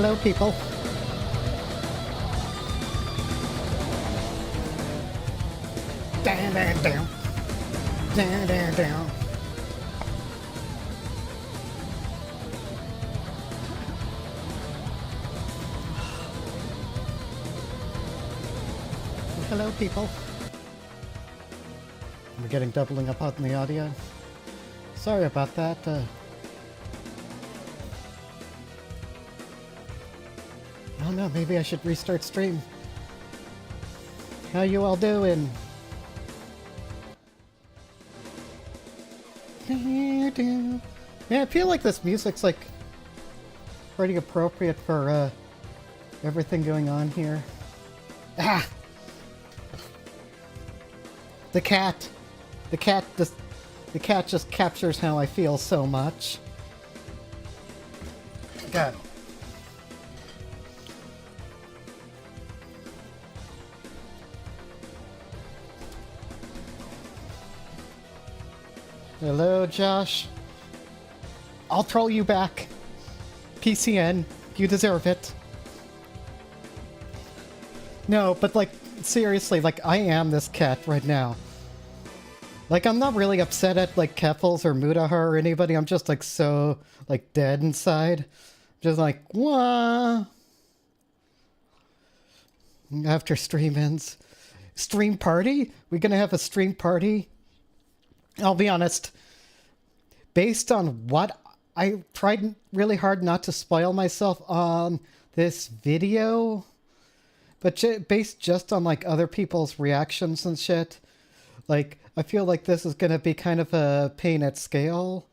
Hello, people. Down, down, down. Down, down, down. Hello, people. We're getting doubling up on the audio. Sorry about that. I don't know, maybe I should restart stream. How you all doing? Yeah, I feel like this music's like pretty appropriate for everything going on here. Ah! The cat just captures how I feel so much. God. Hello, Josh. I'll troll you back. PCN, you deserve it. No, but like, seriously, like, I am this cat right now. Like, I'm not really upset at, like, Keffals or Mutahar or anybody. I'm just, like, so, like, dead inside. Just like, wah. After stream ends. Stream party? We gonna have a stream party? I'll be honest. Based on what I tried really hard not to spoil myself on this video, but based just on like other people's reactions and shit, like I feel like this is gonna be kind of a pain at scale.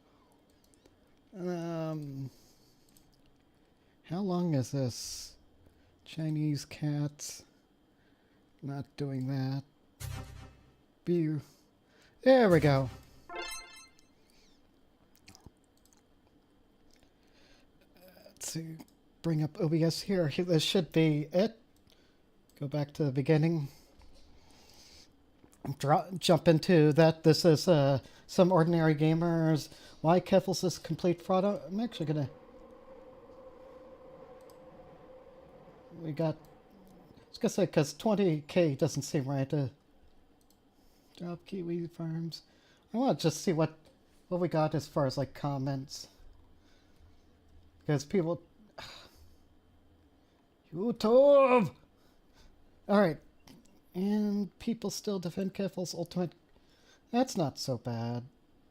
How long is this? Chinese cats. Not doing that. There we go. Let's see. Bring up OBS here. This should be it. Go back to the beginning. Jump into that. This is Some Ordinary Gamers. Why Keffals is complete fraud. I'm actually gonna... We got... I was gonna say, because 20k doesn't seem right. Drop Kiwi Farms. I want to just see what we got as far as like comments. Because people... YouTube! Alright. And people still defend Keffals Ultimate. That's not so bad.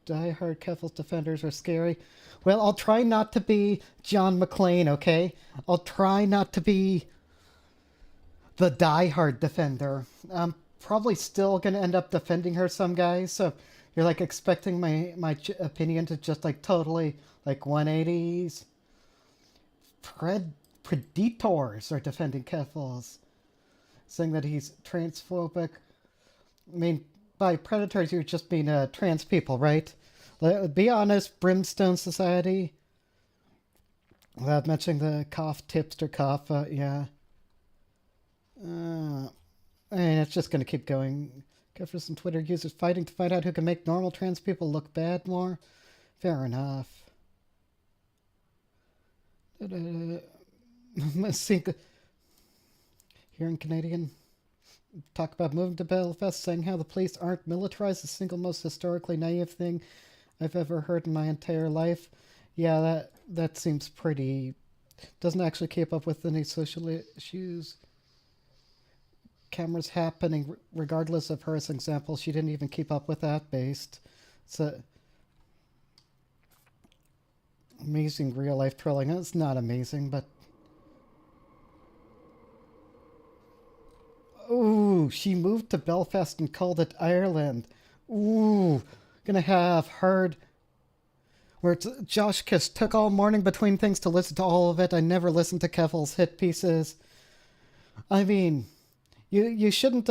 Die-hard Keffals defenders are scary. Well, I'll try not to be John McClane, okay? I'll try not to be the die-hard defender. I'm probably still going to end up defending her some guys, so you're like expecting my opinion to just like totally like 180s. Predators are defending Keffals, saying that he's transphobic. I mean, by predators, you just mean trans people, right? Be honest, Brimstone Society. Without mentioning the cough, tipster cough, yeah. And it's just going to keep going. Keffals and Twitter users fighting to find out who can make normal trans people look bad more. Fair enough. Hearing Canadian talk about moving to Belfast, saying how the police aren't militarized, the single most historically naive thing I've ever heard in my entire life. Yeah, that seems pretty... Doesn't actually keep up with any social issues. Cameras happening regardless of her as an example. She didn't even keep up with that based. It's a amazing real life trolling. It's not amazing, but ooh, she moved to Belfast and called it Ireland. Ooh, gonna have heard where it's Josh Kiss took all morning between things to listen to all of it. I never listened to Keffals' hit pieces. I mean, you shouldn't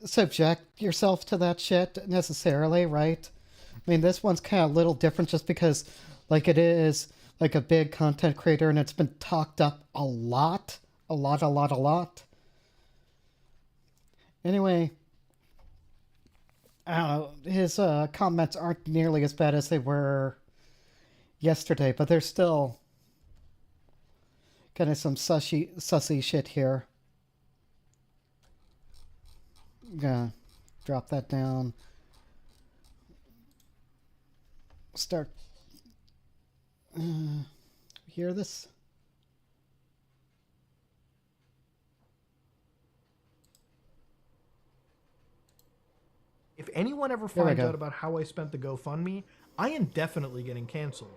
subject yourself to that shit necessarily, right? I mean, this one's kind of a little different just because, like, it is like a big content creator and it's been talked up a lot. A lot. Anyway, I don't know, his comments aren't nearly as bad as they were yesterday, but they're still... kind of some sussy shit here. Gonna drop that down. Start. Hear this? If anyone ever finds out about how I spent the GoFundMe, I am definitely getting canceled.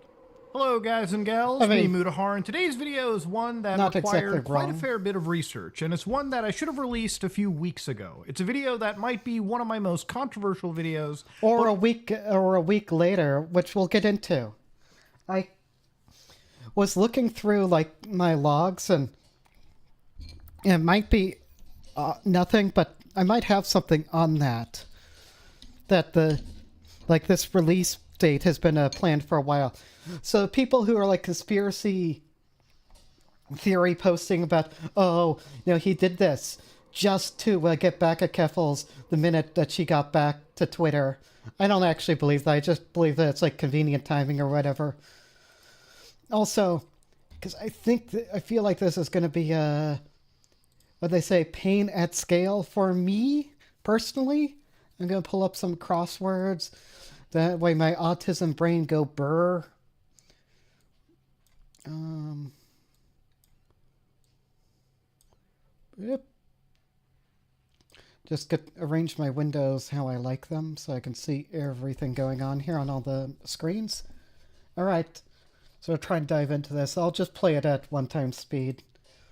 Hello guys and gals, me Mutahar, and today's video is one that required quite a fair bit of research, and it's one that I should have released a few weeks ago. It's a video that might be one of my most controversial videos. Or a week later, which we'll get into. I was looking through like my logs, and it might be nothing, but I might have something on that. That this release date has been planned for a while. So people who are like conspiracy theory posting about, oh, he did this just to get back at Keffals the minute that she got back to Twitter. I don't actually believe that. I just believe that it's like convenient timing or whatever. Also, because I feel like this is going to be what they say, pain at scale for me personally. I'm going to pull up some crosswords. That way my autism brain go burr. Yep. Just arrange my windows how I like them so I can see everything going on here on all the screens. Alright, so I'll try and dive into this. I'll just play it at 1x speed.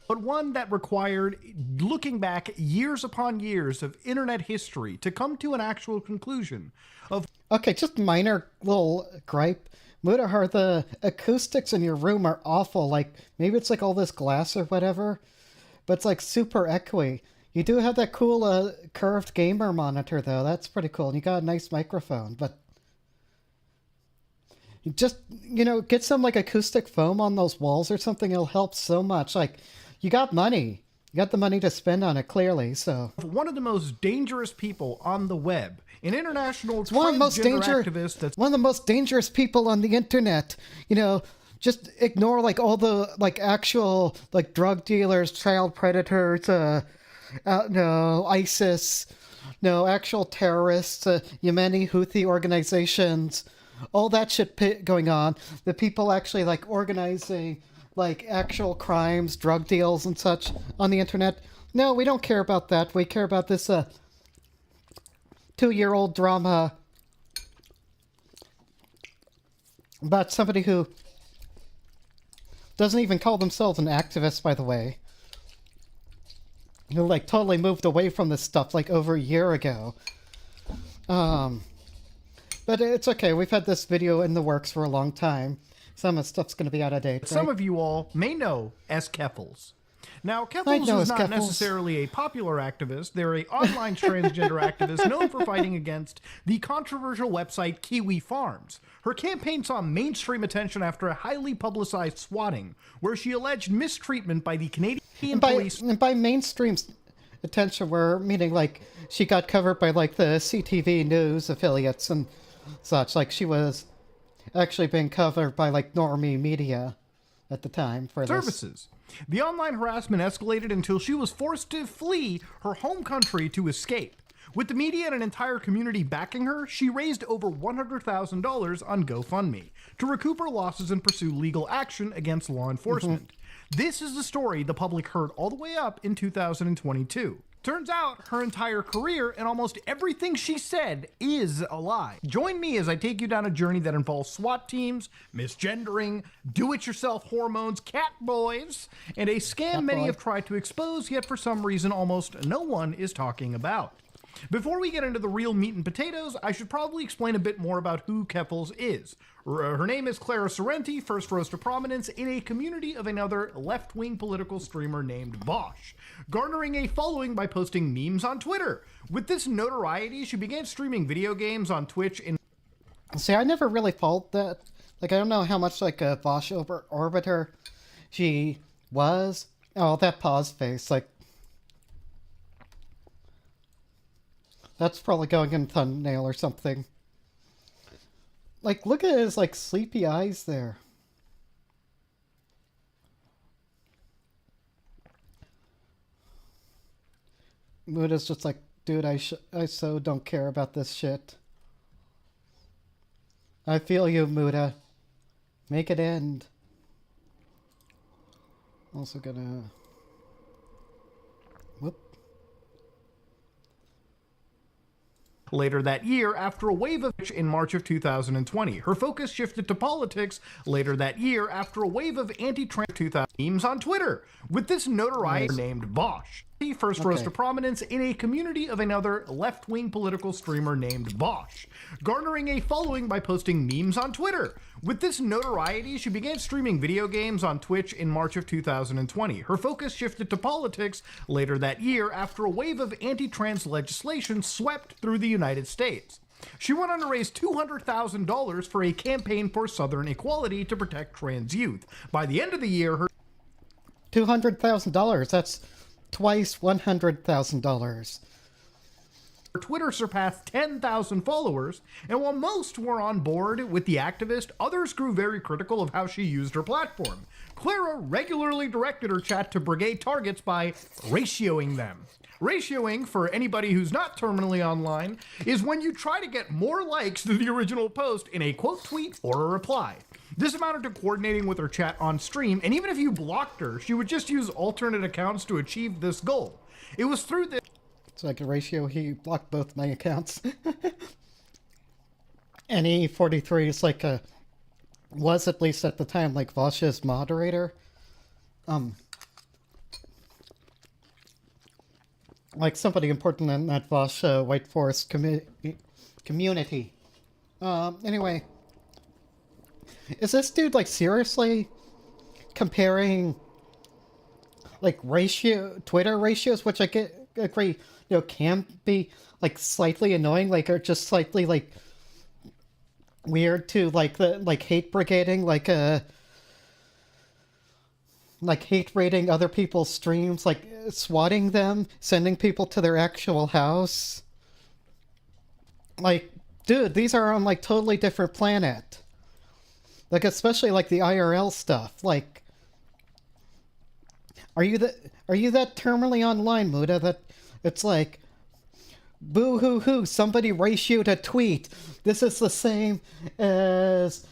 But one that required looking back years upon years of internet history to come to an actual conclusion of... Okay, just minor little gripe. Mutahar, the acoustics in your room are awful. Like, maybe it's like all this glass or whatever, but it's like super echoey. You do have that cool curved gamer monitor, though. That's pretty cool. And you got a nice microphone, but... You just, get some like acoustic foam on those walls or something. It'll help so much. Like, you got money. You got the money to spend on it, clearly, so... One of the most dangerous people on the web. An international transgender activist that's... One of the most dangerous people on the internet. Just ignore, like, all the, like, actual, like, drug dealers, child predators, ISIS, actual terrorists, Yemeni Houthi organizations, all that shit going on. The people actually, like, organizing... like actual crimes, drug deals and such on the internet. No, we don't care about that. We care about this 2-year-old drama about somebody who doesn't even call themselves an activist, by the way. Who like totally moved away from this stuff like over a year ago. But it's okay. We've had this video in the works for a long time. Some of the stuff's going to be out of date. Some of you all may know as Keffals. Now, Keffals is not necessarily a popular activist. They're an online transgender activist known for fighting against the controversial website Kiwi Farms. Her campaign saw mainstream attention after a highly publicized swatting, where she alleged mistreatment by the Canadian police. And by mainstream attention, we're meaning like she got covered by like the CTV news affiliates and such. Like she was actually being covered by like normie media at the time for services. The online harassment escalated until she was forced to flee her home country to escape. With the media and an entire community backing her, she raised over $100,000 on GoFundMe to recoup her losses and pursue legal action against law enforcement. This is the story the public heard all the way up in 2022. Turns out her entire career and almost everything she said is a lie. Join me as I take you down a journey that involves SWAT teams, misgendering, do-it-yourself hormones, cat boys, and a scam many have tried to expose, yet for some reason almost no one is talking about. Before we get into the real meat and potatoes, I should probably explain a bit more about who Keffals is. Her name is Clara Sorrenti, first rose to prominence in a community of another left-wing political streamer named Bosch, garnering a following by posting memes on Twitter. With this notoriety, she began streaming video games on Twitch in... See, I never really followed that. Like, I don't know how much, like, a Bosch orbiter she was. Oh, that pause face, like... That's probably going in thumbnail or something. Like, look at his, like, sleepy eyes there. Muda's just like, dude, I so don't care about this shit. I feel you, Muda. Make it end. Also gonna... Whoop. Later that year, after a wave of in March of 2020, her focus shifted to politics. Later that year, after a wave of anti-trans memes on Twitter, with this notoriety named Bosch. He first rose to prominence in a community of another left-wing political streamer named Bosch, garnering a following by posting memes on Twitter. With this notoriety, she began streaming video games on Twitch in March of 2020. Her focus shifted to politics later that year after a wave of anti-trans legislation swept through the United States. She went on to raise $200,000 for a campaign for Southern equality to protect trans youth. By the end of the year, her $200,000, that's twice $100,000. Her Twitter surpassed 10,000 followers, and while most were on board with the activist, others grew very critical of how she used her platform. Clara regularly directed her chat to brigade targets by ratioing them. Ratioing, for anybody who's not terminally online, is when you try to get more likes than the original post in a quote tweet or a reply. This amounted to coordinating with her chat on stream, and even if you blocked her, she would just use alternate accounts to achieve this goal. It was through this... So like a ratio, he blocked both my accounts. And E43 is like a... was at least at the time like Vash's moderator. Like somebody important in that Vash White Forest community. Anyway. Is this dude like seriously comparing like Twitter ratios, which I agree, can be like slightly annoying, like or just slightly like weird to like the hate brigading, like hate rating other people's streams, like swatting them, sending people to their actual house. Like, dude, these are on like totally different planet. Like, especially like the IRL stuff. Like, are you that terminally online, Muda, that it's like, boo hoo hoo, somebody ratioed a tweet. This is the same as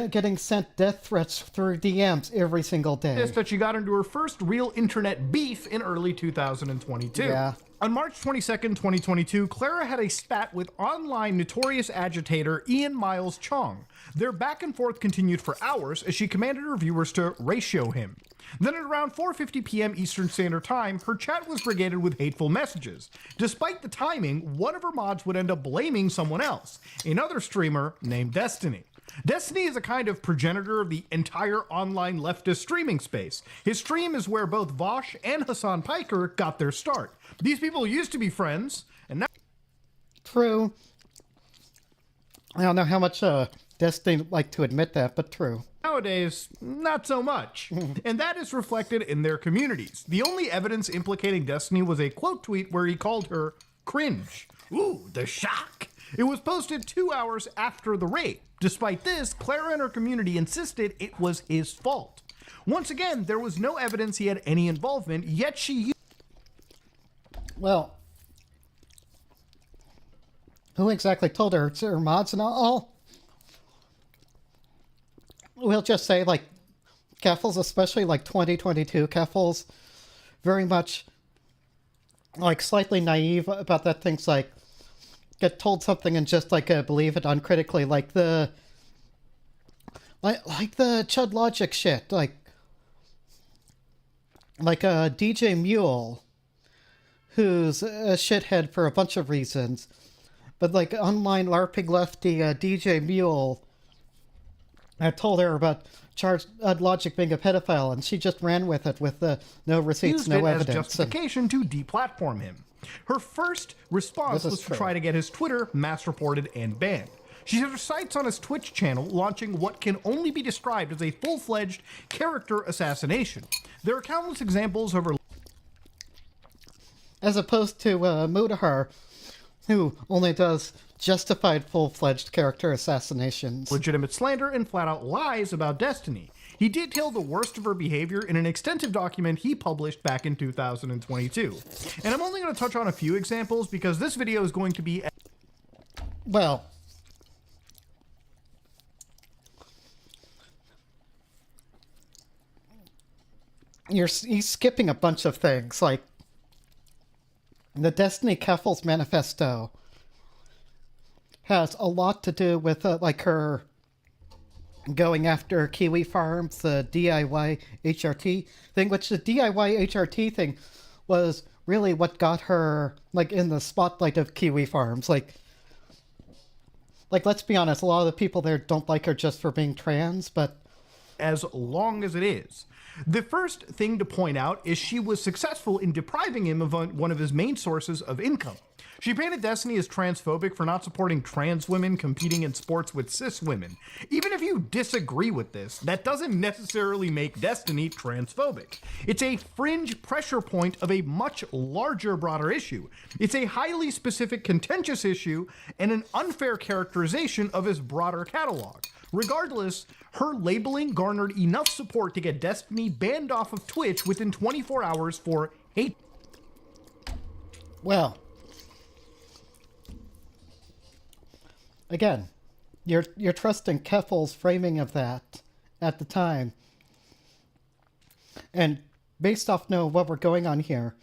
getting sent death threats through DMs every single day. That she got into her first real internet beef in early 2022. Yeah. On March 22nd, 2022, Clara had a spat with online notorious agitator Ian Miles Chong. Their back and forth continued for hours as she commanded her viewers to ratio him. Then at around 4:50 p.m. Eastern Standard Time, her chat was brigaded with hateful messages. Despite the timing, one of her mods would end up blaming someone else, another streamer named Destiny. Destiny is a kind of progenitor of the entire online leftist streaming space. His stream is where both Vosh and Hassan Piker got their start. These people used to be friends, and now... True. I don't know how much Destiny would like to admit that, but true. Nowadays, not so much. And that is reflected in their communities. The only evidence implicating Destiny was a quote tweet where he called her cringe. Ooh, the shock. It was posted 2 hours after the raid. Despite this, Clara and her community insisted it was his fault. Once again, there was no evidence he had any involvement, yet she... Well, who exactly told her? Her mods and all? We'll just say, like, Keffals, especially, like, 2022, Keffals, very much, like, slightly naive about that. Things like, get told something and just, like, believe it uncritically, like the Chud Logic shit, like DJ Mule, who's a shithead for a bunch of reasons, but, like, online LARPing lefty DJ Mule, I told her about Chud Logic being a pedophile, and she just ran with it with no receipts, no evidence. Used it as justification to deplatform him. Her first response was to try to get his Twitter mass reported and banned. She set her sights on his Twitch channel, launching what can only be described as a full-fledged character assassination. There are countless examples of her... As opposed to Mutahar, who only does justified full-fledged character assassinations. Legitimate slander and flat-out lies about Destiny. He detailed the worst of her behavior in an extensive document he published back in 2022. And I'm only going to touch on a few examples because this video is going to be... Well, he's skipping a bunch of things, like the Destiny Keffals manifesto has a lot to do with like her going after Kiwi Farms, the DIY HRT thing, which the DIY HRT thing was really what got her like in the spotlight of Kiwi Farms. Like let's be honest, a lot of the people there don't like her just for being trans, but as long as it is. The first thing to point out is she was successful in depriving him of one of his main sources of income. She painted Destiny as transphobic for not supporting trans women competing in sports with cis women. Even if you disagree with this, that doesn't necessarily make Destiny transphobic. It's a fringe pressure point of a much larger, broader issue. It's a highly specific, contentious issue and an unfair characterization of his broader catalog. Regardless, her labeling garnered enough support to get Destiny banned off of Twitch within 24 hours for hate. well, again, you're trusting Keffals' framing of that at the time. And based off what we're going on here,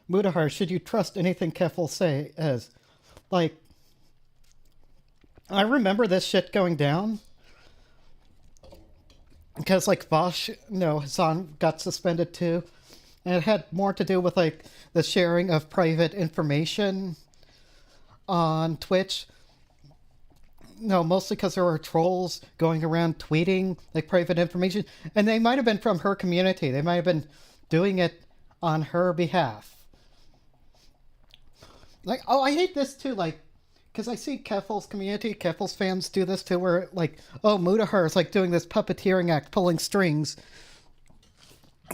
Mutahar, should you trust anything Keffals say as, like, I remember this shit going down because, like, Hassan got suspended too, and it had more to do with, like, the sharing of private information on Twitch. No, mostly because there were trolls going around tweeting, like, private information, and they might have been from her community. They might have been doing it on her behalf. Like, oh, I hate this too, like, because I see Keffals fans do this too, where, like, oh, Mutahar is, like, doing this puppeteering act, pulling strings,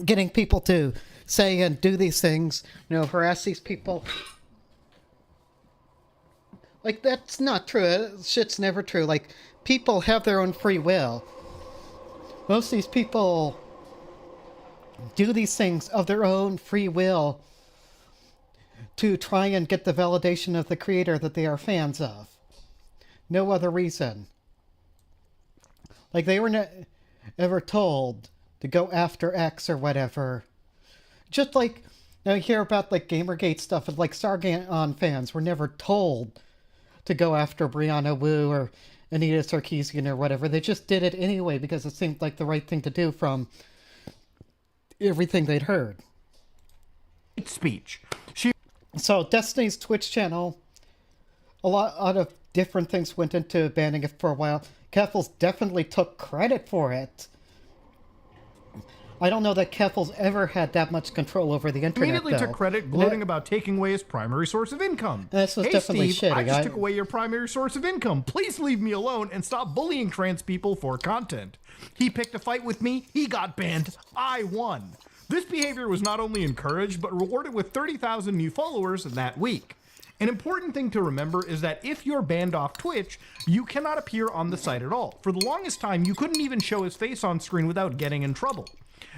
getting people to say and do these things, harass these people. Like, that's not true. Shit's never true. Like, people have their own free will. Most of these people do these things of their own free will to try and get the validation of the creator that they are fans of. No other reason. Like, they were ever told to go after X or whatever. Just like, you hear about, like, Gamergate stuff, and, like, Sargon fans were never told to go after Brianna Wu or Anita Sarkeesian or whatever. They just did it anyway because it seemed like the right thing to do from everything they'd heard. Speech. So Destiny's Twitch channel, a lot of different things went into banning it for a while. Keffals definitely took credit for it. I don't know that Keffals ever had that much control over the internet, Immediately took credit, gloating about taking away his primary source of income. This was hey, definitely Steve, shitty. I just took away your primary source of income. Please leave me alone and stop bullying trans people for content. He picked a fight with me. He got banned. I won. This behavior was not only encouraged, but rewarded with 30,000 new followers that week. An important thing to remember is that if you're banned off Twitch, you cannot appear on the site at all. For the longest time, you couldn't even show his face on screen without getting in trouble.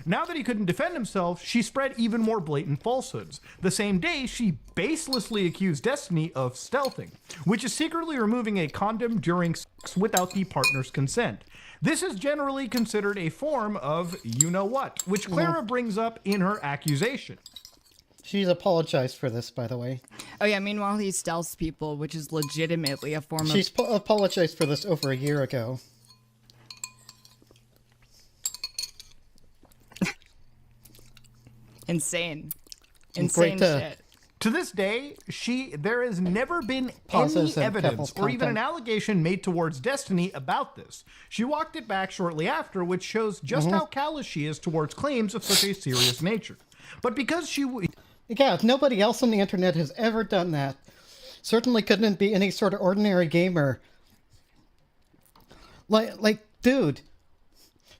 Now that he couldn't defend himself, she spread even more blatant falsehoods. The same day, she baselessly accused Destiny of stealthing, which is secretly removing a condom during sex without the partner's consent. This is generally considered a form of you-know-what, which Clara brings up in her accusation. She's apologized for this, by the way. Oh yeah, meanwhile he stealths people, which is legitimately a form She's apologized for this over a year ago. Insane Great shit. To this day, there has never been Pauses any and evidence Keffals or even an content. allegation made towards Destiny about this. She walked it back shortly after, which shows just how callous she is towards claims of such a serious nature. But because Yeah, if nobody else on the internet has ever done that, certainly couldn't be any sort of ordinary gamer. Like, dude,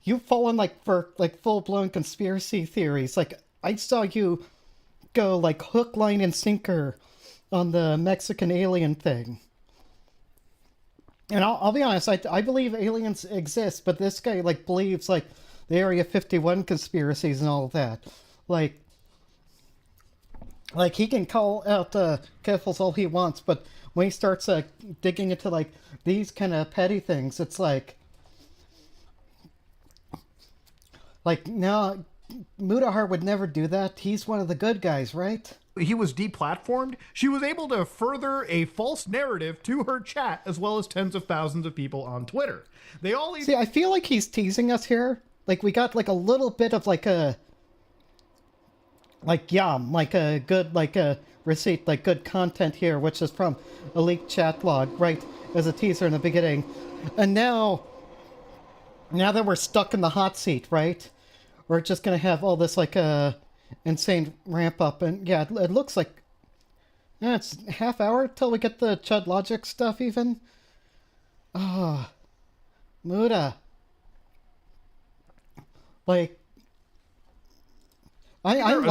you've fallen for full-blown conspiracy theories. Like, I saw you go like hook, line, and sinker on the Mexican alien thing. And I'll be honest, I believe aliens exist, but this guy like believes like the Area 51 conspiracies and all of that. Like he can call out Keffals all he wants, but when he starts digging into like these kind of petty things, it's like no, Mutahar would never do that. He's one of the good guys, right? He was deplatformed. She was able to further a false narrative to her chat, as well as tens of thousands of people on Twitter. They all See, I feel like he's teasing us here. Like we got like a little bit of like a good receipt, like good content here, which is from a leaked chat log, right, as a teaser in the beginning. And now that we're stuck in the hot seat, right, we're just gonna have all this like insane ramp up, and yeah, it looks like it's a half hour till we get the Chud Logic stuff even. Muda. Like I'm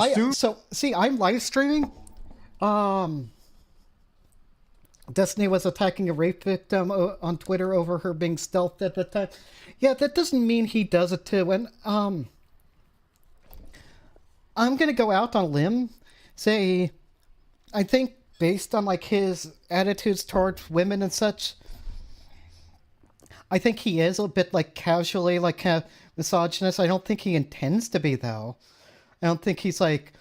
live streaming. Destiny was attacking a rape victim on Twitter over her being stealthed at the time. Yeah, that doesn't mean he does it too. And I'm gonna go out on a limb, say, I think based on like his attitudes towards women and such, I think he is a bit like casually like misogynist. I don't think he intends to be though. I don't think he's like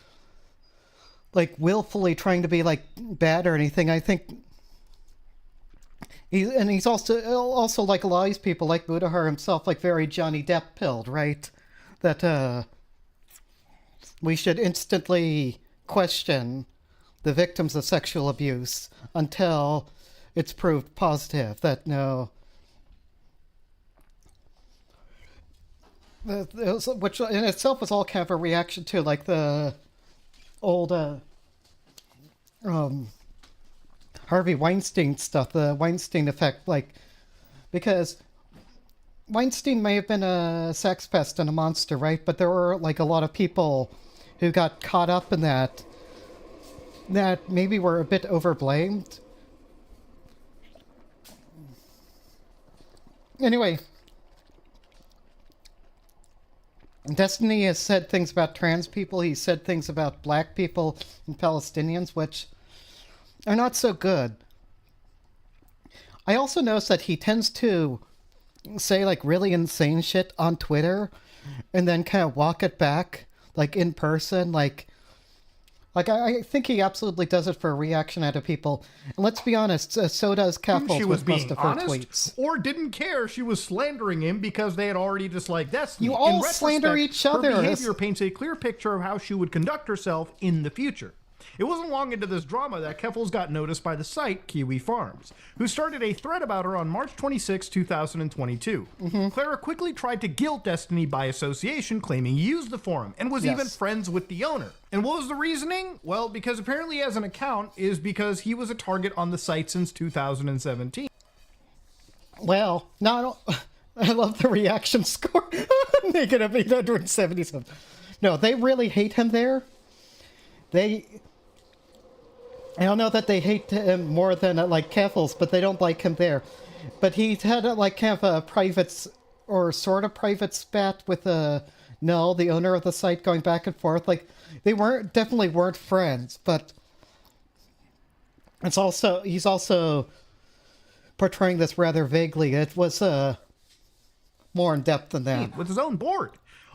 willfully trying to be like bad or anything. I think he's also like a lot of these people like Mutahar himself, like very Johnny Depp pilled, right? That we should instantly question the victims of sexual abuse until it's proved positive. That no. Which in itself was all kind of a reaction to like the old Harvey Weinstein stuff, the Weinstein effect, like because Weinstein may have been a sex pest and a monster, right? But there were like a lot of people who got caught up in that maybe were a bit overblamed. Anyway, Destiny has said things about trans people. He said things about black people and Palestinians, which are not so good. I also noticed that he tends to say like really insane shit on Twitter and then kind of walk it back like in person. Like I think he absolutely does it for a reaction out of people. And let's be honest, so does Keffals she was with being most of her honest, tweets. or didn't care she was slandering him because they had already disliked Destiny. You all In slander retrospect, each other. Her behavior paints a clear picture of how she would conduct herself in the future. It wasn't long into this drama that Keffals got noticed by the site Kiwi Farms, who started a thread about her on March 26, 2022. Clara quickly tried to guilt Destiny by association, claiming he used the forum and was even friends with the owner. And what was the reasoning? Well, because apparently he has an account is because he was a target on the site since 2017. Well, no, I don't. I love the reaction score. Negative 877. No, they really hate him there. I don't know that they hate him more than like Keffals, but they don't like him there. But he had like kind of a private or sort of private spat with Null, the owner of the site, going back and forth. Like they definitely weren't friends, but he's also portraying this rather vaguely. It was more in depth than that. With his own board.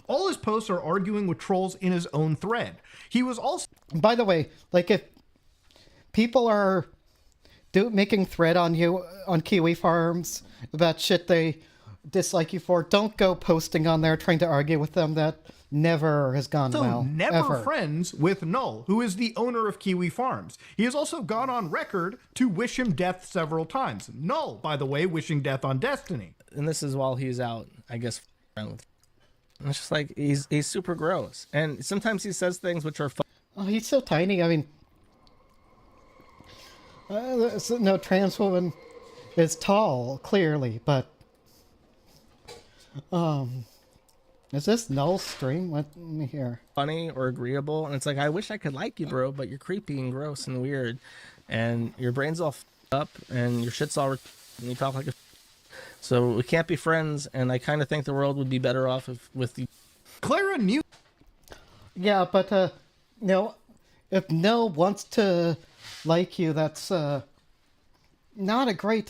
All his posts are arguing with trolls in his own thread. He was also... By the way, like if people are making thread on you on Kiwi Farms about shit they dislike you for, don't go posting on there trying to argue with them. That never has gone well. Never ever. Friends with Null, who is the owner of Kiwi Farms. He has also gone on record to wish him death several times. Null, by the way, wishing death on Destiny. And this is while he's out, I guess. It's just like he's super gross, and sometimes he says things which are fun. Oh, he's so tiny. I mean, no trans woman is tall, clearly, but is this Null's stream? Let me hear. Funny or agreeable, and it's like, I wish I could like you, bro, but you're creepy and gross and weird, and your brain's all up, and your shit's all, and you talk like a So we can't be friends, and I kind of think the world would be better off with you. Clara knew Yeah, but if Nell wants to like you, that's not a great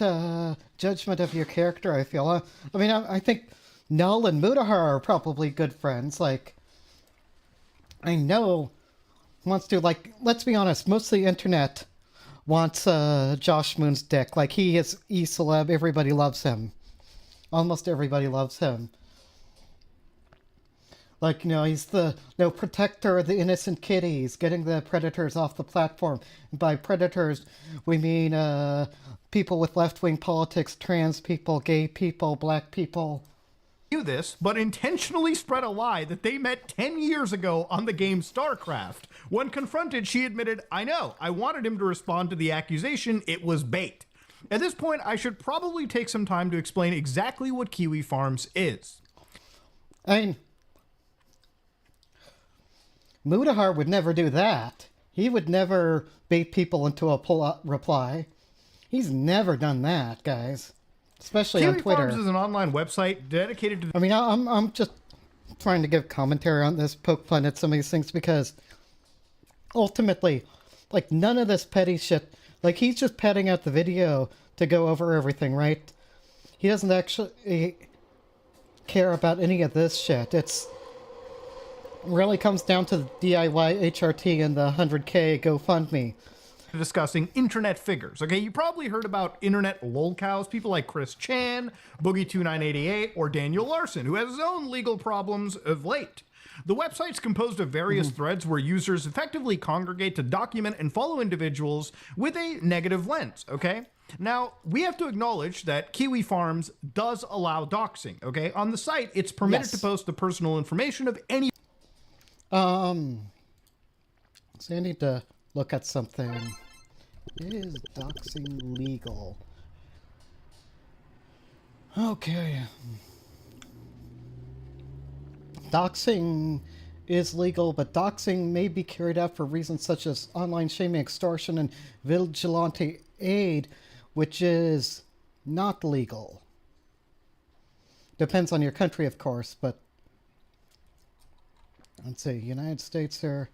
judgment of your character, I feel. I mean, I think Nell and Mutahar are probably good friends. Like, I know wants to, like, let's be honest, most of the internet wants Josh Moon's dick. Like, he is E-celeb, everybody loves him. Almost everybody loves him. Like, he's the protector of the innocent kitties, getting the predators off the platform. And by predators, we mean people with left-wing politics, trans people, gay people, black people. this, but intentionally spread a lie that they met 10 years ago on the game StarCraft. When confronted, she admitted, I know, I wanted him to respond to the accusation, it was bait. At this point, I should probably take some time to explain exactly what Kiwi Farms is. I mean, Mutahar would never do that. He would never bait people into a reply. He's never done that, guys. Especially on Kiwi Twitter. Farms is an online website dedicated to I mean, I'm just trying to give commentary on this, poke fun at some of these things, because ultimately, like, none of this petty shit, like, he's just padding out the video to go over everything, right? He doesn't actually care about any of this shit. It's really comes down to the DIY HRT and the 100K GoFundMe. discussing internet figures. Okay, you probably heard about internet lolcows, people like Chris Chan, Boogie2988, or Daniel Larson, who has his own legal problems of late. The website's composed of various threads where users effectively congregate to document and follow individuals with a negative lens, okay? Now, we have to acknowledge that Kiwi Farms does allow doxing, okay? On the site, it's permitted to post the personal information of any... So I need to look at something. Is doxing legal? Okay. Doxing is legal, but doxing may be carried out for reasons such as online shaming, extortion, and vigilante aid, which is not legal. Depends on your country, of course, but let's see, United States here.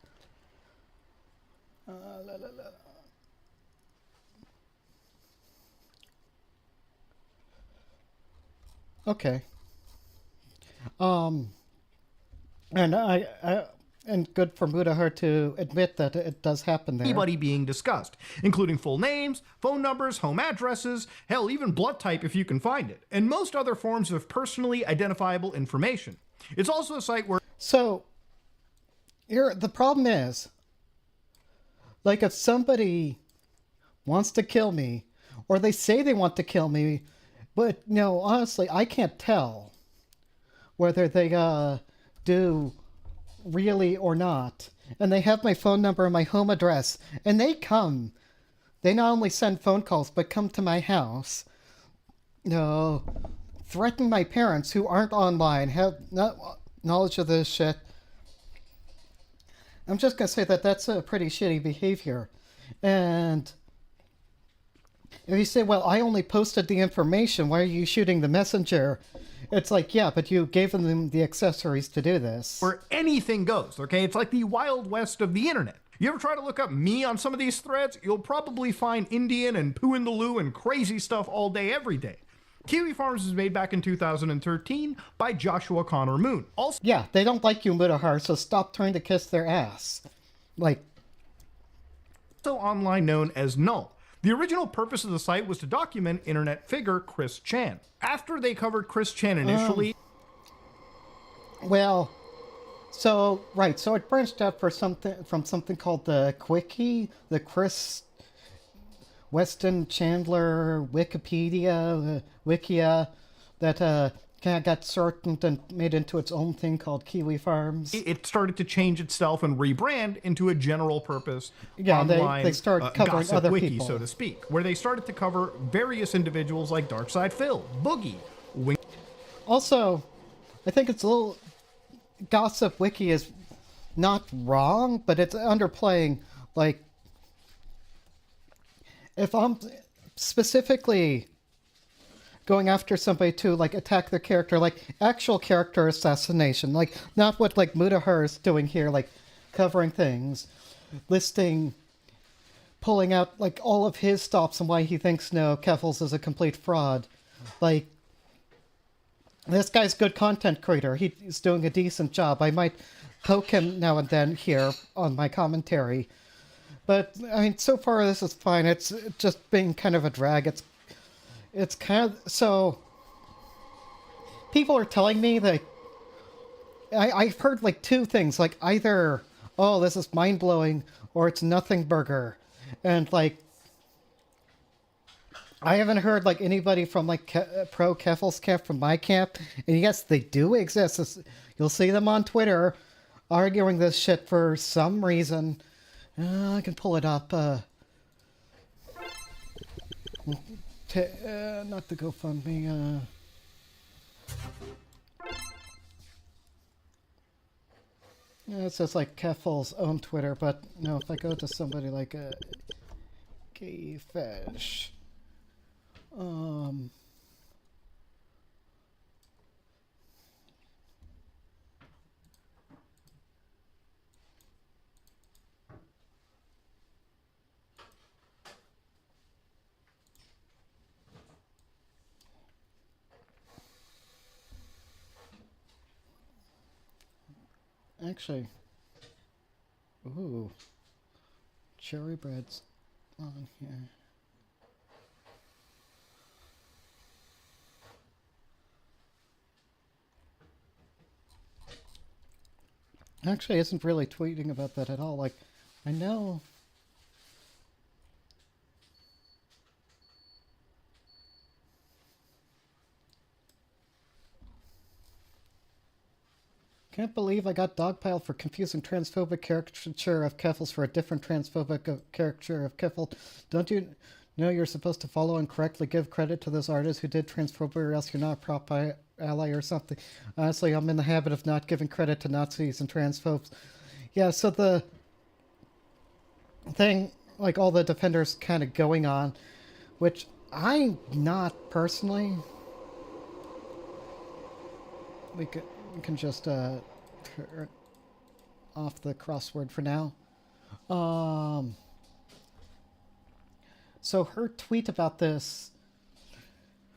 Okay. And and good for Mutahar to admit that it does happen there. anybody being discussed, including full names, phone numbers, home addresses, hell, even blood type if you can find it, and most other forms of personally identifiable information. It's also a site where... So, here, the problem is, like, if somebody wants to kill me, or they say they want to kill me, but, no, honestly, I can't tell whether they do really or not. And they have my phone number and my home address, and they come. They not only send phone calls, but come to my house. Threaten my parents who aren't online, have no knowledge of this shit. I'm just going to say that that's a pretty shitty behavior. And if you say, well, I only posted the information, why are you shooting the messenger? It's like, yeah, but you gave them the accessories to do this. where anything goes, okay? It's like the Wild West of the internet. You ever try to look up me on some of these threads? You'll probably find Indian and poo in the loo and crazy stuff all day, every day. Kiwi Farms was made back in 2013 by Joshua Connor Moon. Also Yeah, they don't like you, Mutahar, so stop trying to kiss their ass. Like, online known as Null. The original purpose of the site was to document internet figure Chris Chan. After they covered Chris Chan initially... well, so, right, so it branched out from something called the Quickie, the Chris Weston Chandler Wikipedia, Wikia, that kind of got shortened and made into its own thing called Kiwi Farms. It started to change itself and rebrand into a general purpose they started covering gossip other wiki, people, so to speak, where they started to cover various individuals like Darkside Phil, Boogie, Wing. Also, I think it's a little... Gossip Wiki is not wrong, but it's underplaying, like... If I'm specifically going after somebody to like attack their character, like actual character assassination, like not what like Mutahar is doing here, like covering things, listing, pulling out like all of his stops and why he thinks no, Keffals is a complete fraud. Like, this guy's a good content creator. He's doing a decent job. I might poke him now and then here on my commentary. But, I mean, so far this is fine. It's just being kind of a drag. It's kind of... So, people are telling me that... I've heard, like, two things. Like, either, oh, this is mind-blowing, or it's nothing burger. And, like... I haven't heard, like, anybody from, like, pro Keffals camp from my camp. And yes, they do exist. You'll see them on Twitter arguing this shit for some reason. I can pull it up. Not the GoFundMe. It says like Keffals' own Twitter, but no, if I go to somebody like Gay Fish. Actually, ooh, cherry bread's on here. Actually, isn't really tweeting about that at all. Like, I know. Can't believe I got dogpiled for confusing transphobic caricature of Keffals for a different transphobic caricature of Keffals. Don't you know you're supposed to follow and correctly give credit to those artists who did transphobia, or else you're not a prop ally or something? Honestly, I'm in the habit of not giving credit to Nazis and transphobes. Yeah, so the thing, like all the defenders kind of going on, which I'm not personally. We can just turn off the crossword for now. So her tweet about this,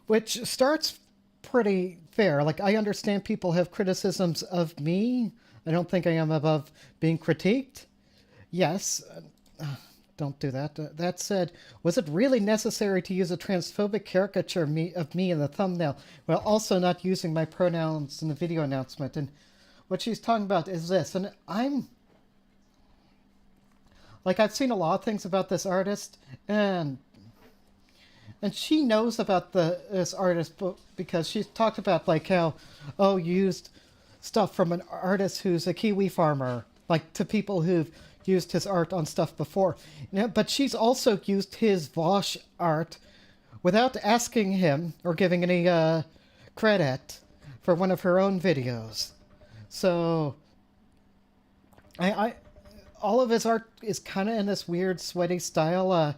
which starts pretty fair. Like, I understand people have criticisms of me. I don't think I am above being critiqued. Yes. Don't do that. That said, was it really necessary to use a transphobic caricature of me in the thumbnail while also not using my pronouns in the video announcement? And what she's talking about is this. And I'm... Like, I've seen a lot of things about this artist, and she knows about this artist because she's talked about, like, how, oh, you used stuff from an artist who's a Kiwi farmer, like, to people who've used his art on stuff before. You know, but she's also used his Vosh art without asking him or giving any credit for one of her own videos. So, I all of his art is kind of in this weird sweaty style.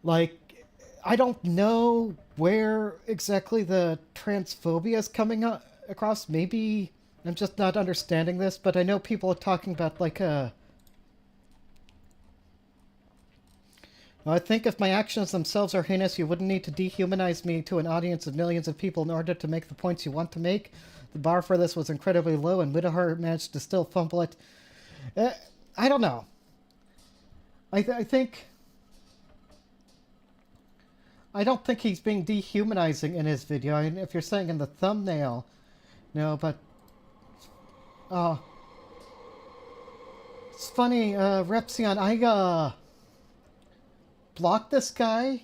Like, I don't know where exactly the transphobia is coming across. Maybe I'm just not understanding this, but I know people are talking about, like, I think if my actions themselves are heinous, you wouldn't need to dehumanize me to an audience of millions of people in order to make the points you want to make. The bar for this was incredibly low, and Mutahar managed to still fumble it. I don't know. I think... I don't think he's being dehumanizing in his video. I mean, if you're saying in the thumbnail, no, but... it's funny, Repsion, I, blocked this guy,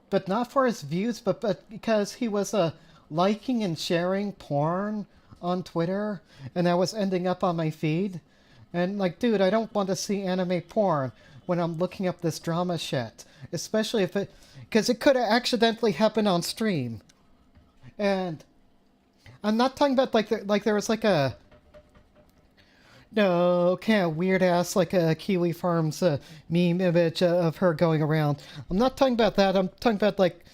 but not for his views, but because he was, liking and sharing porn on Twitter, and that was ending up on my feed. And, like, dude, I don't want to see anime porn when I'm looking up this drama shit. Especially if it... Because it could have accidentally happened on stream. And I'm not talking about, like, there was, like, a... No, kind of weird ass like a Kiwi Farms meme image of her going around. I'm not talking about that. I'm talking about like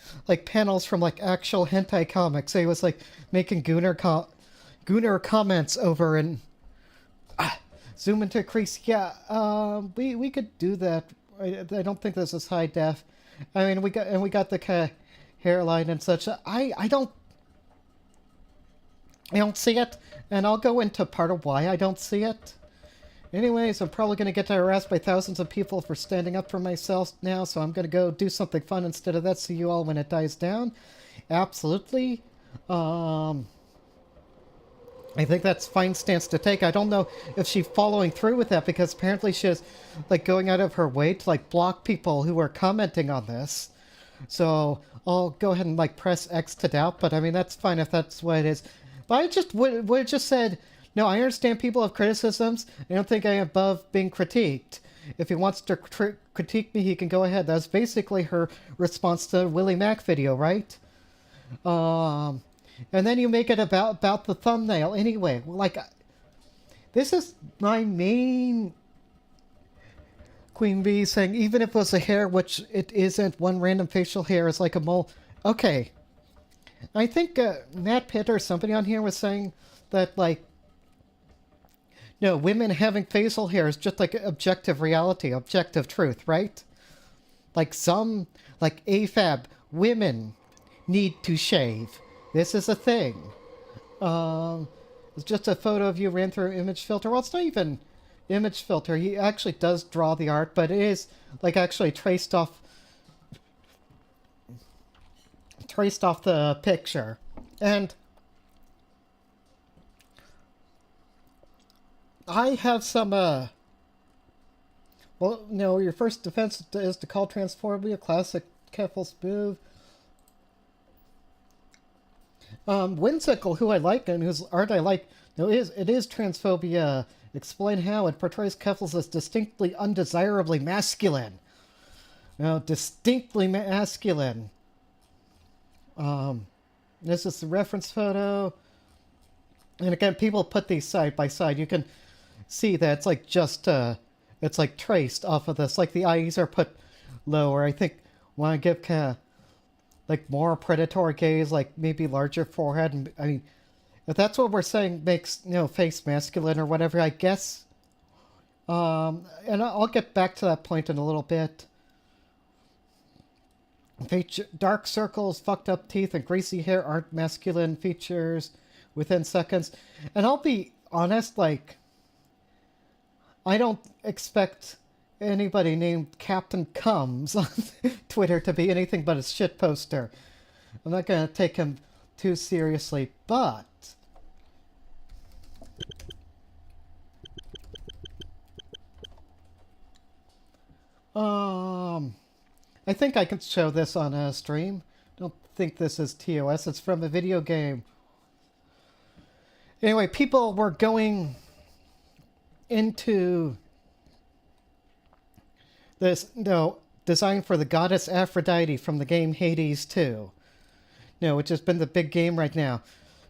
panels from like actual hentai comics. So he was like making Gunnar comments over and zoom into crease. Yeah, we could do that. I don't think this is high def. I mean, we got the kind of hairline and such. I don't see it, and I'll go into part of why I don't see it. Anyways, I'm probably going to get harassed by thousands of people for standing up for myself now, so I'm going to go do something fun instead of that. See you all when it dies down. Absolutely. I think that's a fine stance to take. I don't know if she's following through with that, because apparently she's like going out of her way to like block people who are commenting on this. So I'll go ahead and like press X to doubt, but I mean, that's fine if that's what it is. But I just would have just said, no, I understand people have criticisms. I don't think I am above being critiqued. If he wants to critique me, he can go ahead. That's basically her response to the Willie Mac video, right? And then you make it about the thumbnail anyway. Like, this is my main Queen Bee saying, even if it was a hair, which it isn't, one random facial hair is like a mole. Okay. I think Matt Pitt or somebody on here was saying that, like, no, women having facial hair is just like objective reality, objective truth, right? Like AFAB, women need to shave. This is a thing. It's just a photo of you ran through image filter. Well, it's not even image filter. He actually does draw the art, but it is like actually traced off the picture. And I have some well, no, your first defense is to call transphobia classic Keffals move. Whimsical, who I like and whose art I like, no, it is transphobia. Explain how it portrays Keffals as distinctly undesirably masculine. No, distinctly masculine. This is the reference photo. And again, people put these side by side. You can see that it's like just, it's like traced off of this. Like the eyes are put lower. I think want to give kind of like more predatory gaze, like maybe larger forehead. And I mean, if that's what we're saying makes, face masculine or whatever, I guess. And I'll get back to that point in a little bit. Dark circles, fucked up teeth, and greasy hair aren't masculine features within seconds. And I'll be honest, like, I don't expect anybody named Captain Comes on Twitter to be anything but a shit poster. I'm not going to take him too seriously, but I think I can show this on a stream. Don't think this is TOS. It's from a video game. Anyway, people were going into this, design for the goddess Aphrodite from the game Hades 2. Which has been the big game right now.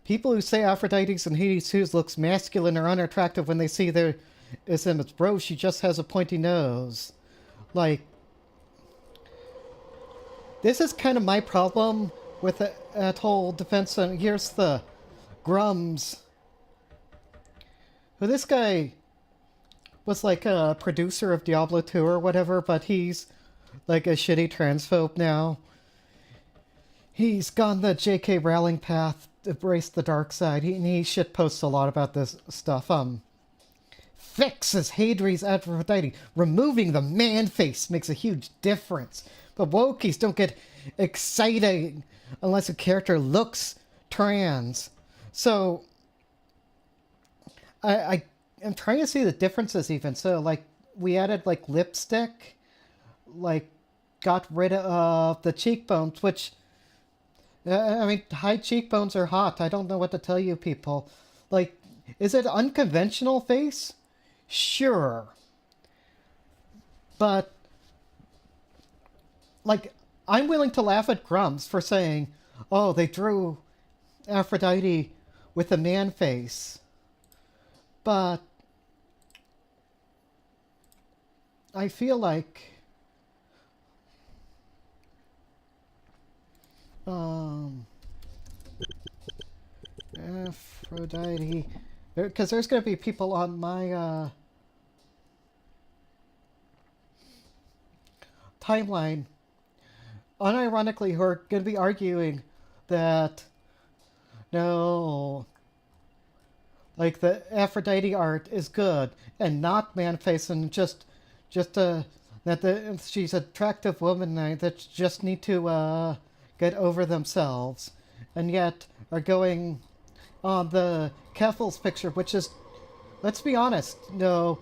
People who say Aphrodite's in Hades 2 looks masculine or unattractive when they see their image. Bro, she just has a pointy nose. Like, this is kind of my problem with that whole defense. And here's the Grums. Who this guy was like a producer of Diablo 2 or whatever, but he's like a shitty transphobe now. He's gone the J.K. Rowling path, embraced the dark side. He shitposts a lot about this stuff. Fixes Hadri's Aphrodite. Removing the man face makes a huge difference. But wokies don't get excited unless a character looks trans. So, I'm trying to see the differences even. So, like, we added, like, lipstick. Like, got rid of the cheekbones, which, I mean, high cheekbones are hot. I don't know what to tell you people. Like, is it unconventional face? Sure. But, like, I'm willing to laugh at Grums for saying, oh, they drew Aphrodite with a man face. But I feel like Aphrodite, because there's going to be people on my timeline, unironically, who are going to be arguing that no, like the Aphrodite art is good and not man-faced and just that she's an attractive woman that just need to get over themselves, and yet are going on the Keffals picture, which is, let's be honest, no,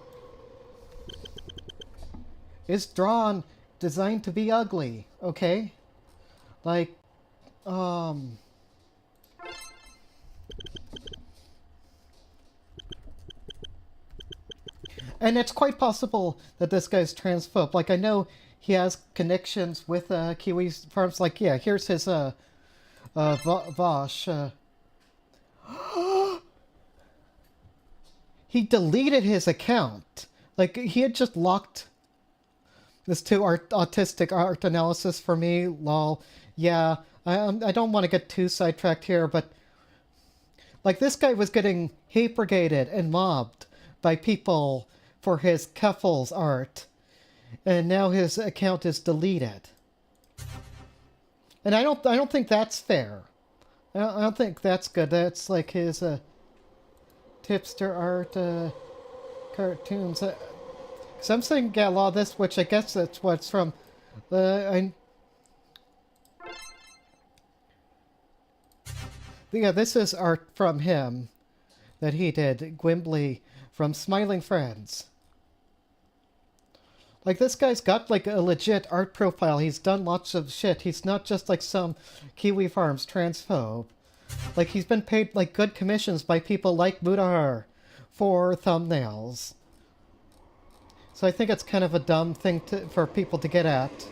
is designed to be ugly, okay? Like, and it's quite possible that this guy's transphobe. Like, I know he has connections with Kiwi farms. Like, yeah, here's his Vosh. He deleted his account. Like, he had just locked this to autistic art analysis for me. Lol. Yeah, I don't want to get too sidetracked here, but like, this guy was getting hate brigaded and mobbed by people for his Keffals art, and now his account is deleted. And I don't think that's fair. I don't think that's good. That's like his tipster art cartoons. Because I'm saying, yeah, a lot of this, which I guess that's what's from. Yeah, this is art from him that he did, Gwimbly, from Smiling Friends. Like, this guy's got, like, a legit art profile. He's done lots of shit. He's not just, like, some Kiwi Farms transphobe. Like, he's been paid, like, good commissions by people like Mutahar for thumbnails. So I think it's kind of a dumb thing for people to get at.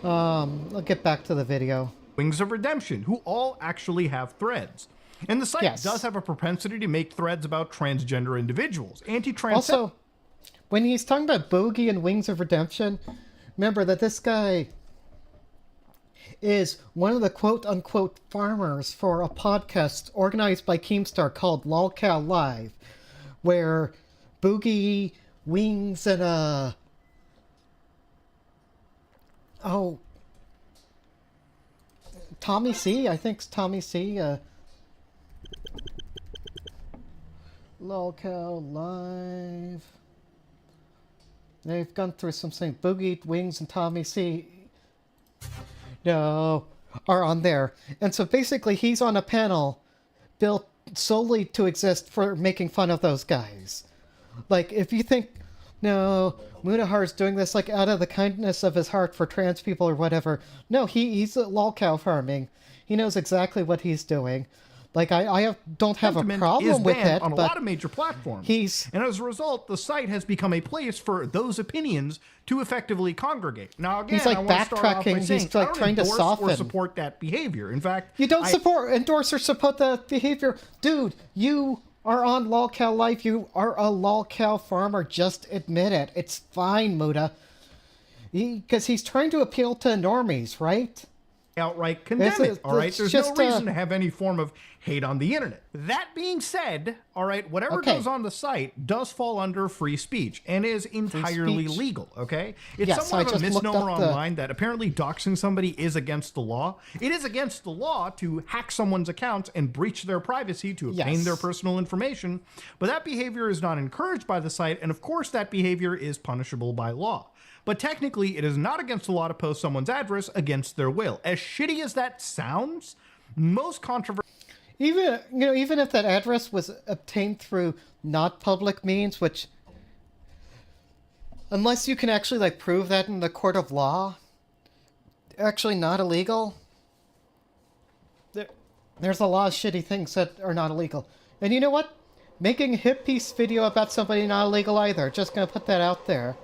I'll get back to the video. Wings of Redemption, who all actually have threads. And the site does have a propensity to make threads about transgender individuals. Anti-trans... Also, when he's talking about Bogey and Wings of Redemption, remember that this guy is one of the quote-unquote farmers for a podcast organized by Keemstar called LolCal Live, where Boogie, Wings, and Tommy C, I think it's Tommy C, LolCal Live. They've gone through some things. Boogie, Wings, and Tommy C are on there. And so basically he's on a panel built solely to exist for making fun of those guys. Like, if you think, no, Munahar's doing this like out of the kindness of his heart for trans people or whatever. No, he's a lolcow farming. He knows exactly what he's doing. Like, I don't have a problem with it, on a but lot of major platforms. And as a result, the site has become a place for those opinions to effectively congregate. Now, again, he's like I want to start off by backtracking. saying, He's like trying to soften or support that behavior. In fact, you don't endorse or support that behavior, dude. You are on LolCal Life. You are a LolCal farmer. Just admit it. It's fine, Muda. Because he's trying to appeal to normies, right? Outright condemn it, all right? There's no reason to have any form of hate on the internet. That being said, all right, whatever goes on the site does fall under free speech and is entirely legal, okay? It's somewhat of a misnomer online that apparently doxing somebody is against the law. It is against the law to hack someone's accounts and breach their privacy to obtain their personal information, but that behavior is not encouraged by the site, and of course that behavior is punishable by law. But technically, it is not against the law to post someone's address against their will. As shitty as that sounds, most controversial... Even if that address was obtained through not public means, which... Unless you can actually, like, prove that in the court of law, actually not illegal. There's a lot of shitty things that are not illegal. And you know what? Making a hit piece video about somebody not illegal either. Just gonna put that out there.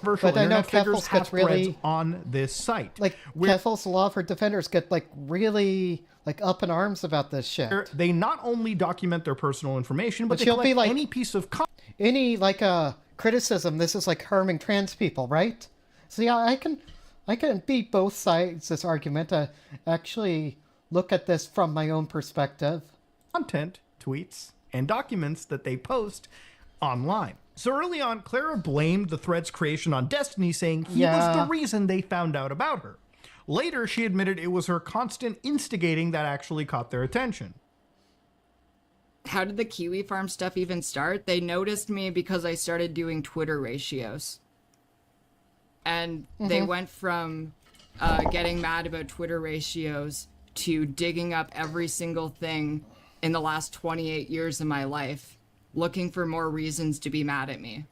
But I know Keffals gets really on this site. Like, Keffals Law for Defenders get, like, really, like, up in arms about this shit. They not only document their personal information, but they collect any piece of any, like, criticism. This is like harming trans people, right? So yeah, I can beat both sides this argument. Actually look at this from my own perspective. Content, tweets, and documents that they post online. So early on, Clara blamed the thread's creation on Destiny, saying he was the reason they found out about her. Later, she admitted it was her constant instigating that actually caught their attention. How did the Kiwi Farm stuff even start? They noticed me because I started doing Twitter ratios. And they went from getting mad about Twitter ratios to digging up every single thing in the last 28 years of my life, looking for more reasons to be mad at me.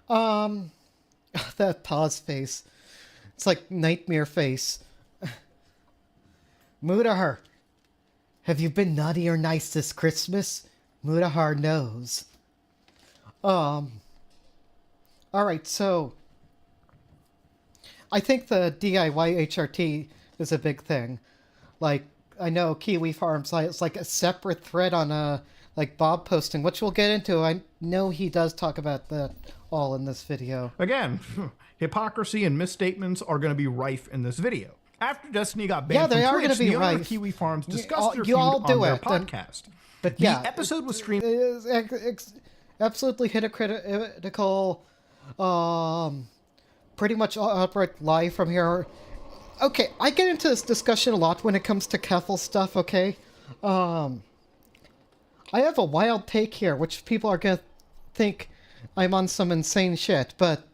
That pause face. It's like nightmare face. Mutahar, have you been naughty or nice this Christmas? Mutahar knows. Alright, so I think the DIY HRT is a big thing. Like, I know Kiwi Farms, it's like a separate thread on like Bob posting, which we'll get into. I know he does talk about that all in this video. Again, hypocrisy and misstatements are going to be rife in this video. After Destiny got banned from Twitch, the owner of Kiwi Farms discussed their feud on their podcast. But yeah, the episode was streamed. Absolutely hypocritical. Pretty much outright lie from here. Okay, I get into this discussion a lot when it comes to Keffals stuff, okay? I have a wild take here, which people are gonna think I'm on some insane shit, but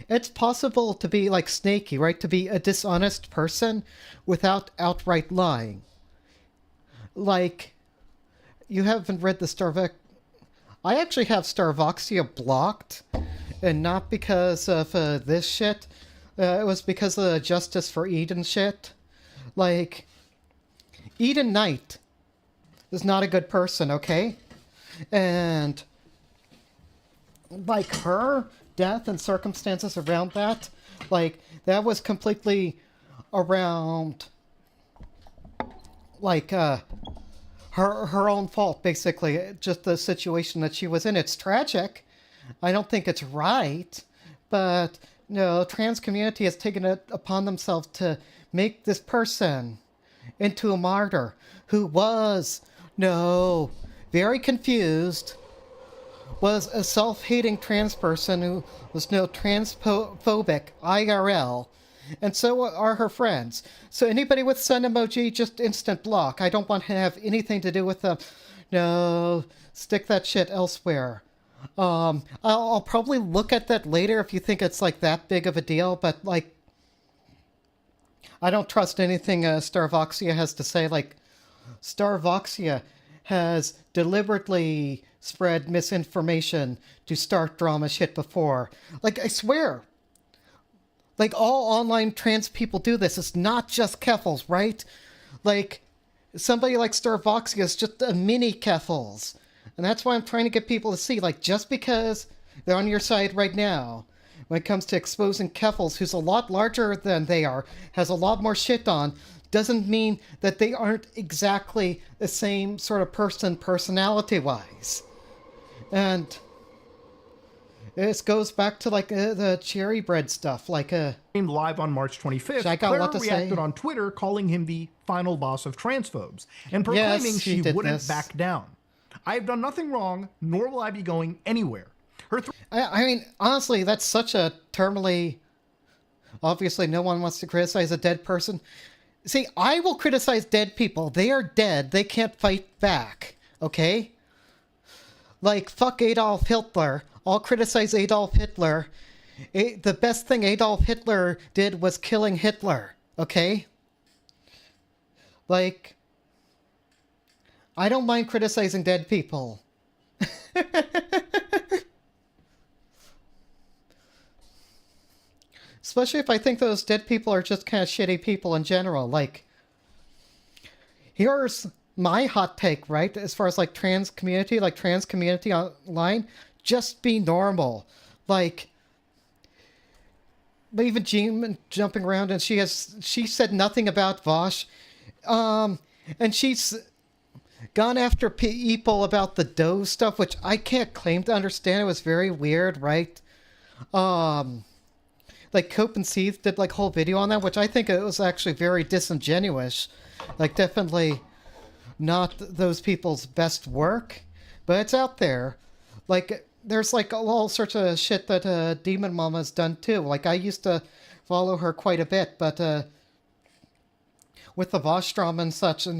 it's possible to be, like, snaky, right? To be a dishonest person without outright lying. Like, you haven't read the Starvox... I actually have Starvoxia blocked, and not because of this shit. It was because of the Justice for Eden shit. Like, Eden Knight is not a good person, okay? And, like, her death and circumstances around that, like, that was completely around, like, her own fault, basically. Just the situation that she was in. It's tragic. I don't think it's right, but no, trans community has taken it upon themselves to make this person into a martyr who was, very confused, was a self-hating trans person who was transphobic IRL, and so are her friends. So anybody with sun emoji, just instant block. I don't want to have anything to do with them. No, stick that shit elsewhere. I'll probably look at that later if you think it's, like, that big of a deal, but, like, I don't trust anything Starvoxia has to say. Like, Starvoxia has deliberately spread misinformation to start drama shit before. Like, I swear, like, all online trans people do this. It's not just Keffals, right? Like, somebody like Starvoxia is just a mini Keffals. And that's why I'm trying to get people to see, like, just because they're on your side right now, when it comes to exposing Keffals, who's a lot larger than they are, has a lot more shit on, doesn't mean that they aren't exactly the same sort of person personality-wise. And this goes back to, like, the cherry bread stuff, like, streamed live on March 25th, Clara reacted on Twitter calling him the final boss of transphobes and proclaiming she wouldn't back down. I have done nothing wrong, nor will I be going anywhere. I mean, honestly, that's such a terminally... Obviously, no one wants to criticize a dead person. See, I will criticize dead people. They are dead. They can't fight back, okay? Like, fuck Adolf Hitler. I'll criticize Adolf Hitler. The best thing Adolf Hitler did was killing Hitler, okay? Like... I don't mind criticizing dead people. Especially if I think those dead people are just kind of shitty people in general. Like, here's my hot take, right? As far as, like, trans community online, just be normal. Like, even Jean jumping around, and she said nothing about Vosh. And she's gone after people about the dough stuff, which I can't claim to understand. It was very weird, right? Like Cope and Seeth did like a whole video on that, which I think it was actually very disingenuous. Like definitely not those people's best work, but it's out there. Like there's like all sorts of shit that Demon Mama's done too. Like I used to follow her quite a bit, but with the Vostrom and such, and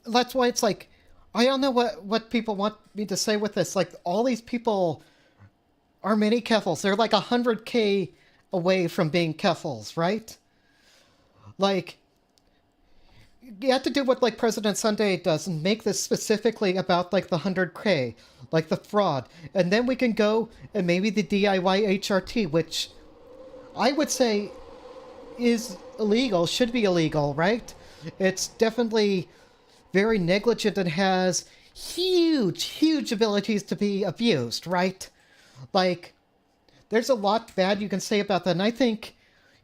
that's why it's like I don't know what people want me to say with this. Like all these people are mini Keffals. They're like 100K away from being Keffals, right? Like you have to do what like President Sunday does and make this specifically about like the 100K, like the fraud, and then we can go and maybe the DIY HRT, which I would say is illegal, should be illegal, right? It's definitely very negligent and has huge abilities to be abused, right? Like, there's a lot bad you can say about that, and I think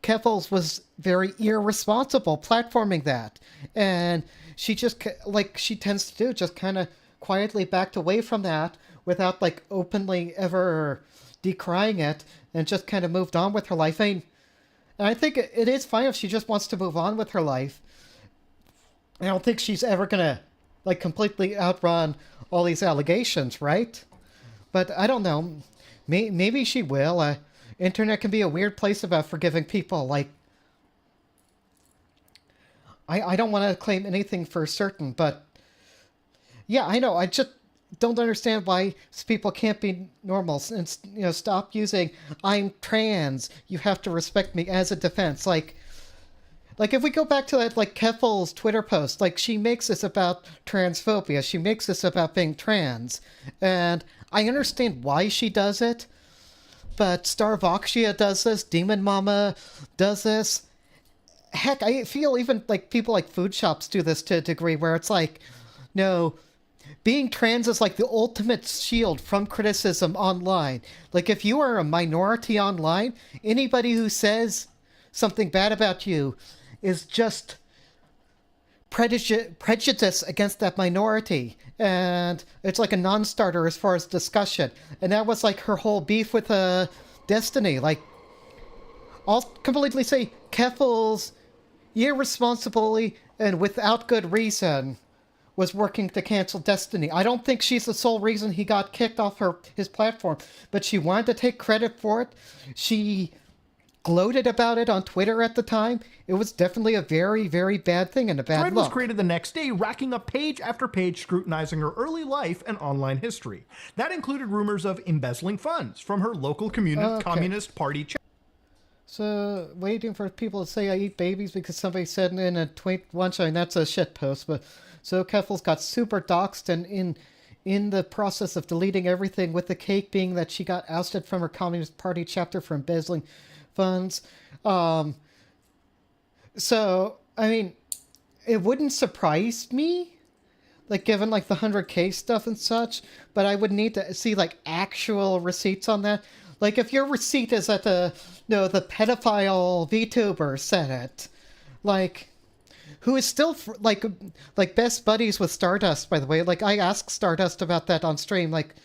Keffals was very irresponsible platforming that, and she just, like she tends to do, just kind of quietly backed away from that without, like, openly ever decrying it, and just kind of moved on with her life. I mean, and I think it is fine if she just wants to move on with her life. I don't think she's ever gonna, like, completely outrun all these allegations, right? But I don't know. Maybe she will. Internet can be a weird place about forgiving people. Like, I don't want to claim anything for certain, but yeah, I know. I just don't understand why people can't be normal and stop using "I'm trans. You have to respect me" as a defense. Like if we go back to that like Keffals Twitter post, like she makes this about transphobia. She makes this about being trans, and I understand why she does it, but Starvoxia does this, Demon Mama does this. Heck, I feel even like people like food shops do this to a degree where it's like, no, being trans is like the ultimate shield from criticism online. Like if you are a minority online, anybody who says something bad about you is just prejudice against that minority, and it's like a non-starter as far as discussion. And that was like her whole beef with Destiny. Like, I'll completely say Keffals irresponsibly and without good reason was working to cancel Destiny. I don't think she's the sole reason he got kicked off his platform, but she wanted to take credit for it. She gloated about it on Twitter at the time. It was definitely a very, very bad thing and a bad Thread look. was created the next day, racking up page after page scrutinizing her early life and online history. That included rumors of embezzling funds from her local Communist Party chapter. So, waiting for people to say I eat babies because somebody said in a tweet once, I mean, that's a shit post, but so Keffals got super doxxed, and in the process of deleting everything, with the cake being that she got ousted from her Communist Party chapter for embezzling funds. So, I mean, it wouldn't surprise me, like, given, like, the 100K stuff and such, but I would need to see, like, actual receipts on that. Like, if your receipt is that the pedophile VTuber said it, like, who is still, like best buddies with Stardust, by the way. Like, I asked Stardust about that on stream, like,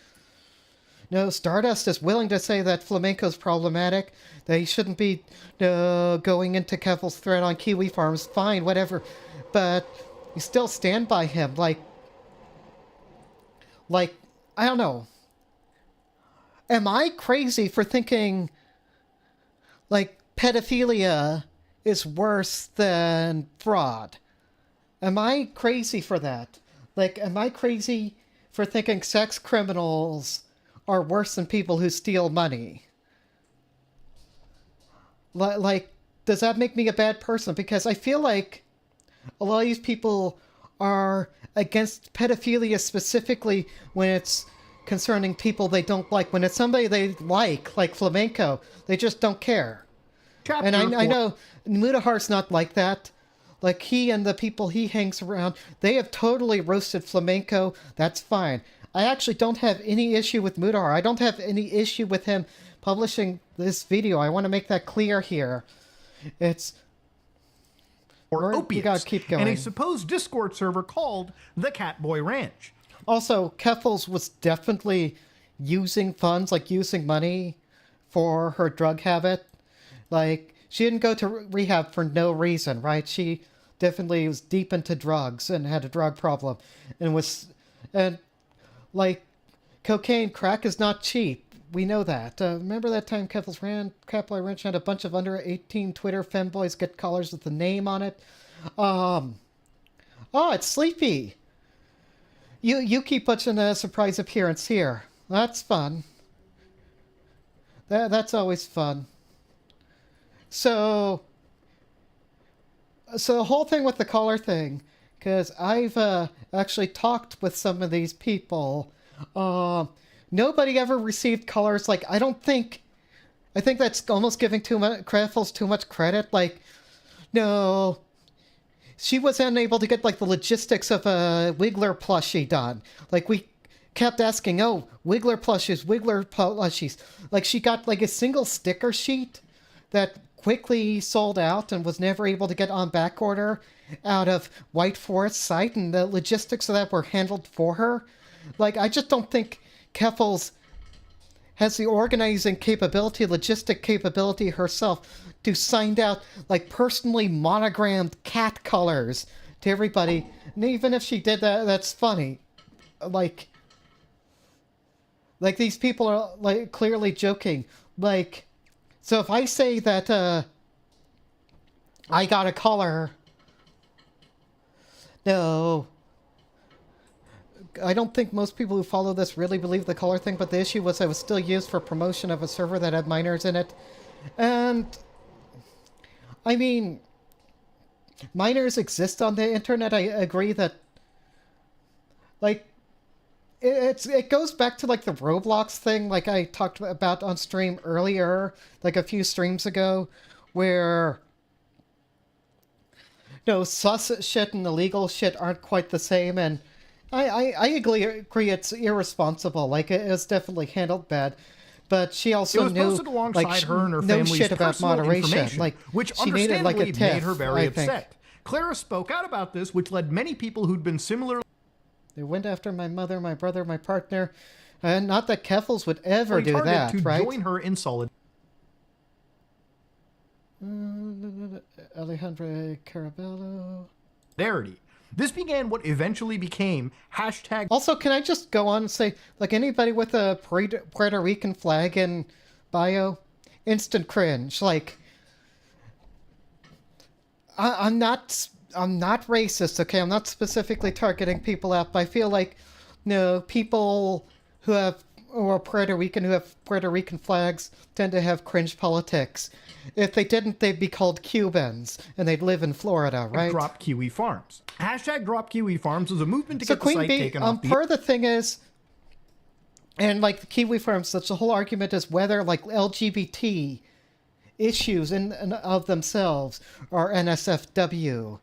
no, Stardust is willing to say that Flamenco's problematic, that he shouldn't be going into Keffals' thread on Kiwi Farms, fine, whatever, but you still stand by him, like, I don't know. Am I crazy for thinking, like, pedophilia is worse than fraud? Am I crazy for that? Like, am I crazy for thinking sex criminals are worse than people who steal money? Like, does that make me a bad person? Because I feel like a lot of these people are against pedophilia specifically when it's concerning people they don't like. When it's somebody they like Flamenco, they just don't care. And I know Mutahar's not like that. Like, he and the people he hangs around, they have totally roasted Flamenco. That's fine. I actually don't have any issue with Mutahar. I don't have any issue with him publishing this video. I want to make that clear here. It's or You gotta opiates, keep and a going. supposed Discord server called the Catboy Ranch. Also, Keffals was definitely using funds, like using money for her drug habit. Like, she didn't go to rehab for no reason, right? She definitely was deep into drugs and had a drug problem. And like, cocaine, crack is not cheap. We know that. Remember that time Catboy Ranch had a bunch of under 18 Twitter femboys get collars with the name on it? Oh, it's Sleepy. You keep putting a surprise appearance here. That's fun. That's always fun. So the whole thing with the collar thing, because I've actually talked with some of these people. Nobody ever received colors. Like, I think that's almost giving Keffals too much credit. Like, no. She was unable to get, like, the logistics of a Wiggler plushie done. Like, we kept asking, oh, Wiggler plushies. Like, she got, like, a single sticker sheet that quickly sold out and was never able to get on back order out of White Forest site, and the logistics of that were handled for her. Like, I just don't think Keffals has the organizing capability, logistic capability herself to send out, like, personally monogrammed cat colors to everybody. And even if she did that, that's funny. Like these people are, like, clearly joking. Like, so if I say that, I got a color, no, I don't think most people who follow this really believe the color thing, but the issue was it was still used for promotion of a server that had minors in it. And, I mean, minors exist on the internet. I agree that, like, it goes back to, like, the Roblox thing, like I talked about on stream earlier, like a few streams ago, where, no, sus shit and illegal shit aren't quite the same, and I agree it's irresponsible. Like, it was definitely handled bad, but she also It was knew, posted alongside like, her and her no family's shit about personal moderation. information, Like, which she needed, like, a understandably tiff, made her very I think. upset. Clara spoke out about this, which led many people who'd been similarly They went after my mother, my brother, my partner, and not that Keffals would ever do targeted that, to right? join her in solidarity. Alejandro Carabello. This began what eventually became hashtag Also, can I just go on and say, like, anybody with a Puerto Rican flag in bio, instant cringe. Like, I'm not racist, okay? I'm not specifically targeting people out, but I feel like, no, people who are Puerto Rican, who have Puerto Rican flags, tend to have cringe politics. If they didn't, they'd be called Cubans, and they'd live in Florida, right? Drop Kiwi Farms. Hashtag Drop Kiwi Farms was a movement to So get the Queen site Bee, taken off the part of the thing is, and, like, the Kiwi Farms, such a whole argument is whether, like, LGBT issues in of themselves are NSFW.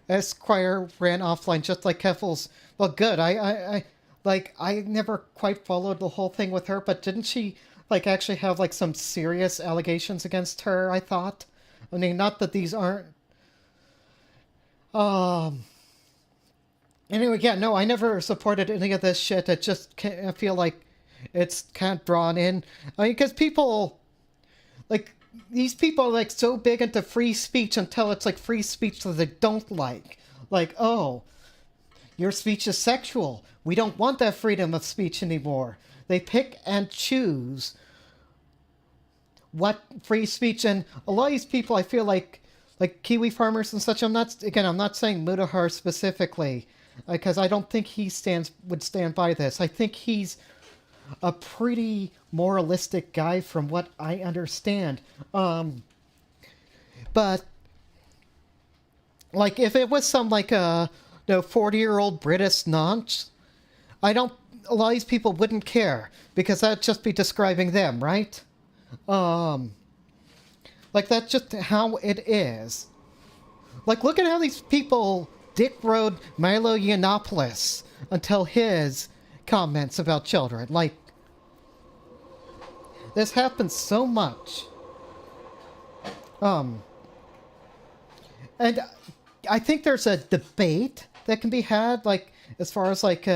Esquire ran offline just like Keffals. Well, good. I never quite followed the whole thing with her, but didn't she, like, actually have, like, some serious allegations against her, I thought? I mean, not that these aren't... Anyway, yeah, no, I never supported any of this shit. It just I feel like it's kind of drawn in. I mean, because people... Like, these people are, like, so big into free speech until it's, like, free speech that they don't like. Like, oh, your speech is sexual. We don't want that freedom of speech anymore. They pick and choose what free speech, and a lot of these people, I feel like Kiwi farmers and such, I'm not saying Mutahar specifically, because I don't think he would stand by this. I think he's a pretty moralistic guy from what I understand. But, like, if it was some, like, 40-year-old British nonce, a lot of these people wouldn't care, because that'd just be describing them, right? Like, that's just how it is. Like, look at how these people Dick rode Milo Yiannopoulos until his comments about children. Like, this happens so much. And I think there's a debate that can be had, like, as far as, like,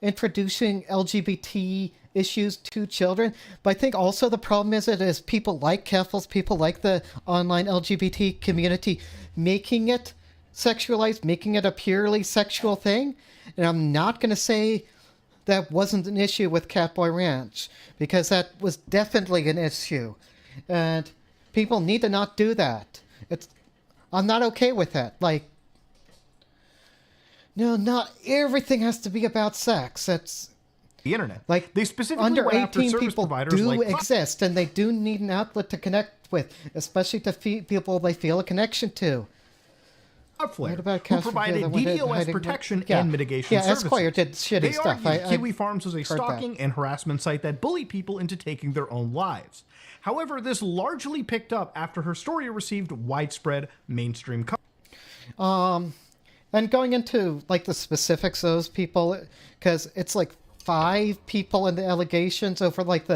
introducing LGBT issues to children. But I think also the problem is people like Keffals, people like the online LGBT community, making it sexualized, making it a purely sexual thing. And I'm not going to say that wasn't an issue with Catboy Ranch, because that was definitely an issue. And people need to not do that. I'm not okay with that. Like, no, not everything has to be about sex. That's the internet. like, They specifically under went after 18 service people providers do like exist, and they do need an outlet to connect with, especially to people they feel a connection to. Cloudflare, What about who Cloudflare? provided The one that DDoS hiding- protection yeah. and mitigation Yeah, services. Esquire did shitty They stuff. argued I Kiwi Farms was a heard stalking and harassment site that bullied people into taking their own lives. However, this largely picked up after her story received widespread mainstream coverage. And going into, like, the specifics of those people, because it's, like, 5 people in the allegations over, like,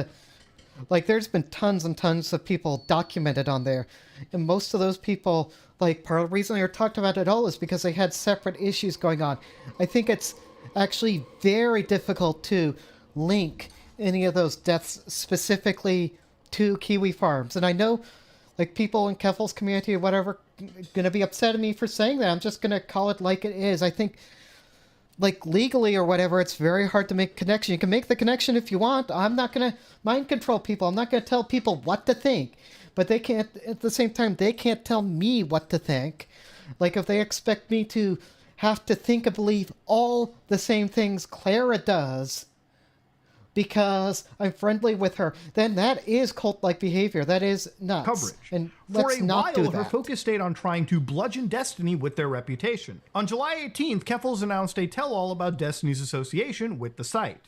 there's been tons and tons of people documented on there. And most of those people, like, part of the reason they're talked about at all is because they had separate issues going on. I think it's actually very difficult to link any of those deaths specifically to Kiwi Farms. And I know, like, people in Keffals community or whatever gonna be upset at me for saying that. I'm just gonna call it like it is. I think, like, legally or whatever, it's very hard to make a connection. You can make the connection if you want. I'm not gonna mind control people. I'm not gonna tell people what to think. But they can't, at the same time, they can't tell me what to think. Like, if they expect me to have to think and believe all the same things Clara does because I'm friendly with her, then that is cult-like behavior. That is nuts. Coverage. And For let's a not do while, her that. focus stayed on trying to bludgeon Destiny with their reputation. On July 18th, Keffals announced a tell-all about Destiny's association with the site.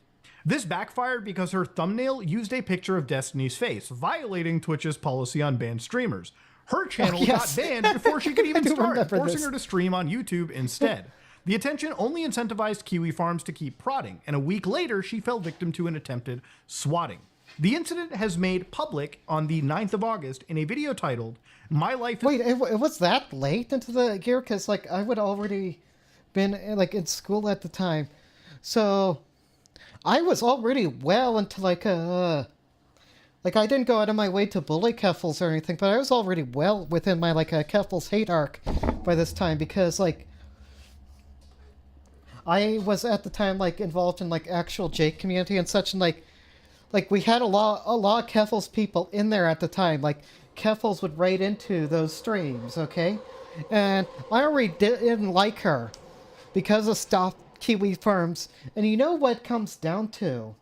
This backfired because her thumbnail used a picture of Destiny's face, violating Twitch's policy on banned streamers. Her channel yes. got banned before she could even do start, remember forcing this. her to stream on YouTube instead. The attention only incentivized Kiwi Farms to keep prodding, and a week later, she fell victim to an attempted swatting. The incident has made public on the 9th of August in a video titled, My Life is... Wait, it was that late into the year? Because, like, I would already been, like, in school at the time. So I was already well into, like, I didn't go out of my way to bully Keffals or anything, but I was already well within my, like, Keffals hate arc by this time, because, like, I was at the time, like, involved in, like, actual Jake community and such, and, like we had a lot of Keffals people in there at the time. Like, Keffals would raid into those streams, okay? And I already didn't like her because of Stop Kiwi Farms. And you know what it comes down to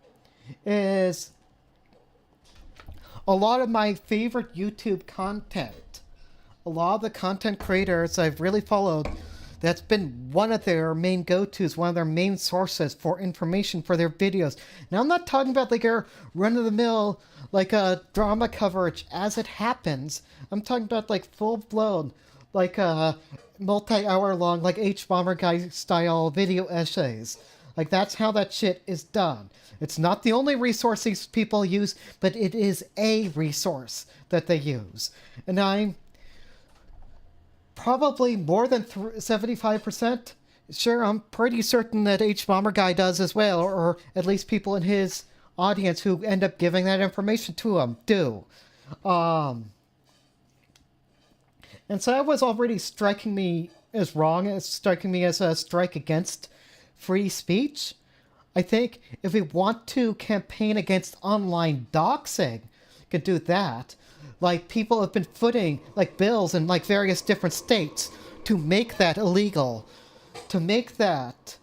is a lot of my favorite YouTube content, a lot of the content creators I've really followed, that's been one of their main go-tos, one of their main sources for information for their videos. Now, I'm not talking about, like, a run-of-the-mill, like, a drama coverage as it happens. I'm talking about, like, full-blown, like, multi-hour long, like, H-Bomber Guy style video essays. Like, that's how that shit is done. It's not the only resource these people use, but it is a resource that they use. And I'm probably more than 75%. Sure, I'm pretty certain that H-Bomber Guy does as well, or at least people in his audience who end up giving that information to him do. And so that was already striking me as wrong, as striking me as a strike against free speech. I think if we want to campaign against online doxing, we can do that. Like, people have been footing, like, bills in, like, various different states to make that illegal, to make that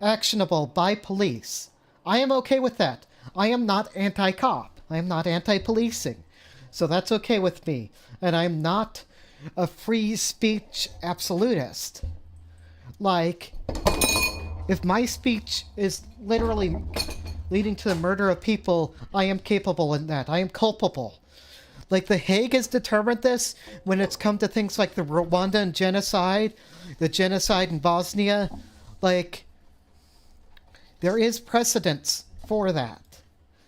actionable by police. I am okay with that. I am not anti-cop. I am not anti-policing. So that's okay with me. And I'm not a free speech absolutist. Like, if my speech is literally leading to the murder of people, I am capable in that. I am culpable. Like, The Hague has determined this when it's come to things like the Rwandan genocide, the genocide in Bosnia. Like, there is precedence for that.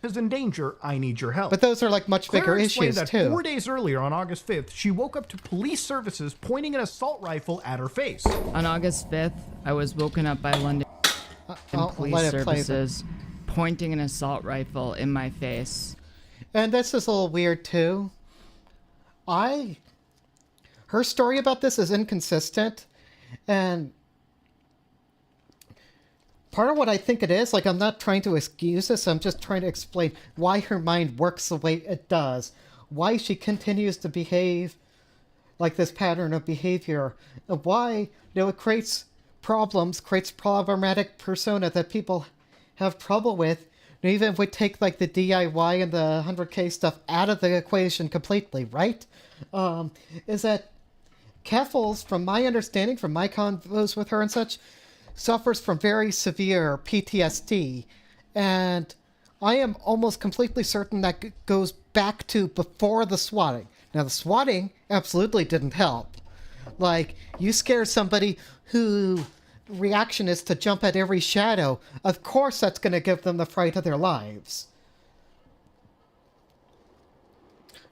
is in danger. I need your help. But those are like much bigger Claire explained issues that too. 4 days earlier, on August 5th, she woke up to police services pointing an assault rifle at her face. On August 5th, I was woken up by London police let it play, services pointing an assault rifle in my face. And this is a little weird too. Her story about this is inconsistent, and part of what I think it is, like, I'm not trying to excuse this, I'm just trying to explain why her mind works the way it does, why she continues to behave like this pattern of behavior, and why, it creates problems, creates problematic persona that people have trouble with. And even if we take, like, the DIY and the 100K stuff out of the equation completely, right? Is that Keffals, from my understanding, from my convos with her and such, suffers from very severe PTSD, and I am almost completely certain that goes back to before the swatting. Now, the swatting absolutely didn't help. Like, you scare somebody who reaction is to jump at every shadow, of course that's going to give them the fright of their lives.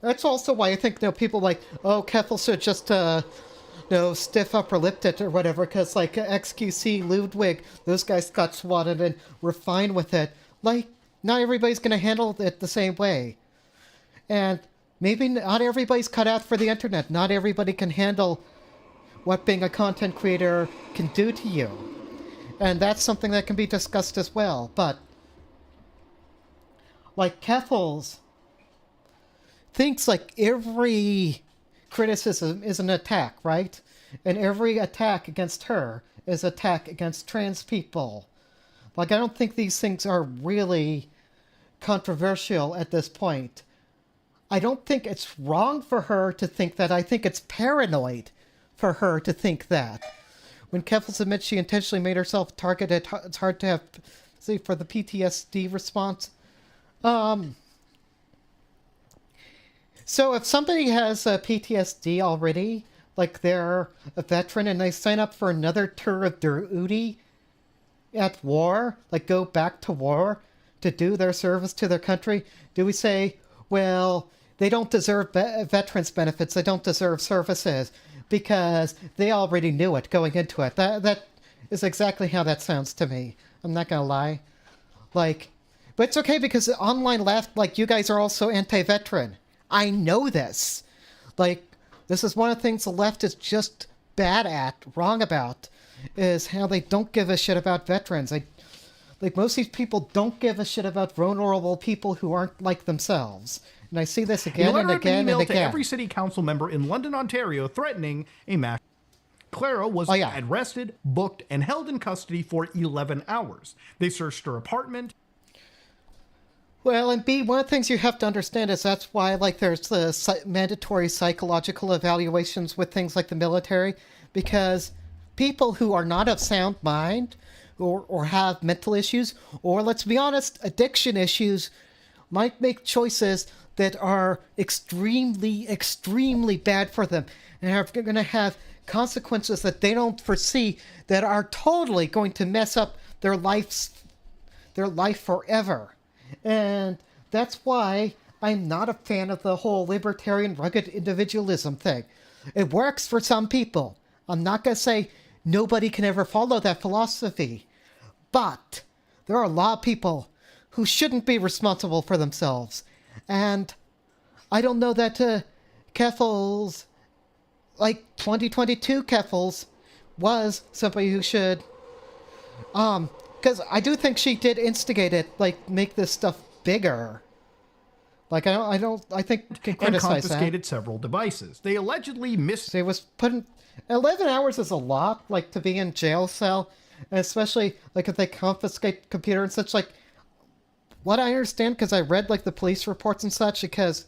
That's also why I think, people like, oh, Keffals should just, stiff upper lipped it or whatever, because, like, XQC, Ludwig, those guys got swatted and were fine with it. Like, not everybody's going to handle it the same way. And maybe not everybody's cut out for the internet. Not everybody can handle what being a content creator can do to you. And that's something that can be discussed as well. But, like, Keffals thinks, like, every criticism is an attack, right? And every attack against her is an attack against trans people. Like, I don't think these things are really controversial at this point. I don't think it's wrong for her to think that. I think it's paranoid for her to think that. When Keffals admits she intentionally made herself targeted, it's hard to have, see, for the PTSD response. So if somebody has a PTSD already, like they're a veteran and they sign up for another tour of duty at war, like go back to war to do their service to their country, do we say, well, they don't deserve veterans benefits, they don't deserve services, because they already knew it going into it? That is exactly how that sounds to me. I'm not gonna lie. Like, but it's okay because the online left, like, you guys are also anti-veteran. I know this. Like, this is one of the things the left is just bad at, wrong about, is how they don't give a shit about veterans. Like, most of these people don't give a shit about vulnerable people who aren't like themselves. And I see this again and again and again. To every city council member in London, Ontario, threatening a mass. Clara was arrested, booked, and held in custody for 11 hours. They searched her apartment. Well, and B, one of the things you have to understand is that's why, like, there's the mandatory psychological evaluations with things like the military, because people who are not of sound mind or have mental issues, or, let's be honest, addiction issues, might make choices that are extremely, extremely bad for them and are going to have consequences that they don't foresee that are totally going to mess up their life forever. And that's why I'm not a fan of the whole libertarian rugged individualism thing. It works for some people. I'm not going to say nobody can ever follow that philosophy. But there are a lot of people who shouldn't be responsible for themselves. And I don't know that Keffals, like 2022 Keffals, was somebody who should... Because I do think she did instigate it, like, make this stuff bigger. Like, I think you can criticize and confiscated several devices. They allegedly They was putting 11 hours is a lot, like, to be in jail cell, and especially, like, if they confiscate computer and such, like, what I understand, because I read, like, the police reports and such, because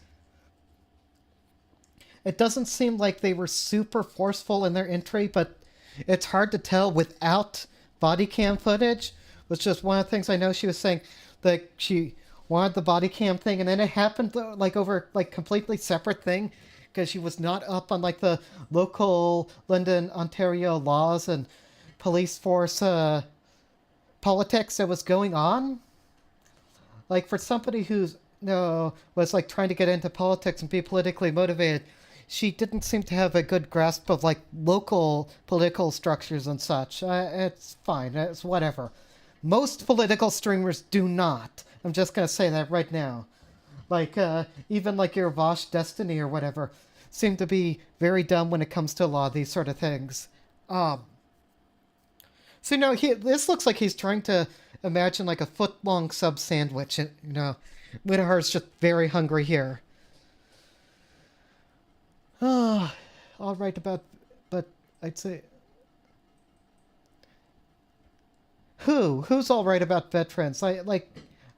it doesn't seem like they were super forceful in their entry, but it's hard to tell without body cam footage, which is one of the things I know she was saying, that she wanted the body cam thing, and then it happened, like, over, like, completely separate thing, because she was not up on, like, the local London, Ontario laws and police force politics that was going on. like for somebody who's no was like trying to get into politics and be politically motivated, she didn't seem to have a good grasp of like local political structures and such. It's fine. It's whatever. Most political streamers do not. I'm just gonna say that right now. Like even like your Vosh Destiny or whatever seem to be very dumb when it comes to a lot of these sort of things. So this looks like he's trying to imagine like a foot-long sub sandwich. And, Mutahar's just very hungry here. All right but I'd say who's all right about veterans? I'm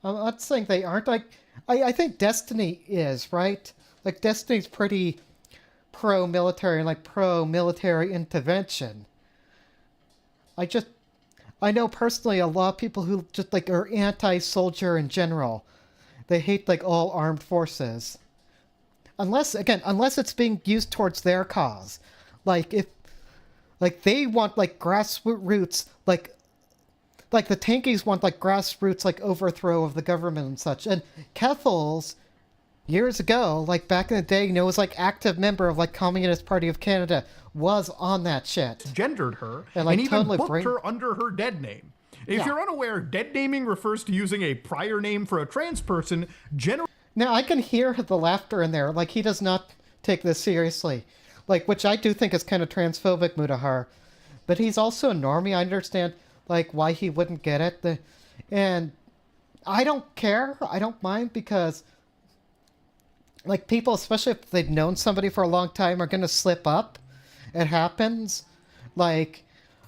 not saying they aren't. I think Destiny is, right. Like Destiny's pretty pro-military and like pro-military intervention. I know personally a lot of people who just like are anti-soldier in general. They hate like all armed forces. Unless it's being used towards their cause. Like if like they want like grassroots like the tankies want like grassroots like overthrow of the government and such. And Keffals years ago, like back in the day, was like active member of like Communist Party of Canada, was on that shit. Gendered her and, like, even totally booked her under her dead name. If you're unaware, dead naming refers to using a prior name for a trans person. Now I can hear the laughter in there. Like he does not take this seriously, like which I do think is kind of transphobic, Mutahar. But he's also a normie. I understand like why he wouldn't get it, and I don't care. I don't mind because like people, especially if they've known somebody for a long time, are gonna slip up. It happens. Like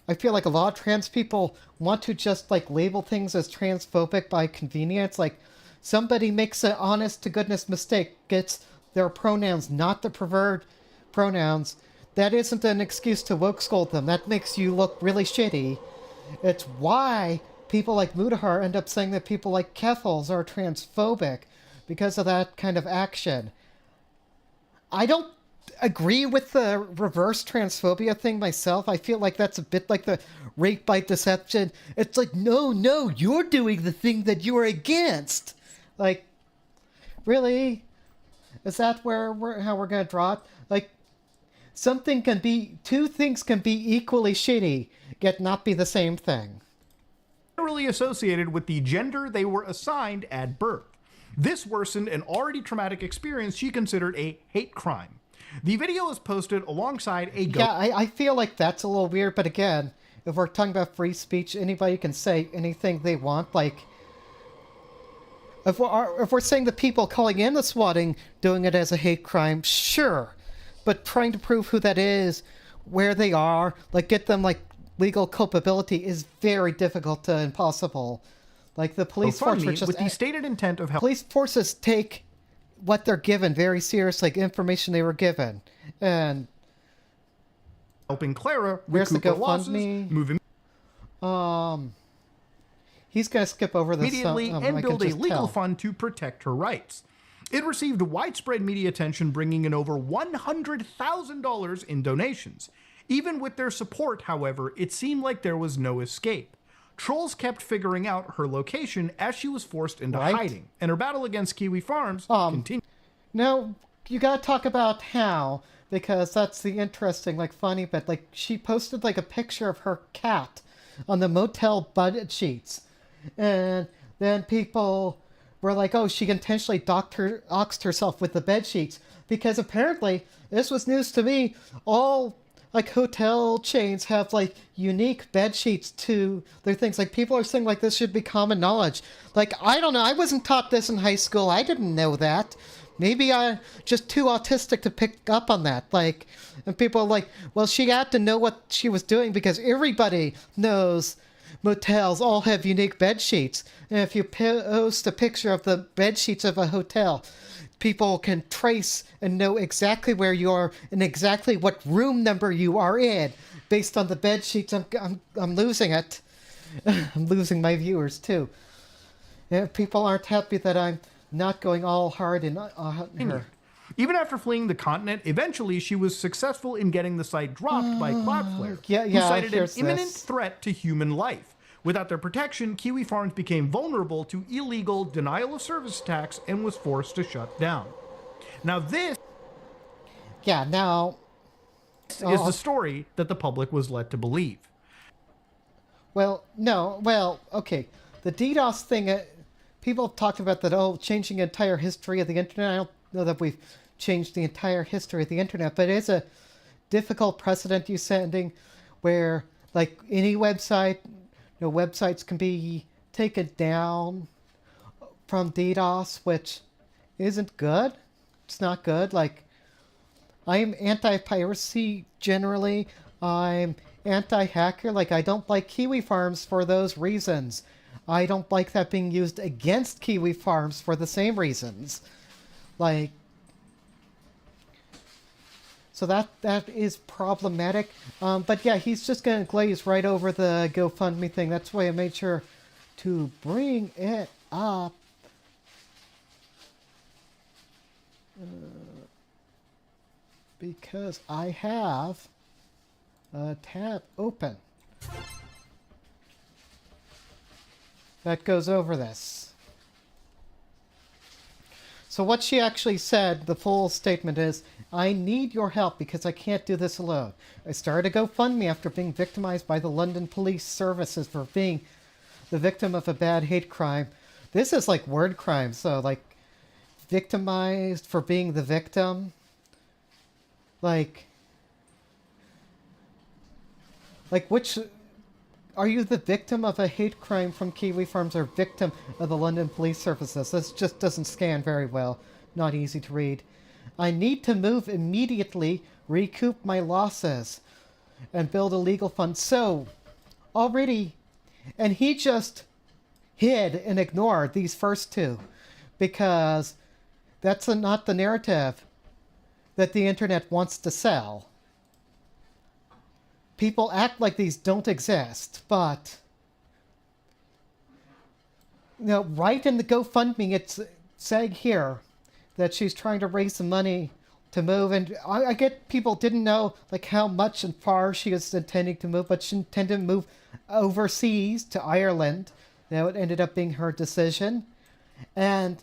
I feel like a lot of trans people want to just like label things as transphobic by convenience. Like somebody makes an honest to goodness mistake, gets their pronouns not the preferred pronouns. That isn't an excuse to woke scold them. That makes you look really shitty. It's why people like Mutahar end up saying that people like Keffals are transphobic because of that kind of action. I don't agree with the reverse transphobia thing myself. I feel like that's a bit like the rape by deception. It's like, no, you're doing the thing that you're against. Like, really? Is that how we're gonna draw it? Like, two things can be equally shitty, yet not be the same thing. Generally associated with the gender they were assigned at birth. This worsened an already traumatic experience she considered a hate crime. The video is posted alongside a Yeah, I feel like that's a little weird, but again, if we're talking about free speech, anybody can say anything they want. Like, if we're saying the people calling in the swatting doing it as a hate crime, sure. But trying to prove who that is, where they are, like get them like legal culpability is very difficult to impossible. Like the police force were just with the stated intent of police forces take what they're given very seriously, like information they were given, and helping Clara where's the recoup her losses, GoFundMe? moving He's gonna skip over this immediately and build a legal fund to protect her rights. It received widespread media attention, bringing in over $100,000 in donations. Even with their support, however, it seemed like there was no escape. Trolls kept figuring out her location as she was forced into hiding, and her battle against Kiwi Farms continued. Now, you gotta talk about how, because that's the interesting, like, funny bit. Like, she posted, like, a picture of her cat on the motel bed sheets, and then people were like, oh, she intentionally doxed herself with the bed sheets, because apparently, this was news to me, all like hotel chains have like unique bed sheets to their things. Like people are saying like this should be common knowledge. Like, I don't know, I wasn't taught this in high school. I didn't know that. Maybe I'm just too autistic to pick up on that. Like, and people are like, well, she had to know what she was doing because everybody knows motels all have unique bed sheets. And if you post a picture of the bed sheets of a hotel, people can trace and know exactly where you are and exactly what room number you are in based on the bed sheets. I'm losing it. I'm losing my viewers too. Yeah, people aren't happy that I'm not going all hard in her. Even after fleeing the continent, eventually she was successful in getting the site dropped by Cloudflare, who cited an imminent threat to human life. Without their protection, Kiwi Farms became vulnerable to illegal denial of service attacks and was forced to shut down. Now this Yeah, now... is the story that the public was led to believe. Well, no, well, okay. The DDoS thing, people have talked about that, oh, changing the entire history of the internet. I don't know that we've changed the entire history of the internet, but it is a difficult precedent you're setting where, like, any website, websites can be taken down from DDoS, which isn't good. It's not good. Like, I'm anti-piracy generally. I'm anti-hacker. Like, I don't like Kiwi Farms for those reasons. I don't like that being used against Kiwi Farms for the same reasons. Like, so that is problematic. But yeah, he's just going to glaze right over the GoFundMe thing. That's why I made sure to bring it up. Because I have a tab open that goes over this. So what she actually said, the full statement is, I need your help because I can't do this alone. I started a GoFundMe after being victimized by the London Police Services for being the victim of a bad hate crime. This is like word crime, so like victimized for being the victim. Like which... Are you the victim of a hate crime from Kiwi Farms or victim of the London Police Services? This just doesn't scan very well. Not easy to read. I need to move immediately, recoup my losses, and build a legal fund. So, already... And he just hid and ignored these first two. Because that's not the narrative that the internet wants to sell. People act like these don't exist, but... right in the GoFundMe, it's saying here that she's trying to raise some money to move, and I get people didn't know like how much and far she was intending to move, but she intended to move overseas to Ireland. It ended up being her decision. And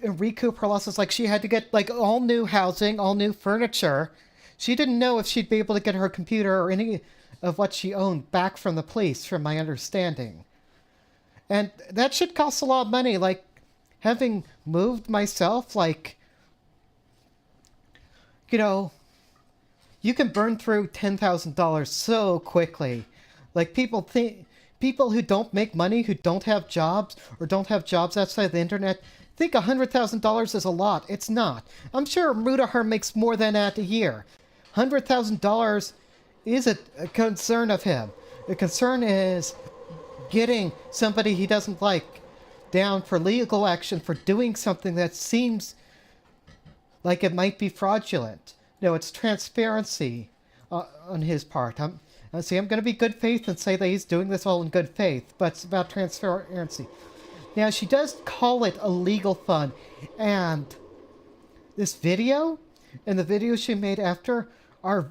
recoup her losses, like she had to get like all new housing, all new furniture. She didn't know if she'd be able to get her computer or any of what she owned back from the police, from my understanding. And that should cost a lot of money. Like, having moved myself, like, you can burn through $10,000 so quickly. Like, people who don't make money, who don't have jobs, or don't have jobs outside the internet, think $100,000 is a lot. It's not. I'm sure Mutahar makes more than that a year. $100,000 is a concern of him. The concern is getting somebody he doesn't like down for legal action for doing something that seems like it might be fraudulent. No, it's transparency on his part. I'm going to be good faith and say that he's doing this all in good faith, but it's about transparency. Now, she does call it a legal fund, and this video and the videos she made after are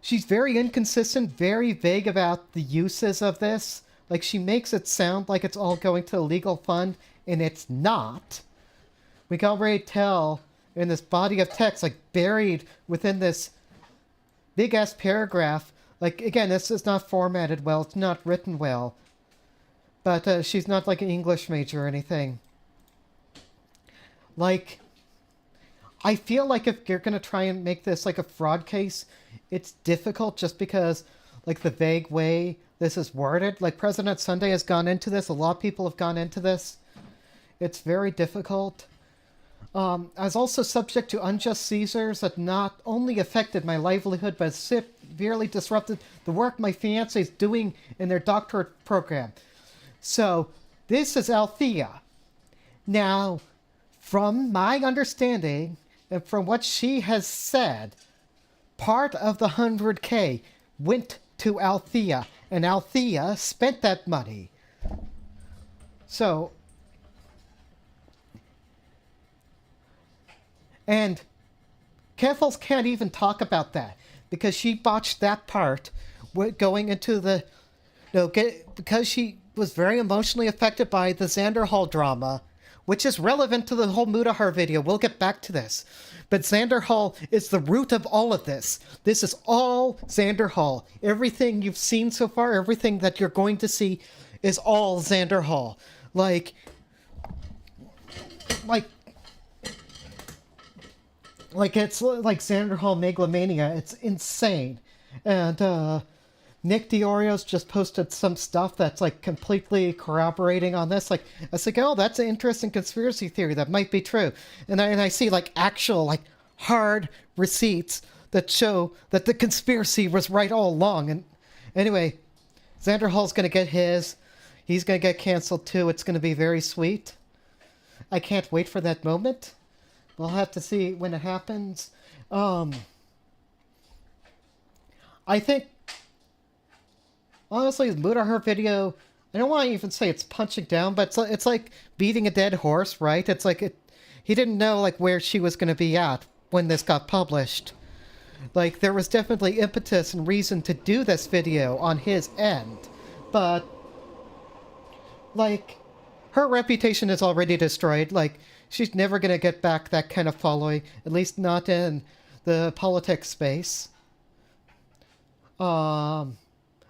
she's very inconsistent, very vague about the uses of this. Like, she makes it sound like it's all going to a legal fund, and it's not. We can already tell in this body of text, like, buried within this big-ass paragraph. Like, again, this is not formatted well, it's not written well. But she's not like an English major or anything. Like, I feel like if you're going to try and make this like a fraud case, it's difficult just because, like, the vague way this is worded. Like, President Sunday has gone into this. A lot of people have gone into this. It's very difficult. I was also subject to unjust seizures that not only affected my livelihood, but severely disrupted the work my fiancé is doing in their doctorate program. So, this is Althea. Now, from my understanding, and from what she has said, part of the 100K went to Althea, and Althea spent that money. So, and Keffals can't even talk about that, because she botched that part going into the, because she was very emotionally affected by the Xander Hall drama, which is relevant to the whole Mutahar video. We'll get back to this. But Xander Hall is the root of all of this. This is all Xander Hall. Everything you've seen so far, everything that you're going to see is all Xander Hall. Like it's like Xander Hall megalomania. It's insane. And Nick DiOrio's just posted some stuff that's like completely corroborating on this. Like, I was like, oh, that's an interesting conspiracy theory that might be true. And I see like actual like hard receipts that show that the conspiracy was right all along. And anyway, Xander Hall's gonna get his. He's gonna get canceled too. It's gonna be very sweet. I can't wait for that moment. We'll have to see when it happens. I think, honestly, the Mutahar video, I don't want to even say it's punching down, but it's like beating a dead horse, right? It's like he didn't know like where she was going to be at when this got published. Like, there was definitely impetus and reason to do this video on his end, but like, her reputation is already destroyed. Like, she's never going to get back that kind of following, at least not in the politics space. I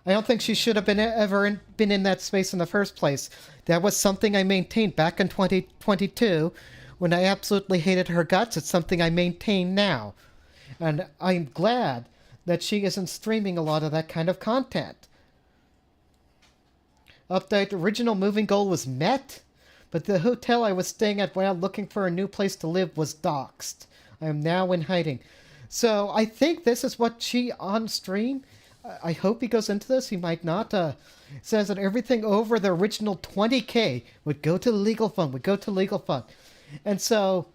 don't think she should have been in that space in the first place. That was something I maintained back in 2022 when I absolutely hated her guts. It's something I maintain now. And I'm glad that she isn't streaming a lot of that kind of content. Update, original moving goal was met, but the hotel I was staying at while looking for a new place to live was doxxed. I am now in hiding. So I think this is what she on stream. I hope he goes into this. He might not. Says that everything over the original 20K would go to the legal fund. And so,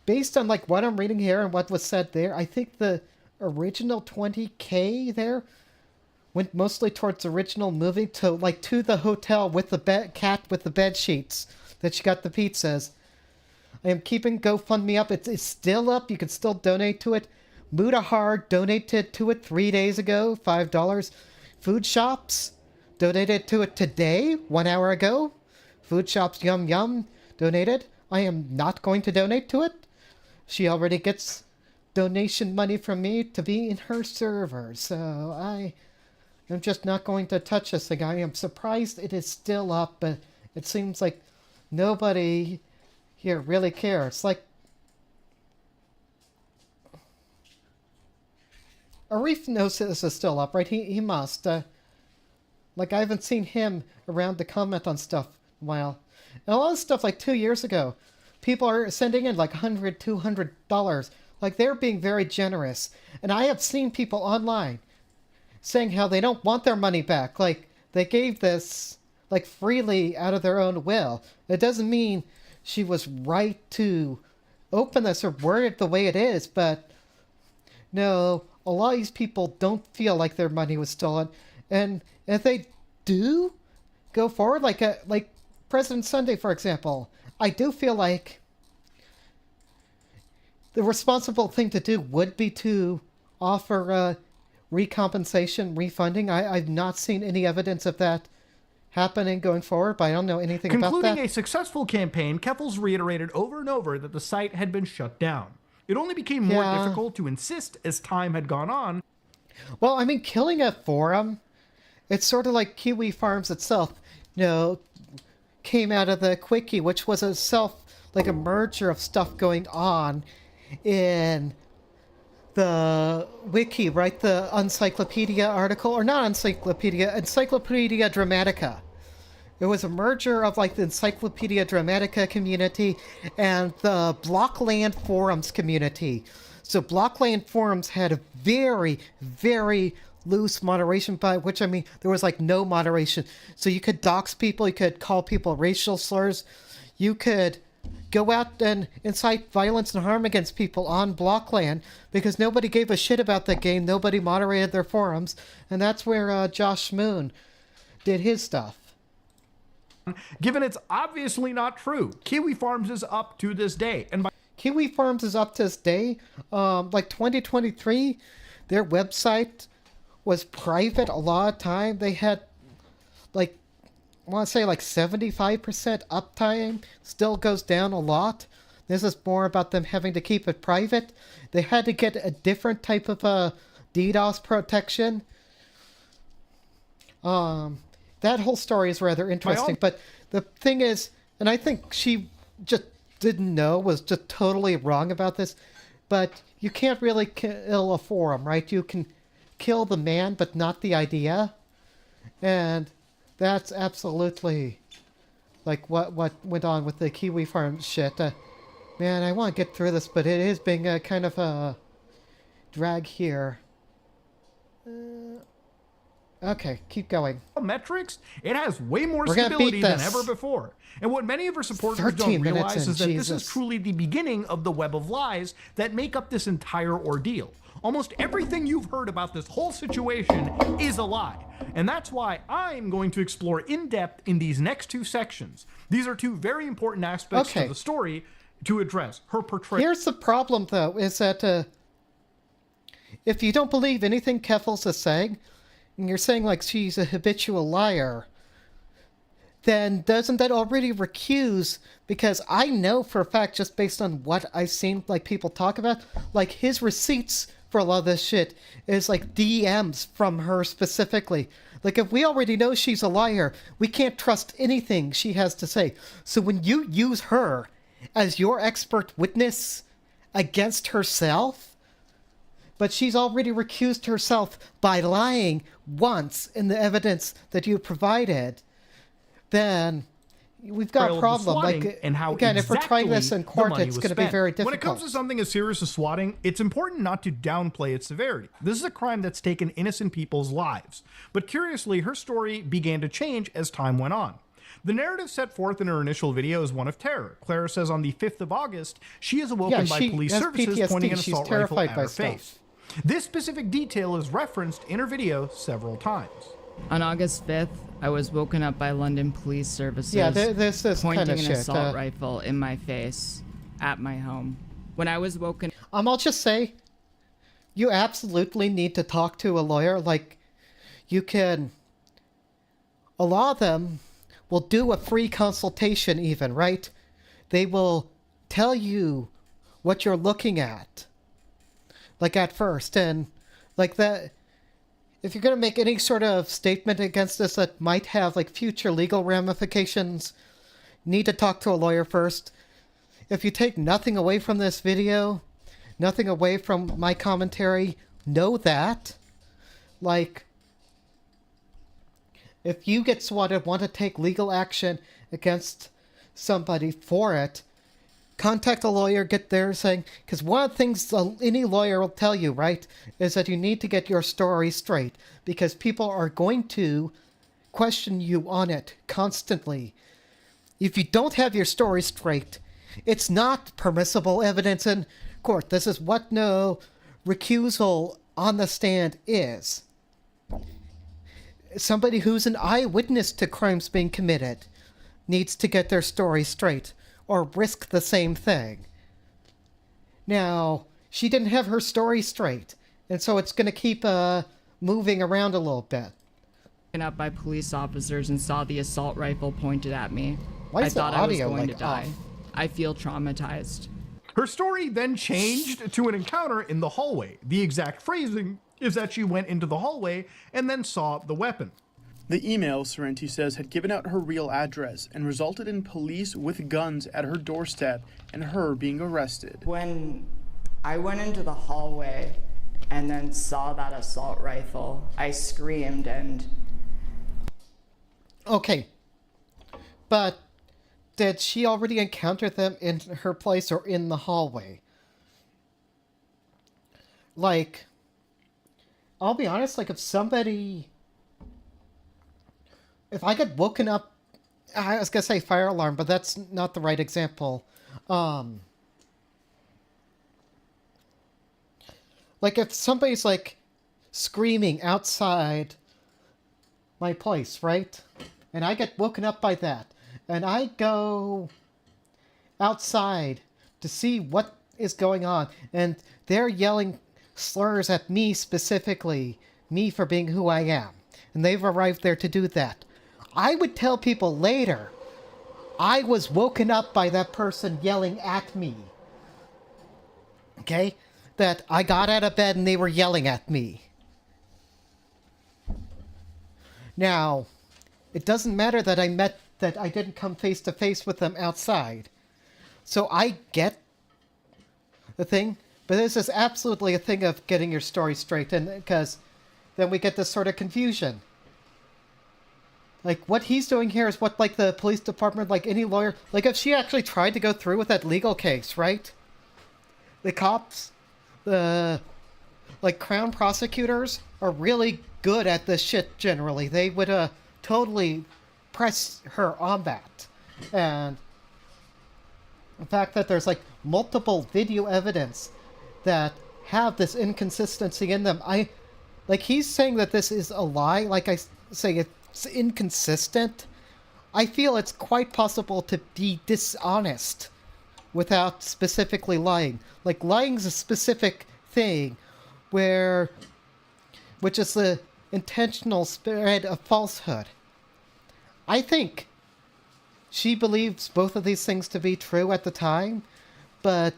based on like what I'm reading here and what was said there, I think the original 20K there went mostly towards original moving to the hotel with the cat with the bed sheets that she got the pizzas. I am keeping GoFundMe up. It's still up. You can still donate to it. Mutahar donated to it 3 days ago, $5. Food Shops donated to it today, 1 hour ago. Food Shops Yum Yum donated. I am not going to donate to it. She already gets donation money from me to be in her server, so I am just not going to touch this thing. I am surprised it is still up, but it seems like nobody here really cares. Like, Arif knows this is still up, right? He must. Like, I haven't seen him around to comment on stuff in a while. And a lot of stuff, like 2 years ago, people are sending in like $100, $200. Like, they're being very generous. And I have seen people online saying how they don't want their money back. Like, they gave this, like, freely out of their own will. It doesn't mean she was right to open this or word it the way it is, but no, a lot of these people don't feel like their money was stolen. And if they do go forward, like President Sunday, for example, I do feel like the responsible thing to do would be to offer recompensation, refunding. I've not seen any evidence of that happening going forward, but I don't know anything about that. Concluding a successful campaign, Keffals reiterated over and over that the site had been shut down. It only became more difficult to insist as time had gone on. Well, I mean, killing a forum, it's sort of like Kiwi Farms itself, came out of the Quickie, which was a merger of stuff going on in the wiki, right? The encyclopedia article, or not encyclopedia, Encyclopedia Dramatica. It was a merger of like the Encyclopedia Dramatica community and the Blockland Forums community. So Blockland Forums had a very, very loose moderation, by which I mean there was like no moderation. So you could dox people, you could call people racial slurs, you could go out and incite violence and harm against people on Blockland because nobody gave a shit about that game, nobody moderated their forums, and that's where Josh Moon did his stuff. Given it's obviously not true, Kiwi Farms is up to this day. And Kiwi Farms is up to this day. Like 2023, their website was private a lot of time. They had, like, I want to say like 75% uptime. Still goes down a lot. This is more about them having to keep it private. They had to get a different type of DDoS protection. That whole story is rather interesting. But the thing is, and I think she just didn't know, was just totally wrong about this, but you can't really kill a forum, right? You can kill the man, but not the idea. And that's absolutely like what went on with the Kiwi Farm shit. Man, I want to get through this, but it is being a kind of a drag here. Okay, keep going. Metrics, it has way more stability than ever before. And what many of her supporters don't realize is that this is truly the beginning of the web of lies that make up this entire ordeal. Almost everything you've heard about this whole situation is a lie. And that's why I'm going to explore in depth in these next two sections. These are two very important aspects to the story to address. Her portrayal. Here's the problem, though, is that if you don't believe anything Keffals is saying, and you're saying like she's a habitual liar, then doesn't that already recuse? Because I know for a fact, just based on what I've seen like people talk about, like his receipts for a lot of this shit is like DMs from her specifically. Like if we already know she's a liar, we can't trust anything she has to say. So when you use her as your expert witness against herself, but she's already recused herself by lying once in the evidence that you provided, then we've got a problem. Like, and how again, if we're trying this in court, it's going to be very difficult. When it comes to something as serious as swatting, it's important not to downplay its severity. This is a crime that's taken innocent people's lives. But curiously, her story began to change as time went on. The narrative set forth in her initial video is one of terror. Clara says on the 5th of August, she is awoken by police services PTSD. pointing an assault rifle at her stuff. face. This specific detail is referenced in her video several times. On August 5th, I was woken up by London police services this is pointing kind of an assault rifle in my face at my home. When I was woken... I'll just say, you absolutely need to talk to a lawyer. Like, you can... A lot of them will do a free consultation even, right? They will tell you what you're looking at. Like at first, and like that, if you're going to make any sort of statement against this that might have like future legal ramifications, you need to talk to a lawyer first. If you take nothing away from this video, nothing away from my commentary, know that, like, if you get swatted, want to take legal action against somebody for it, contact a lawyer, get there saying, because one of the things any lawyer will tell you, right, is that you need to get your story straight, because people are going to question you on it constantly. If you don't have your story straight, it's not permissible evidence in court. This is what no recusal on the stand is. Somebody who's an eyewitness to crimes being committed needs to get their story straight, or risk the same thing. Now, she didn't have her story straight, and so it's going to keep moving around a little bit. Up by police officers and saw the assault rifle pointed at me. I thought I was going to die. Off? I feel traumatized. Her story then changed to an encounter in the hallway. The exact phrasing is that she went into the hallway and then saw the weapon. The email, Sorrenti says, had given out her real address and resulted in police with guns at her doorstep and her being arrested. When I went into the hallway and then saw that assault rifle, I screamed and... Okay. But did she already encounter them in her place or in the hallway? Like, I'll be honest, like if somebody... If I get woken up, I was going to say fire alarm, but that's not the right example. Like if somebody's like screaming outside my place, right? And I get woken up by that. And I go outside to see what is going on. And they're yelling slurs at me specifically me for being who I am. And they've arrived there to do that. I would tell people later, I was woken up by that person yelling at me. Okay? That I got out of bed and they were yelling at me. Now, it doesn't matter that I didn't come face to face with them outside. So I get the thing, but this is absolutely a thing of getting your story straight, and because then we get this sort of confusion. Like, what he's doing here is what, like, the police department, like, any lawyer... Like, if she actually tried to go through with that legal case, right? The cops, like, Crown prosecutors are really good at this shit, generally. They would, totally press her on that. And the fact that there's, like, multiple video evidence that have this inconsistency in them, like, he's saying that this is a lie, like I say, it's inconsistent. I feel it's quite possible to be dishonest without specifically lying. Like, lying's a specific thing which is the intentional spread of falsehood. I think she believes both of these things to be true at the time, but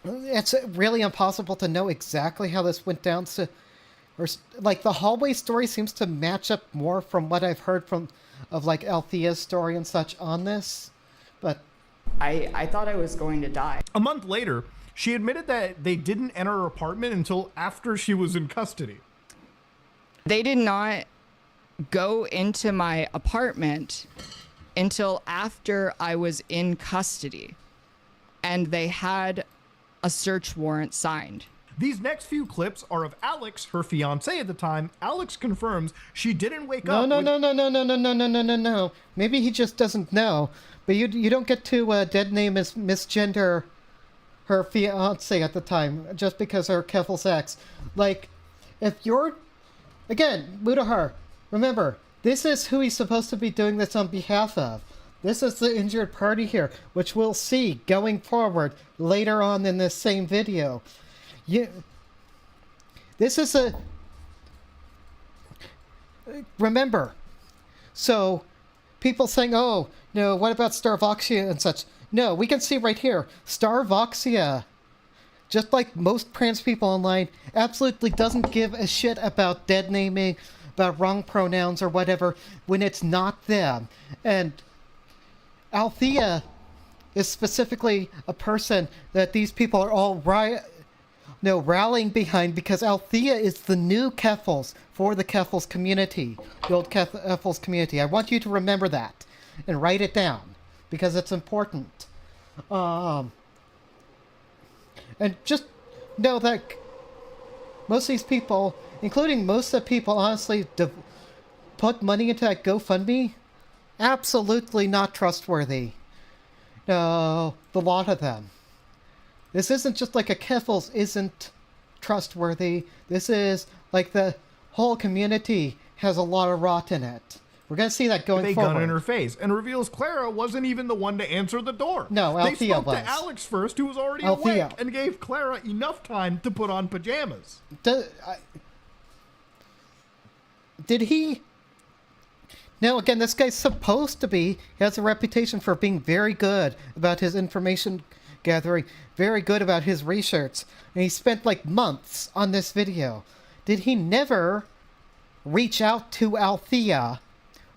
it's really impossible to know exactly how this went down. So, or like, the hallway story seems to match up more from what I've heard of like Althea's story and such on this, but I thought I was going to die. A month later, she admitted that they didn't enter her apartment until after she was in custody. They did not go into my apartment until after I was in custody, and they had a search warrant signed. These next few clips are of Alex, her fiance at the time. Alex confirms she didn't wake up. No. Maybe he just doesn't know. But you don't get to dead name as misgender her fiance at the time just because her Keffals ex. Like, if you're... Again, Mutahar, remember, this is who he's supposed to be doing this on behalf of. This is the injured party here, which we'll see going forward later on in this same video. This is a... Remember, so people saying, oh, no, what about Starvoxia and such? No, we can see right here, Starvoxia, just like most trans people online, absolutely doesn't give a shit about dead naming, about wrong pronouns or whatever, when it's not them. And Althea is specifically a person that these people are all rallying behind, because Althea is the new Keffals for the Keffals community, the old Keffals community. I want you to remember that and write it down because it's important. And just know that most of these people, including most of the people, honestly, put money into that GoFundMe. Absolutely not trustworthy. No, the lot of them. This isn't just like a Keffals isn't trustworthy. This is like the whole community has a lot of rot in it. We're going to see that going forward. Gun in her face and reveals Clara wasn't even the one to answer the door. No, Althea They spoke was. to Alex first, who was already Althea. awake, and gave Clara enough time to put on pajamas. Did he... Now, again, this guy's supposed to be... He has a reputation for being very good about his information gathering, very good about his research, and he spent, like, months on this video. Did he never reach out to Althea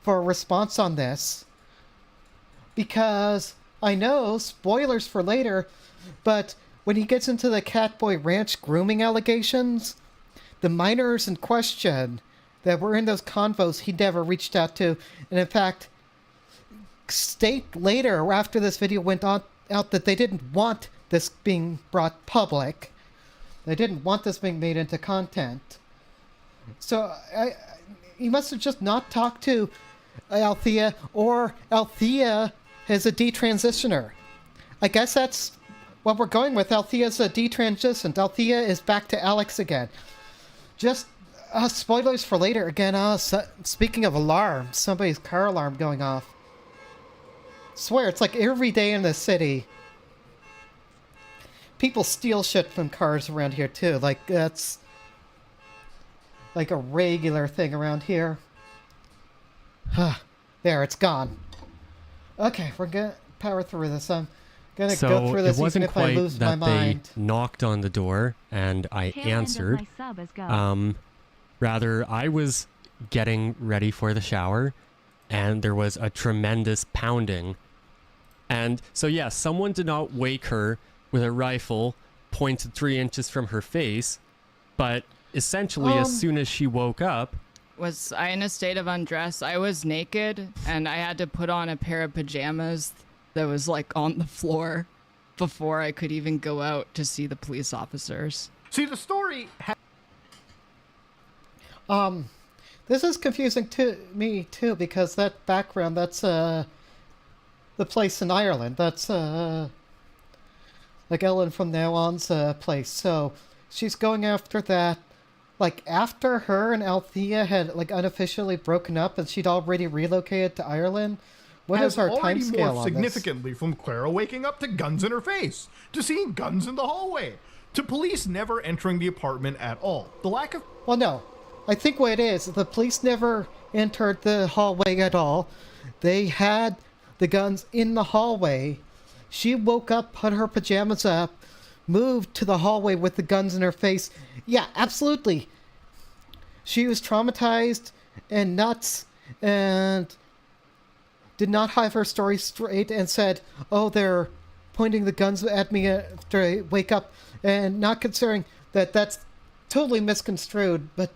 for a response on this? Because I know, spoilers for later, but when he gets into the Catboy Ranch grooming allegations, the minors in question that were in those convos he never reached out to, and in fact state later after this video went out that they didn't want this being brought public. They didn't want this being made into content. So he must have just not talked to Althea, or Althea is a detransitioner. I guess that's what we're going with. Althea's a detransitioned. Althea is back to Alex again. Just spoilers for later. Again, speaking of alarms, somebody's car alarm going off. Swear, it's like every day in the city. People steal shit from cars around here too. Like, that's... like a regular thing around here. There, it's gone. Okay, we're gonna power through this. I'm gonna go through this it wasn't even if I quite lose my that they mind. knocked on the door and I answered. Rather, I was getting ready for the shower and there was a tremendous pounding. And so, yeah, someone did not wake her with a rifle pointed 3 inches from her face, but essentially as soon as she woke up... Was I in a state of undress? I was naked, and I had to put on a pair of pajamas that was, like, on the floor before I could even go out to see the police officers. See, the story... This is confusing to me, too, because that background, that's, the place in Ireland. That's, like Ellen from Now On's, place. So, she's going after that. Like, after her and Althea had, like, unofficially broken up and she'd already relocated to Ireland? What is our time scale on this? Significantly from Clara waking up to guns in her face, to seeing guns in the hallway, to police never entering the apartment at all. The lack of... Well, no. I think what it is, the police never entered the hallway at all. They had the guns in the hallway. She woke up, put her pajamas up, moved to the hallway with the guns in her face. Yeah, absolutely. She was traumatized and nuts and did not have her story straight and said, oh, they're pointing the guns at me after I wake up, and not considering that that's totally misconstrued. But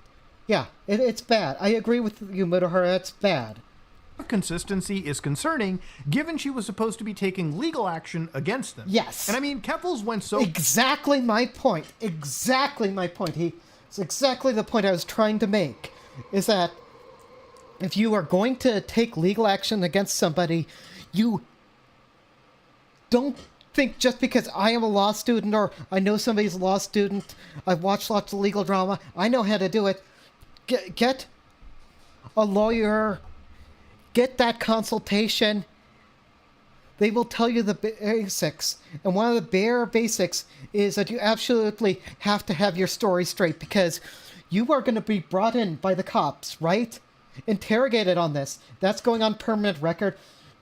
yeah, it's bad. I agree with you, Mutahar. It's bad. Consistency is concerning, given she was supposed to be taking legal action against them. Yes. And I mean, Keffals went so... Exactly my point. Exactly my point. It's exactly the point I was trying to make, is that if you are going to take legal action against somebody, you don't think just because I am a law student or I know somebody's a law student, I've watched lots of legal drama, I know how to do it. Get a lawyer, get that consultation. They will tell you the basics. And one of the bare basics is that you absolutely have to have your story straight, because you are going to be brought in by the cops, right? Interrogated on this. That's going on permanent record.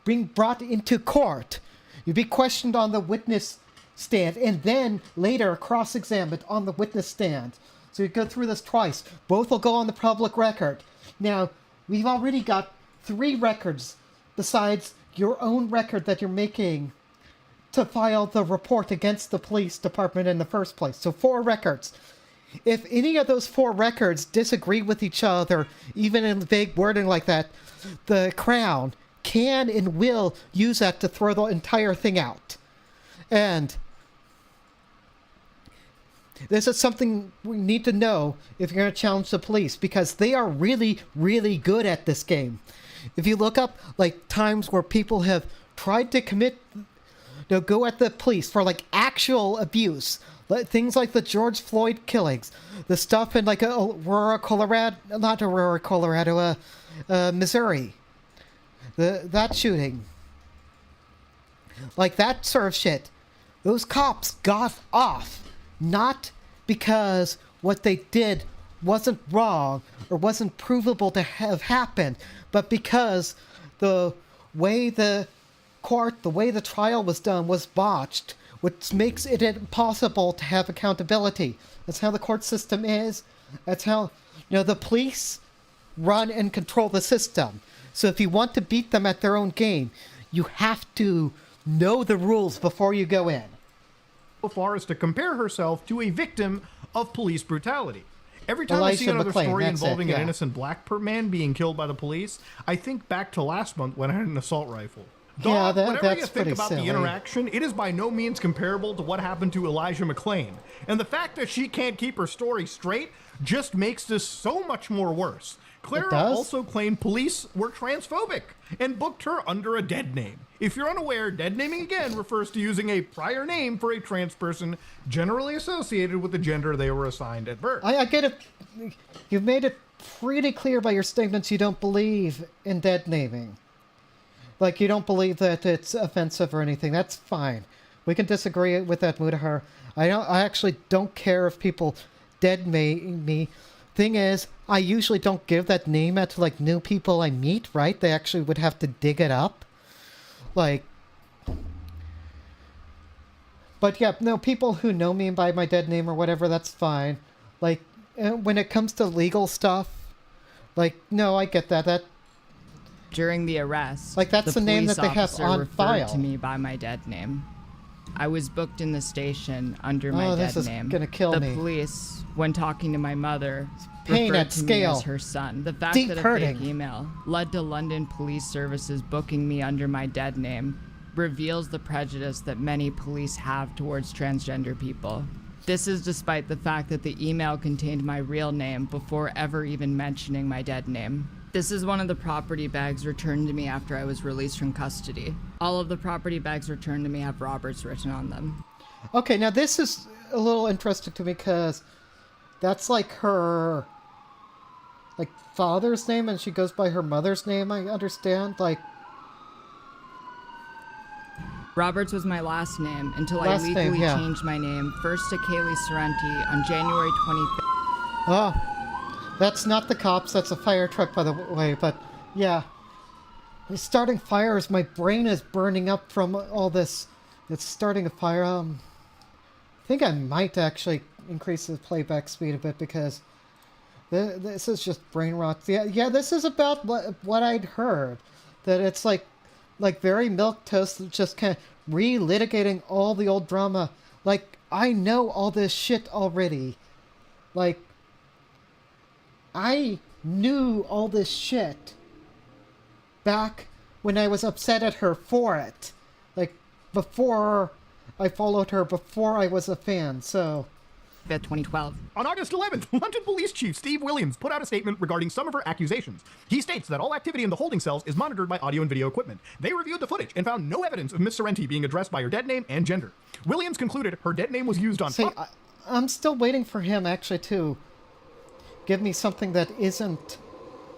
Being brought into court. You'll be questioned on the witness stand and then later cross-examined on the witness stand. So you go through this twice. Both will go on the public record. Now, we've already got 3 records besides your own record that you're making to file the report against the police department in the first place. So 4 records. If any of those 4 records disagree with each other, even in vague wording like that, the Crown can and will use that to throw the entire thing out. And this is something we need to know if you're going to challenge the police, because they are really, really good at this game. If you look up, like, times where people have tried to go at the police for, like, actual abuse, things like the George Floyd killings, the stuff in, like, Missouri, that shooting, like, that sort of shit, those cops got off. Not because what they did wasn't wrong or wasn't provable to have happened, but because the way the trial was done was botched, which makes it impossible to have accountability. That's how the court system is. That's how, the police run and control the system. So if you want to beat them at their own game, you have to know the rules before you go in. So far as to compare herself to a victim of police brutality. Every time I see another story involving an innocent black man being killed by the police, I think back to last month when I had an assault rifle. Yeah, whenever that's you think pretty about silly. the interaction, it is by no means comparable to what happened to Elijah McClain. And the fact that she can't keep her story straight just makes this so much more worse. Clara also claimed police were transphobic and booked her under a dead name. If you're unaware, dead naming again refers to using a prior name for a trans person generally associated with the gender they were assigned at birth. I get it. You've made it pretty clear by your statements you don't believe in dead naming. Like, you don't believe that it's offensive or anything. That's fine. We can disagree with that, Mutahar. I actually don't care if people dead name me. thing is, I usually don't give that name out to like new people I meet, right? They actually would have to dig it up. Like, but yeah, no, people who know me by my dead name or whatever, that's fine. Like, when it comes to legal stuff, like, no, I get that. That During the arrest, Like, that's the name that they have police on officer referred file. to me by my dead name. I was booked in the station under my this dead is name. gonna kill the me. police, when talking to my mother, Pain referred at to me scale. as her son. The fact Deep that a hurting. fake email led to London Police Services booking me under my dead name reveals the prejudice that many police have towards transgender people. This is despite the fact that the email contained my real name before ever even mentioning my dead name. This is one of the property bags returned to me after I was released from custody. All of the property bags returned to me have Roberts written on them. Okay, now this is a little interesting to me because that's like her, like, father's name, and she goes by her mother's name, I understand. Like, Roberts was my last name until Last I name, legally yeah. changed my name, first to Kaylee Sorrenti on January 25th. oh, that's not the cops, that's a fire truck, by the way, but yeah. It's starting fires, my brain is burning up from all this. It's starting a fire. I think I might actually increase the playback speed a bit because this is just brain rot. Yeah, this is about what I'd heard. That it's like very milquetoast, just kind of relitigating all the old drama. Like, I know all this shit already. Like, I knew all this shit back when I was upset at her for it. Like, before I followed her, before I was a fan, so... 2012. On August 11th, London Police Chief Steve Williams put out a statement regarding some of her accusations. He states that all activity in the holding cells is monitored by audio and video equipment. They reviewed the footage and found no evidence of Miss Sorrenti being addressed by her dead name and gender. Williams concluded her dead name was used on... See, I'm still waiting for him, actually, to give me something that isn't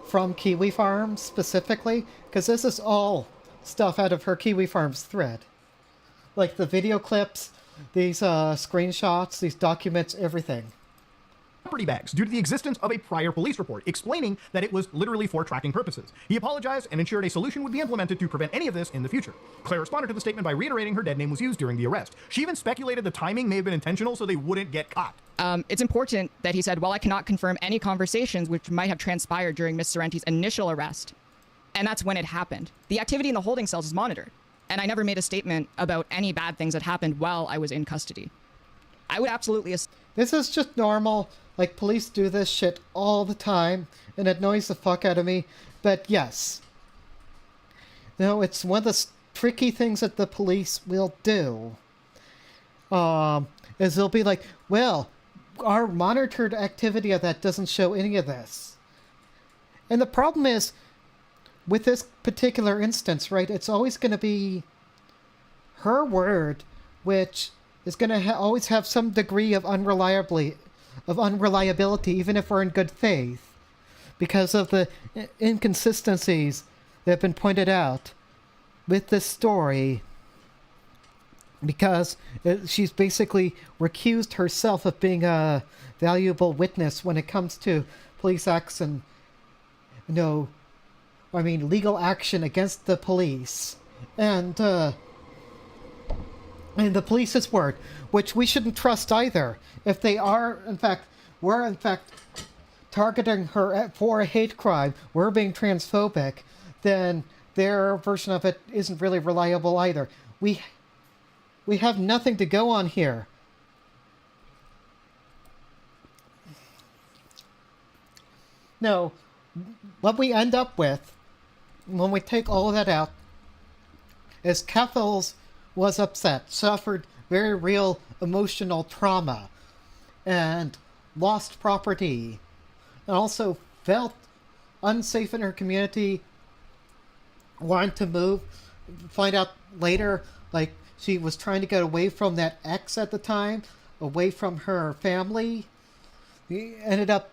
from Kiwi Farms, specifically, because this is all stuff out of her Kiwi Farms thread. Like, the video clips, these screenshots, these documents, everything. property bags due to the existence of a prior police report explaining that it was literally for tracking purposes. He apologized and ensured a solution would be implemented to prevent any of this in the future. Claire responded to the statement by reiterating her dead name was used during the arrest. She even speculated the timing may have been intentional so they wouldn't get caught. It's important that he said, while I cannot confirm any conversations which might have transpired during Miss Sorrenti's initial arrest, and that's when it happened. The activity in the holding cells is monitored, and I never made a statement about any bad things that happened while I was in custody. I would absolutely... This is just normal. Like, police do this shit all the time, and it annoys the fuck out of me. But yes. No, it's one of the tricky things that the police will do. Is they'll be like, well, our monitored activity of that doesn't show any of this. And the problem is, with this particular instance, right, it's always going to be her word, which is going to always have some degree of unreliability, even if we're in good faith, because of the inconsistencies that have been pointed out with this story, because she's basically recused herself of being a valuable witness when it comes to police action, legal action against the police, and the police's word, which we shouldn't trust either. If they were in fact targeting her for a hate crime, we're being transphobic, then their version of it isn't really reliable either. We have nothing to go on here. No, what we end up with, when we take all of that out, is Keffals was upset, suffered very real emotional trauma, and lost property, and also felt unsafe in her community, wanted to move, find out later, like, she was trying to get away from that ex at the time, away from her family. He ended up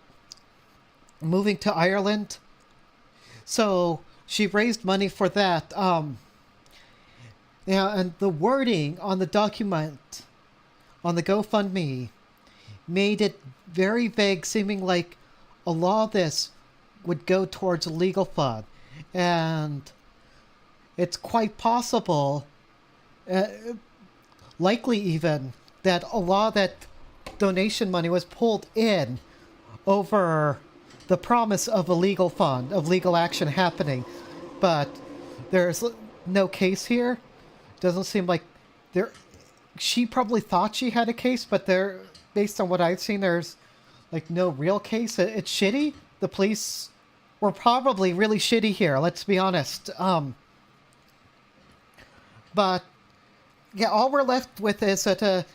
moving to Ireland. So she raised money for that. And the wording on the document, on the GoFundMe, made it very vague, seeming like a lot of this would go towards a legal fund. And it's quite possible, likely even, that a lot of that donation money was pulled in over the promise of a legal fund, of legal action happening. But there's no case here. Doesn't seem like there... She probably thought she had a case, but there, based on what I've seen, there's like no real case. It's shitty. The police were probably really shitty here, let's be honest. But yeah, all we're left with is that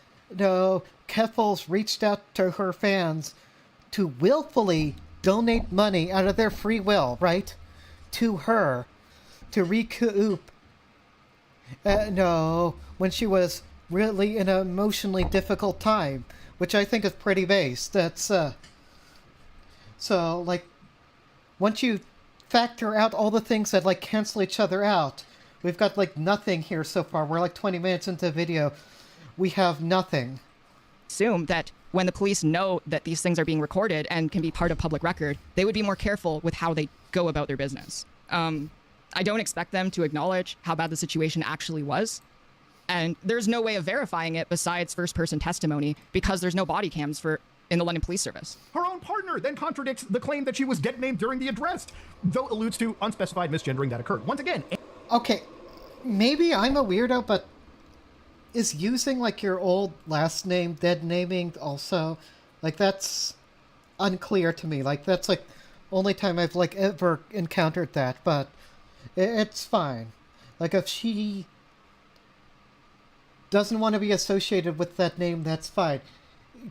Keffals reached out to her fans to willfully donate money out of their free will, right, to her to recoup when she was really in an emotionally difficult time, which I think is pretty base. That's so, like, once you factor out all the things that like cancel each other out, we've got like nothing here so far. We're like 20 minutes into the video. We have nothing. Assume that when the police know that these things are being recorded and can be part of public record, they would be more careful with how they go about their business. I don't expect them to acknowledge how bad the situation actually was. And there's no way of verifying it besides first-person testimony because there's no body cams in the London Police Service. Her own partner then contradicts the claim that she was dead named during the address, though alludes to unspecified misgendering that occurred. Once again... Okay, maybe I'm a weirdo, but is using like your old last name dead naming also? Like, that's unclear to me. Like, that's like only time I've like ever encountered that, but it's fine. Like, if she doesn't want to be associated with that name, that's fine.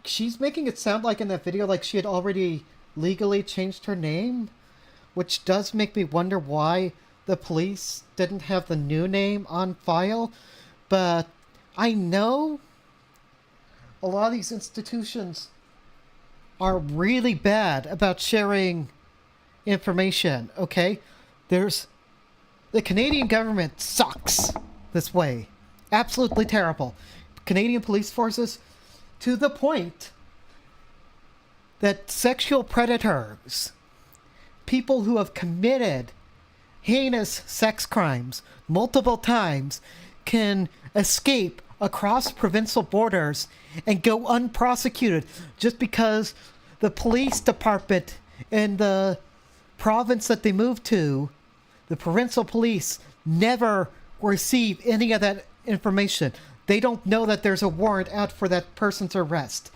She's making it sound like in that video like she had already legally changed her name, which does make me wonder why the police didn't have the new name on file. But I know a lot of these institutions are really bad about sharing information, okay? The Canadian government sucks this way. Absolutely terrible. Canadian police forces, to the point that sexual predators, people who have committed heinous sex crimes multiple times, can escape across provincial borders and go unprosecuted just because the police department in the province that they moved to, the provincial police, never receive any of that information. They don't know that there's a warrant out for that person's arrest.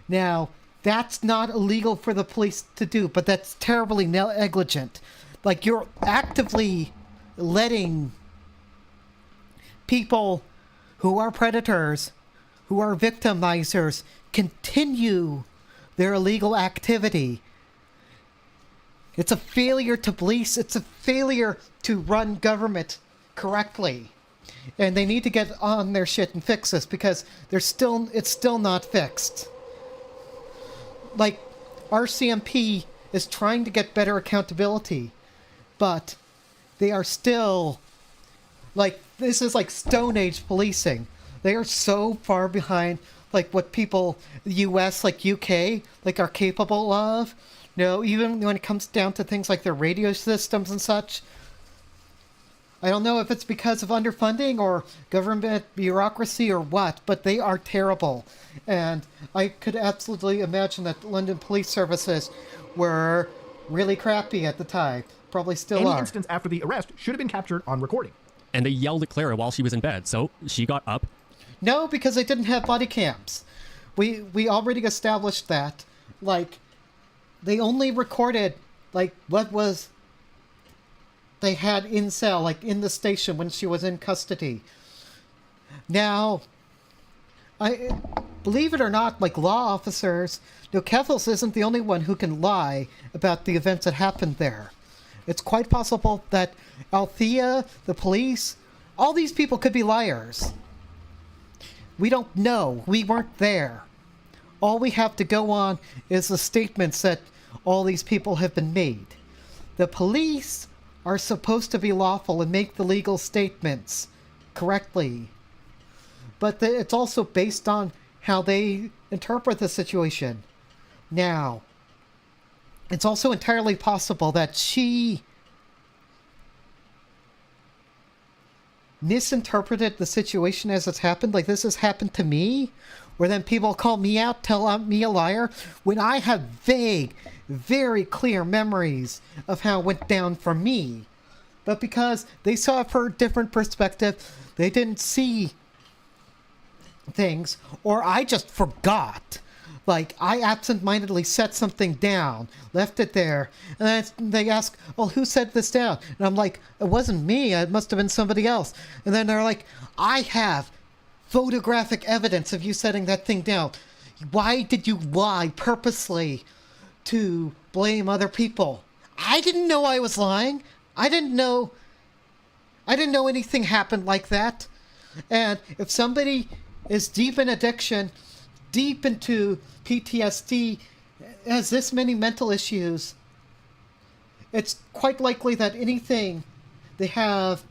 Now, that's not illegal for the police to do, but that's terribly negligent. Like, you're actively letting people who are predators, who are victimizers, continue their illegal activity. It's a failure to police. It's a failure to run government correctly. And they need to get on their shit and fix this because it's still not fixed. Like, RCMP is trying to get better accountability, but they are still, like, this is like Stone Age policing. They are so far behind, like, what people, the US, like UK, like, are capable of. Even when it comes down to things like their radio systems and such. I don't know if it's because of underfunding or government bureaucracy or what, but they are terrible. And I could absolutely imagine that London police services were really crappy at the time. Probably still are. Any instance after the arrest should have been captured on recording. And they yelled at Clara while she was in bed, so she got up. No, because they didn't have body cams. We already established that. Like, they only recorded, like, what was they had in cell, like, in the station when she was in custody. Now, I believe it or not, like, law officers, Keffals isn't the only one who can lie about the events that happened there. It's quite possible that Althea, the police, all these people could be liars. We don't know. We weren't there. All we have to go on is the statements that all these people have been made. The police are supposed to be lawful and make the legal statements correctly. But it's also based on how they interpret the situation. Now, it's also entirely possible that she misinterpreted the situation as it's happened. Like, this has happened to me, where then people call me out, tell me a liar, when I have vague, very clear memories of how it went down for me. But because they saw it from a different perspective, they didn't see things, or I just forgot. Like, I absentmindedly set something down, left it there, and then they ask, well, who set this down? And I'm like, it wasn't me, it must have been somebody else. And then they're like, I have photographic evidence of you setting that thing down. Why did you lie purposely to blame other people? I didn't know I was lying. I didn't know anything happened like that. And if somebody is deep in addiction, deep into PTSD, has this many mental issues, it's quite likely that anything they have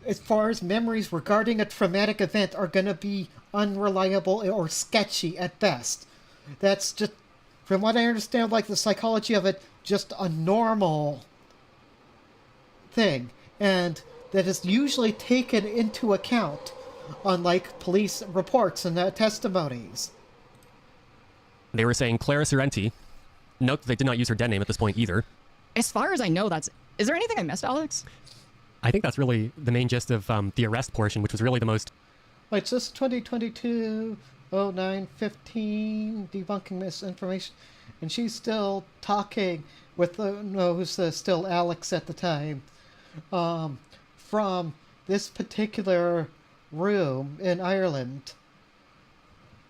as far as memories regarding a traumatic event are going to be unreliable or sketchy at best. That's just, from what I understand, like the psychology of it, just a normal thing. And that is usually taken into account on, like, police reports and testimonies. They were saying Clara Sorrenti. Note that they did not use her dead name at this point either. As far as I know, is there anything I missed, Alex? I think that's really the main gist of the arrest portion, which was really the most... Wait, so this is 2022, 09/15, debunking misinformation. And she's still talking with, who's still Alex at the time, from this particular room in Ireland.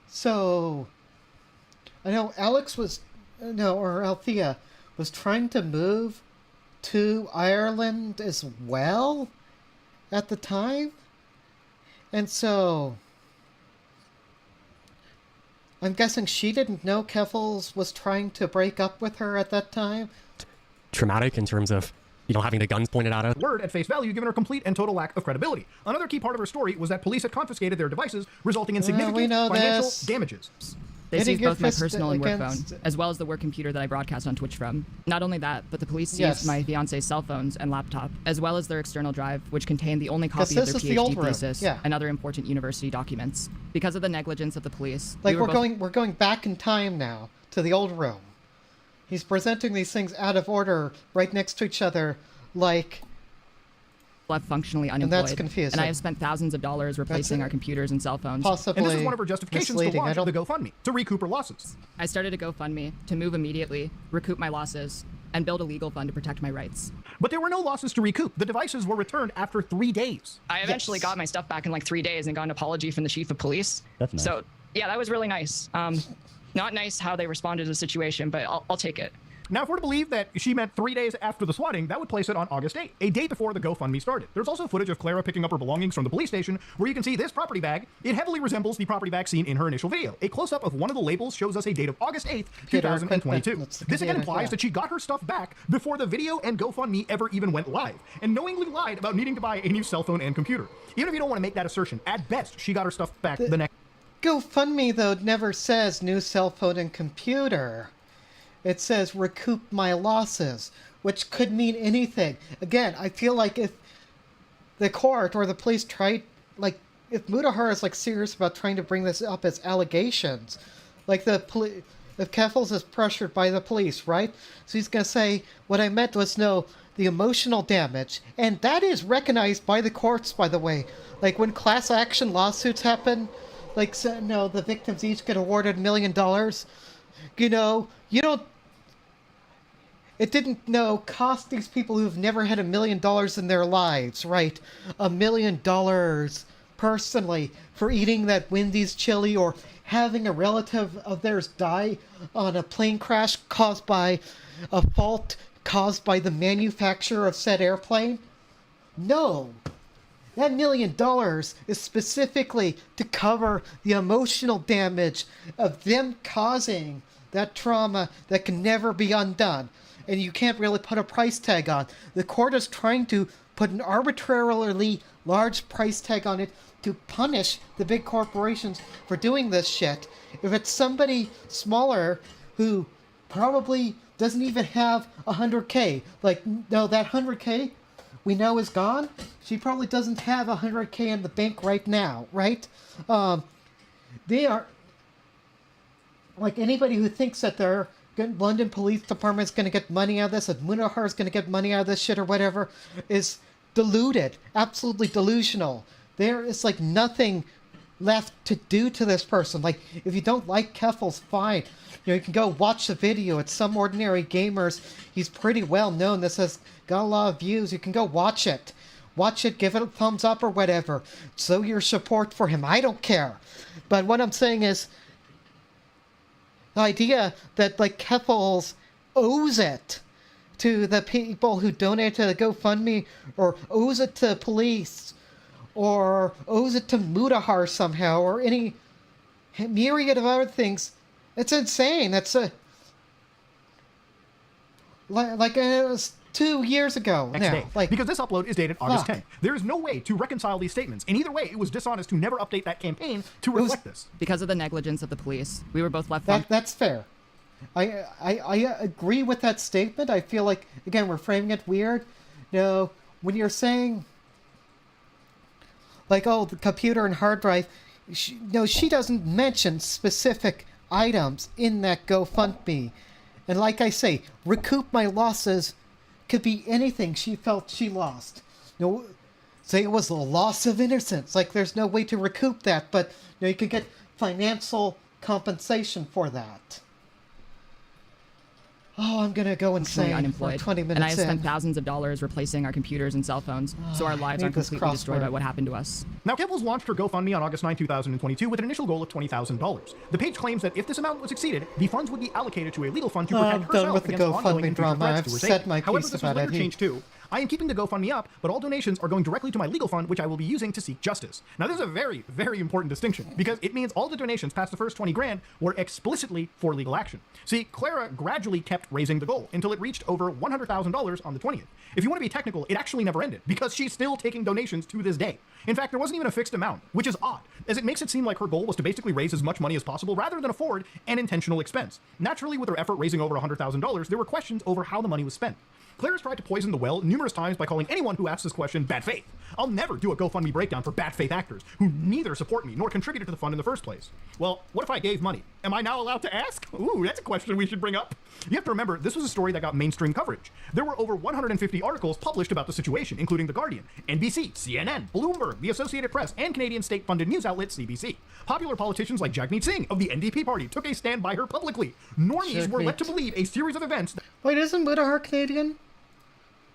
So, I know Alex was, or Althea was trying to move to Ireland as well at the time. And so, I'm guessing she didn't know Keffals was trying to break up with her at that time. traumatic in terms of, having the guns pointed at us. Word at face value, given her complete and total lack of credibility. Another key part of her story was that police had confiscated their devices, resulting in significant financial damages. They seized both my personal and work against... phone, as well as the work computer that I broadcast on Twitch from. Not only that, but the police seized Yes. my fiance's cell phones and laptop, as well as their external drive, which contained the only copy of this their is the old PhD room. thesis Yeah. and other important university documents. Because of the negligence of the police, Like, we were both we're going back in time now to the old room. He's presenting these things out of order, right next to each other, like... left functionally unemployed. that's confusing. And I have spent thousands of dollars replacing our computers and cell phones. Possibly And this is one of her justifications to misleading. I launch don't... the GoFundMe, to recoup her losses. I started a GoFundMe to move immediately, recoup my losses, and build a legal fund to protect my rights. But there were no losses to recoup. The devices were returned after 3 days. I eventually got my stuff back in like 3 days and got an apology from the chief of police. That's nice. So, yeah, that was really nice. Not nice how they responded to the situation, but I'll take it. Now, if we're to believe that she meant 3 days after the swatting, that would place it on August 8th, a day before the GoFundMe started. There's also footage of Clara picking up her belongings from the police station, where you can see this property bag. It heavily resembles the property bag seen in her initial video. A close-up of one of the labels shows us a date of August 8th, 2022. This again implies that she got her stuff back before the video and GoFundMe ever even went live, and knowingly lied about needing to buy a new cell phone and computer. Even if you don't want to make that assertion, at best, she got her stuff back the next... GoFundMe, though, never says new cell phone and computer. It says recoup my losses, which could mean anything. Again, I feel like if the court or the police tried, like, if Mutahar is, like, serious about trying to bring this up as allegations, like if Keffals is pressured by the police, right? So he's going to say, what I meant was, no, the emotional damage. And that is recognized by the courts, by the way. Like, when class action lawsuits happen, like, so, no, the victims each get awarded $1 million. You don't... It didn't, cost these people who've never had $1 million in their lives, right? $1 million personally for eating that Wendy's chili or having a relative of theirs die on a plane crash caused by a fault caused by the manufacturer of said airplane? No. That $1 million is specifically to cover the emotional damage of them causing that trauma that can never be undone. And you can't really put a price tag on. The court is trying to put an arbitrarily large price tag on it to punish the big corporations for doing this shit. If it's somebody smaller who probably doesn't even have 100K. Like, no, that 100K we know is gone. She probably doesn't have 100K in the bank right now, right? They are, like, anybody who thinks that their London Police Department is going to get money out of this, that Mutahar is going to get money out of this shit or whatever, is deluded, absolutely delusional. There is, like, nothing left to do to this person. Like, if you don't like Keffals, fine. You can go watch the video. It's Some Ordinary Gamers. He's pretty well known. This has got a lot of views. You can go watch it. Watch it, give it a thumbs up or whatever. Show your support for him. I don't care. But what I'm saying is, the idea that, like, Keffals owes it to the people who donated to the GoFundMe, or owes it to police, or owes it to Mutahar somehow, or any myriad of other things. It's insane. That's it was 2 years ago Next now. day. Like, Because this upload is dated August fuck. 10th. There is no way to reconcile these statements. And either way, it was dishonest to never update that campaign to reflect this. Because of the negligence of the police, we were both left that's fair. I agree with that statement. I feel like, again, we're framing it weird. When you're saying, like, oh, the computer and hard drive, she doesn't mention specific items in that GoFundMe. And like I say, recoup my losses could be anything she felt she lost. Say it was a loss of innocence. Like, there's no way to recoup that, but you could get financial compensation for that. Oh, I'm gonna go insane. unemployed. 20 minutes And I have in. spent thousands of dollars replacing our computers and cell phones, so our lives need aren't this completely destroyed by crossword. what happened to us. Now, Keffals launched her GoFundMe on August 9, 2022 with an initial goal of $20,000. The page claims that if this amount was exceeded, the funds would be allocated to a legal fund to protect I'm done herself with the against ongoing GoFundMe and future drama. threats I've to her said safety. my However, piece this was about later it. changed too. I am keeping the GoFundMe up, but all donations are going directly to my legal fund, which I will be using to seek justice. Now, this is a very, very important distinction, because it means all the donations past the first 20 grand were explicitly for legal action. See, Clara gradually kept raising the goal until it reached over $100,000 on the 20th. If you want to be technical, it actually never ended, because she's still taking donations to this day. In fact, there wasn't even a fixed amount, which is odd, as it makes it seem like her goal was to basically raise as much money as possible rather than afford an intentional expense. Naturally, with her effort raising over $100,000, there were questions over how the money was spent. Claire's tried to poison the well numerous times by calling anyone who asks this question bad faith. I'll never do a GoFundMe breakdown for bad faith actors who neither support me nor contributed to the fund in the first place. Well, what if I gave money? Am I now allowed to ask? Ooh, that's a question we should bring up. You have to remember, this was a story that got mainstream coverage. There were over 150 articles published about the situation, including The Guardian, NBC, CNN, Bloomberg, the Associated Press, and Canadian state-funded news outlet CBC. Popular politicians like Jagmeet Singh of the NDP party took a stand by her publicly. Normies were led to believe a series of events that Wait, isn't Mutahar Canadian?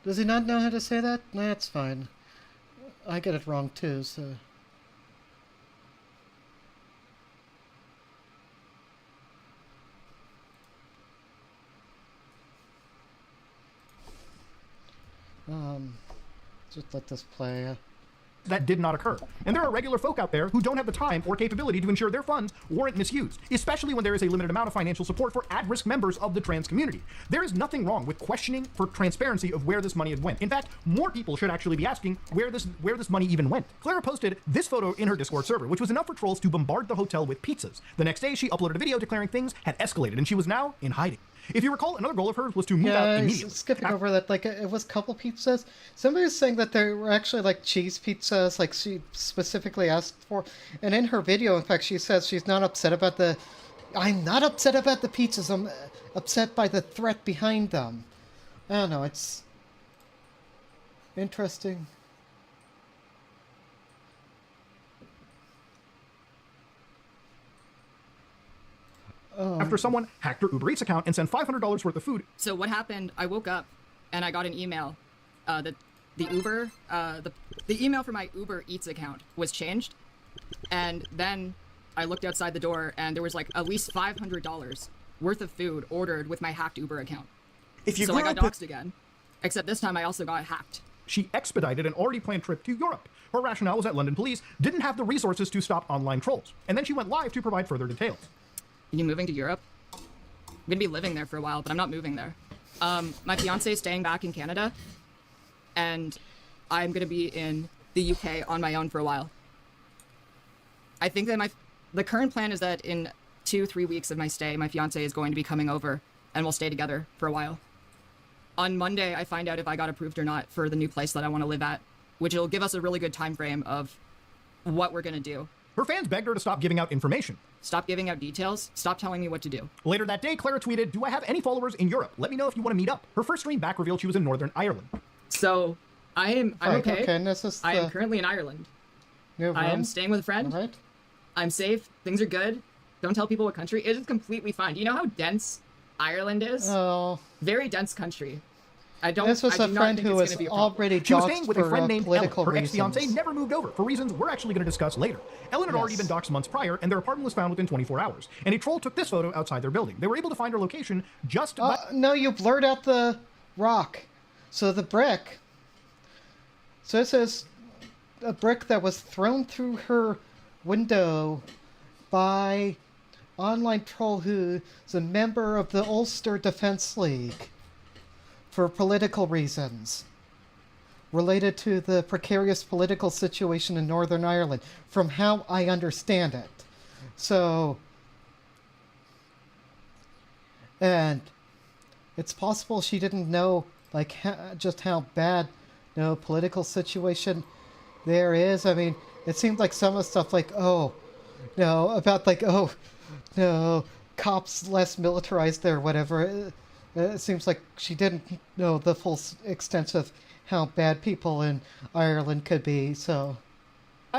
Does he not know how to say that? That's fine. I get it wrong too, so... Just let this play. that did not occur. And there are regular folk out there who don't have the time or capability to ensure their funds weren't misused, especially when there is a limited amount of financial support for at-risk members of the trans community. There is nothing wrong with questioning for transparency of where this money went. In fact, more people should actually be asking where this money even went. Clara posted this photo in her Discord server, which was enough for trolls to bombard the hotel with pizzas. The next day, she uploaded a video declaring things had escalated and she was now in hiding. If you recall, another goal of hers was to move out immediately. Skipping over that, like, it was a couple pizzas. Somebody was saying that there were actually, like, cheese pizzas, like, she specifically asked for. And in her video, in fact, she says she's not upset about the... I'm not upset about the pizzas, I'm upset by the threat behind them. I don't know, it's... interesting. After someone hacked her Uber Eats account and sent $500 worth of food. So what happened, I woke up and I got an email that the email for my Uber Eats account was changed. And then I looked outside the door and there was like at least $500 worth of food ordered with my hacked Uber account. So I got doxxed again. Except this time I also got hacked. She expedited an already planned trip to Europe. Her rationale was that London police didn't have the resources to stop online trolls. And then she went live to provide further details. Are you moving to Europe? I'm gonna be living there for a while, but I'm not moving there. My fiance is staying back in Canada, and I'm gonna be in the UK on my own for a while. I think that the current plan is that in 2-3 weeks of my stay, my fiance is going to be coming over, and we'll stay together for a while. On Monday, I find out if I got approved or not for the new place that I want to live at, which will give us a really good time frame of what we're going to do. Her fans begged her to stop giving out information. Stop giving out details. Stop telling me what to do. Later that day, Clara tweeted, "Do I have any followers in Europe? Let me know if you want to meet up." Her first stream back revealed she was in Northern Ireland. So I'm Right, okay. okay, and this is I am the currently in Ireland. new I am room, staying with a friend. right? I'm safe. Things are good. Don't tell people what country. It is completely fine. Do you know how dense Ireland is? Oh, Very dense country. I don't. this was I a do not friend think who it's was gonna be a problem. already She was staying doxxed with a for friend named political Ellen. Her ex-fiancé reasons. never moved over for reasons we're actually going to discuss later. Ellen had already been Yes. doxxed months prior, and their apartment was found within 24 hours. And a troll took this photo outside their building. They were able to find her location just by... No, you blurred out the rock. So the brick. So this is a brick that was thrown through her window by online troll who is a member of the Ulster Defense League for political reasons related to the precarious political situation in Northern Ireland, from how I understand it. So, and it's possible she didn't know like just how bad political situation there is. I mean, it seemed like some of the stuff like, oh no, about like, oh no, cops less militarized there, whatever. It seems like she didn't know the full extent of how bad people in Ireland could be, so...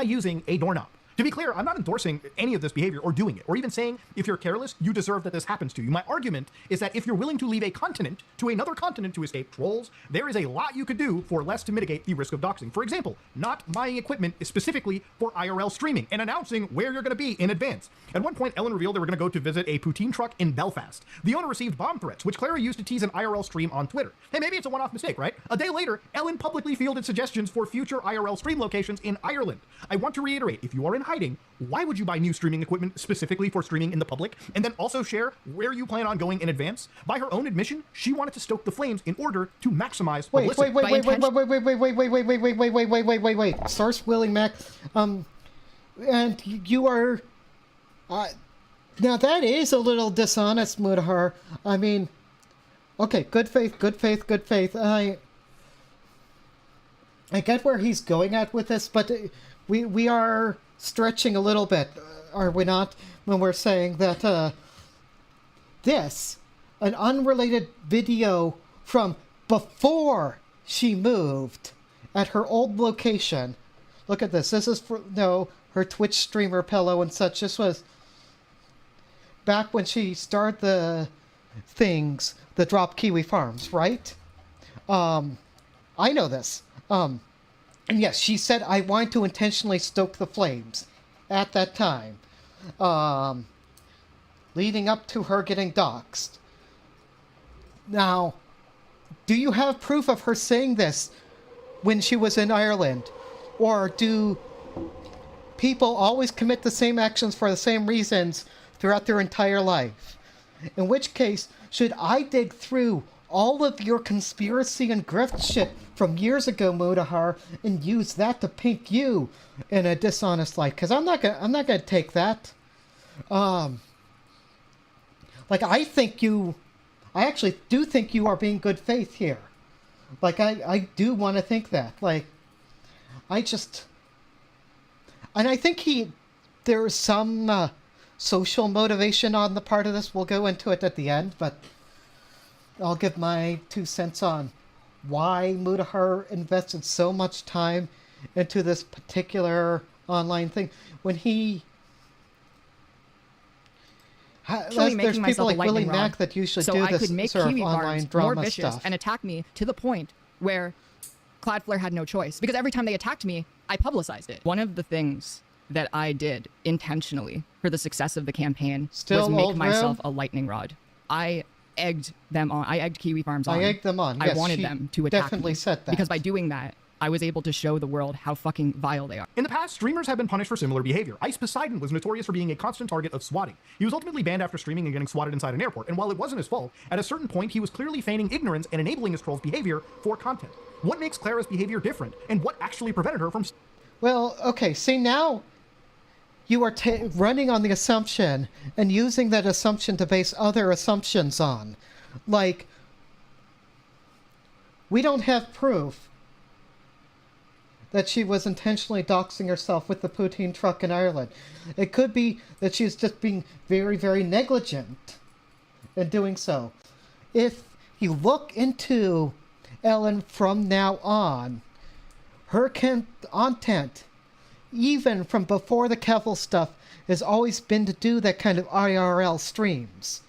using a doorknob. To be clear, I'm not endorsing any of this behavior or doing it, or even saying if you're careless, you deserve that this happens to you. My argument is that if you're willing to leave a continent to another continent to escape trolls, there is a lot you could do for less to mitigate the risk of doxing. For example, not buying equipment specifically for IRL streaming and announcing where you're going to be in advance. At one point, Ellen revealed they were going to go to visit a poutine truck in Belfast. The owner received bomb threats, which Clara used to tease an IRL stream on Twitter. Hey, maybe it's a one-off mistake, right? A day later, Ellen publicly fielded suggestions for future IRL stream locations in Ireland. I want to reiterate, if you are in hiding, why would you buy new streaming equipment specifically for streaming in the public and then also share where you plan on going in advance? By her own admission, she wanted to stoke the flames in order to maximize publicity. Wait. Source Willie Mac. And you are... now that is a little dishonest, Mutahar. I mean... Okay, good faith. I get where he's going at with this, but we are stretching a little bit, are we not, when we're saying that an unrelated video from before she moved at her old location. Look at this. This is for her Twitch streamer pillow and such. This was back when she started the Drop Kiwi Farms, right? I know this. And yes, she said, I want to intentionally stoke the flames at that time, leading up to her getting doxxed. Now, do you have proof of her saying this when she was in Ireland? Or do people always commit the same actions for the same reasons throughout their entire life? In which case, should I dig through all of your conspiracy and grift shit from years ago, Mutahar, and use that to paint you in a dishonest light? Because I'm not gonna take that. I actually do think you are being good faith here. Like, I do want to think that. Like, and I think there's some social motivation on the part of this. We'll go into it at the end, but I'll give my 2 cents on why Mutahar invested so much time into this particular online thing when he... Actually there's making people myself like a lightning Willie rod, Mac that usually so do I this could make sort of Kiwi online farms drama more vicious stuff. and attack me to the point where Cloudflare had no choice. Because every time they attacked me, I publicized it. One of the things that I did intentionally for the success of the campaign was make myself a lightning rod. I egged them on. I egged Kiwi Farms on. I egged them on. Yes, I wanted them to attack definitely me. said that. Because by doing that, I was able to show the world how fucking vile they are. In the past, streamers have been punished for similar behavior. Ice Poseidon was notorious for being a constant target of swatting. He was ultimately banned after streaming and getting swatted inside an airport, and while it wasn't his fault, at a certain point he was clearly feigning ignorance and enabling his troll's behavior for content. What makes Clara's behavior different, and what actually prevented her from... Well, okay, see now you are running on the assumption and using that assumption to base other assumptions on. Like, we don't have proof that she was intentionally doxing herself with the poutine truck in Ireland. It could be that she's just being very, very negligent in doing so. If you look into Ellen from now on, her content, even from before the Keffals stuff, has always been to do that kind of IRL streams.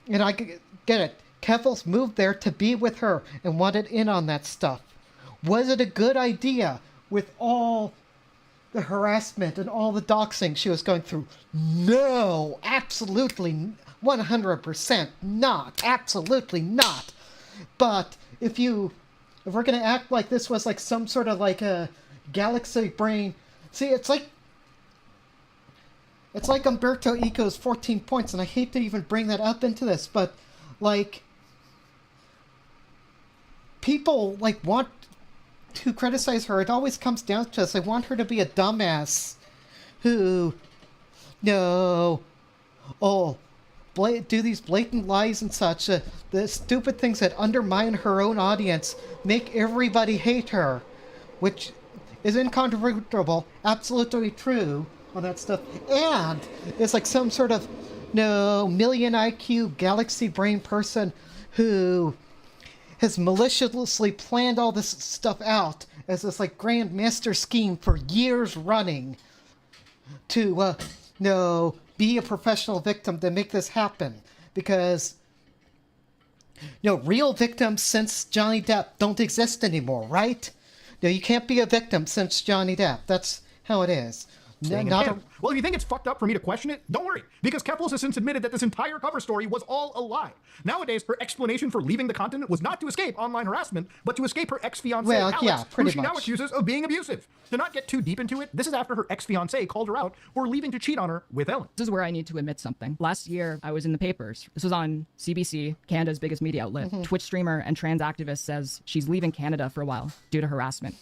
And I get it. Keffals moved there to be with her and wanted in on that stuff. Was it a good idea with all the harassment and all the doxing she was going through? No, absolutely 100% not. Absolutely not. But if we're going to act like this was like some sort of like a galaxy brain, see, it's like Umberto Eco's 14 points, and I hate to even bring that up into this, but like people like want to criticize her. It always comes down to this. They want her to be a dumbass who do these blatant lies and such, the stupid things that undermine her own audience, make everybody hate her, which is incontrovertible, absolutely true on that stuff. And it's like some sort of million IQ galaxy brain person who has maliciously planned all this stuff out as this like grand master scheme for years running to be a professional victim to make this happen. Because real victims since Johnny Depp don't exist anymore, right? You can't be a victim since Johnny Depp. That's how it is. Well, if you think it's fucked up for me to question it, don't worry, because Keffals has since admitted that this entire cover story was all a lie. Nowadays, her explanation for leaving the continent was not to escape online harassment, but to escape her ex-fiancé, Alex, who she now accuses of being abusive. To not get too deep into it, this is after her ex-fiancé called her out for leaving to cheat on her with Ellen. This is where I need to admit something. Last year, I was in the papers. This was on CBC, Canada's biggest media outlet. Twitch streamer and trans activist says she's leaving Canada for a while due to harassment.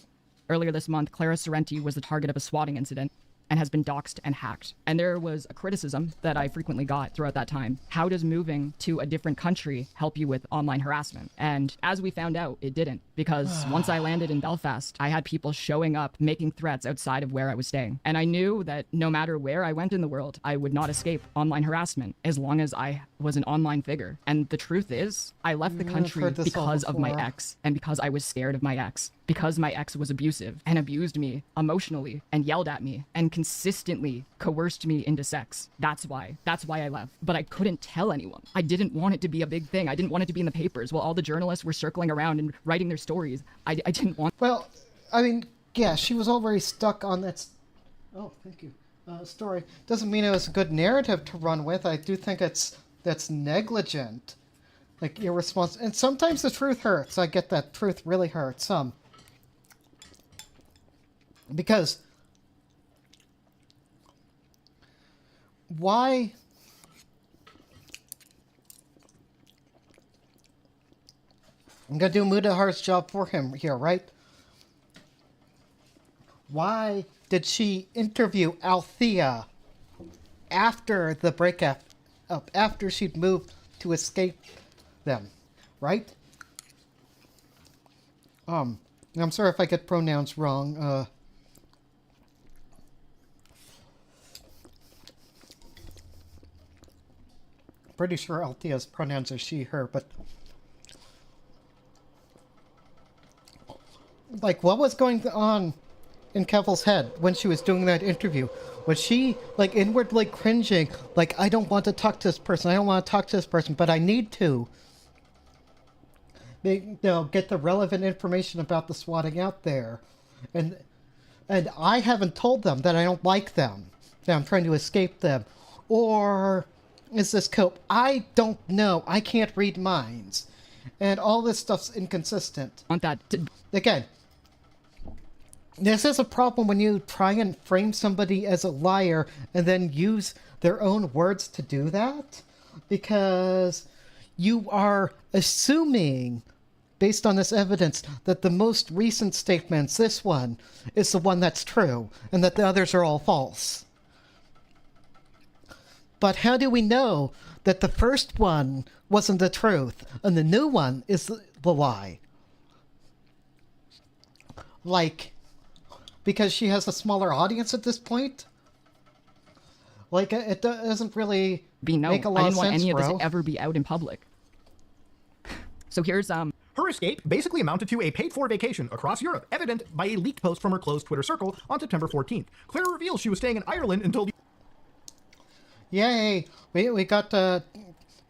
Earlier this month, Clara Sorrenti was the target of a swatting incident and has been doxxed and hacked. And there was a criticism that I frequently got throughout that time. How does moving to a different country help you with online harassment? And as we found out, it didn't. Because once I landed in Belfast, I had people showing up, making threats outside of where I was staying. And I knew that no matter where I went in the world, I would not escape online harassment as long as I was an online figure. And the truth is, I left the country because of my ex, and because I was scared of my ex. Because my ex was abusive and abused me emotionally and yelled at me and consistently coerced me into sex. That's why I left. But I couldn't tell anyone. I didn't want it to be a big thing. I didn't want it to be in the papers while all the journalists were circling around and writing their stories. I didn't want... Well, I mean, yeah, she was already stuck on that... Oh, thank you. Story. Doesn't mean it was a good narrative to run with. I do think that's negligent. Like, irresponsible. And sometimes the truth hurts. I get that truth really hurts. Because why I'm gonna do Mutahar's job for him here, right? Why did she interview Althea after the breakup, after she'd moved to escape them, right? I'm sorry if I get pronouns wrong. Pretty sure Althea's pronouns are she, her, but... Like, what was going on in Keffals' head when she was doing that interview? Was she, like, inwardly cringing, like, I don't want to talk to this person, I don't want to talk to this person, but I need to, get the relevant information about the swatting out there. And I haven't told them that I don't like them, that I'm trying to escape them. Or is this cope? I don't know. I can't read minds. And all this stuff's inconsistent. Again, this is a problem when you try and frame somebody as a liar and then use their own words to do that. Because you are assuming, based on this evidence, that the most recent statements, this one, is the one that's true, and that the others are all false. But how do we know that the first one wasn't the truth and the new one is the lie? Like, because she has a smaller audience at this point? Like, it doesn't really make a lot I of didn't want sense, any of this bro. to ever be out in public. So here's Her escape basically amounted to a paid-for vacation across Europe, evident by a leaked post from her closed Twitter circle on September 14th. Clara reveals she was staying in Ireland until the Yay! We got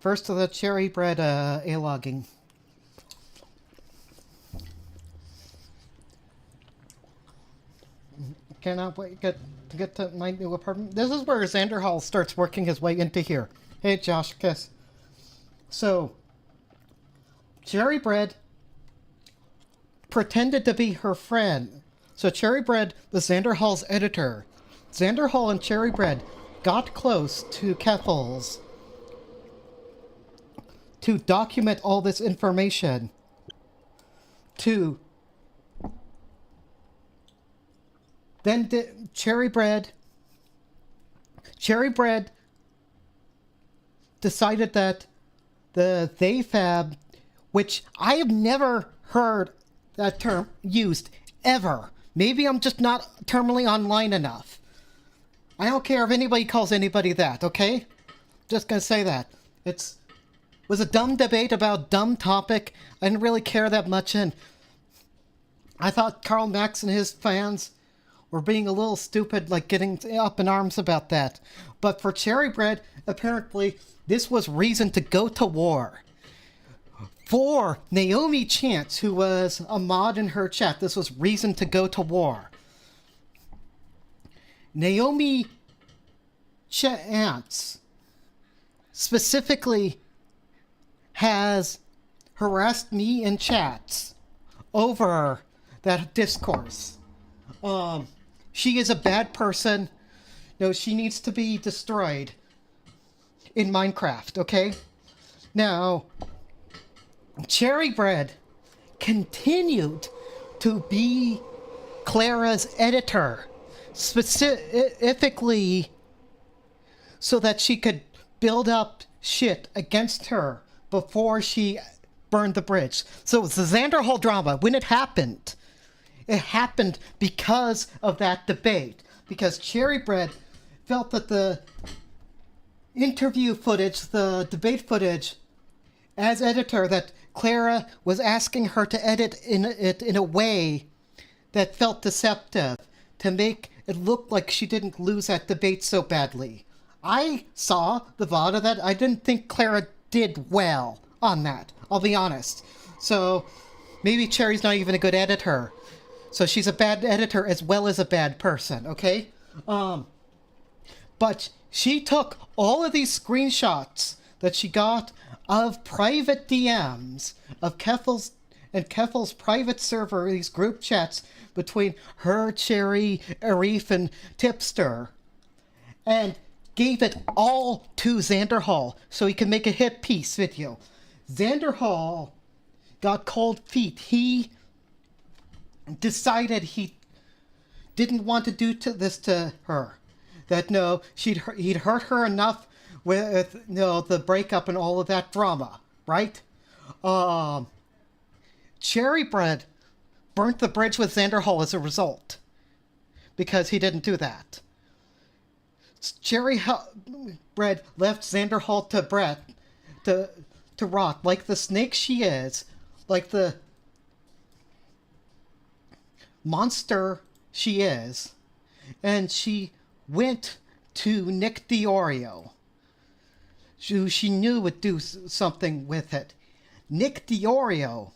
first of the cherry bread A-logging. Cannot wait to get to my new apartment. This is where Xander Hall starts working his way into here. Hey, Josh, kiss. So, Cherry Bread pretended to be her friend. So Cherry Bread was Xander Hall's editor. Xander Hall and Cherry Bread got close to Keffals to document all this information then Cherry Bread decided that the they fab, which I have never heard that term used ever. Maybe I'm just not terminally online enough. I don't care if anybody calls anybody that, okay? Just gonna say that. Was a dumb debate about a dumb topic. I didn't really care that much, and I thought Karl Marx and his fans were being a little stupid, like getting up in arms about that. But for Cherry Bread, apparently, this was reason to go to war. For Naomi Chance, who was a mod in her chat, this was reason to go to war. Naomi Chance specifically has harassed me in chats over that discourse. She is a bad person. No, she needs to be destroyed in Minecraft, okay? Now, Cherry Bread continued to be Clara's editor, specifically so that she could build up shit against her before she burned the bridge. So it was the Xander Hall drama. When it happened because of that debate. Because Cherry Bread felt that the interview footage, the debate footage, as editor, that Clara was asking her to edit it in a way that felt deceptive, to make it look like she didn't lose that debate so badly. I saw the VOD of that. I didn't think Clara did well on that, I'll be honest. So maybe Cherry's not even a good editor. So she's a bad editor as well as a bad person, okay? But she took all of these screenshots that she got of private DMs of Keffals' private server, these group chats between her, Cherry, Arif, and Tipster, and gave it all to Xander Hall so he could make a hit piece video. Xander Hall got cold feet. He decided he didn't want to do this to her. That no, he'd hurt her enough with the breakup and all of that drama, right? Cherry Bread burnt the bridge with Xander Hall as a result, because he didn't do that. Cherry Bread left Xander Hall to rot like the snake she is, like the monster she is, and she went to Nick Diorio, who she knew would do something with it. Nick Diorio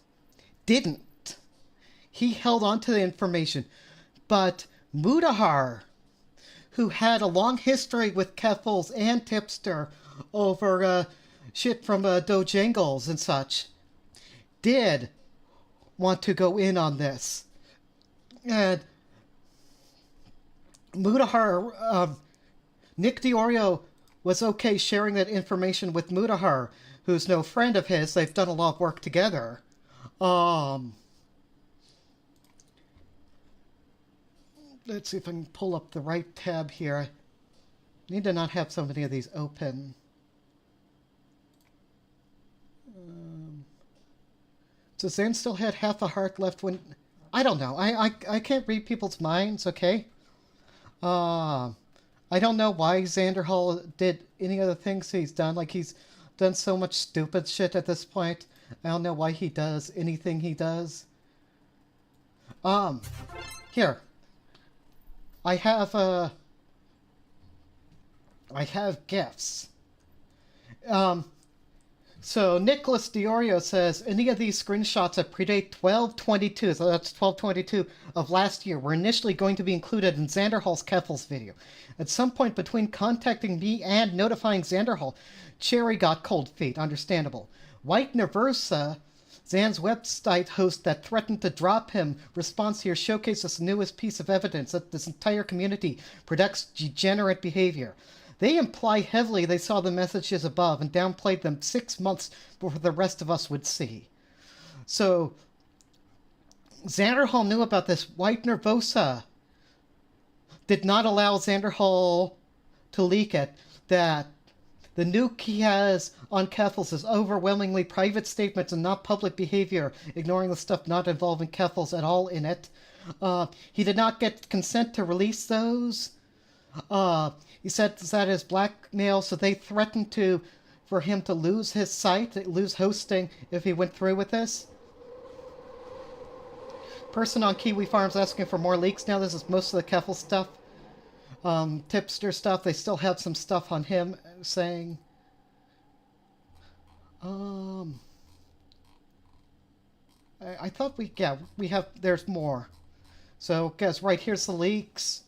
didn't. He held on to the information, but Mutahar, who had a long history with Keffals and Tipster over shit from Dojangles and such, did want to go in on this. And Mutahar, Nick Diorio was okay sharing that information with Mutahar, who's no friend of his. They've done a lot of work together. Let's see if I can pull up the right tab here. Need to not have so many of these open. So Zan still had half a heart left when... I don't know. I can't read people's minds, okay? I don't know why Xander Hall did any of the things he's done. Like, he's done so much stupid shit at this point. I don't know why he does anything he does. Here. I have gifts. So Nicholas Diorio says, any of these screenshots that predate 12/22, so that's 12/22 of last year, were initially going to be included in Xander Hall's Keffals video. At some point between contacting me and notifying Xander Hall, Cherry got cold feet, understandable. White Nerversa, Zan's website host that threatened to drop him, response here showcases the newest piece of evidence that this entire community products degenerate behavior. They imply heavily they saw the messages above and downplayed them 6 months before the rest of us would see. So, Xander Hall knew about this. White Nervosa did not allow Xander Hall to leak it, that the nuke he has on Keffals is overwhelmingly private statements and not public behavior, ignoring the stuff not involving Keffals at all in it. He did not get consent to release those. He said that is blackmail, so they threatened for him to lose his site, lose hosting if he went through with this. Person on Kiwi Farms asking for more leaks now. This is most of the Keffel stuff. Tipster stuff. They still have some stuff on him saying... I thought we have, there's more. So, guys, right, here's the leaks.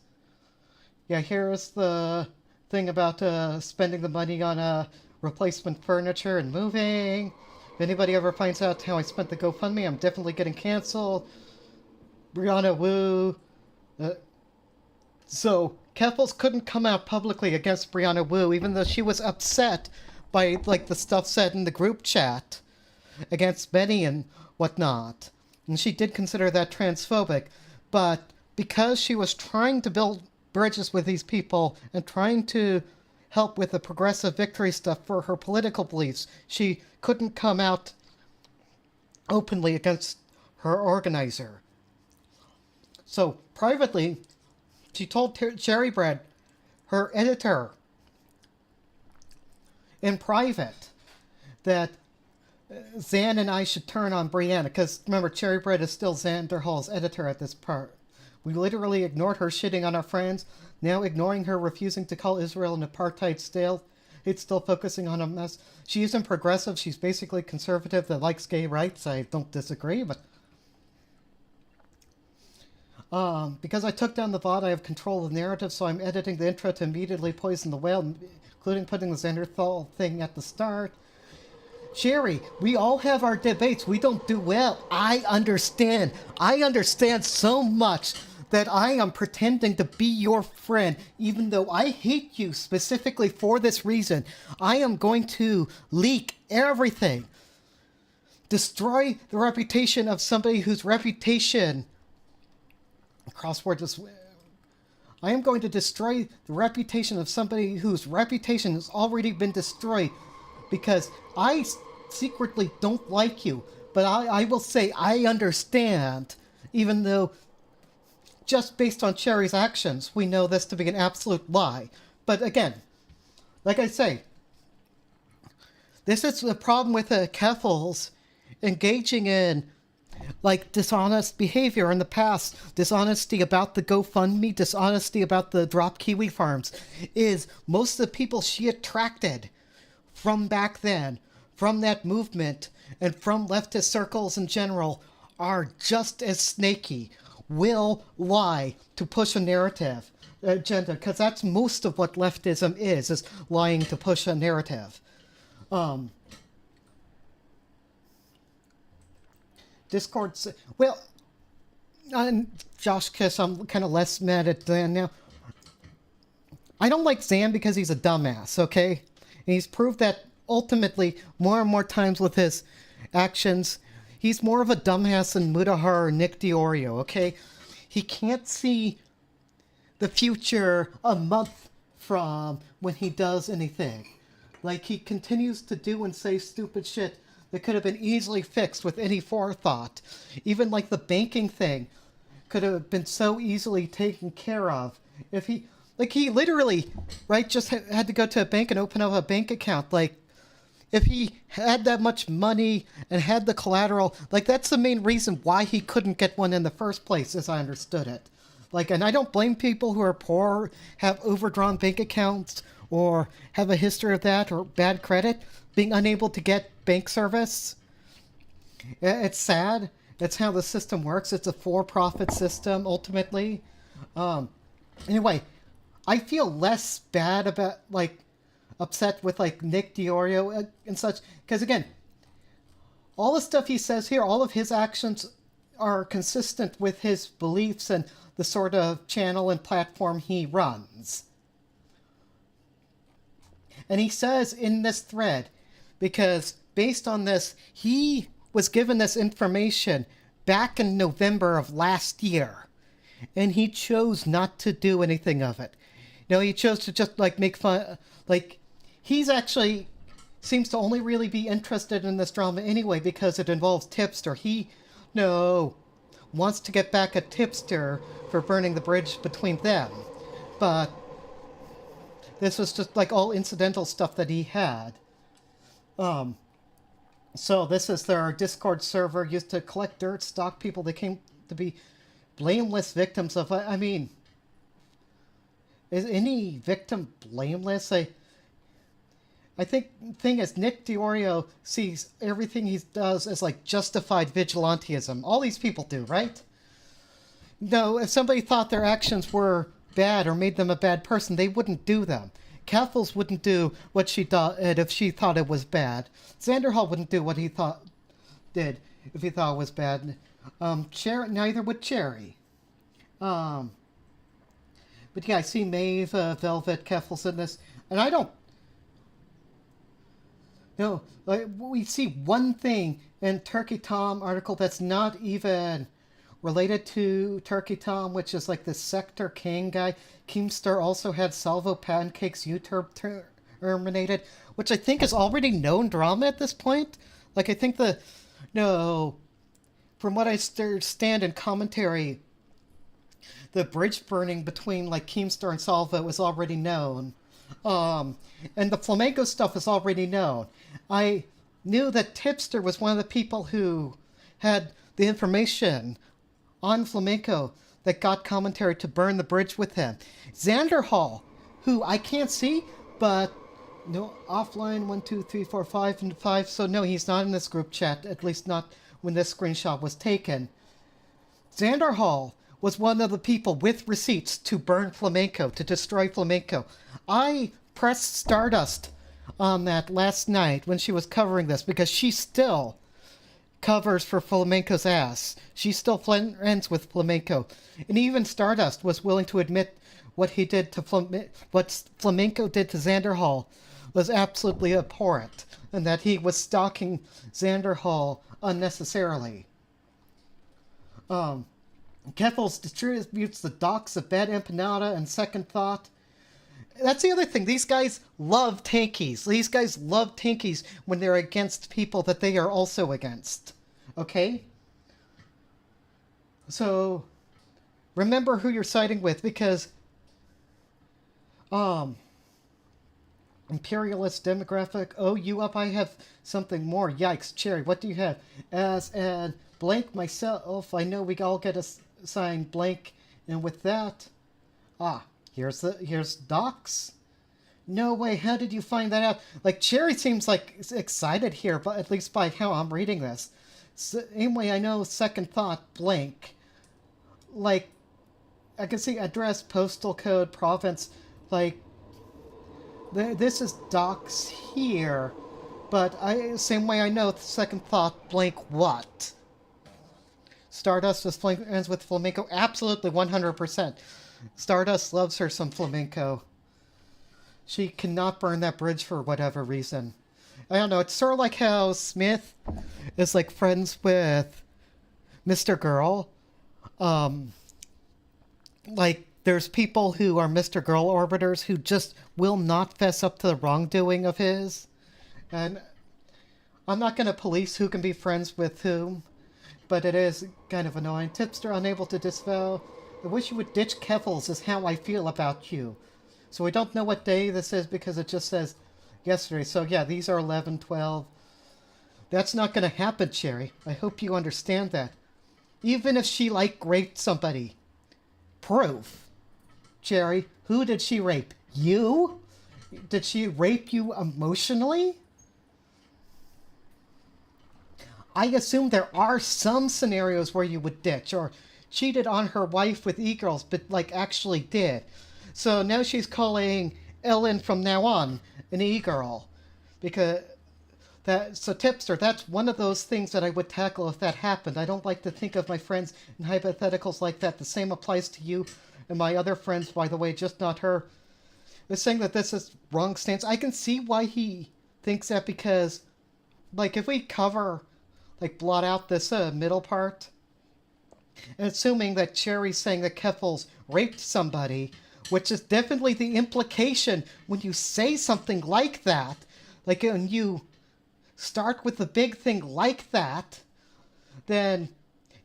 Yeah, here's the thing about spending the money on replacement furniture and moving. If anybody ever finds out how I spent the GoFundMe, I'm definitely getting canceled. Brianna Wu. So, Keffals couldn't come out publicly against Brianna Wu, even though she was upset by, like, the stuff said in the group chat against Benny and whatnot. And she did consider that transphobic. But because she was trying to build bridges with these people and trying to help with the progressive victory stuff for her political beliefs, she couldn't come out openly against her organizer. So privately, she told Cherry Bread, her editor, in private, that Zan and I should turn on Brianna, because remember, Cherry Bread is still Xander Hall's editor at this part. We literally ignored her shitting on our friends, now ignoring her refusing to call Israel an apartheid state. It's still focusing on a mess. She isn't progressive, she's basically conservative that likes gay rights. I don't disagree, but... because I took down the VOD, I have control of the narrative, so I'm editing the intro to immediately poison the whale, including putting the Xanderthal thing at the start. Sherry, we all have our debates. We don't do well. I understand. I understand so much that I am pretending to be your friend, even though I hate you specifically for this reason. I am going to leak everything. Destroy the reputation of somebody whose reputation... Crosswords is... I am going to destroy the reputation of somebody whose reputation has already been destroyed, because I secretly don't like you, but I will say I understand, even though just based on Cherry's actions, we know this to be an absolute lie. But again, like I say, this is the problem with Keffals engaging in like dishonest behavior in the past, dishonesty about the GoFundMe, dishonesty about the drop Kiwi Farms, is most of the people she attracted from back then, from that movement, and from leftist circles in general, are just as snaky, will lie to push a narrative agenda, because that's most of what leftism is lying to push a narrative. Discord, well, and Josh Kiss, I'm kind of less mad at Dan now. I don't like Zan because he's a dumbass, okay? And he's proved that ultimately more and more times with his actions. He's more of a dumbass than Mutahar or Nick Diorio, okay? He can't see the future a month from when he does anything. Like, he continues to do and say stupid shit that could have been easily fixed with any forethought. Even like the banking thing could have been so easily taken care of if he, like, he literally, right, just had to go to a bank and open up a bank account. Like, if he had that much money and had the collateral, like, that's the main reason why he couldn't get one in the first place, as I understood it. Like, and I don't blame people who are poor, have overdrawn bank accounts, or have a history of that, or bad credit, being unable to get bank service. It's sad. That's how the system works. It's a for-profit system, ultimately. Anyway, I feel less bad about, like, upset with, like, Nick DiOrio and such. Because, again, all the stuff he says here, all of his actions are consistent with his beliefs and the sort of channel and platform he runs. And he says in this thread, because based on this, he was given this information back in November of last year, and he chose not to do anything of it. You know, he chose to just, like, make fun, like, he's actually seems to only really be interested in this drama anyway because it involves Tipster. He, no, wants to get back at Tipster for burning the bridge between them. But this was just, like, all incidental stuff that he had. So this is their Discord server used to collect dirt, stalk people. They came to be blameless victims of, I mean, is any victim blameless? I think the thing is, Nick DiOrio sees everything he does as, like, justified vigilantism. All these people do, right? No, if somebody thought their actions were bad or made them a bad person, they wouldn't do them. Keffals wouldn't do what she did if she thought it was bad. Xanderhall wouldn't do what he did if he thought it was bad. Neither would Cherry. But yeah, I see Maeve, Velvet, Keffals in this, and I don't. No, like, we see one thing in Turkey Tom article that's not even related to Turkey Tom, which is like the Sector King guy. Keemstar also had Salvo Pancakes YouTube terminated, which I think is already known drama at this point. Like, I think from what I understand in commentary, the bridge burning between, like, Keemstar and Salvo is already known. And the flamenco stuff is already known. I knew that Tipster was one of the people who had the information on flamenco that got commentary to burn the bridge with him. Xanderhall, who I can't see, but no, offline 1, 2, 3, 4, 5, and 5. So no, he's not in this group chat, at least not when this screenshot was taken. Xanderhall was one of the people with receipts to burn flamenco, to destroy flamenco. I pressed Stardust on that last night when she was covering this, because she still covers for flamenco's ass. She's still friends with flamenco, and even Stardust was willing to admit what he did to what flamenco did to Xanderhall was absolutely abhorrent, and that he was stalking Xanderhall unnecessarily. Keffals distributes the docs of Bad Empanada and Second Thought. That's the other thing. These guys love tankies. These guys love tankies when they're against people that they are also against. Okay? So, remember who you're siding with, because imperialist demographic. Oh, you up? I have something more. Yikes, Cherry, what do you have? As an blank myself, I know we all get a sign blank, and with that, here's docs. No way, how did you find that out? Like, Cherry seems like excited here, but at least by how I'm reading this. So, anyway, I know Second Thought blank. Like, I can see address, postal code, province, like, this is docs here, but same way I know Second Thought blank what? Stardust is friends with flamenco? Absolutely, 100%. Stardust loves her some flamenco. She cannot burn that bridge for whatever reason. I don't know, it's sort of like how Smith is, like, friends with Mr. Girl. Like, there's people who are Mr. Girl Orbiters who just will not fess up to the wrongdoing of his. And I'm not going to police who can be friends with whom, but it is kind of annoying. Tipster unable to disavow. I wish you would ditch Keffals is how I feel about you. So we don't know what day this is because it just says yesterday. So yeah, these are 11, 12. That's not going to happen, Cherry. I hope you understand that. Even if she, like, raped somebody. Proof. Cherry, who did she rape? You? Did she rape you emotionally? I assume there are some scenarios where you would ditch or cheated on her wife with e-girls, but, like, actually did. So now she's calling Ellen from now on an e-girl. Because... So Tipster, that's one of those things that I would tackle if that happened. I don't like to think of my friends in hypotheticals like that. The same applies to you and my other friends, by the way, just not her. They're saying that this is wrong stance. I can see why he thinks that because, like, if we cover, like, blot out this middle part, and assuming that Cherry's saying that Keffals raped somebody, which is definitely the implication when you say something like that, like when you start with a big thing like that, then,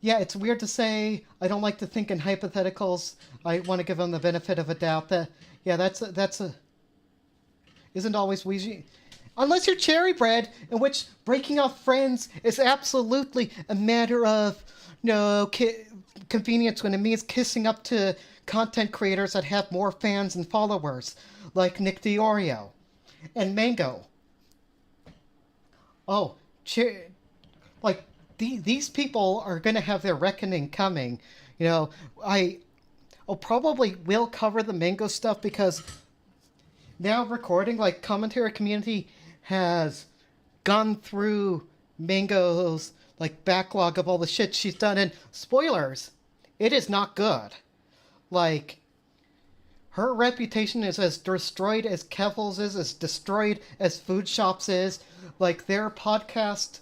yeah, it's weird to say, I don't like to think in hypotheticals, I want to give them the benefit of a doubt, that, yeah, that's a, isn't always Ouija, unless you're cherry bread, in which breaking off friends is absolutely a matter of, convenience when it means kissing up to content creators that have more fans and followers, like Nick DiOrio and Mango. Oh, like, these people are going to have their reckoning coming. I'll probably will cover the Mango stuff because now recording, like, commentary community has gone through Mango's, like, backlog of all the shit she's done. And spoilers, it is not good. Like, her reputation is as destroyed as Keffals is, as destroyed as Food Shops is. Like, their podcast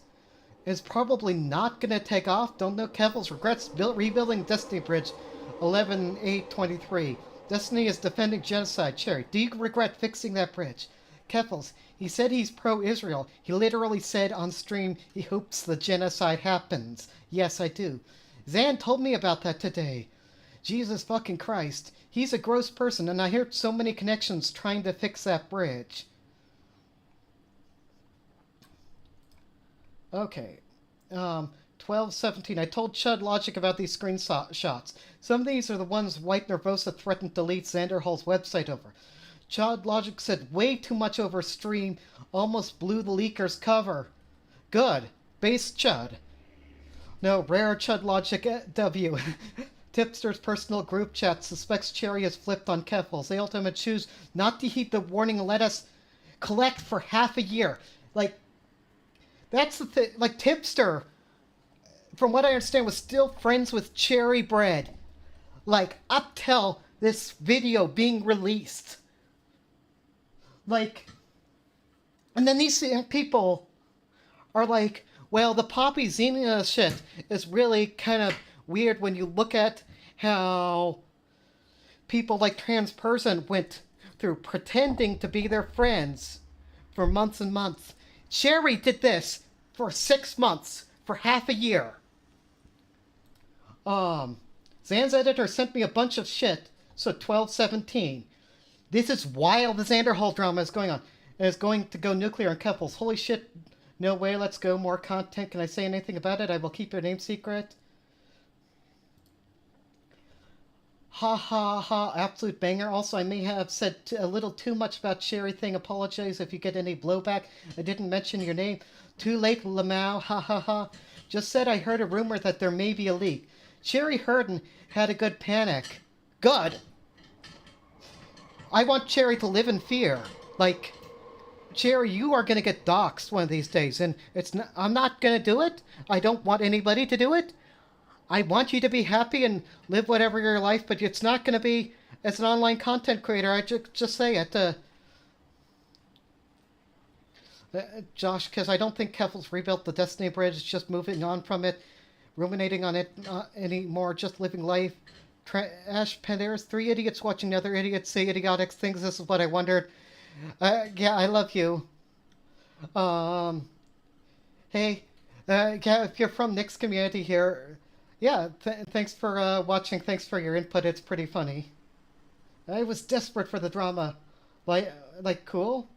is probably not going to take off. Don't know. Keffals regrets rebuilding Destiny Bridge 11/8/23. Destiny is defending genocide. Cherry, do you regret fixing that bridge? Keffals, he said he's pro-Israel. He literally said on stream he hopes the genocide happens. Yes, I do. Zan told me about that today. Jesus fucking Christ. He's a gross person, and I hear so many connections trying to fix that bridge. Okay. 12:17. I told Chud Logic about these screenshots. Some of these are the ones White Nervosa threatened to delete Xanderhall's website over. Chud Logic said way too much over stream, almost blew the leaker's cover. Good. Base Chud. No, rare Chud Logic W. Tipster's personal group chat suspects Cherry has flipped on Keffals. They ultimately choose not to heed the warning and let us collect for half a year. Like, that's the thing. Like, Tipster, from what I understand, was still friends with Cherry Bread. Like, up till this video being released. Like, and then these people are like, well, the Poppy Xenia shit is really kind of weird when you look at how people like Trans Person went through pretending to be their friends for months and months. Cherry did this for 6 months, for half a year. Zan's editor sent me a bunch of shit, so 12:17. This is while the Xanderhall drama is going on. And it's going to go nuclear on Keffals. Holy shit, no way, let's go, more content. Can I say anything about it? I will keep your name secret. Ha ha ha, absolute banger. Also, I may have said a little too much about Cherry thing. Apologize if you get any blowback. I didn't mention your name. Too late, Lamau, ha ha ha. Just said I heard a rumor that there may be a leak. Cherry heard and had a good panic. Good. I want Cherry to live in fear. Like, Cherry, you are going to get doxxed one of these days, and I'm not going to do it. I don't want anybody to do it. I want you to be happy and live whatever your life, but it's not going to be as an online content creator. I just say it. Josh, because I don't think Keffals rebuilt the Destiny Bridge. It's just moving on from it, ruminating on it anymore, just living life. Trash Pandaris, 3 idiots watching other idiots say idiotic things. This is what I wondered. Yeah, I love you. Hey, yeah, if you're from Nick's community here, yeah, thanks for watching. Thanks for your input. It's pretty funny. I was desperate for the drama. Like cool?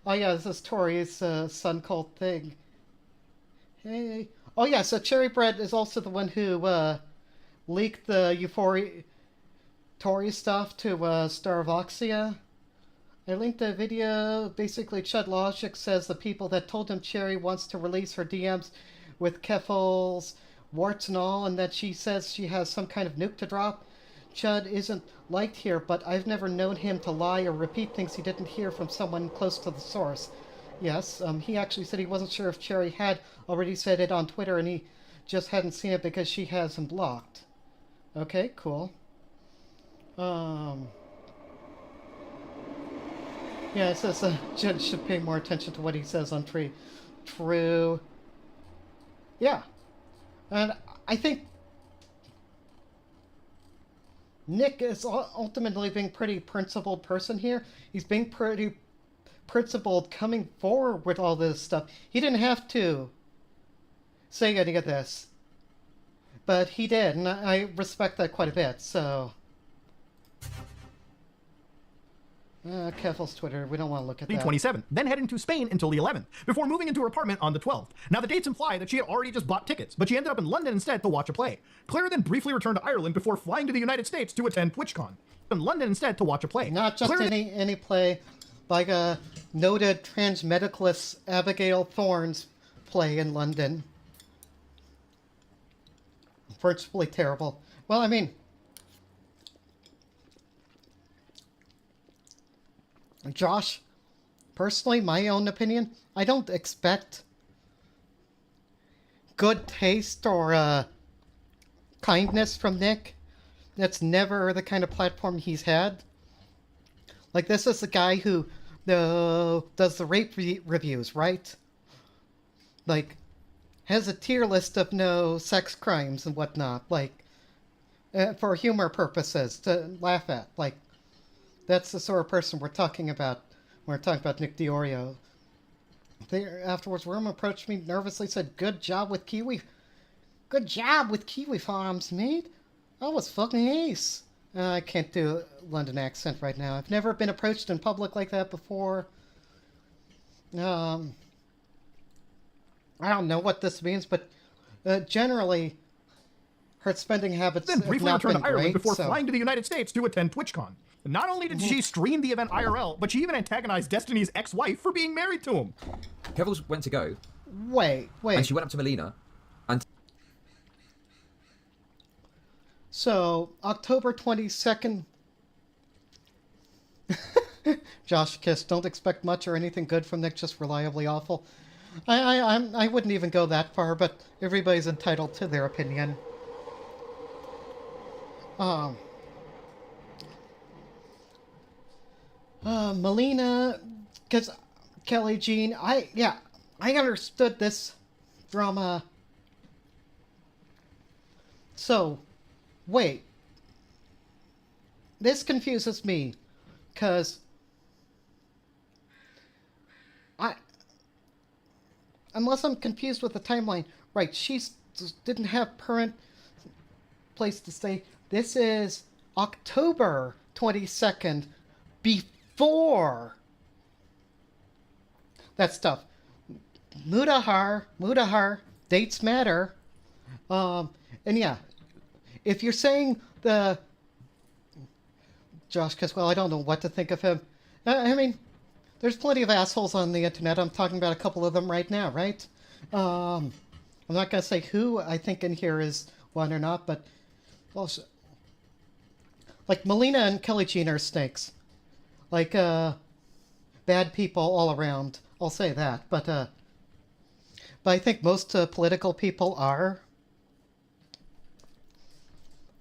Oh yeah, this is Tori's son called thing. Hey. Oh yeah, so Cherry Bread is also the one who leaked the Euphoria Tori stuff to Starvoxia. I linked a video. Basically, Chud Logic says the people that told him Cherry wants to release her DMs with Keffals, warts and all, and that she says she has some kind of nuke to drop. Chud isn't liked here, but I've never known him to lie or repeat things he didn't hear from someone close to the source. Yes, he actually said he wasn't sure if Cherry had already said it on Twitter, and he just hadn't seen it because she has him blocked. Okay, cool. Yeah, it says Judge should pay more attention to what he says on Tree. True. Yeah. And I think Nick is ultimately being a pretty principled person here. He's being pretty principled coming forward with all this stuff. He didn't have to say any of this. But he did, and I respect that quite a bit, so... Keffals Twitter, we don't want to look at that. 27th, then heading to Spain until the 11th, before moving into her apartment on the 12th. Now the dates imply that she had already just bought tickets, but she ended up in London instead to watch a play. Claire then briefly returned to Ireland before flying to the United States to attend TwitchCon. In London instead to watch a play. Not just Claire any play, like a noted transmedicalist Abigail Thorne's play in London. Virtually terrible. Well, I mean... Josh, personally, my own opinion, I don't expect good taste or kindness from Nick. That's never the kind of platform he's had. Like, this is the guy who does the rape reviews, right? Like, has a tier list of no sex crimes and whatnot, like, for humor purposes, to laugh at. Like, that's the sort of person we're talking about when we're talking about Nick Diorio. Afterwards, Worm approached me nervously, said, Good job with Kiwi Farms, mate. That was fucking ace. I can't do a London accent right now. I've never been approached in public like that before. I don't know what this means, but generally, her spending habits then briefly have not returned been to Ireland great, before so... flying to the United States to attend TwitchCon. Not only did she stream the event IRL, but she even antagonized Destiny's ex-wife for being married to him. Keffals went to go. Wait. And she went up to Melina. And So, October 22nd... Josh Kiss, don't expect much or anything good from Nick, just reliably awful. I wouldn't even go that far, but everybody's entitled to their opinion. Melina, because Kelly Jean, I understood this drama. So, wait. This confuses me, because unless I'm confused with the timeline, right, she didn't have permanent place to stay. This is October 22nd, before that stuff. Mutahar, dates matter. And yeah, if you're saying the Josh Caswell, I don't know what to think of him. I mean, there's plenty of assholes on the internet. I'm talking about a couple of them right now, right? I'm not going to say who I think in here is one or not, but also, like, Melina and Kelly Jean are snakes. Like, bad people all around. I'll say that. But I think most political people are.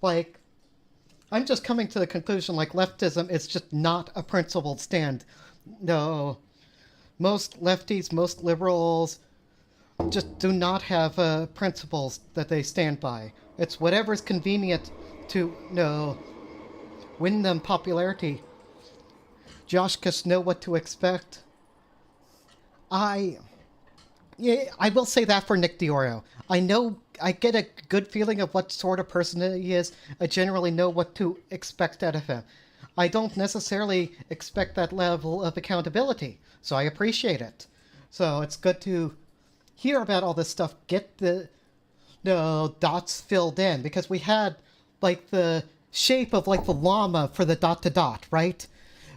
Like, I'm just coming to the conclusion, like, leftism is just not a principled stand. No. Most lefties, most liberals just do not have principles that they stand by. It's whatever's convenient to win them popularity. Josh just know what to expect. I will say that for Nick Diorio. I get a good feeling of what sort of person he is. I generally know what to expect out of him. I don't necessarily expect that level of accountability, so I appreciate it. So it's good to hear about all this stuff, get the dots filled in, because we had like the shape of like the llama for the dot to dot, right?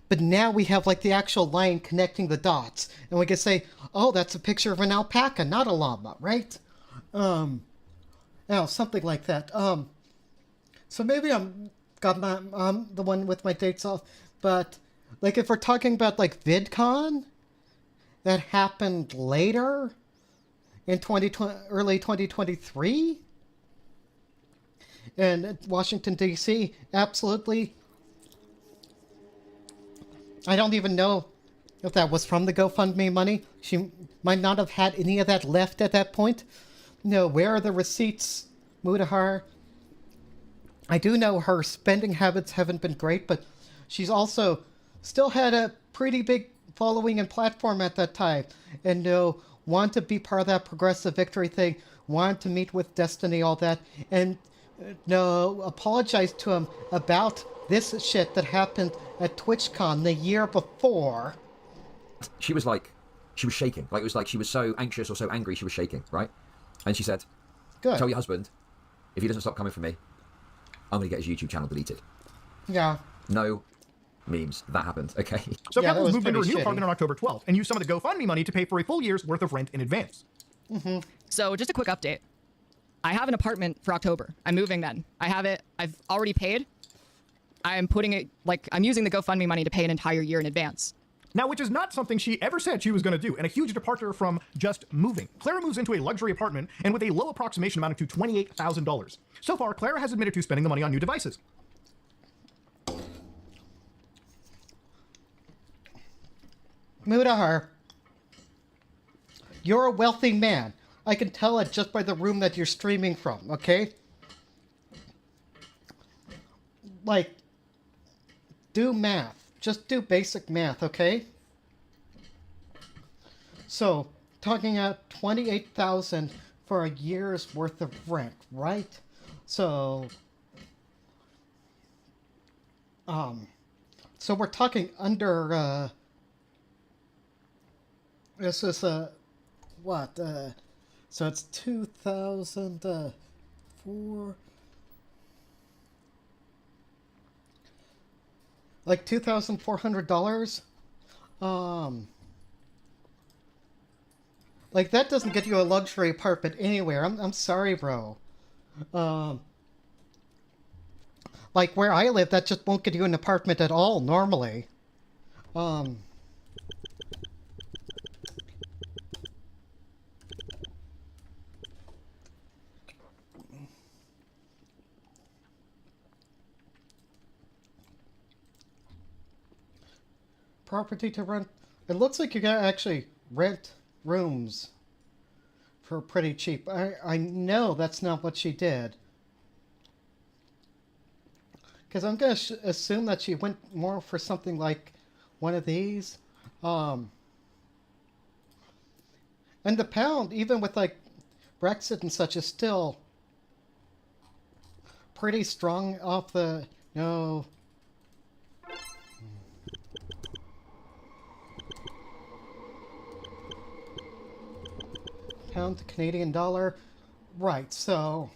But now we have like the actual line connecting the dots, and we can say, oh, that's a picture of an alpaca, not a llama, right? Something like that. So maybe I'm the one with my dates off, but like if we're talking about like VidCon that happened later in early 2023 in Washington D.C., absolutely. I don't even know if that was from the GoFundMe money. She might not have had any of that left at that point. No, where are the receipts, Mutahar? I do know her spending habits haven't been great, but she's also still had a pretty big following and platform at that time. And want to be part of that progressive victory thing, want to meet with Destiny, all that. And apologize to him about this shit that happened at TwitchCon the year before. She was shaking. Like, it was like she was so anxious or so angry she was shaking, right? And she said, Good. Tell your husband, if he doesn't stop coming for me, I'm going to get his YouTube channel deleted. Yeah. No memes. That happened, okay? So Yeah, that Keffals was moved into her pretty new shitty. apartment on October 12th and used some of the GoFundMe money to pay for a full year's worth of rent in advance. Mm-hmm. So just a quick update. I have an apartment for October. I'm moving then. I have it. I've already paid. I'm putting it, I'm using the GoFundMe money to pay an entire year in advance. Now, which is not something she ever said she was going to do, and a huge departure from just moving. Clara moves into a luxury apartment, and with a low approximation amounting to $28,000. So far, Clara has admitted to spending the money on new devices. Mutahar, you're a wealthy man. I can tell it just by the room that you're streaming from, okay? Do math. Just do basic math, okay? So, talking at $28,000 for a year's worth of rent, right? So, so we're talking under, this is, what, so it's 2,004, like $2,400. Like that doesn't get you a luxury apartment anywhere. I'm sorry, bro. Like where I live, that just won't get you an apartment at all normally. Property to rent. It looks like you can actually rent rooms for pretty cheap. I know that's not what she did. Because I'm going to assume that she went more for something like one of these. And the pound, even with like Brexit and such, is still pretty strong off the... No... Pound to Canadian dollar. Right, so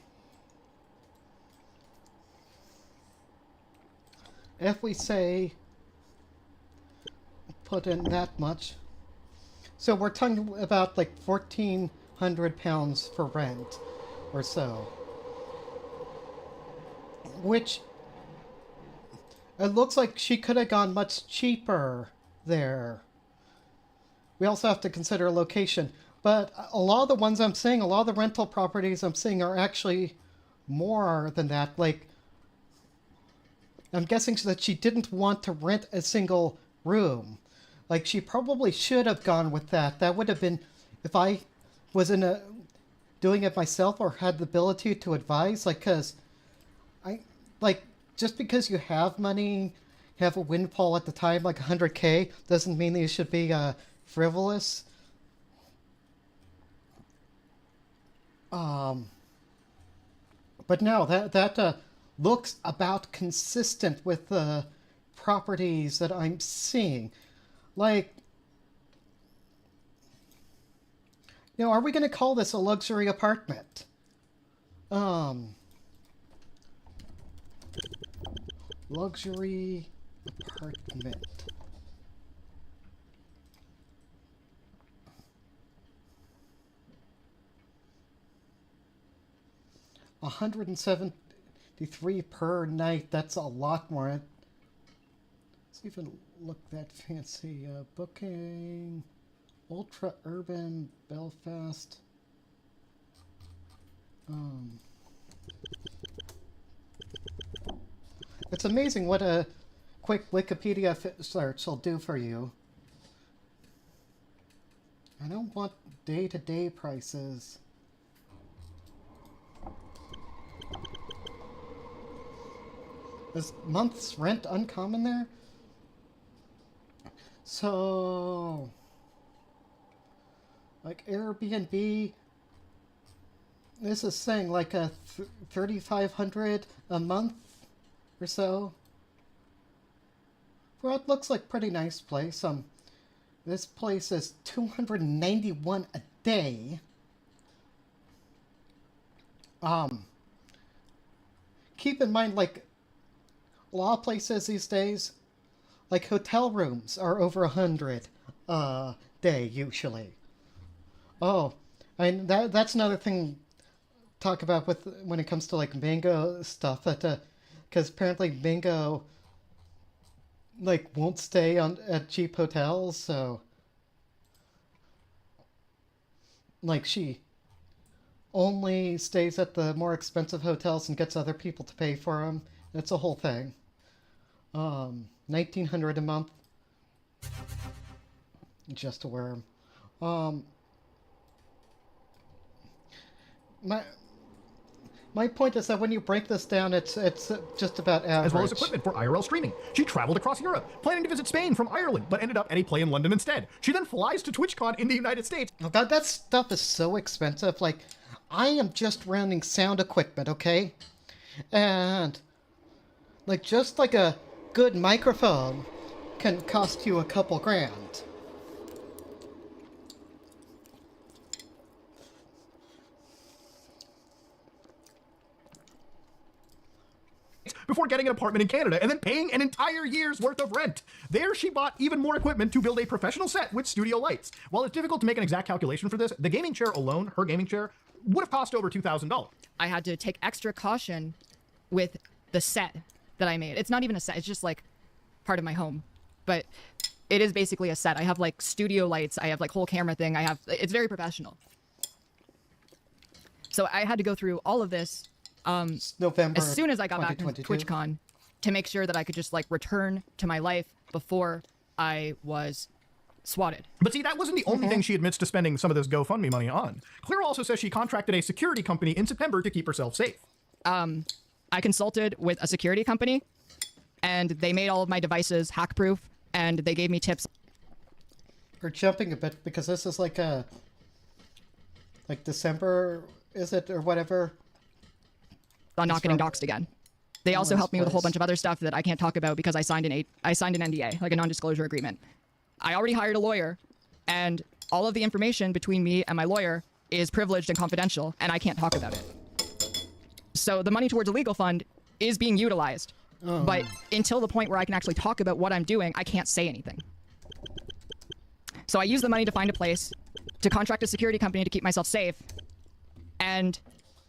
if we say put in that much, so we're talking about like £1,400 for rent or so, which it looks like she could have gone much cheaper there. We also have to consider location. But a lot of the ones I'm seeing, a lot of the rental properties I'm seeing are actually more than that. Like, I'm guessing that she didn't want to rent a single room. Like, she probably should have gone with that. That would have been, if I was doing doing it myself or had the ability to advise, like, because just because you have money, have a windfall at the time, like 100K, doesn't mean that you should be frivolous. But no, that looks about consistent with the properties that I'm seeing. Like, are we going to call this a luxury apartment? Luxury apartment. $173 per night. That's a lot more. Let's even look that fancy. Booking. Ultra urban Belfast. It's amazing what a quick Wikipedia search will do for you. I don't want day-to-day prices. Is month's rent uncommon there? So, like Airbnb, this is saying like a $3,500 a month or so. For what looks like pretty nice place. This place is $291 a day. Keep in mind, like, a lot of places these days, like hotel rooms are over 100 a day usually. Oh, and that's another thing talk about with when it comes to like Mango stuff, that because apparently Mango like won't stay at cheap hotels, so like she only stays at the more expensive hotels and gets other people to pay for them. It's a whole thing. $1,900 a month. Just a worm. My point is that when you break this down, it's just about average. As well as equipment for IRL streaming. She traveled across Europe, planning to visit Spain from Ireland, but ended up at a play in London instead. She then flies to TwitchCon in the United States. Oh God, that stuff is so expensive. Like, I am just renting sound equipment, okay? And like, just like a good microphone can cost you a couple grand. Before getting an apartment in Canada and then paying an entire year's worth of rent. There she bought even more equipment to build a professional set with studio lights. While it's difficult to make an exact calculation for this, the gaming chair alone, her gaming chair, would have cost over $2,000. I had to take extra caution with the set that I made. It's not even a set, it's just like part of my home. But it is basically a set. I have like studio lights, I have like whole camera thing, it's very professional. So I had to go through all of this November as soon as I got back from 2022. TwitchCon to make sure that I could just like return to my life before I was swatted. But see, that wasn't the only thing she admits to spending some of this GoFundMe money on. Claire also says she contracted a security company in September to keep herself safe. I consulted with a security company and they made all of my devices hack proof and they gave me tips. We're jumping a bit because this is like December, is it, or whatever? On not getting doxxed again. They also helped me with a whole bunch of other stuff that I can't talk about because I signed an NDA, like a non-disclosure agreement. I already hired a lawyer, and all of the information between me and my lawyer is privileged and confidential, and I can't talk about it. So the money towards a legal fund is being utilized, but until the point where I can actually talk about what I'm doing, I can't say anything. So I use the money to find a place, to contract a security company to keep myself safe, and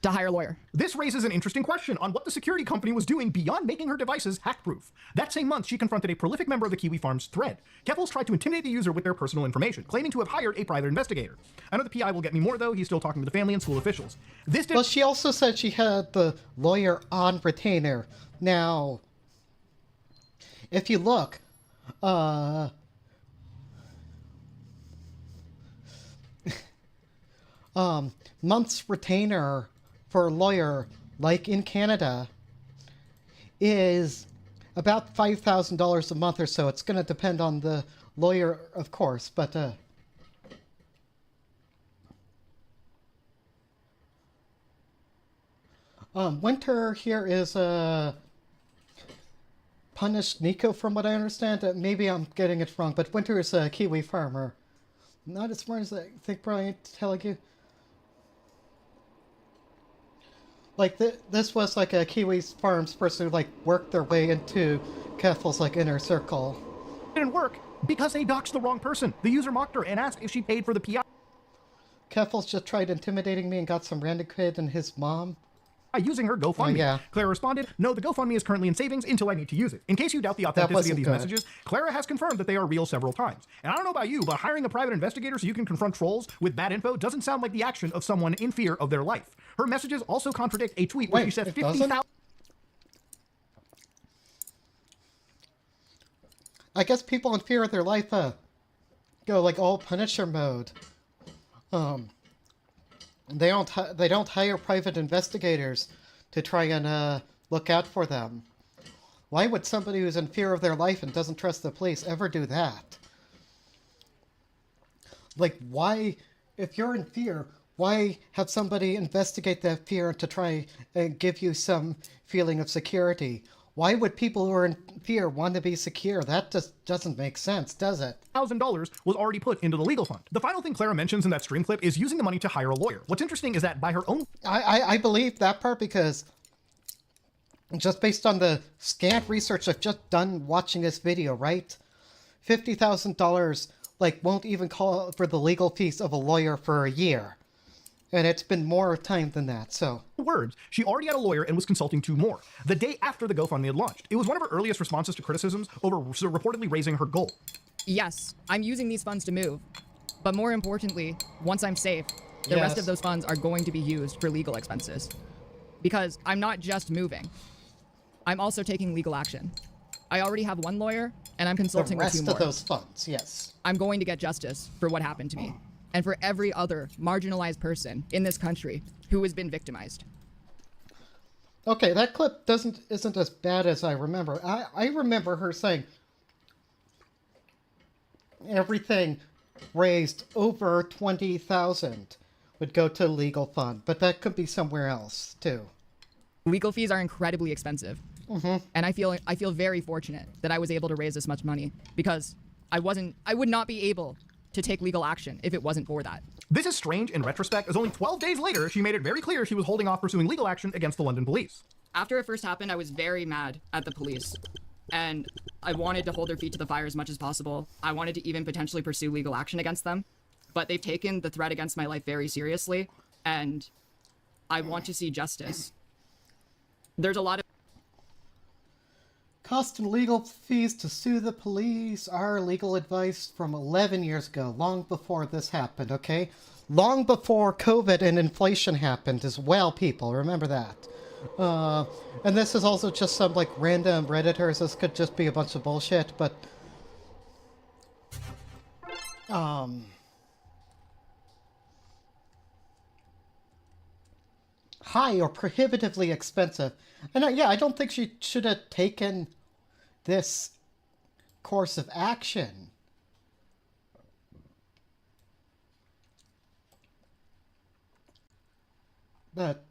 to hire a lawyer. This raises an interesting question on what the security company was doing beyond making her devices hack-proof. That same month, she confronted a prolific member of the Kiwi Farms thread. Keffals tried to intimidate the user with their personal information, claiming to have hired a private investigator. I know the PI will get me more, though. He's still talking to the family and school officials. Well, she also said she had the lawyer on retainer. Now, if you look, month's retainer for a lawyer, like in Canada, is about $5,000 a month or so. It's going to depend on the lawyer, of course, but Winter here is punished Nico, from what I understand. Maybe I'm getting it wrong, but Winter is a Kiwi farmer. Not as smart as I think, Brian, telling you. Like, this was like a Kiwi farms person who, like, worked their way into Keffals' like, inner circle. It didn't work because they doxed the wrong person. The user mocked her and asked if she paid for the PI Keffals just tried intimidating me and got some random kid and his mom. using her GoFundMe. Oh, yeah. Clara responded, "No, the GoFundMe is currently in savings until I need to use it." In case you doubt the authenticity of these wasn't good. messages, Clara has confirmed that they are real several times. And I don't know about you, but hiring a private investigator so you can confront trolls with bad info doesn't sound like the action of someone in fear of their life. Her messages also contradict a tweet where she Wait, said it 50,000. doesn't? I guess people in fear of their life go like all Punisher mode. They don't hire private investigators to try and look out for them. Why would somebody who's in fear of their life and doesn't trust the police ever do that? Like, why, if you're in fear, why have somebody investigate that fear to try and give you some feeling of security? Why would people who are in fear want to be secure? That just doesn't make sense, does it? $1,000 was already put into the legal fund. The final thing Clara mentions in that stream clip is using the money to hire a lawyer. What's interesting is that by her own I believe that part because just based on the scant research I've just done watching this video, right? $50,000 like won't even call for the legal fees of a lawyer for a year. And it's been more time than that, so. words, she already had a lawyer and was consulting two more. The day after the GoFundMe had launched, it was one of her earliest responses to criticisms over reportedly raising her goal. Yes, I'm using these funds to move. But more importantly, once I'm safe, the rest of those funds are going to be used for legal expenses. Because I'm not just moving. I'm also taking legal action. I already have one lawyer, and I'm consulting with two more. The rest of those funds, yes. I'm going to get justice for what happened to me. And for every other marginalized person in this country who has been victimized. Okay, that clip isn't as bad as I remember. I remember her saying everything raised over 20,000 would go to legal fund, but that could be somewhere else too. Legal fees are incredibly expensive. And I feel very fortunate that I was able to raise this much money because I would not be able to take legal action if it wasn't for that. This is strange in retrospect, as only 12 days later, she made it very clear she was holding off pursuing legal action against the London police. After it first happened, I was very mad at the police. And I wanted to hold their feet to the fire as much as possible. I wanted to even potentially pursue legal action against them. But they've taken the threat against my life very seriously. And I want to see justice. There's a lot of Cost and legal fees to sue the police. Our legal advice from 11 years ago, long before this happened, okay? Long before COVID and inflation happened as well, people. Remember that. And this is also just some, like, random Redditors. This could just be a bunch of bullshit, but... high or prohibitively expensive. And yeah, I don't think she should have taken this course of action. But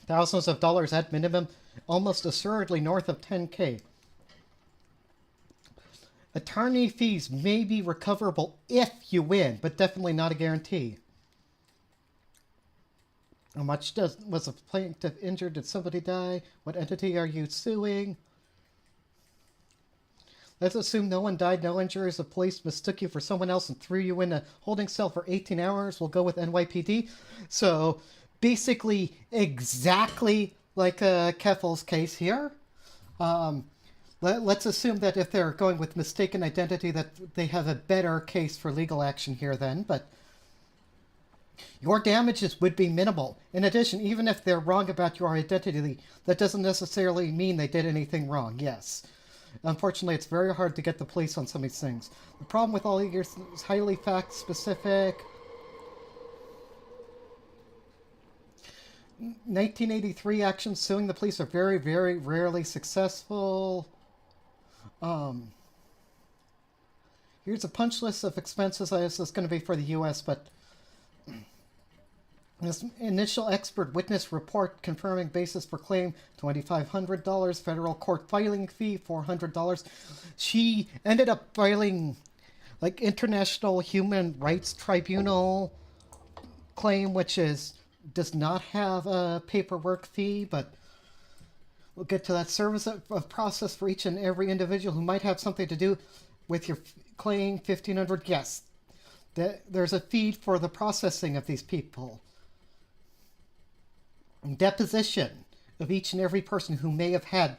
thousands of dollars at minimum, almost assuredly north of 10K. Attorney fees may be recoverable if you win, but definitely not a guarantee. How much was a plaintiff injured? Did somebody die? What entity are you suing? Let's assume no one died, no injuries. The police mistook you for someone else and threw you in a holding cell for 18 hours. We'll go with NYPD. So, basically, exactly like Keffals' case here. Let's assume that if they're going with mistaken identity, that they have a better case for legal action here then, but your damages would be minimal. In addition, even if they're wrong about your identity, that doesn't necessarily mean they did anything wrong, yes. Unfortunately, it's very hard to get the police on some of these things. The problem with all your is highly fact-specific. 1983 actions suing the police are very, very rarely successful. Here's a punch list of expenses. This is going to be for the U.S., but this initial expert witness report confirming basis for claim, $2,500. Federal court filing fee, $400. She ended up filing, like, International Human Rights Tribunal claim, which does not have a paperwork fee, but we'll get to that. Service of process for each and every individual who might have something to do with your claim, $1,500. Yes, there's a fee for the processing of these people. Deposition of each and every person who may have had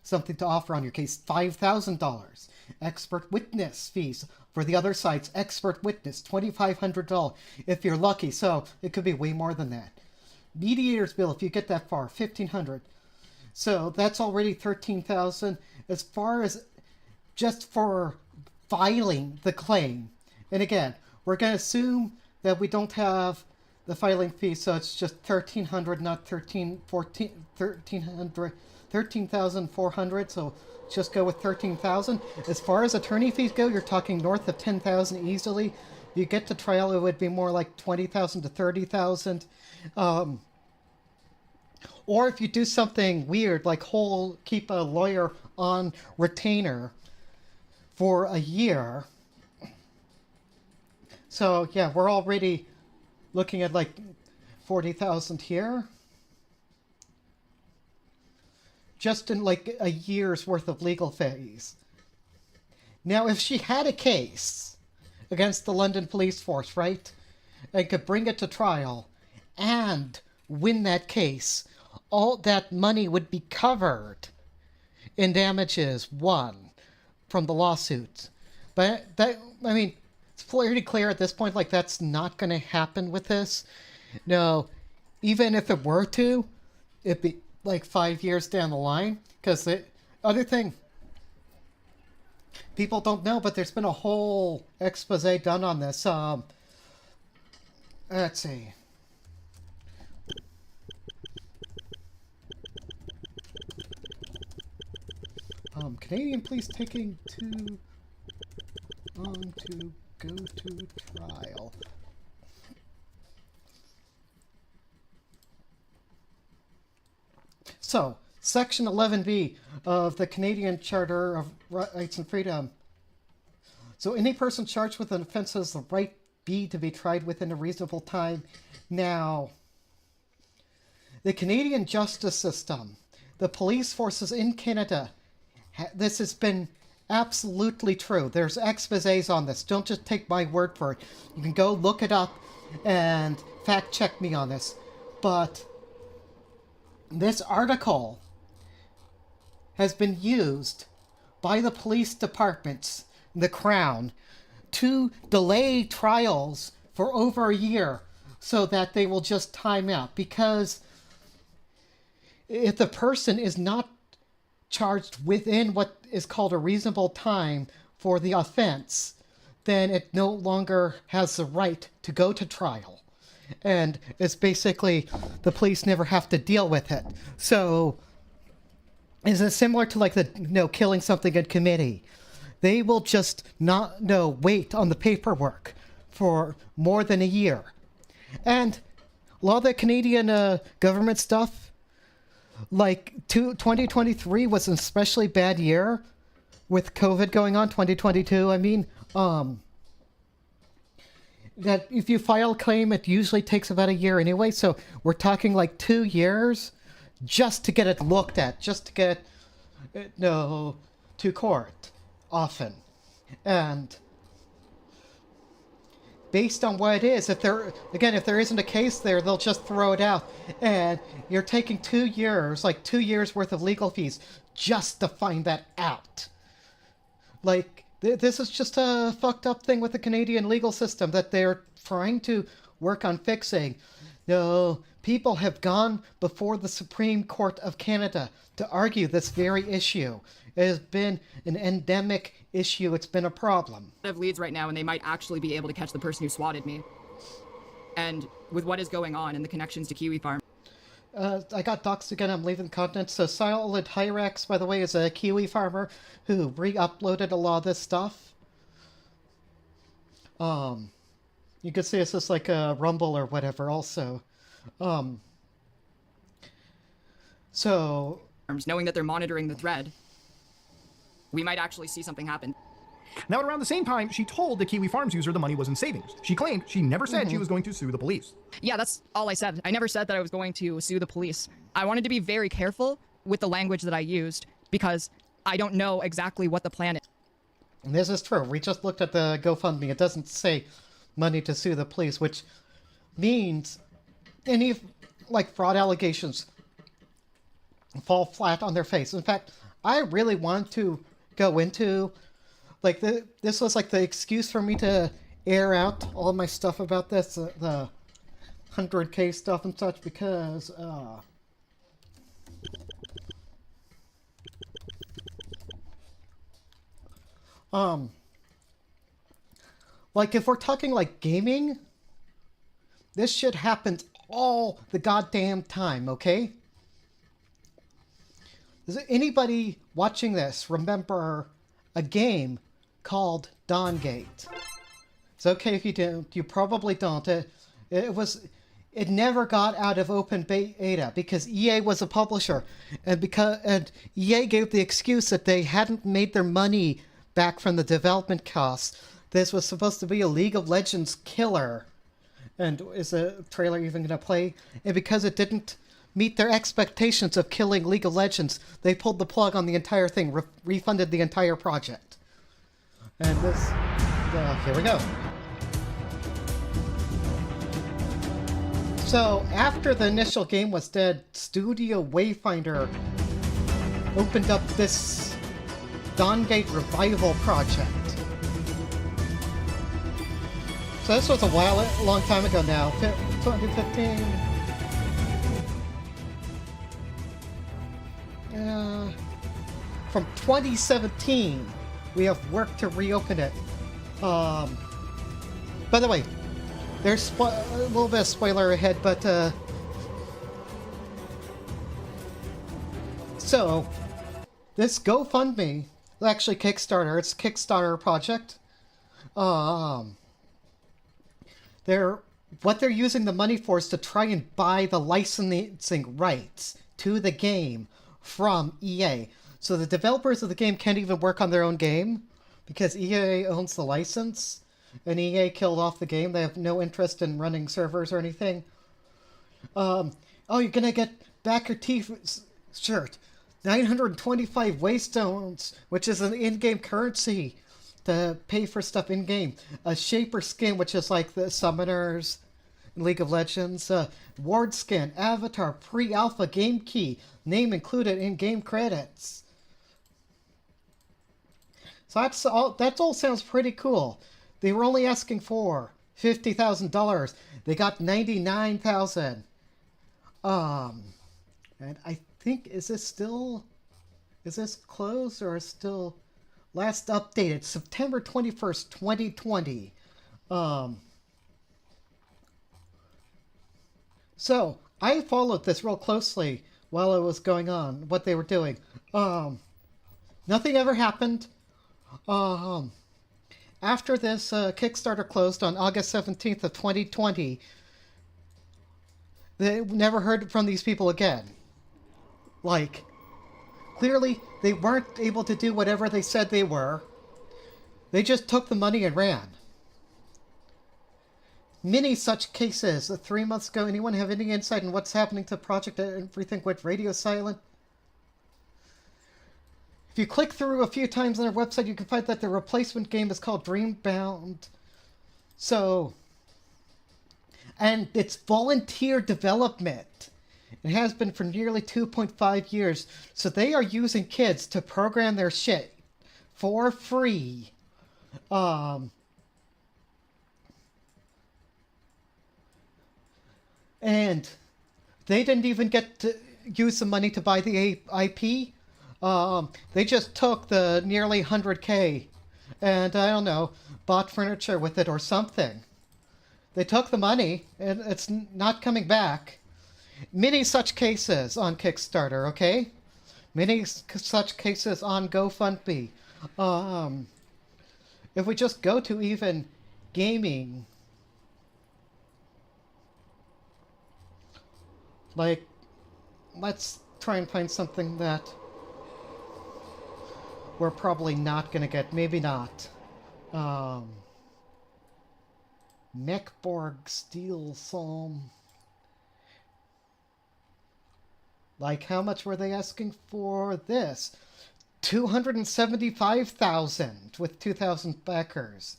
something to offer on your case, $5,000. Expert witness fees for the other side's expert witness, $2,500 if you're lucky. So it could be way more than that. Mediator's bill, if you get that far, $1,500. So that's already $13,000. As far as just for filing the claim, and again, we're going to assume that we don't have the filing fee, so it's just $1,300, not $13,400. So just go with $13,000. As far as attorney fees go, you're talking north of $10,000 easily. If you get to trial, it would be more like $20,000 to $30,000. Or if you do something weird, like keep a lawyer on retainer for a year. So yeah, we're already looking at like $40,000 here. Just in like a year's worth of legal fees. Now, if she had a case against the London police force, right, and could bring it to trial and win that case, all that money would be covered in damages won from the lawsuit. But that, I mean, it's pretty clear at this point, like, that's not going to happen with this. No, even if it were to, it'd be like 5 years down the line. Because the other thing people don't know, but there's been a whole expose done on this. Let's see. Canadian police taking too long to go to trial. So, Section 11B of the Canadian Charter of Rights and Freedom. So, any person charged with an offense has the right B to be tried within a reasonable time. Now, the Canadian justice system, the police forces in Canada, this has been absolutely true. There's exposés on this. Don't just take my word for it. You can go look it up and fact check me on this. But this article has been used by the police departments, the Crown, to delay trials for over a year so that they will just time out. Because if the person is not charged within what is called a reasonable time for the offense, then it no longer has the right to go to trial. And it's basically, the police never have to deal with it. So, is it similar to like the, killing something in committee? They will just not, wait on the paperwork for more than a year. And a lot of the Canadian government stuff, like 2023 was an especially bad year with COVID going on, 2022, I mean, that if you file a claim, it usually takes about a year anyway, so we're talking like 2 years just to get it looked at, just to get it, to court, often. And based on what it is, if there isn't a case there, they'll just throw it out. And you're taking 2 years, like 2 years worth of legal fees, just to find that out. Like, this is just a fucked up thing with the Canadian legal system that they're trying to work on fixing. people have gone before the Supreme Court of Canada to argue this very issue. It has been an endemic issue. It's been a problem. Of leads right now, and they might actually be able to catch the person who swatted me. And with what is going on and the connections to Kiwi Farm. I got doxxed again. I'm leaving the continent. So Silent Hyrax, by the way, is a Kiwi farmer who re-uploaded a lot of this stuff. You can see it's just like a Rumble or whatever also. So... Knowing that they're monitoring the thread, we might actually see something happen. Now, at around the same time, she told the Kiwi Farms user the money was in savings. She claimed she never said she was going to sue the police. Yeah, that's all I said. I never said that I was going to sue the police. I wanted to be very careful with the language that I used because I don't know exactly what the plan is. And this is true. We just looked at the GoFundMe. It doesn't say money to sue the police, which means any, like, fraud allegations fall flat on their face. In fact, I really want to go into... Like, this was, like, the excuse for me to air out all my stuff about this, the 100K stuff and such, because, like, if we're talking, like, gaming, this shit happens all the goddamn time, okay? Does anybody watching this remember a game called Dawngate? It's okay if you don't. You probably don't. It never got out of open beta because EA was a publisher, and EA gave the excuse that they hadn't made their money back from the development costs. This was supposed to be a League of Legends killer, and is the trailer even going to play? And because it didn't meet their expectations of killing League of Legends, they pulled the plug on the entire thing, refunded the entire project. And this, here we go. So, after the initial game was dead, Studio Wayfinder opened up this Dawngate Revival project. So this was a long time ago now, 2015. From 2017. We have worked to reopen it. By the way, there's a little bit of spoiler ahead, but so this GoFundMe, actually Kickstarter, it's a Kickstarter project. What they're using the money for is to try and buy the licensing rights to the game from EA. So the developers of the game can't even work on their own game because EA owns the license, and EA killed off the game. They have no interest in running servers or anything. Oh, you're gonna get back your t-shirt. 925 Waystones, which is an in-game currency to pay for stuff in-game. A Shaper skin, which is like the Summoners in League of Legends. Ward skin, avatar, pre-alpha game key, name included in game credits. So that all sounds pretty cool. They were only asking for $50,000. They got $99,000. And I think, is this closed or is still last updated September 21st, 2020. So I followed this real closely while it was going on, what they were doing. Nothing ever happened. After this Kickstarter closed on August 17th of 2020, they never heard from these people again. Like, clearly they weren't able to do whatever they said they were. They just took the money and ran. Many such cases. 3 months ago, anyone have any insight on what's happening to Project Everything went radio silent? If you click through a few times on their website, you can find that the replacement game is called Dreambound. So, and it's volunteer development. It has been for nearly 2.5 years. So they are using kids to program their shit for free. And they didn't even get to use the money to buy the IP. They just took the nearly 100K and, I don't know, bought furniture with it or something. They took the money, and it's not coming back. Many such cases on Kickstarter, okay? Many such cases on GoFundMe. If we just go to even gaming, like, let's try and find something that we're probably not gonna get. Maybe not. Mechborg Steel Psalm. Like, how much were they asking for this? 275,000 with 2,000 backers.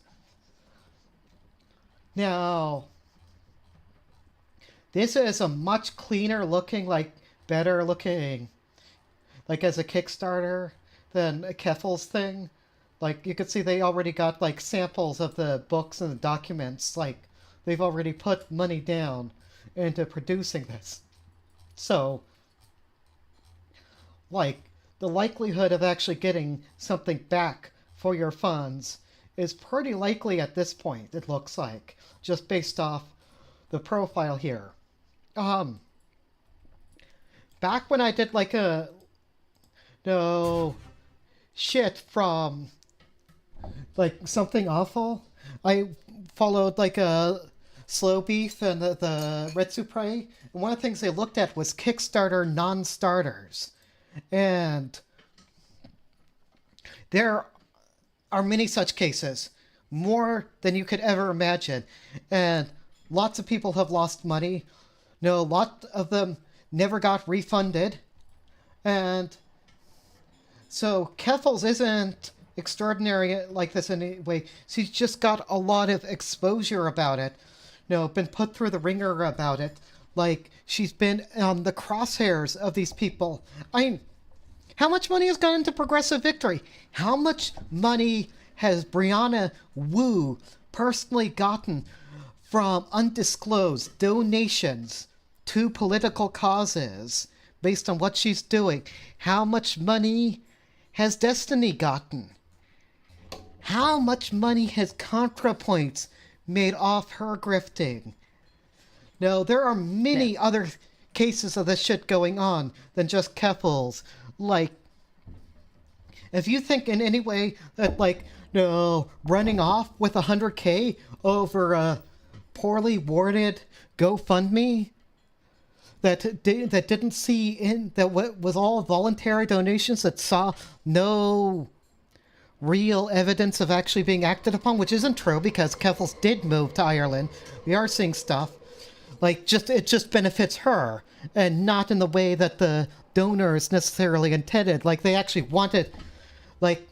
Now, this is a much cleaner looking, like, better looking, like, as a Kickstarter than a Keffals thing. Like, you could see they already got, like, samples of the books and the documents. Like, they've already put money down into producing this. So, like, the likelihood of actually getting something back for your funds is pretty likely at this point, it looks like, just based off the profile here. Back when I did, like, shit from, like, something awful, I followed, like, a Slow Beef and the Retsu Prey, and one of the things they looked at was Kickstarter non-starters. And there are many such cases, more than you could ever imagine. And lots of people have lost money. No, a lot of them never got refunded. And so Keffals isn't extraordinary like this in any way. She's just got a lot of exposure about it. Been put through the ringer about it. Like, she's been on the crosshairs of these people. How much money has gone into Progressive Victory? How much money has Brianna Wu personally gotten from undisclosed donations to political causes based on what she's doing? How much money has Destiny gotten? How much money has ContraPoints made off her grifting? No, there are many other cases of this shit going on than just Keffals. Like, if you think in any way that, like, running off with 100K over a poorly worded GoFundMe that didn't see in, that was all voluntary donations that saw no real evidence of actually being acted upon, which isn't true because Keffals did move to Ireland. We are seeing stuff. Like, it just benefits her, and not in the way that the donors necessarily intended. Like, they actually wanted, like,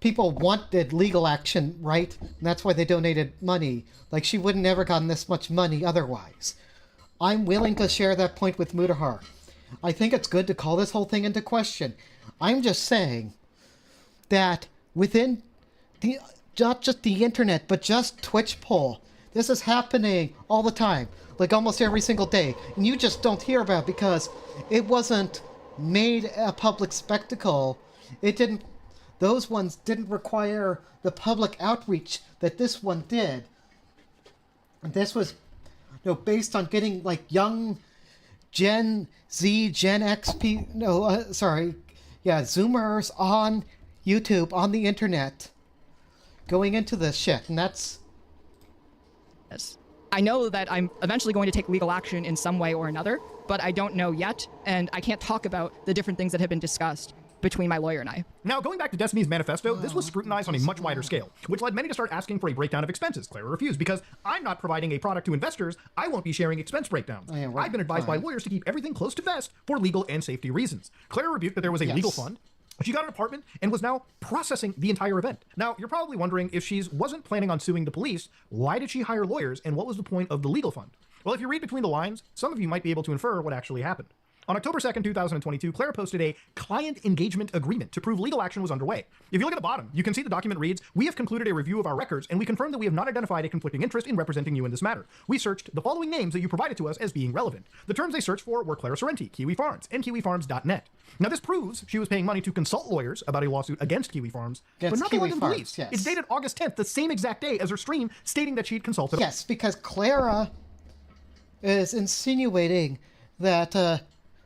people wanted legal action, right? And that's why they donated money. Like, she would have never gotten this much money otherwise. I'm willing to share that point with Mutahar. I think it's good to call this whole thing into question. I'm just saying that within the, not just the internet, but just Twitch poll, this is happening all the time. Like, almost every single day. And you just don't hear about it because it wasn't made a public spectacle. Those ones didn't require the public outreach that this one did. And this was, based on getting, like, young Gen Z, Gen X, Zoomers on YouTube, on the internet, going into this shit. And that's... Yes. I know that I'm eventually going to take legal action in some way or another, but I don't know yet, and I can't talk about the different things that have been discussed between my lawyer and I. Now, going back to Destiny's manifesto, this was scrutinized on a much wider scale, which led many to start asking for a breakdown of expenses. Clara refused because I'm not providing a product to investors. I won't be sharing expense breakdowns. I've been advised by lawyers to keep everything close to vest for legal and safety reasons. Clara rebuked that there was a legal fund. She got an apartment and was now processing the entire event. Now, you're probably wondering, if she wasn't planning on suing the police, why did she hire lawyers and what was the point of the legal fund? Well, if you read between the lines, some of you might be able to infer what actually happened. On October 2nd, 2022, Clara posted a client engagement agreement to prove legal action was underway. If you look at the bottom, you can see the document reads, "We have concluded a review of our records, and we confirm that we have not identified a conflicting interest in representing you in this matter. We searched the following names that you provided to us as being relevant. The terms they searched for were Clara Sorrenti, Kiwi Farms, and KiwiFarms.net. Now, this proves she was paying money to consult lawyers about a lawsuit against Kiwi Farms, but not the Kiwi London Farms, police. yes. It's dated August 10th, the same exact day as her stream, stating that she'd consulted. Yes, because Clara is insinuating that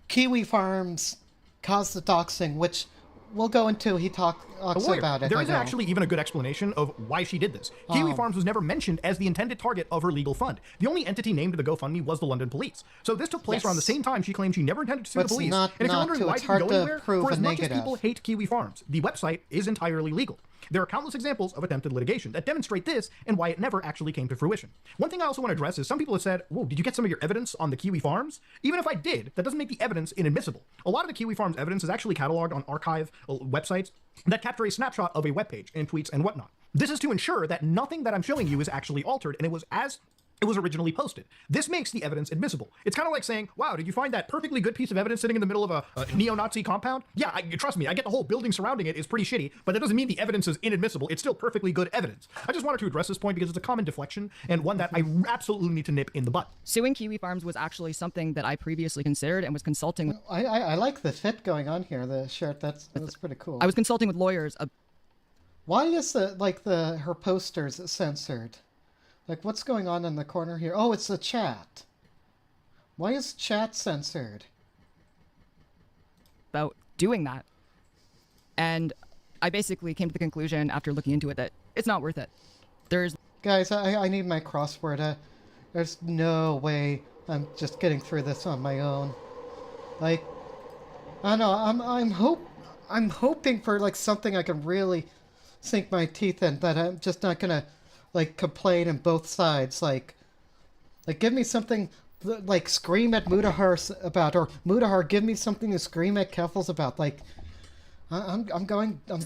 Kiwi Farms caused the doxing, which we'll go into. He talks about it. There I isn't know. actually even a good explanation of why she did this. Kiwi Farms was never mentioned as the intended target of her legal fund. The only entity named in the GoFundMe was the London police. So this took place Yes. around the same time she claimed she never intended to sue But the police. not- and if you're not wondering to. why It's it didn't go hard to anywhere, prove for as a much as negative. people hate Kiwi Farms, the website is entirely legal. There are countless examples of attempted litigation that demonstrate this and why it never actually came to fruition. One thing I also want to address is some people have said, whoa, did you get some of your evidence on the Kiwi Farms? Even if I did, that doesn't make the evidence inadmissible. A lot of the Kiwi Farms evidence is actually cataloged on archive websites that capture a snapshot of a webpage and tweets and whatnot. This is to ensure that nothing that I'm showing you is actually altered and it was as it was originally posted. This makes the evidence admissible. It's kind of like saying, wow, did you find that perfectly good piece of evidence sitting in the middle of a neo-Nazi compound? Yeah, trust me, I get the whole building surrounding it is pretty shitty, but that doesn't mean the evidence is inadmissible. It's still perfectly good evidence. I just wanted to address this point because it's a common deflection and one that I absolutely need to nip in the butt. Suing Kiwi Farms was actually something that I previously considered and was consulting with. I like the fit going on here. The shirt that's pretty cool. I was consulting with lawyers. Why is her posters censored? Like, what's going on in the corner here? Oh, it's the chat. Why is chat censored? About doing that. And I basically came to the conclusion after looking into it that it's not worth it. There's Guys, I need my crossword. There's no way I'm just getting through this on my own. Like, I don't know. I'm hoping for like something I can really sink my teeth in. That I'm just not gonna like complain on both sides. Like give me something like scream at Mutahar about, or Mutahar give me something to scream at Keffals about. Like I'm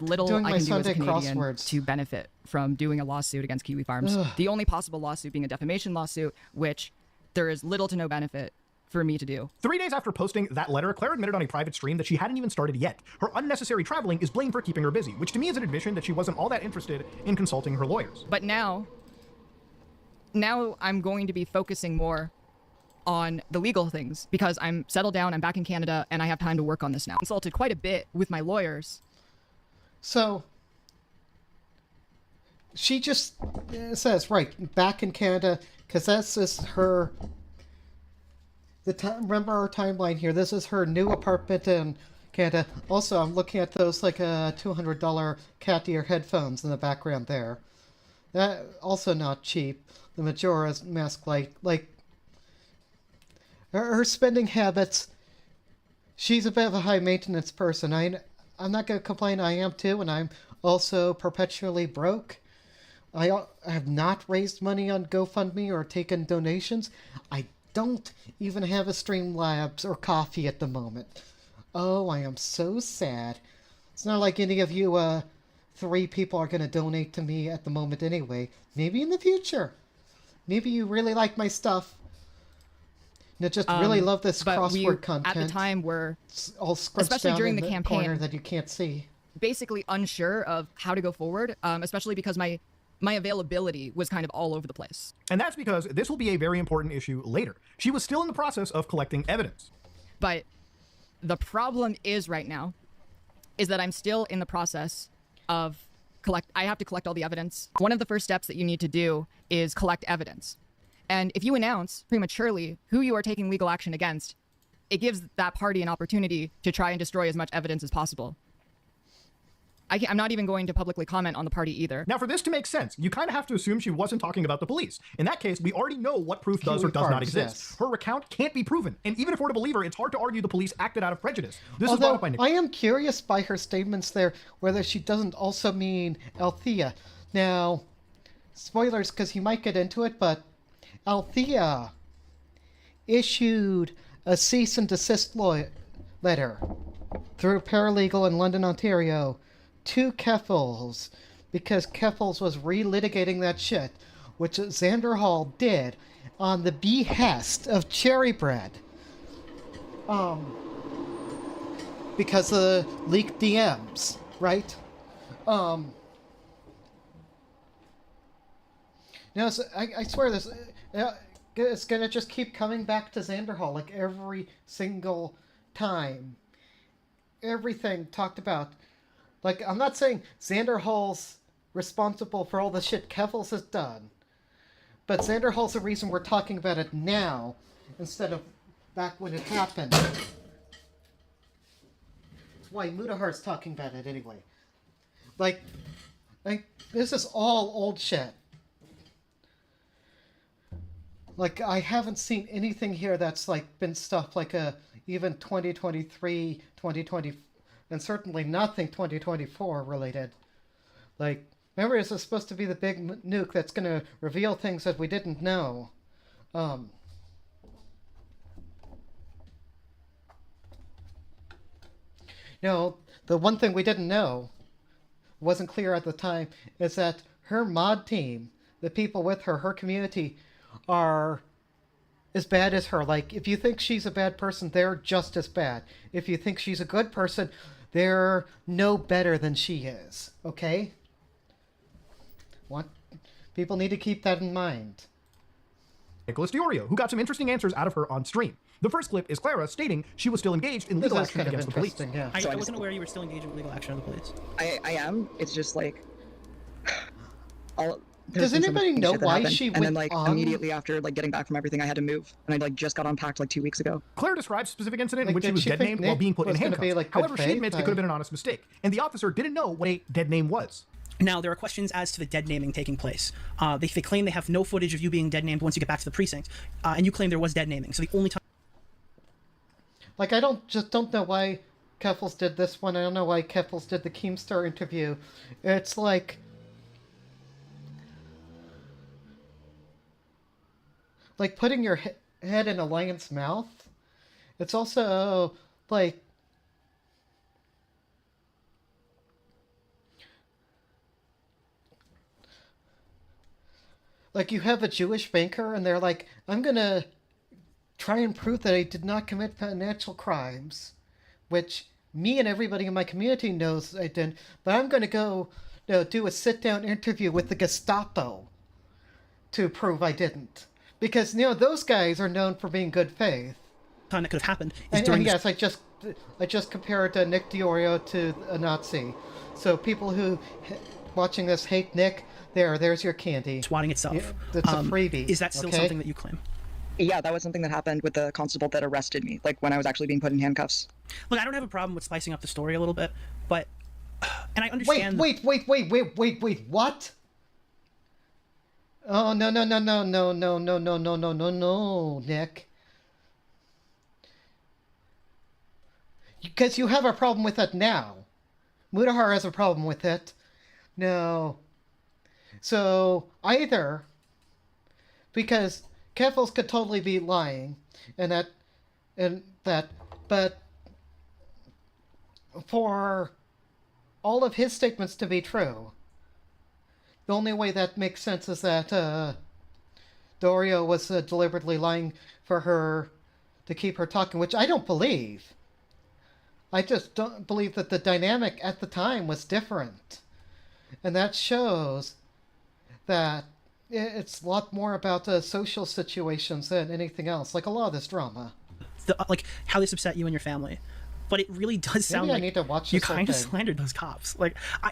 little doing I my can do as a Sunday Canadian crosswords to benefit from doing a lawsuit against Kiwi Farms. The only possible lawsuit being a defamation lawsuit, which there is little to no benefit for me to do. 3 days after posting that letter, Claire admitted on a private stream that she hadn't even started yet. Her unnecessary traveling is blamed for keeping her busy, which to me is an admission that she wasn't all that interested in consulting her lawyers. But now I'm going to be focusing more on the legal things because I'm settled down, I'm back in Canada, and I have time to work on this now. I consulted quite a bit with my lawyers. So, she just says, right, back in Canada, because this is her, remember our timeline here, this is her new apartment in Canada. Also, I'm looking at those, like, $200 cat ear headphones in the background there. That, also not cheap. The Majora's Mask Light, like, her spending habits, she's a bit of a high-maintenance person. I'm not going to complain, I am too, and I'm also perpetually broke. I have not raised money on GoFundMe or taken donations. I don't even have a Streamlabs or coffee at the moment. Oh, I am so sad. It's not like any of you 3 people are going to donate to me at the moment anyway. Maybe in the future. Maybe you really like my stuff. You just really love this but crossword content. At the time, were It's all scrunched especially down during in the corner campaign, that you can't see. basically unsure of how to go forward, especially because my availability was kind of all over the place. And that's because this will be a very important issue later. She was still in the process of collecting evidence. But the problem is right now is that I'm still in the process of I have to collect all the evidence. One of the first steps that you need to do is collect evidence. And if you announce prematurely who you are taking legal action against, it gives that party an opportunity to try and destroy as much evidence as possible. I'm not even going to publicly comment on the party either. Now, for this to make sense, you kind of have to assume she wasn't talking about the police. In that case, we already know what proof does or Kiwi does not Farms, exist. yes. Her recount can't be proven, and even if we're to believe her, it's hard to argue the police acted out of prejudice. This is brought Although, up by Nick. I am curious by her statements there whether she doesn't also mean Althea. Now, spoilers because he might get into it, but Althea issued a cease and desist letter through a paralegal in London, Ontario, to Keffals because Keffals was relitigating that shit, which Xander Hall did on the behest of Cherry Bread. because of leaked DMs, right? No, so I swear this, it's gonna just keep coming back to Xander Hall, like every single time. Everything talked about. Like, I'm not saying Xander Hall's responsible for all the shit Keffals has done, but Xander Hall's the reason we're talking about it now, instead of back when it happened. That's why Mutahar's talking about it anyway. Like, this is all old shit. Like, I haven't seen anything here that's, like, been stuff like even 2023, 2020, and certainly nothing 2024 related. Like, remember, this is supposed to be the big nuke that's going to reveal things that we didn't know. No, the one thing we didn't know, wasn't clear at the time, is that her mod team, the people with her, her community, are as bad as her. Like, if you think she's a bad person, they're just as bad. If you think she's a good person, they're no better than she is. Okay? What? People need to keep that in mind. Nicholas Diorio, who got some interesting answers out of her on stream. The first clip is Clara stating she was still engaged in legal This is action kind of against the police. interesting, yeah. I wasn't aware you were still engaged in legal action of the police. I am. It's just like Does anybody know why she and then went like on? immediately after like getting back from everything, I had to move, and I like just got unpacked like 2 weeks ago. Claire describes a specific incident in Like, which she did was she dead think named Nick while being put in was gonna handcuffs. be, like, good However, she faith? admits it could have been an honest mistake, and the officer didn't know what a dead name was. Now, there are questions as to the dead naming taking place. They claim they have no footage of you being dead named once you get back to the precinct, and you claim there was dead naming. So the only time... Like, I don't know why Keffals did this one. I don't know why Keffals did the Keemstar interview. It's like putting your head in a lion's mouth. It's also like you have a Jewish banker and they're like, I'm gonna try and prove that I did not commit financial crimes, which me and everybody in my community knows I didn't, but I'm gonna go do a sit-down interview with the Gestapo to prove I didn't. Because, those guys are known for being good faith. time that could have happened is And during yes, I just compared Nick Diorio to a Nazi. So people who watching this hate Nick, there's your candy. swatting itself. Yeah, it's a freebie. Is that still okay? something that you claim? Yeah, that was something that happened with the constable that arrested me, like when I was actually being put in handcuffs. Look, I don't have a problem with spicing up the story a little bit, but... And I understand... Wait, what? Oh, no, Nick. Because you have a problem with it now. Mutahar has a problem with it. No. So, either... Because Keffals could totally be lying, but for all of his statements to be true, the only way that makes sense is that Dorio was deliberately lying for her to keep her talking, which I don't believe. I just don't believe that the dynamic at the time was different. And that shows that it's a lot more about social situations than anything else, like a lot of this drama. Like, how this upset you and your family. But it really does sound Maybe I like need to watch you this whole kind of thing. slandered those cops. Like, I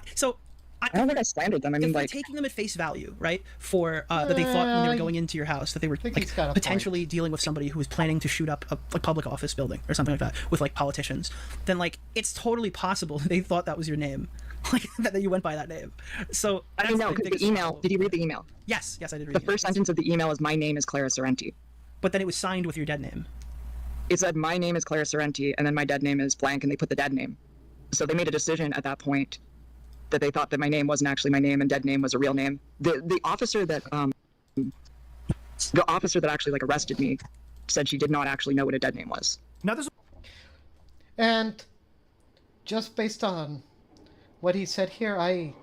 don't think I slandered them. I mean, if we're like, taking them at face value, right, for that they thought when they were going into your house that they were think like he's got a potentially dealing with somebody who was planning to shoot up a public office building or something like that with like politicians, then like it's totally possible they thought that was your name, like that you went by that name. So I don't know, that's because biggest the email, problem. did you read the email? Yes, I did read The it. first sentence of the email is, my name is Clara Sorrenti. But then it was signed with your dead name. It said, my name is Clara Sorrenti, and then my dead name is blank, and they put the dead name. So they made a decision at that point that they thought that my name wasn't actually my name and dead name was a real name. The officer that actually like arrested me said she did not actually know what a dead name was. Now this And just based on what he said here, I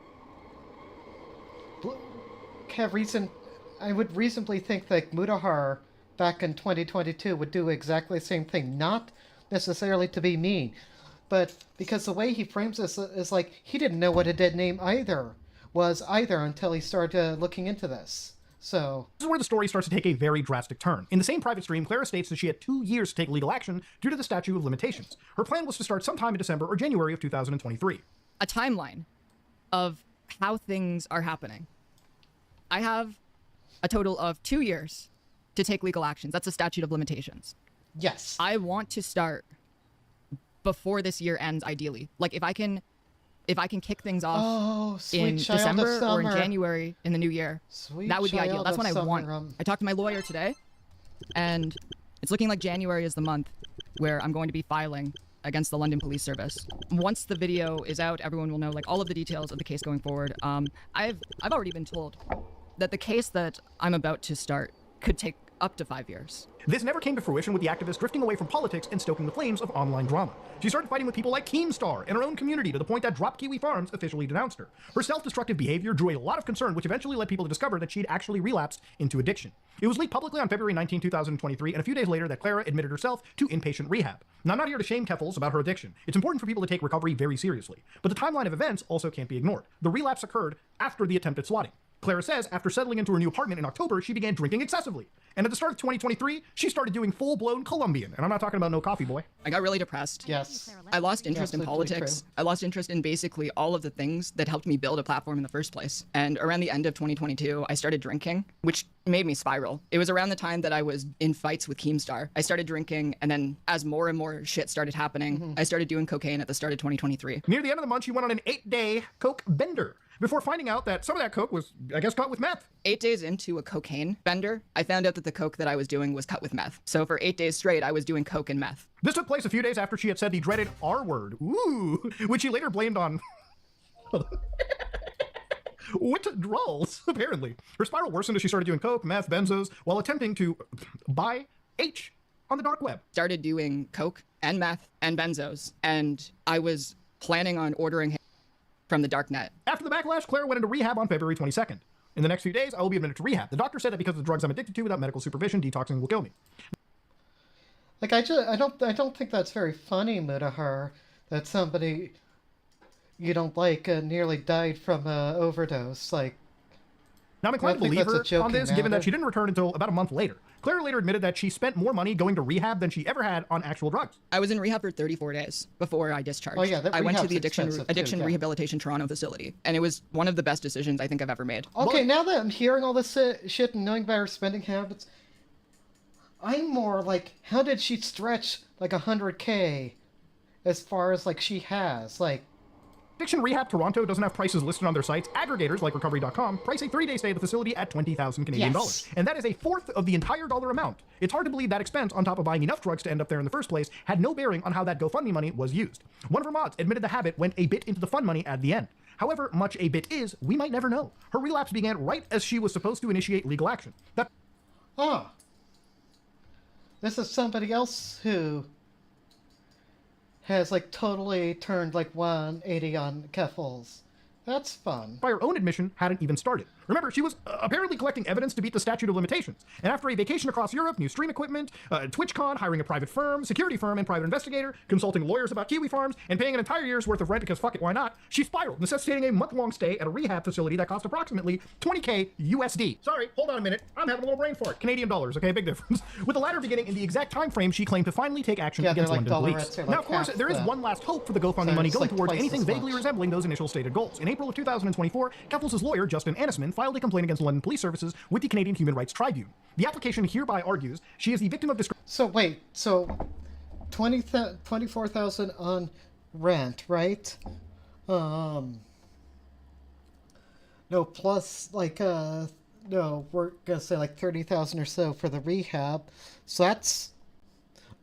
would reasonably think that Mutahar back in 2022 would do exactly the same thing. Not necessarily to be mean, but because the way he frames this is like he didn't know what a dead name was until he started looking into this. So this is where the story starts to take a very drastic turn. In the same private stream, Clara states that she had 2 years to take legal action due to the statute of limitations. Her plan was to start sometime in December or January of 2023. A timeline of how things are happening. I have a total of 2 years to take legal actions. That's a statute of limitations. yes. I want to start before this year ends, ideally. Like if I can kick things off sweet in child of December or in summer. January in the new year, Sweet that would be ideal. child That's of what I summer, want. I talked to my lawyer today, and it's looking like January is the month where I'm going to be filing against the London Police Service. Once the video is out, everyone will know like all of the details of the case going forward. I've already been told that the case that I'm about to start could take up to 5 years. This never came to fruition, with the activist drifting away from politics and stoking the flames of online drama. She started fighting with people like Keemstar in her own community to the point that Drop Kiwi Farms officially denounced her. Her self-destructive behavior drew a lot of concern, which eventually led people to discover that she'd actually relapsed into addiction. It was leaked publicly on February 19, 2023, and a few days later that Clara admitted herself to inpatient rehab. Now, I'm not here to shame Keffals about her addiction. It's important for people to take recovery very seriously. But the timeline of events also can't be ignored. The relapse occurred after the attempted swatting. Clara says after settling into her new apartment in October, she began drinking excessively. And at the start of 2023, she started doing full-blown Colombian. And I'm not talking about no coffee, boy. I got really depressed. Yes. I lost interest in Absolutely politics. true. I lost interest in basically all of the things that helped me build a platform in the first place. And around the end of 2022, I started drinking, which made me spiral. It was around the time that I was in fights with Keemstar. I started drinking, and then as more and more shit started happening, I started doing cocaine at the start of 2023. Near the end of the month, she went on an 8-day coke bender before finding out that some of that coke was, I guess, cut with meth. 8 days into a cocaine bender, I found out that the coke that I was doing was cut with meth. So for 8 days straight, I was doing coke and meth. This took place a few days after she had said the dreaded R word, ooh, which she later blamed on withdrawals, apparently. Her spiral worsened as she started doing coke, meth, benzos, while attempting to buy H on the dark web. Started doing coke and meth and benzos, and I was planning on ordering from the dark net. After the backlash, Clara went into rehab on February 22nd. In the next few days, I will be admitted to rehab. The doctor said that because of the drugs I'm addicted to, without medical supervision, detoxing will kill me. Like I don't think that's very funny, Mutahar, that somebody you don't like nearly died from an overdose. Like, Now, I'm inclined to I think believe that's a her on joking this, given that matter. she didn't return until about a month later. Clara later admitted that she spent more money going to rehab than she ever had on actual drugs. I was in rehab for 34 days before I discharged. Oh, yeah, that I went to rehab's the expensive too, addiction yeah. rehabilitation Toronto facility, and it was one of the best decisions I think I've ever made. okay, now that I'm hearing all this shit and knowing about her spending habits, I'm more like, how did she stretch like 100K as far as like she has? Like, Addiction Rehab Toronto doesn't have prices listed on their sites. Aggregators like Recovery.com price a 3-day stay at the facility at 20,000 Canadian dollars. And that is a fourth of the entire dollar amount. It's hard to believe that expense, on top of buying enough drugs to end up there in the first place, had no bearing on how that GoFundMe money was used. One of her mods admitted the habit went a bit into the fund money at the end. However much a bit is, we might never know. Her relapse began right as she was supposed to initiate legal action. That this is somebody else who has like totally turned like 180 on Keffals. That's fun. by her own admission, hadn't even started. Remember, she was apparently collecting evidence to beat the statute of limitations. And after a vacation across Europe, new stream equipment, TwitchCon, hiring a private firm, security firm, and private investigator, consulting lawyers about Kiwi Farms, and paying an entire year's worth of rent because fuck it, why not? She spiraled, necessitating a month-long stay at a rehab facility that cost approximately 20K USD. Sorry, hold on a minute. I'm having a little brain fart. Canadian dollars, okay? Big difference. With the latter beginning in the exact time frame she claimed to finally take action Yeah, against they're like London dollarettes police. are like Now, of course, half there is that. one last hope for the GoFundMe So money it's going like towards twice anything as vaguely much. resembling those initial stated goals. In April of 2024, Keffals' lawyer, Justin Annisman, filed a complaint against London Police Services with the Canadian Human Rights Tribune. The application hereby argues she is the victim of discrimination. So wait, so 24,000 on rent, right? No, plus like no, we're gonna say like 30,000 or so for the rehab. So that's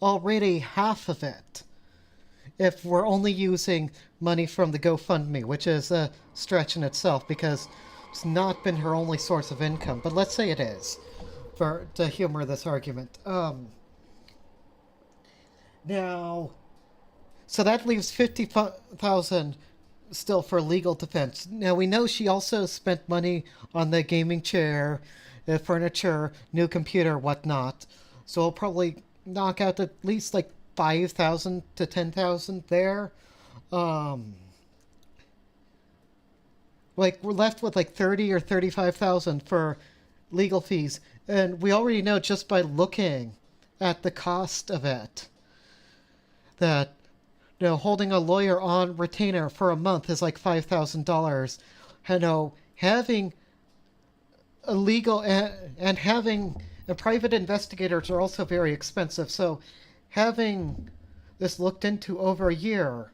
already half of it. If we're only using money from the GoFundMe, which is a stretch in itself because it's not been her only source of income, but let's say it is, to humor this argument. Now, so that leaves 50,000 still for legal defense. Now we know she also spent money on the gaming chair, furniture, new computer, whatnot. So we'll probably knock out at least like 5,000 to 10,000 there. Like we're left with like 30 or 35,000 for legal fees, and we already know just by looking at the cost of it that holding a lawyer on retainer for a month is like $5,000. Having a legal and having private investigators are also very expensive. So having this looked into over a year,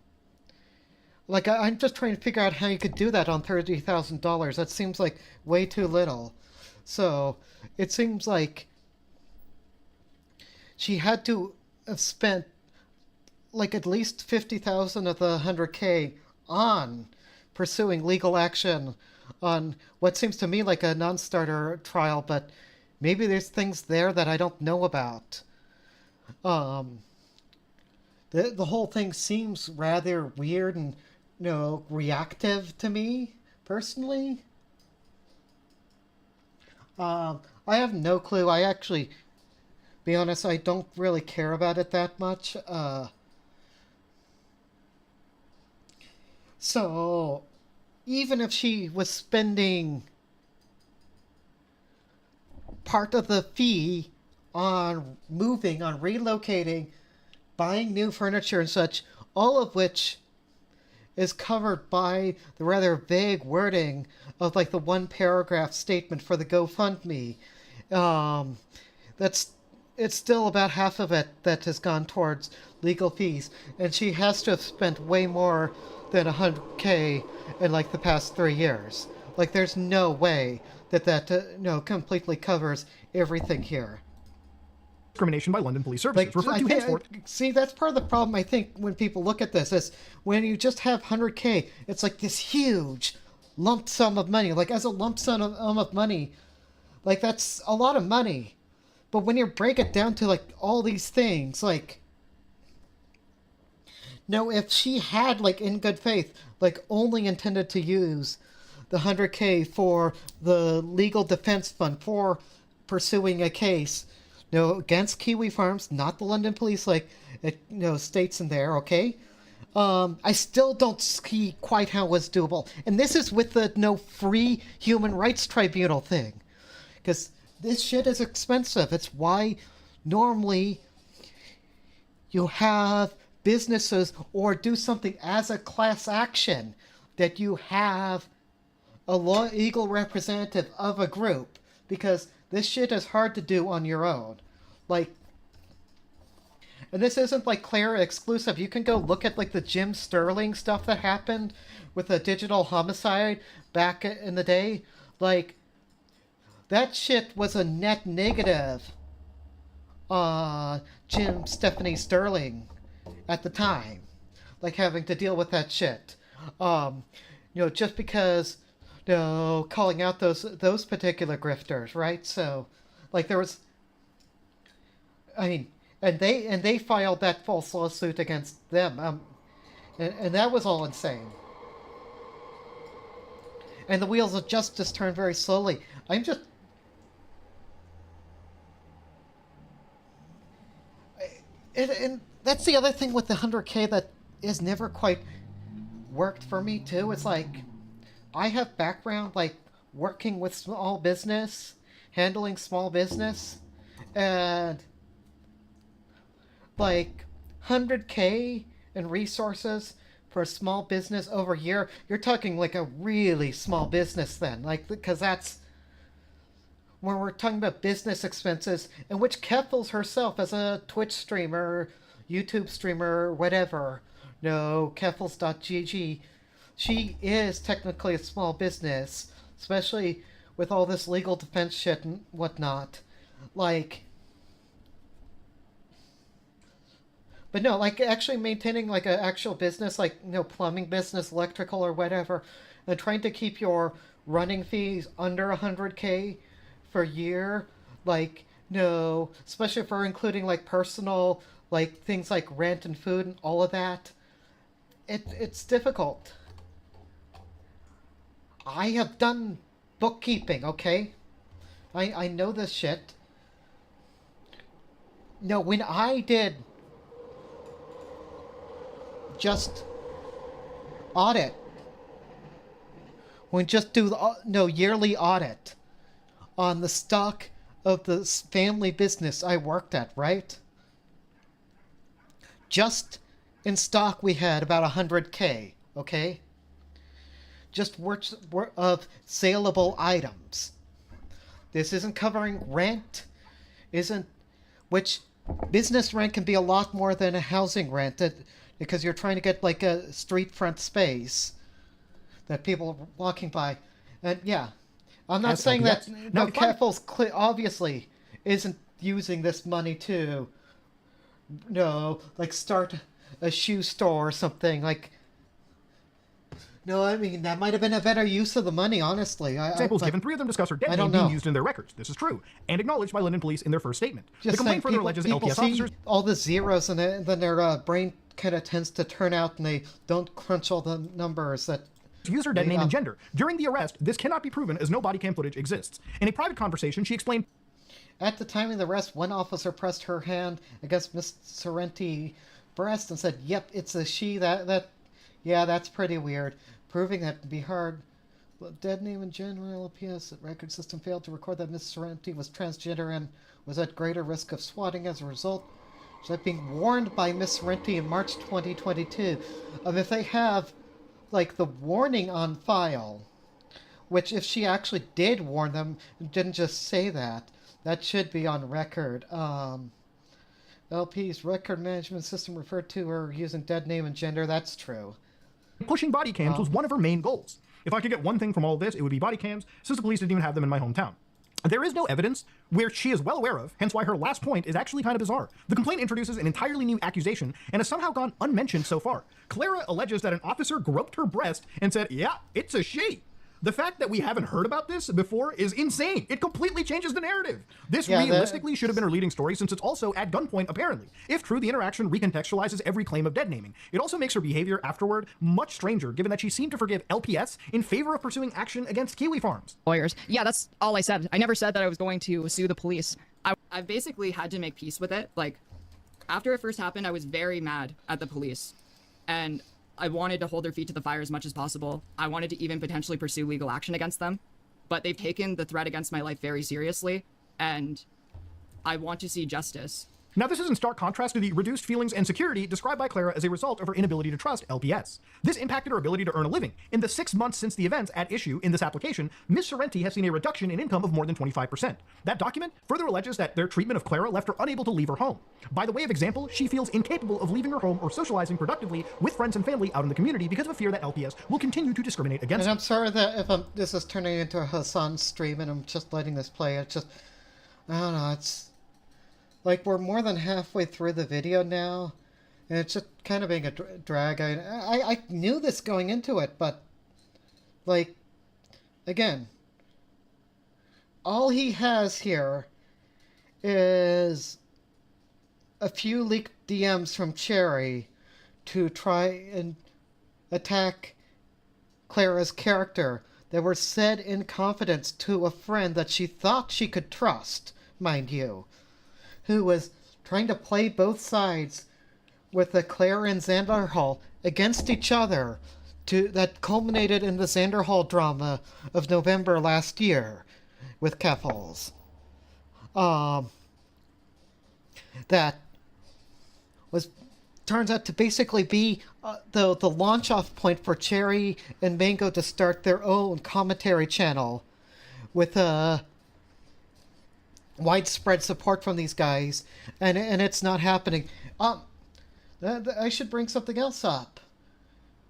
like I'm just trying to figure out how you could do that on $30,000. That seems like way too little. So it seems like she had to have spent like at least 50,000 of the 100K on pursuing legal action on what seems to me like a non-starter trial, but maybe there's things there that I don't know about. The whole thing seems rather weird and reactive to me personally. I have no clue. I actually, be honest, I don't really care about it that much. So, even if she was spending part of the fee on moving, on relocating, buying new furniture and such, all of which is covered by the rather vague wording of like the one paragraph statement for the GoFundMe. It's still about half of it that has gone towards legal fees, and she has to have spent way more than 100K in like the past 3 years. Like there's no way that completely covers everything here. Discrimination by London Police Services. Referred to henceforth. See, that's part of the problem, I think, when people look at this, is when you just have 100K, it's like this huge lump sum of money. Like, as a lump sum of money, like, that's a lot of money. But when you break it down to, like, all these things, like, if she had, like, in good faith, like, only intended to use the 100K for the legal defense fund for pursuing a case, against Kiwi Farms, not the London police, like it states in there, okay? I still don't see quite how it was doable. And this is with the free human rights tribunal thing. Because this shit is expensive. It's why normally you have businesses or do something as a class action that you have a legal representative of a group. Because this shit is hard to do on your own. Like, and this isn't like Clara exclusive. You can go look at like the Jim Sterling stuff that happened with the digital homicide back in the day. Like, that shit was a net negative Jim Stephanie Sterling at the time. Like, having to deal with that shit. Just because calling out those particular grifters, right? So, like, there was, and they filed that false lawsuit against them, and that was all insane. And the wheels of justice turn very slowly. And that's the other thing with the 100K that is never quite worked for me too. It's like, I have background, like, working with small business, handling small business, and, like, 100K in resources for a small business over a year, you're talking, like, a really small business then, like, because that's when we're talking about business expenses, in which Keffals herself, as a Twitch streamer, YouTube streamer, whatever, Keffals.gg, she is technically a small business, especially with all this legal defense shit and whatnot. Like, but no, like, actually maintaining, like, an actual business, like, plumbing business, electrical, or whatever, and trying to keep your running fees under 100K per year, like, especially for including, like, personal, like, things like rent and food and all of that, it's difficult. I have done bookkeeping, okay? I know this shit. When I did just audit. We just do the yearly audit on the stock of the family business I worked at, right? Just in stock we had about 100K, okay? Just worth of saleable items. This isn't covering rent, which business rent can be a lot more than a housing rent, because you're trying to get like a street front space that people are walking by. And yeah, I'm not saying that Keffals obviously isn't using this money to, like start a shoe store or something. Like, no, I mean, that might have been a better use of the money, honestly. Examples given, 3 of them discuss her dead name being used in their records. This is true, and acknowledged by London police in their first statement. The complaint further alleges LPS officers... all the zeros, and then their brain kind of tends to turn out, and they don't crunch all the numbers that... Use her dead name and gender. During the arrest, this cannot be proven as no body cam footage exists. In a private conversation, she explained... At the time of the arrest, one officer pressed her hand against Miss Sorrenti's breast and said, "Yep, it's a she." Yeah, that's pretty weird. Proving that to be hard. Dead name and general LPS record system failed to record that Miss Sorrenti was transgender and was at greater risk of swatting as a result. She's like being warned by Miss Sorrenti in March 2022. If they have, like, the warning on file, which if she actually did warn them and didn't just say that, that should be on record. LP's record management system referred to her using dead name and gender. That's true. Pushing body cams was one of her main goals. If I could get one thing from all of this, it would be body cams, since the police didn't even have them in my hometown. There is no evidence where she is well aware of, hence why her last point is actually kind of bizarre. The complaint introduces an entirely new accusation and has somehow gone unmentioned so far. Clara alleges that an officer groped her breast and said, "Yeah, it's a she." The fact that we haven't heard about this before is insane. It completely changes the narrative. This realistically should have been her leading story, since it's also at gunpoint, apparently. If true, the interaction recontextualizes every claim of dead naming. It also makes her behavior afterward much stranger, given that she seemed to forgive LPS in favor of pursuing action against Kiwi Farms. Lawyers. Yeah, that's all I said. I never said that I was going to sue the police. I've basically had to make peace with it. Like, after it first happened, I was very mad at the police. And I wanted to hold their feet to the fire as much as possible. I wanted to even potentially pursue legal action against them. But they've taken the threat against my life very seriously, and I want to see justice. Now, this is in stark contrast to the reduced feelings and security described by Clara as a result of her inability to trust LPS. This impacted her ability to earn a living. In the 6 months since the events at issue in this application, Ms. Sorrenti has seen a reduction in income of more than 25%. That document further alleges that their treatment of Clara left her unable to leave her home. By the way of example, she feels incapable of leaving her home or socializing productively with friends and family out in the community because of a fear that LPS will continue to discriminate against her. And I'm sorry that if this is turning into a Hassan stream and I'm just letting this play, it's just, I don't know, it's... Like, we're more than halfway through the video now, and it's just kind of being a drag. I knew this going into it, but, like, again, all he has here is a few leaked DMs from Cherry to try and attack Clara's character that were said in confidence to a friend that she thought she could trust, mind you, who was trying to play both sides with the Clara and Xander Hall against each other that culminated in the Xander Hall drama of November last year with Keffals. That turns out to basically be the launch-off point for Cherry and Mango to start their own commentary channel with widespread support from these guys, and it's not happening. I should bring something else up,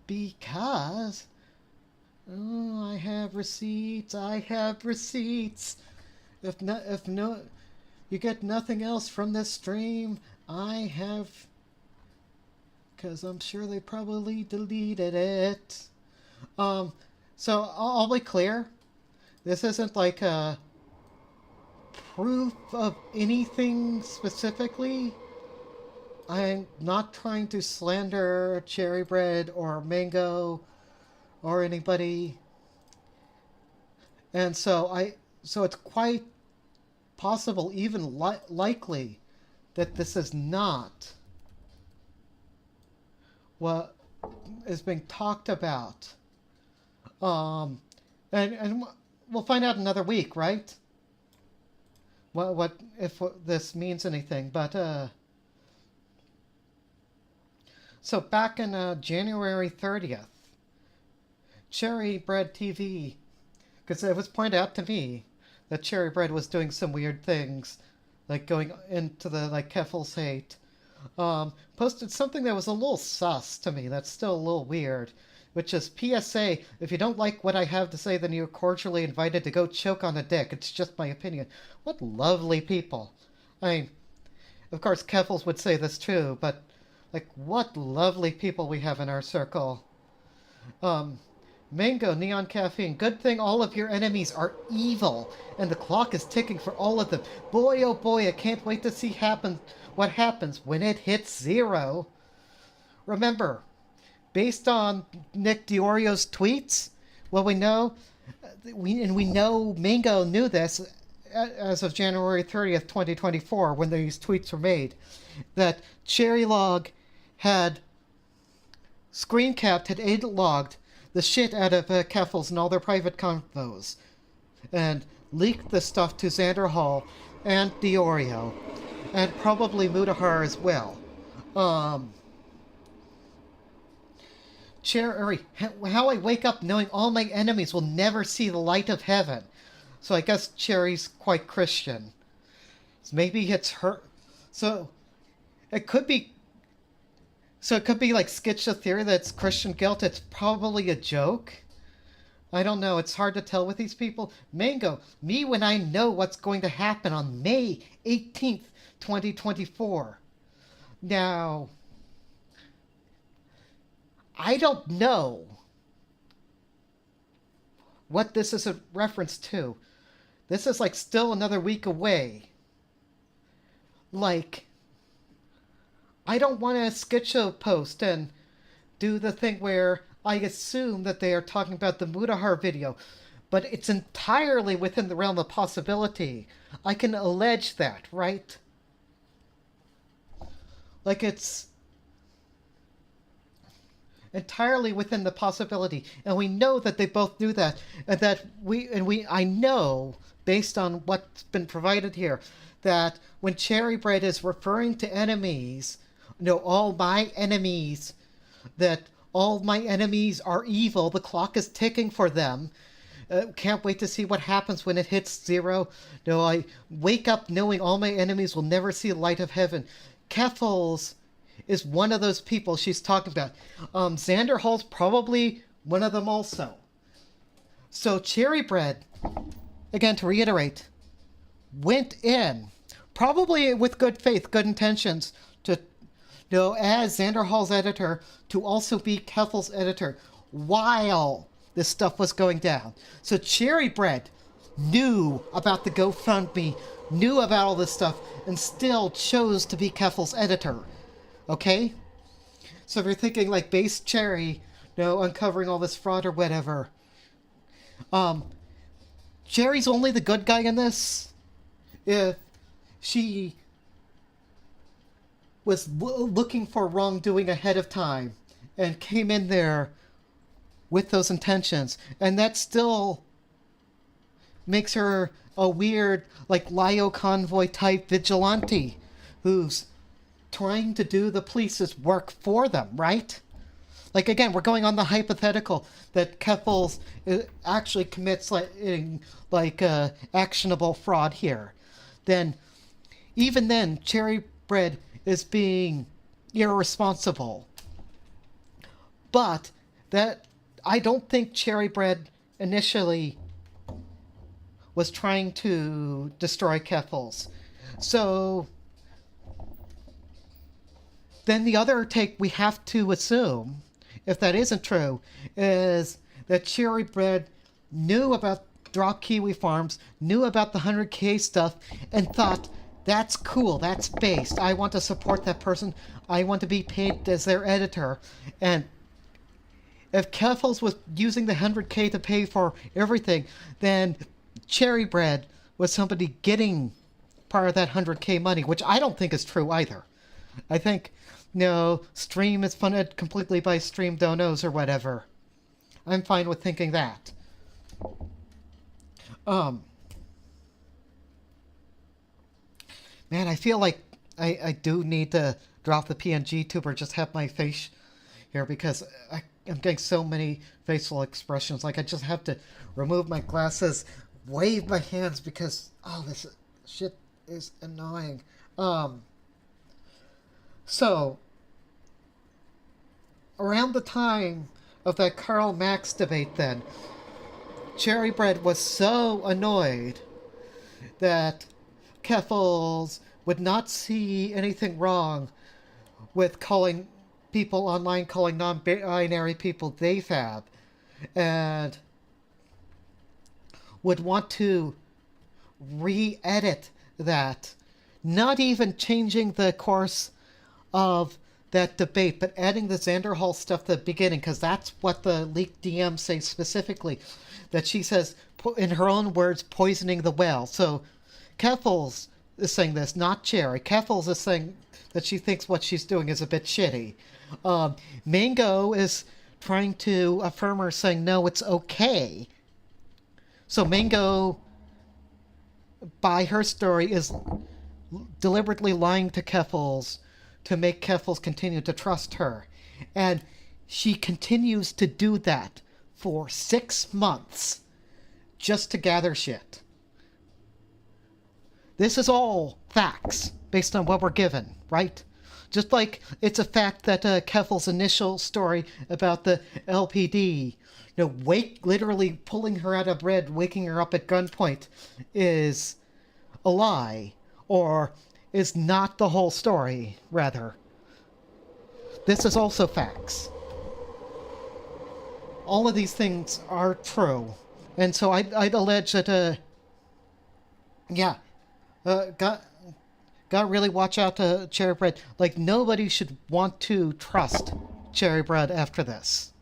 because I have receipts. If you get nothing else from this stream, I have, because I'm sure they probably deleted it. So I'll be clear. This isn't like a proof of anything specifically. I'm not trying to slander Cherry Bread or Mango or anybody. And so it's quite possible, even likely, that this is not is being talked about. And we'll find out another week, right? What if this means anything? But so back in January 30th, Cherry Bread TV, because it was pointed out to me that Cherry Bread was doing some weird things, like going into the Keffals hate. Posted something that was a little sus to me. That's still a little weird. Which is PSA, if you don't like what I have to say, then you're cordially invited to go choke on a dick. It's just my opinion. What lovely people. I mean, of course, Keffals would say this too, but, what lovely people we have in our circle. Mango, Neon Caffeine, good thing all of your enemies are evil, and the clock is ticking for all of them. Boy, oh boy, I can't wait to see what happens when it hits 0. Remember, based on Nick Diorio's tweets, well, we know Mango knew this as of January 30th, 2024, when these tweets were made, that Cherrylog had screen capped, had logged the shit out of Keffals and all their private convos, and leaked the stuff to Xander Hall and Diorio, and probably Mutahar as well. How I wake up knowing all my enemies will never see the light of heaven. So I guess Cherry's quite Christian. So maybe it's her. So it could be like Skitcha theory that it's Christian guilt. It's probably a joke. I don't know. It's hard to tell with these people. Mango, me when I know what's going to happen on May 18th, 2024. Now, I don't know what this is a reference to. This is still another week away. I don't want to Skitcha post and do the thing where I assume that they are talking about the Mutahar video, but it's entirely within the realm of possibility. I can allege that, right? It's entirely within the possibility, and we know that they both knew that, and I know, based on what's been provided here, that when Cherry Bread is referring to enemies, all my enemies, that all my enemies are evil, the clock is ticking for them. Can't wait to see what happens when it hits 0. No, I wake up knowing all my enemies will never see the light of heaven. Keffals is one of those people she's talking about. Xander Hall's probably one of them also. So Cherry Bread, again to reiterate, went in, probably with good faith, good intentions, to as Xander Hall's editor, to also be Keffals' editor while this stuff was going down. So Cherry Bread knew about the GoFundMe, knew about all this stuff, and still chose to be Keffals' editor. Okay? So if you're thinking base Cherry, uncovering all this fraud or whatever, Cherry's only the good guy in this if she was looking for wrongdoing ahead of time and came in there with those intentions, and that still makes her a weird Lio convoy type vigilante who's trying to do the police's work for them, right? Again, we're going on the hypothetical that Keffals actually commits actionable fraud here. Then, even then, Cherry Bread is being irresponsible. But that I don't think Cherry Bread initially was trying to destroy Keffals. So then the other take we have to assume, if that isn't true, is that Cherry Bread knew about Drop Kiwi Farms, knew about the 100K stuff, and thought, that's cool, that's based. I want to support that person. I want to be paid as their editor. And if Keffals was using the 100K to pay for everything, then Cherry Bread was somebody getting part of that 100K money, which I don't think is true either. I think no, Stream is funded completely by Stream donos or whatever. I'm fine with thinking that. Man, I feel like I do need to drop the PNG tube or just have my face here because I'm getting so many facial expressions. Like, I just have to remove my glasses, wave my hands because, oh, this shit is annoying. So, around the time of that Karl Marx debate then, Cherry Bread was so annoyed that Keffals would not see anything wrong with calling people online, calling non-binary people they fab, and would want to re-edit that, not even changing the course of that debate, but adding the Xander Hall stuff at the beginning, because that's what the leaked DMs say specifically, that she says, in her own words, poisoning the well. So Keffals is saying this, not Cherry. Keffals is saying that she thinks what she's doing is a bit shitty. Mango is trying to affirm her, saying, no, it's okay. So Mango, by her story, is deliberately lying to Keffals to make Keffals continue to trust her. And she continues to do that for 6 months just to gather shit. This is all facts based on what we're given, right? Just like it's a fact that Keffals' initial story about the LPD, literally pulling her out of bed, waking her up at gunpoint, is a lie, or is not the whole story, rather. This is also facts. All of these things are true. And so I'd allege that, gotta really watch out to Cherry Bread. Like, nobody should want to trust Cherry Bread after this.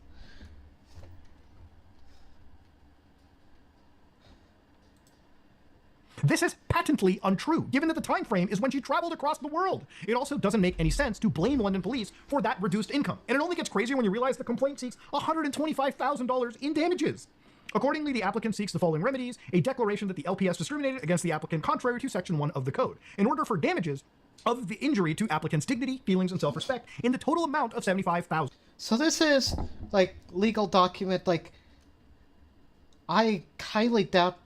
This is patently untrue, given that the time frame is when she traveled across the world. It also doesn't make any sense to blame London police for that reduced income. And it only gets crazier when you realize the complaint seeks $125,000 in damages. Accordingly, the applicant seeks the following remedies: a declaration that the LPS discriminated against the applicant contrary to Section 1 of the Code, in order for damages of the injury to applicant's dignity, feelings, and self-respect in the total amount of $75,000. So this is, like, legal document, like, I highly doubt,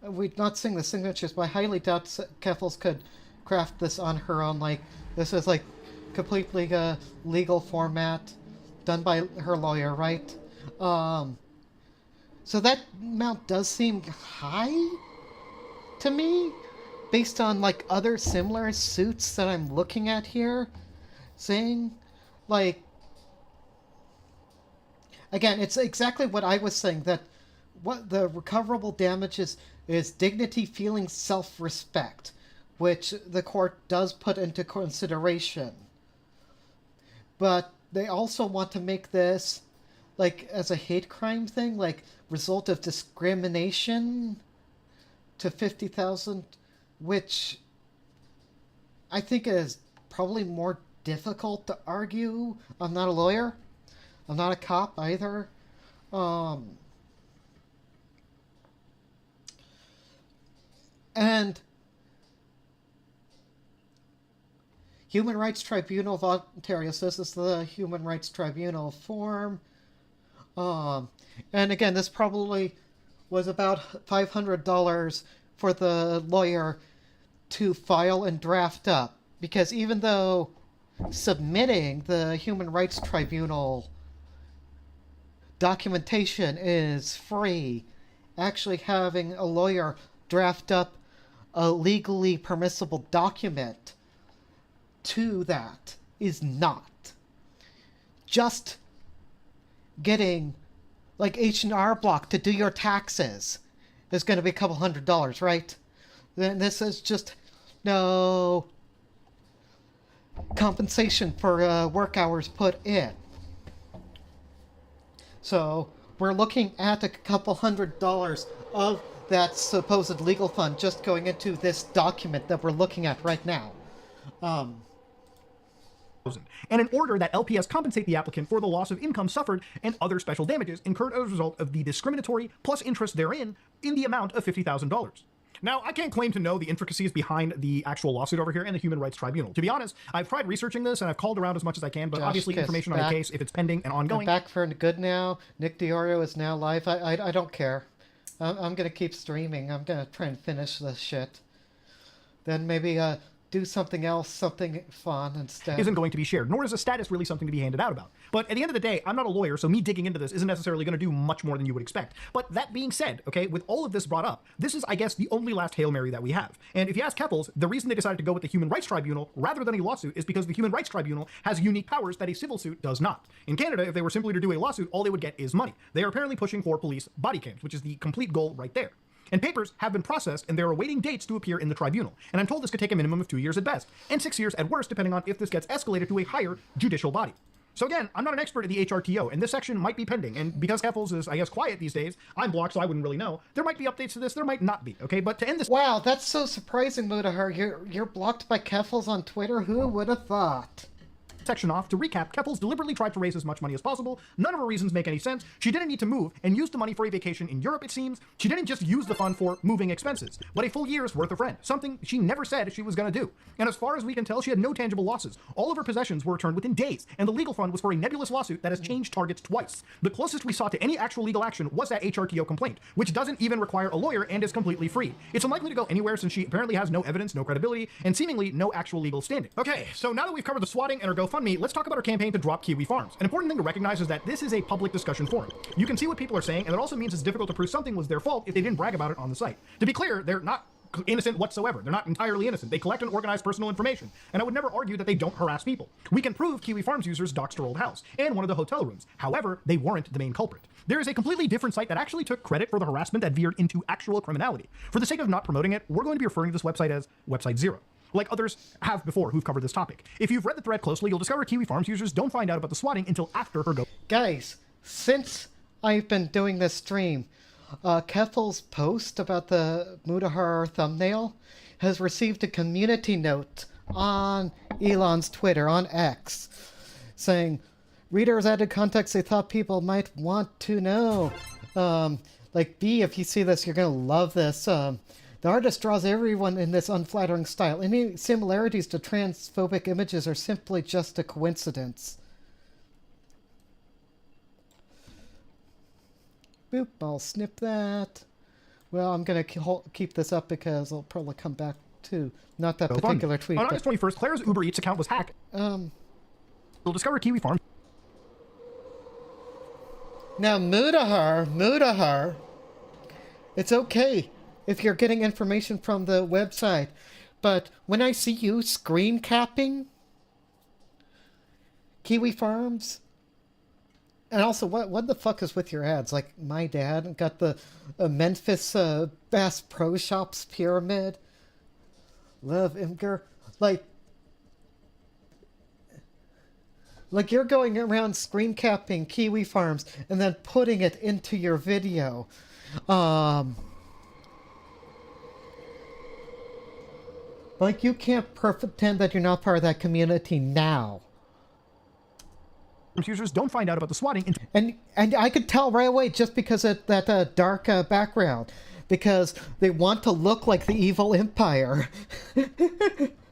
we're not seeing the signatures, but I highly doubt Keffals could craft this on her own. Like, this is, like, completely legal format done by her lawyer, right? So that amount does seem high to me, based on, like, other similar suits that I'm looking at here. Saying, like, again, it's exactly what I was saying, that what the recoverable damages is dignity, feeling, self-respect, which the court does put into consideration. But they also want to make this, like, as a hate crime thing, like, result of discrimination to $50,000, which I think is probably more difficult to argue. I'm not a lawyer. I'm not a cop either. And Human Rights Tribunal of Ontario says this is the Human Rights Tribunal form. And again, this probably was about $500 for the lawyer to file and draft up. Because even though submitting the Human Rights Tribunal documentation is free, actually having a lawyer draft up a legally permissible document to that is not. Just getting, like, H&R Block to do your taxes is going to be a couple $100, right? Then this is just no compensation for work hours put in. So we're looking at a couple $100 of that supposed legal fund just going into this document that we're looking at right now. and an order that LPS compensate the applicant for the loss of income suffered and other special damages incurred as a result of the discriminatory plus interest therein in the amount of $50,000. Now, I can't claim to know the intricacies behind the actual lawsuit over here in the Human Rights Tribunal. To be honest, I've tried researching this and I've called around as much as I can, but obviously information on the case, if it's pending and ongoing... I'm back for good now. Nick Diorio is now live. I don't care. I'm going to keep streaming. I'm going to try and finish this shit. Then maybe do something else, something fun instead. Isn't going to be shared, nor is a status really something to be handed out about. But at the end of the day, I'm not a lawyer, so me digging into this isn't necessarily going to do much more than you would expect. But that being said, okay, with all of this brought up, this is, I guess, the only last Hail Mary that we have. And if you ask Keffals, the reason they decided to go with the Human Rights Tribunal rather than a lawsuit is because the Human Rights Tribunal has unique powers that a civil suit does not. In Canada, if they were simply to do a lawsuit, all they would get is money. They are apparently pushing for police body cams, which is the complete goal right there. And papers have been processed and they're awaiting dates to appear in the tribunal. And I'm told this could take a minimum of 2 years at best, and 6 years at worst, depending on if this gets escalated to a higher judicial body. So again, I'm not an expert at the HRTO, and this section might be pending. And because Keffals is, I guess, quiet these days, I'm blocked, so I wouldn't really know. There might be updates to this, there might not be, okay? But to end this... Wow, that's so surprising, Mutahar. You're blocked by Keffals on Twitter? Who would have thought? Section off, to recap, Keffals deliberately tried to raise as much money as possible. None of her reasons make any sense. She didn't need to move and used the money for a vacation in Europe, it seems. She didn't just use the fund for moving expenses, but a full year's worth of rent, something she never said she was going to do. And as far as we can tell, she had no tangible losses. All of her possessions were returned within days, and the legal fund was for a nebulous lawsuit that has changed targets twice. The closest we saw to any actual legal action was that HRTO complaint, which doesn't even require a lawyer and is completely free. It's unlikely to go anywhere since she apparently has no evidence, no credibility, and seemingly no actual legal standing. Okay, so now that we've covered the swatting and her GoFundMe, let's talk about her campaign to drop Kiwi Farms. An important thing to recognize is that this is a public discussion forum. You can see what people are saying, and it also means it's difficult to prove something was their fault if they didn't brag about it on the site. To be clear, they're not innocent whatsoever. They're not entirely innocent. They collect and organize personal information, and I would never argue that they don't harass people. We can prove Kiwi Farms users doxed her old house and one of the hotel rooms. However, they weren't the main culprit. There is a completely different site that actually took credit for the harassment that veered into actual criminality. For the sake of not promoting it, we're going to be referring to this website as Website Zero, like others have before who've covered this topic. If you've read the thread closely, you'll discover Kiwi Farms users don't find out about the swatting until after her go. Guys, since I've been doing this stream, Keffals' post about the Mutahar thumbnail has received a community note on Elon's Twitter, on X, saying, readers added context they thought people might want to know. Like, B, if you see this, you're gonna love this. The artist draws everyone in this unflattering style. Any similarities to transphobic images are simply just a coincidence. Boop, I'll snip that. Well, I'm going to keep this up because I'll probably come back to not that particular tweet. On August 21st, Claire's Uber Eats account was hacked. You'll discover Kiwi Farms. Now, Mutahar, it's okay if you're getting information from the website, but when I see you screen capping Kiwi Farms, and also what the fuck is with your ads? Like, my dad got the Memphis Bass Pro Shops pyramid. Love Imgur. Like you're going around screen capping Kiwi Farms and then putting it into your video. Like, you can't pretend that you're not part of that community now. Users don't find out about the swatting. And I could tell right away just because of that dark background. Because they want to look like the evil empire.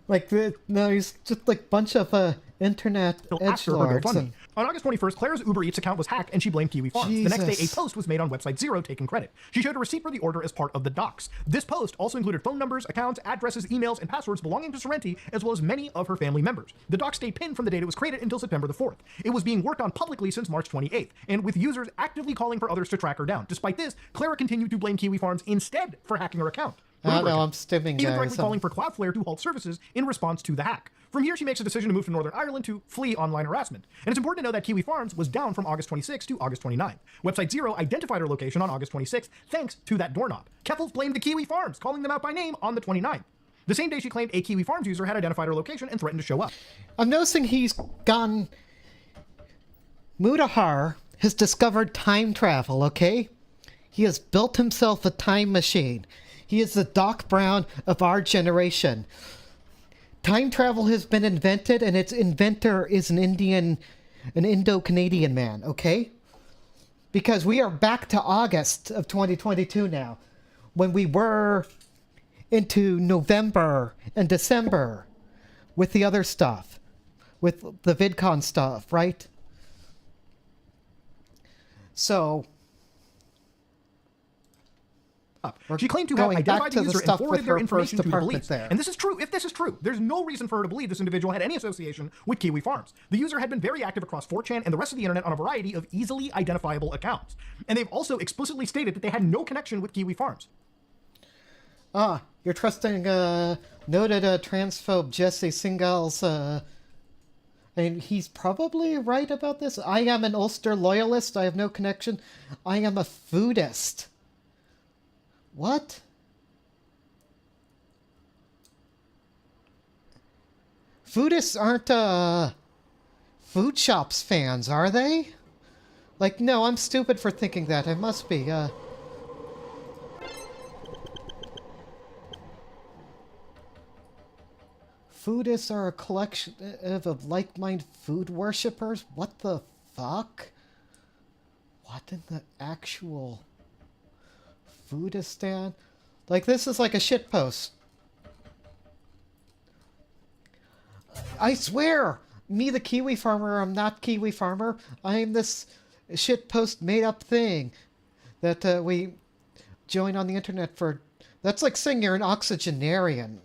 Like, no, he's just like a bunch of internet edgelords. On August 21st, Claire's Uber Eats account was hacked and she blamed Kiwi Farms. Jesus. The next day, a post was made on Website Zero taking credit. She showed a receipt for the order as part of the docs. This post also included phone numbers, accounts, addresses, emails, and passwords belonging to Sorrenti, as well as many of her family members. The docs stayed pinned from the date it was created until September the 4th. It was being worked on publicly since March 28th, and with users actively calling for others to track her down. Despite this, Clara continued to blame Kiwi Farms instead for hacking her account. I know, I'm stimming, guys. Even directly calling for Cloudflare to halt services in response to the hack. From here, she makes a decision to move to Northern Ireland to flee online harassment. And it's important to know that Kiwi Farms was down from August 26th to August 29th. Website Zero identified her location on August 26th thanks to that doorknob. Keffals blamed the Kiwi Farms, calling them out by name on the 29th. The same day, she claimed a Kiwi Farms user had identified her location and threatened to show up. I'm noticing he's gone... Mutahar has discovered time travel, okay? He has built himself a time machine. He is the Doc Brown of our generation. time travel has been invented, and its inventor is an Indo-Canadian man, okay? Because we are back to August of 2022 now, when we were into November and December with the other stuff, with the VidCon stuff, right? So She claimed to have going identified back the to the user and stuff forwarded with their her information first to the apartment police. there. And this is true. If this is true, there's no reason for her to believe this individual had any association with Kiwi Farms. The user had been very active across 4chan and the rest of the internet on a variety of easily identifiable accounts. And they've also explicitly stated that they had no connection with Kiwi Farms. You're trusting noted transphobe Jesse Singal's and he's probably right about this. I am an Ulster loyalist. I have no connection. I am a foodist. What? Foodists aren't food shops fans, are they? Like, no, I'm stupid for thinking that. I must be. Foodists are a collection of like-minded food worshippers? What the fuck? What in the actual foodistan? Like, this is like a shitpost. I swear! Me, the Kiwi farmer, I'm not Kiwi farmer. I'm this shitpost made-up thing that we join on the internet for. That's like saying you're an oxygenarian.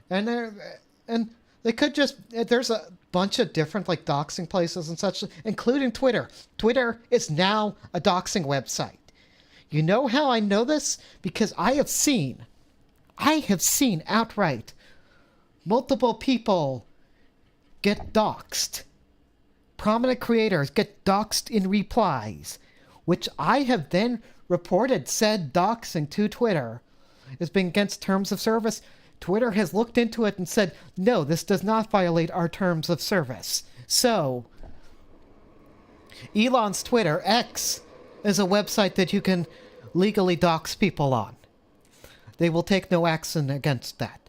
And they could just, there's a bunch of different like doxing places and such, including Twitter. Twitter is now a doxing website. You know how I know this? Because I have seen outright multiple people get doxed. Prominent creators get doxed in replies, which I have then reported said doxing to Twitter as being against terms of service. Twitter has looked into it and said, no, this does not violate our terms of service. So, Elon's Twitter, X, is a website that you can legally dox people on. They will take no action against that.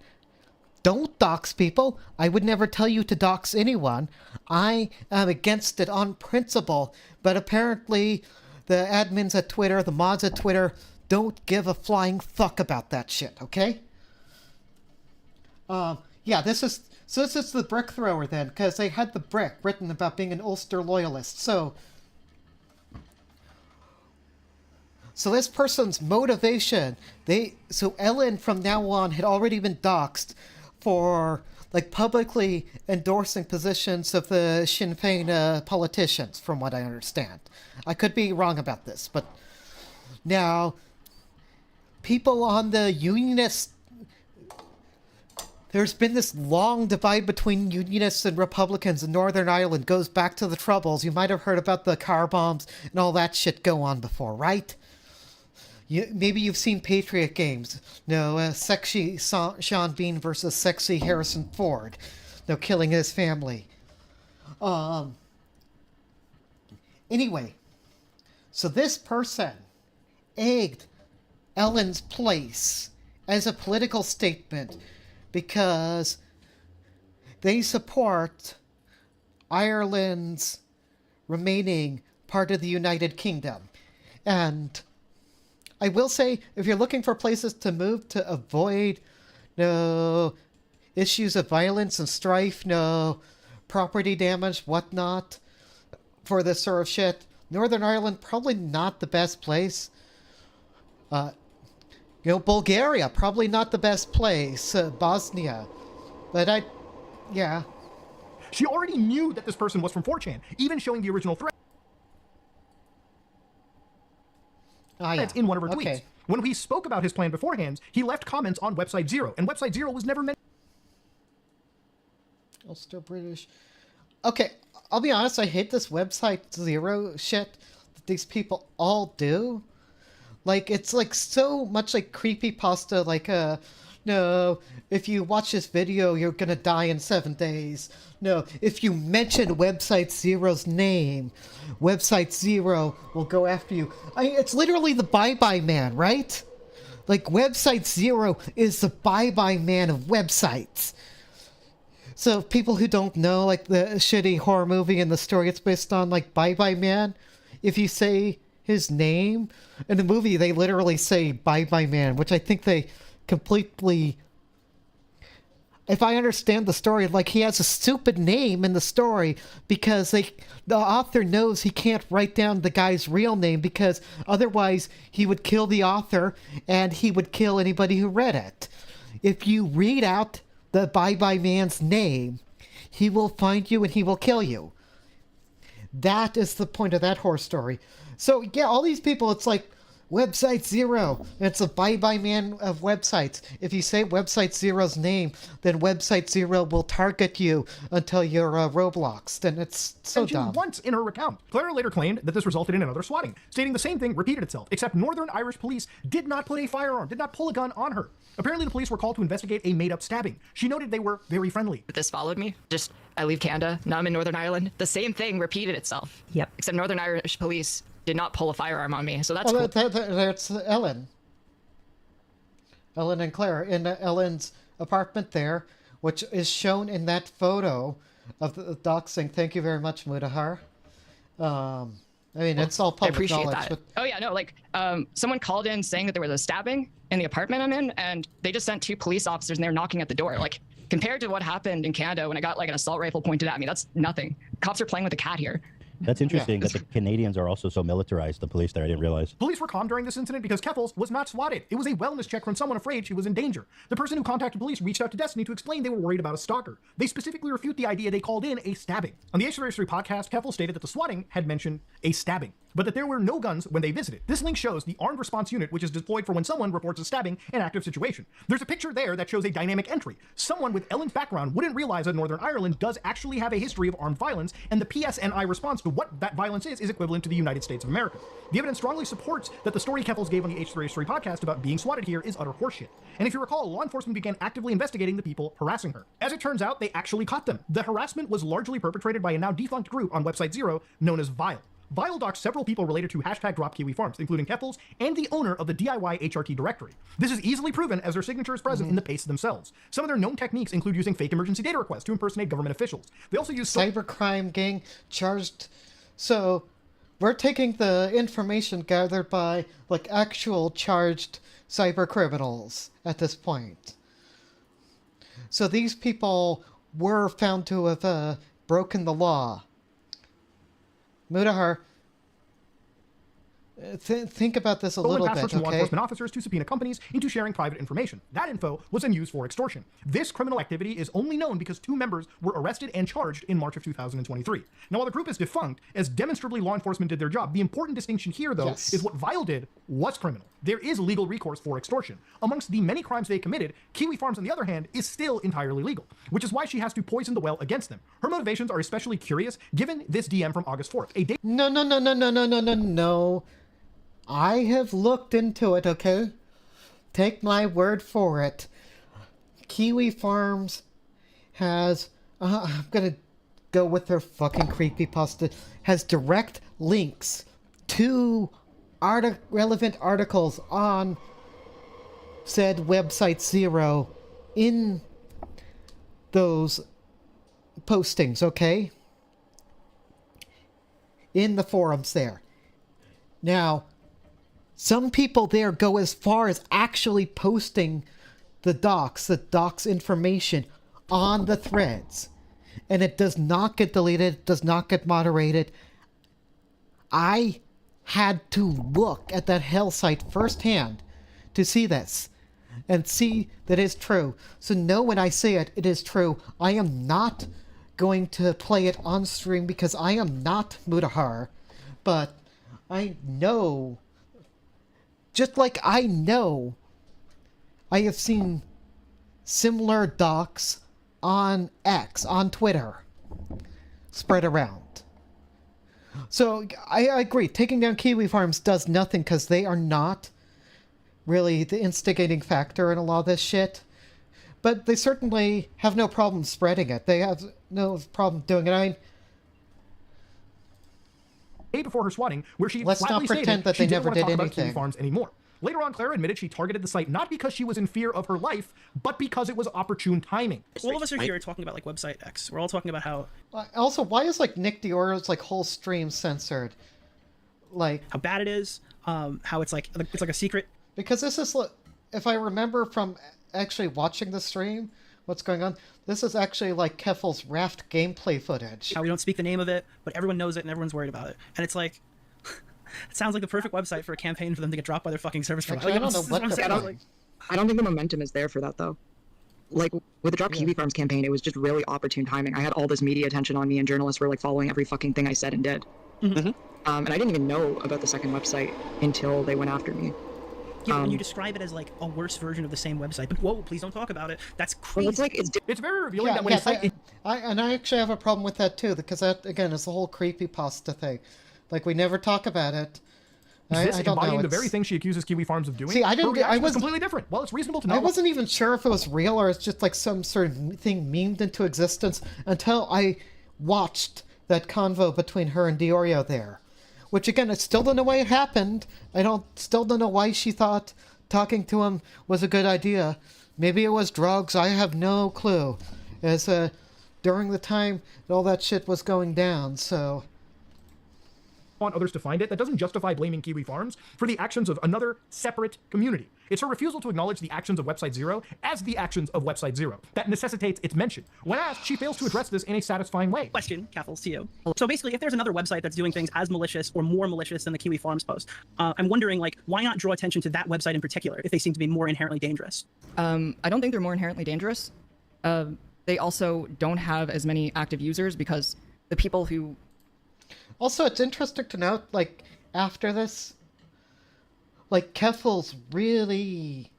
Don't dox people. I would never tell you to dox anyone. I am against it on principle, but apparently the admins at Twitter, the mods at Twitter, don't give a flying fuck about that shit, okay? Yeah, this is the brick thrower then, because they had the brick written about being an Ulster loyalist. So this person's motivation, so Ellen from now on had already been doxxed for like publicly endorsing positions of the Sinn Féin politicians, from what I understand. I could be wrong about this, but now people on the unionist. There's been this long divide between Unionists and Republicans in Northern Ireland. Goes back to the Troubles. You might have heard about the car bombs and all that shit go on before, right? Maybe you've seen Patriot Games. No, sexy Sean Bean versus sexy Harrison Ford. No, killing his family. Anyway, so this person egged Ellen's place as a political statement because they support Ireland's remaining part of the United Kingdom. And I will say, if you're looking for places to move to avoid no issues of violence and strife, no property damage, whatnot, for this sort of shit, Northern Ireland, probably not the best place. Bulgaria, probably not the best place. Bosnia. But yeah. She already knew that this person was from 4chan, even showing the original thread. Yeah. In one of her tweets. When we spoke about his plan beforehand, he left comments on Website Zero, and Website Zero was never mentioned. Ulster British. Okay, I'll be honest, I hate this Website Zero shit that these people all do. Like, it's like so much like creepypasta, like, no, if you watch this video, you're gonna die in 7 days. No, if you mention Website Zero's name, Website Zero will go after you. It's literally the bye-bye man, right? Like, Website Zero is the bye-bye man of websites. So people who don't know, like the shitty horror movie and the story it's based on, like Bye Bye Man, if you say his name in the movie, they literally say Bye Bye Man, which I think they completely. If I understand the story, like he has a stupid name in the story because the author knows he can't write down the guy's real name because otherwise he would kill the author and he would kill anybody who read it. If you read out the Bye Bye Man's name, he will find you and he will kill you. That is the point of that horror story. So yeah, all these people, it's like Website Zero. It's a Bye Bye Man of websites. If you say Website Zero's name, then Website Zero will target you until you're Robloxed, and it's so dumb. Once in her account. Clara later claimed that this resulted in another swatting, stating the same thing repeated itself, except Northern Irish police did not put a firearm, did not pull a gun on her. Apparently the police were called to investigate a made-up stabbing. She noted they were very friendly. This followed me. I leave Canada, now I'm in Northern Ireland. The same thing repeated itself. Yep. Except Northern Irish police did not pull a firearm on me, so that's cool. That's Ellen. Ellen and Claire in Ellen's apartment there, which is shown in that photo of the doxing. Thank you very much, Mutahar. I mean, it's all public I appreciate knowledge. that. But... Oh yeah, no, like someone called in saying that there was a stabbing in the apartment I'm in, and they just sent 2 police officers and they were knocking at the door. Like compared to what happened in Canada when I got like an assault rifle pointed at me, that's nothing. Cops are playing with a cat here. That's interesting that the Canadians are also so militarized, the police there. I didn't realize. Police were calm during this incident because Keffals was not swatted. It was a wellness check from someone afraid she was in danger. The person who contacted police reached out to Destiny to explain they were worried about a stalker. They specifically refute the idea they called in a stabbing. On the H3 podcast, Keffals stated that the swatting had mentioned a stabbing, but that there were no guns when they visited. This link shows the armed response unit, which is deployed for when someone reports a stabbing in active situation. There's a picture there that shows a dynamic entry. Someone with Ellen's background wouldn't realize that Northern Ireland does actually have a history of armed violence, and the PSNI response to what that violence is equivalent to the United States of America. The evidence strongly supports that the story Keffals gave on the H3 podcast about being swatted here is utter horseshit. And if you recall, law enforcement began actively investigating the people harassing her. As it turns out, they actually caught them. The harassment was largely perpetrated by a now defunct group on Website Zero known as Vile. Vile doxed several people related to #DropKiwiFarms, including Keffals and the owner of the DIY HRT directory. This is easily proven as their signature is present in the pastes themselves. Some of their known techniques include using fake emergency data requests to impersonate government officials. They also use cybercrime gang charged. So we're taking the information gathered by like actual charged cyber criminals at this point. So these people were found to have broken the law. Mutahar, think about this a little bit, from law okay? enforcement officers to subpoena companies into sharing private information. That info was then used for extortion. This criminal activity is only known because 2 members were arrested and charged in March of 2023. Now, while the group is defunct, as demonstrably law enforcement did their job, the important distinction here, though, is what Vile did was criminal. There is legal recourse for extortion. Amongst the many crimes they committed, Kiwi Farms, on the other hand, is still entirely legal, which is why she has to poison the well against them. Her motivations are especially curious, given this DM from August 4th. No. I have looked into it, okay? Take my word for it. Kiwi Farms has... I'm gonna go with their fucking creepypasta. Has direct links to relevant articles on said Website Zero in those postings, okay? In the forums there. Now, some people there go as far as actually posting the docs information on the threads. And it does not get deleted, it does not get moderated. I had to look at that hell site firsthand to see this and see that it's true. So know when I say it, it is true. I am not going to play it on stream because I am not Mutahar, but I know, just like I know, I have seen similar docs on X, on Twitter, spread around. So I agree, taking down Kiwi Farms does nothing because they are not really the instigating factor in a lot of this shit. But they certainly have no problem spreading it. They have no problem doing it. Before her swatting, where she let's flatly not pretend stated that she they didn't never want to did talk about anything. Kiwi Farms anymore. Later on, Clara admitted she targeted the site not because she was in fear of her life, but because it was opportune timing. All of us are here talking about like website X. We're all talking about how Also, why is like Nick Diorio's like whole stream censored? Like how bad it is, how it's like a secret. Because this is, if I remember from actually watching the stream, what's going on, this is actually like Keffals Raft gameplay footage. How we don't speak the name of it, but everyone knows it and everyone's worried about it. And it's like, it sounds like the perfect website for a campaign for them to get dropped by their fucking service provider. I don't know what the I don't think the momentum is there for that, though. Like, with the Drop Kiwi Farms campaign, it was just really opportune timing. I had all this media attention on me, and journalists were, like, following every fucking thing I said and did. Mm-hmm. And I didn't even know about the second website until they went after me. Yeah, when you describe it as, like, a worse version of the same website, but whoa, please don't talk about it. That's crazy. Well, it's very revealing that when I actually have a problem with that, too, because that, again, is the whole creepypasta thing. Like, we never talk about it. I don't embodying know. the very thing she accuses Kiwi Farms of doing. See, I didn't. I was completely different. Well, it's reasonable to know. I wasn't even sure if it was real or it's just like some sort of thing memed into existence until I watched that convo between her and Diorio there, which again, I still don't know why it happened. Still don't know why she thought talking to him was a good idea. Maybe it was drugs. I have no clue. As during the time that all that shit was going down, so. Want others to find it, that doesn't justify blaming Kiwi Farms for the actions of another separate community. It's her refusal to acknowledge the actions of Website Zero as the actions of Website Zero that necessitates its mention. When asked, she fails to address this in a satisfying way. Question, Keffals, to you. So basically, if there's another website that's doing things as malicious or more malicious than the Kiwi Farms post, I'm wondering, like, why not draw attention to that website in particular if they seem to be more inherently dangerous? I don't think they're more inherently dangerous. They also don't have as many active users because the people who... Also, it's interesting to note, like, after this, like, Keffals really...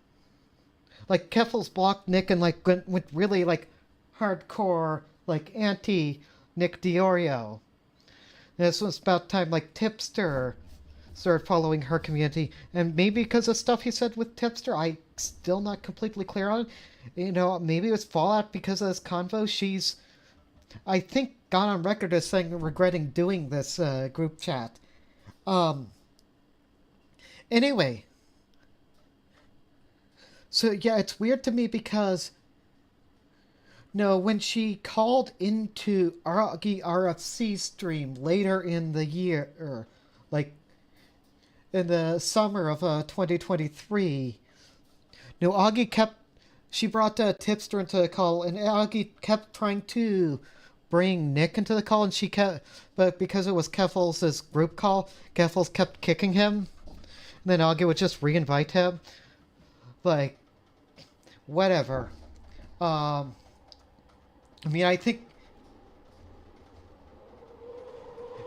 Like, Keffals blocked Nick and, like, went really, like, hardcore, like, anti-Nick Diorio. And this was about time, like, Tipster started following her community. And maybe because of stuff he said with Tipster, I'm still not completely clear on it. You know, maybe it was fallout because of this convo. She's, I think, gone on record as saying regretting doing this group chat. Anyway. So, yeah, it's weird to me because... No, when she called into Augie RFC stream later in the year, like, in the summer of 2023, no, Augie kept... She brought Tipster into the call, and Augie kept trying to bring Nick into the call, and she kept... But because it was Keffals' group call, Keffals kept kicking him. And then Augie would just re-invite him. Like, whatever. I mean, I think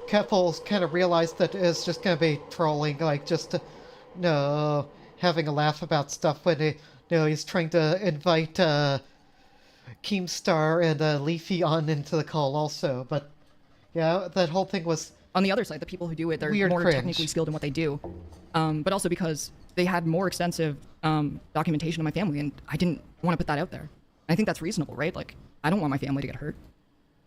Keffals kind of realized that it's just going to be trolling, like, just, having a laugh about stuff when he's trying to invite Keemstar and Leafy on into the call also. But, yeah, that whole thing was... On the other side, the people who do it, they're more technically skilled in what they do. But also because they had more extensive documentation of my family, and I didn't want to put that out there. I think that's reasonable, right? Like, I don't want my family to get hurt.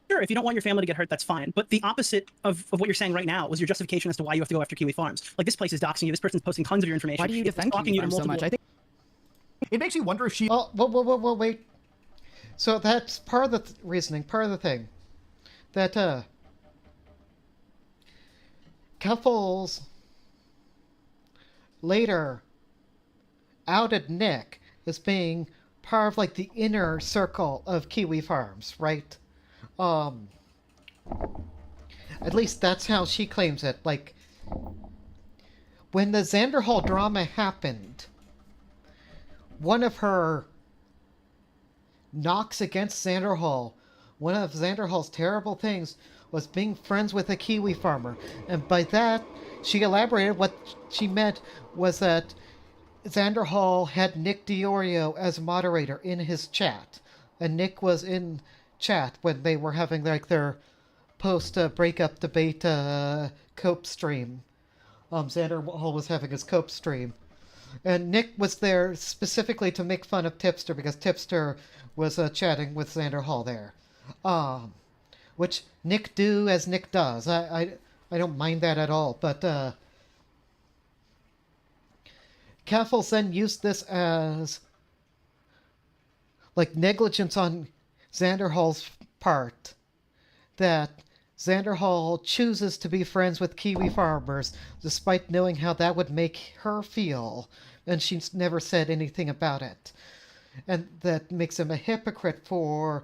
Sure, if you don't want your family to get hurt, that's fine. But the opposite of what you're saying right now was your justification as to why you have to go after Kiwi Farms. Like, this place is doxing you. This person's posting tons of your information. Why do you defend Kiwi Farms so much? I think it makes you wonder if she... Oh, whoa, wait. So that's part of the reasoning, part of the thing. That, Keffals later outed Nick as being part of, like, the inner circle of Kiwi Farms, right? At least that's how she claims it. Like, when the Xander Hall drama happened, one of her knocks against Xander Hall, one of Xander Hall's terrible things was being friends with a Kiwi farmer. And by that, she elaborated what she meant was that Xander Hall had Nick Diorio as a moderator in his chat. And Nick was in chat when they were having, like, their post-breakup debate cope stream. Xander Hall was having his cope stream. And Nick was there specifically to make fun of Tipster because Tipster was chatting with Xander Hall there. Which Nick do as Nick does. I don't mind that at all. But Keffals then used this as like negligence on Xander Hall's part, that Xander Hall chooses to be friends with Kiwi farmers despite knowing how that would make her feel, and she's never said anything about it. And that makes him a hypocrite for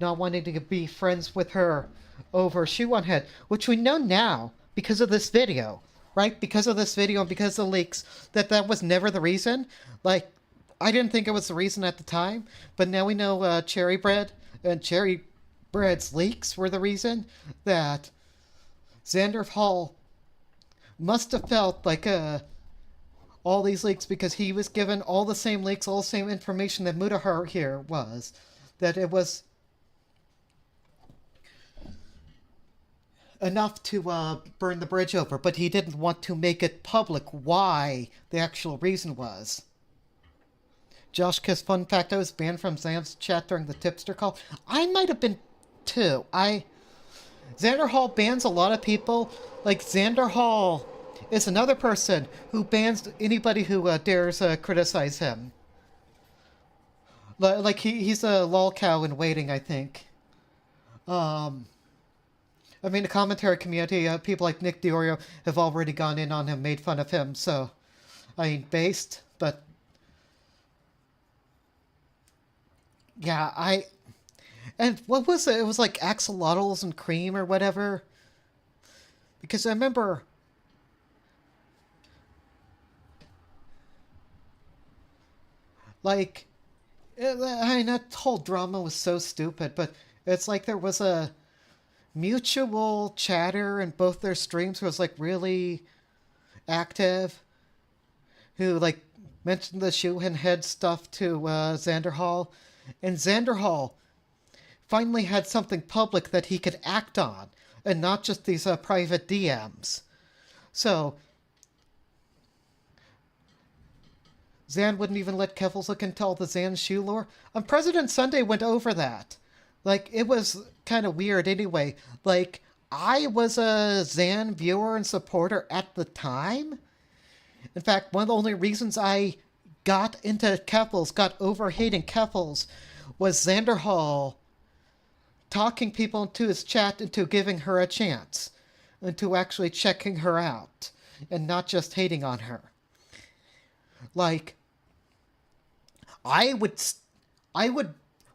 not wanting to be friends with her over Shoe on Head, which we know now because of this video, right? Because of this video and because of the leaks, that was never the reason. Like, I didn't think it was the reason at the time, but now we know Cherry Bread and Cherry Bread's leaks were the reason, that Xander Hall must have felt like all these leaks, because he was given all the same leaks, all the same information that Mutahar here was, that it was enough to burn the bridge over, but he didn't want to make it public why the actual reason was. Josh Kiss, fun fact, I was banned from Zan's chat during the tipster call. I might have been too. Xander Hall bans a lot of people. Like, Xander Hall is another person who bans anybody who dares criticize him. Like, he's a lol cow in waiting, I think. I mean, the commentary community, people like Nick Diorio have already gone in on him, made fun of him, so, I mean, based, but yeah, and what was it? It was like axolotls and cream or whatever. Because I remember, like, I mean, that whole drama was so stupid, but it's like there was a mutual chatter in both their streams who was like really active, who like mentioned the shoe and head stuff to Xander Hall, and Xander Hall finally had something public that he could act on, and not just these private DMs. So Xan wouldn't even let Keffals look into all the Xan shoe lore. On President Sunday went over that. Like, it was kind of weird anyway. Like, I was a Xan viewer and supporter at the time. In fact, one of the only reasons I got into Keffals, got over hating Keffals, was Xander Hall talking people into his chat into giving her a chance, into actually checking her out, and not just hating on her. Like, I would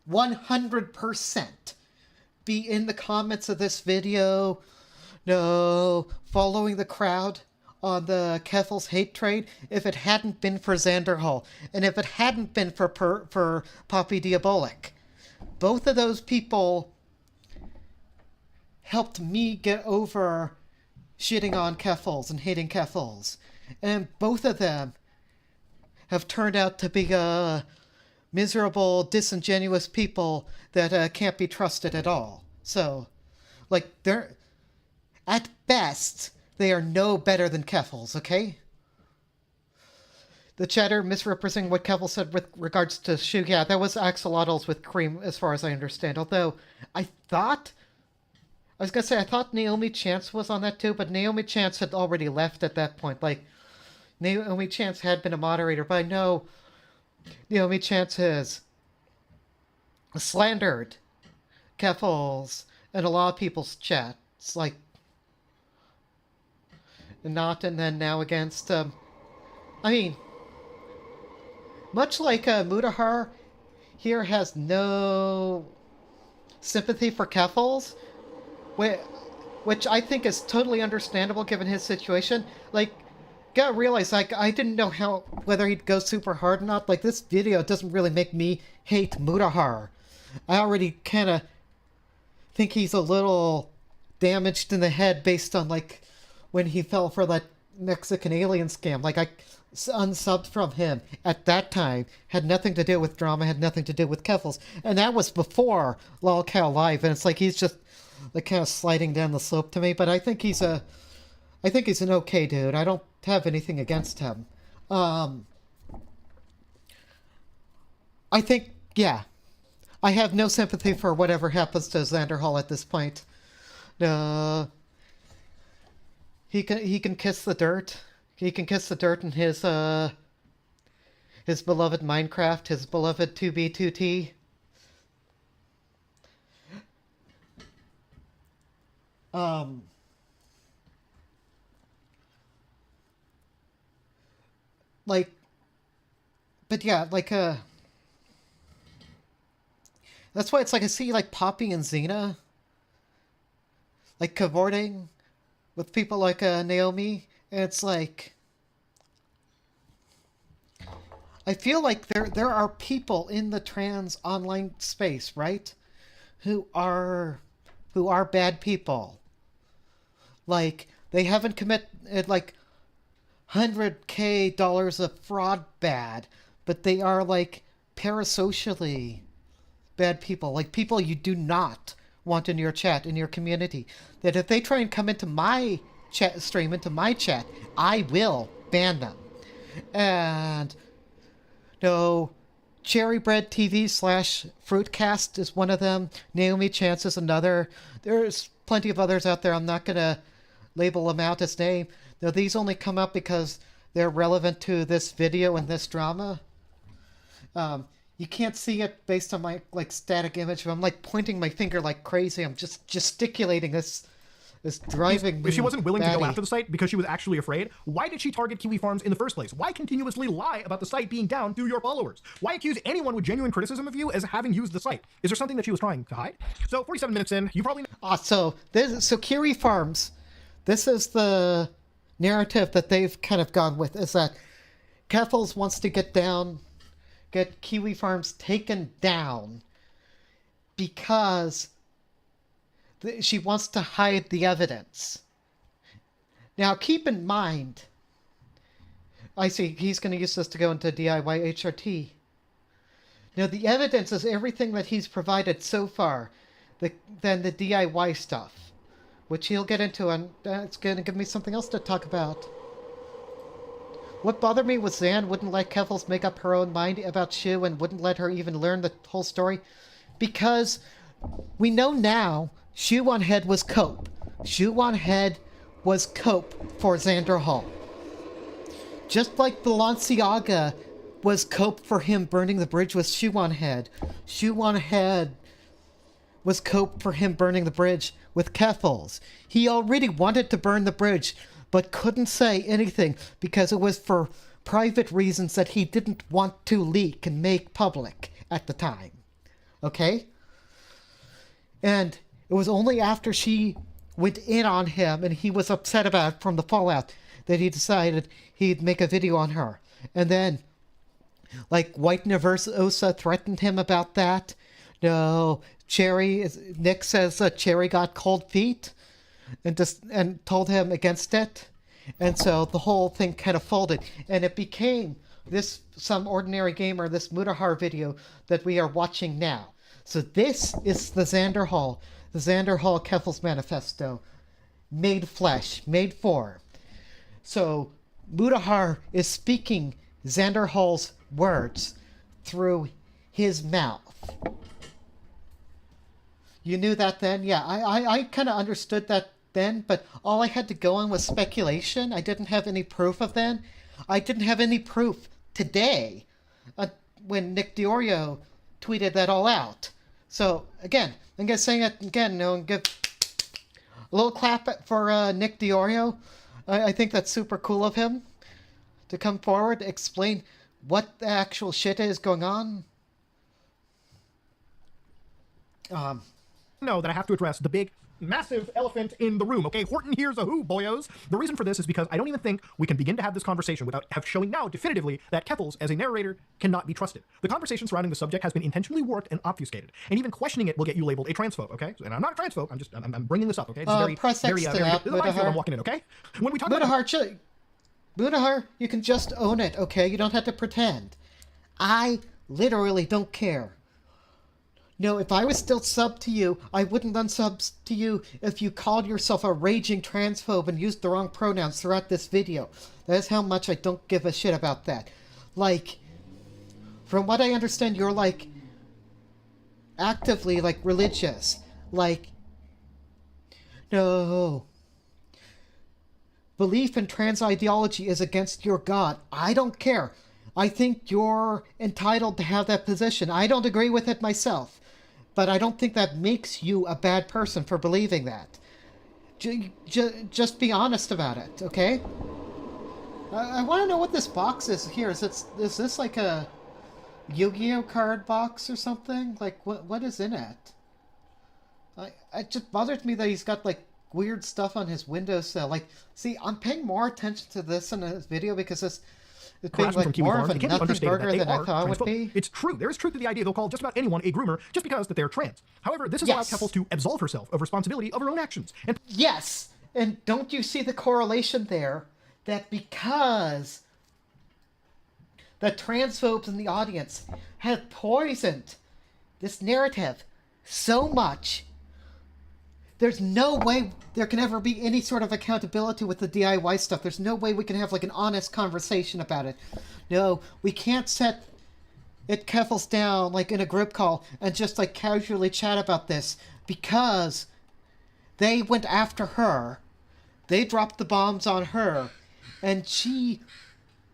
100% be in the comments of this video, no, following the crowd on the Keffals hate trade, if it hadn't been for Xander Hall, and if it hadn't been for Poppy Diabolic. Both of those people helped me get over shitting on Keffals and hating Keffals. And both of them have turned out to be miserable, disingenuous people that can't be trusted at all. So, like, they're, at best, they are no better than Keffals, okay? The chatter misrepresenting what Keffals said with regards to shoe, yeah, that was axolotls with cream, as far as I understand. Although, I thought Naomi Chance was on that too, but Naomi Chance had already left at that point. Like, Naomi Chance had been a moderator, but I know Naomi Chance has slandered Keffals and a lot of people's chats, like, not and then now against, I mean, much like Mutahar here has no sympathy for Keffals, which I think is totally understandable given his situation. Like, gotta realize, like, I didn't know whether he'd go super hard or not. Like, this video doesn't really make me hate Mutahar. I already kind of think he's a little damaged in the head based on, like, when he fell for that Mexican alien scam. Like, I unsubbed from him at that time. Had nothing to do with drama, had nothing to do with Keffals. And that was before LolCow Live, and it's like he's just, like, kind of sliding down the slope to me. But I think he's an okay dude. I don't have anything against him. I think, yeah, I have no sympathy for whatever happens to Xander Hall at this point. He can kiss the dirt. He can kiss the dirt in his his beloved Minecraft, his beloved 2B2T. Like, but yeah, like, that's why it's like I see, like, Poppy and Xena, like, cavorting with people like, Naomi, and it's like, I feel like there are people in the trans online space, right, who are bad people. Like, they haven't committed, like, $100K of fraud bad, but they are, like, parasocially bad people. Like, people you do not want in your chat, in your community. That if they try and come into my chat stream, into my chat, I will ban them. And, no, Cherry Bread TV / Fruitcast is one of them. Naomi Chance is another. There's plenty of others out there. I'm not going to label them out as name. Now, these only come up because they're relevant to this video and this drama. You can't see it based on my, like, static image, but I'm, like, pointing my finger like crazy. I'm just gesticulating this driving me If she wasn't willing to go batty. after the site because she was actually afraid, why did she target Kiwi Farms in the first place? Why continuously lie about the site being down through your followers? Why accuse anyone with genuine criticism of you as having used the site? Is there something that she was trying to hide? So 47 minutes in, you probably... So Kiwi Farms, this is the narrative that they've kind of gone with, is that Keffals wants to get Kiwi Farms taken down because she wants to hide the evidence. Now, keep in mind, I see he's going to use this to go into DIY HRT. Now, the evidence is everything that he's provided so far, than the DIY stuff, which he'll get into, and it's going to give me something else to talk about. What bothered me was Zan wouldn't let Keffals make up her own mind about Shu and wouldn't let her even learn the whole story. Because we know now Shu on Head was cope. Shu on Head was cope for Xander Hall. Just like Balenciaga was cope for him burning the bridge with Shu on Head. Shu on Head was cope for him burning the bridge with Keffals. He already wanted to burn the bridge, but couldn't say anything because it was for private reasons that he didn't want to leak and make public at the time. Okay? And it was only after she went in on him and he was upset about it from the fallout that he decided he'd make a video on her. And then, like, White Nervosa threatened him about that. No, Nick says that Cherry got cold feet and told him against it. And so the whole thing kind of folded. And it became this Some Ordinary Gamer, this Mutahar video that we are watching now. So this is the Xander Hall Keffals Manifesto, made flesh, made for. So Mutahar is speaking Xander Hall's words through his mouth. You knew that then? Yeah, I kind of understood that then, but all I had to go on was speculation. I didn't have any proof of then. I didn't have any proof today when Nick Diorio tweeted that all out. So, again, I'm just saying it again, give a little clap for Nick Diorio. I think that's super cool of him to come forward, explain what the actual shit is going on. know that I have to address the big, massive elephant in the room, okay? Horton here's a who, boyos. The reason for this is because I don't even think we can begin to have this conversation without showing now definitively that Keffals, as a narrator, cannot be trusted. The conversation surrounding the subject has been intentionally warped and obfuscated, and even questioning it will get you labeled a transphobe, okay? And I'm not a transphobe, I'm bringing this up, okay? This is very, press X to that, this is a minefield I'm walking in, okay? When we talk Mutahar, you can just own it, okay? You don't have to pretend. I literally don't care. No, if I was still sub to you, I wouldn't unsub to you if you called yourself a raging transphobe and used the wrong pronouns throughout this video. That is how much I don't give a shit about that. Like, from what I understand, you're, like, actively, like, religious. Like, no. Belief in trans ideology is against your God. I don't care. I think you're entitled to have that position. I don't agree with it myself, but I don't think that makes you a bad person for believing that. Just be honest about it, okay? I want to know what this box is here. Is this like a Yu-Gi-Oh card box or something? Like, what is in it? It just bothers me that he's got, like, weird stuff on his windowsill. Like, see, I'm paying more attention to this in this video because it's being, like, more of a nothing burger than I thought it would be. It's true. There is truth to the idea they'll call just about anyone a groomer just because that they're trans. However, this has allowed Keffals to absolve herself of responsibility of her own actions. And yes! And don't you see the correlation there? That because the transphobes in the audience have poisoned this narrative so much, there's no way there can ever be any sort of accountability with the DIY stuff. There's no way we can have, like, an honest conversation about it. No, we can't set it Keffals down, like, in a group call and just, like, casually chat about this because they went after her. They dropped the bombs on her. And she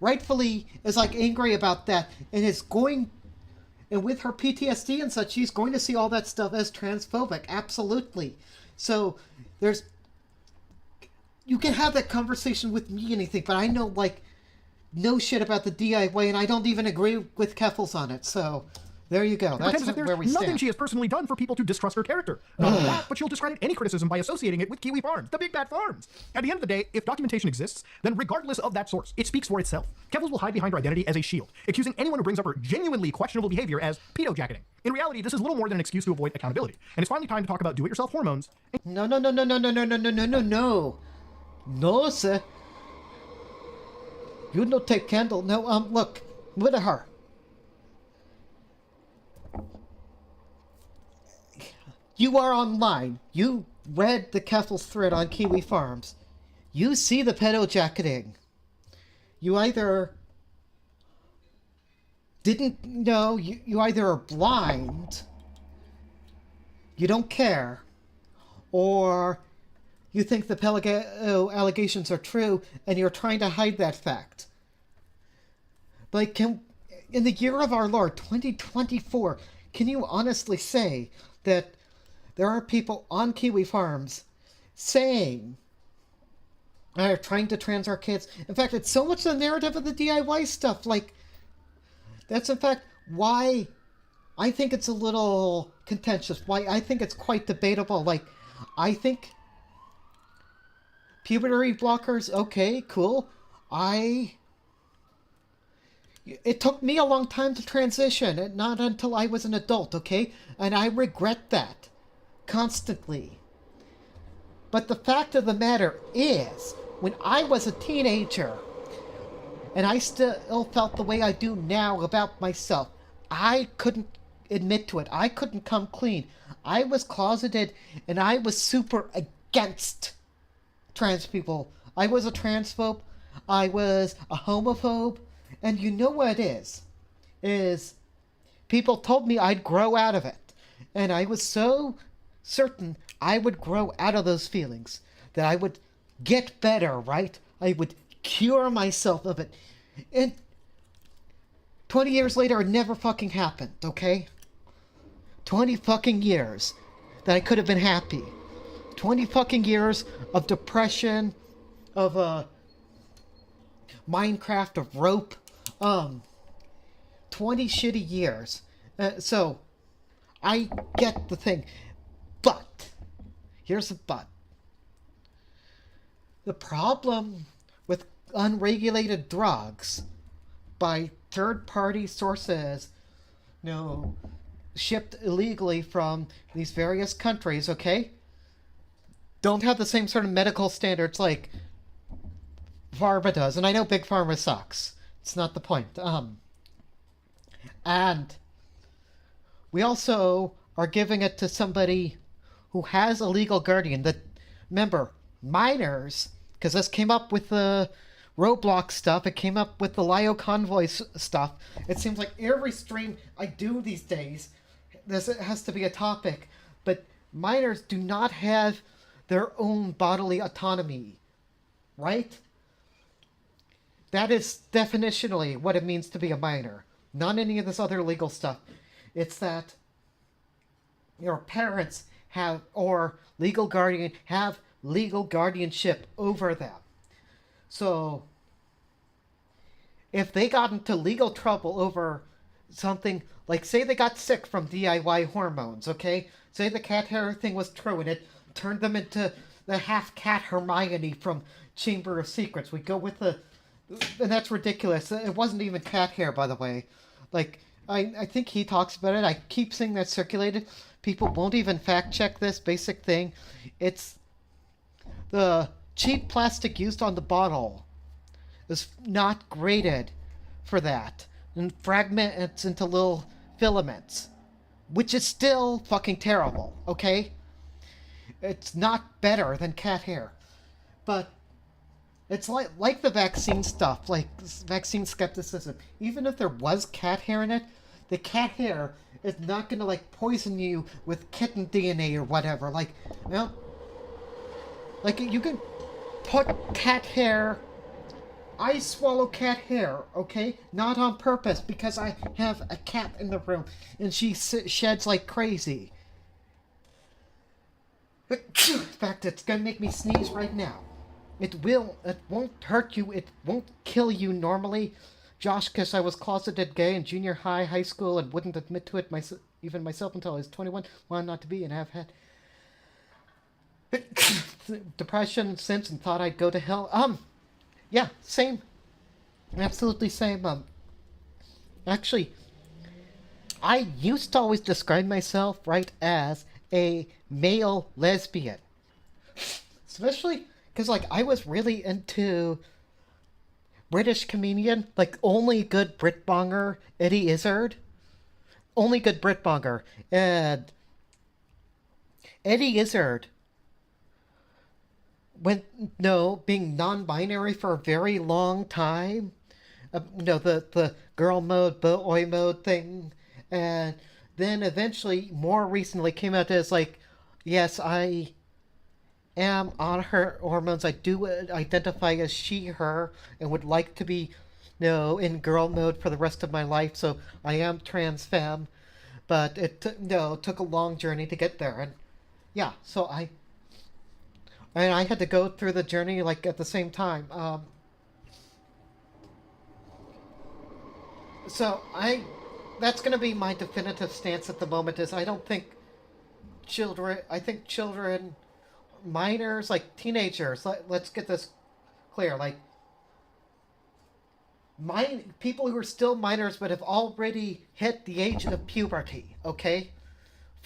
rightfully is, like, angry about that and is going, and with her PTSD and such, she's going to see all that stuff as transphobic. Absolutely. So you can have that conversation with me, anything, but I know, like, no shit about the DIY, and I don't even agree with Keffals on it. So there you go. That's where we stand. Nothing she has personally done for people to distrust her character. Not only that, but she'll discredit any criticism by associating it with Kiwi Farms, the big bad farms. At the end of the day, if documentation exists, then regardless of that source, it speaks for itself. Keffals will hide behind her identity as a shield, accusing anyone who brings up her genuinely questionable behavior as pedo-jacketing. In reality, this is little more than an excuse to avoid accountability. And it's finally time to talk about do-it-yourself hormones. No, sir. You don't take candle. No, look, Mutahar. You are online. You read the Keffals thread on Kiwi Farms. You see the pedo-jacketing. You either didn't know, you either are blind, you don't care, or you think the Pelagao allegations are true and you're trying to hide that fact. Like, in the year of our Lord, 2024, can you honestly say that there are people on Kiwi Farms saying they're trying to trans our kids? In fact, it's so much the narrative of the DIY stuff. Like, that's in fact why I think it's a little contentious. Why I think it's quite debatable. Like, I think puberty blockers, okay, cool. It took me a long time to transition, not until I was an adult, okay? And I regret that constantly. But the fact of the matter is, when I was a teenager, and I still felt the way I do now about myself, I couldn't admit to it. I couldn't come clean. I was closeted, and I was super against trans people. I was a transphobe. I was a homophobe. And you know what it is people told me I'd grow out of it. And I was so certain I would grow out of those feelings, that I would get better, right? I would cure myself of it. And 20 years later, it never fucking happened, okay? 20 fucking years that I could have been happy. 20 fucking years of depression, of Minecraft, of rope. 20 shitty years. So, I get the thing. But, here's the but. The problem with unregulated drugs by third-party sources, shipped illegally from these various countries, okay? Don't have the same sort of medical standards like Pharma does. And I know Big Pharma sucks. It's not the point. And we also are giving it to somebody who has a legal guardian. That, remember, minors, because this came up with the Roblox stuff, it came up with the Lio Convoy stuff. It seems like every stream I do these days, this has to be a topic. But minors do not have their own bodily autonomy, right? That is definitionally what it means to be a minor. Not any of this other legal stuff. It's that your parents have, or legal guardian, have legal guardianship over them. So, if they got into legal trouble over something, like say they got sick from DIY hormones, okay? Say the cat hair thing was true and it turned them into the half-cat Hermione from Chamber of Secrets. We go with the... And that's ridiculous. It wasn't even cat hair, by the way. Like, I think he talks about it. I keep seeing that circulated. People won't even fact-check this basic thing. It's the cheap plastic used on the bottle is not graded for that. And fragments into little filaments. Which is still fucking terrible, okay? It's not better than cat hair. But it's like the vaccine stuff, like vaccine skepticism. Even if there was cat hair in it, the cat hair is not gonna like poison you with kitten DNA or whatever. Like, well, like you can put cat hair. I swallow cat hair, okay? Not on purpose, because I have a cat in the room and she sheds like crazy. In fact, it's gonna make me sneeze right now. It won't hurt you, it won't kill you normally. Josh, because I was closeted gay in junior high, high school, and wouldn't admit to it even myself until I was 21. Wanted not to be, and have had depression since and thought I'd go to hell. Yeah, same. Absolutely same. Actually, I used to always describe myself, right, as a male lesbian. Especially because, like, I was really into British comedian, like, only good Britbonger, Eddie Izzard. Only good Britbonger. And Eddie Izzard being non-binary for a very long time. The girl mode, boy mode thing. And then eventually, more recently, came out as like, yes, I am on her hormones. I do identify as she, her, and would like to be, in girl mode for the rest of my life. So I am trans femme. But it took a long journey to get there. And yeah, so I had to go through the journey, like, at the same time. That's going to be my definitive stance at the moment, is I don't think children, minors, like, teenagers, let's get this clear, like, people who are still minors but have already hit the age of puberty, okay?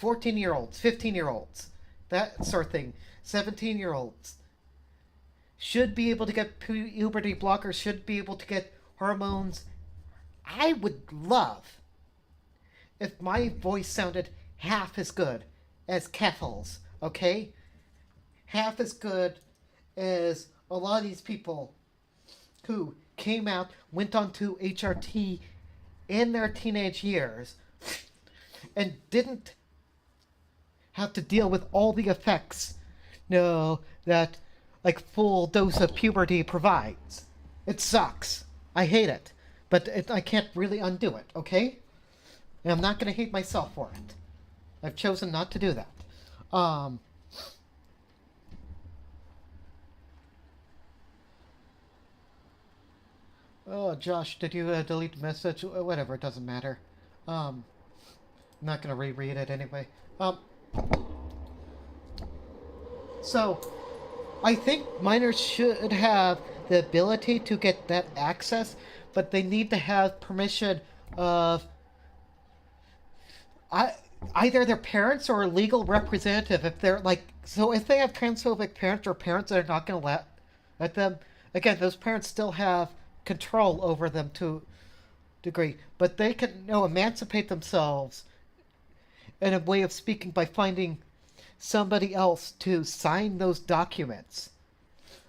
14-year-olds, 15-year-olds, that sort of thing. 17-year-olds should be able to get puberty blockers, should be able to get hormones. I would love if my voice sounded half as good as Keffals, okay? Half as good as a lot of these people who came out, went on to HRT in their teenage years and didn't have to deal with all the effects that, like, full dose of puberty provides. It sucks. I hate it. But I can't really undo it, okay? And I'm not going to hate myself for it. I've chosen not to do that. Oh, Josh, did you delete the message? Whatever, it doesn't matter. I'm not going to reread it anyway. So, I think minors should have the ability to get that access, but they need to have permission of either their parents or a legal representative. If they're if they have transphobic parents or parents that are not going to let them, again, those parents still have control over them to a degree, but they can emancipate themselves in a way of speaking by finding somebody else to sign those documents,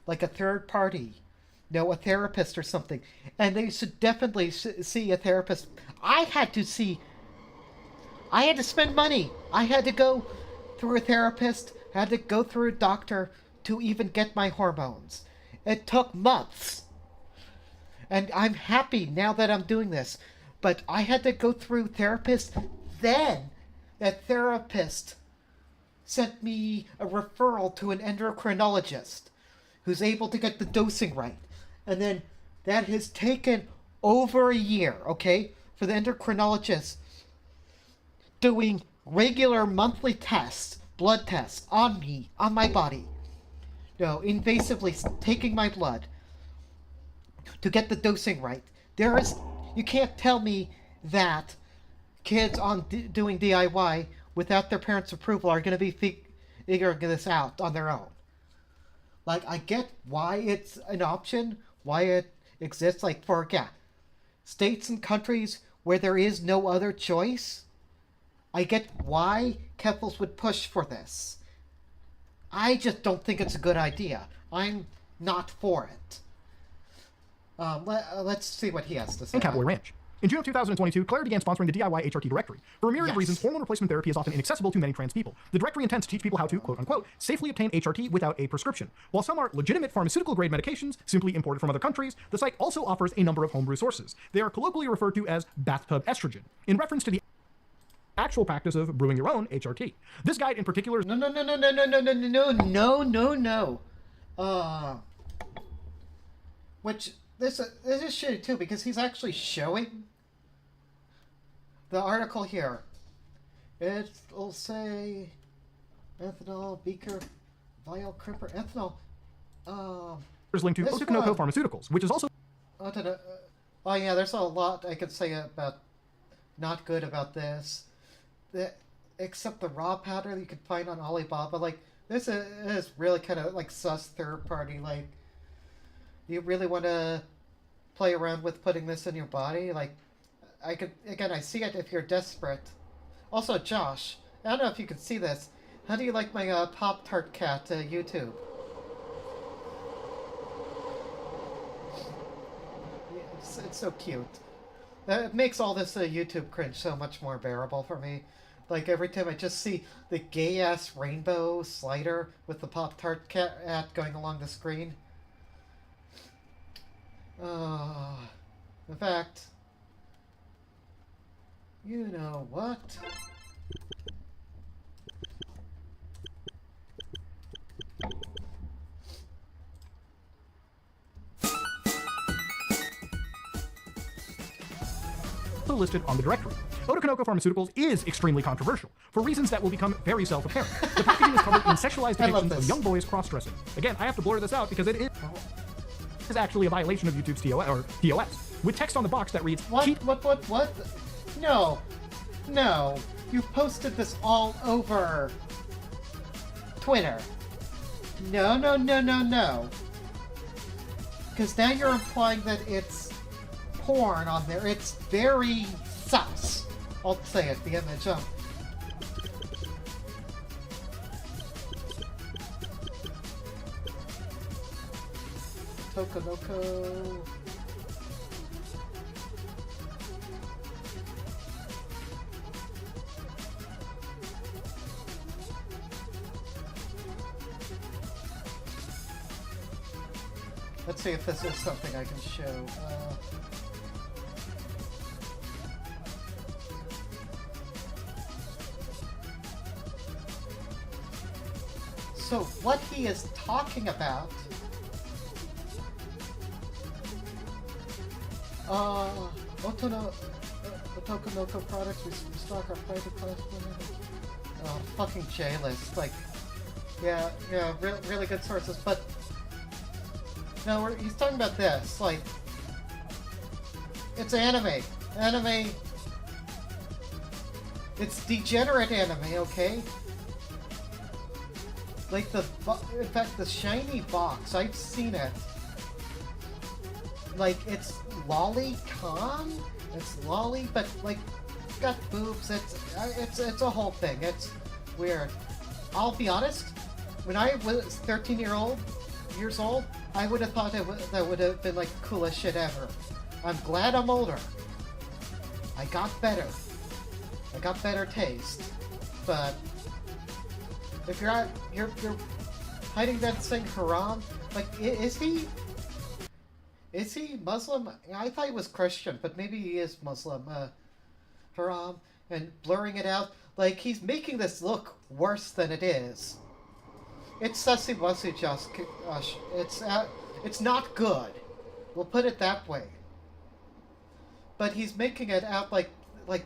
like a third party, a therapist or something. And they should definitely see a therapist. I had to spend money. I had to go through a therapist, had to go through a doctor to even get my hormones. It took months. And I'm happy now that I'm doing this. But I had to go through therapist. Then that therapist sent me a referral to an endocrinologist who's able to get the dosing right. And then that has taken over a year, okay, for the endocrinologist doing regular monthly tests, blood tests on me, on my body. No, invasively taking my blood to get the dosing right. You can't tell me that kids doing DIY without their parents' approval are going to be figuring this out on their own. Like, I get why it's an option, why it exists, like, for, states and countries where there is no other choice. I get why Keffals would push for this. I just don't think it's a good idea. I'm not for it. Let's see what he has to say. And Cowboy Ranch. In June of 2022, Claire began sponsoring the DIY HRT directory. For a myriad of reasons, hormone replacement therapy is often inaccessible to many trans people. The directory intends to teach people how to, quote-unquote, safely obtain HRT without a prescription. While some are legitimate pharmaceutical-grade medications, simply imported from other countries, the site also offers a number of homebrew sources. They are colloquially referred to as bathtub estrogen, in reference to the actual practice of brewing your own HRT. This guide in particular... No. Which, this is shitty too, because he's actually showing the article here. It'll say ethanol, beaker, vial, crimper, ethanol. There's linked to Otokonoko Pharmaceuticals, which is also... Oh yeah, there's a lot I could say about not good about this. Except the raw powder you could find on Alibaba. Like, this is really kind of like sus third party. Like, you really want to play around with putting this in your body? Like, I see it if you're desperate. Also, Josh, I don't know if you can see this. How do you like my Pop-Tart cat YouTube? It's so cute. It makes all this YouTube cringe so much more bearable for me. Like, every time I just see the gay-ass rainbow slider with the Pop-Tart cat going along the screen. In fact, you know what? listed on the directory. Otokonoko Pharmaceuticals is extremely controversial, for reasons that will become very self-apparent. The packaging is covered in sexualized depictions of young boys cross-dressing. Again, I have to blur this out because it is actually a violation of YouTube's TOS, with text on the box that reads, What? No. You posted this all over Twitter. No. Because now you're implying that it's porn on there. It's very sus. I'll say it, the image of. Tokonoko. Let's see if this is something I can show. So what he is talking about, Otokonoko products, we stock our private class. Fucking J-list, like, yeah, really good sources, but no, he's talking about this, like, it's anime, it's degenerate anime, okay? Like in fact, the shiny box, I've seen it. Like, it's lolicon? It's lolly, but, like, got boobs, it's a whole thing, it's weird. I'll be honest, when I was 13 years old, I would have thought that would have been, like, the coolest shit ever. I'm glad I'm older. I got better taste, but if you're hiding that thing haram, like, is Is he Muslim? I thought he was Christian, but maybe he is Muslim. Haram. And blurring it out. Like, he's making this look worse than it is. It's sussy wussy, Josh. It's not good. We'll put it that way. But he's making it out like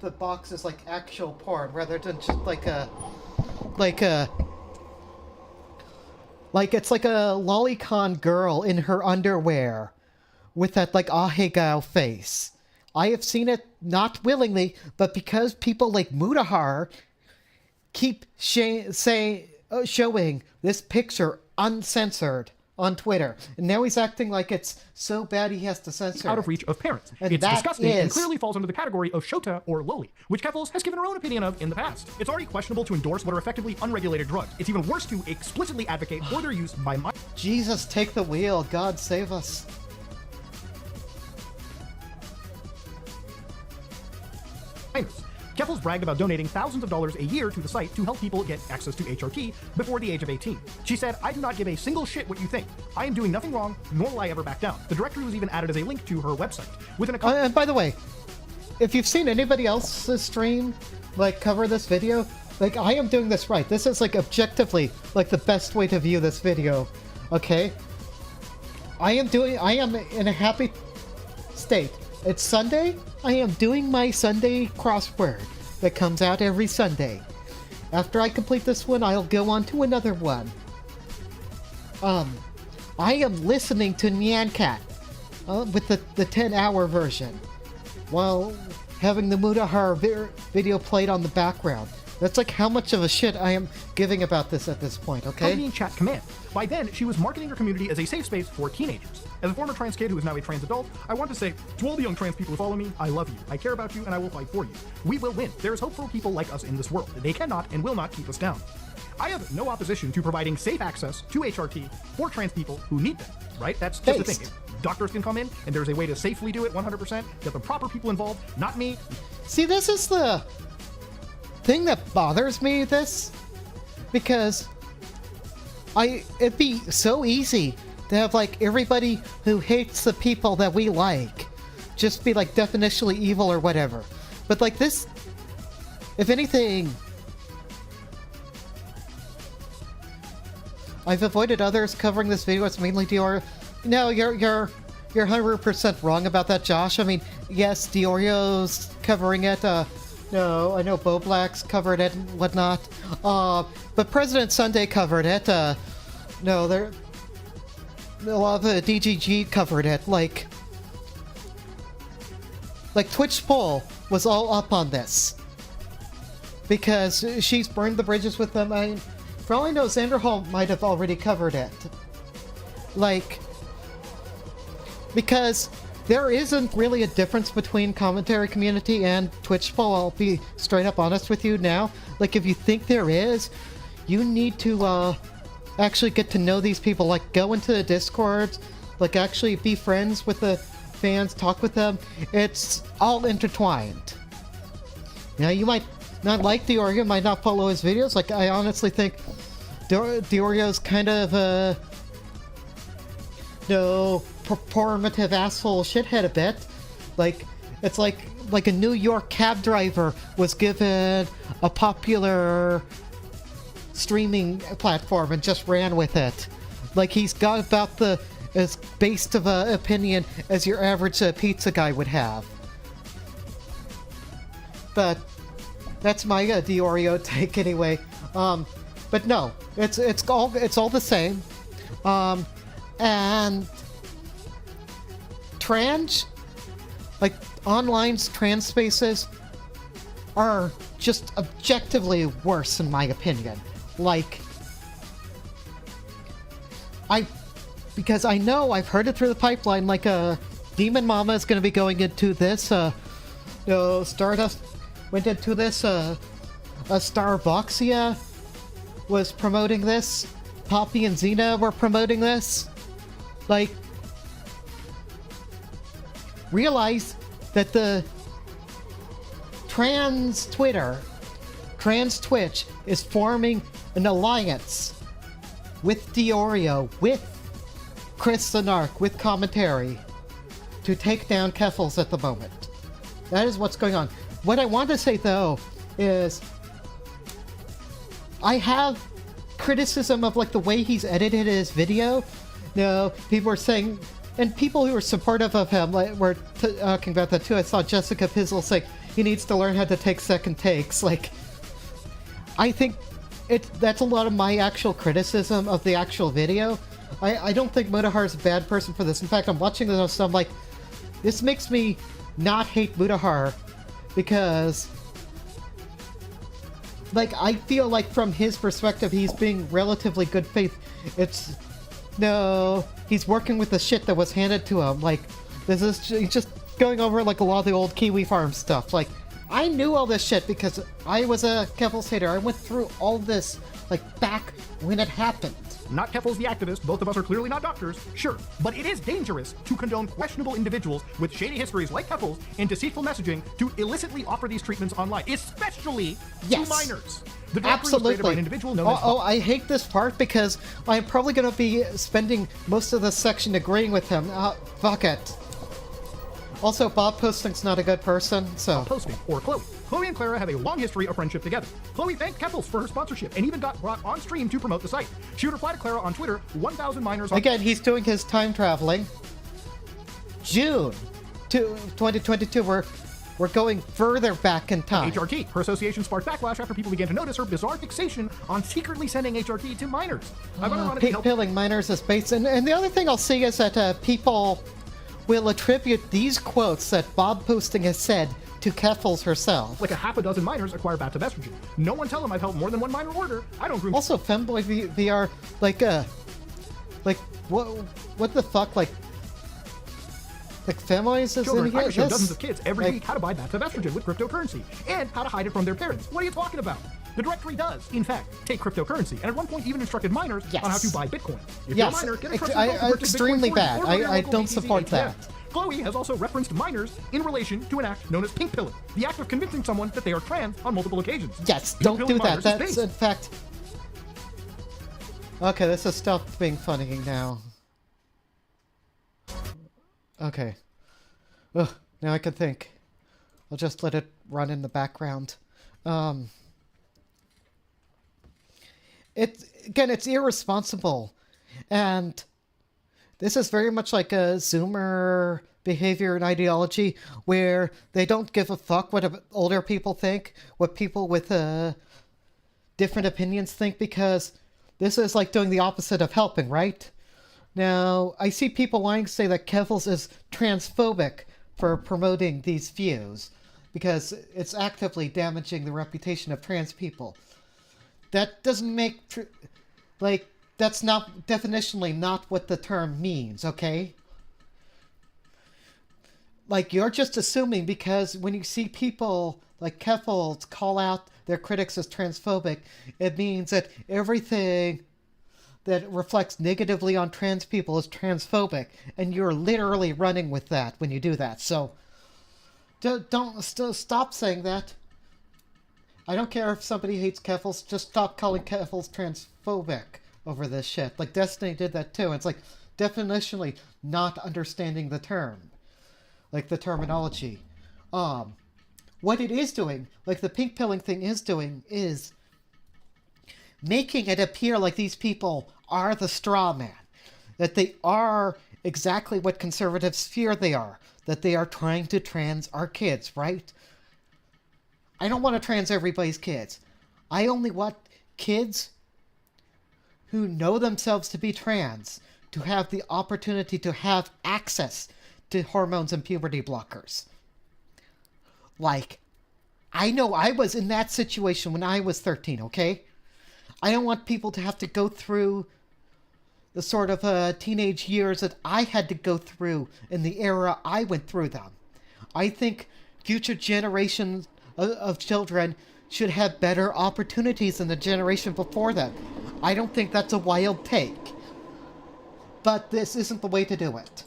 the box is like actual porn, rather than just like it's like a lolicon girl in her underwear with that like ahegao face. I have seen it not willingly, but because people like Mutahar keep showing this picture uncensored on Twitter, and now he's acting like it's so bad he has to censor out it. of reach of parents. And it's that disgusting and is- clearly falls under the category of shota or loli, which Keffals has given her own opinion of in the past. It's already questionable to endorse what are effectively unregulated drugs. It's even worse to explicitly advocate for their use by Jesus, take the wheel. God save us. minors. Keffals bragged about donating thousands of dollars a year to the site to help people get access to HRT before the age of 18. She said, "I do not give a single shit what you think. I am doing nothing wrong, nor will I ever back down." The directory was even added as a link to her website. Within a And by the way, if you've seen anybody else's stream, like, cover this video, like, I am doing this right. This is, like, objectively, like, the best way to view this video, okay? I am in a happy state. It's Sunday. I am doing my Sunday crossword that comes out every Sunday. After I complete this one, I'll go on to another one. I am listening to Nyan Cat with the 10-hour version while having the Mutahar video played on the background. That's like how much of a shit I am giving about this at this point, okay? Being chat command. By then, she was marketing her community as a safe space for teenagers. As a former trans kid who is now a trans adult, I want to say to all the young trans people who follow me, I love you, I care about you, and I will fight for you. We will win. There is hope for people like us in this world. They cannot and will not keep us down. I have no opposition to providing safe access to HRT for trans people who need them, right? That's just the thing. Doctors can come in, and there's a way to safely do it 100%. Get the proper people involved, not me. See, this is the thing that bothers me, because it'd be so easy to have, like, everybody who hates the people that we like just be, like, definitionally evil or whatever. But, like, this, if anything, I've avoided others covering this video. It's mainly Dior. No, you're 100% wrong about that, Josh. I mean, yes, Diorio's covering it. No, I know Bo Black's covered it and whatnot. But President Sunday covered it. No, a lot of DGG covered it. Like Twitch Poll was all up on this because she's burned the bridges with them. I mean, for all I know, Xander Hall might have already covered it. Like, because there isn't really a difference between commentary community and Twitch poll. I'll be straight up honest with you now. Like, if you think there is, you need to actually get to know these people. Like, go into the Discords, like, actually be friends with the fans, talk with them. It's all intertwined. Now, you might not like Diorio, might not follow his videos. Like, I honestly think Diorio's kind of performative asshole shithead a bit. Like, it's like a New York cab driver was given a popular streaming platform and just ran with it. Like, he's got about as based of a opinion as your average pizza guy would have. But that's my Diorio take anyway. But no, it's all the same. And online trans spaces are just objectively worse in my opinion. Because I know I've heard it through the pipeline, like Demon Mama is going to be going into this, Stardust went into this, Starboxia was promoting this, Poppy and Xena were promoting this. Like, realize that the trans Twitch is forming an alliance with Diorio, with Chris Sanark, with commentary. to take down Keffals at the moment. That is what's going on. What I want to say, though, is I have criticism of like the way he's edited his video. No, people are saying, and people who are supportive of him like were talking about that too. I saw Jessica Pizzle say he needs to learn how to take second takes. Like, I think that's a lot of my actual criticism of the actual video. I don't think Mutahar is a bad person for this. In fact, I'm watching this and I'm like, this makes me not hate Mutahar because, like, I feel like from his perspective, he's being relatively good faith. He's working with the shit that was handed to him. Like, he's just going over, like, a lot of the old Kiwi Farm stuff. Like, I knew all this shit because I was a Keffals hater. I went through all this, like, back when it happened. Not Keffals the activist, both of us are clearly not doctors, sure, but it is dangerous to condone questionable individuals with shady histories like Keffals and deceitful messaging to illicitly offer these treatments online, especially to minors. The directory was created by an individual known as I hate this part because I'm probably going to be spending most of this section agreeing with him. Fuck it. Also, Bob Posting's not a good person, so... Posting, or Chloe. Chloe and Clara have a long history of friendship together. Chloe thanked Keffals for her sponsorship and even got brought on stream to promote the site. She would reply to Clara on Twitter, 1,000 minors... Again, he's doing his time traveling. June 2022, we're going further back in time. HRT. Her association sparked backlash after people began to notice her bizarre fixation on secretly sending HRT to minors. Pilling minors is based... And the other thing I'll see is that people will attribute these quotes that Bob Posting has said to Keffals herself. Like a half a dozen minors acquire bathtub estrogen. No one tell them I've helped more than one minor order. I don't agree. Also, Femboy VR, what the fuck, like Femboys is Children, in here? I show dozens of kids every week how to buy bathtub estrogen with cryptocurrency and how to hide it from their parents. What are you talking about? The directory does, in fact, take cryptocurrency, and at one point even instructed minors on how to buy Bitcoin. If you're a minor, get a trusted broker to purchase extremely Bitcoin bad. for you, or I local don't BTC support ETF. that. Chloe has also referenced minors in relation to an act known as pink pilling, the act of convincing someone that they are trans on multiple occasions. Yes, don't do that. That's, in fact... Okay, this has stopped being funny now. Okay. Ugh, now I can think. I'll just let it run in the background. It's irresponsible. And this is very much like a Zoomer behavior and ideology where they don't give a fuck what older people think, what people with different opinions think, because this is like doing the opposite of helping, right? Now, I see people wanting to say that Keffals is transphobic for promoting these views because it's actively damaging the reputation of trans people. That doesn't make... that's not definitionally not what the term means, okay? Like, you're just assuming because when you see people like Keffals call out their critics as transphobic, it means that everything that reflects negatively on trans people is transphobic, and you're literally running with that when you do that. So, stop saying that. I don't care if somebody hates Keffals, just stop calling Keffals transphobic over this shit. Like, Destiny did that too. It's like, definitionally not understanding the term. Like, the terminology. What it is doing, like the pink pilling thing is doing, is making it appear like these people are the straw man. That they are exactly what conservatives fear they are. That they are trying to trans our kids, right? I don't want to trans everybody's kids. I only want kids who know themselves to be trans to have the opportunity to have access to hormones and puberty blockers. Like, I know I was in that situation when I was 13, okay? I don't want people to have to go through the sort of teenage years that I had to go through in the era I went through them. I think future generations of children should have better opportunities than the generation before them. I don't think that's a wild take. But this isn't the way to do it.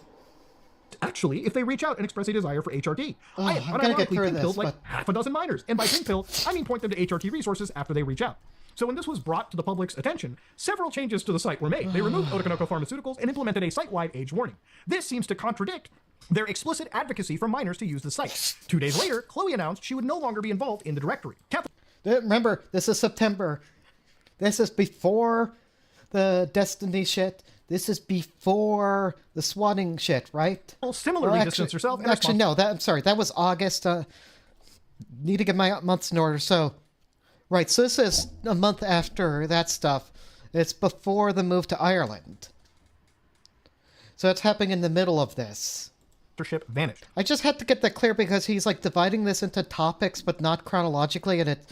Actually, if they reach out and express a desire for HRT. I have unironically pink-pilled like half a dozen minors. And by pink-pill, I mean point them to HRT resources after they reach out. So when this was brought to the public's attention, several changes to the site were made. They removed Otokonoko Pharmaceuticals and implemented a site-wide age warning. This seems to contradict their explicit advocacy for minors to use the site. 2 days later, Chloe announced she would no longer be involved in the directory. Remember, this is September. This is before the Destiny shit. This is before the swatting shit, right? Similarly distanced herself. Actually, no. I'm sorry. That was August. Need to get my months in order. So, right. So this is a month after that stuff. It's before the move to Ireland. So it's happening in the middle of this. Vanished. I just had to get that clear because he's like dividing this into topics, but not chronologically, and it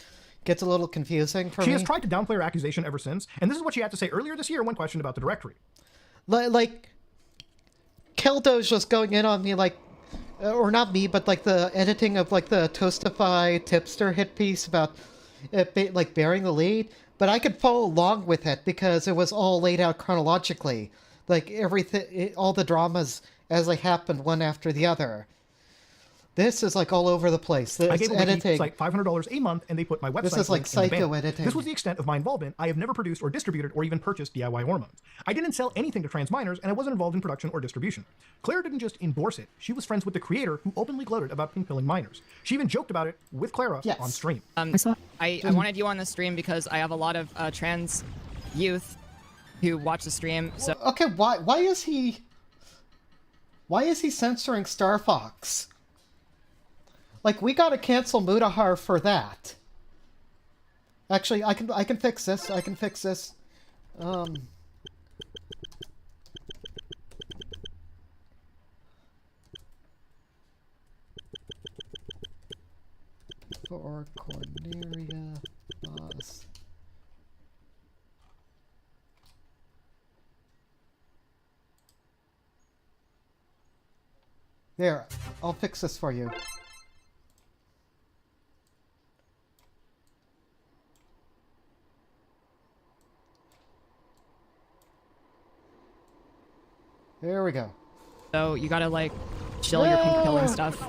gets a little confusing for me. She has tried to downplay her accusation ever since, and this is what she had to say earlier this year when questioned about the directory. Like, Keldoge was going in on me, like, or not me, but like the editing of like the Toastify tipster hit piece about it, like bearing the lead, but I could follow along with it because it was all laid out chronologically, like everything, all the dramas as they happened one after the other. This is like all over the place. I gave editing. It's like $500 a month, and they put my website. This is like psycho editing. This was the extent of my involvement. I have never produced or distributed or even purchased DIY hormones. I didn't sell anything to trans minors, and I wasn't involved in production or distribution. Claire didn't just endorse it; she was friends with the creator, who openly gloated about pink pilling minors. She even joked about it with Clara on stream. I wanted you on the stream because I have a lot of trans youth who watch the stream. So okay, why is he censoring Star Fox? Like, we gotta cancel Mutahar for that. Actually, I can fix this. I can fix this. For Cornelia Boss. There, I'll fix this for you. There we go. So you gotta like chill your pink pilling stuff.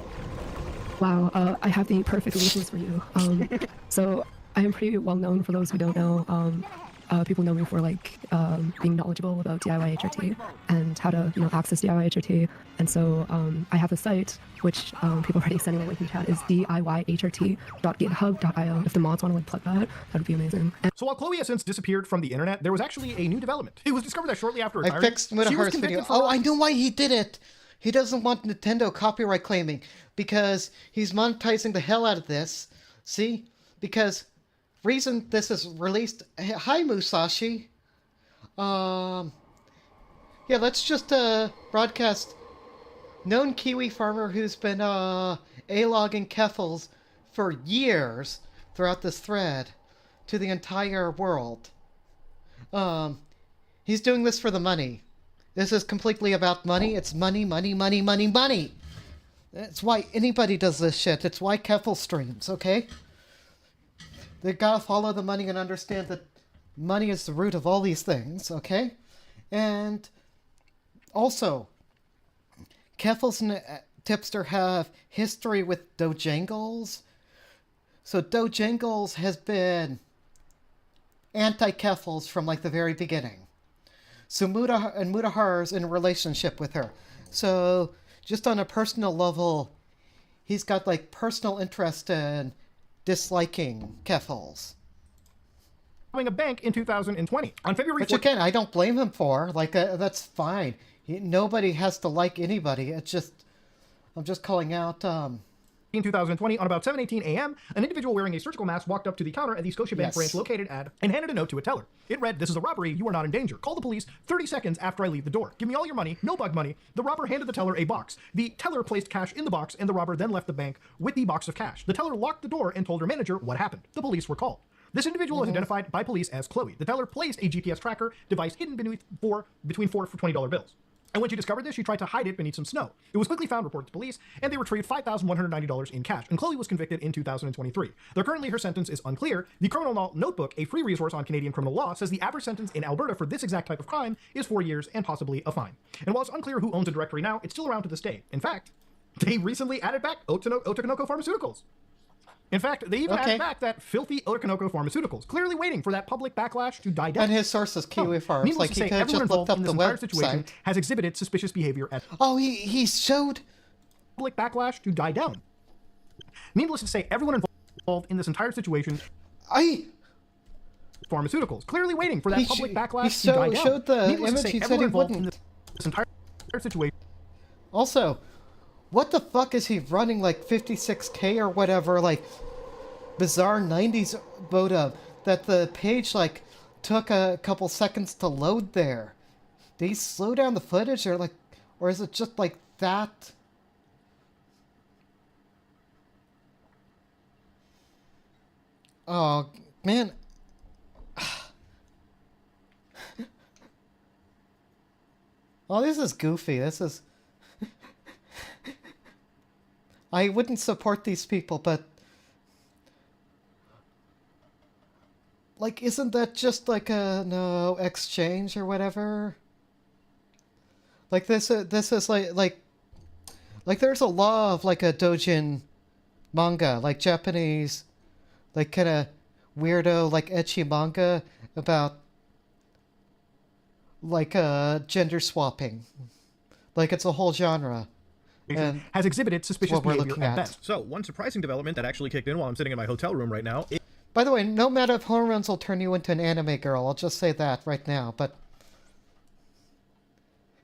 Wow, I have the perfect solutions for you. So I am pretty well known for those who don't know. People know me for like being knowledgeable about DIY HRT and how to access DIY HRT. And so I have a site which people are already sending a link in chat is DIYHRT.github.io. If the mods want to like plug that would be amazing. So while Chloe has since disappeared from the internet, there was actually a new development. It was discovered that shortly after I retiring, fixed Mutahar's video. Oh, I know why he did it. He doesn't want Nintendo copyright claiming because he's monetizing the hell out of this. See? Because reason this is released. Hi, Musashi. Yeah, let's just broadcast known Kiwi farmer who's been A-logging Keffals for years throughout this thread to the entire world. He's doing this for the money. This is completely about money. It's money, money, money, money, money. That's why anybody does this shit. It's why Keffel streams, okay? They gotta follow the money and understand that money is the root of all these things, okay? And also, Keffels and Tipster have history with Dojangles. So Dojangles has been anti-Keffels from like the very beginning. So Mutahar's in a relationship with her. So just on a personal level, he's got like personal interest in disliking Keffels. A bank in 2020 on February. Which again, I don't blame him for. Like that's fine. Nobody has to like anybody. It's just I'm just calling out. In 2020, on about 7:18 a.m., an individual wearing a surgical mask walked up to the counter at the Scotiabank branch located at and handed a note to a teller. It read, "This is a robbery. You are not in danger. Call the police 30 seconds after I leave the door. Give me all your money. No bug money." The robber handed the teller a box. The teller placed cash in the box, and the robber then left the bank with the box of cash. The teller locked the door and told her manager what happened. The police were called. This individual was identified by police as Chloe. The teller placed a GPS tracker device hidden between four for $20 bills. And when she discovered this, she tried to hide it beneath some snow. It was quickly found, reported to police, and they retrieved $5,190 in cash. And Chloe was convicted in 2023. Though currently her sentence is unclear, the Criminal Notebook, a free resource on Canadian criminal law, says the average sentence in Alberta for this exact type of crime is 4 years and possibly a fine. And while it's unclear who owns a directory now, it's still around to this day. In fact, they recently added back Otokonoko Pharmaceuticals. In fact, they even added back that filthy Otokonoko Pharmaceuticals, clearly waiting for that public backlash to die down. And his source is Kiwi Farms. Needless to say, everyone involved in this entire situation has exhibited suspicious behavior. Oh, he showed public backlash to die down. Needless to say, everyone involved in this entire situation, pharmaceuticals, clearly waiting for that public backlash to die down. Showed the Needless to image. say, He said everyone he involved in wouldn't. this entire situation. Also, what the fuck is he running like 56k or whatever, like bizarre 90s Boda that the page like took a couple seconds to load there? Did he slow down the footage or is it just like that? Oh, man. Oh, this is goofy. This is... I wouldn't support these people, but... Like, isn't that just like a, no, exchange or whatever? Like, this is like there's a law of, like, a doujin manga, like, Japanese, like, kind of weirdo, like, ecchi manga about, like, gender swapping. Like, it's a whole genre. And has exhibited suspicious what we're behavior looking at at. best. So, one surprising development that actually kicked in while I'm sitting in my hotel room right now. By the way, no amount of hormones will turn you into an anime girl. I'll just say that right now. But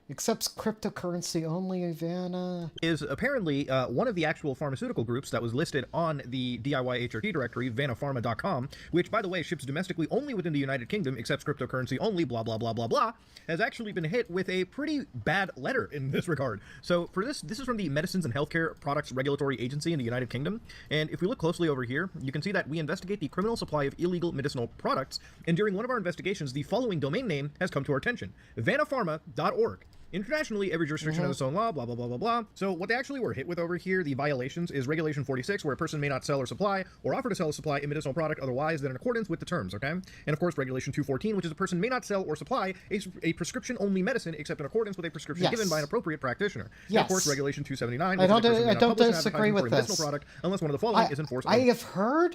accepts cryptocurrency only, Ivana. Is apparently one of the actual pharmaceutical groups that was listed on the DIY HRT directory, vanapharma.com, which, by the way, ships domestically only within the United Kingdom, accepts cryptocurrency only, blah, blah, blah, blah, blah, has actually been hit with a pretty bad letter in this regard. So for this is from the Medicines and Healthcare Products Regulatory Agency in the United Kingdom. And if we look closely over here, you can see that we investigate the criminal supply of illegal medicinal products. And during one of our investigations, the following domain name has come to our attention: vanapharma.org. Internationally, every jurisdiction has its own law, blah, blah, blah, blah, blah. So what they actually were hit with over here, the violations, is Regulation 46, where a person may not sell or supply or offer to sell or supply a medicinal product otherwise than in accordance with the terms, okay? And of course, Regulation 214, which is a person may not sell or supply a prescription-only medicine except in accordance with a prescription given by an appropriate practitioner. And of course, Regulation 279, which is a person may not publish an disagree advertisement with for a medicinal this. product unless one of the following is enforced. I have heard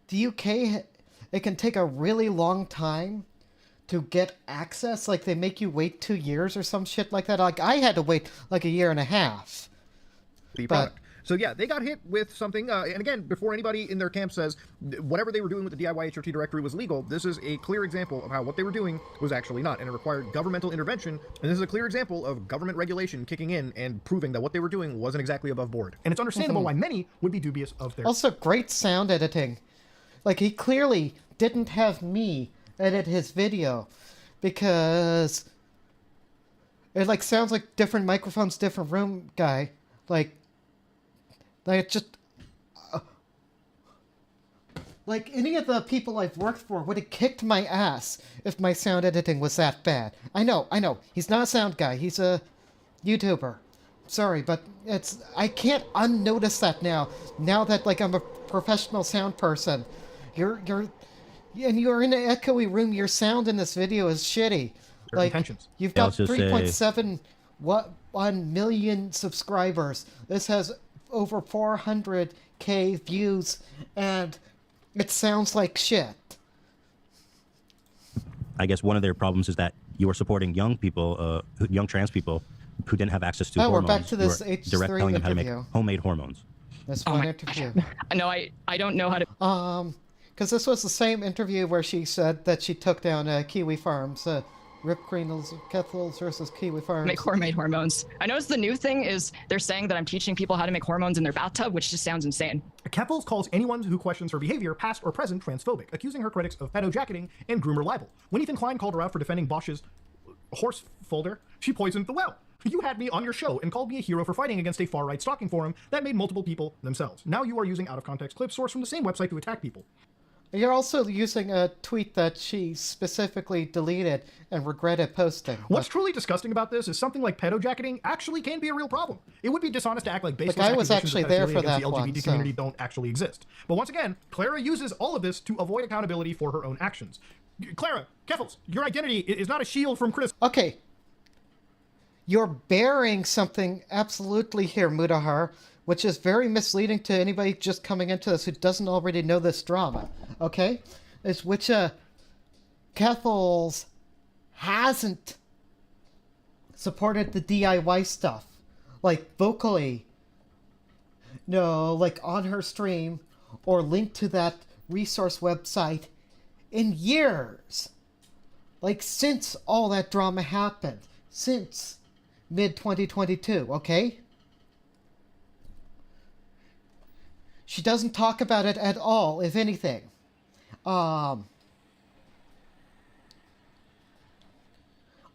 the UK, it can take a really long time to get access. Like, they make you wait 2 years or some shit like that. Like, I had to wait like a year and a half. Product. So yeah, they got hit with something, and again, before anybody in their camp says whatever they were doing with the DIY HRT directory was legal, this is a clear example of how what they were doing was actually not, and it required governmental intervention, and this is a clear example of government regulation kicking in and proving that what they were doing wasn't exactly above board. And it's understandable why many would be dubious of their... Also, great sound editing. Like, he clearly didn't have me edit his video because it like sounds like different microphones, different room guy. Like it just like any of the people I've worked for would have kicked my ass if my sound editing was that bad. I know. He's not a sound guy. He's a YouTuber. Sorry, but I can't unnotice that now. Now that like I'm a professional sound person. You're in an echoey room. Your sound in this video is shitty. Like, you've got 3.7 million subscribers. This has over 400k views, and it sounds like shit. I guess one of their problems is that you are supporting young people, young trans people who didn't have access to hormones. We're back to this You are H3 telling them how to make interview. homemade hormones. That's one interview. No, I don't know how to. Because this was the same interview where she said that she took down Kiwi Farms, Rip Green's Keffals versus Kiwi Farms. Make homemade hormones. I noticed the new thing is they're saying that I'm teaching people how to make hormones in their bathtub, which just sounds insane. Keffals calls anyone who questions her behavior, past or present, transphobic, accusing her critics of pedo-jacketing and groomer libel. When Ethan Klein called her out for defending Bosch's horse folder, she poisoned the well. You had me on your show and called me a hero for fighting against a far-right stalking forum that made multiple people themselves. Now you are using out-of-context clips sourced from the same website to attack people. You're also using a tweet that she specifically deleted and regretted posting. What's truly disgusting about this is something like pedo-jacketing actually can be a real problem. It would be dishonest to act like baseless I was accusations actually of there pedophilia for against that the LGBT one, community don't actually exist. But once again, Clara uses all of this to avoid accountability for her own actions. Clara, Keffals, your identity is not a shield from criticism. Okay. You're bearing something absolutely here, Mutahar, which is very misleading to anybody just coming into this who doesn't already know this drama, okay? Is which Keffals hasn't supported the DIY stuff, like vocally no, like on her stream or link to that resource website in years. Like since all that drama happened, since mid 2022, okay? She doesn't talk about it at all, if anything.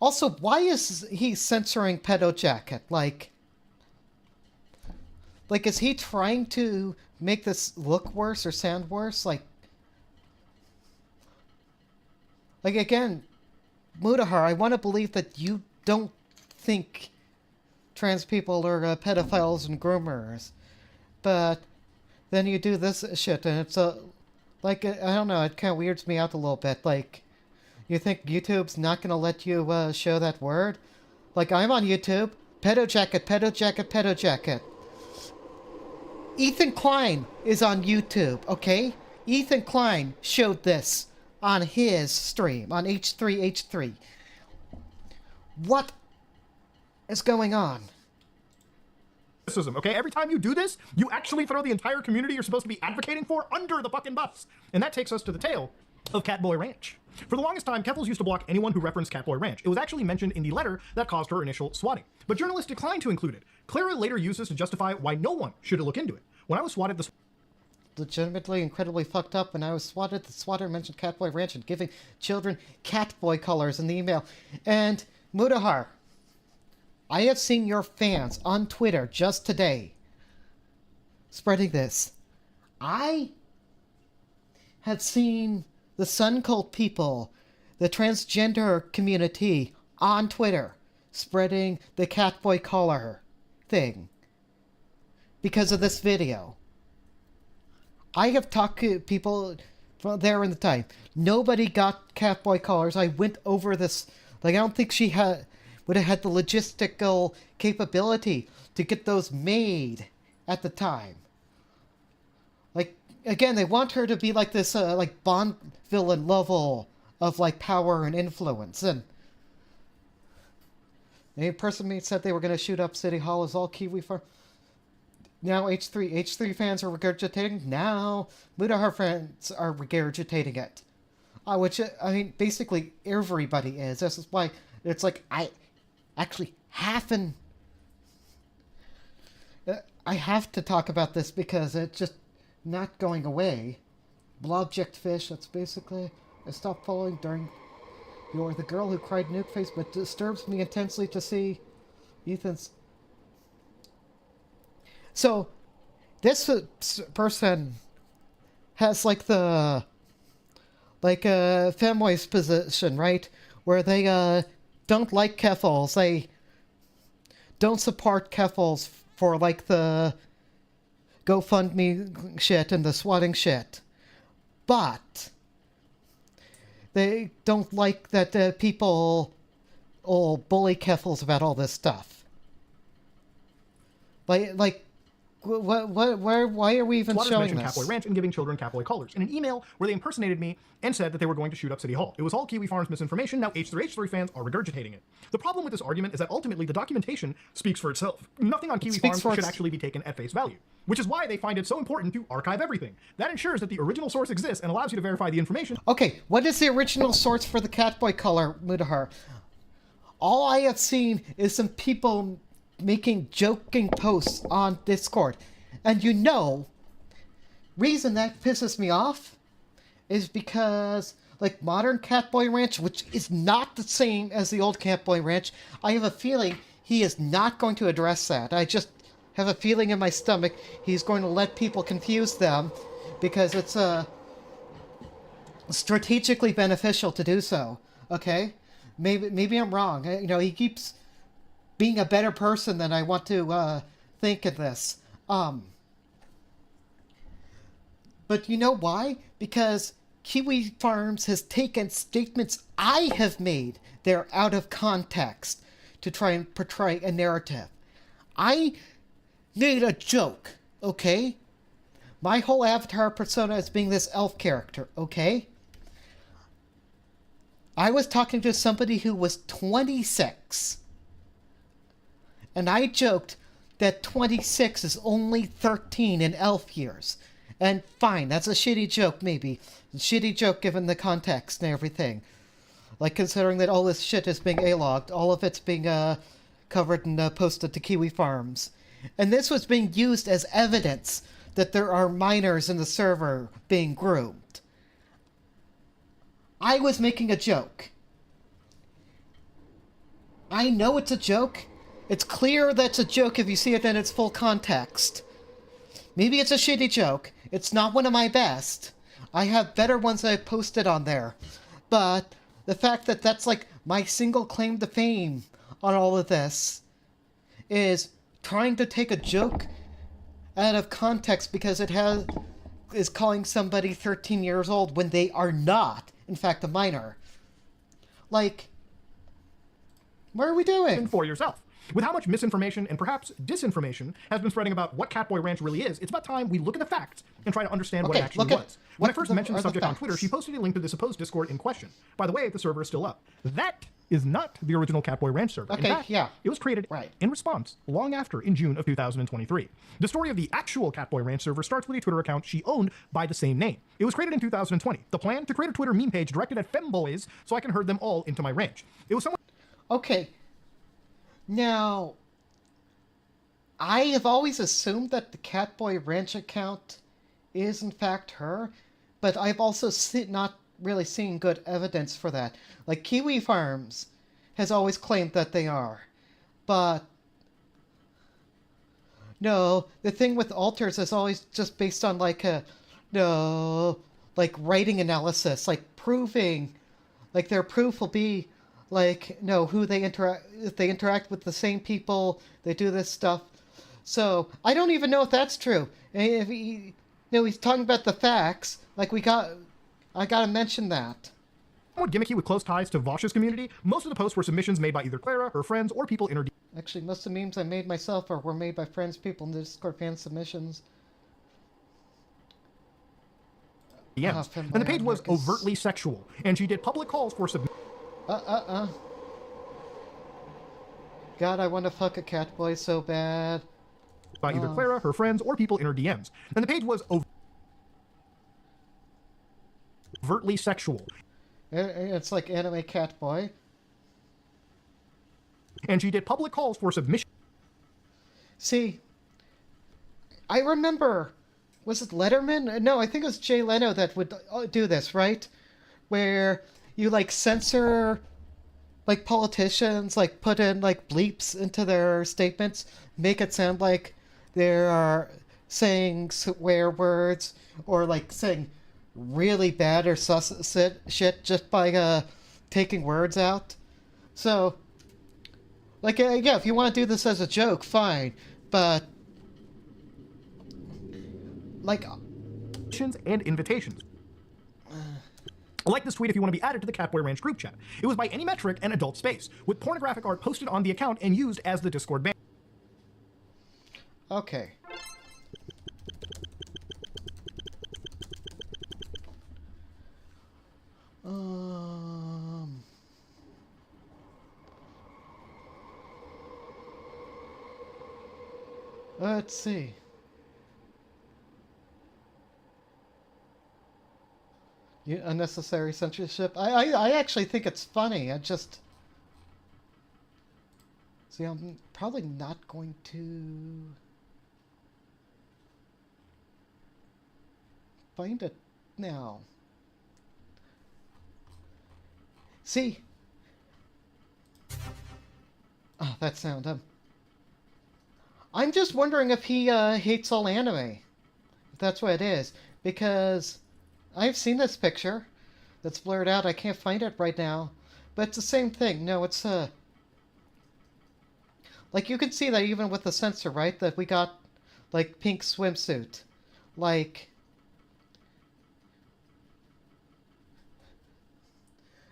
Also, why is he censoring Pedo Jacket? Like, is he trying to make this look worse or sound worse? Like again, Mutahar, I want to believe that you don't think trans people are pedophiles and groomers, but then you do this shit, and it's like, I don't know, it kind of weirds me out a little bit. Like, you think YouTube's not gonna let you show that word? Like, I'm on YouTube, Pedo Jacket, Pedo Jacket, Pedo Jacket. Ethan Klein is on YouTube, okay? Ethan Klein showed this on his stream, on H3H3. What is going on? Okay, every time you do this, you actually throw the entire community you're supposed to be advocating for under the fucking bus. And that takes us to the tale of Catboy Ranch. For the longest time, Keffals used to block anyone who referenced Catboy Ranch. It was actually mentioned in the letter that caused her initial swatting. But journalists declined to include it. Clara later used this to justify why no one should look into it. When I was swatted, the legitimately incredibly fucked up. When I was swatted, the swatter mentioned Catboy Ranch and giving children Catboy colors in the email. And Mutahar, I have seen your fans on Twitter just today spreading this. I have seen the Sun Cult people, the transgender community on Twitter spreading the Catboy collar thing because of this video. I have talked to people from there in the time. Nobody got Catboy collars. I went over this. Like, I don't think she would have had the logistical capability to get those made at the time. Like, again, they want her to be like this, like, Bond villain level of, like, power and influence. And a person said they were going to shoot up City Hall as all Kiwi for. Now H3 fans are regurgitating. Now Mutahar fans are regurgitating it. Which, I mean, basically everybody is. This is why it's like, I have to talk about this because it's just not going away. Blobject Fish, that's basically, I stopped following during You're the girl who cried nuke face, but disturbs me intensely to see Ethan's. So, this person has like the Femway's position, right? Where they don't like Keffals. They don't support Keffals for like the GoFundMe shit and the swatting shit. But they don't like that people bully Keffals about all this stuff. Why are we even showing this? Catboy Ranch and giving children Catboy collars in an email where they impersonated me and said that they were going to shoot up City Hall. It was all Kiwi Farms misinformation. Now H3H3 fans are regurgitating it. The problem with this argument is that ultimately the documentation speaks for itself. Nothing on Kiwi Farms should actually be taken at face value, which is why they find it so important to archive everything. That ensures that the original source exists and allows you to verify the information. Okay, what is the original source for the Catboy color, Mutahar? All I have seen is some people making joking posts on Discord. And you know, reason that pisses me off is because, like, modern Catboy Ranch, which is not the same as the old Catboy Ranch, I have a feeling he is not going to address that. I just have a feeling in my stomach he's going to let people confuse them because it's strategically beneficial to do so, okay? Maybe I'm wrong. You know, he keeps being a better person than I want to think of this. But you know why? Because Kiwi Farms has taken statements I have made. They're out of context to try and portray a narrative. I made a joke, okay? My whole avatar persona is being this elf character, okay? I was talking to somebody who was 26. And I joked that 26 is only 13 in elf years. And fine, that's a shitty joke, maybe. A shitty joke given the context and everything. Like, considering that all this shit is being A-logged, all of it's being covered and posted to Kiwi Farms. And this was being used as evidence that there are minors in the server being groomed. I was making a joke. I know it's a joke. It's clear that's a joke if you see it in its full context. Maybe it's a shitty joke. It's not one of my best. I have better ones I've posted on there. But the fact that that's like my single claim to fame on all of this is trying to take a joke out of context because it is calling somebody 13 years old when they are not, in fact, a minor. Like, what are we doing? For yourself. With how much misinformation and perhaps disinformation has been spreading about what Catboy Ranch really is, it's about time we look at the facts and try to understand what it actually was. When I first mentioned the subject on Twitter, she posted a link to the supposed Discord in question. By the way, the server is still up. That is not the original Catboy Ranch server. Okay, in fact, it was created in response long after, in June of 2023. The story of the actual Catboy Ranch server starts with a Twitter account she owned by the same name. It was created in 2020. The plan? To create a Twitter meme page directed at femboys so I can herd them all into my ranch. It was someone... Okay. Now, I have always assumed that the Catboy Ranch account is in fact her, but I've also not really seen good evidence for that. Like, Kiwi Farms has always claimed that they are, but no, the thing with alters is always just based on like writing analysis, like proving, like their proof will be like, who they interact, if they interact with the same people, they do this stuff. So I don't even know if that's true. And if he's talking about the facts, like I gotta mention that. Somewhat gimmicky with close ties to Vosh's community. Most of the posts were submissions made by either Clara, her friends, or people in her... Actually, most of the memes I made myself were made by friends, people in the Discord fan submissions. DMs. And the page was overtly sexual, and she did public calls for God, I want to fuck a Catboy so bad. By either Clara, her friends, or people in her DMs. And the page was overtly sexual. It's like anime Catboy. And she did public calls for submission. See, I remember, was it Letterman? No, I think it was Jay Leno that would do this, right? Where you like censor like politicians, like put in like bleeps into their statements, make it sound like they are saying swear words or like saying really bad or sus shit just by taking words out. So, like, yeah, if you want to do this as a joke, fine, but like, and invitations. Like this tweet if you want to be added to the Catboy Ranch group chat. It was by any metric an adult space, with pornographic art posted on the account and used as the Discord ban. Okay. Let's see. Unnecessary censorship. I actually think it's funny. I just... See, I'm probably not going to find it now. See? Oh, that sound. I'm just wondering if he hates all anime. If that's what it is. Because I've seen this picture that's blurred out. I can't find it right now. But it's the same thing. No, it's like, you can see that even with the censor, right? That we got, like, pink swimsuit. Like,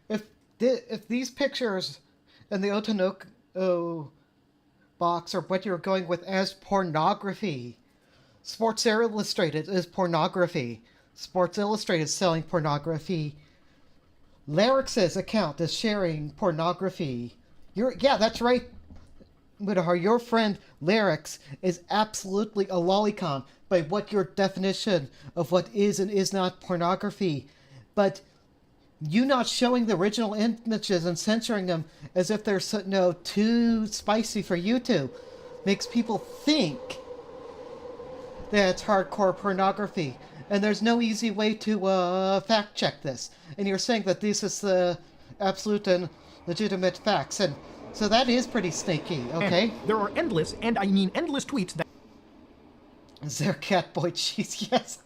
if these pictures in the Otonoko box are what you're going with as pornography, Sports Illustrated is pornography. Sports Illustrated is selling pornography. Larix's account is sharing pornography. Yeah, that's right. Mutahar, your friend Lyrics is absolutely a lolicon by what your definition of what is and is not pornography. But you not showing the original images and censoring them as if they're too spicy for you to makes people think that it's hardcore pornography. And there's no easy way to fact check this. And you're saying that this is the absolute and legitimate facts. And so that is pretty snaky, okay? And there are endless, and I mean endless tweets that... Is there catboy cheese? Yes.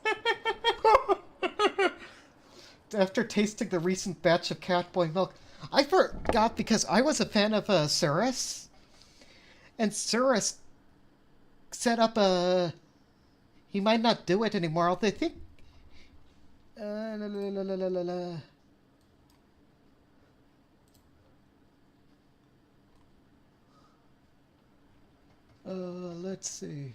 After tasting the recent batch of catboy milk, I forgot because I was a fan of Cirrus. And Cirrus set up a... He might not do it anymore. I think... let's see.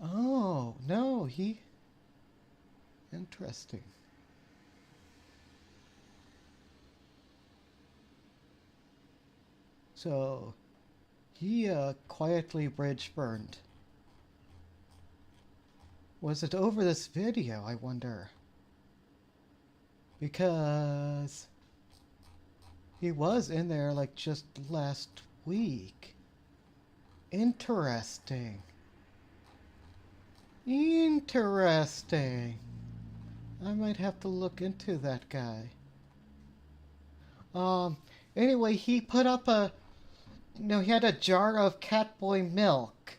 Oh, no, he... Interesting. So, he quietly bridge burned. Was it over this video, I wonder? Because he was in there like just last week. Interesting. Interesting. I might have to look into that guy. Anyway, he put up a... No, he had a jar of Catboy milk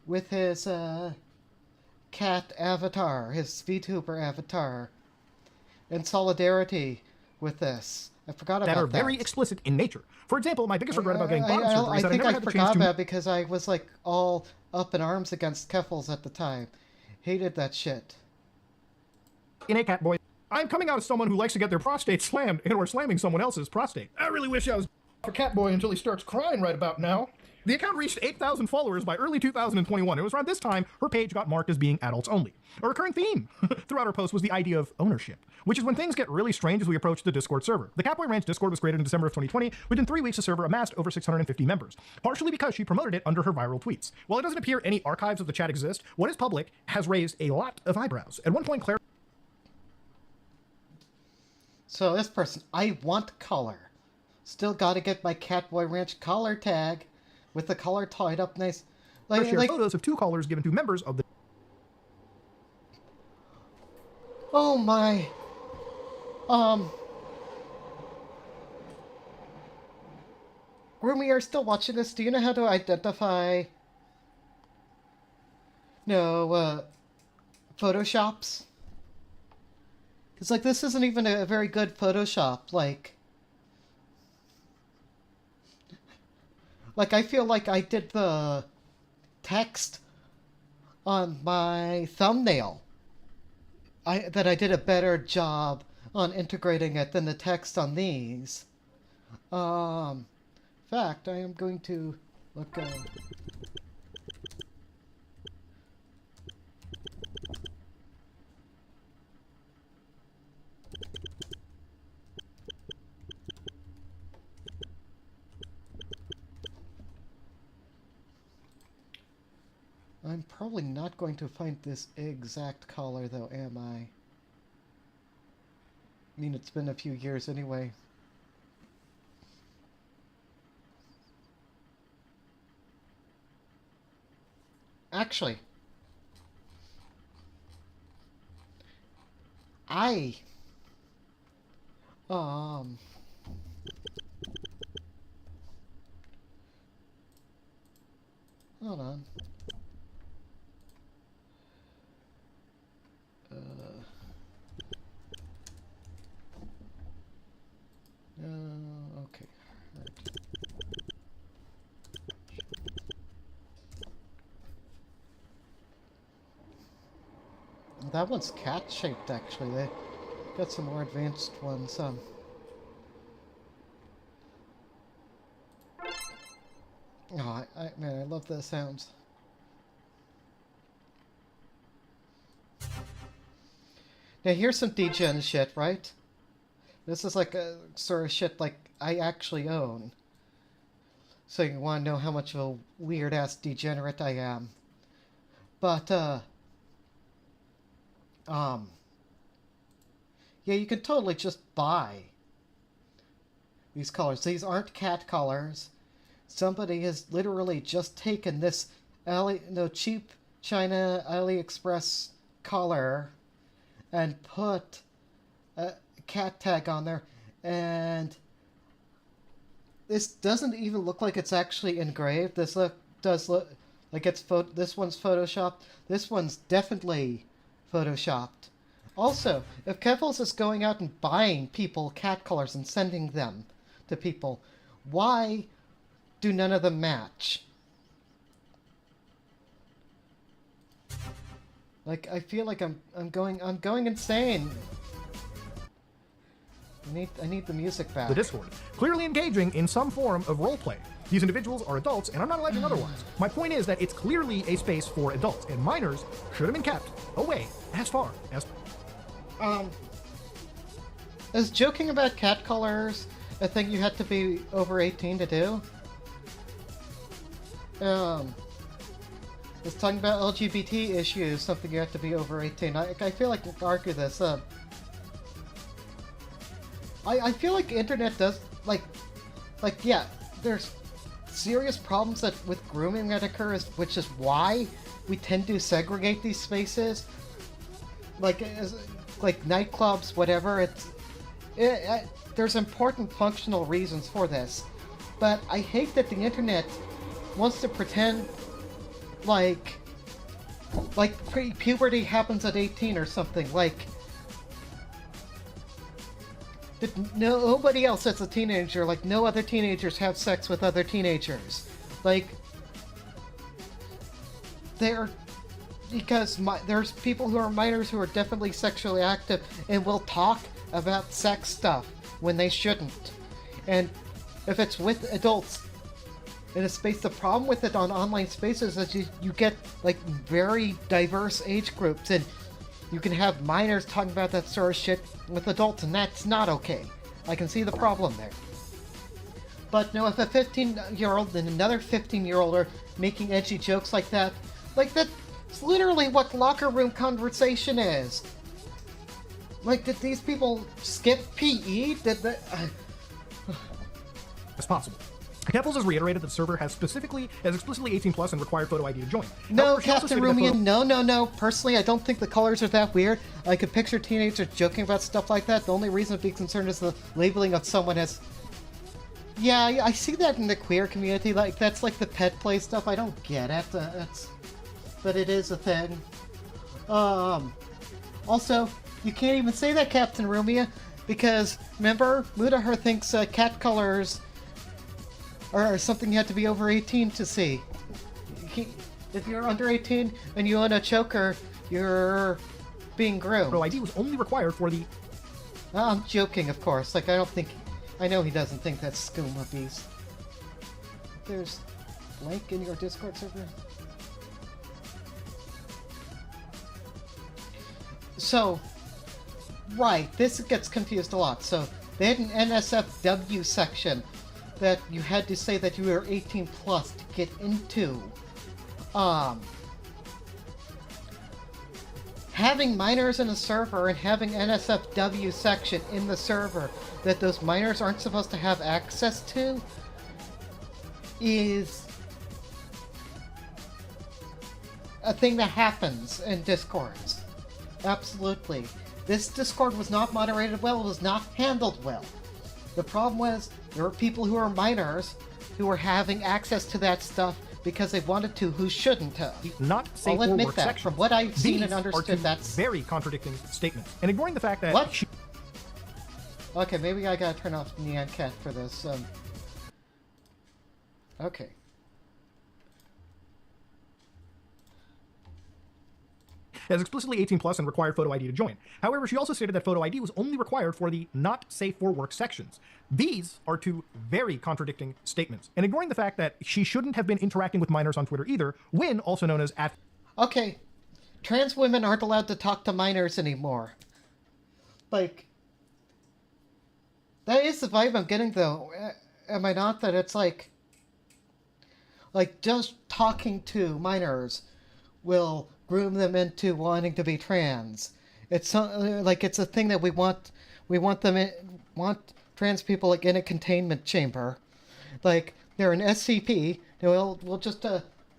with his, cat avatar, his VTuber avatar, in solidarity with this. I forgot about that. That are very explicit in nature. For example, my biggest regret about getting bottom surgery is that I never had the chance to... I forgot about it because I was, like, all up in arms against Keffals at the time. Hated that shit. In a Catboy, I'm coming out as someone who likes to get their prostate slammed and or slamming someone else's prostate. I really wish I was for Catboy until he starts crying right about now. The account reached 8,000 followers by early 2021. It was around this time her page got marked as being adults only. A recurring theme throughout her post was the idea of ownership, which is when things get really strange as we approach the Discord server. The Catboy Ranch Discord was created in December of 2020. Within 3 weeks, the server amassed over 650 members, partially because she promoted it under her viral tweets. While it doesn't appear any archives of the chat exist, what is public has raised a lot of eyebrows. At one point, Claire... So this person, I want color. Still gotta get my Catboy Ranch collar tag with the collar tied up nice. Share photos of 2 collars given to members of the... Oh my. When we are still watching this, do you know how to identify... No, Photoshops? Because, like, this isn't even a very good Photoshop, like, I feel like I did the text on my thumbnail. That I did a better job on integrating it than the text on these. In fact, I am going to look... I'm probably not going to find this exact collar, though, am I? I mean, it's been a few years anyway. Actually, hold on. Okay. Right. That one's cat-shaped, actually. They got some more advanced ones. Man, I love the sounds. Now here's some degen shit, right? This is like a sort of shit like I actually own. So you want to know how much of a weird-ass degenerate I am. But, yeah, you can totally just buy these colors. These aren't cat colors. Somebody has literally just taken this cheap China AliExpress color and put a cat tag on there, and this doesn't even look like it's actually engraved. This does look like it's this one's photoshopped. This one's definitely photoshopped. Also, if Keffals is going out and buying people cat colors and sending them to people, why do none of them match? Like, I feel like I'm going insane. I need the music back. The Discord, clearly engaging in some form of roleplay. These individuals are adults, and I'm not alleging otherwise. My point is that it's clearly a space for adults, and minors should have been kept away as far as... Is joking about cat colors a thing you had to be over 18 to do? Is talking about LGBT issues something you have to be over 18? I feel like we can argue this. I feel like internet does, yeah, there's serious problems with grooming that occurs, which is why we tend to segregate these spaces. Like nightclubs, whatever, there's important functional reasons for this. But I hate that the internet wants to pretend like puberty happens at 18 or something, like nobody else as a teenager, like no other teenagers have sex with other teenagers. Like, because there's people who are minors who are definitely sexually active and will talk about sex stuff when they shouldn't. And if it's with adults in a space, the problem with it on online spaces is you get like very diverse age groups, and you can have minors talking about that sort of shit with adults, and that's not okay. I can see the problem there. But no, if a 15-year-old and another 15-year-old are making edgy jokes like that's literally what locker room conversation is. Like, did these people skip PE? as possible. Keffals has reiterated that the server has explicitly 18 plus and required photo ID to join. No, However, she also Captain stated that Rumian, no. Personally, I don't think the colors are that weird. I could picture teenagers joking about stuff like that. The only reason to be concerned is the labeling of someone as... Yeah, I see that in the queer community. Like, that's like the pet play stuff. I don't get it. But it is a thing. Also, you can't even say that, Captain Rumia, because, remember, Mutahar thinks cat colors are something you have to be over 18 to see. If you're under 18 and you own a choker, you're being groomed. Photo ID was only required for the... I'm joking, of course. Like, I know he doesn't think that's skooma beast. There's blank in your Discord server? So, right, this gets confused a lot. So, they had an NSFW section that you had to say that you were 18 plus to get into. Having minors in a server and having NSFW section in the server that those minors aren't supposed to have access to is a thing that happens in Discords. Absolutely. This Discord was not moderated well, it was not handled well. The problem was, there were people who were minors who were having access to that stuff because they wanted to, who shouldn't have. Not safe I'll for admit work that. section. From what I've seen These and understood, are that's... very contradicting statements. And ignoring the fact that... What? Okay, maybe I gotta turn off Neon Cat for this. Okay. as explicitly 18 plus and required photo ID to join. However, she also stated that photo ID was only required for the not safe for work sections. These are two very contradicting statements. And ignoring the fact that she shouldn't have been interacting with minors on Twitter either, Wynn, also known as at... Okay, trans women aren't allowed to talk to minors anymore. Like, that is the vibe I'm getting, though. Am I not? That it's like just talking to minors will groom them into wanting to be trans. It's like it's a thing that we want trans people like in a containment chamber. Like they're an SCP. We'll just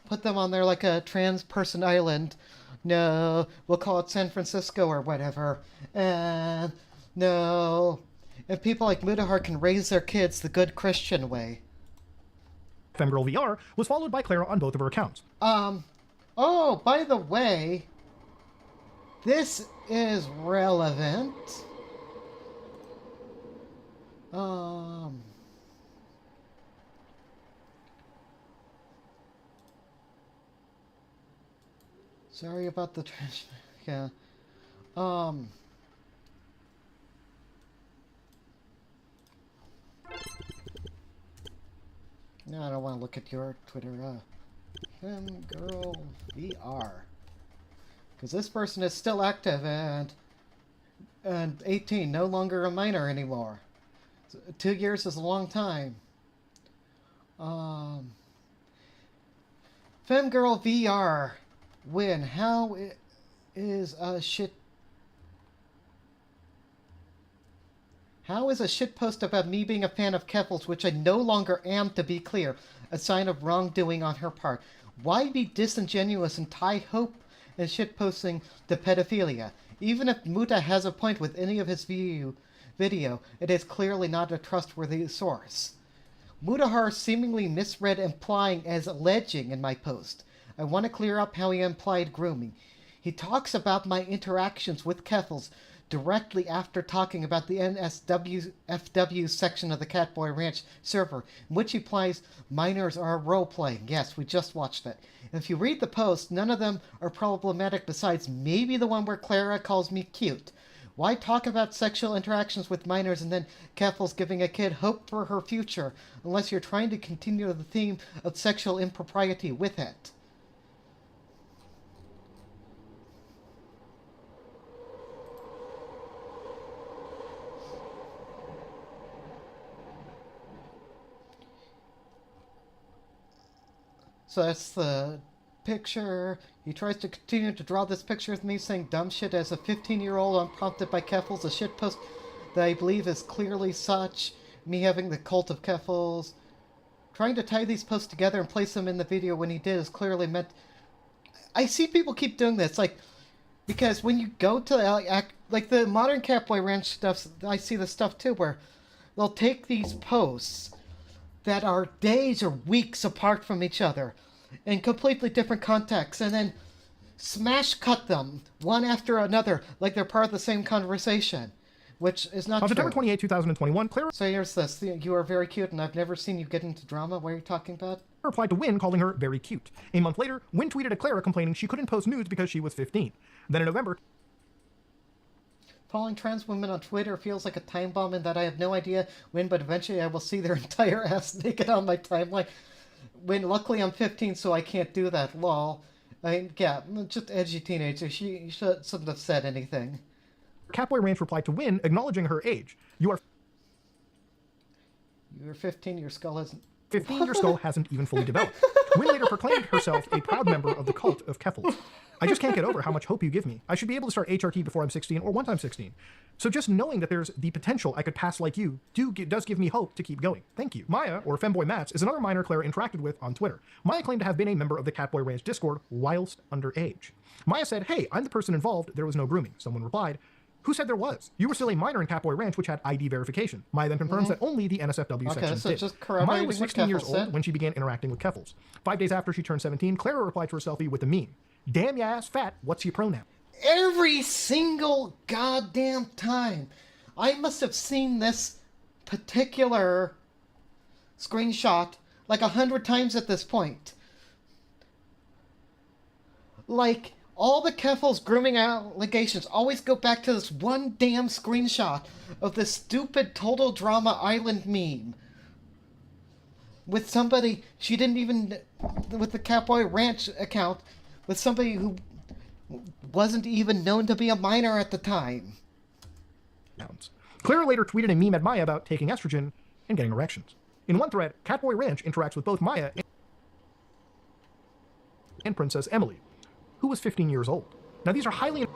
put them on there like a trans person island. No, we'll call it San Francisco or whatever. And no, and people like Mutahar can raise their kids the good Christian way. Femgirl VR was followed by Clara on both of her accounts. Oh, by the way, this is relevant. Sorry about the trash. Yeah. No, I don't want to look at your Twitter. Femgirl VR. Because this person is still active and 18, no longer a minor anymore. 2 years is a long time. Femgirl VR. Win. How is a shit... How is a shitpost about me being a fan of Keffals, which I no longer am, to be clear, a sign of wrongdoing on her part? Why be disingenuous and tie hope and shitposting to pedophilia? Even if Muta has a point with any of his video, it is clearly not a trustworthy source. Mutahar seemingly misread implying as alleging in my post. I want to clear up how he implied grooming. He talks about my interactions with Keffals directly after talking about the NSFW section of the Catboy Ranch server, in which he implies minors are role-playing. Yes, we just watched it. If you read the post, none of them are problematic besides maybe the one where Clara calls me cute. Why talk about sexual interactions with minors and then Keffals giving a kid hope for her future, unless you're trying to continue the theme of sexual impropriety with it? So that's the picture. He tries to continue to draw this picture of me saying dumb shit as a 15-year-old unprompted by Keffals, a shitpost that I believe is clearly such. Me having the cult of Keffals. Trying to tie these posts together and place them in the video when he did is clearly meant... I see people keep doing this, like, because when you go to, like, the modern Catboy Ranch stuff, I see this stuff too, where they'll take these posts that are days or weeks apart from each other in completely different contexts, and then smash cut them one after another like they're part of the same conversation, which is not On true. September 28, 2021, Clara... So here's this. You are very cute, and I've never seen you get into drama. What are you talking about? replied to Wynn calling her very cute. A month later, Wynn tweeted at Clara complaining she couldn't post nudes because she was 15. Then in November... Following trans women on Twitter feels like a time bomb in that I have no idea when, but eventually I will see their entire ass naked on my timeline. When luckily I'm 15, so I can't do that. Lol. Yeah, just edgy teenager. She shouldn't have said anything. Catboy Ranch replied to Wynn, acknowledging her age. You're 15, your skull hasn't... 15, your skull hasn't even fully developed. Wynn later proclaimed herself a proud member of the cult of Keffals. I just can't get over how much hope you give me. I should be able to start HRT before I'm 16 or once I'm 16. So just knowing that there's the potential I could pass like you does give me hope to keep going. Thank you. Maya, or Femboy Mats, is another minor Clara interacted with on Twitter. Maya claimed to have been a member of the Catboy Ranch Discord whilst underage. Maya said, "Hey, I'm the person involved. There was no grooming." Someone replied, "Who said there was? You were still a minor in Catboy Ranch, which had ID verification." Maya then confirms that only the NSFW section so did. just Maya was what 16 years Keffals said. old when she began interacting with Keffals. 5 days after she turned 17, Clara replied to her selfie with a meme. "Damn ya ass fat, what's your pronoun?" Every single goddamn time. I must have seen this particular screenshot like 100 times at this point. Like, All the Keffals grooming allegations always go back to this one damn screenshot of this stupid Total Drama Island meme. With somebody she didn't even... with the Catboy Ranch account, with somebody who wasn't even known to be a minor at the time. Claire later tweeted a meme at Maya about taking estrogen and getting erections. In one thread, Catboy Ranch interacts with both Maya and Princess Emily, who was 15 years old. Now these are highly...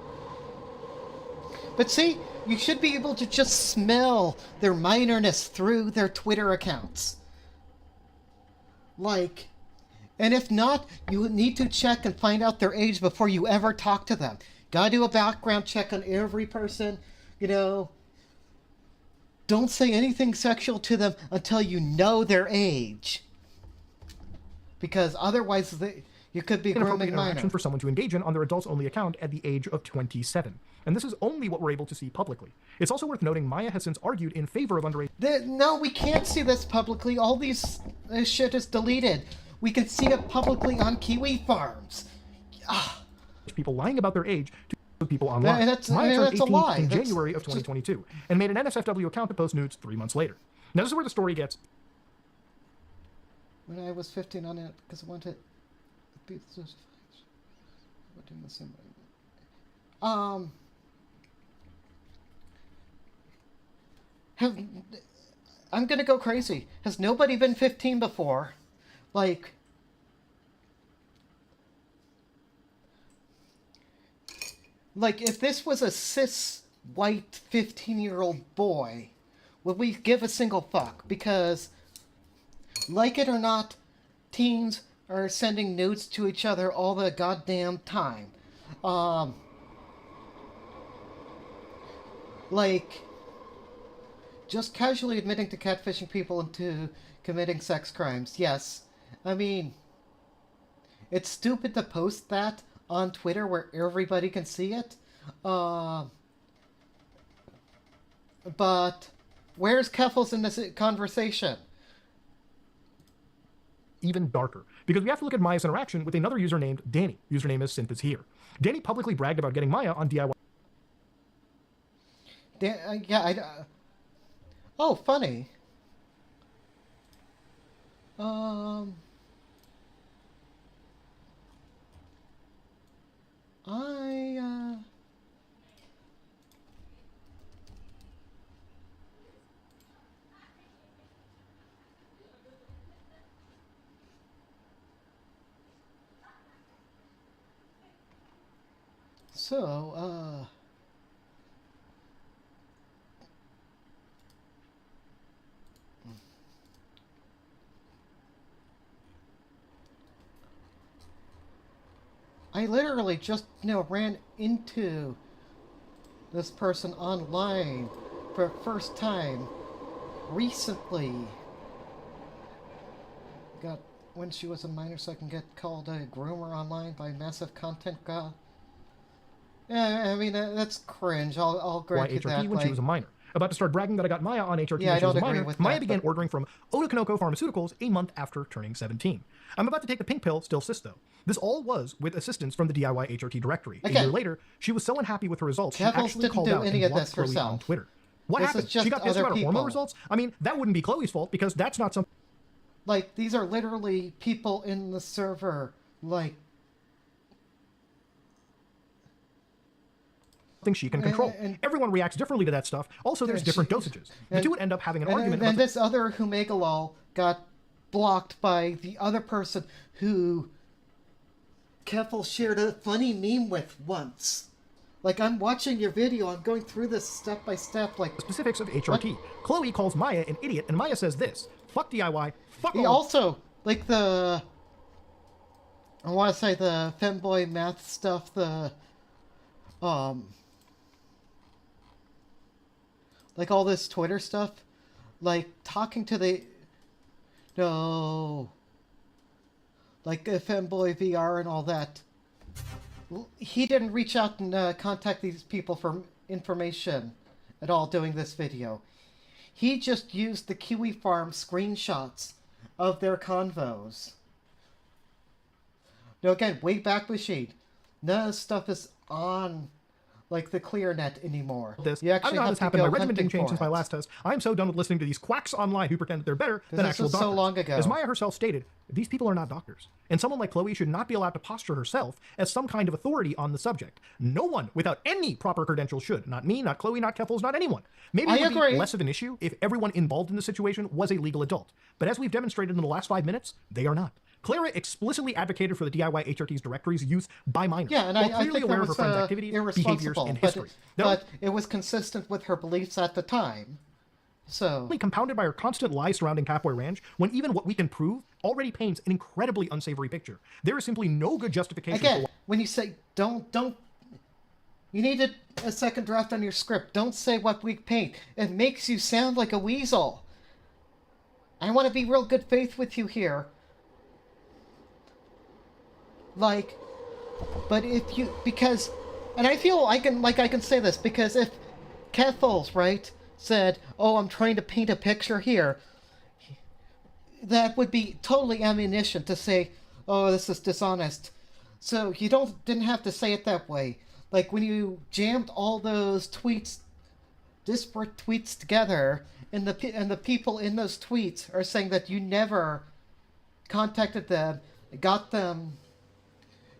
But see, you should be able to just smell their minorness through their Twitter accounts. Like, and if not, you need to check and find out their age before you ever talk to them. Gotta do a background check on every person, you know. Don't say anything sexual to them until you know their age. Because otherwise, you could be grooming interaction for someone to engage in on their adults-only account at the age of 27. And this is only what we're able to see publicly. It's also worth noting Maya has since argued in favor of underage... No, we can't see this publicly. All this shit is deleted. We can see it publicly on Kiwi Farms. People lying about their age to people online. Maya turned 18 in January of 2022 and made an NSFW account to post nudes 3 months later. Now this is where the story gets... When I was 15 on it, because I wanted to be the same way. I'm gonna go crazy. Has nobody been 15 before? Like... Like, if this was a cis, white, 15-year-old boy, would we give a single fuck? Because, like it or not, teens are sending nudes to each other all the goddamn time. Like, just casually admitting to catfishing people and to committing sex crimes. Yes. I mean, it's stupid to post that on Twitter where everybody can see it. But where's Keffals in this conversation? Even darker, because we have to look at Maya's interaction with another user named Danny. Username is Synth is here. Danny publicly bragged about getting Maya on DIY. Oh, funny. I literally just, ran into this person online for the first time recently. Got when she was a minor, so I can get called a groomer online by massive content god. Yeah, I mean, that's cringe. I'll grant you that. When she was a minor. About to start bragging that I got Maya on HRT when she was a minor, Maya began ordering from Otokonoko Pharmaceuticals a month after turning 17. I'm about to take the pink pill, still cis though. This all was with assistance from the DIY HRT directory. A year later, she was so unhappy with her results, she actually called out and blocked Chloe on Twitter. What happened? She got pissed about her hormone results? I mean, that wouldn't be Chloe's fault because that's not something... Like, these are literally people in the server, like... she can control. Everyone reacts differently to that stuff. Also, there's different dosages. The two would end up having an argument. And this other Humegalol got blocked by the other person who Keffals shared a funny meme with once. Like, I'm watching your video, I'm going through this step by step, like... Specifics of HRT. What? Chloe calls Maya an idiot, and Maya says this. Fuck DIY, fuck all... Also, like the... I want to say the femboy math stuff, the... like all this Twitter stuff, like talking to the, like Femboy VR and all that. He didn't reach out and contact these people for information at all doing this video. He just used the Kiwi Farm screenshots of their convos. Now again, Wayback Machine. none of this stuff is on like the clear net anymore. This. You I actually don't know how have this to happened. My go regimen didn't hunting change for since my it. last test. I am so done with listening to these quacks online who pretend that they're better than This actual was doctors. so long ago. As Maya herself stated, these people are not doctors. And someone like Chloe should not be allowed to posture herself as some kind of authority on the subject. No one without any proper credentials should. Not me, not Chloe, not Keffals, not anyone. Maybe it would be less of an issue if everyone involved in the situation was a legal adult. But as we've demonstrated in the last 5 minutes, they are not. Clara explicitly advocated for the DIY HRT's directory's use by minors, Yeah, and while I clearly think aware that of her was friend's activities, behaviors, irresponsible, and history. but it was consistent with her beliefs at the time. So Only compounded by her constant lies surrounding Pathway Ranch, when even what we can prove already paints an incredibly unsavory picture. There is simply no good justification again, for when you say don't, you needed a second draft on your script. Don't say what we paint. It makes you sound like a weasel. I want to be real good faith with you here. Like, but if you, because, and I feel I can say this, because if Keffals, right, said, oh, I'm trying to paint a picture here, that would be totally ammunition to say, oh, this is dishonest. So you didn't have to say it that way. Like when you jammed all those tweets, disparate tweets together, and the people in those tweets are saying that you never contacted them, got them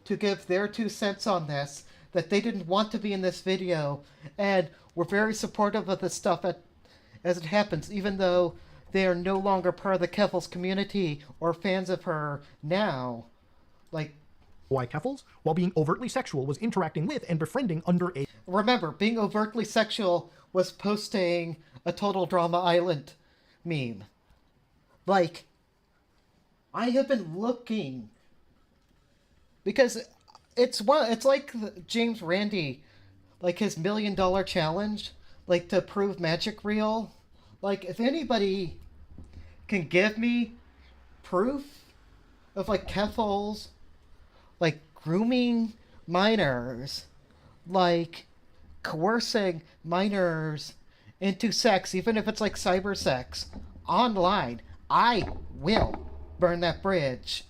to give their 2 cents on this, that they didn't want to be in this video, and were very supportive of this stuff as it happens, even though they are no longer part of the Keffals community or fans of her now. Like, why Keffals, while being overtly sexual, was interacting with and befriending underage. Remember, being overtly sexual was posting a Total Drama Island meme. Like, I have been looking, because it's like James Randi, like his $1 million challenge, like to prove magic real. Like, if anybody can give me proof of like Keffals, like grooming minors, like coercing minors into sex, even if it's like cyber sex, online, I will burn that bridge.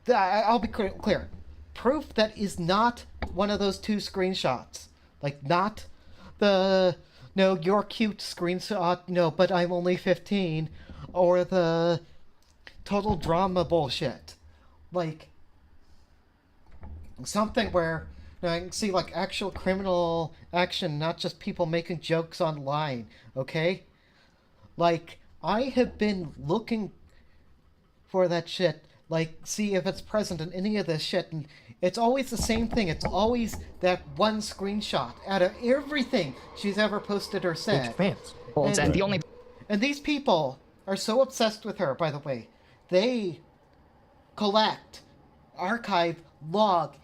I'll be clear. Proof that is not one of those 2 screenshots. Like, not the, no, you're cute screenshot, no, but I'm only 15, or the total drama bullshit. Like, something where I can see, like, actual criminal action, not just people making jokes online, okay? Like, I have been looking for that shit. Like, see if it's present in any of this shit, and it's always the same thing. It's always that one screenshot out of everything she's ever posted or said. It's fans. And these people are so obsessed with her, by the way. They collect, archive, log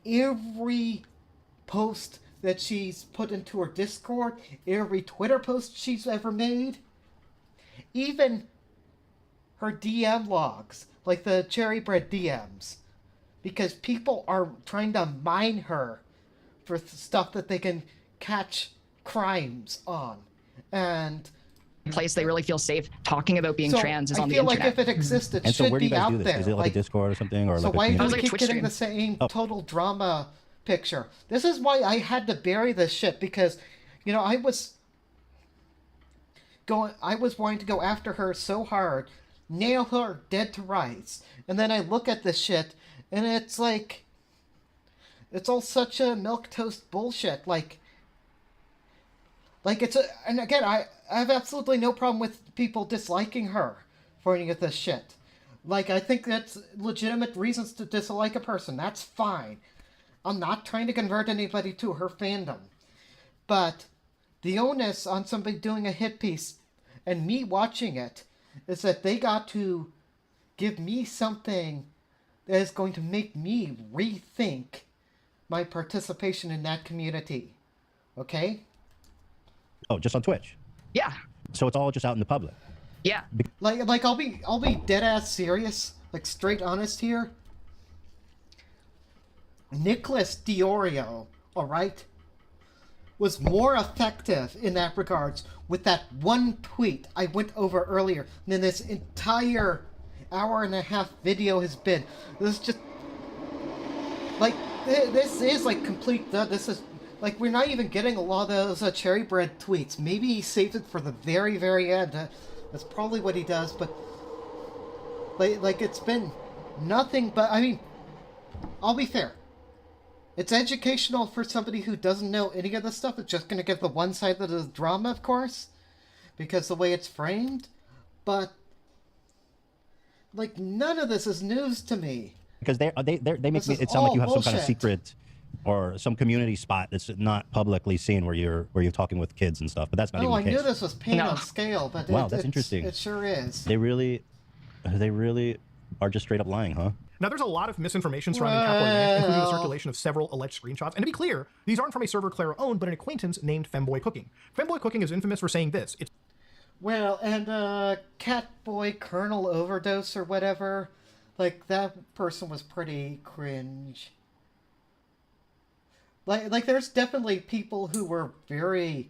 every post that she's put into her Discord, every Twitter post she's ever made, even her DM logs, like the Cherry Bread DMs, because people are trying to mine her for stuff that they can catch crimes on. And place they really feel safe talking about being trans is on the internet. I feel like if it existed, And it so should where do you be guys out do this? there. Is it like a Discord or something, or so like a why do community? we keep getting the same total drama picture? This is why I had to bury this shit, because, you know, I was wanting to go after her so hard, nail her dead to rights, and then I look at this shit, and it's like, it's all such a milquetoast bullshit. Like it's a, and again, I have absolutely no problem with people disliking her for any of this shit. Like, I think that's legitimate reasons to dislike a person. That's fine. I'm not trying to convert anybody to her fandom. But the onus on somebody doing a hit piece and me watching it is that they got to give me something that is going to make me rethink my participation in that community. Okay? Oh, just on Twitch? Yeah. So it's all just out in the public? Yeah. Like I'll be dead ass serious, like straight honest here. Nicholas Diorio, alright, was more effective in that regards with that one tweet I went over earlier than this entire hour and a half video has been. This is just Like, this is, like, complete... This is... Like, we're not even getting a lot of those cherry bread tweets. Maybe he saved it for the very, very end. That's probably what he does, but... Like, it's been nothing but... I mean, I'll be fair. It's educational for somebody who doesn't know any of this stuff. It's just going to give the one side of the drama, of course, because the way it's framed. But, like, none of this is news to me. Because they make it sound like you have some kind of secret or some community spot that's not publicly seen where you're talking with kids and stuff. But that's not even the case. I knew this was paint on scale, but wow, that's interesting. It sure is. They really are just straight up lying, huh? Now, there's a lot of misinformation surrounding Catboy Ranch, including the circulation of several alleged screenshots. And to be clear, these aren't from a server Clara owned, but an acquaintance named Femboy Cooking. Femboy Cooking is infamous for saying this. Well, and Catboy Colonel Overdose or whatever, like, that person was pretty cringe. Like there's definitely people who were very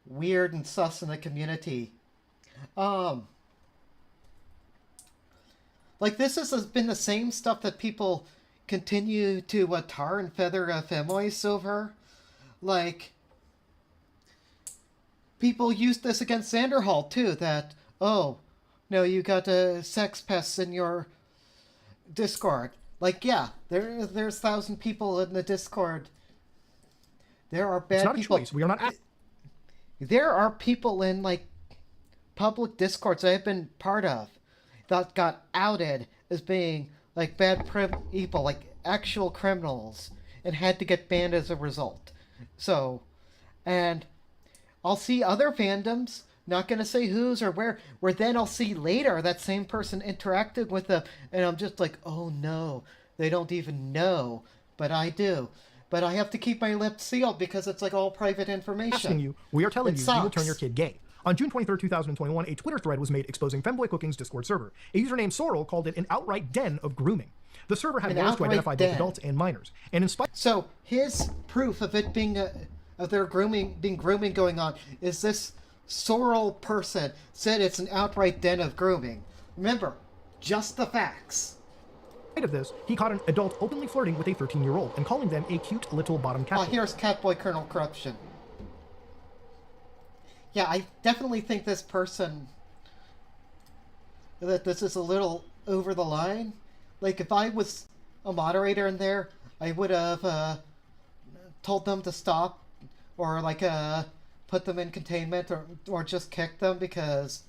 weird and sus in the community. Like, this has been the same stuff that people continue to tar and feather Femois over. Like, people used this against Xanderhall, too, that, oh, no, you got sex pests in your Discord. Like, yeah, there's 1,000 people in the Discord. There are bad people. It's not a choice. We are not... There are people in, like, public Discords I've been part of that got outed as being, like, bad people, like, actual criminals, and had to get banned as a result. So, and I'll see other fandoms, not going to say whose or where then I'll see later that same person interacted with them, and I'm just like, oh no, they don't even know, but I do. But I have to keep my lips sealed because it's, like, all private information. We are telling you will turn your kid gay. On June 23, 2021, a Twitter thread was made exposing Femboy Cooking's Discord server. A user named Sorrel called it an outright den of grooming. The server had ways to identify both adults and minors. And in spite... So, his proof of it being, of their grooming going on, is this Sorrel person said it's an outright den of grooming. Remember, just the facts. Of this, he caught an adult openly flirting with a 13-year-old and calling them a cute little bottom cat. Here's Catboy Colonel Corruption. Yeah, I definitely think this person, that this is a little over the line. Like, if I was a moderator in there, I would have told them to stop, or, like, put them in containment, or just kick them, because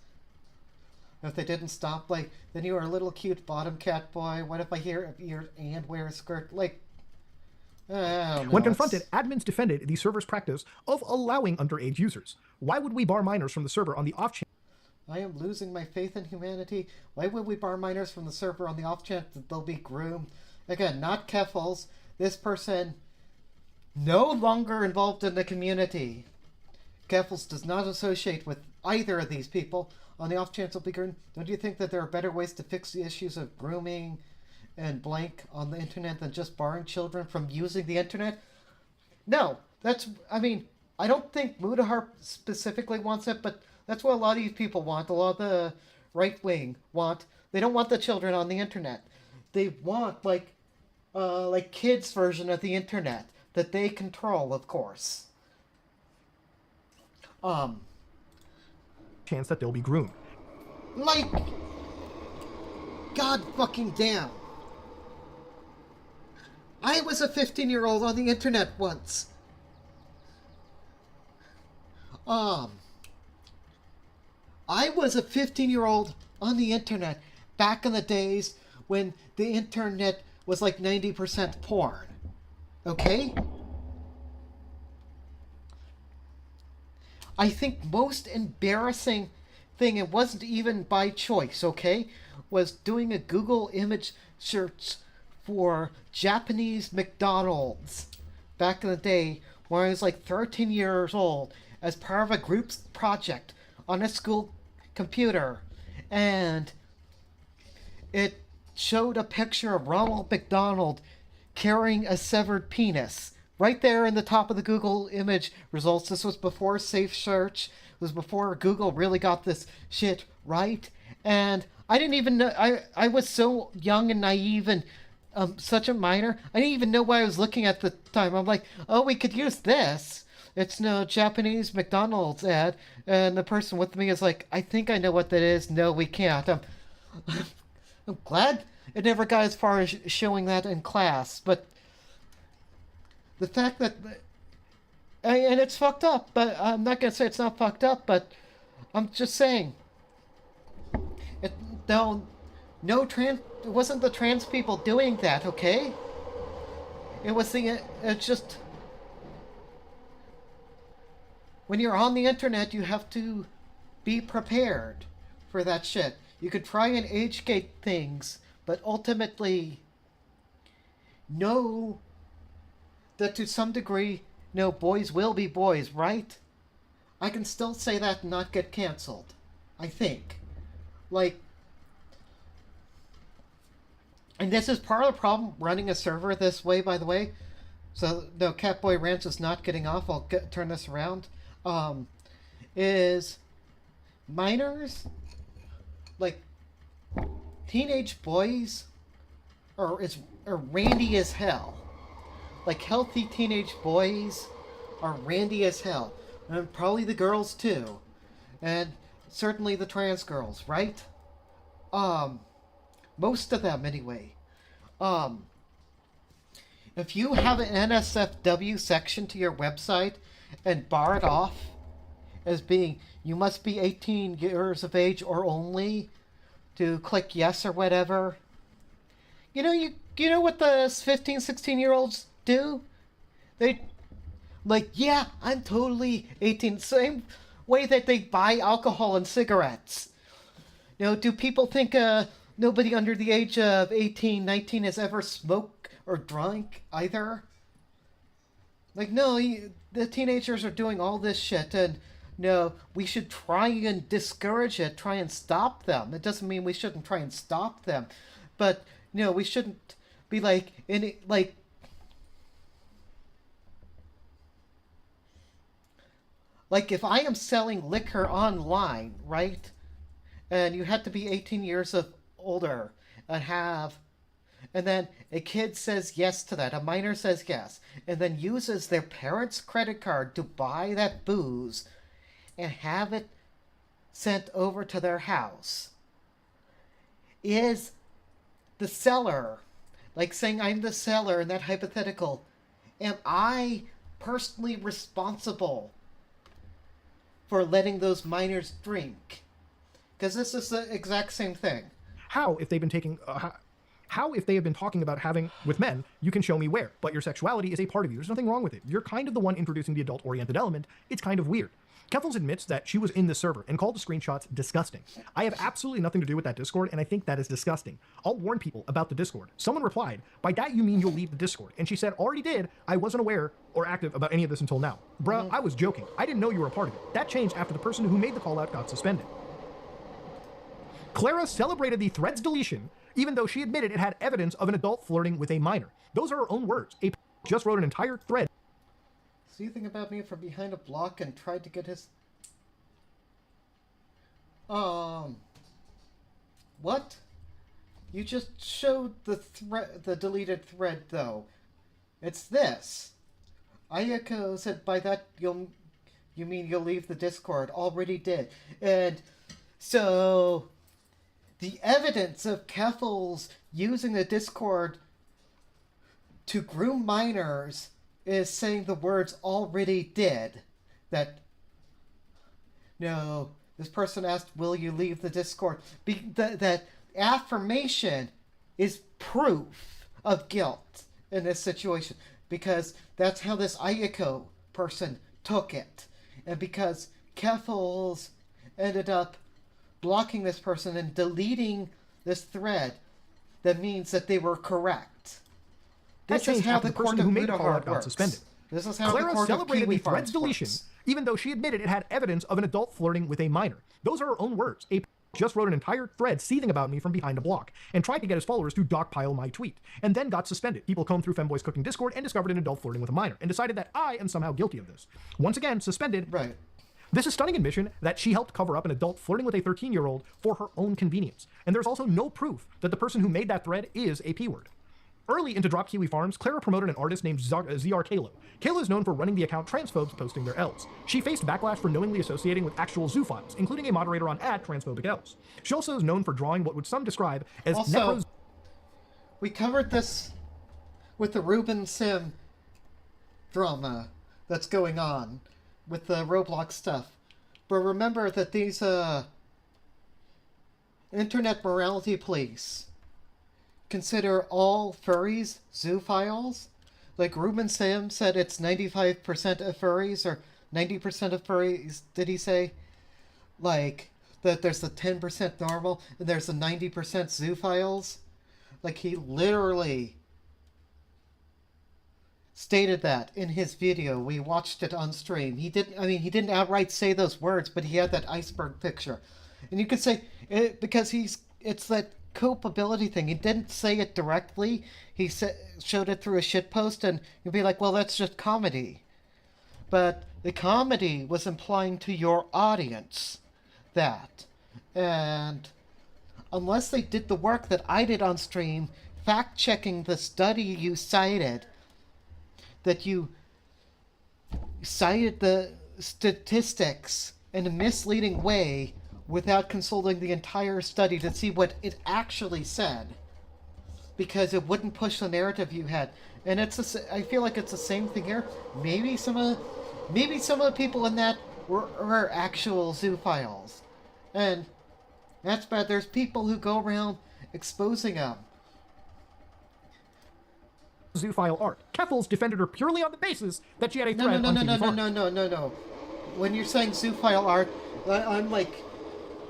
if they didn't stop, like, then you are a little cute bottom cat boy. What if I hear your aunt wear a skirt? Like, when confronted, admins defended the server's practice of allowing underage users. Why would we bar minors from the server on the off chance? I am losing my faith in humanity. Why would we bar minors from the server on the off chance that they'll be groomed? Again, not Keffals. This person no longer involved in the community. Keffals does not associate with either of these people. On the off chance they'll be groomed. Don't you think that there are better ways to fix the issues of grooming and blank on the internet than just barring children from using the internet? No, I mean, I don't think Mutahar specifically wants it, but that's what a lot of these people want. A lot of the right wing want. They don't want the children on the internet. They want, like kids' version of the internet that they control, of course. Chance that they'll be groomed. Like, god fucking damn. I was a 15-year-old on the internet once. I was a 15-year-old on the internet back in the days when the internet was like 90% porn. Okay? I think most embarrassing thing, it wasn't even by choice, okay, was doing a Google image search for Japanese McDonald's back in the day when I was like 13 years old as part of a group project on a school computer, and it showed a picture of Ronald McDonald carrying a severed penis right there in the top of the Google image results. This was before Safe Search. It was before Google really got this shit right. And I didn't even know, I was so young and naive and such a minor. I didn't even know what I was looking at the time. I'm like, oh, we could use this. It's no Japanese McDonald's ad. And the person with me is like, I think I know what that is. No, we can't. I'm glad it never got as far as showing that in class. But the fact that... And it's fucked up, but I'm not going to say it's not fucked up, but I'm just saying. It wasn't the trans people doing that, okay? It was it's just... When you're on the internet, you have to be prepared for that shit. You could try and age-gate things, but ultimately know that to some degree, no, boys will be boys, right? I can still say that and not get canceled. I think. Like... And this is part of the problem running a server this way, by the way. So, no, Catboy Ranch is not getting off. I'll turn this around. Is minors, like, teenage boys are randy as hell. Like, healthy teenage boys are randy as hell. And probably the girls, too. And certainly the trans girls, right? Most of them, anyway. If you have an NSFW section to your website and bar it off as being, you must be 18 years of age or only to click yes or whatever, you know what the 15, 16-year-olds do? They, like, yeah, I'm totally 18. Same way that they buy alcohol and cigarettes. Do people think nobody under the age of 18, 19 has ever smoked or drunk either? Like, no, the teenagers are doing all this shit, and no, we should try and discourage it, try and stop them. It doesn't mean we shouldn't try and stop them, but, we shouldn't be like, like if I am selling liquor online, right, and you have to be 18 years of older and then a kid says yes to that, a minor says yes, and then uses their parents' credit card to buy that booze and have it sent over to their house. Is the seller, like saying I'm the seller in that hypothetical, am I personally responsible for letting those minors drink? Because this is the exact same thing. How if they have been talking about having with men, you can show me where, but your sexuality is a part of you. There's nothing wrong with it. You're kind of the one introducing the adult-oriented element. It's kind of weird. Keffals admits that she was in the server and called the screenshots disgusting. I have absolutely nothing to do with that Discord, and I think that is disgusting. I'll warn people about the Discord. Someone replied, by that you mean you'll leave the Discord. And she said, already did. I wasn't aware or active about any of this until now. Bruh, I was joking. I didn't know you were a part of it. That changed after the person who made the call out got suspended. Clara celebrated the thread's deletion, even though she admitted it had evidence of an adult flirting with a minor. Those are her own words. A just wrote an entire thread. So you think about me from behind a block and tried to get his... What? You just showed the deleted thread, though. It's this. Ayako said by that you mean you'll leave the Discord. Already did. And so the evidence of Keffals using the Discord to groom minors is saying the words already did. That, no, this person asked, will you leave the Discord? That affirmation is proof of guilt in this situation. Because that's how this Ayako person took it. And because Keffals ended up blocking this person and deleting this thread, that means that they were correct. This is how the court of Mutahar got suspended. This is how Clara the court of celebrated the thread's Keffals deletion, works. even though she admitted it had evidence of an adult flirting with a minor. Those are her own words. A just wrote an entire thread seething about me from behind a block and tried to get his followers to dogpile my tweet, and then got suspended. People combed through Femboy's Cooking Discord and discovered an adult flirting with a minor, and decided that I am somehow guilty of this. Once again, suspended. Right. This is stunning admission that she helped cover up an adult flirting with a 13-year-old for her own convenience. And there's also no proof that the person who made that thread is a P-word. Early into Drop Kiwi Farms, Clara promoted an artist named ZR Kalo. Kalo is known for running the account Transphobes posting their L's. She faced backlash for knowingly associating with actual zoophiles, including a moderator on @Transphobic L's. She also is known for drawing what would some describe as also, we covered this with the Ruben Sim drama that's going on with the Roblox stuff. But remember that these internet morality police consider all furries zoophiles. Like Ruben Sim said it's 95% of furries, or 90% of furries, did he say? Like, that there's the 10% normal, and there's the 90% zoophiles. Like, he literally stated that in his video. We watched it on stream. He didn't outright say those words, but he had that iceberg picture. And you could say, because it's that culpability thing. He didn't say it directly. He showed it through a shitpost, and you'd be like, well, that's just comedy. But the comedy was implying to your audience that. And unless they did the work that I did on stream, fact-checking the study you cited, that you cited the statistics in a misleading way without consulting the entire study to see what it actually said, because it wouldn't push the narrative you had. And I feel like it's the same thing here. Maybe some of the people in that were actual zoophiles, and that's bad. There's people who go around exposing them. Zoophile art. Keffals defended her purely on the basis that she had a thread on Kiwi Farms. No. When you're saying zoophile art, I'm like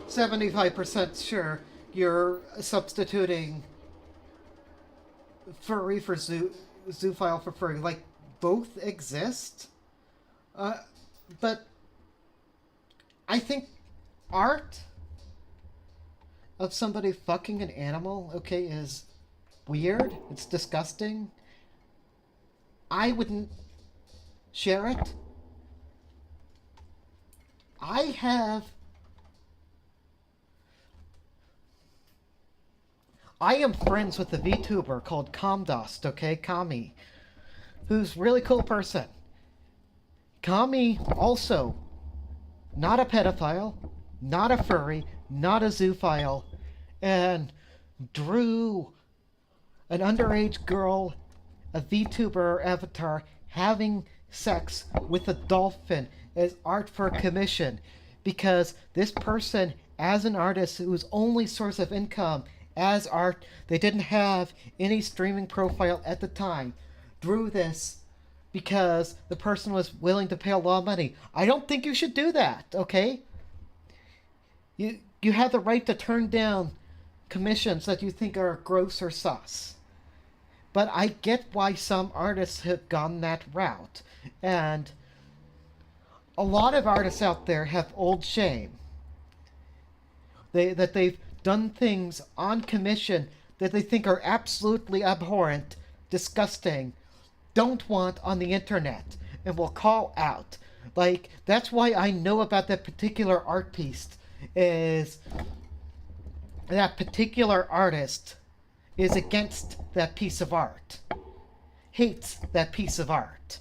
75% sure you're substituting furry for zoophile for furry. Like, both exist. But I think art of somebody fucking an animal, okay, is weird. It's disgusting. I wouldn't share it. I am friends with a VTuber called Comdust, okay? Kami. Who's a really cool person. Kami also not a pedophile, not a furry, not a zoophile, and drew an underage girl, a VTuber avatar, having sex with a dolphin as art for commission, because this person, as an artist whose only source of income as art, they didn't have any streaming profile at the time, drew this because the person was willing to pay a lot of money. I don't think you should do that, okay? You have the right to turn down commissions that you think are gross or sus. But I get why some artists have gone that route. And a lot of artists out there have old shame. That they've done things on commission that they think are absolutely abhorrent, disgusting, don't want on the internet, and will call out. Like, that's why I know about that particular art piece, is that particular artist is against that piece of art. Hates that piece of art.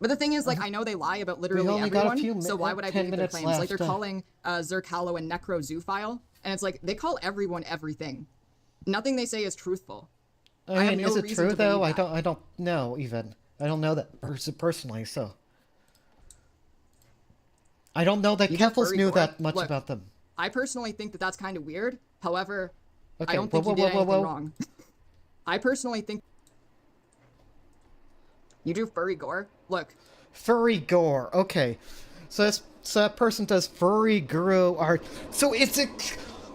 But the thing is, like, I know they lie about literally everyone, so why would I believe their claims? Like, they're calling Zerkalo a necrozoophile, and it's like, they call everyone everything. Nothing they say is truthful. I mean, is it true, though? I don't know, even. I don't know that person personally, so... I don't know that Keffals knew that much about them. I personally think that that's kind of weird. However, I don't think you did anything wrong. I personally think... You do furry gore? Look. Furry gore. Okay. So that person does furry guru art. So it's a...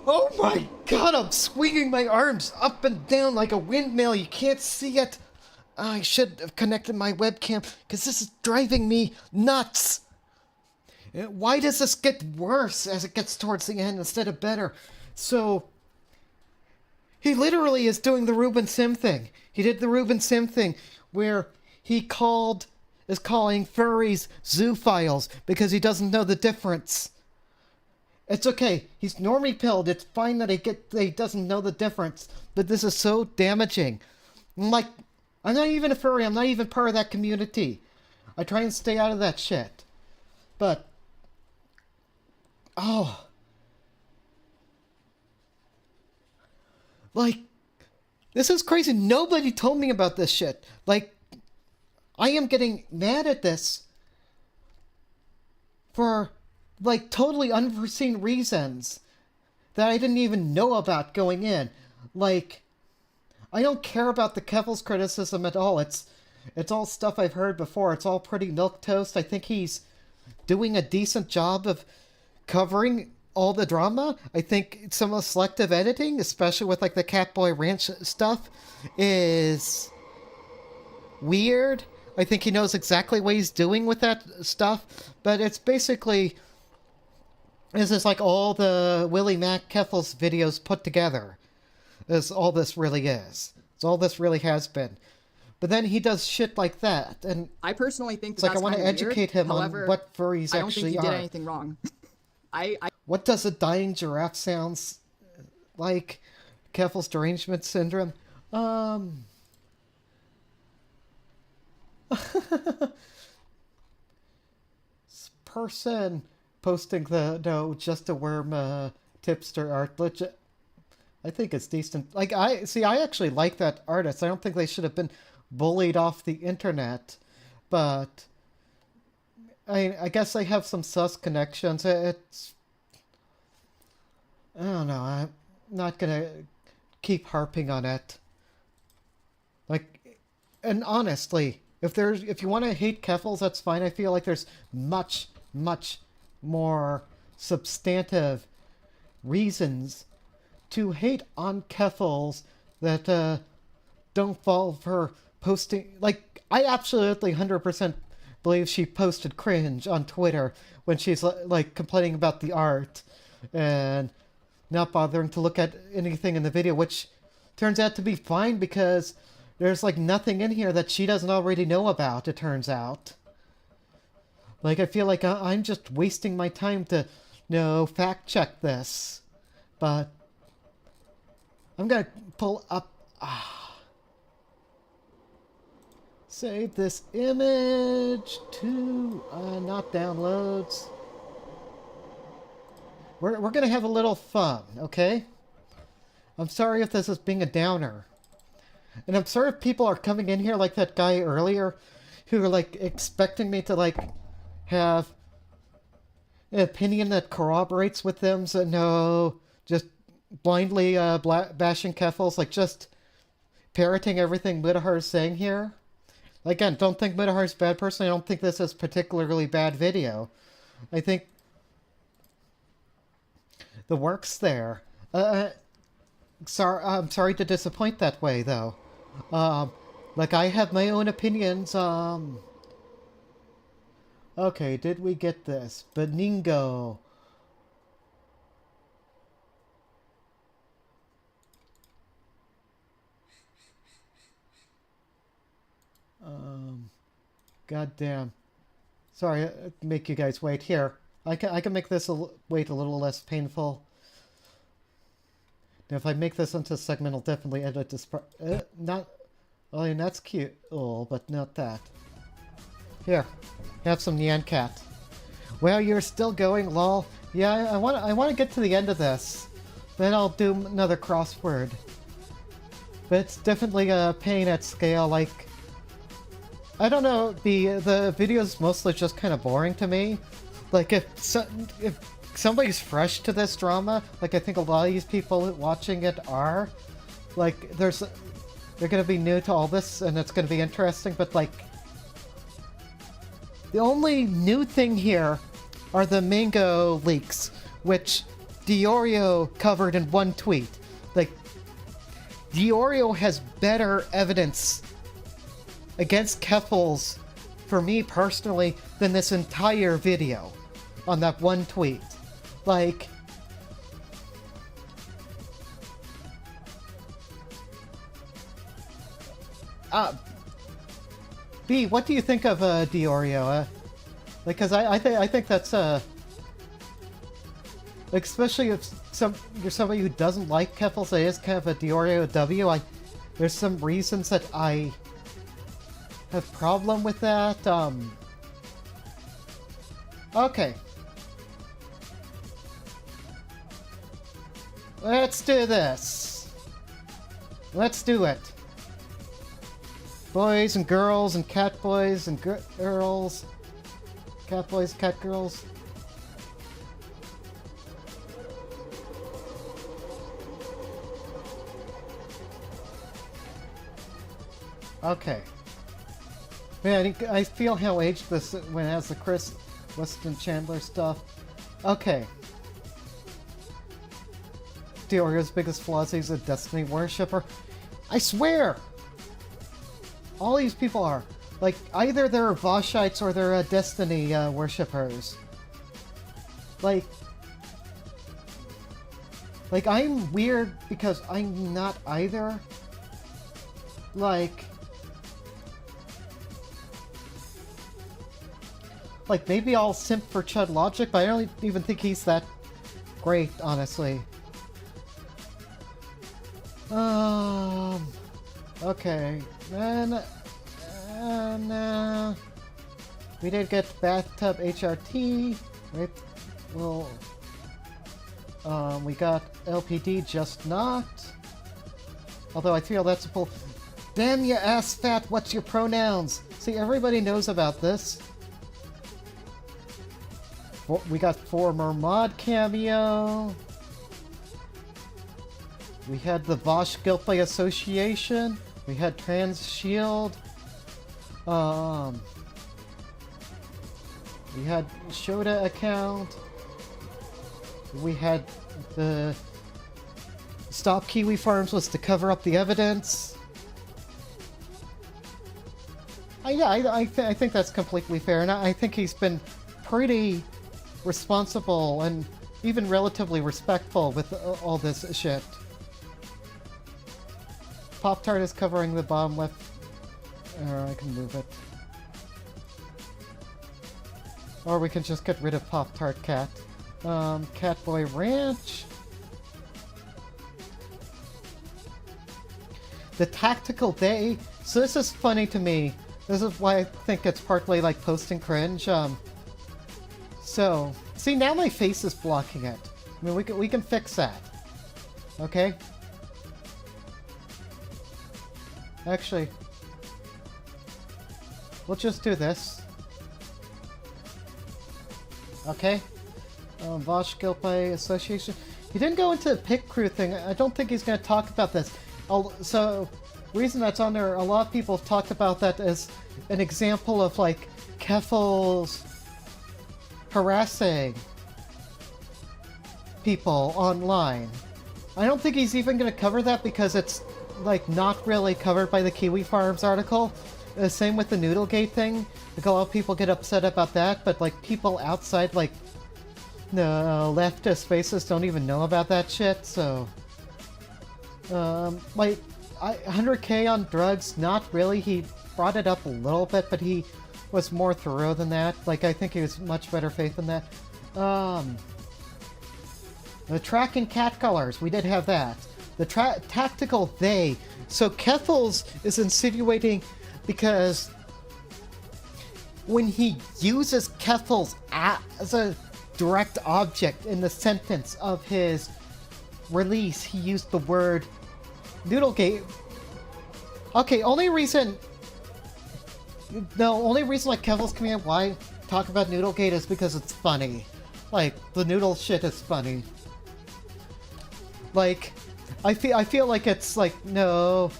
Oh my god, I'm swinging my arms up and down like a windmill. You can't see it. I should have connected my webcam, because this is driving me nuts. Why does this get worse as it gets towards the end instead of better? So... He literally is doing the Ruben Sim thing. He did the Ruben Sim thing where he called is calling furries zoophiles because he doesn't know the difference. It's okay. He's normally pilled. It's fine that he doesn't know the difference. But this is so damaging. I'm not even a furry. I'm not even part of that community. I try and stay out of that shit. But, oh. This is crazy. Nobody told me about this shit. I am getting mad at this for, totally unforeseen reasons that I didn't even know about going in. I don't care about the Keffals criticism at all. It's all stuff I've heard before. It's all pretty milquetoast. I think he's doing a decent job of covering all the drama. I think some of the selective editing, especially with the Catboy Ranch stuff, is weird. I think he knows exactly what he's doing with that stuff, but it's basically this is all the Willie Mac Keffals videos put together. Is all this really is. It's all this really has been. But then he does shit like that, and I personally think it's I want to educate him on what furries actually are. I don't think he did anything wrong. What does a dying giraffe sounds like? Keffals derangement syndrome? This person posting the just a worm tipster art legit. I think it's decent. I actually like that artist. I don't think they should have been bullied off the internet, but I guess I have some sus connections. I don't know. I'm not gonna keep harping on it. And honestly, if you want to hate Keffals, that's fine. I feel like there's much more substantive reasons to hate on Keffals that don't fall for posting. I absolutely 100% believe she posted cringe on Twitter when she's complaining about the art and not bothering to look at anything in the video, which turns out to be fine because there's nothing in here that she doesn't already know about, it turns out. I feel like I'm just wasting my time to fact check this, but I'm gonna pull up. Save this image to not downloads. We're gonna have a little fun, okay? I'm sorry if this is being a downer, and I'm sorry if people are coming in here like that guy earlier, who are expecting me to have an opinion that corroborates with them. So no, just blindly bashing Keffals, just parroting everything Mutahar is saying here. Again, don't think Mutahar's a bad person. I don't think this is a particularly bad video. I think the work's there. I'm sorry to disappoint that way, though. I have my own opinions. Okay, did we get this? Beningo. Goddamn. Sorry, make you guys wait. Here, I can make this wait a little less painful. Now, if I make this into a segment, I'll definitely edit this part. Not. I mean, that's cute, but not that. Here, have some Nyan Cat. Well, you're still going, lol. Yeah, I want to get to the end of this. Then I'll do another crossword. But it's definitely a pain at scale. I don't know. The video's mostly just kind of boring to me. If somebody's fresh to this drama, I think a lot of these people watching it are, they're gonna be new to all this, and it's gonna be interesting. But the only new thing here are the Mango leaks, which Diorio covered in one tweet. Diorio has better evidence against Keffals, for me personally, than this entire video on that one tweet. B, what do you think of Diorio? Because I think that's like, especially if you're somebody who doesn't like Keffals, it is kind of a Diorio W. There's some reasons that I have problem with that. Okay. Let's do this. Let's do it. Boys and girls and cat boys and girls. Cat boys, cat girls. Okay. Man, I feel how aged this when it has the Chris Weston Chandler stuff. Okay. Diorio's biggest flaw is he's a Destiny worshipper. I swear! All these people are. Like, either they're Voshites or they're Destiny worshippers. Like, I'm weird because I'm not either. Like, maybe I'll simp for Chud Logic, but I don't even think he's that great, honestly. Okay. Then, we did get Bathtub HRT, right? Well, we got LPD Just Not. Although I feel that's a pull. Damn you ass fat, what's your pronouns? See, everybody knows about this. We got former mod cameo. We had the Vosh Guiltby Association. We had Trans Shield. We had Shoda account. We had the Stop Kiwi Farms was to cover up the evidence. Yeah, I think that's completely fair, and I think he's been pretty responsible and even relatively respectful with all this shit. Pop-Tart is covering the bottom left. Or I can move it. Or we can just get rid of Pop-Tart Cat. Catboy Ranch. The Tactical Day. So this is funny to me. This is why I think it's partly like posting cringe. So, see, now my face is blocking it. I mean, we can fix that. Okay? Actually, we'll just do this. Okay? Vosh Guiltby Association. He didn't go into the pit crew thing. I don't think he's going to talk about this. So, reason that's on there, a lot of people have talked about that as an example of, like, Keffals harassing people online. I don't think he's even going to cover that because it's, like, not really covered by the Kiwi Farms article. Same with the Noodlegate thing. Like, a lot of people get upset about that, but, like, people outside, like, the leftist spaces don't even know about that shit, so... like, 100k on drugs, not really. He brought it up a little bit, but he was more thorough than that. Like, I think he was much better faith than that. The tracking cat colors, we did have that. The tactical they. So Keffals is insinuating because when he uses Keffals as a direct object in the sentence of his release, he used the word Noodlegate. Okay, only reason like Keffals coming out why talk about Noodlegate is because it's funny. Like, the noodle shit is funny. Like, I feel like it's like, no.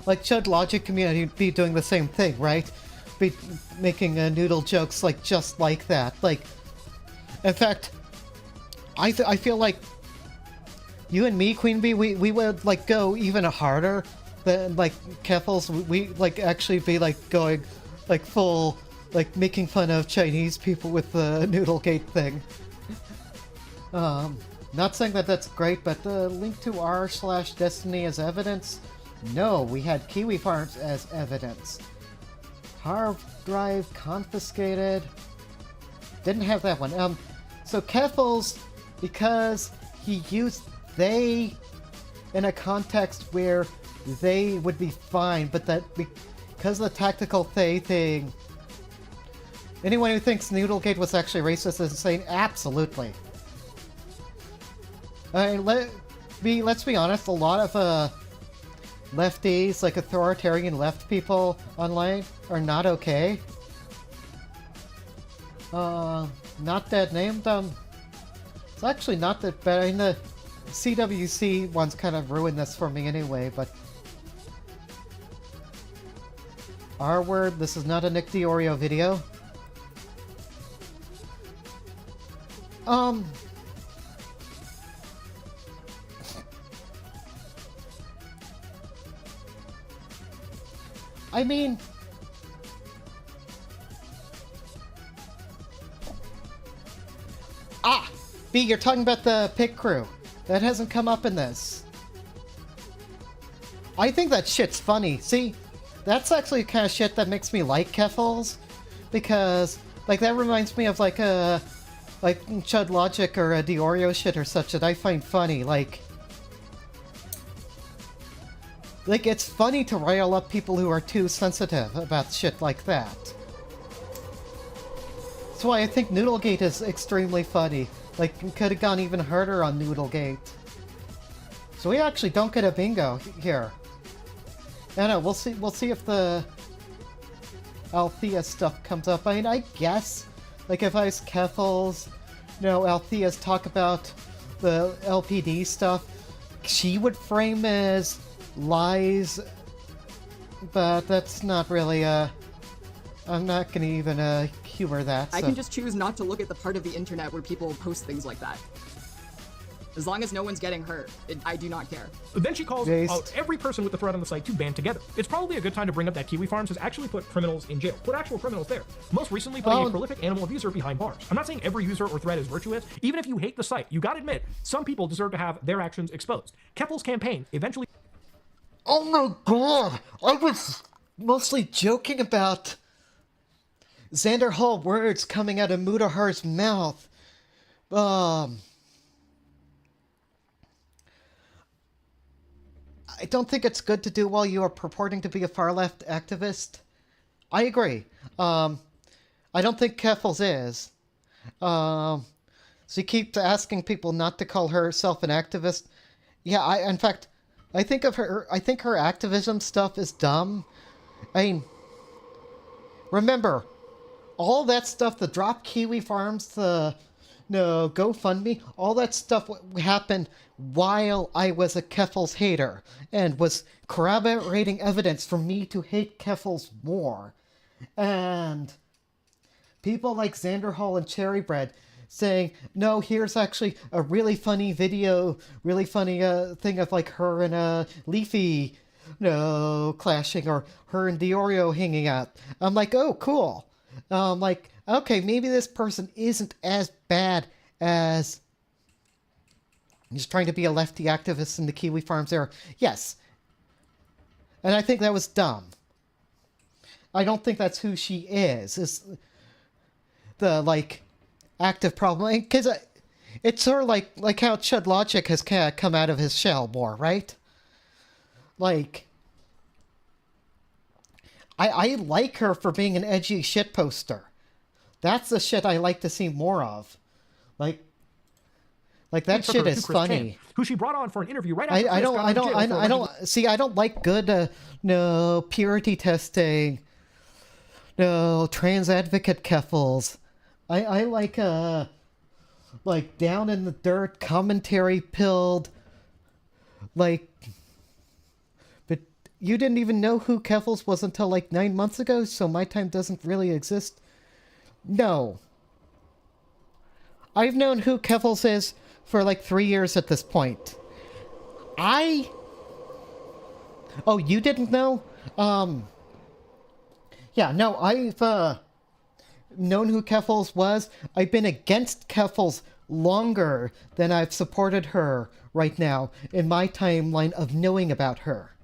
Like, Chud Logic community be doing the same thing, right? Be making noodle jokes like just like that. Like, in fact, I feel like you and me, Queen Bee, we would like go even harder than like Keffals. We like actually be like going like full like making fun of Chinese people with the Noodlegate thing. Not saying that that's great, but the link to r/Destiny as evidence No, we had Kiwi Farms as evidence. Hard drive confiscated. Didn't have that one. So Keffals, because he used they in a context where they would be fine, but that because of the tactical they thing, anyone who thinks Noodlegate was actually racist is insane. Absolutely. I mean, let's be honest, a lot of lefties, like authoritarian left people online, are not okay. Not that named. It's actually not that bad. I mean, the CWC ones kind of ruined this for me anyway, but R-word, this is not a Nick DiOrio video. I mean, B, you're talking about the pig crew. That hasn't come up in this. I think that shit's funny. See, that's actually the kind of shit that makes me like Keffals, because, like, that reminds me of, like, Chud Logic or a DiOrio shit or such that I find funny. Like, it's funny to rile up people who are too sensitive about shit like that. That's why I think Noodlegate is extremely funny. Like, could have gone even harder on Noodlegate. So we actually don't get a bingo here. I don't know, we'll see if the Althea stuff comes up. I mean, I guess, like, if I was Keffals, you know, Althea's talk about the LPD stuff, she would frame as lies, but that's not really, I'm not gonna even, humor that, so. I can just choose not to look at the part of the internet where people post things like that. As long as no one's getting hurt, I do not care. Then she calls out every person with the thread on the site to band together. It's probably a good time to bring up that Kiwi Farms has actually put criminals in jail. Put actual criminals there. Most recently, putting a prolific animal abuser behind bars. I'm not saying every user or thread is virtuous. Even if you hate the site, you gotta admit, some people deserve to have their actions exposed. Keffals' campaign eventually... Oh my god! I was mostly joking about Xander Hall words coming out of Mutahar's mouth. I don't think it's good to do while you are purporting to be a far-left activist. I agree. I don't think Keffals is. So you keep asking people not to call herself an activist. Yeah, in fact, I think her activism stuff is dumb. I mean, remember, all that stuff, the Drop Kiwi Farms, the GoFundMe, all that stuff happened while I was a Keffals hater and was corroborating evidence for me to hate Keffals more. And people like Xander Hall and Cherry Bread saying, no, here's actually a really funny video, really funny thing of like her and Leafy clashing, or her and DiOrio hanging out. I'm like, oh, cool. Like, okay, maybe this person isn't as bad as just trying to be a lefty activist in the Kiwi Farms era. Yes. And I think that was dumb. I don't think that's who she is the, like, active problem. Because it's sort of like how Chud Logic has kind of come out of his shell more, right? Like, I like her for being an edgy shit poster. That's the shit I like to see more of. Like that shit is funny. Chan, who she brought on for an interview right after I don't like good purity testing. No, trans advocate Keffals. I like down in the dirt commentary pilled, like. But you didn't even know who Keffals was until like 9 months ago, so my time doesn't really exist. No. I've known who Keffals is for like 3 years at this point. Oh, you didn't know? Yeah, no, I've known who Keffals was. I've been against Keffals longer than I've supported her right now in my timeline of knowing about her.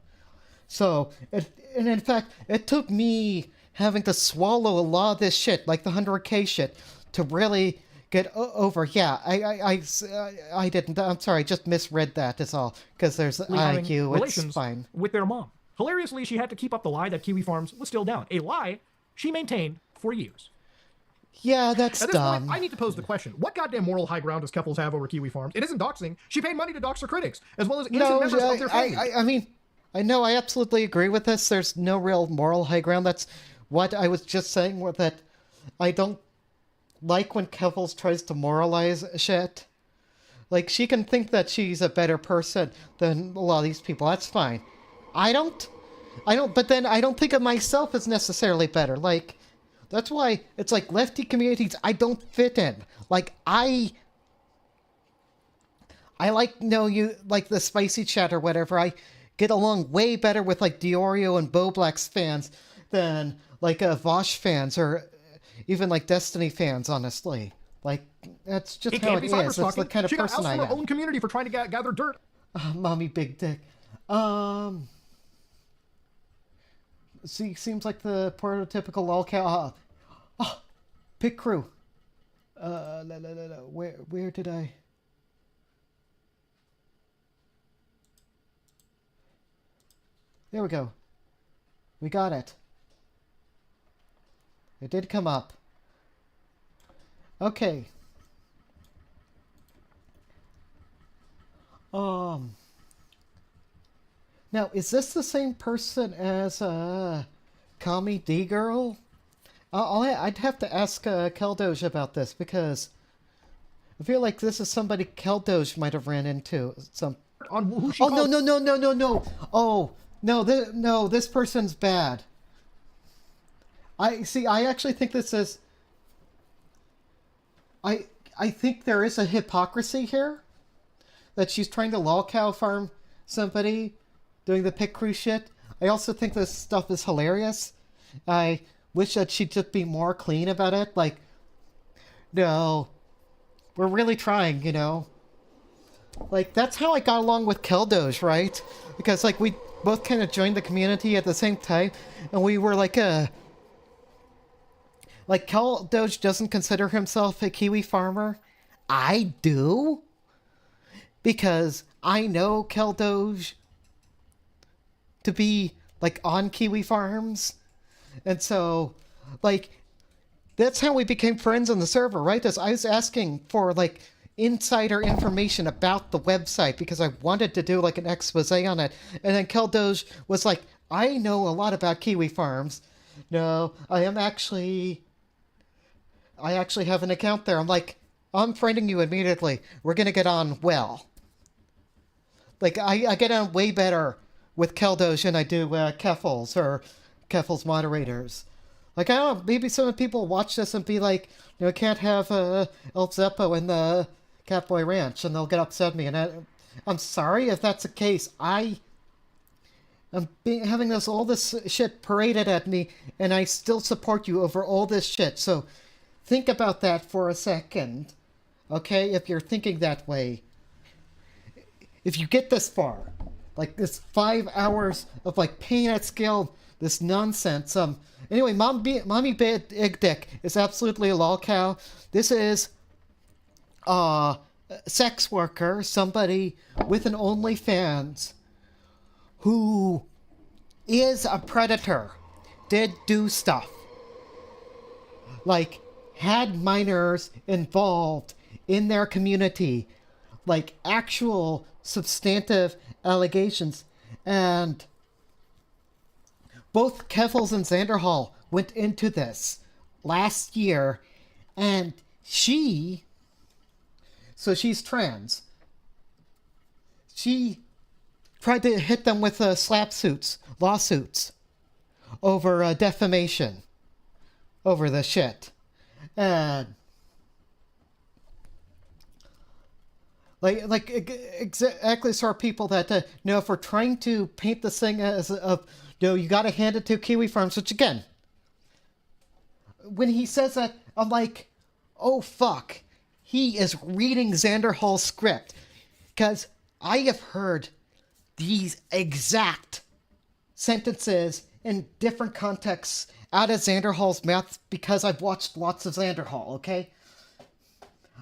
So, and in fact, it took me having to swallow a lot of this shit, like the 100K shit, to really get over. Yeah, I didn't. I'm sorry, I just misread that is all. Because there's having IQ, it's relations fine. with their mom. Hilariously, she had to keep up the lie that Kiwi Farms was still down. A lie she maintained for years. Yeah, that's At this dumb. point, I need to pose the question. What goddamn moral high ground does Keffals have over Kiwi Farms? It isn't doxing. She paid money to dox her critics, as well as innocent members of their family. I mean, I know I absolutely agree with this. There's no real moral high ground. That's what I was just saying, with that I don't like when Keffals tries to moralize shit. Like, she can think that she's a better person than a lot of these people. That's fine. I don't, but then I don't think of myself as necessarily better. Like, that's why it's like lefty communities I don't fit in. Like, I like, you, like the spicy chat or whatever, I get along way better with like Diorio and Boblax fans than like Vosh fans or even like Destiny fans, honestly. Like, that's just how it is. That's the kind of person I am. She got ousted from her own community for trying to gather dirt. Mommy big dick. See, seems like the prototypical lolcow. Pit crew. Where did I? There we go. We got it. It did come up. Okay. Now, is this the same person as Kami D Girl? I'd have to ask Keldoge about this, because I feel like this is somebody Keldoge might have ran into. On who she no. Oh, no, this person's bad. I actually think this is... I think there is a hypocrisy here. That she's trying to lolcow farm somebody doing the pit crew shit. I also think this stuff is hilarious. I wish that she'd just be more clean about it. Like, no, we're really trying, Like, that's how I got along with Keldoge, right? Because, like, we both kind of joined the community at the same time, and we were like Keldoge doesn't consider himself a Kiwi farmer. I do. Because I know Keldoge to be, like, on Kiwi farms. And so, like, that's how we became friends on the server, right? As I was asking for, like, insider information about the website because I wanted to do, like, an expose on it. And then Keldoge was like, I know a lot about Kiwi farms. No, I actually have an account there. I'm like, I'm friending you immediately. We're going to get on well. Like, I get on way better with Keldoge than I do Keffals or Keffals moderators. Like, I don't know, maybe some people watch this and be like, can't have El Zeppo in the Catboy Ranch, and they'll get upset at me. And I'm sorry if that's the case. I'm having all this shit paraded at me, and I still support you over all this shit. So think about that for a second, okay? If you're thinking that way. If you get this far, like this 5 hours of like pain at scale, this nonsense. Anyway, Mommy Big Dick is absolutely a lolcow. This is a sex worker, somebody with an OnlyFans who is a predator, did do stuff. Like, had minors involved in their community, like actual substantive allegations, and both Keffals and Xanderhall went into this last year, and she's trans. She tried to hit them with lawsuits over defamation over the shit, and Like exactly sort of people that, if we're trying to paint this thing as you gotta hand it to Kiwi Farms, which again, when he says that, I'm like, oh fuck, he is reading Xanderhall's script. Because I have heard these exact sentences in different contexts out of Xanderhall's mouth because I've watched lots of Xanderhall, okay?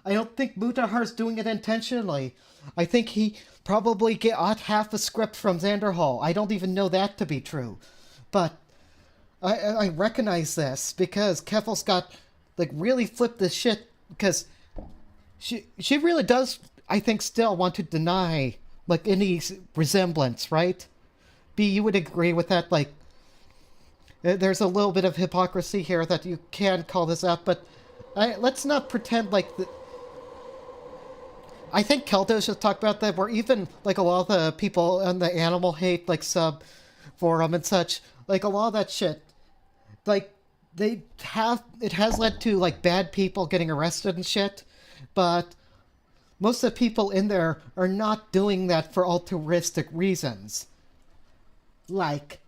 I don't think Mutahar's doing it intentionally. I think he probably got half a script from Xanderhall. I don't even know that to be true. But I recognize this because Keffals got, like, really flipped this shit because she really does, I think, still want to deny, like, any resemblance, right? B, you would agree with that? Like, there's a little bit of hypocrisy here that you can call this out, but let's not pretend like... I think Keldo should talk about that, where even, like, a lot of the people on the animal hate, like, sub forum and such, like, a lot of that shit, like, it has led to, like, bad people getting arrested and shit, but most of the people in there are not doing that for altruistic reasons. Like,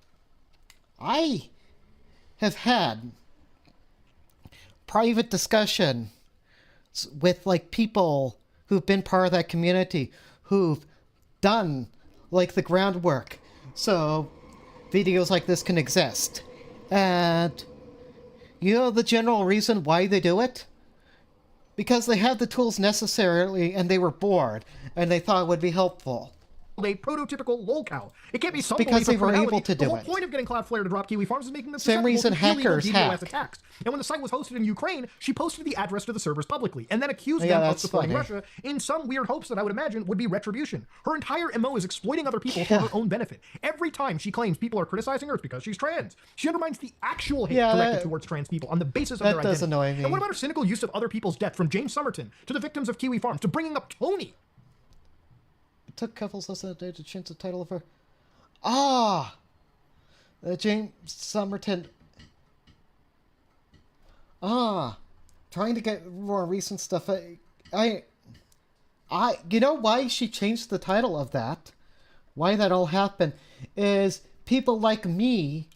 I have had private discussion with, like, people who've been part of that community, who've done, like, the groundwork, so videos like this can exist. And you know the general reason why they do it? Because they have the tools necessarily, and they were bored, and they thought it would be helpful. A prototypical lolcow. It can't be some because they were able to do it. The whole point of getting Cloudflare to drop Kiwi Farms is making them same reason hackers hacked. Attacks. And when the site was hosted in Ukraine, she posted the address to the servers publicly, and then accused them of supporting Russia in some weird hopes that I would imagine would be retribution. Her entire MO is exploiting other people for her own benefit. Every time she claims people are criticizing her, it's because she's trans. She undermines the actual hate directed towards trans people on the basis of their identity. That does annoy me. And what about her cynical use of other people's death, from James Somerton to the victims of Kiwi Farms to bringing up Tony? It took Keffals less than a day to change the title of her. James Somerton. Trying to get more recent stuff. You know why she changed the title of that? Why that all happened is people like me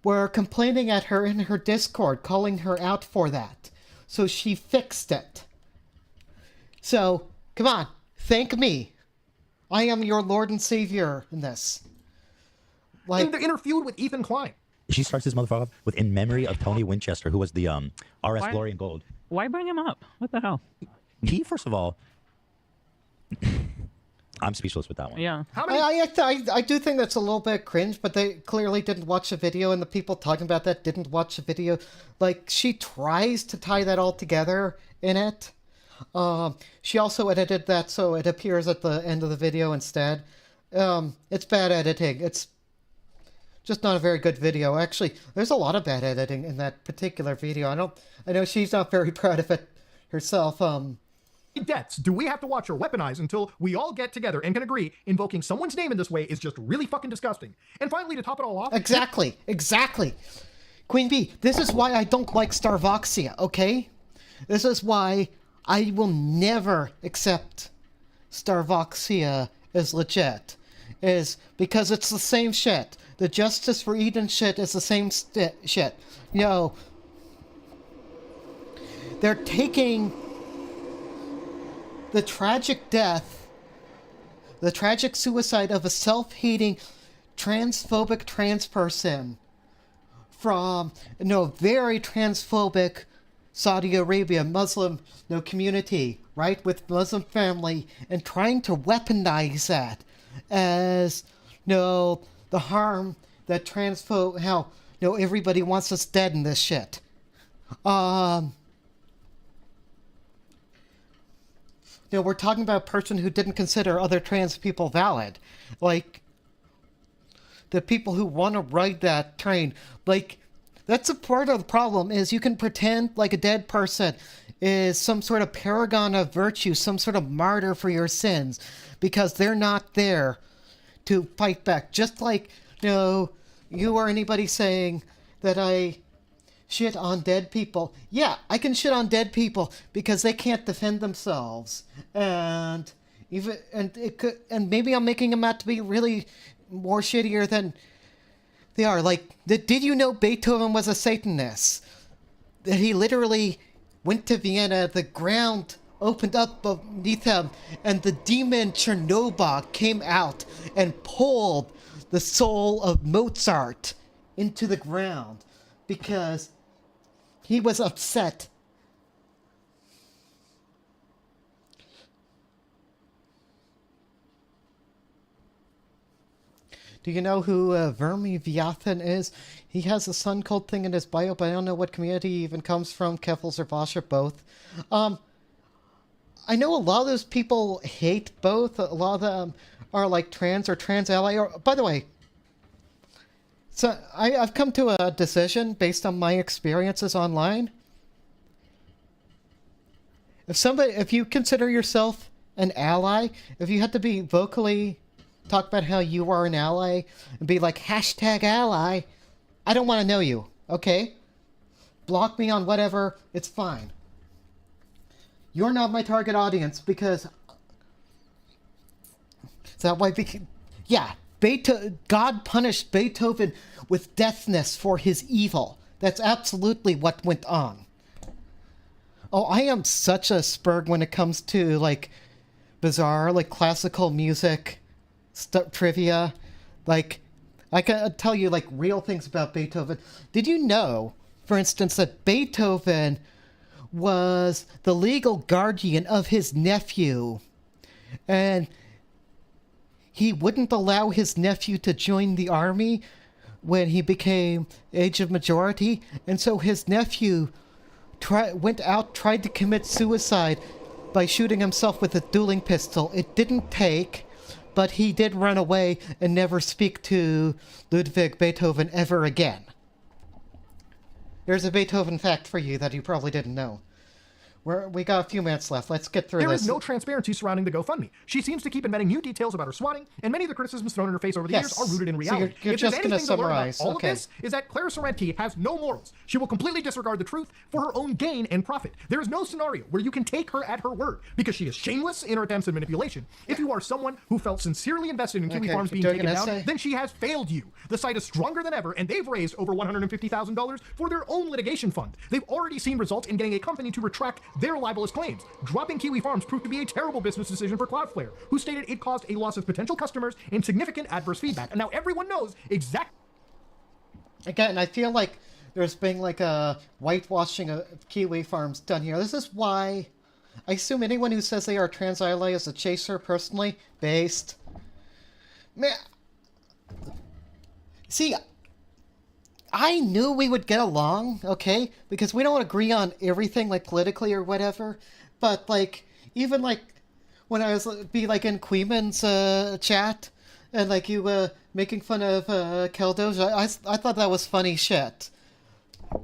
were complaining at her in her Discord, calling her out for that. So she fixed it. So, come on, thank me. I am your Lord and Savior in this. Like, in her feud with Ethan Klein. She starts this motherfucker with "In memory of Tony Winchester, who was the RS Glory and Gold." Why bring him up? What the hell? He, first of all, I'm speechless with that one. Yeah. I do think that's a little bit cringe, but they clearly didn't watch the video, and the people talking about that didn't watch the video. Like, she tries to tie that all together in it. She also edited that so it appears at the end of the video instead. It's bad editing. It's just not a very good video. Actually, there's a lot of bad editing in that particular video. I know she's not very proud of it herself. Deaths do we have to watch her weaponize until we all get together and can agree invoking someone's name in this way is just really fucking disgusting. And finally, to top it all off... Exactly. Queen Bee, this is why I don't like Starvoxia, okay? This is why I will never accept Starvoxia as legit. Is because it's the same shit. The Justice for Eden shit is the same shit. You know, they're taking the tragic death, the tragic suicide of a self-hating, transphobic trans person from, very transphobic Saudi Arabia Muslim community, right, with Muslim family, and trying to weaponize that as, the harm that how, everybody wants us dead in this shit. We're talking about a person who didn't consider other trans people valid. Like, the people who want to ride that train, like, that's a part of the problem, is you can pretend like a dead person is some sort of paragon of virtue, some sort of martyr for your sins, because they're not there to fight back. Just like, you or anybody saying that I shit on dead people. Yeah, I can shit on dead people because they can't defend themselves. And maybe I'm making them out to be really more shittier than they are. Like, did you know Beethoven was a Satanist? That he literally went to Vienna, the ground opened up beneath him, and the demon Chernobyl came out and pulled the soul of Mozart into the ground because he was upset. Do you know who Vermiviathan is? He has a son called thing in his bio, but I don't know what community he even comes from, Keffals or Vosh or both. I know a lot of those people hate both. A lot of them are like trans or trans ally. Or, by the way, so I've come to a decision based on my experiences online. If you consider yourself an ally, if you had to be vocally talk about how you are an ally and be like #ally, I don't want to know you, okay? Block me on whatever, it's fine. You're not my target audience because... Is that why... Yeah, God punished Beethoven with deafness for his evil. That's absolutely what went on. Oh, I am such a spurg when it comes to, like, bizarre, like, classical music trivia. Like, I can tell you, like, real things about Beethoven. Did you know, for instance, that Beethoven was the legal guardian of his nephew, and he wouldn't allow his nephew to join the army when he became age of majority, and so his nephew tried to commit suicide by shooting himself with a dueling pistol. It didn't take, but he did run away and never speak to Ludwig Beethoven ever again. Here's a Beethoven fact for you that you probably didn't know. We got a few minutes left. Let's get through this. There is no transparency surrounding the GoFundMe. She seems to keep inventing new details about her swatting, and many of the criticisms thrown in her face over the years are rooted in reality. So you're just going to summarize. All of this is that Clara Sorrenti has no morals. She will completely disregard the truth for her own gain and profit. There is no scenario where you can take her at her word, because she is shameless in her attempts at manipulation. If you are someone who felt sincerely invested in Kiwi Farms being taken down, then she has failed you. The site is stronger than ever, and they've raised over $150,000 for their own litigation fund. They've already seen results in getting a company to retract their libelous claims. Dropping Kiwi Farms proved to be a terrible business decision for Cloudflare, who stated it caused a loss of potential customers and significant adverse feedback. And now everyone knows exactly. Again, I feel like there's been like a whitewashing of Kiwi Farms done here. This is why I assume anyone who says they are trans ally is a chaser, personally based. Man, see, I knew we would get along, okay? Because we don't agree on everything, like, politically or whatever. But, like, even, like, when I was, be, like, in Queeman's chat, and, like, you making fun of Keldos, I thought that was funny shit.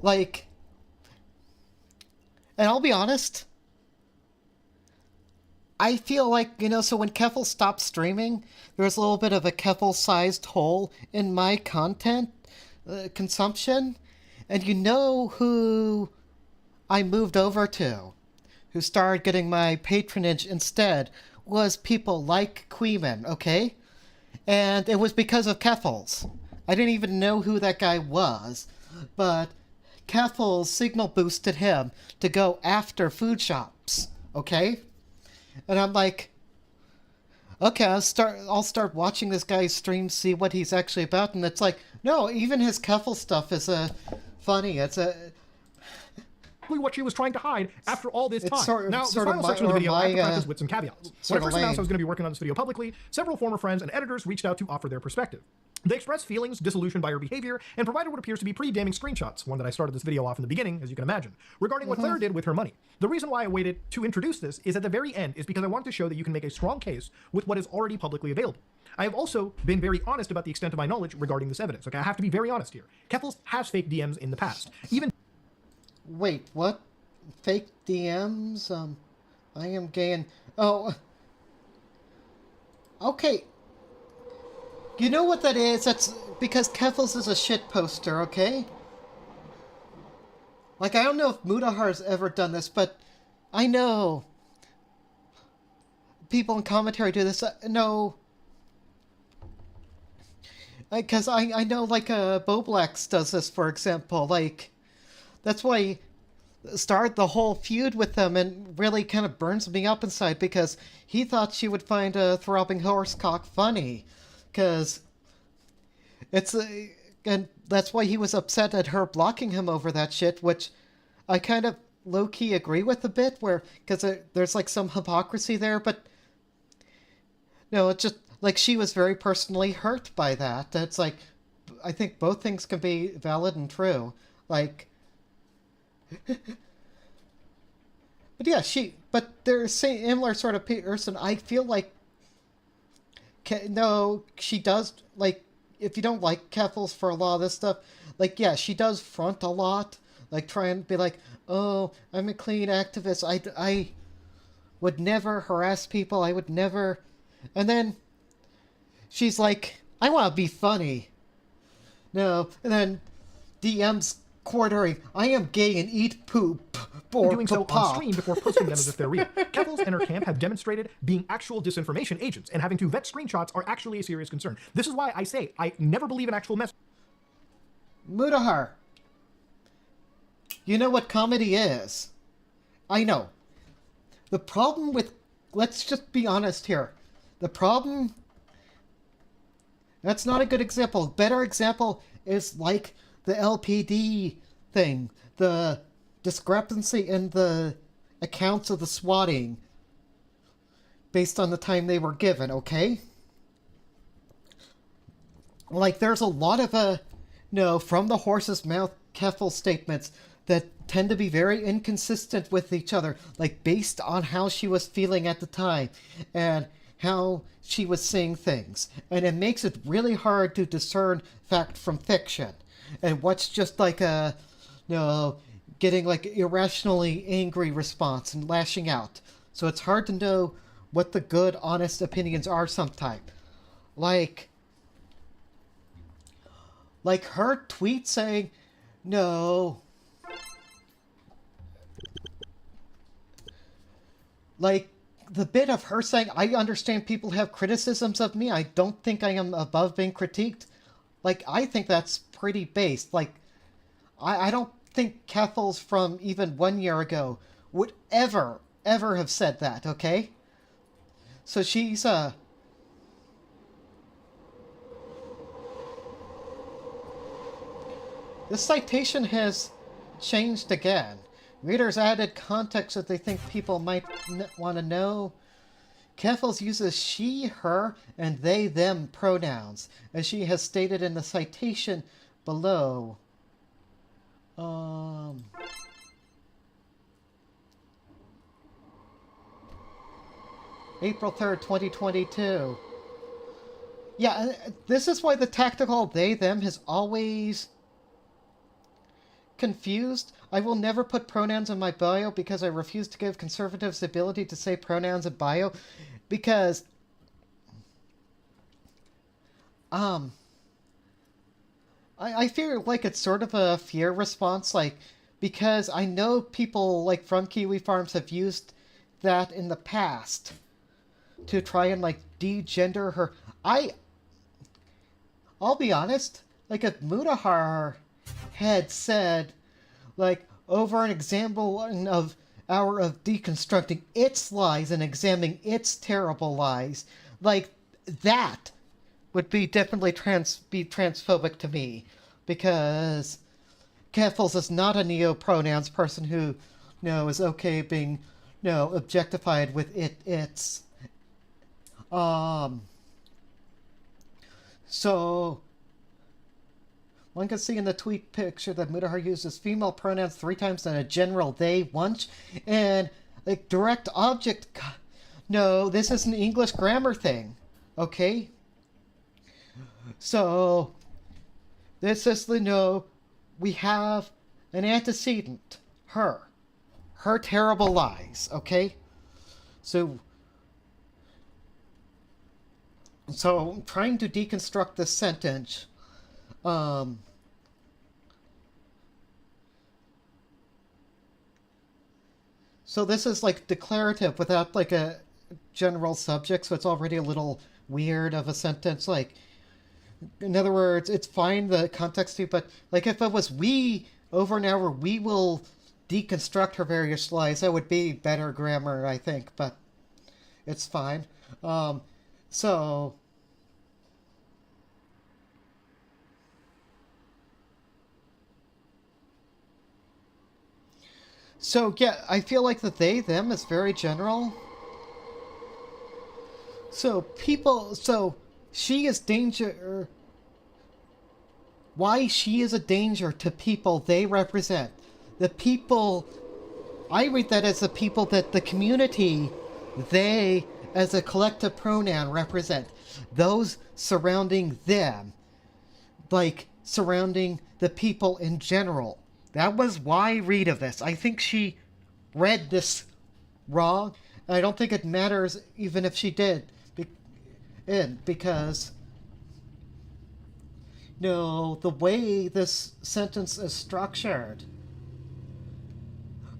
Like, and I'll be honest, I feel like, you know, so when Keffals stopped streaming, there was a little bit of a Keffals-sized hole in my content consumption, and you know who I moved over to, who started getting my patronage instead, was people like Queeman, okay? And it was because of Keffals. I didn't even know who that guy was, but Keffals signal boosted him to go after food shops, okay? And I'm like, okay, I'll start watching this guy's stream, see what he's actually about, and it's like, no, even his Keffals stuff is funny. It's what she was trying to hide after all this time. Now, the final section of the video, I have to preface with some caveats. When I first announced I was going to be working on this video publicly, several former friends and editors reached out to offer their perspective. They expressed feelings disillusioned by her behavior and provided what appears to be pretty damning screenshots, one that I started this video off in the beginning, as you can imagine, regarding what Clara did with her money. The reason why I waited to introduce this is at the very end is because I wanted to show that you can make a strong case with what is already publicly available. I have also been very honest about the extent of my knowledge regarding this evidence. Okay, I have to be very honest here. Keffals has fake DMs in the past. Even... Wait, what? Fake DMs? I am gay and... Oh... Okay. You know what that is? That's because Keffals is a shit poster, okay? Like, I don't know if Mutahar's ever done this, but I know people in commentary do this. No. Because I know, like, Boblax does this, for example. Like, that's why he started the whole feud with them and really kind of burns me up inside because he thought she would find a throbbing horsecock funny. Because and that's why he was upset at her blocking him over that shit, which I kind of low-key agree with a bit, where, because there's like some hypocrisy there, but no, it's just like she was very personally hurt by that. It's like, I think both things can be valid and true. Like, but yeah, but they're a similar sort of person. I feel like, no, she does, like, if you don't like Keffals for a lot of this stuff, like, yeah, she does front a lot. Like, try and be like, oh, I'm a clean activist. I would never harass people. I would never. And then she's like, I want to be funny. No. And then DM's quartering, I am gay and eat poop. Doing so on stream before posting them as if they're real. Keffals and her camp have demonstrated being actual disinformation agents, and having to vet screenshots are actually a serious concern. This is why I say I never believe in actual messages. Mutahar, you know what comedy is. I know. The problem with... Let's just be honest here. The problem... That's not a good example. Better example is like the LPD thing. The discrepancy in the accounts of the swatting based on the time they were given, okay? Like, there's a lot of, from the horse's mouth Keffals statements that tend to be very inconsistent with each other, like, based on how she was feeling at the time and how she was seeing things. And it makes it really hard to discern fact from fiction. And what's just like getting like irrationally angry response and lashing out. So it's hard to know what the good, honest opinions are sometimes. Like her tweet saying, no. Like, the bit of her saying, I understand people have criticisms of me. I don't think I am above being critiqued. Like, I think that's pretty based. Like, I don't think Keffals from even 1 year ago would ever have said that, okay? So she's, This citation has changed again. Readers added context that they think people might want to know. Keffals uses she, her, and they, them pronouns, as she has stated in the citation below. April 3rd, 2022. Yeah, this is why the tactical they, them has always confused. I will never put pronouns in my bio because I refuse to give conservatives the ability to say pronouns in bio, because I feel like it's sort of a fear response, like, because I know people like from Kiwi Farms have used that in the past to try and like de-gender her. I'll be honest, like, if Mutahar had said, like, over an example of hour of deconstructing its lies and examining its terrible lies, like, that would be definitely transphobic to me, because Keffals is not a neo-pronouns person who, is okay being, objectified with its. So one can see in the tweet picture that Mutahar uses female pronouns 3 times and a general they once, and like direct object. No, this is an English grammar thing, okay? So this is we have an antecedent, her terrible lies, okay? So trying to deconstruct this sentence, so this is like declarative without like a general subject, so it's already a little weird of a sentence. Like, in other words, it's fine the context too, but like if it was we over an hour, we will deconstruct her various lies, that would be better grammar, I think, but it's fine. So So yeah, I feel like the they them is very general. So she is danger. Why she is a danger to people they represent. The people, I read that as the people that the community, they as a collective pronoun represent. Those surrounding them, like surrounding the people in general. That was why I read of this. I think she read this wrong. I don't think it matters even if she did. Because no, the way this sentence is structured,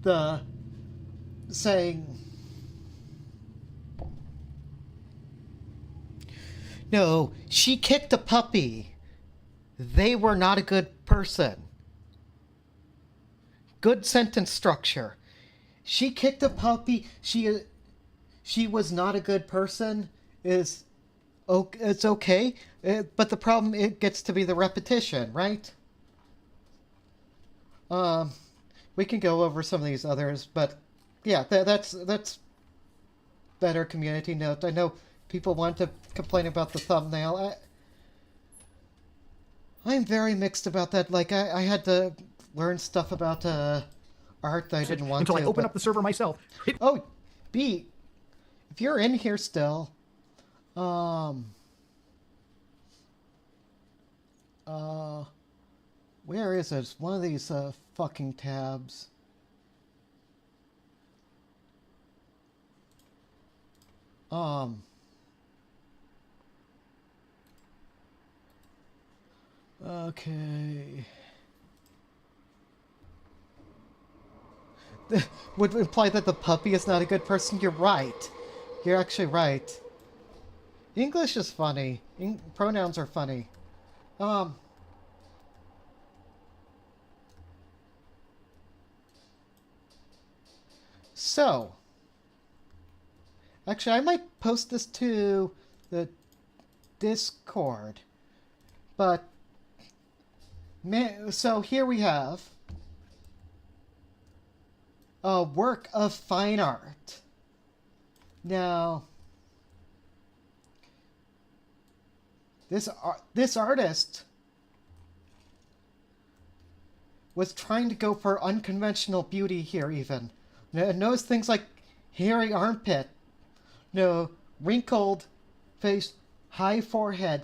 the saying, no, she kicked a puppy. They were not a good person. Good sentence structure. She kicked a puppy. She was not a good person. It's okay, but the problem, it gets to be the repetition, right? We can go over some of these others, but yeah, that's better community note. I know people want to complain about the thumbnail. I'm very mixed about that. Like, I had to learn stuff about art that I didn't want until to. I open up the server myself. Oh, B, if you're in here still, where is it? It's one of these fucking tabs. Okay. Would imply that the puppy is not a good person. You're right. You're actually right. English is funny. Pronouns are funny. So, actually, I might post this to the Discord, but so here we have a work of fine art. Now, this artist was trying to go for unconventional beauty here, even. Notice things like hairy armpit, wrinkled face, high forehead.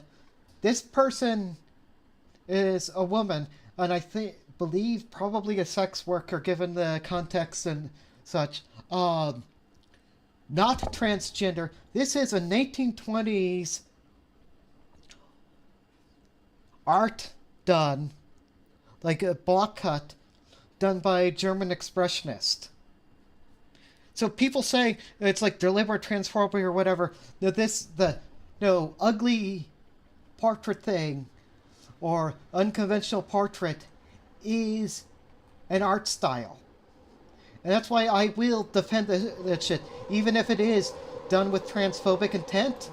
This person is a woman, and I believe probably a sex worker given the context and such. Not transgender. This is a 1920s art done, like a block cut, done by a German expressionist. So people say it's like deliberate transphobia or whatever. The ugly portrait thing or unconventional portrait is an art style. And that's why I will defend that shit, even if it is done with transphobic intent.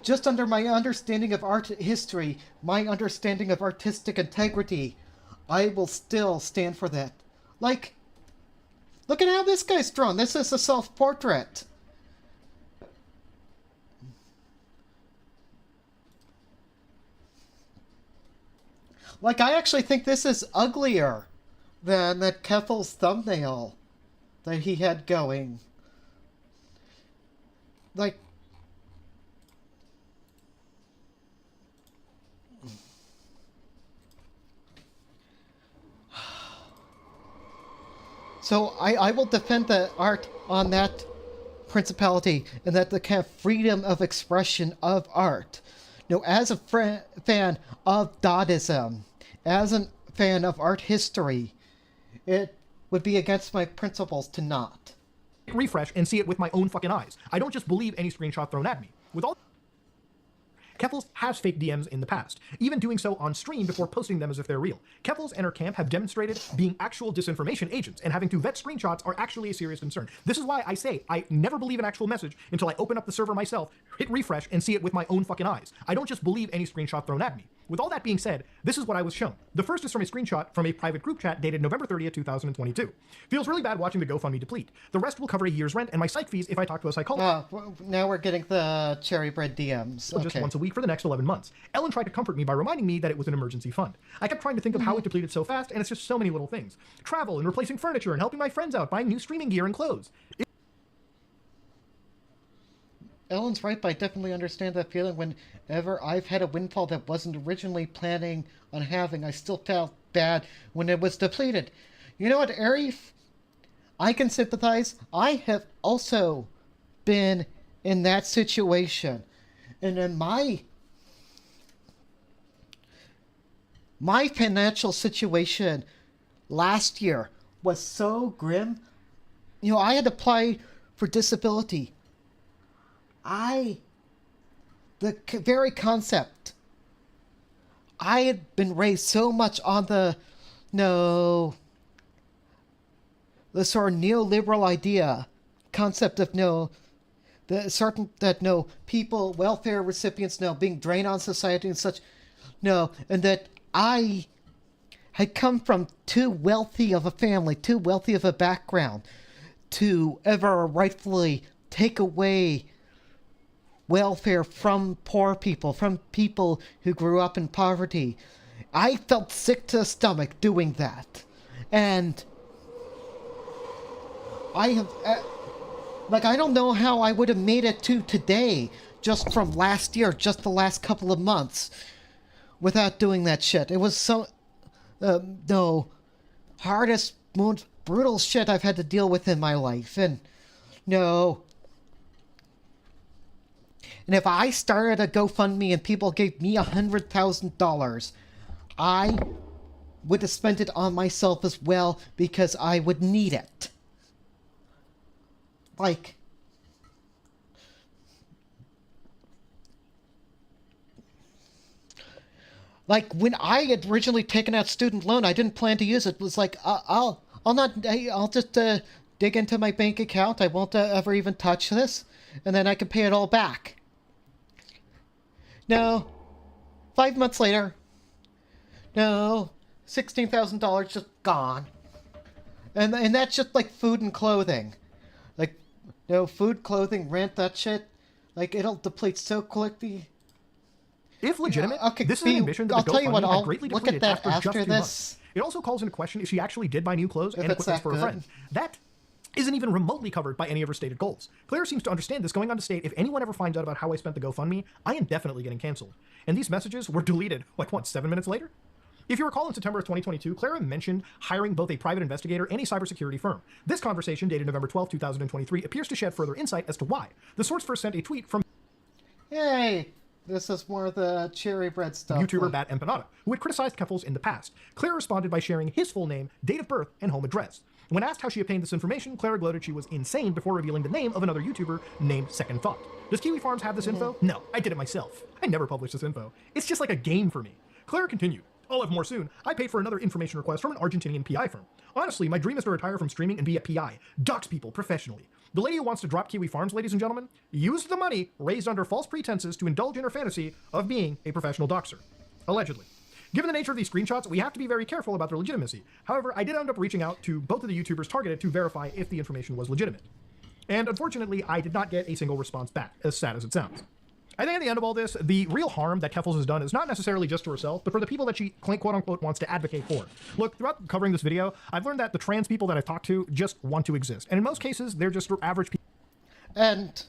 Just under my understanding of art history, my understanding of artistic integrity, I will still stand for that. Like, look at how this guy's drawn. This is a self-portrait. Like, I actually think this is uglier than that Keffals thumbnail that he had going. Like, so I will defend the art on that principality and that the kind of freedom of expression of art. As a fan of Dadaism, as a fan of art history, it would be against my principles to not. Refresh and see it with my own fucking eyes. I don't just believe any screenshot thrown at me. With all Keffals has fake DMs in the past, even doing so on stream before posting them as if they're real. Keffals and her camp have demonstrated being actual disinformation agents, and having to vet screenshots are actually a serious concern. This is why I say I never believe an actual message until I open up the server myself, hit refresh, and see it with my own fucking eyes. I don't just believe any screenshot thrown at me. With all that being said, this is what I was shown. The first is from a screenshot from a private group chat dated November 30th, 2022. Feels really bad watching the GoFundMe deplete. The rest will cover a year's rent and my psych fees if I talk to a psychologist. Now we're getting the cherry bread DMs. Just once a week for the next 11 months. Ellen tried to comfort me by reminding me that it was an emergency fund. I kept trying to think of how it depleted so fast, and it's just so many little things. Travel and replacing furniture and helping my friends out buying new streaming gear and clothes. Ellen's right, but I definitely understand that feeling. Whenever I've had a windfall that wasn't originally planning on having, I still felt bad when it was depleted. You know what, Ari? I can sympathize. I have also been in that situation. And in my financial situation last year was so grim. You know, I had to apply for disability. The very concept, I had been raised so much on the sort of neoliberal concept of people, welfare recipients, being drained on society and such, and that I had come from too wealthy of a family, too wealthy of a background, to ever rightfully take away welfare from poor people, from people who grew up in poverty. I felt sick to the stomach doing that. And I have, I don't know how I would have made it to today, just from last year, just the last couple of months, without doing that shit. It was so, hardest, most brutal shit I've had to deal with in my life. And And if I started a GoFundMe and people gave me $100,000, I would have spent it on myself as well because I would need it. Like when I had originally taken out student loan, I didn't plan to use it. It was like, I'll just dig into my bank account. I won't ever even touch this, and then I can pay it all back. No. 5 months later. No. $16,000 just gone. And that's just like food and clothing. Food, clothing, rent, that shit. It'll deplete so quickly. If legitimate, okay, this is an ambition that I'll the tell you what, GoFundMe I'll had greatly look depleted at that after just 2 this. months. It also calls into question if she actually did buy new clothes and equipment for a friend. That isn't even remotely covered by any of her stated goals. Claire seems to understand this, going on to state, if anyone ever finds out about how I spent the GoFundMe, I am definitely getting canceled. And these messages were deleted, 7 minutes later? If you recall, in September of 2022, Clara mentioned hiring both a private investigator and a cybersecurity firm. This conversation, dated November 12, 2023, appears to shed further insight as to why. The source first sent a tweet from Hey, this is more of the cherry bread stuff. YouTuber Bat Empanada, who had criticized Keffals in the past. Clara responded by sharing his full name, date of birth, and home address. When asked how she obtained this information, Clara gloated she was insane before revealing the name of another YouTuber named Second Thought. Does Kiwi Farms have this info? No, I did it myself. I never published this info. It's just like a game for me. Clara continued. I'll have more soon. I paid for another information request from an Argentinian PI firm. Honestly, my dream is to retire from streaming and be a PI. Dox people professionally. The lady who wants to drop Kiwi Farms, ladies and gentlemen, used the money raised under false pretenses to indulge in her fantasy of being a professional doxer. Allegedly. Given the nature of these screenshots, we have to be very careful about their legitimacy. However, I did end up reaching out to both of the YouTubers targeted to verify if the information was legitimate. And unfortunately, I did not get a single response back, as sad as it sounds. I think at the end of all this, the real harm that Keffals has done is not necessarily just to herself, but for the people that she quote-unquote wants to advocate for. Look, throughout covering this video, I've learned that the trans people that I've talked to just want to exist. And in most cases, they're just average people. And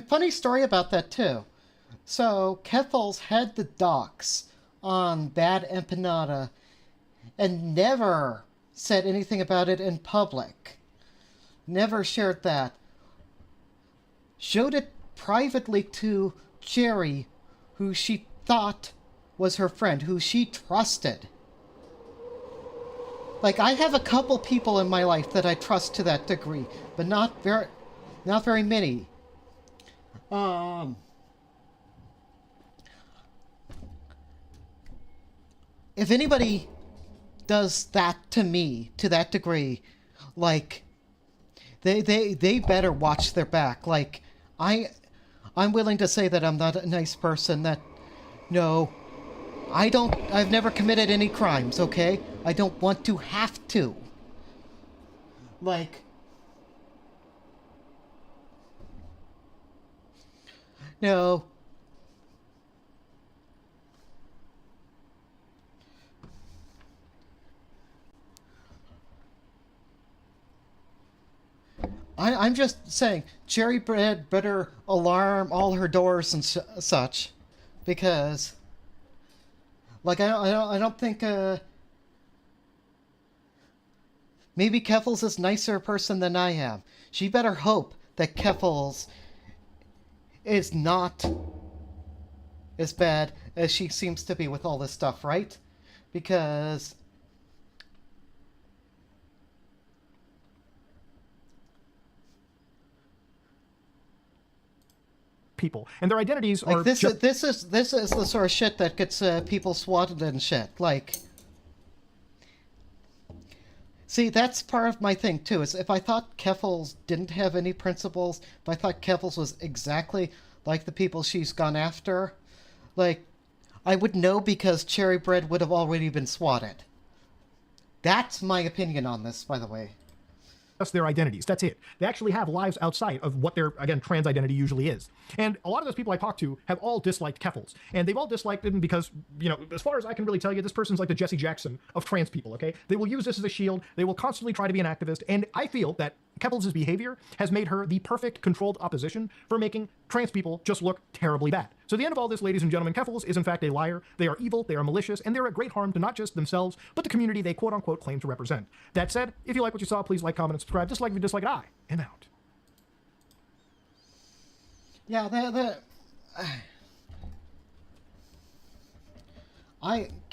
funny story about that, too. So, Keffals had the docs on Bad Empanada and never said anything about it in public. Never shared that. Showed it privately to Jerry, who she thought was her friend, who she trusted. I have a couple people in my life that I trust to that degree, but not very many. If anybody does that to me, to that degree, they better watch their back. I'm willing to say that I'm not a nice person, that, no, I've never committed any crimes, okay? I don't want to have to. Like, no. I'm just saying, Cherry Bread better alarm all her doors and such, because, like, I don't think, maybe Keffals is a nicer person than I am. She better hope that Keffals is not as bad as she seems to be with all this stuff, right? Because people, and their identities like are this is the sort of shit that gets people swatted and shit. Like, see, that's part of my thing too. Is if I thought Keffals didn't have any principles, if I thought Keffals was exactly like the people she's gone after, like, I would know because Cherry Bread would have already been swatted. That's my opinion on this, by the way. Just their identities. That's it. They actually have lives outside of what their, again, trans identity usually is. And a lot of those people I talk to have all disliked Keffals. And they've all disliked him because, you know, as far as I can really tell you, this person's like the Jesse Jackson of trans people, okay? They will use this as a shield. They will constantly try to be an activist. And I feel that Keffals' behavior has made her the perfect controlled opposition for making trans people just look terribly bad. So the end of all this, ladies and gentlemen, Keffals is in fact a liar. They are evil, they are malicious, and they're a great harm to not just themselves, but the community they quote-unquote claim to represent. That said, if you like what you saw, please like, comment, and subscribe. Dislike if you dislike it. I am out. Yeah,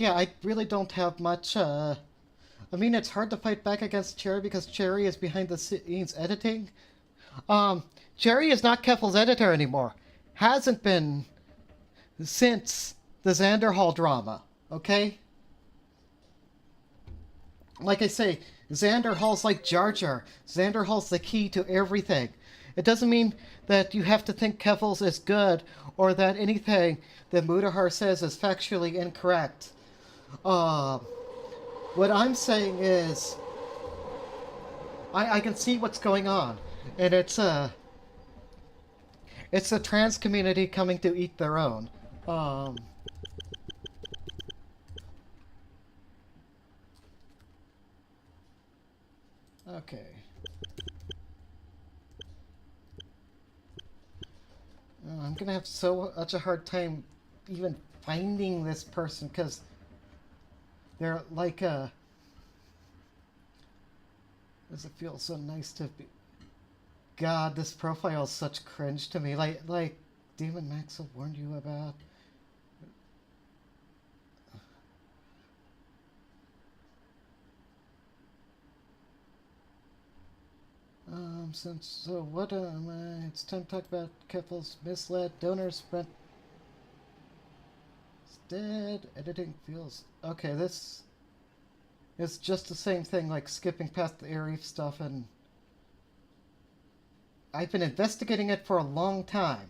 I really don't have much, I mean, it's hard to fight back against Cherry because Cherry is behind the scenes editing. Cherry is not Keffals' editor anymore. Hasn't been since the Xander Hall drama, okay? Like I say, Xander Hall's like Jar Jar. Xander Hall's the key to everything. It doesn't mean that you have to think Keffals is good or that anything that Mutahar says is factually incorrect. What I'm saying is, I can see what's going on, and it's the trans community coming to eat their own. Okay. I'm gonna have such a hard time even finding this person because they're like does it feel so nice to be? God, this profile is such cringe to me. Like Demon Maxwell warned you about. It's time to talk about Keffals misled donors spent. It's dead. Editing feels okay. This is just the same thing, like skipping past the Arif stuff, and I've been investigating it for a long time.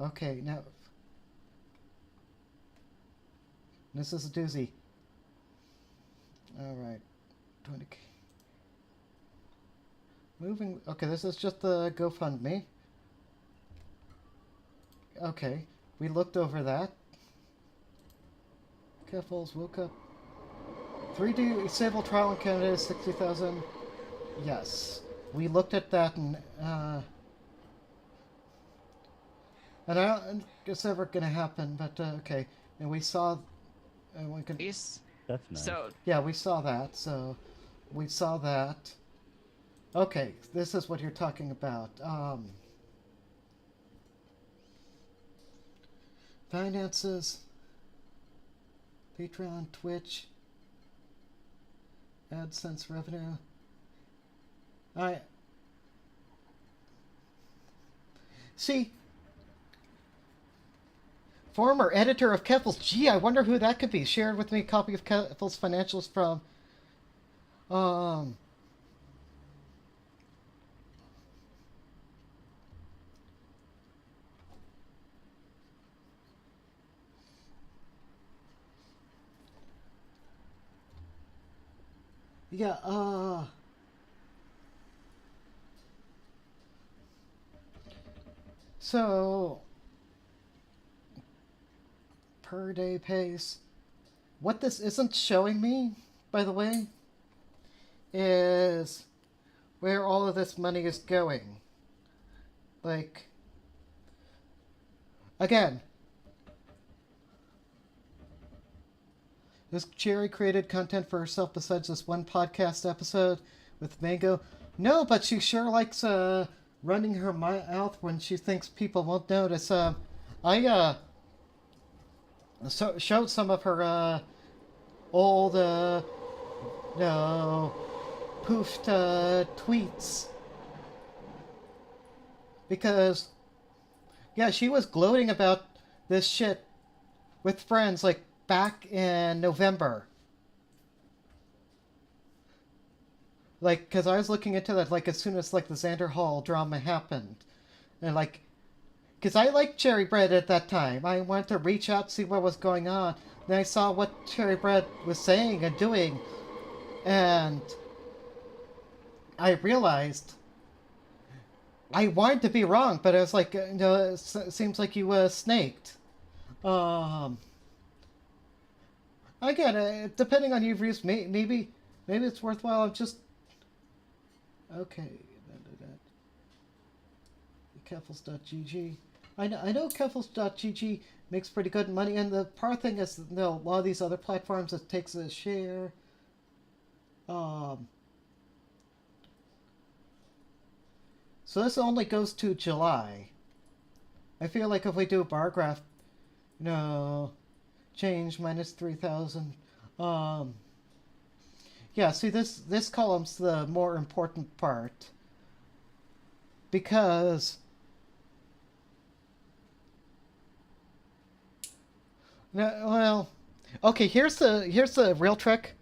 Okay, now this is a doozy. All right, 20K. Moving. Okay, this is just the GoFundMe. Okay, we looked over that. Keffals woke up. 3D civil trial in Canada is 60,000. Yes, we looked at that, and I don't think it's ever gonna happen. But okay, and we saw. We can. That's nice. So yeah, we saw that. So we saw that. Okay, this is what you're talking about. Finances, Patreon, Twitch, AdSense revenue. See, former editor of Keffals. Gee, I wonder who that could be. Shared with me a copy of Keffals financials from. Yeah, so per day pace. What this isn't showing me, by the way, is where all of this money is going. Like, again, this Cherry created content for herself besides this one podcast episode with Mango. No, but she sure likes running her mouth when she thinks people won't notice. I showed some of her old poofed tweets because yeah, she was gloating about this shit with friends like back in November. Like, because I was looking into that, like, as soon as, like, the Xander Hall drama happened. And, like, because I liked Cherry Bread at that time. I wanted to reach out, see what was going on. Then I saw what Cherry Bread was saying and doing. And I realized I wanted to be wrong, but I was like, you know, it seems like you snaked. Again, depending on your views, maybe it's worthwhile. I'm just okay. Keffals.gg. I know Keffals.gg makes pretty good money, and the part thing is, you know, a lot of these other platforms it takes a share. So this only goes to July. I feel like if we do a bar graph, you know, change minus 3,000. Yeah, see this column's the more important part. Because well, okay, here's the real trick.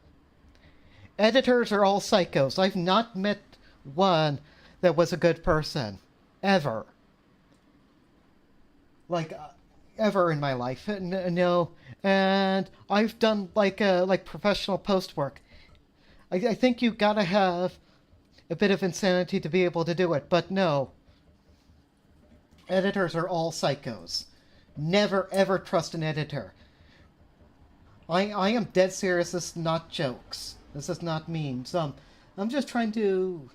Editors are all psychos. I've not met one that was a good person ever. Like ever in my life. No, and I've done like professional post work. I think you gotta have a bit of insanity to be able to do it, but no. Editors are all psychos. Never ever trust an editor. I am dead serious. This is not jokes. This is not memes. I'm just trying to.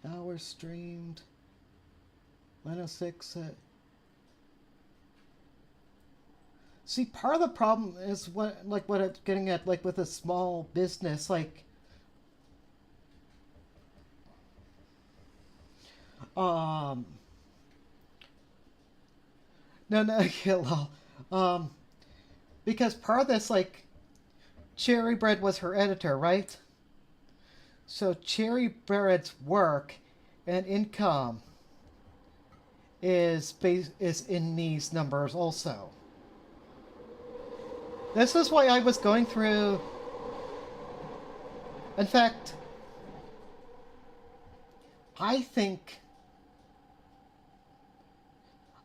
Hours streamed. 106. See, part of the problem is what I'm getting at, like with a small business, like. No, yeah, lol. Because part of this, like, Cherry Bread was her editor, right? So Cherry Bread's work and income is in these numbers also. This is why I was going through. In fact, I think.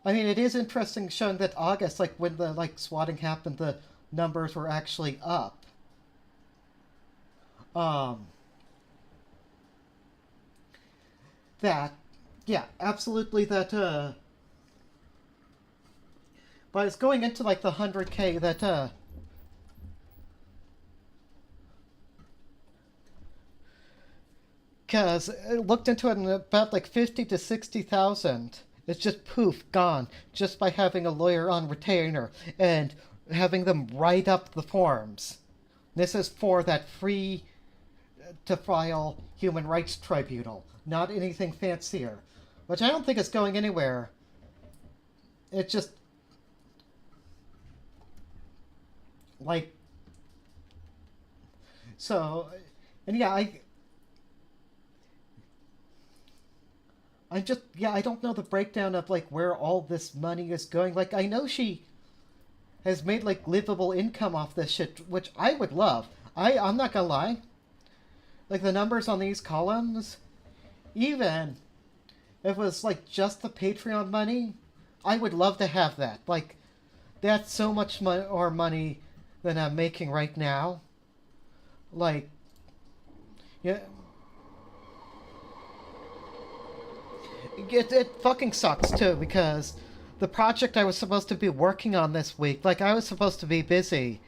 I mean, it is interesting showing that August, like when the swatting happened, the numbers were actually up. That, yeah, absolutely that. But it's going into like the 100K that. Because I looked into it and about like 50 to 60,000. It's just poof, gone, just by having a lawyer on retainer and having them write up the forms. This is for that free to file human rights tribunal, not anything fancier, which I don't think is going anywhere. It just, like, so, and yeah, I don't know the breakdown of, like, where all this money is going. Like, I know she has made, like, livable income off this shit, which I would love. I'm not gonna lie. Like, the numbers on these columns, even if it was, like, just the Patreon money, I would love to have that. Like, that's so much more money than I'm making right now. Like, yeah. It fucking sucks too, because the project I was supposed to be working on this week, like I was supposed to be busy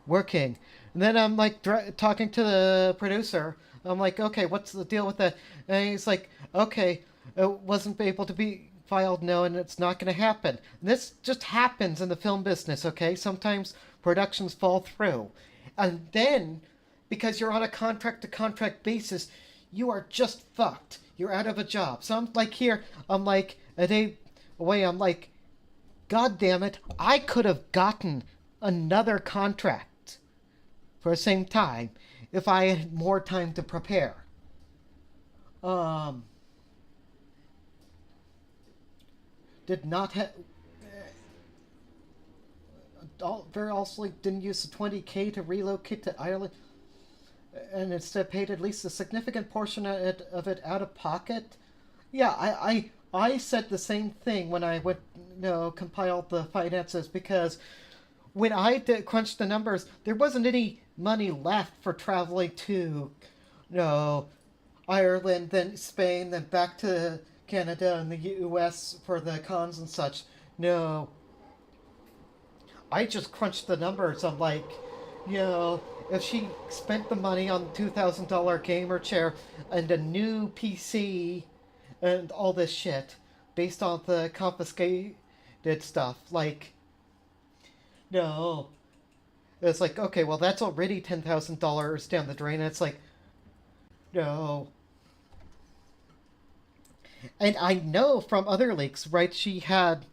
working, and then I'm like talking to the producer. I'm like, okay, what's the deal with that? And he's like, okay, it wasn't able to be filed, no, and it's not going to happen. And this just happens in the film business, okay? Sometimes productions fall through, and then because you're on a contract-to-contract basis, you are just fucked. You're out of a job. So I'm like here, I'm like a day away, I'm like, God damn it, I could have gotten another contract for the same time if I had more time to prepare. Did not have... very also didn't use the 20K to relocate to Ireland, and instead paid at least a significant portion of it out of pocket. Yeah, I said the same thing when I went, compiled the finances, because when I crunched the numbers, there wasn't any money left for traveling to, Ireland, then Spain, then back to Canada and the US for the cons and such. No. I just crunched the numbers. I'm like, if she spent the money on the $2,000 gamer chair and a new PC and all this shit based on the confiscated stuff, like, no. It's like, okay, well, that's already $10,000 down the drain. And it's like, no. And I know from other leaks, right, she had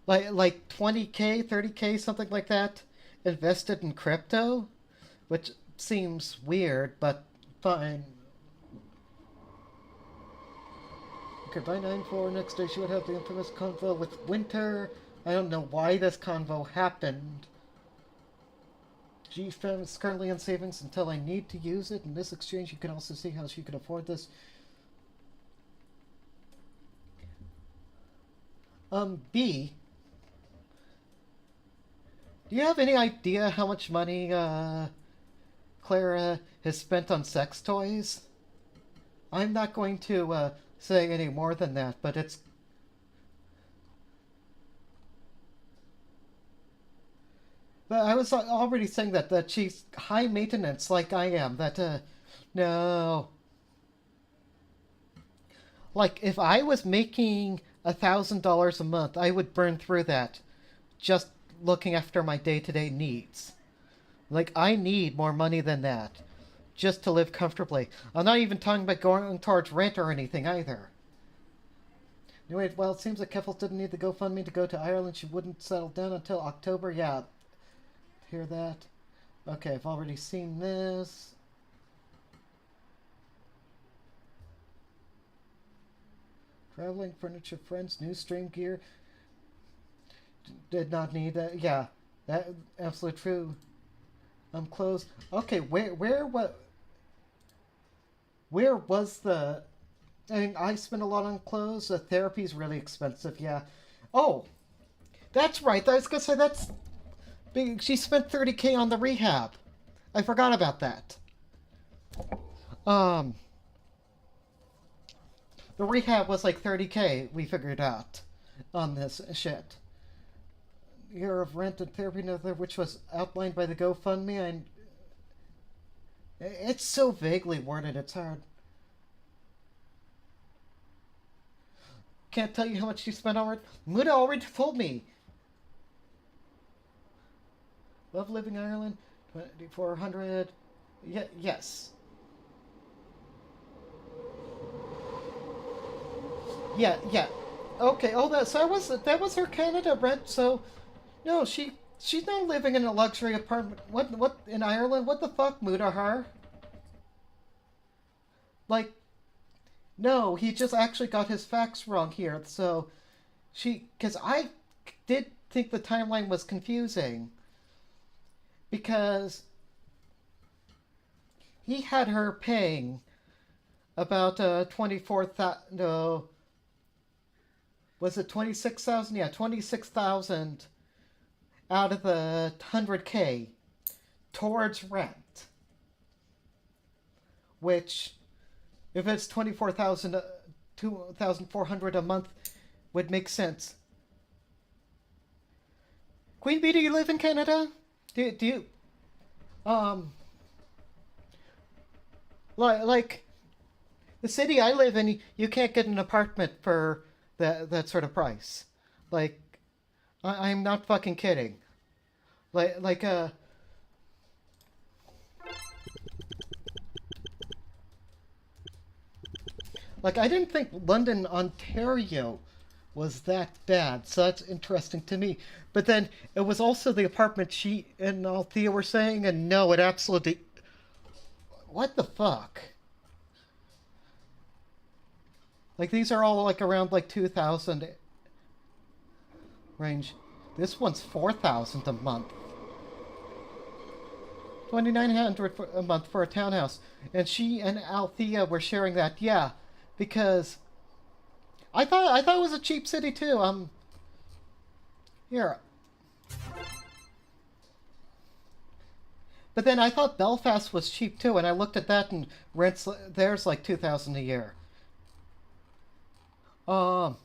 like 20K, 30K, something like that, invested in crypto, which seems weird, but fine. Okay, by 9/4, next day she would have the infamous convo with Winter. I don't know why this convo happened. GFM is currently in savings until I need to use it. In this exchange, you can also see how she could afford this. B, do you have any idea how much money Clara has spent on sex toys? I'm not going to say any more than that, but it's... But I was already saying that she's high maintenance like I am, that, no. Like, if I was making $1,000 a month, I would burn through that just looking after my day-to-day needs. Like, I need more money than that just to live comfortably. I'm not even talking about going towards rent or anything either. Anyway, well, it seems like Keffals didn't need the GoFundMe to go to Ireland. She wouldn't settle down until October. Yeah, hear that? Okay, I've already seen this. Traveling, furniture, friends, new stream gear. Did not need that. Yeah, that absolutely true. I'm closed. Okay, where was the... I mean, I spent a lot on clothes. The therapy's really expensive, yeah. Oh, that's right. I was going to say that's... big. She spent $30K on the rehab. I forgot about that. The rehab was like $30K, we figured out, on this shit. Year of rent and therapy, which was outlined by the GoFundMe, and it's so vaguely worded, it's hard. Can't tell you how much she spent on it. Muda already told me. Love living in Ireland, 2,400. Yeah, yes. Yeah. Okay. Oh, that was her Canada rent. So, no, she's not living in a luxury apartment. What in Ireland? What the fuck, Mutahar? Like, no, he just actually got his facts wrong here. So, because I did think the timeline was confusing, because he had her paying about 24,000. No. Was it 26,000? Yeah, 26,000 out of the 100K towards rent, which, if it's 2,400 a month, would make sense. Queen Bee, do you live in Canada? Do you, like, the city I live in, you can't get an apartment for that sort of price. Like, I'm not fucking kidding. Like I didn't think London, Ontario was that bad, so that's interesting to me. But then it was also the apartment she and Althea were saying, and no, it absolutely... What the fuck? Like, these are all, like, around, like, 2,000 range. This one's 4,000 a month. 2,900 a month for a townhouse. And she and Althea were sharing that, yeah, because I thought it was a cheap city too. Here. But then I thought Belfast was cheap too, and I looked at that and rents there's like 2,000 a year. So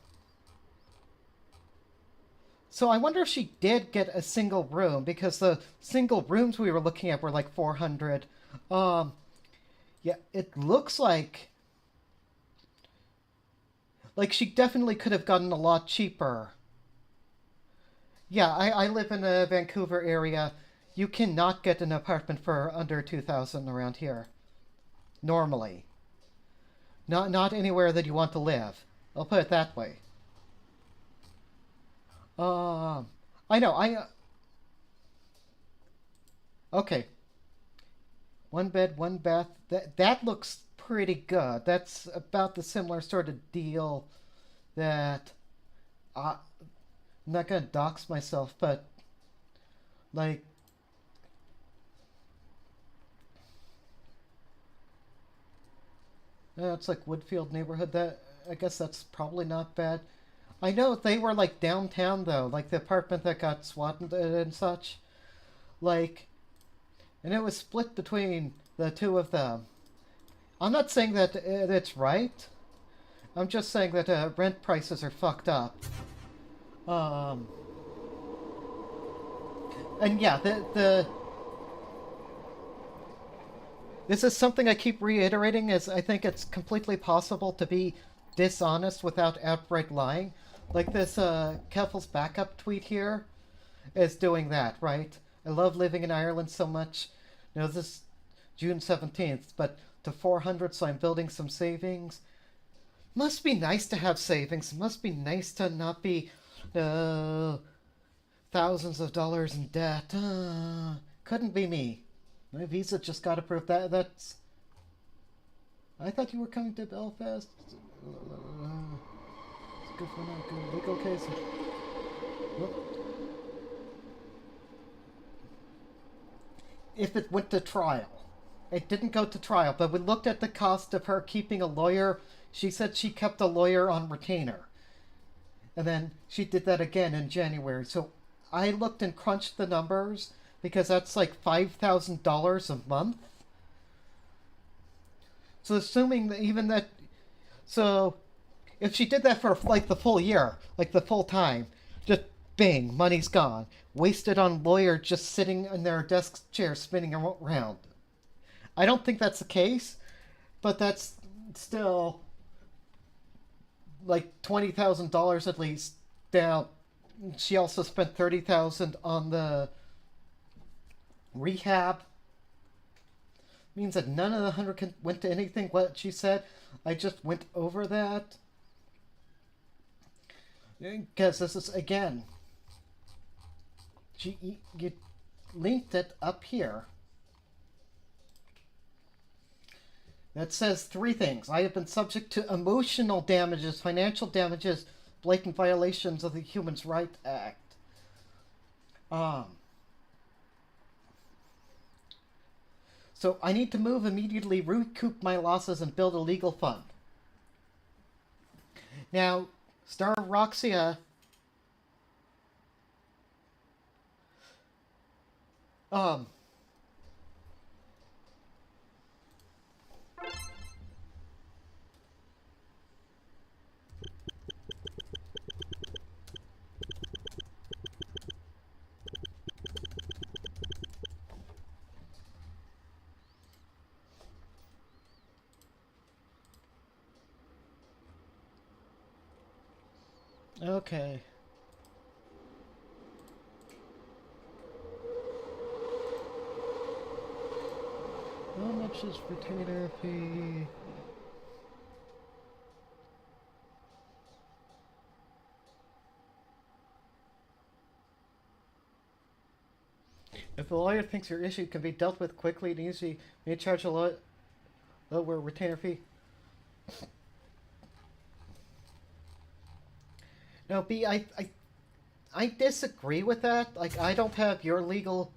I wonder if she did get a single room, because the single rooms we were looking at were like 400. Yeah, it looks like she definitely could have gotten a lot cheaper. Yeah, I live in a Vancouver area. You cannot get an apartment for under 2,000 around here. Normally. Not anywhere that you want to live. I'll put it that way. I know, okay. 1 bed, 1 bath. That looks pretty good. That's about the similar sort of deal that... I'm not gonna dox myself, but... Like... it's like Woodfield neighborhood. I guess that's probably not bad. I know they were like downtown though, like the apartment that got swatted and such. Like, and it was split between the two of them. I'm not saying that it's right. I'm just saying that rent prices are fucked up. And yeah, this is something I keep reiterating, is I think it's completely possible to be dishonest without outright lying. Like this Keffals backup tweet here is doing that, right? I love living in Ireland so much. You know, this is June 17th, but to 400, so I'm building some savings. Must be nice to have savings. Must be nice to not be thousands of dollars in debt. Couldn't be me. My visa just got approved. That's... I thought you were coming to Belfast. It's good for now. Good legal case. If it went to trial. It didn't go to trial, but we looked at the cost of her keeping a lawyer. She said she kept a lawyer on retainer. And then she did that again in January. So I looked and crunched the numbers, because that's like $5,000 a month. So assuming that even that... So if she did that for like the full year, like the full time, just bing, money's gone. Wasted on lawyer just sitting in their desk chair spinning around. I don't think that's the case, but that's still like $20,000 at least. Now, she also spent $30,000 on the rehab. Means that none of the 100 went to anything. What she said, I just went over that. Because this is, again, you linked it up here. That says 3 things. I have been subject to emotional damages, financial damages, blatant violations of the Human Rights Act. So I need to move immediately, recoup my losses, and build a legal fund. Now, Star Roxia... Okay. How much is retainer fee? If a lawyer thinks your issue can be dealt with quickly and easily, may charge a lower retainer fee. No, B, I disagree with that. Like, I don't have your legal...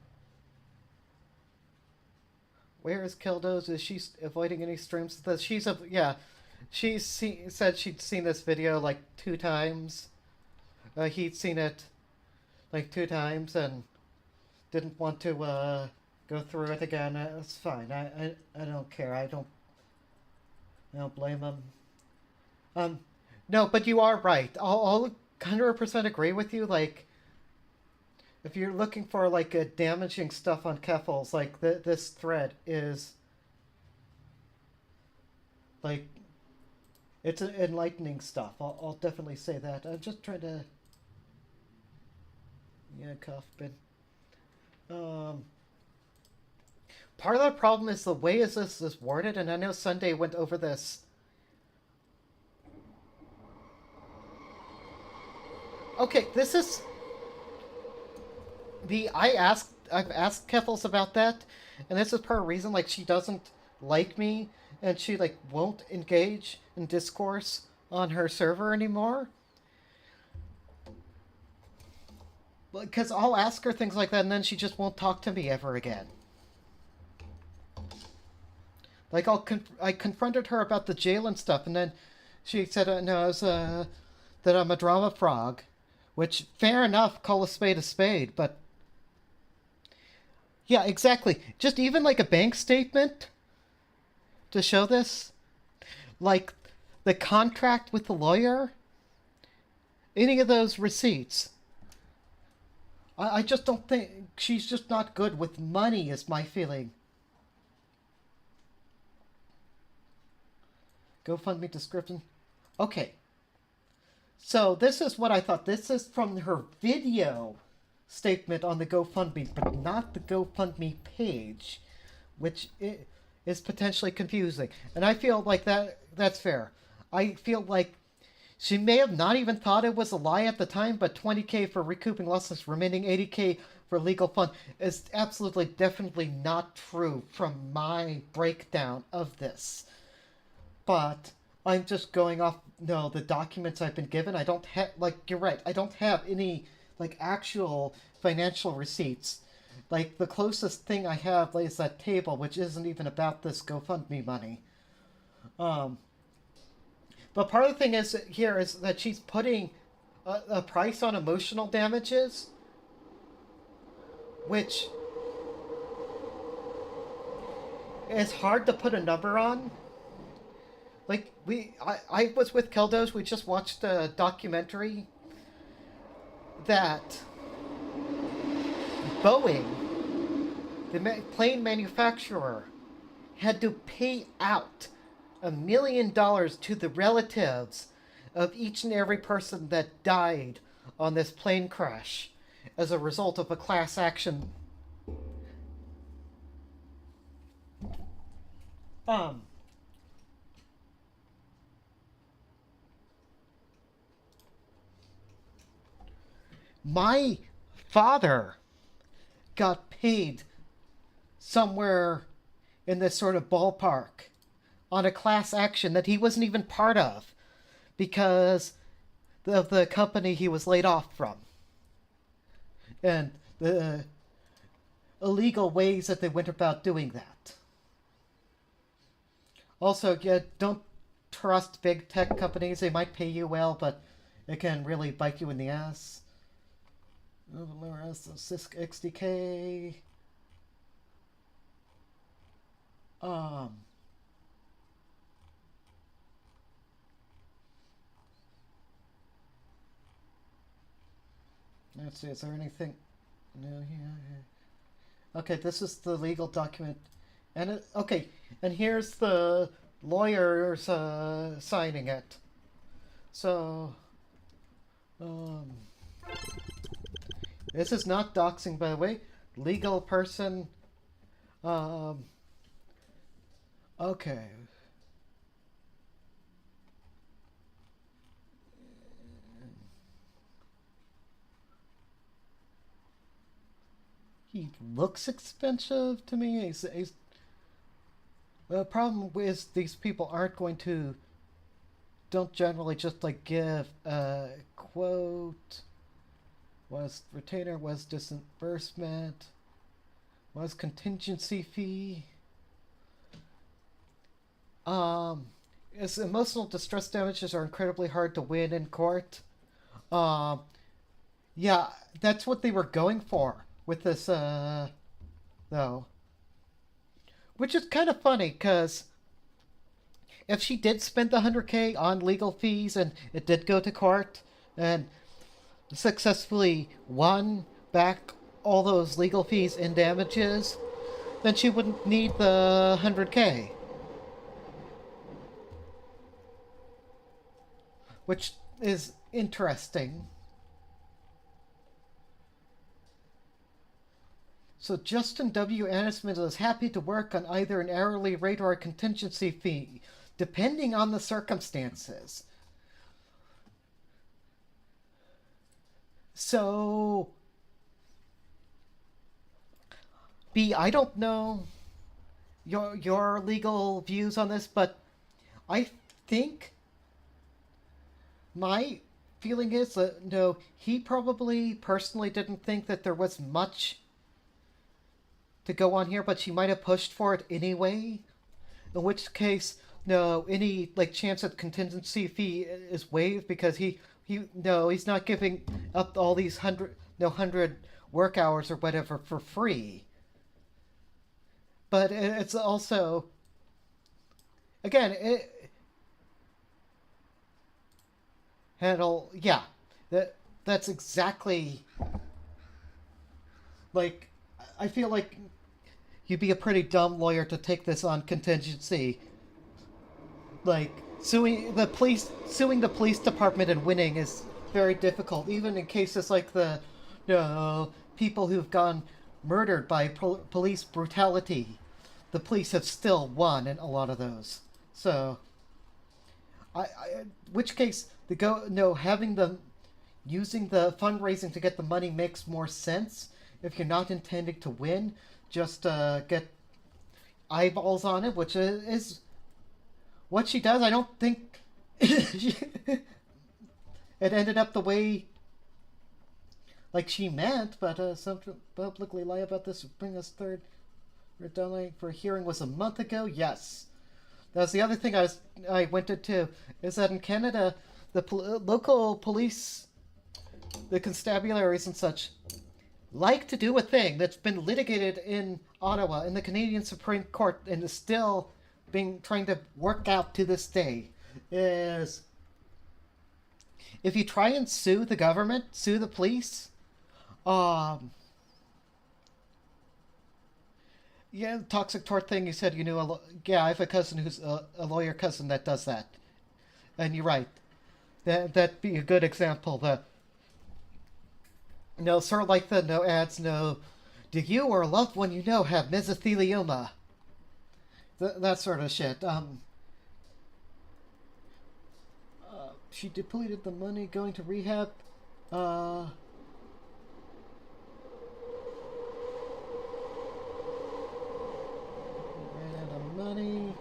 Where is Kildos? Is she avoiding any streams? She's a... Yeah. Said she'd seen this video, like, 2 times. He'd seen it, like, 2 times, and didn't want to, go through it again. It's fine. I don't care. I don't blame him. No, but you are right. I'll 100% agree with you. Like, if you're looking for, like, a damaging stuff on Keffals, like, this thread is, like, it's enlightening stuff. I'll definitely say that. I'm just trying to... Yeah, Kaufman. Part of the problem is the way this is worded, and I know Sunday went over this. Okay, this is... I've asked Keffals about that, and this is part of the reason, like, she doesn't like me, and she, like, won't engage in discourse on her server anymore. Because I'll ask her things like that, and then she just won't talk to me ever again. Like, I confronted her about the jail and stuff, and then she said, no, it was, that I'm a drama frog. Which, fair enough, call a spade, but... Yeah, exactly. Just even, like, a bank statement to show this. Like, the contract with the lawyer. Any of those receipts. I just don't think... She's just not good with money, is my feeling. GoFundMe description. Okay. So this is what I thought. This is from her video statement on the GoFundMe, but not the GoFundMe page, which is potentially confusing. And I feel like that's fair. I feel like she may have not even thought it was a lie at the time, but $20,000 for recouping losses, remaining $80,000 for legal fund is absolutely, definitely not true from my breakdown of this. But I'm just going off, the documents I've been given. I don't have, like, you're right, I don't have any, like, actual financial receipts. Like, the closest thing I have is that table, which isn't even about this GoFundMe money. But part of the thing is that she's putting a price on emotional damages, which is hard to put a number on. Like, I was with Keldos, we just watched a documentary that Boeing, the plane manufacturer, had to pay out $1 million to the relatives of each and every person that died on this plane crash as a result of a class action. My father got paid somewhere in this sort of ballpark on a class action that he wasn't even part of because of the company he was laid off from and the illegal ways that they went about doing that. Also, yeah, don't trust big tech companies. They might pay you well, but it can really bite you in the ass. Cisc XDK. Let's see, is there anything? No, yeah. Okay, this is the legal document. And okay, and here's the lawyers signing it. So, This is not doxing, by the way. Legal person. Okay. He looks expensive to me. The problem is these people don't generally just like give a quote. Was retainer, was disbursement, was contingency fee. As emotional distress damages are incredibly hard to win in court. Yeah, that's what they were going for with this, though. Which is kind of funny, because if she did spend the $100K on legal fees and it did go to court and successfully won back all those legal fees and damages, then she wouldn't need the $100K. Which is interesting. So Justin W. Anisman is happy to work on either an hourly rate or a contingency fee, depending on the circumstances. So, B, I don't know your legal views on this, but I think my feeling is that, no, he probably personally didn't think that there was much to go on here, but she might have pushed for it anyway. In which case, no, any like chance at contingency fee is waived because he's not giving up all these 100 work hours or whatever for free. But it's also, again, that's exactly, like, I feel like you'd be a pretty dumb lawyer to take this on contingency. Like, suing the police department and winning is very difficult, even in cases like the people who've gone murdered by police brutality. The police have still won in a lot of those. So, which case, having them using the fundraising to get the money makes more sense if you're not intending to win. Just get eyeballs on it, which is what she does. I don't think it ended up the way like she meant, but some publicly lie about this. Bring us third. We're deadline for a hearing was a month ago. Yes, that's the other thing I went into is that in Canada, the local police, the constabularies and such, like to do a thing that's been litigated in Ottawa in the Canadian Supreme Court and is still trying to work out to this day, is if you try and sue the government, sue the police, the toxic tort thing you said you knew, I have a cousin who's a lawyer cousin that does that. And you're right. That'd be a good example. Sort of like the no ads, no, do you or a loved one you know have mesothelioma? That sort of shit. She depleted the money going to rehab. Ran out of money.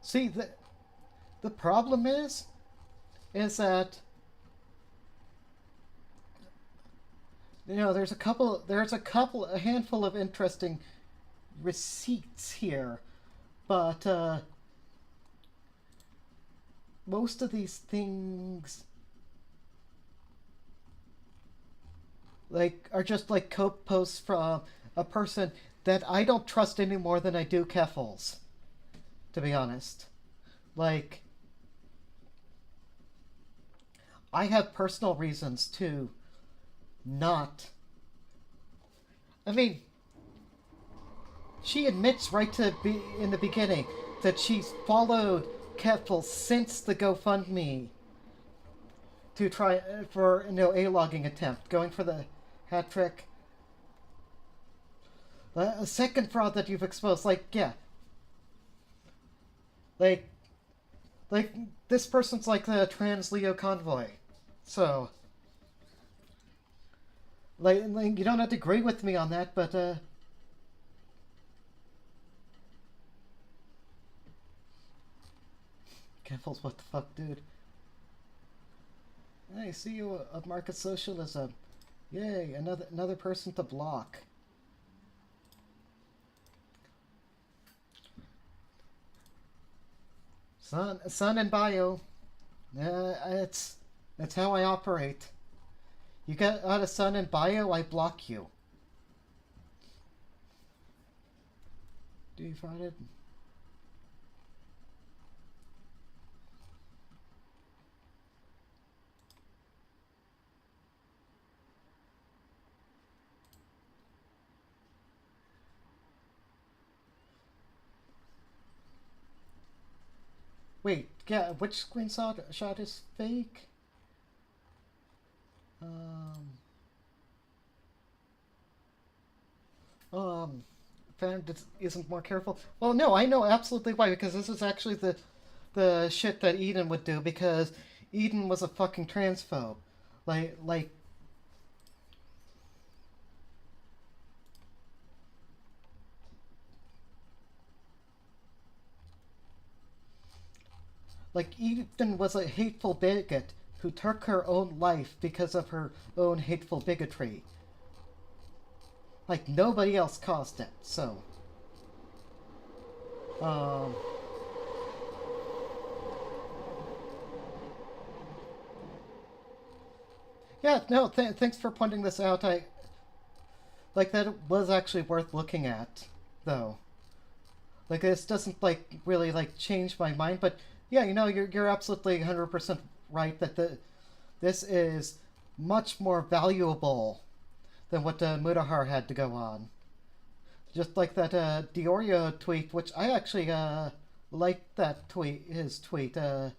See, the problem is that there's a handful of interesting receipts here, but most of these things are just like cope posts from a person that I don't trust any more than I do Keffals, to be honest. I have personal reasons to not. I mean, she admits in the beginning that she's followed Keffals since the GoFundMe to try for a logging attempt, going for the hat trick. A second fraud that you've exposed, like this person's like the trans Leo convoy, so like you don't have to agree with me on that, but Keffals, what the fuck, dude? I see you of market socialism. Yay, another person to block. Sun and bio. It's how I operate. You get out of sun and bio, I block you. Do you find it? Wait, yeah, which screenshot is fake? Fan isn't more careful. Well, no, I know absolutely why, because this is actually the shit that Eden would do, because Eden was a fucking transphobe. Like Eden was a hateful bigot who took her own life because of her own hateful bigotry. Like, nobody else caused it, so... Yeah, no, thanks for pointing this out. That was actually worth looking at, though. Like, this doesn't, really, change my mind, but... Yeah, you're absolutely 100% right that this is much more valuable than what Mutahar had to go on. Just like that Diorio tweet, which I actually liked that tweet. His tweet had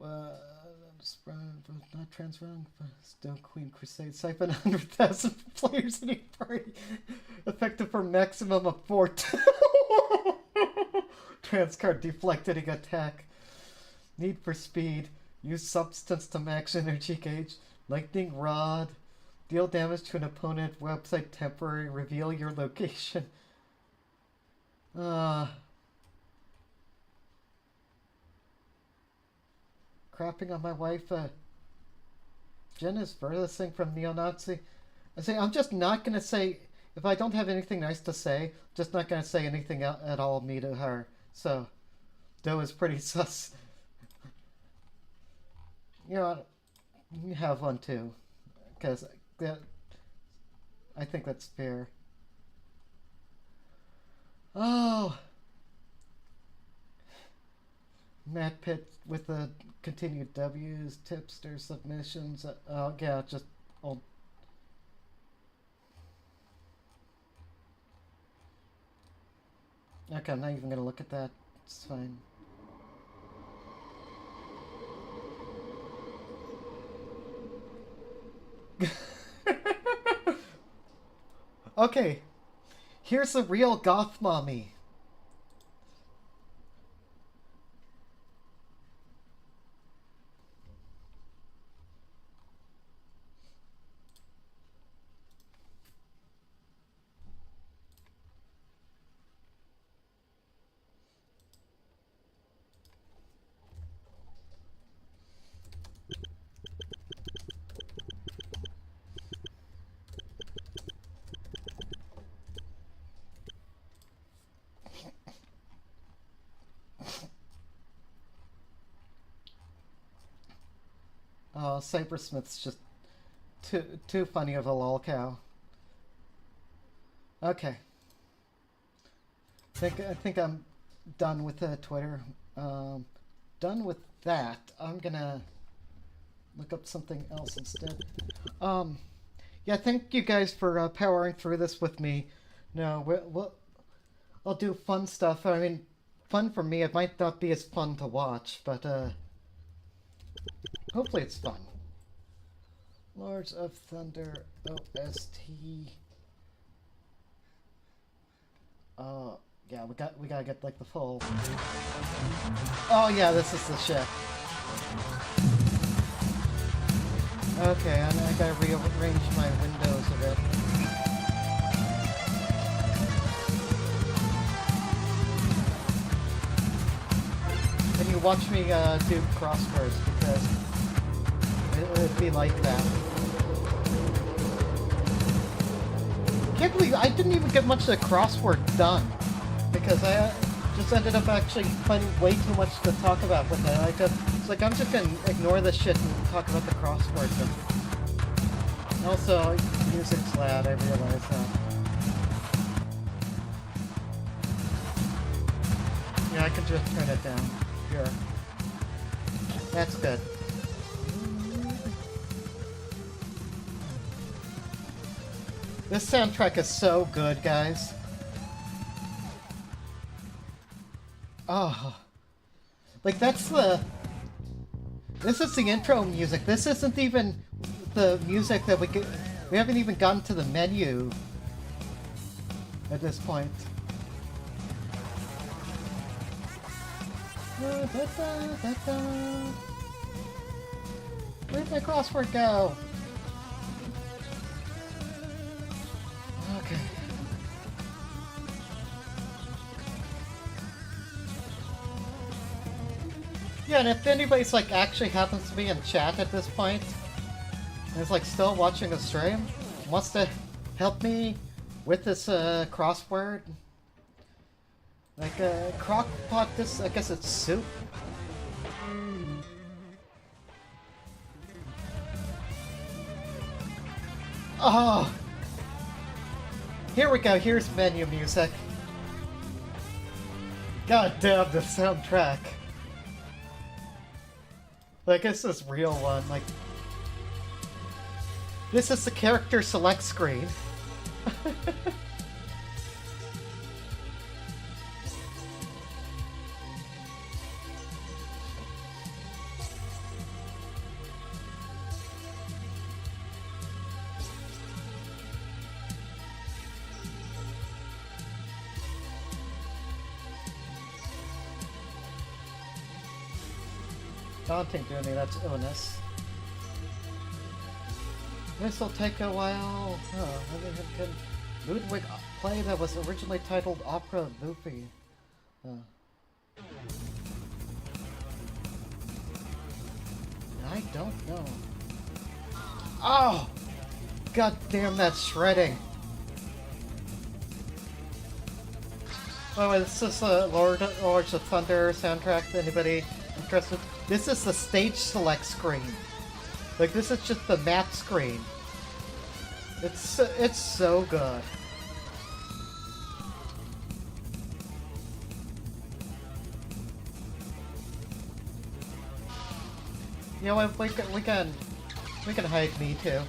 not transferring Stone Queen Crusade siphon 100,000 players in each party, effective for maximum of 4. Transcard deflecting attack. Need for speed. Use substance to max energy gauge. Lightning rod. Deal damage to an opponent. Website temporary. Reveal your location. Crapping on my wife. Jen is furthest thing from neo-Nazi. I'm just not gonna say, if I don't have anything nice to say, just not gonna say anything at all me to her. So, Doe is pretty sus. You have one too, because I think that's fair. Oh, Matt Pitt with the continued W's, tipster submissions. Oh yeah, just old. Okay, I'm not even gonna look at that. It's fine. Okay, here's the real goth mommy. Oh, Cybersmith's just too funny of a lol cow. Okay. I think I'm done with Twitter. Done with that. I'm gonna look up something else instead. Yeah, thank you guys for powering through this with me. No, I'll do fun stuff. I mean, fun for me. It might not be as fun to watch, but hopefully it's fun. Lords of Thunder OST. Yeah, we gotta get like the full. Oh yeah, this is the ship. Okay, I gotta rearrange my windows a bit. Can you watch me do crosswords, because it would be like that. Can't believe I didn't even get much of the crossword done, because I just ended up actually finding way too much to talk about with it. It's like I'm just gonna ignore this shit and talk about the crossword. And also, music's loud. I realize that. Yeah, I can just turn it down. Here. That's good. This soundtrack is so good, guys. Oh. Like, that's the... This is the intro music. This isn't even the music that we get... We haven't even gotten to the menu at this point. Where'd my crossword go? Okay. Yeah, and if anybody's like actually happens to be in chat at this point, and is like still watching the stream, wants to help me with this crossword, like crock pot, this I guess it's soup. Oh. Here we go, here's menu music. God damn, the soundtrack. Like, this is real one, like... This is the character select screen. Daunting journey, that's illness. This'll take a while. Oh, Ludwig play that was originally titled Opera Luffy. I don't know. Oh! God damn, that's shredding. Oh, this is Lords of Thunder soundtrack. Anybody interested? This is the stage select screen. Like, this is just the map screen. It's so good. You know what? We can hide me too.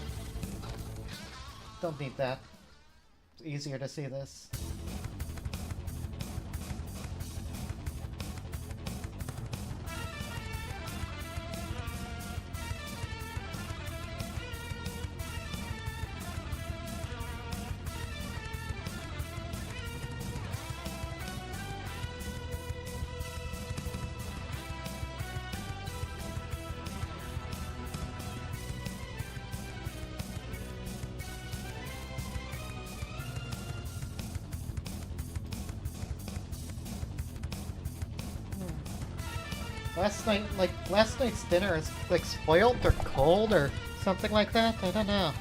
Don't need that. It's easier to see this. Last night's dinner is like spoiled or cold or something like that. I don't know.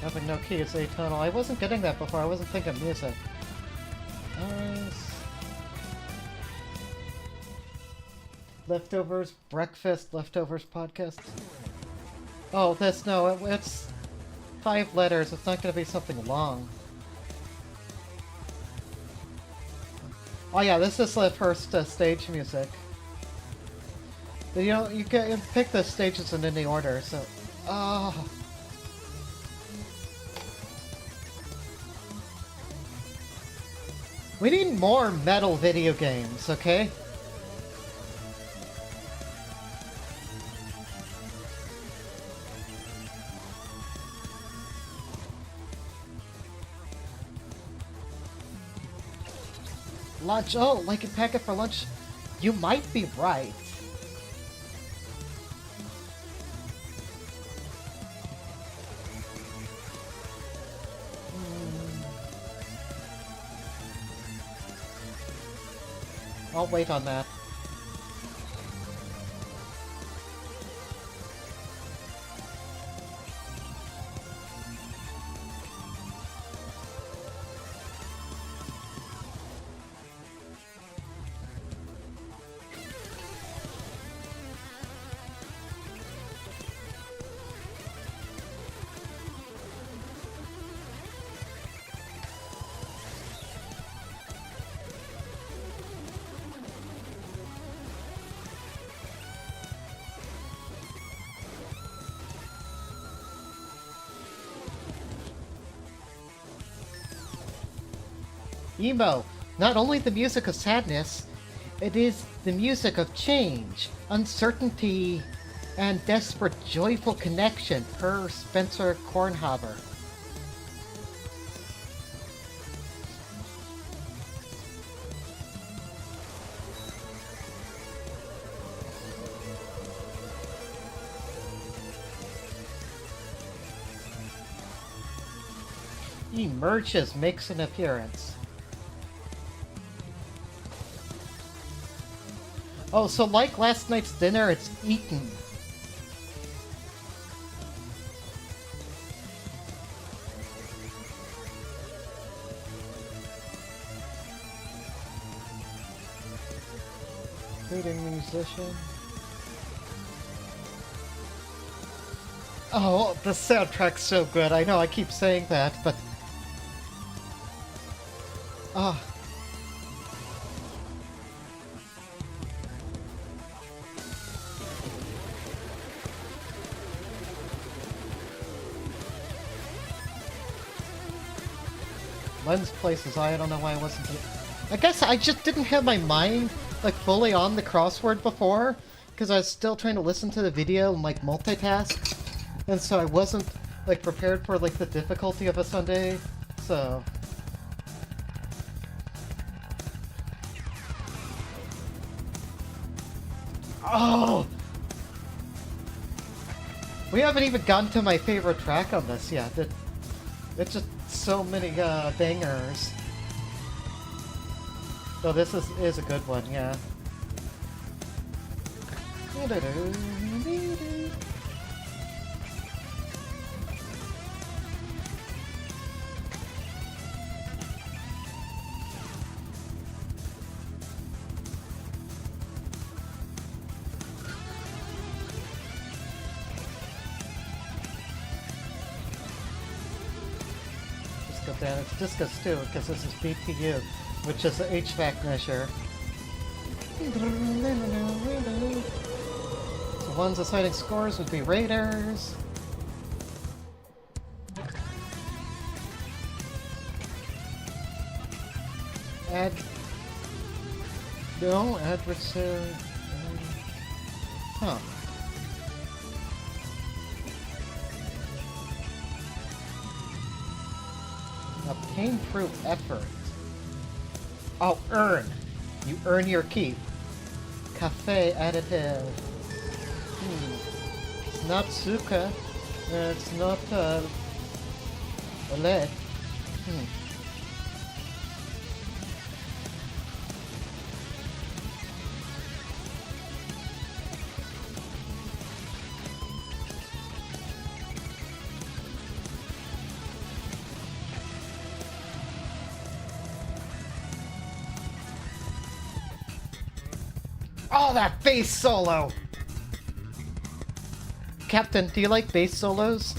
Having no key is atonal. I wasn't getting that before. I wasn't thinking music. Nice. Leftovers, breakfast, leftovers podcast. Oh, it's 5 letters. It's not going to be something long. Oh yeah, this is the first stage music. But, you know, you can pick the stages in any order, so... Oh. We need more metal video games, okay? Lunch. Oh, like a packet for lunch. You might be right. I'll wait on that. Emo, not only the music of sadness, it is the music of change, uncertainty, and desperate joyful connection, per Spencer Kornhaber. Emerges, makes an appearance. Oh, so like last night's dinner, it's eaten. Leading musician. Oh, the soundtrack's so good. I know I keep saying that, but... Ah. Lens places, I don't know why I wasn't... I guess I just didn't have my mind, like, fully on the crossword before, because I was still trying to listen to the video and, like, multitask, and so I wasn't, like, prepared for, like, the difficulty of a Sunday, so... Oh! We haven't even gotten to my favorite track on this yet. It's just so many bangers. So this is a good one, yeah. It's Disco Stew, because this is BTU, which is the HVAC measure. So ones assigning scores would be Raiders. No, adversary. Huh. Obtain through effort. Oh, earn. You earn your keep. Cafe additive. It's not suka. It's not lead. Oh, that bass solo! Captain, do you like bass solos?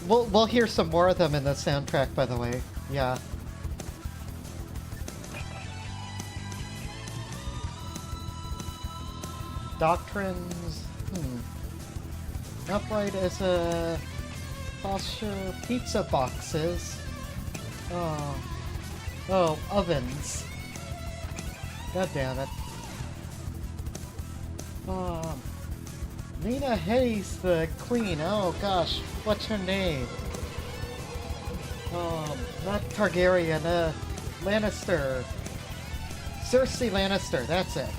We'll hear some more of them in the soundtrack, by the way. Yeah. Doctrines. Upright as a posture. Pizza boxes. Oh, ovens. God damn it. Lena Hayes the Queen. Oh gosh, what's her name? Not Targaryen, Lannister. Cersei Lannister, that's it.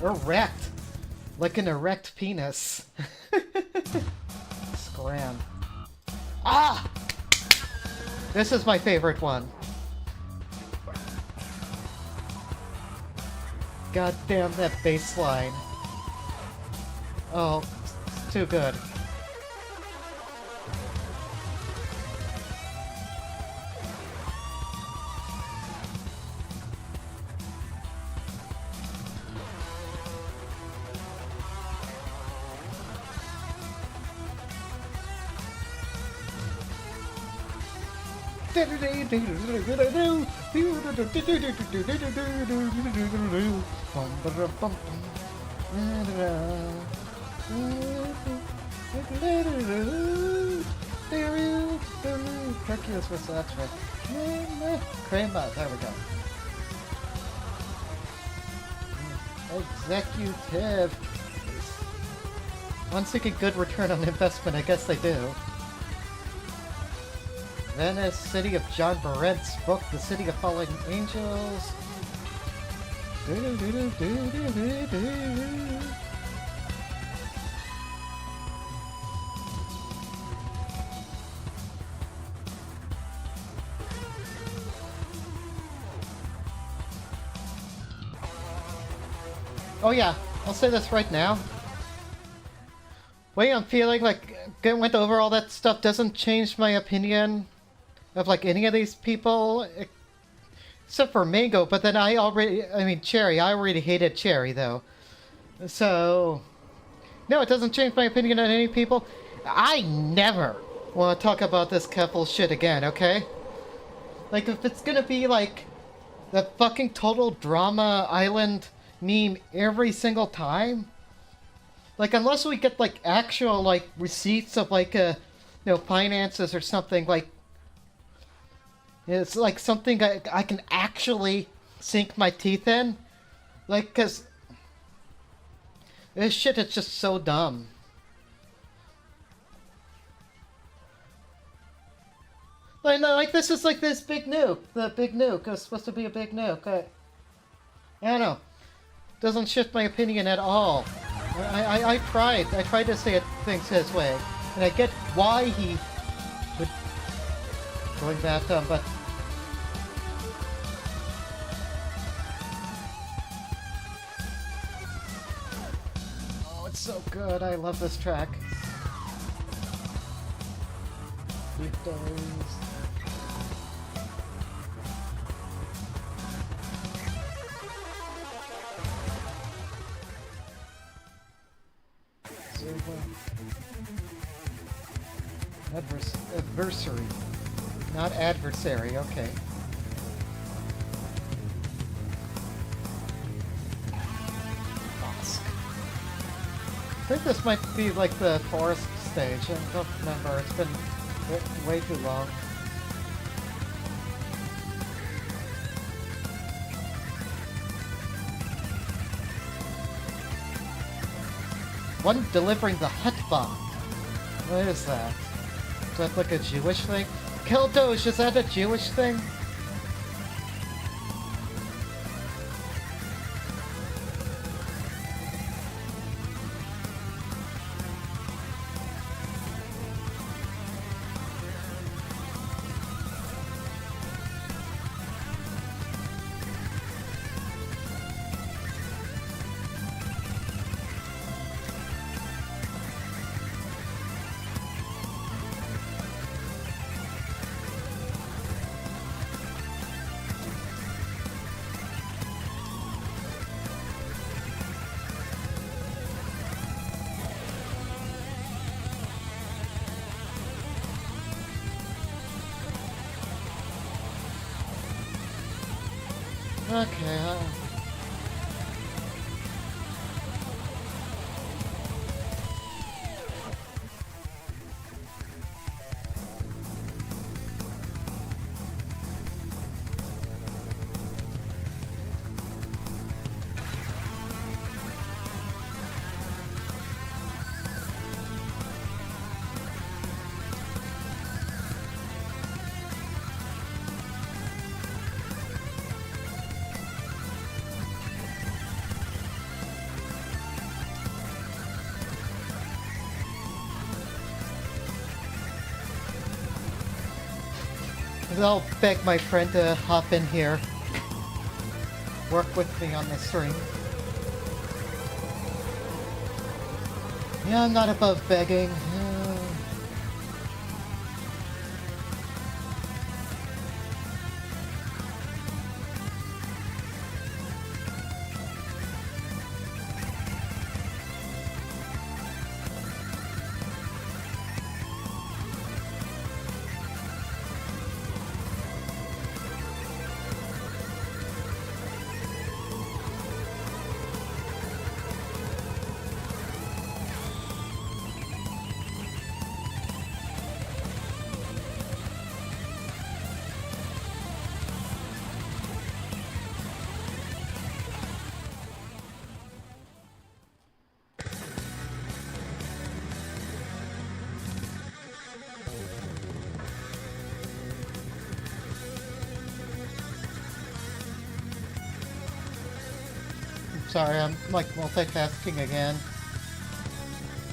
Erect. Like an erect penis. Scram. Ah! This is my favorite one. God damn that bass line. Oh, it's too good. Crema, there we go. Executive. Once you get good return on investment, I guess they do. Venice, City of John Barrett's book, The City of Fallen Angels. Oh yeah, I'll say this right now. Way I'm feeling like went over all that stuff doesn't change my opinion of like any of these people, except for Mango. But then I mean Cherry. I already hated Cherry though, so no, it doesn't change my opinion on any people. I never want to talk about this Keffals shit again. Okay, like if it's gonna be like the fucking total drama island meme every single time. Like, unless we get, like, actual, like, receipts of, like, finances or something, like, it's, like, something I can actually sink my teeth in. Like, because this shit is just so dumb. Like, this is, like, this big nuke. The big nuke. It was supposed to be a big nuke. I don't know. Doesn't shift my opinion at all. I tried to say things his way, and I get why he would going that dumb, but oh, it's so good. I love this track. Sweet days. Adversary. Not adversary, okay. Mosque. I think this might be like the forest stage. I don't remember. It's been way too long. One delivering the hut bomb. What is that? Is that like a Jewish thing? Keldosh, is that a Jewish thing? Okay. I'll beg my friend to hop in here. Work with me on the stream. Yeah, I'm not above begging. Sorry, I'm like multitasking again.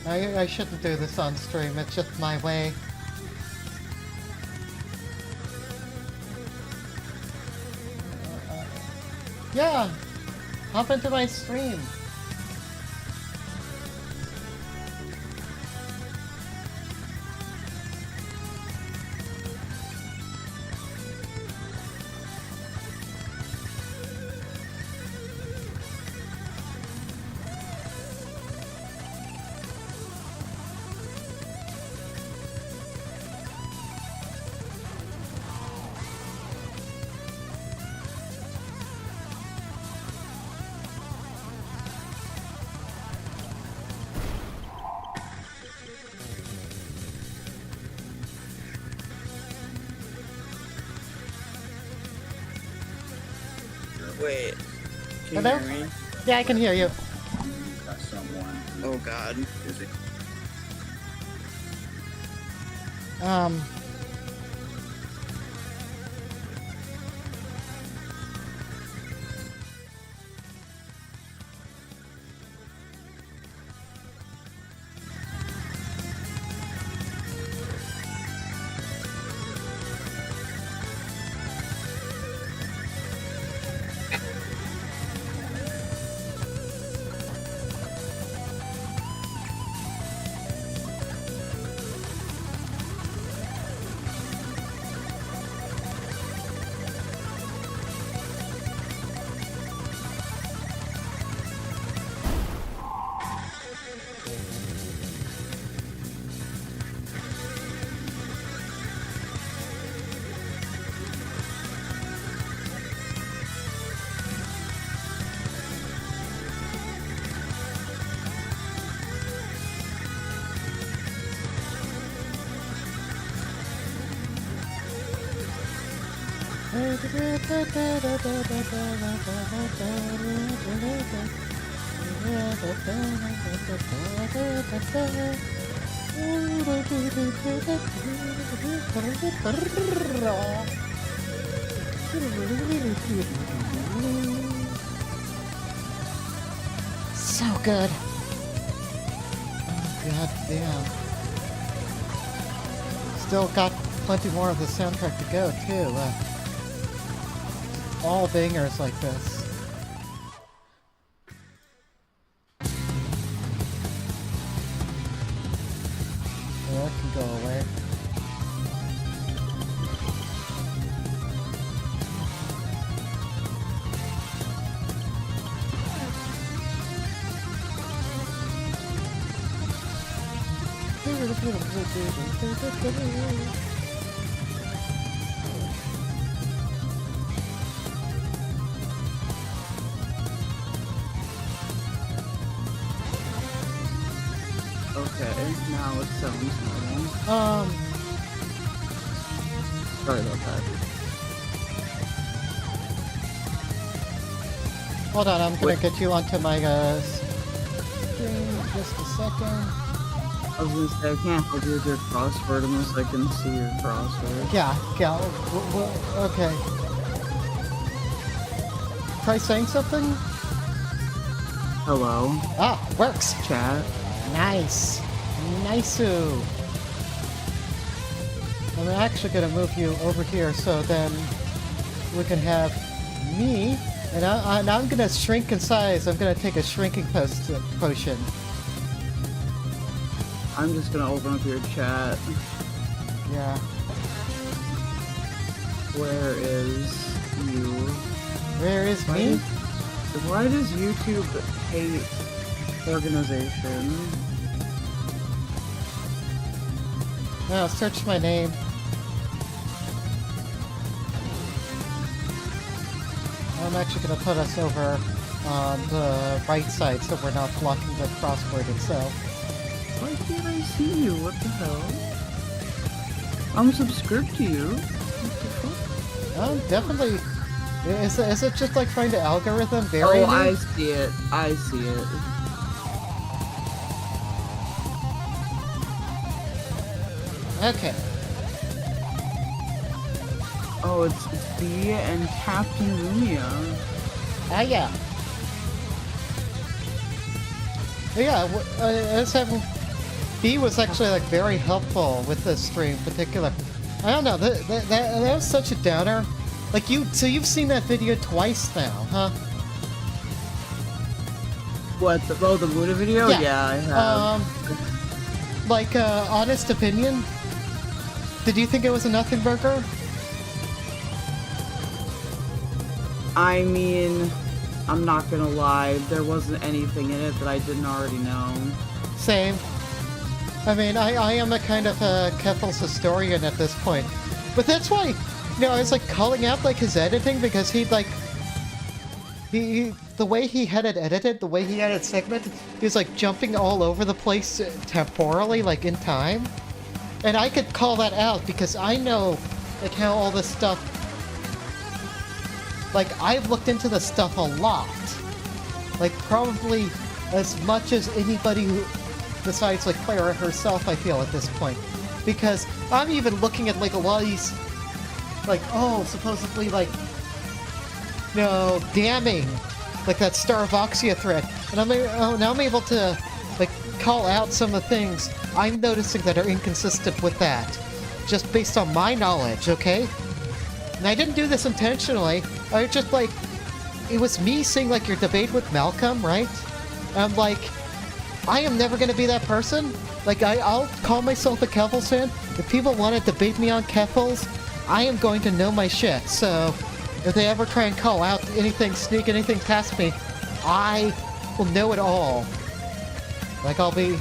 I shouldn't do this on stream, it's just my way. Yeah, hop into my stream. Wait. Can Hello? you hear me? Yeah, I can hear you. Got someone. Oh God. Is it? So good. Oh, god damn. Still got plenty more of the soundtrack to go, too. All bangers like this. Yeah, that can go away. okay. Now it sounds normal. Sorry about that. Hold on, I'm gonna get you onto my screen just a second. I was gonna say, I can't help you with your crossword unless I can see your crossword. Yeah, okay. Try saying something? Hello. Ah, works. Chat. Nice. Nice-oo. I'm actually gonna move you over here so then we can have me, and I'm gonna shrink in size. I'm gonna take a shrinking potion. I'm just gonna open up your chat. Yeah. Where is you? Where is me? Why does YouTube hate organization? No, search my name. I'm actually going to put us over on the right side so we're not blocking the crossword itself. Why can't I see you? What the hell? I'm subscribed to you. What the fuck? Oh, definitely. Is it just like trying to algorithm vary? Oh, I see it. I see it. Okay. Oh, it's B and Captain Lumia. Ah, yeah. Yeah, B was actually like very helpful with this stream in particular. I don't know, that was such a downer. Like so you've seen that video twice now, huh? What, the Buddha video? Yeah, I have. Like, honest opinion? Did you think it was a nothing burger? I mean, I'm not gonna lie, there wasn't anything in it that I didn't already know. Same. I mean, I am a kind of a Keffals historian at this point. But that's why, I was like calling out like his editing because he'd like, the way he had it edited, the way he had it segmented, he was like jumping all over the place temporally, like in time. And I could call that out because I know like how all this stuff, like I've looked into this stuff a lot. Like probably as much as anybody who, besides like Clara herself, I feel at this point. Because I'm even looking at like a lot of these, like, oh, supposedly like, damning, like that Star of Oxia thread. And now I'm able to like call out some of the things I'm noticing that are inconsistent with that. Just based on my knowledge, okay? And I didn't do this intentionally. I was just like, it was me seeing like your debate with Malcolm, right? And I'm like, I am never going to be that person. Like, I'll call myself a Keffals fan. If people want to debate me on Keffals, I am going to know my shit. So, if they ever try and call out anything, sneak anything past me, I will know it all. Like, I'll be...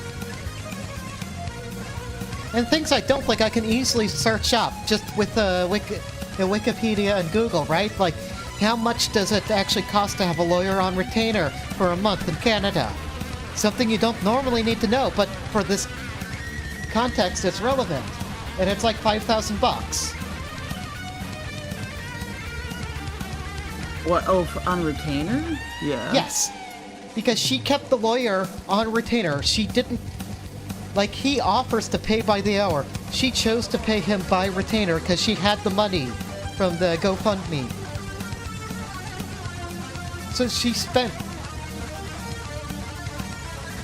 And things I don't, like, I can easily search up just with Wikipedia and Google, right? Like, how much does it actually cost to have a lawyer on retainer for a month in Canada? Something you don't normally need to know, but for this context, it's relevant. And it's like $5,000. What? Oh, on retainer? Yeah. Yes. Because she kept the lawyer on retainer. She didn't... Like, he offers to pay by the hour. She chose to pay him by retainer because she had the money from the GoFundMe. So she spent...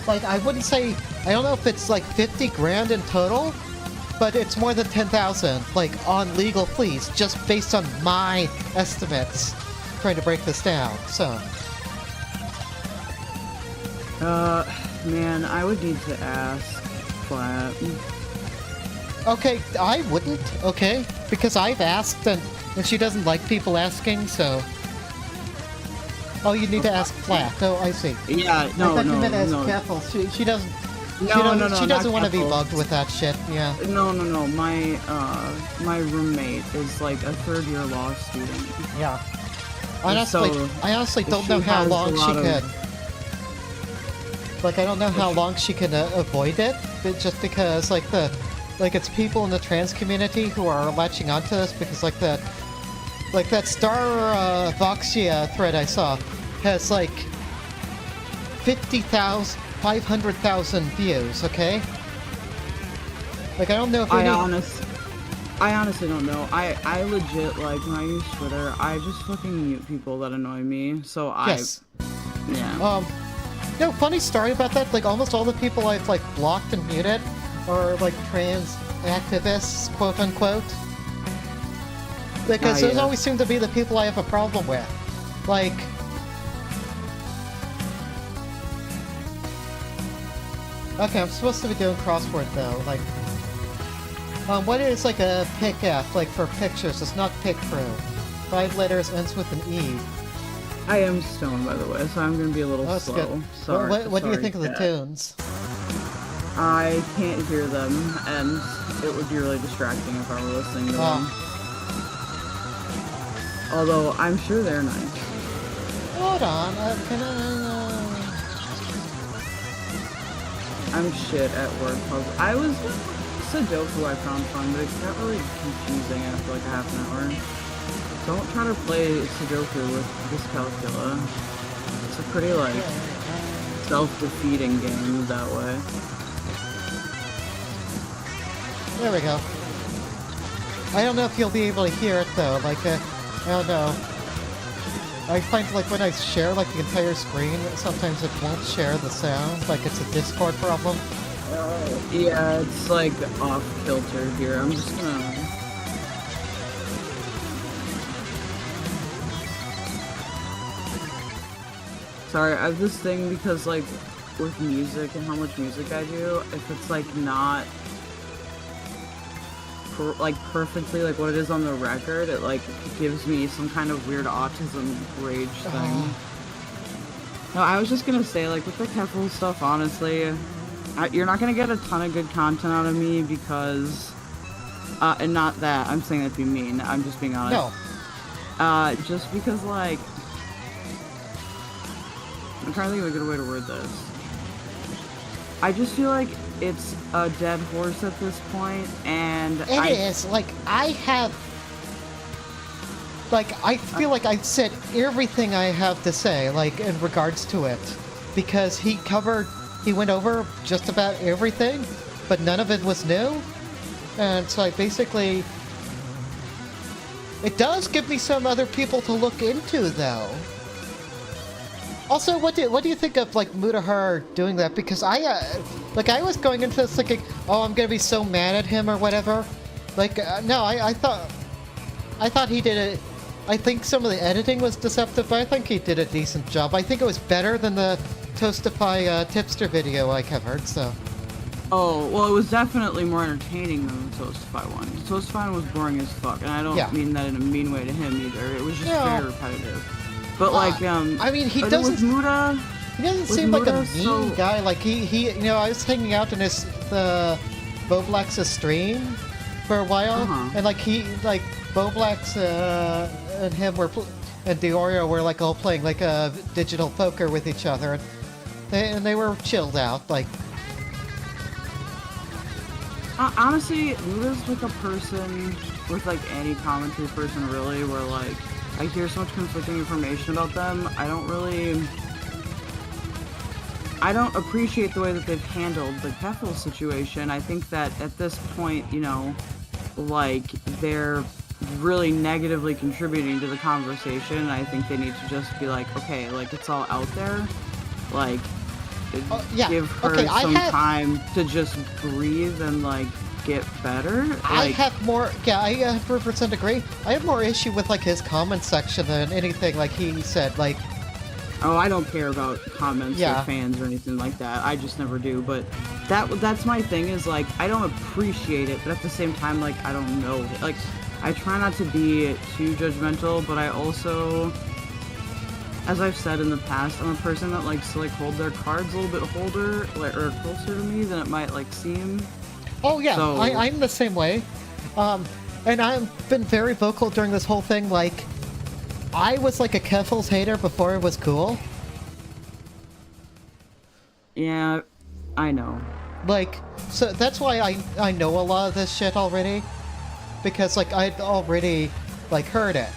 Like, I wouldn't say... I don't know if it's like 50 grand in total, but it's more than 10,000, like, on legal fees, just based on my estimates, trying to break this down, so... Man, I would need to ask Flat. Okay, I wouldn't, okay? Because I've asked, and she doesn't like people asking, so... Oh, you need to ask Flat. Oh, I see. Yeah, no, I thought no, you meant ask no. Keffals. She doesn't... No, she doesn't want to be Keffals. bugged with that shit, yeah. No. My roommate is like a third-year law student. Yeah. Honestly, So, I honestly don't she know how has long a she lot of- could. Like, I don't know how long she can avoid it, but just because, like, it's people in the trans community who are latching onto this because, like, that Star Voxia thread I saw has, like, 500,000 views, okay? Like, I don't know if I honestly don't know. I legit, like, when I use Twitter, I just fucking mute people that annoy me, so Yes. Yeah. No, funny story about that, like, almost all the people I've, like, blocked and muted are, like, trans activists, quote-unquote. Because those always seem to be the people I have a problem with. Like... Okay, I'm supposed to be doing crossword, though, like... what is, like, a pick-F, like, for pictures? It's not pick-through. 5 letters, ends with an E. I am stoned, by the way, so I'm gonna be a little slow. Good. Sorry. What do you think of the tunes? I can't hear them, and it would be really distracting if I were listening to them. Although, I'm sure they're nice. Hold on, I'm shit at word puzzles. Sudoku I found fun, but it got really confusing after like a half an hour. Don't try to play Sudoku with Dyscalculia. It's a pretty, like, self-defeating game that way. There we go. I don't know if you'll be able to hear it, though. Like, I don't know. I find, like, when I share, like, the entire screen, sometimes it won't share the sound. Like, it's a Discord problem. Yeah, it's, like, off-kilter here. I'm just gonna... Sorry, I have this thing because, like, with music and how much music I do, if it's, like, not, perfectly, like, what it is on the record, it, like, gives me some kind of weird autism rage thing. No, I was just gonna say, like, with the Keffals stuff, honestly, you're not gonna get a ton of good content out of me because, and not that, I'm saying that to be mean, I'm just being honest. No. Just because, like, I'm trying to think of a good way to word this. I just feel like it's a dead horse at this point, and It is. Like, I feel like I've said everything I have to say, like, in regards to it. Because he went over just about everything, but none of it was new. And so basically... It does give me some other people to look into, though. Also, what do you think of, like, Mutahar doing that? Because I was going into this thinking, oh, I'm gonna be so mad at him or whatever. Like, no, I thought he did it. I think some of the editing was deceptive, but I think he did a decent job. I think it was better than the Toastify tipster video I covered, so. Oh, well, it was definitely more entertaining than the Toastify one. The Toastify one was boring as fuck, and I don't mean that in a mean way to him either. It was just very repetitive. But like, I mean, he doesn't seem like a mean guy. Like he, you know, I was hanging out in the Boblax's stream for a while, and like Boblax and him and Diorio were like all playing like a digital poker with each other, and they were chilled out. Like, honestly, Muda's like a person with like any commentary person really, where like. I hear so much conflicting information about them. I don't appreciate the way that they've handled the Keffals situation. I think that at this point, you know, like, they're really negatively contributing to the conversation. I think they need to just be like, okay, like, it's all out there. Like, give her some time to just breathe and, like, get better. I have more. Yeah, I 100% agree. I have more issue with like his comment section than anything like he said. Like, oh, I don't care about comments or fans or anything like that. I just never do. But that's my thing. Is like I don't appreciate it, but at the same time, like I don't know. Like I try not to be too judgmental, but I also, as I've said in the past, I'm a person that likes to like hold their cards a little bit or closer to me than it might like seem. Oh yeah, so, I'm the same way, and I've been very vocal during this whole thing. Like, I was like a Keffals hater before it was cool. Yeah, I know. Like, so that's why I know a lot of this shit already. Because, like, I'd already, like, heard it.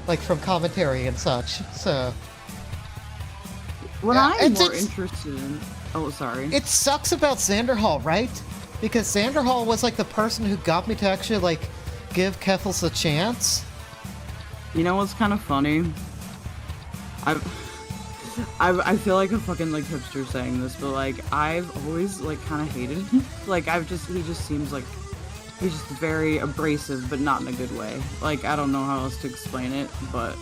Like, from commentary and such, so... What I'm more interested in... Oh, sorry. It sucks about Xanderhall, right? Because Xanderhall was, like, the person who got me to actually, like, give Keffals a chance. You know what's kind of funny? I feel like a fucking, like, hipster saying this, but, like, I've always, like, kind of hated him. Like, he just seems like... He's just very abrasive, but not in a good way. Like, I don't know how else to explain it, but...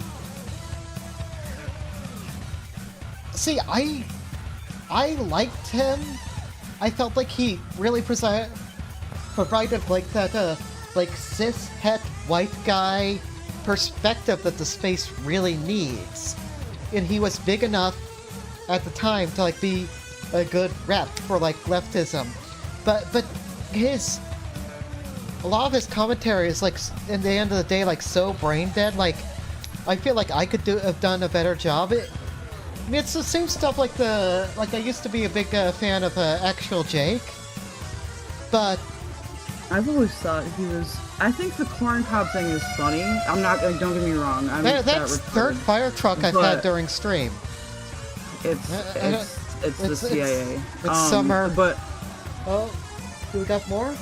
See, I liked him. I felt like he really provided, like, that, like, cis-het white guy perspective that the space really needs. And he was big enough at the time to, like, be a good rep for, like, leftism. But a lot of his commentary is, like, in the end of the day, like, so brain dead. Like, I feel like I could have done a better job. I mean, it's the same stuff like I used to be a big fan of Actual Jake, but I've always thought he was... I think the corn cob thing is funny. I'm not... Like, don't get me wrong. That's third fire truck I've had during stream. It's the CIA. It's summer. But... Oh, do we got more?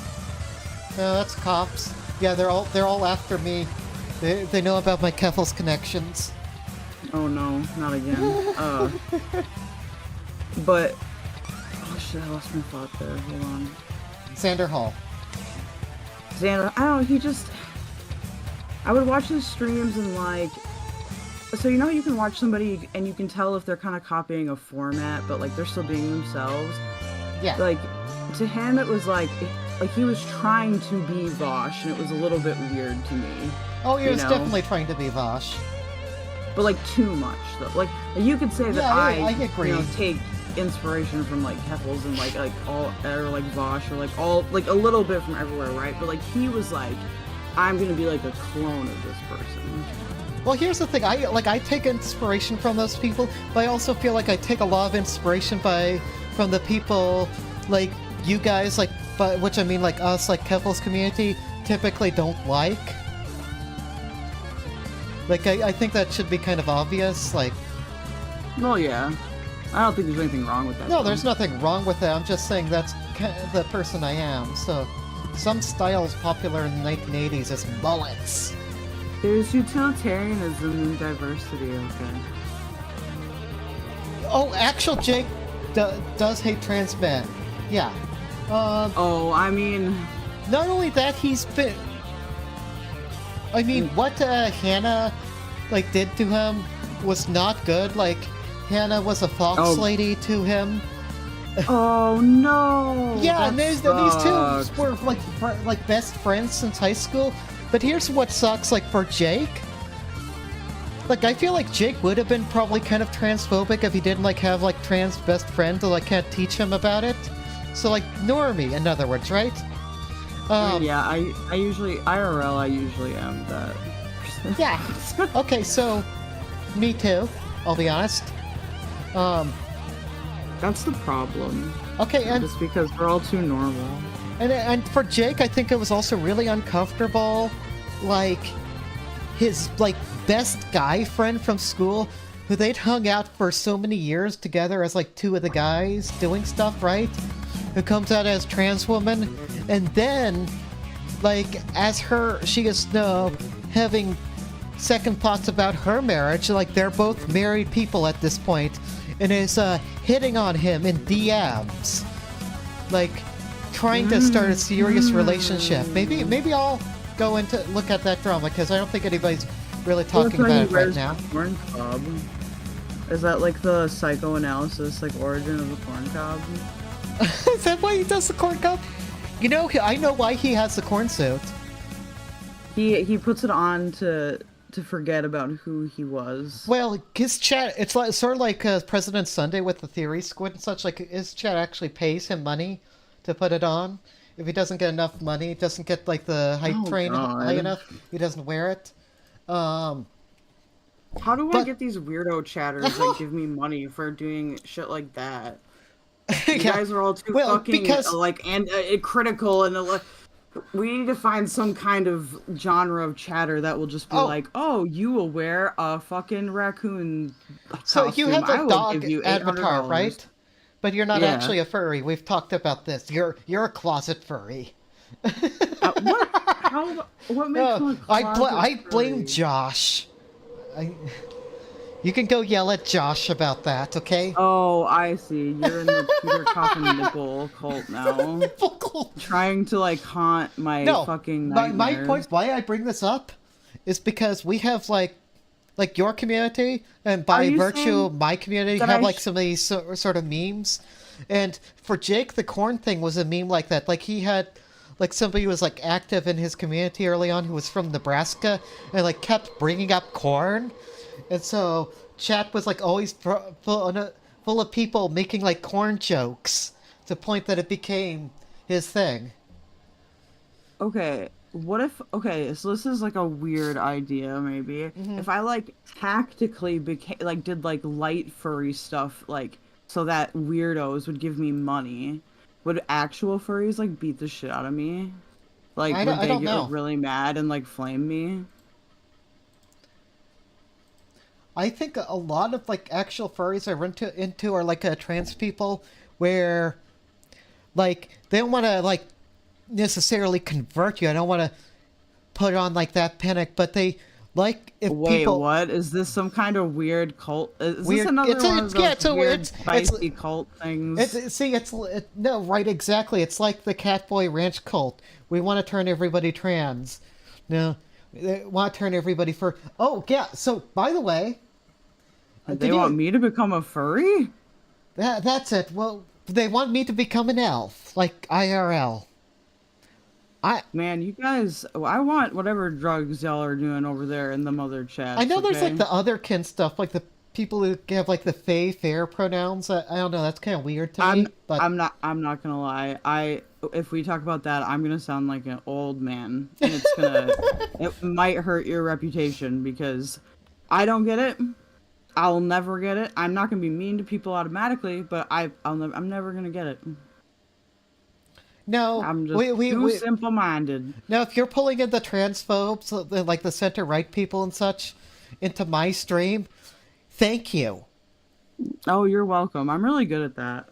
No, that's cops. Yeah, they're all after me. They know about my Keffals connections. Oh no, not again. But... Oh shit, I lost my thought there. Hold on. Xanderhall. I don't know, he just... I would watch his streams and, like... So, you know, you can watch somebody and you can tell if they're kind of copying a format, but, like, they're still being themselves. Yeah. Like, to him, it was like he was trying to be Vosh, and it was a little bit weird to me. Oh, he was definitely trying to be Vosh. But, like, too much, though. Like, you could say that I agree. You know, take inspiration from, like, Keffals and, like all, or, like, Vosh, or, like, all, like, a little bit from everywhere, right? But, like, he was like, I'm gonna be, like, a clone of this person. Well, here's the thing. I take inspiration from those people, but I also feel like I take a lot of inspiration from the people, like, you guys, like, but which I mean, like, us, like, Keffals community, typically don't like. Like, I think that should be kind of obvious, like... Well, yeah. I don't think there's anything wrong with that. No, there's nothing wrong with that. I'm just saying that's the person I am. So, some styles popular in the 1980s is mullets. There's utilitarianism and diversity, okay. Oh, Actual Jake does hate trans men. Yeah. Oh, I mean... Not only that, he's been... I mean, what Hannah, like, did to him was not good. Like, Hannah was a fox lady to him. Oh, no! Yeah, and these two were, like best friends since high school. But here's what sucks, like, for Jake. Like, I feel like Jake would have been probably kind of transphobic if he didn't, like, have, like, trans best friend to, like, kind of teach him about it. So, like, normie, in other words, right? Yeah, I usually, IRL, I usually am that. Yeah. Okay, so, me too, I'll be honest. That's the problem. Okay, and... Just because we're all too normal. And for Jake, I think it was also really uncomfortable, like, his, like, best guy friend from school, who they'd hung out for so many years together as, like, two of the guys doing stuff, right? Who comes out as trans woman, and then, like, as she is having second thoughts about her marriage, like, they're both married people at this point, and is hitting on him in DMs, like, trying to start a serious relationship. Maybe I'll go into look at that drama, because I don't think anybody's really talking about it right now. Corn cob. Is that like the psychoanalysis, like, origin of the corn cob? Is that why he does the corn cob? You know, I know why he has the corn suit. He puts it on to forget about who he was. Well, his chat, it's like sort of like President Sunday with the Theory Squid and such. Like, his chat actually pays him money to put it on. If he doesn't get enough money, doesn't get, like, the hype train high enough, he doesn't wear it. How do I get these weirdo chatters that give me money for doing shit like that? You guys are all too fucking critical and we need to find some kind of genre of chatter that will just be like, "Oh, you will wear a fucking raccoon costume. So you have a dog avatar, $800. right? But you're not actually a furry. We've talked about this. You're a closet furry. What? What makes one a closet I blame Josh. You can go yell at Josh about that, okay? Oh, I see. You're in the Peter Coffin nipple cult now. Trying to haunt my fucking nightmares. My point, why I bring this up, is because we have like your community, and by virtue of my community, have some of these sort of memes. And for Jake, the corn thing was a meme like that. Like he had, somebody who was active in his community early on who was from Nebraska, and kept bringing up corn. And so chat was always full of people making corn jokes to the point that it became his thing. Okay, what if, so this is a weird idea maybe. If I tactically did light furry stuff so that weirdos would give me money, would actual furries beat the shit out of me? Would they get really mad and flame me? I think a lot of actual furries I run into are trans people where they don't want to necessarily convert you. I don't want to put on that panic, but they if Wait, people. What is this? Some kind of weird cult? Is this another one of those weird spicy cult things? No, right, exactly. It's like the Catboy Ranch cult. We want to turn everybody trans. No, they want to turn everybody Oh yeah. So by the way. They want me to become a furry? That's it. Well, they want me to become an elf, IRL. Man, you guys, I want whatever drugs y'all are doing over there in the mother chat. I know there's the otherkin stuff, the people who have the fair pronouns. I don't know. That's kind of weird to me. But I'm not gonna lie. If we talk about that, I'm gonna sound like an old man, and it might hurt your reputation because I don't get it. I'll never get it. I'm not gonna be mean to people automatically, but I'm never gonna get it. No, I'm just too simple-minded. No, if you're pulling in the transphobes, the center-right people and such, into my stream, thank you. Oh, you're welcome. I'm really good at that.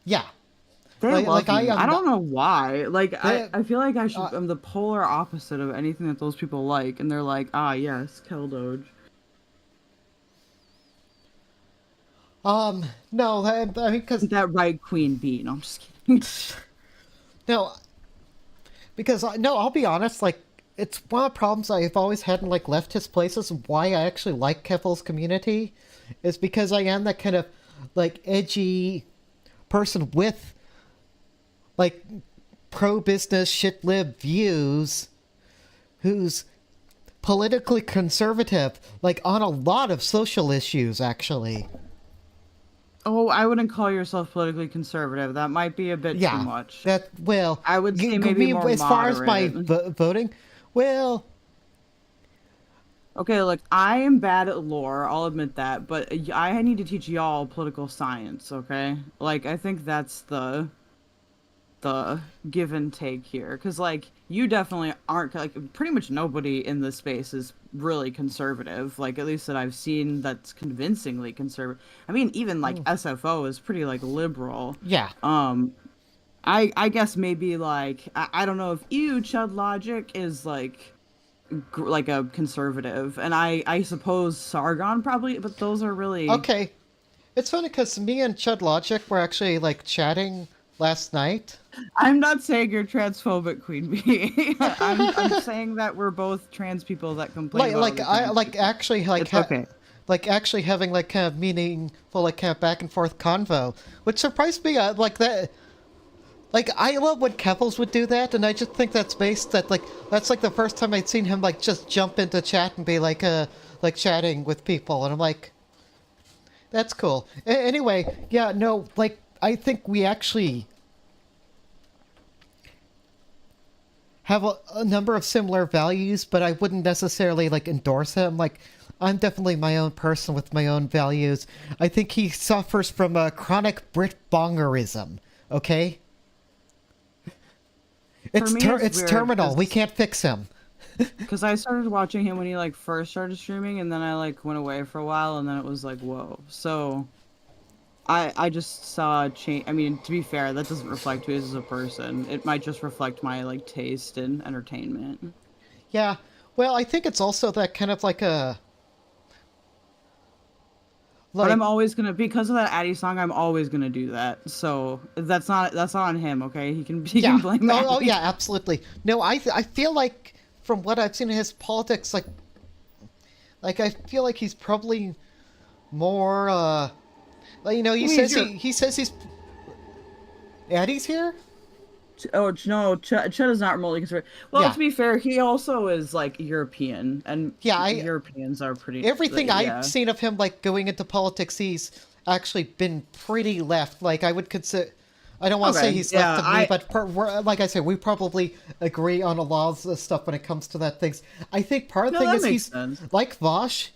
Yeah. They love me. I don't know why. I feel like I'm the polar opposite of anything that those people like, and they're like, ah, yes, Keldoge. No, I mean, because that right queen bee. No, I'm just kidding. No, because I'll be honest. It's one of the problems I've always had in leftist places. Why I actually like Keffals community is because I am that kind of edgy person with pro-business shit lib views, who's politically conservative, on a lot of social issues actually. Oh, I wouldn't call yourself politically conservative. That might be a bit too much. I would say maybe more as far as my voting. Well, okay, look, I am bad at lore. I'll admit that, but I need to teach y'all political science. Okay, I think that's the give and take here, because you definitely aren't pretty much nobody in this space is really conservative, at least that I've seen that's convincingly conservative. I mean, even SFO is pretty liberal. Yeah. I guess maybe I don't know if you Chud Logic is a conservative, and I suppose Sargon probably, but those are really okay. It's funny because me and Chud Logic were actually chatting last night. I'm not saying you're transphobic, Queen Bee. I'm saying that we're both trans people that complain about actually okay. Actually having kind of meaningful kind of back and forth convo, which surprised me that. I love when Keffals would do that, and I just think that's based that that's the first time I'd seen him just jump into chat and be chatting with people, and I'm that's cool. Anyway, yeah, no, I think we actually have a number of similar values, but I wouldn't necessarily endorse him. I'm definitely my own person with my own values. I think he suffers from a chronic Brit bongerism. Okay? It's it's terminal. We can't fix him. Because I started watching him when he like first started streaming, and then I like went away for a while, and then it was like, whoa. So I just saw a change. I mean, to be fair, that doesn't reflect who he is as a person. It might just reflect my like taste in entertainment. Yeah. Well, I think it's also that kind of like a. But I'm always gonna, because of that Addy song, I'm always gonna do that. So that's not on him, okay? He can blame Addy. Oh yeah, absolutely. No, I feel like from what I've seen in his politics, like I feel like he's probably more he says he's Addy's here. Oh no, Chet is not remotely concerned. Well, Yeah. to be fair, he also is like European, and Europeans are pretty. Everything I've seen of him, like going into politics, he's actually been pretty left. Like I would consider, I don't want to say he's left of me, but like I said, we probably agree on a lot of stuff when it comes to that things. I think part of the thing is he's like Vosh.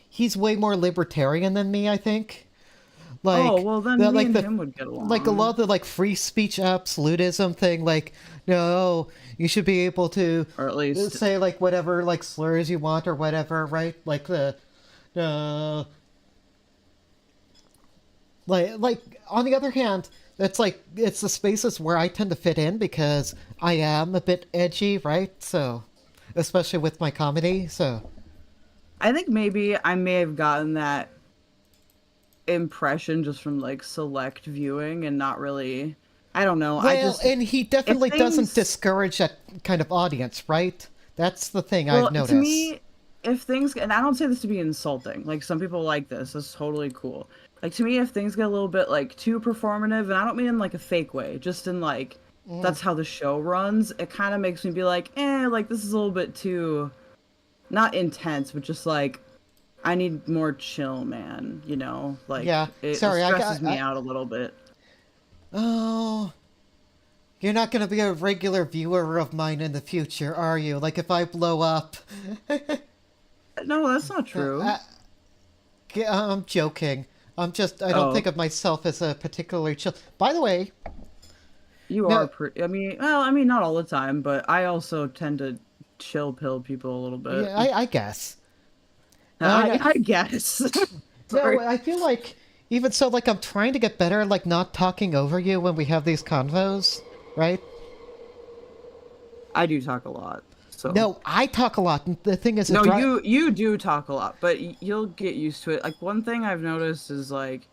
He's way more libertarian than me, I think. Like, oh well, then me and him would get along. Like a lot of the like free speech absolutism thing, like no, you should be able to, or at least say like whatever like slurs you want or whatever, right? Like the, like on the other hand, it's the spaces where I tend to fit in because I am a bit edgy, right? So, especially with my comedy, so. I think maybe I may have gotten that impression just from like select viewing and not really, I don't know. Well, and he definitely doesn't discourage that kind of audience, right? That's the thing I've noticed. To me, if things, and I don't say this to be insulting, like some people like this, that's totally cool. Like to me, if things get a little bit like too performative, and I don't mean in like a fake way, just in like, that's how the show runs, it kind of makes me be like, like this is a little bit too, not intense, but just like, I need more chill, man. You know, like it stresses me out a little bit. Oh, you're not gonna be a regular viewer of mine in the future, are you? Like if I blow up. No, that's not true. I'm joking. I don't think of myself as a particularly chill. By the way, you are pretty. I mean, not all the time, but I also tend to chill pill people a little bit. Yeah, I guess. I guess. No, I feel like even so, like I'm trying to get better at like not talking over you when we have these convos, right? I do talk a lot. So no, I talk a lot. The thing is, you do talk a lot, but you'll get used to it. Like one thing I've noticed is like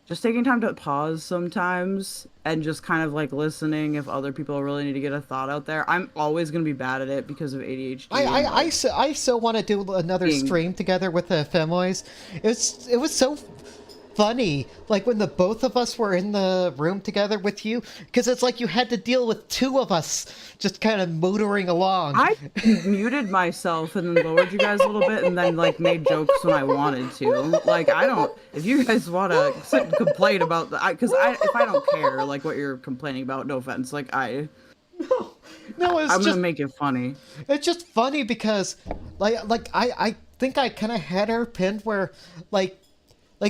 just taking time to pause sometimes and just kind of like listening if other people really need to get a thought out there. I'm always going to be bad at it because of ADHD. I so want to do another stream together with the Femoys. It was so funny, like when the both of us were in the room together with you, because it's like you had to deal with two of us just kind of motoring along. I muted myself and then lowered you guys a little bit and then like made jokes when I wanted to. Like I don't, if you guys want to sit and complain about that, because if I don't care like what you're complaining about, no offense, like I'm gonna make it funny. It's just funny because like I think I kind of had her pinned where like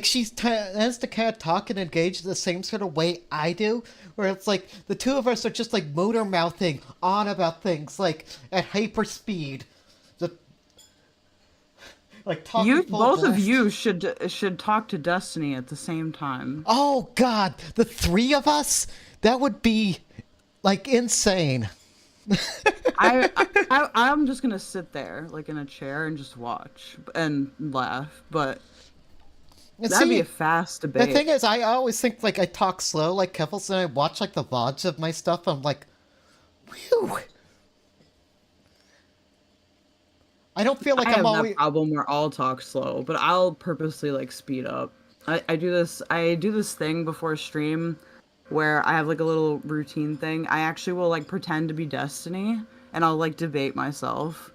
she tends to kind of talk and engage the same sort of way I do, where it's like the two of us are just like motor mouthing on about things like at hyper speed. Like talking both of you should talk to Destiny at the same time. Oh God, the three of us? That would be like insane. I'm just gonna sit there like in a chair and just watch and laugh, but. That'd be a fast debate. The thing is, I always think like I talk slow like Keffals, and I watch like the VODs of my stuff. I'm like, whew. I don't feel like I have always. that problem where I'll talk slow, but I'll purposely like speed up. I do this thing before stream where I have like a little routine thing. I actually will like pretend to be Destiny, and I'll like debate myself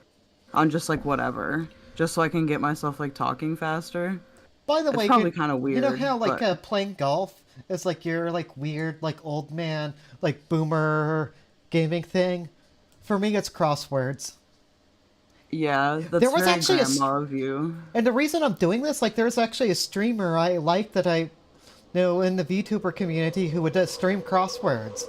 on just like whatever, just so I can get myself like talking faster. By the way, probably kind of weird. You know how like playing golf is like your like weird like old man like boomer gaming thing. For me, it's Crosswords. Yeah, that's there was very actually grandma of you. And the reason I'm doing this, like, there's actually a streamer I like that I know in the VTuber community who would stream crosswords.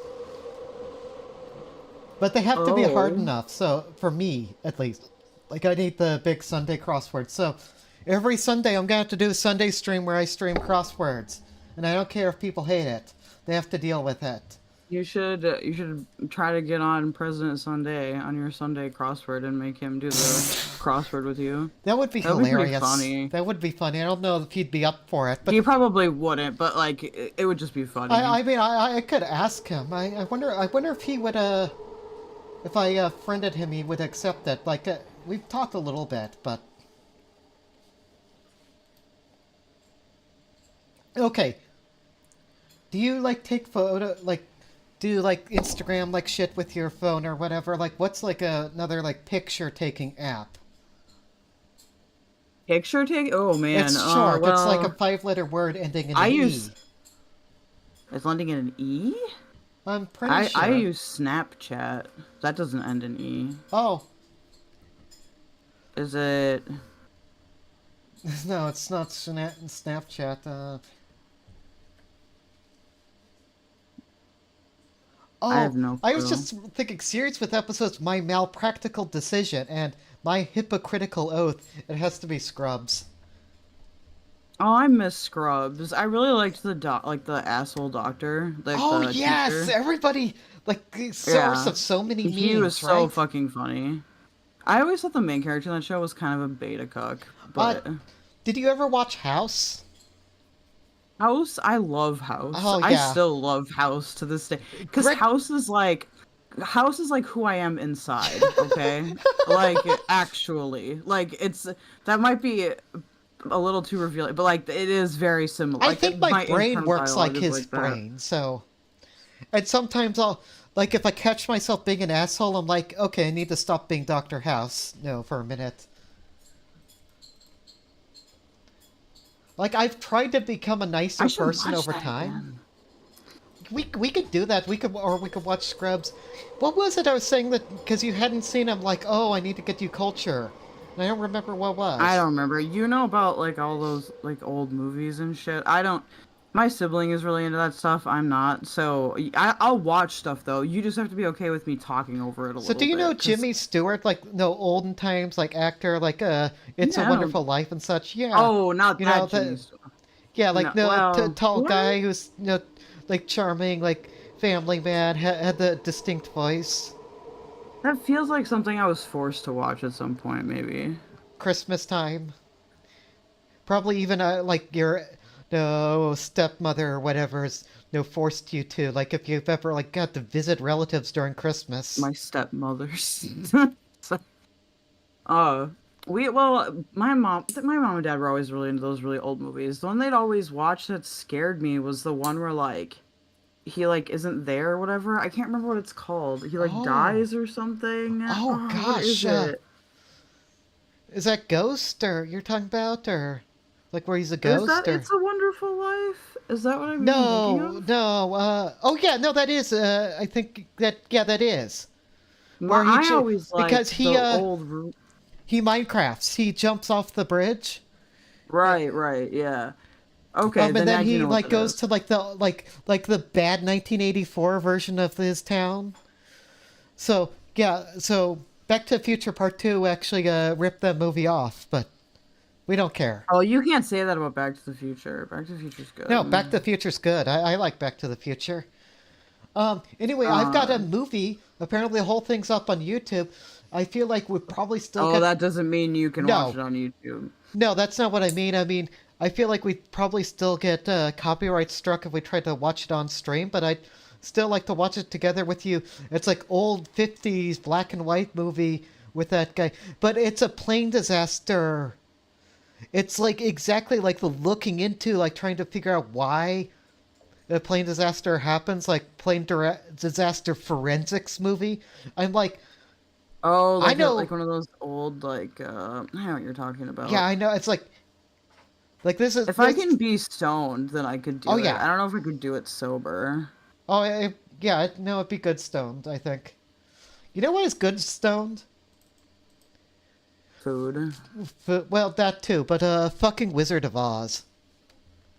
But they have to be hard enough, so, for me, at least. Like, I need the big Sunday crosswords. So, every Sunday I'm gonna have to do a Sunday stream where I stream crosswords. And I don't care if people hate it. They have to deal with it. You should try to get on President Sunday on your Sunday crossword and make him do the crossword with you. That would be hilarious. Funny. That would be funny. I don't know if he'd be up for it, but he probably wouldn't. But like, it would just be funny. I mean, I could ask him. I wonder if he would if I friended him, he would accept it. Like we've talked a little bit, but okay. Do you like take photo like? Do like Instagram like shit with your phone or whatever? Like what's like another like picture taking app? Picture take? Oh man, it's short. Well, it's like a 5-letter word ending in an E. It's ending in an E? I'm pretty sure. I use Snapchat. That doesn't end in E. Oh. Is it? No, it's not Snapchat. Oh, I have no clue. I was just thinking, serious with episodes, my malpractical decision and my hypocritical oath. It has to be Scrubs. Oh, I miss Scrubs. I really liked the asshole doctor. Like oh the yes, teacher. Everybody like the source of so many memes. He was right? so fucking funny. I always thought the main character in that show was kind of a beta cuck. But did you ever watch House? House, I love House. Oh, yeah. I still love House to this day because House is like who I am inside. Okay, like actually, like that might be a little too revealing, but like it is very similar. I think my brain works like his brain, so. And sometimes I'll like if I catch myself being an asshole, I'm like, okay, I need to stop being Dr. House, for a minute. Like, I've tried to become a nicer person over time. We could do that. We could watch Scrubs. What was it I was saying that, because you hadn't seen him, like, oh, I need to get you culture. And I don't remember what it was. I don't remember. You know about, like, all those, like, old movies and shit? My sibling is really into that stuff. I'm not. So, I'll watch stuff, though. You just have to be okay with me talking over it a little bit. So, do you know Jimmy Stewart, like, olden times, like, actor, like, It's a Wonderful Life and such? Yeah. Oh, not that Jimmy Stewart. Yeah, like, tall guy who's, like, charming, like, family man, had the distinct voice. That feels like something I was forced to watch at some point, maybe. Christmas time. Probably even, like, your... stepmother or whatever is forced you to, like, if you've ever like got to visit relatives during Christmas. My stepmothers. My mom and dad were always really into those really old movies. The one they'd always watch that scared me was the one where like he like isn't there or whatever. I can't remember what it's called. He like dies or something. Oh gosh. Is that Ghost or you're talking about, or like where he's a ghost? Is that It's a Wonderful Life? Is that what I'm thinking of? Oh yeah, no, that is. I think that that is. I always liked because he old. He Minecrafts. He jumps off the bridge. Right, yeah. Okay, and then he like goes to like the bad 1984 version of his town. So yeah, so Back to the Future Part 2 actually ripped that movie off, but we don't care. Oh, you can't say that about Back to the Future. Back to the Future's good. No, Back to the Future's good. I like Back to the Future. Anyway, I've got a movie. Apparently, the whole thing's up on YouTube. I feel like we'd probably still get... that doesn't mean you can watch it on YouTube. No, that's not what I mean. I mean, I feel like we'd probably still get copyright struck if we tried to watch it on stream, but I'd still like to watch it together with you. It's like old 50s black and white movie with that guy. But it's a plane disaster. It's like exactly like the looking into, like trying to figure out why a plane disaster happens, like plane disaster forensics movie. I'm like... Oh, like, I know, like one of those old, like, I know what you're talking about. Yeah, I know. It's like this is... If I can be stoned, then I could do it. Oh, yeah. I don't know if I could do it sober. Oh, yeah, no, it'd be good stoned, I think. You know what is good stoned? food. Well, that too, but fucking Wizard of Oz.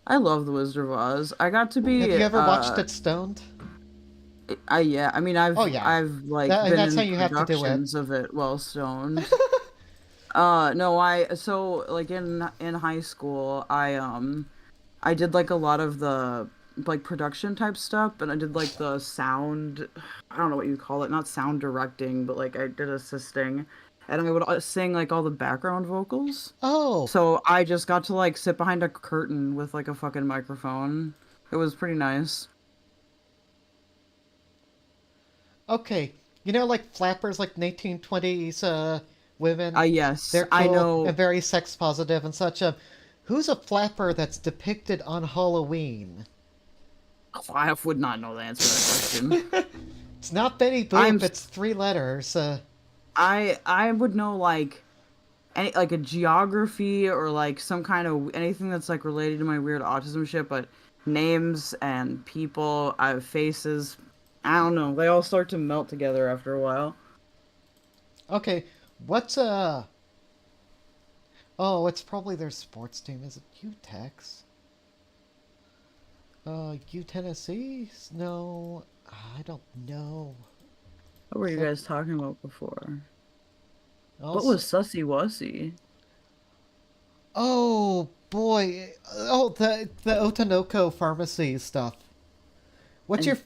I love the Wizard of Oz. I got to be. Have you ever watched it stoned? Yeah. I mean, I've like been that's in how you have to do it. productions of it while stoned. No, so like in high school, I did like a lot of the like production type stuff, and I did like the sound. I don't know what you call it, not sound directing, but like I did assisting, and I would sing like all the background vocals. Oh. So I just got to like sit behind a curtain with like a fucking microphone. It was pretty nice. Okay, you know, like flappers, like 1920s women. Yes, they're cool I know. and very sex positive and such. Who's a flapper that's depicted on Halloween? Oh, I would not know the answer to that question. It's not Betty Boop. It's 3 letters. I would know like any like a geography or like some kind of anything that's like related to my weird autism shit, but names and people, faces, I don't know. They all start to melt together after a while. Okay, what's Oh, it's probably their sports team. Is it UTEX? U Tennessee? No, I don't know. What were you guys talking about before? Also, what was Sussy Wussy? Oh boy! Oh, the Otonoko pharmacy stuff. What's your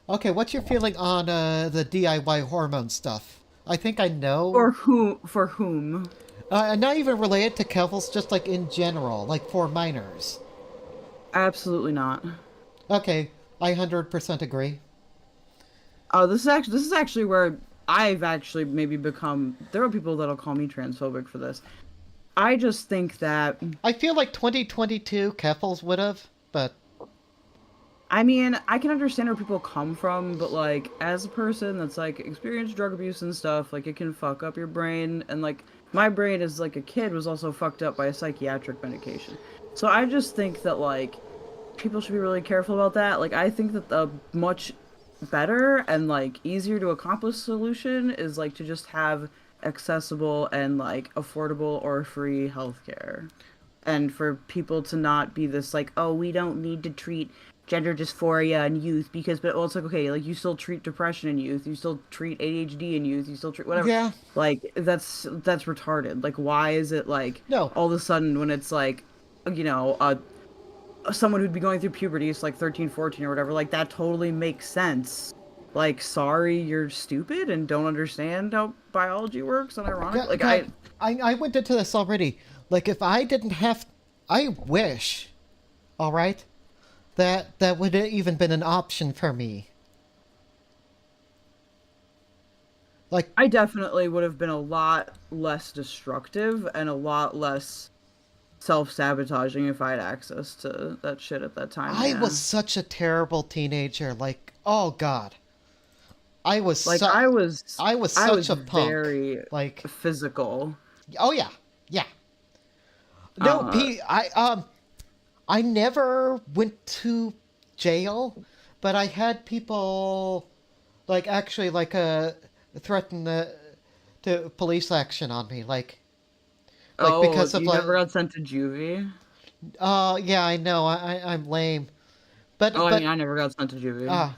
Okay, what's your feeling on the DIY hormone stuff? I think I know. For whom? Not even related to Keffals, just like in general, like for minors. Absolutely not. Okay, I 100% agree. Oh, this is actually where I've actually maybe become. There are people that'll call me transphobic for this. I just think that I feel like 2022 Keffals would have, but I mean, I can understand where people come from, but like as a person that's like experienced drug abuse and stuff, like it can fuck up your brain, and like my brain as like a kid was also fucked up by a psychiatric medication. So I just think that like people should be really careful about that. Like I think that the much better and like easier to accomplish solution is like to just have accessible and like affordable or free healthcare, and for people to not be this like, oh, we don't need to treat gender dysphoria in youth because, but well, it's like, okay, like you still treat depression in youth, you still treat ADHD in youth, you still treat whatever. Yeah. Like that's retarded. Like why is it like all of a sudden when it's like, you know, someone who'd be going through puberty, it's like 13, 14 or whatever, like that totally makes sense. Like, sorry, you're stupid and don't understand how biology works, and ironic. Yeah, I went into this already. Like, if I didn't have, I wish, all right, that would have even been an option for me. Like, I definitely would have been a lot less destructive and a lot less self-sabotaging if I had access to that shit at that time. I was such a terrible teenager. Like, oh god, I was like I was such a punk. Very like physical. Oh yeah, yeah. No, I never went to jail, but I had people like actually like threaten to police action on me, like because of you never got sent to juvie? Yeah, I know. I'm lame, but I mean, I never got sent to juvie.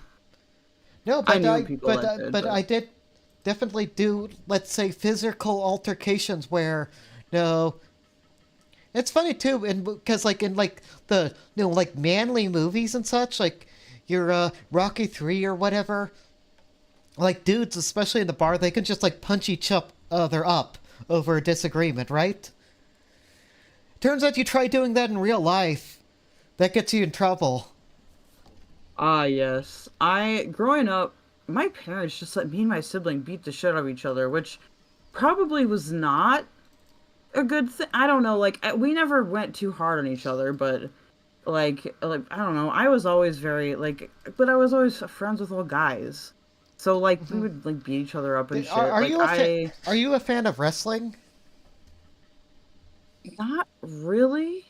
No, but I did definitely do, let's say, physical altercations where, no. It's funny too, and because like in like the like manly movies and such, like your Rocky 3 or whatever, like dudes, especially in the bar, they can just like punch each other up over a disagreement, right? Turns out you try doing that in real life, that gets you in trouble. Yes. Growing up, my parents just let me and my sibling beat the shit out of each other, which probably was not a good thing. I don't know, like, we never went too hard on each other, but, like, I don't know, I was always very, like, but I was always friends with all guys. So, like, we would, like, beat each other up and shit. Are you a fan of wrestling? Not really.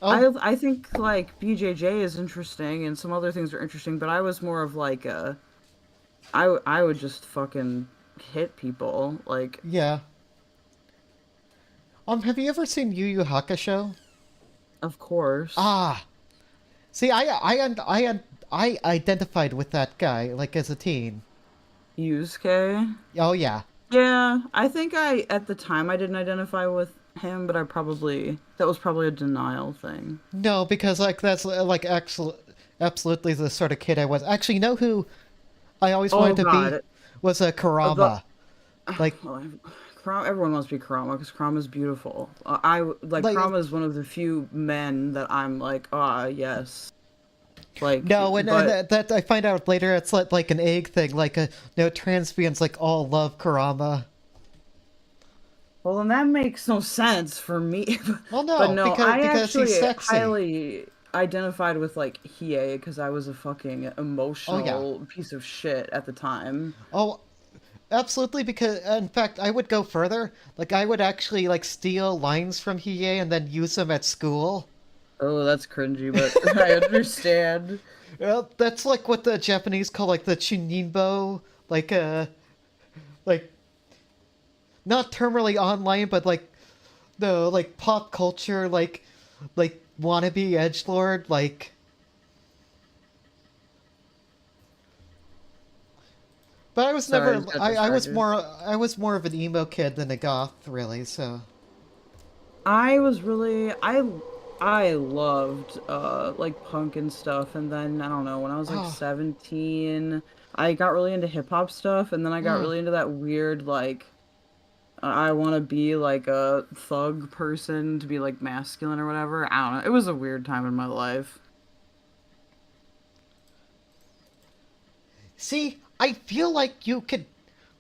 Oh. I think like BJJ is interesting and some other things are interesting, but I was more of like I would just fucking hit people, like yeah. Have you ever seen Yu Yu Hakusho? Of course. Ah, see, I identified with that guy like as a teen. Yusuke? Oh yeah. Yeah, I think at the time I didn't identify with him, but that was probably a denial thing. No, because like that's like absolutely the sort of kid I was. Actually, you know who I always wanted to be was a Kurama. Like everyone wants to be Kurama because Kurama is beautiful. Kurama is one of the few men that I'm like, yes. Like no, and that I find out later it's like an egg thing. Like transvians like all love Kurama. Well, then that makes no sense for me. Well, no, but no, because I actually he's sexy. highly identified with like Hiei because I was a fucking emotional piece of shit at the time. Oh, absolutely. Because in fact, I would go further. Like I would actually like steal lines from Hiei and then use them at school. Oh, that's cringy, but I understand. Well, that's like what the Japanese call like the chuninbo, like not terminally online, but like the like pop culture, like wannabe edgelord, like. But I was never. I was more of an emo kid than a goth, really. So. I was really I loved like punk and stuff, and then I don't know, when I was like 17, I got really into hip hop stuff, and then I got really into that weird like I want to be like a thug person to be like masculine or whatever. I don't know. It was a weird time in my life. See, I feel like you could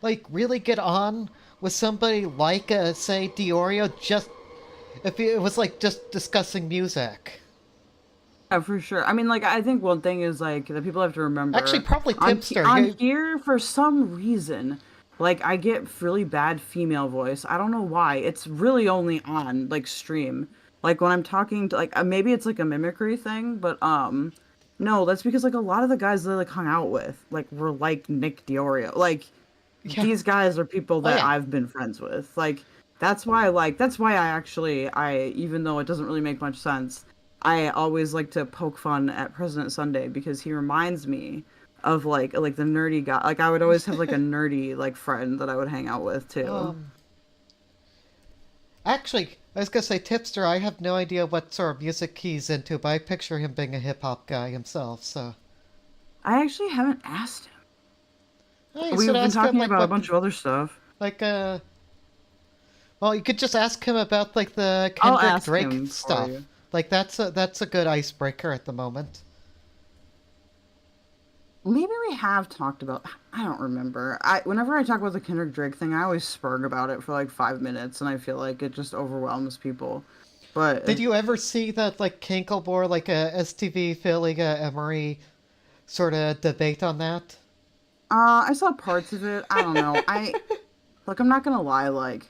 like really get on with somebody like say Diorio just if it was like just discussing music. Yeah, for sure. I mean, like, I think one thing is like that people have to remember. Actually, probably Tipster. On here, for some reason, like I get really bad female voice. I don't know why. It's really only on like stream. Like when I'm talking to like maybe it's like a mimicry thing, but no, that's because like a lot of the guys that I like hung out with like were like Nick Diorio. Like these guys are people that I've been friends with. Like that's why I even though it doesn't really make much sense, I always like to poke fun at President Sunday because he reminds me of like the nerdy guy. Like I would always have like a nerdy like friend that I would hang out with too. Actually, I was gonna say Tipster. I have no idea what sort of music he's into, but I picture him being a hip hop guy himself. So I actually haven't asked him. Oh, We've been talking about a bunch of other stuff. Like well, you could just ask him about like the Kendrick Drake stuff. Like that's a good icebreaker at the moment. Maybe we have talked about. I don't remember. Whenever I talk about the Kendrick Drake thing, I always spurg about it for like 5 minutes, and I feel like it just overwhelms people. But did you ever see that like Kinkleborg, like a STV Philly Emery sort of debate on that? I saw parts of it. I don't know. I'm not gonna lie. Like,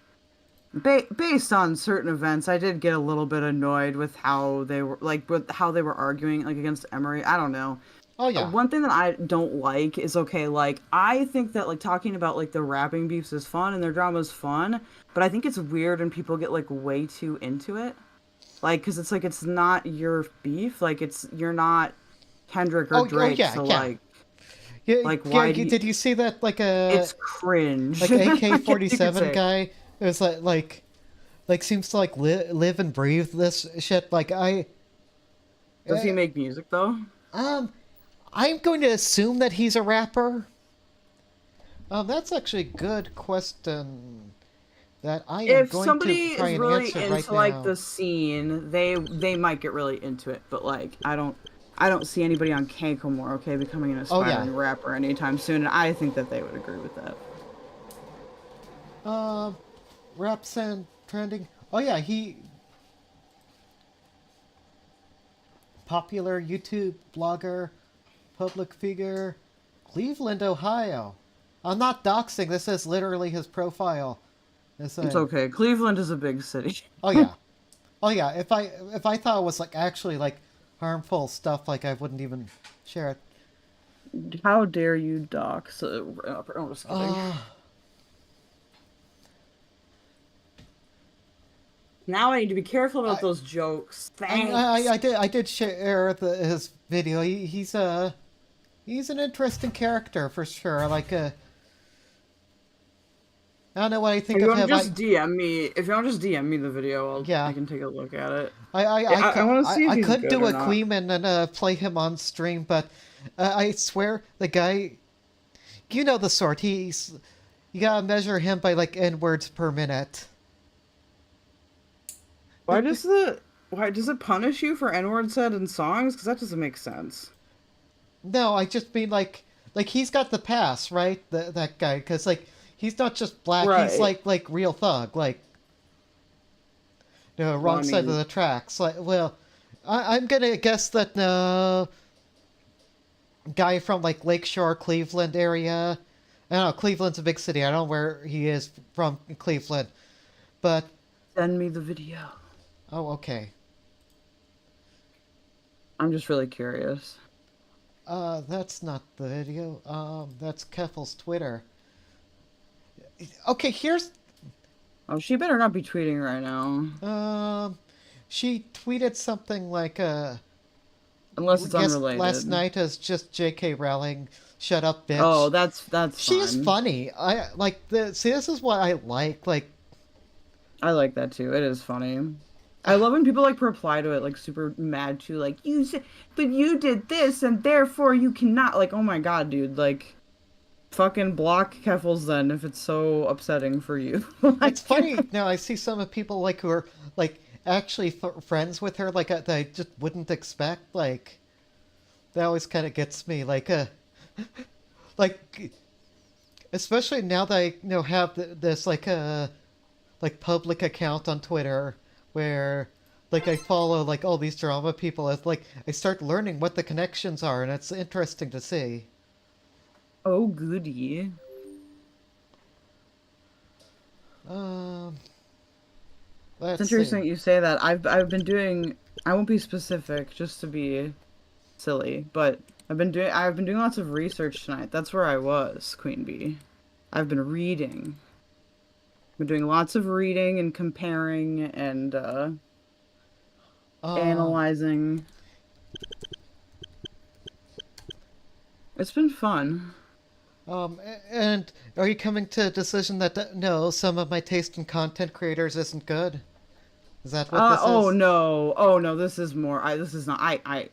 based on certain events, I did get a little bit annoyed with how they were arguing like against Emery. I don't know. Oh yeah. One thing that I don't like is like I think that like talking about like the rapping beefs is fun and their drama is fun, but I think it's weird when people get like way too into it. Like, because it's like it's not your beef. Like you're not Kendrick or Drake. Like. Why did you see that it's cringe. Like AK-47 guy who's like seems to like live and breathe this shit. Does he make music though? I'm going to assume that he's a rapper. That's actually a good question that I am going to try and really answer into right like now. the scene, they might get really into it, but like I don't see anybody on Kankomore, becoming an aspiring rapper anytime soon, and I think that they would agree with that. Rap Sand trending. Oh yeah, he popular YouTube blogger, public figure, Cleveland, Ohio. I'm not doxing. This is literally his profile. It's okay. Cleveland is a big city. Oh yeah. If I thought it was like actually like harmful stuff, like I wouldn't even share it. How dare you dox? I'm just kidding. Now I need to be careful about those jokes. Thanks. I did share his video. He's an interesting character for sure. Like I don't know what I think of him. Just DM me. If you want, just DM me the video. I can take a look at it. I want to see if I he's could good do or a not. Queeman and play him on stream, but I swear the guy, you know the sort. You gotta measure him by like N-words per minute. Why does it punish you for N-word said in songs? Because that doesn't make sense. No, I just mean like he's got the pass, right? That guy, because like he's not just black. Right. He's like real thug, like wrong side of the tracks. Like, well, I'm gonna guess that guy from like Lakeshore, Cleveland area. I don't know. Cleveland's a big city. I don't know where he is from in Cleveland, but send me the video. Oh, okay. I'm just really curious. That's not the video. That's Keffals' Twitter. Okay, here's... Oh, she better not be tweeting right now. She tweeted something like, unless it's unrelated. Last night as just J.K. Rowling, shut up, bitch. Oh, that's She fun. is funny. I like see, this is what I like. Like, I like that too. It is funny. I love when people like reply to it like super mad too, like you said, but you did this and therefore you cannot. Like, oh my god, dude, like, fucking block Keffals then if it's so upsetting for you. It's funny. Now I see some of people like who are like actually friends with her, like that I just wouldn't expect. Like, that always kind of gets me. Like, like, especially now that I have this like public account on Twitter where like I follow like all these drama people. It's like I start learning what the connections are, and it's interesting to see. Oh goody. It's interesting that you say that. I've been doing. I won't be specific, just to be silly, but I've been doing lots of research tonight. That's where I was, Queen Bee. I've been reading. I've been doing lots of reading and comparing and analyzing. It's been fun. And are you coming to a decision that no, some of my taste in content creators isn't good? Is that what this is? Oh no, this is more. This is not. I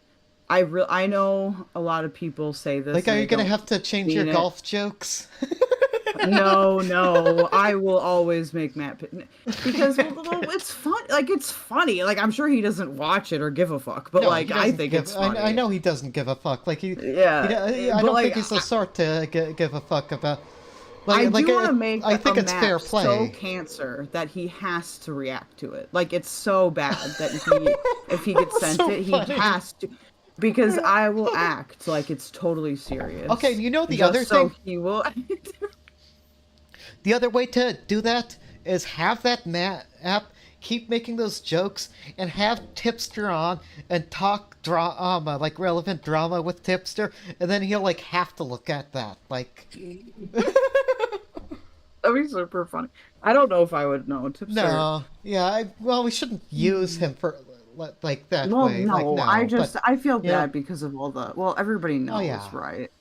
know a lot of people say this. Like, are you gonna have to change your golf jokes? No, I will always make Matt because it's fun. Like, it's funny. Like, I'm sure he doesn't watch it or give a fuck, but No, like I think it's funny. I know he doesn't give a fuck. Like I but, don't like, think he's the sort to give a fuck about. I do want to make. I think it's Matt fair play. So cancer that he has to react to it. Like, it's so bad that if he gets sent so it, he funny. has to. Because I will act like it's totally serious. Okay, you know the Just other so thing. He will. The other way to do that is have that app keep making those jokes and have Tipster on and talk drama, like relevant drama with Tipster, and then he'll like have to look at that. Like, that'd be super funny. I don't know if I would know Tipster. no, yeah, well, we shouldn't use him for like that Well, way. no, Like, no, I feel yeah. bad because of all the. Well, everybody knows, yeah. right?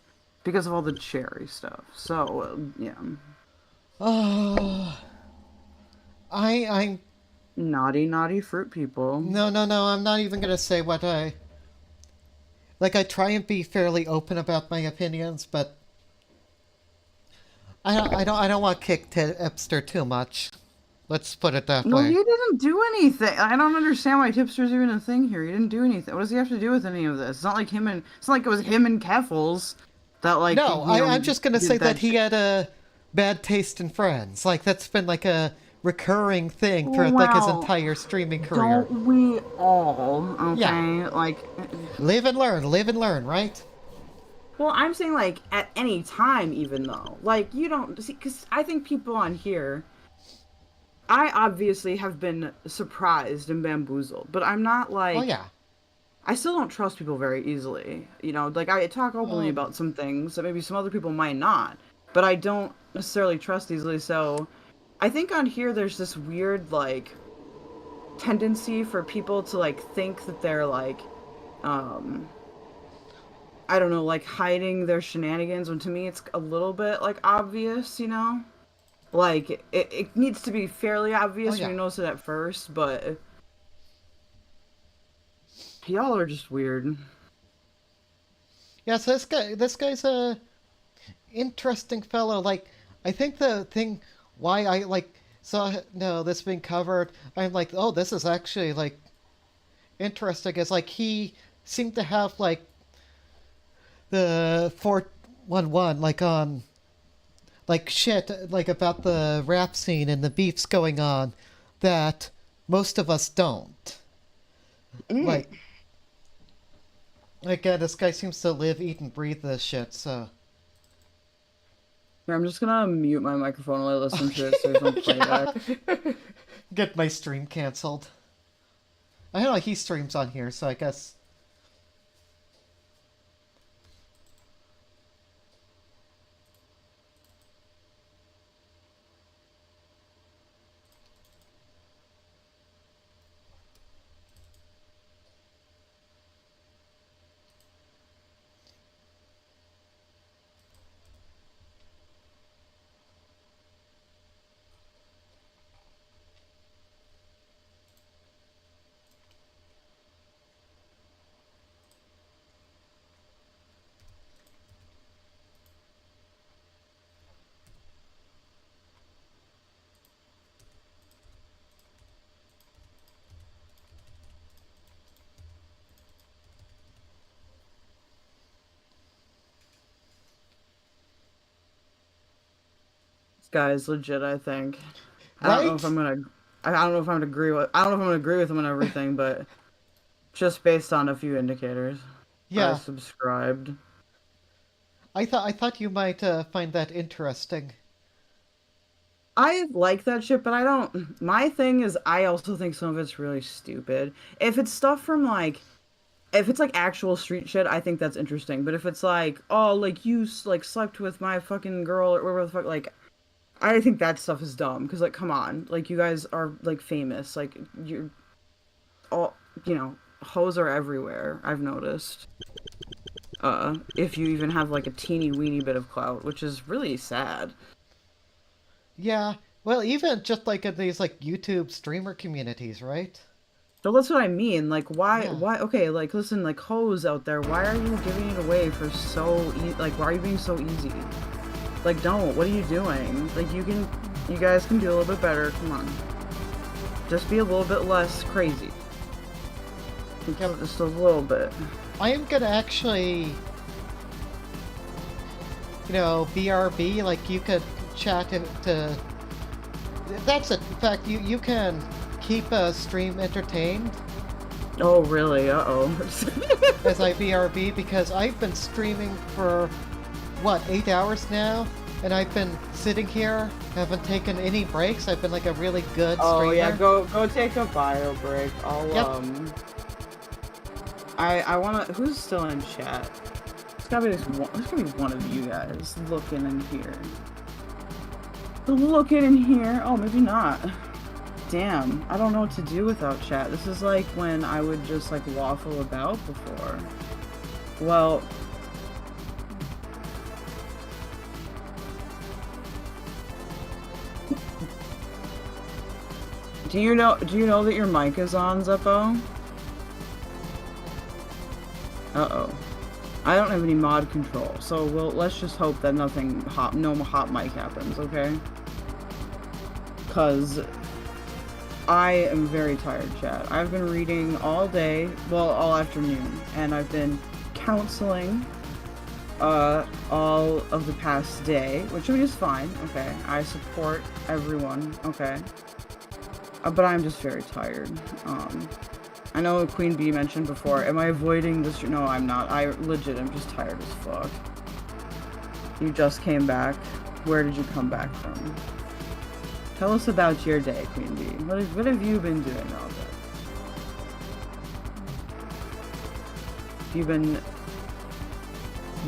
Because of all the cherry stuff. So yeah. Oh, I'm naughty fruit people. No, I'm not even gonna say what I try and be fairly open about my opinions, but I don't want to kick Tipster too much. Let's put it that No, way. he didn't do anything. I don't understand why Tipster's even a thing here. He didn't do anything. What does he have to do with any of this? It's not like it's not like it was him and Keffals that like. No, I'm just gonna say that he had a bad taste in friends. Like, that's been like a recurring thing throughout like his entire streaming career. Don't we all? Okay, Yeah. like live and learn, right? Well, I'm saying like at any time, even though like you don't see, because I think people on here. I obviously have been surprised and bamboozled, but I'm not like. Oh yeah. I still don't trust people very easily. You know, like I talk openly about some things that maybe some other people might not, but I don't necessarily trust easily. So I think on here there's this weird like tendency for people to like think that they're like I don't know, like hiding their shenanigans, when to me it's a little bit like obvious, you know? Like it needs to be fairly obvious when you notice it at first, but y'all are just weird. Yeah, so this guy's a interesting fellow. Like, I think the thing why I like saw this being covered, I'm like, oh, this is actually like interesting. Is like he seemed to have like the 411 like on like shit like about the rap scene and the beefs going on that most of us don't. Like this guy seems to live, eat, and breathe this shit, so... Here, I'm just gonna mute my microphone while I listen to it so there's no playback. Get my stream cancelled. I know he streams on here, so I guess... Guy's legit, I think. I don't know if I'm gonna agree with him on everything, but just based on a few indicators. Yeah. I subscribed. I thought you might find that interesting. I like that shit, but I don't. My thing is, I also think some of it's really stupid. If it's stuff from like, if it's like actual street shit, I think that's interesting. But if it's like, oh, like you like slept with my fucking girl or whatever the fuck, like, I think that stuff is dumb. Because like, come on, like you guys are like famous, like you're all, you know, hoes are everywhere. I've noticed. If you even have like a teeny weeny bit of clout, which is really sad. Yeah, well, even just like in these like YouTube streamer communities, right? So that's what I mean. Like, why? Okay, like, listen, like hoes out there, why are you giving it away for so like, why are you being so easy? Like, don't. What are you doing? Like, you guys can do a little bit better. Come on, just be a little bit less crazy. Just a little bit. I am gonna actually, you know, BRB. Like, you could chat to. That's it. In fact, you can keep a stream entertained. Oh really? As I BRB, because I've been streaming for what, 8 hours now, and I've been sitting here, haven't taken any breaks. I've been like a really good streamer. Oh yeah, go take a bio break. I wanna. Who's still in chat? There's gotta be one of you guys looking in here. Looking in here. Oh, maybe not. Damn, I don't know what to do without chat. This is like when I would just like waffle about before. Well, do you know that your mic is on, Zeppo? Uh-oh. I don't have any mod control, so let's just hope that no hot mic happens, okay? Cause I am very tired, chat. I've been reading all day, well, all afternoon, and I've been counseling all of the past day, which is fine, okay? I support everyone, okay? But I'm just very tired. I know Queen Bee mentioned before, am I avoiding this? No, I'm not. I legit am just tired as fuck. You just came back. Where did you come back from? Tell us about your day, Queen Bee. What have you been doing all day? You've been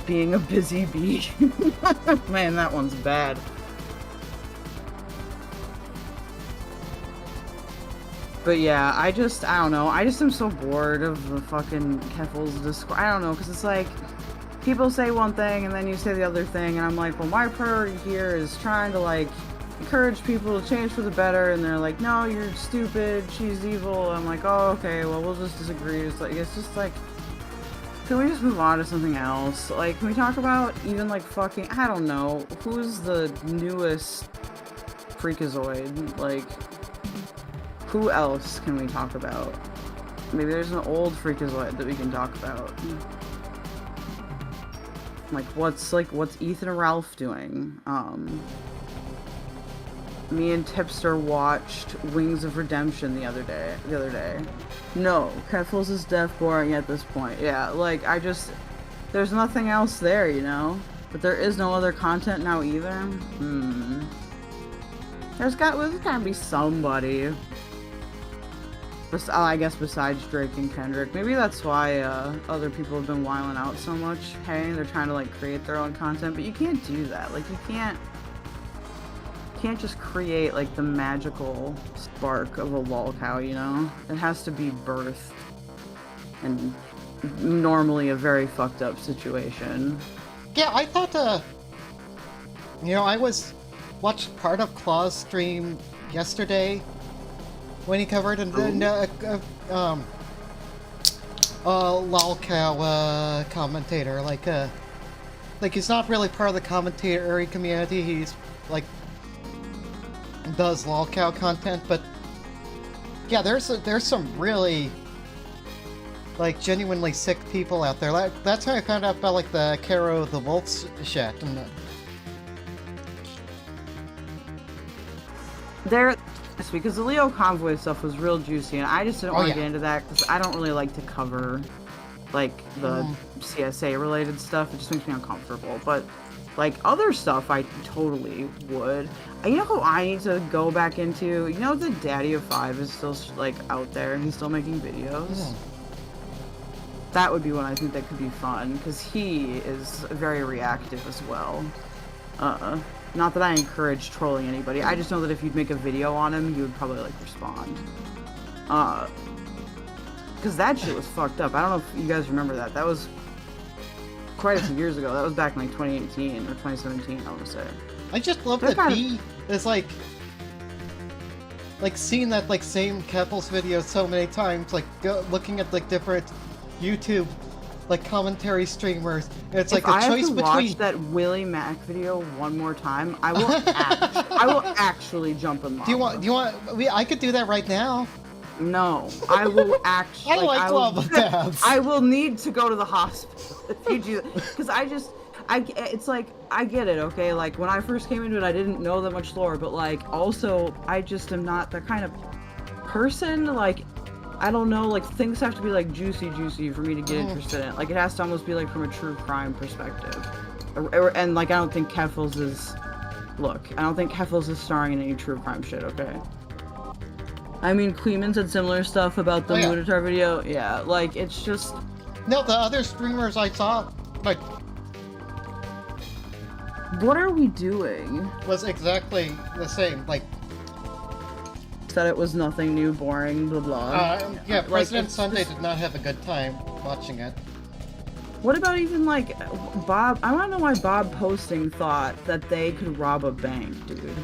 being a busy bee. Man, that one's bad. But yeah, I don't know. I just am so bored of the fucking Keffals discourse. I don't know, because it's like, people say one thing and then you say the other thing, and I'm like, well, my priority here is trying to, like, encourage people to change for the better, and they're like, no, you're stupid, she's evil. I'm like, oh, okay, well, we'll just disagree. It's just like, can we just move on to something else? Like, can we talk about even, like, fucking, I don't know, who's the newest freakazoid? Like, who else can we talk about? Maybe there's an old freakazoid that we can talk about. Like, what's Ethan and Ralph doing? Me and Tipster watched Wings of Redemption the other day. No, Keffals is deaf boring at this point. Yeah, like, there's nothing else there, you know? But there is no other content now either. There's gotta be somebody. I guess besides Drake and Kendrick. Maybe that's why other people have been wilding out so much. Hey, they're trying to, like, create their own content, but you can't do that. Like, you can't just create, like, the magical spark of a lol cow, you know? It has to be birthed, and normally a very fucked up situation. Yeah, I thought, you know, I watched part of Claw's stream yesterday when he covered lolcow commentator. Like he's not really part of the commentary community. He's like does lolcow content, but yeah, there's some really like genuinely sick people out there. Like, that's how I found out about like the Caro the Wolf's shit. And because the Leo Convoy stuff was real juicy, and I just didn't want to get into that because I don't really like to cover like the CSA related stuff. It just makes me uncomfortable. But like other stuff, I totally would. You know who I need to go back into? You know, the Daddy of Five is still like out there and he's still making videos. That would be one I think that could be fun because he is very reactive as well. Not that I encourage trolling anybody. I just know that if you'd make a video on him, he would probably, like, respond. Because that shit was fucked up. I don't know if you guys remember that. That was quite a few years ago. That was back in, like, 2018 or 2017, I want to say. I just love that he is, like, seeing that, like, same Keffals video so many times, like, looking at, like, different YouTube like commentary streamers. It's like a choice between. If I have to watch that Willie Mac video one more time, I will actually jump in lava. Do you want? I could do that right now. No, I will actually. I like lava tabs. I will need to go to the hospital if you do that, because it's like, I get it, okay? Like, when I first came into it, I didn't know that much lore, but, like, also, I just am not the kind of person, like, I don't know, like, things have to be, like, juicy for me to get interested in it. Like, it has to almost be, like, from a true crime perspective. And, like, I don't think Keffals is... Look, I don't think Keffals is starring in any true crime shit, okay? I mean, Cleeman said similar stuff about the Mutahar video. Yeah, like, it's just... No, the other streamers I saw, like... What are we doing? Was exactly the same, like... That it was nothing new, boring, blah blah. Yeah, President Sunday did not have a good time watching it. What about even like Bob? I want to know why Bob Posting thought that they could rob a bank, dude.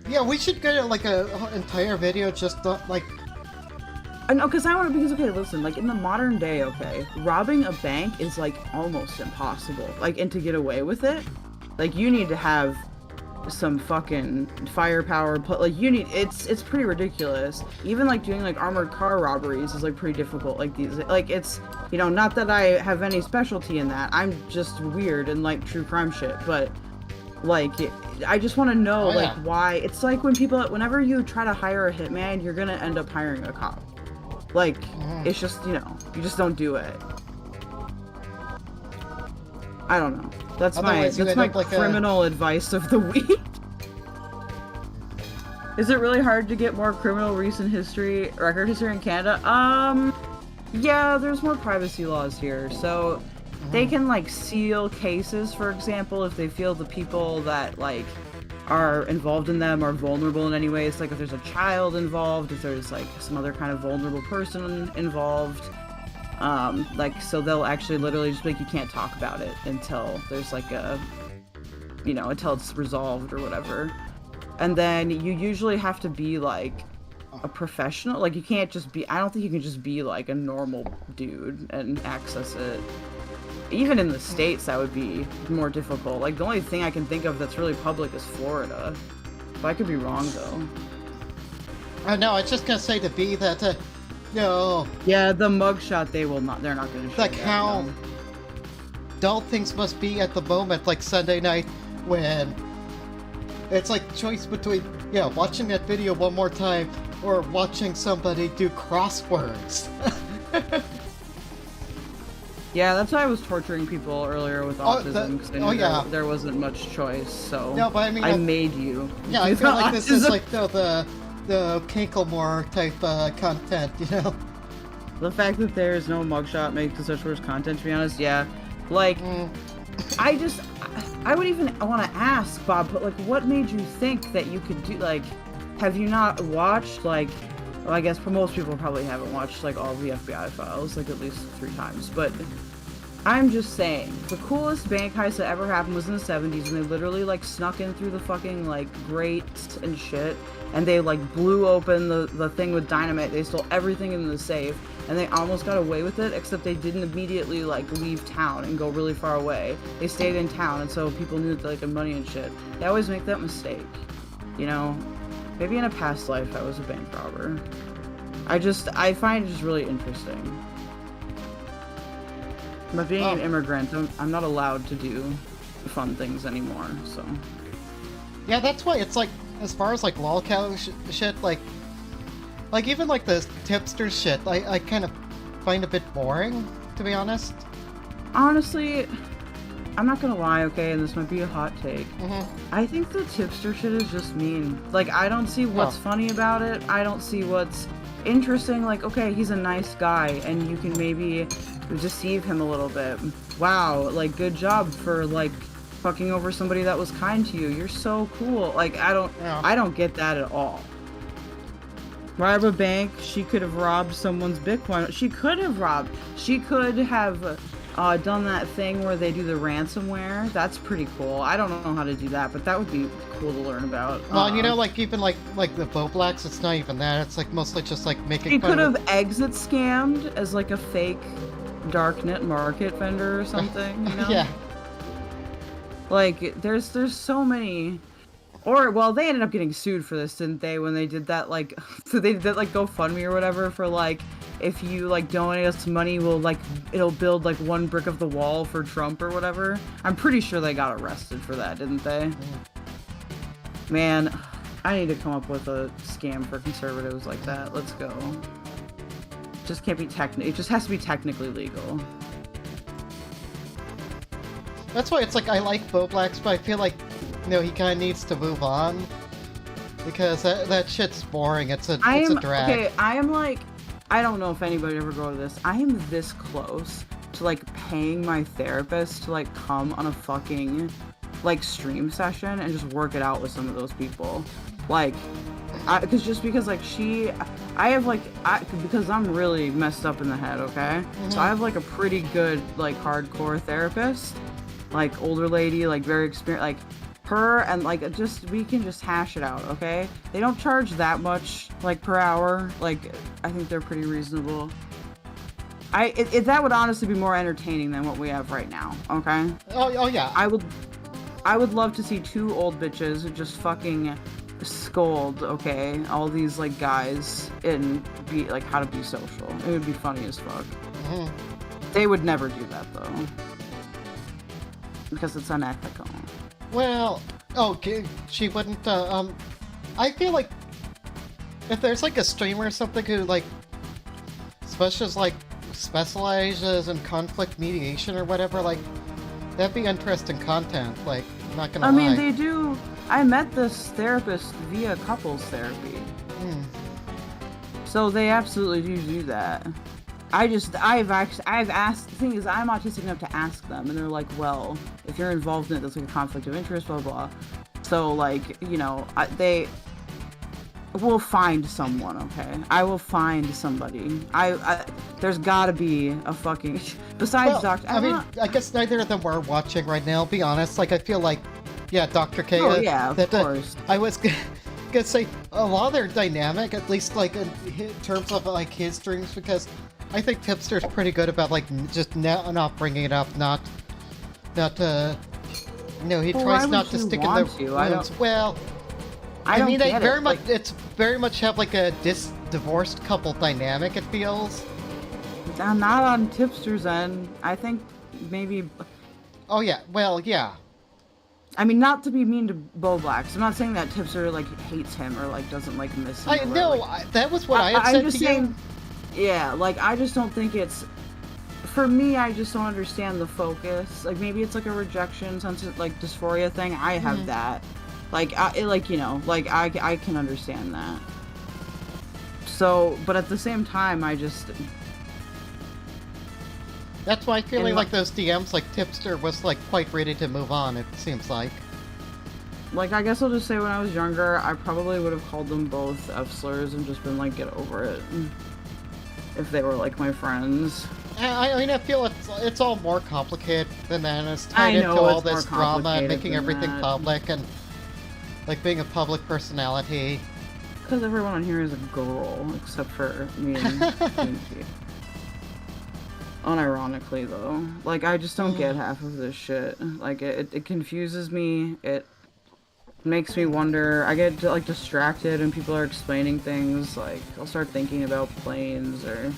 Yeah, we should get like an entire video just like. I know, because okay, listen, like in the modern day, okay, robbing a bank is like almost impossible. Like, and to get away with it, like you need to have some fucking firepower, like you need, it's pretty ridiculous. Even like doing like armored car robberies is like pretty difficult. Like these, like it's, you know, not that I have any specialty in that, I'm just weird and like true crime shit, but like I just want to know why. It's like whenever you try to hire a hitman, you're gonna end up hiring a cop. Like it's just, you know, you just don't do it. I don't know. That's my criminal advice of the week. Is it really hard to get more criminal record history in Canada? Yeah, there's more privacy laws here, so they can like seal cases, for example, if they feel the people that like are involved in them are vulnerable in any way. It's like if there's a child involved, if there's like some other kind of vulnerable person involved, like, so they'll actually literally just be like, you can't talk about it until there's like a, you know, until it's resolved or whatever. And then you usually have to be like a professional. Like, you can't just be, I don't think you can just be like a normal dude and access it. Even in the States, that would be more difficult. Like, the only thing I can think of that's really public is Florida. But I could be wrong, though. No, I was just gonna say to B that, no. Yeah, the mugshot, they're not gonna show like that, how no. dull things must be at the moment, like Sunday night, when it's like choice between, yeah, watching that video one more time or watching somebody do crosswords. Yeah, that's why I was torturing people earlier with autism, because I knew there wasn't much choice, so no, but I mean, I made you. Yeah, I feel like this is like the Kinklemore type content, you know? The fact that there's no mugshot makes it such worse content, to be honest, yeah. Like, I would even want to ask, Bob, but like, what made you think that you could do, like, have you not watched, like, well, I guess for most people probably haven't watched like all the FBI files, like at least 3 times, but I'm just saying, the coolest bank heist that ever happened was in the 70s, and they literally like snuck in through the fucking like grates and shit, and they like blew open the thing with dynamite. They stole everything in the safe, and they almost got away with it, except they didn't immediately like leave town and go really far away. They stayed in town, and so people knew that, like, the money and shit. They always make that mistake, you know? Maybe in a past life I was a bank robber. I find it just really interesting. But being an immigrant, I'm not allowed to do fun things anymore, so. Yeah, that's why it's like, as far as like lolcow shit, like even like the tipster shit, I kind of find a bit boring, to be honest. Honestly, I'm not gonna lie, okay, and this might be a hot take. I think the tipster shit is just mean. Like, I don't see what's funny about it. I don't see what's interesting. Like, okay, he's a nice guy, and you can maybe deceive him a little bit. Wow, like, good job for, like, fucking over somebody that was kind to you. You're so cool. Like, I don't get that at all. Rob a bank, she could have robbed someone's Bitcoin. She could have done that thing where they do the ransomware. That's pretty cool. I don't know how to do that, but that would be cool to learn about. Well, you know, like even like the Bow Blacks, it's not even that. It's like mostly just like making. She could have exit scammed as like a fake darknet market vendor or something. You know? Yeah. Like there's so many. Or, well, they ended up getting sued for this, didn't they, when they did that, like, so they did, like, GoFundMe or whatever for, like, if you, like, donate us money, it'll build, like, 1 brick of the wall for Trump or whatever. I'm pretty sure they got arrested for that, didn't they? Man, I need to come up with a scam for conservatives like that. Let's go. Just can't be it just has to be technically legal. That's why it's like, I like Bow Blacks, but I feel like, you know, he kind of needs to move on, because that shit's boring. It's a drag. Okay, I am like, I don't know if anybody ever go to this. I am this close to like paying my therapist to like come on a fucking like stream session and just work it out with some of those people. Like, because like because I'm really messed up in the head, okay? So I have like a pretty good like hardcore therapist, like older lady, like very experienced, like her, and like we can just hash it out, okay? They don't charge that much like per hour. Like, I think they're pretty reasonable. That would honestly be more entertaining than what we have right now, okay? Oh yeah. I would love to see 2 old bitches just fucking scold, okay, all these like guys and be like how to be social. It would be funny as fuck. They would never do that though, because it's unethical. Well, okay, she wouldn't, I feel like if there's like a streamer or something who like specializes in conflict mediation or whatever, like, that'd be interesting content, like, I'm not gonna lie. I mean, they do. I met this therapist via couples therapy. So they absolutely do that. I've asked, the thing is, I'm autistic enough to ask them, and they're like, well, if you're involved in it, that's like a conflict of interest, blah, blah. So like, you know, they will find someone. Okay, I will find somebody. There's got to be a fucking besides Doctor. I mean, I guess neither of them were watching right now. Be honest. Like I feel like, yeah, Dr. K. Oh yeah, of course. I was gonna say a lot of their dynamic, at least like in terms of like his dreams, because I think Tipster's pretty good about like just not bringing it up, not. No, he tries not to stick in the rooms. Well, I mean, they very much. It's very much have like a divorced couple dynamic. It feels. Not on Tipster's end. I think maybe. Oh yeah. Well, yeah. I mean, not to be mean to Bo Black. I'm not saying that Tipster like hates him or like doesn't like miss him. That was what I had said to you. Yeah, like I just don't think it's. For me, I just don't understand the focus. Like maybe it's like a rejection, sense of like dysphoria thing. I have that. Like you know, like I can understand that. So, but at the same time, I just. That's why I feel like those DMs, like Tipster was like quite ready to move on. It seems like. Like I guess I'll just say when I was younger, I probably would have called them both F slurs and just been like, get over it. If they were like my friends. I mean, I feel it's all more complicated than that, and it's tied into all this drama and making everything public and like being a public personality. Because everyone on here is a girl, except for me and Pinky. Unironically, though, like I just don't get half of this shit. Like it confuses me. It makes me wonder. I get like distracted when people are explaining things. Like I'll start thinking about planes or.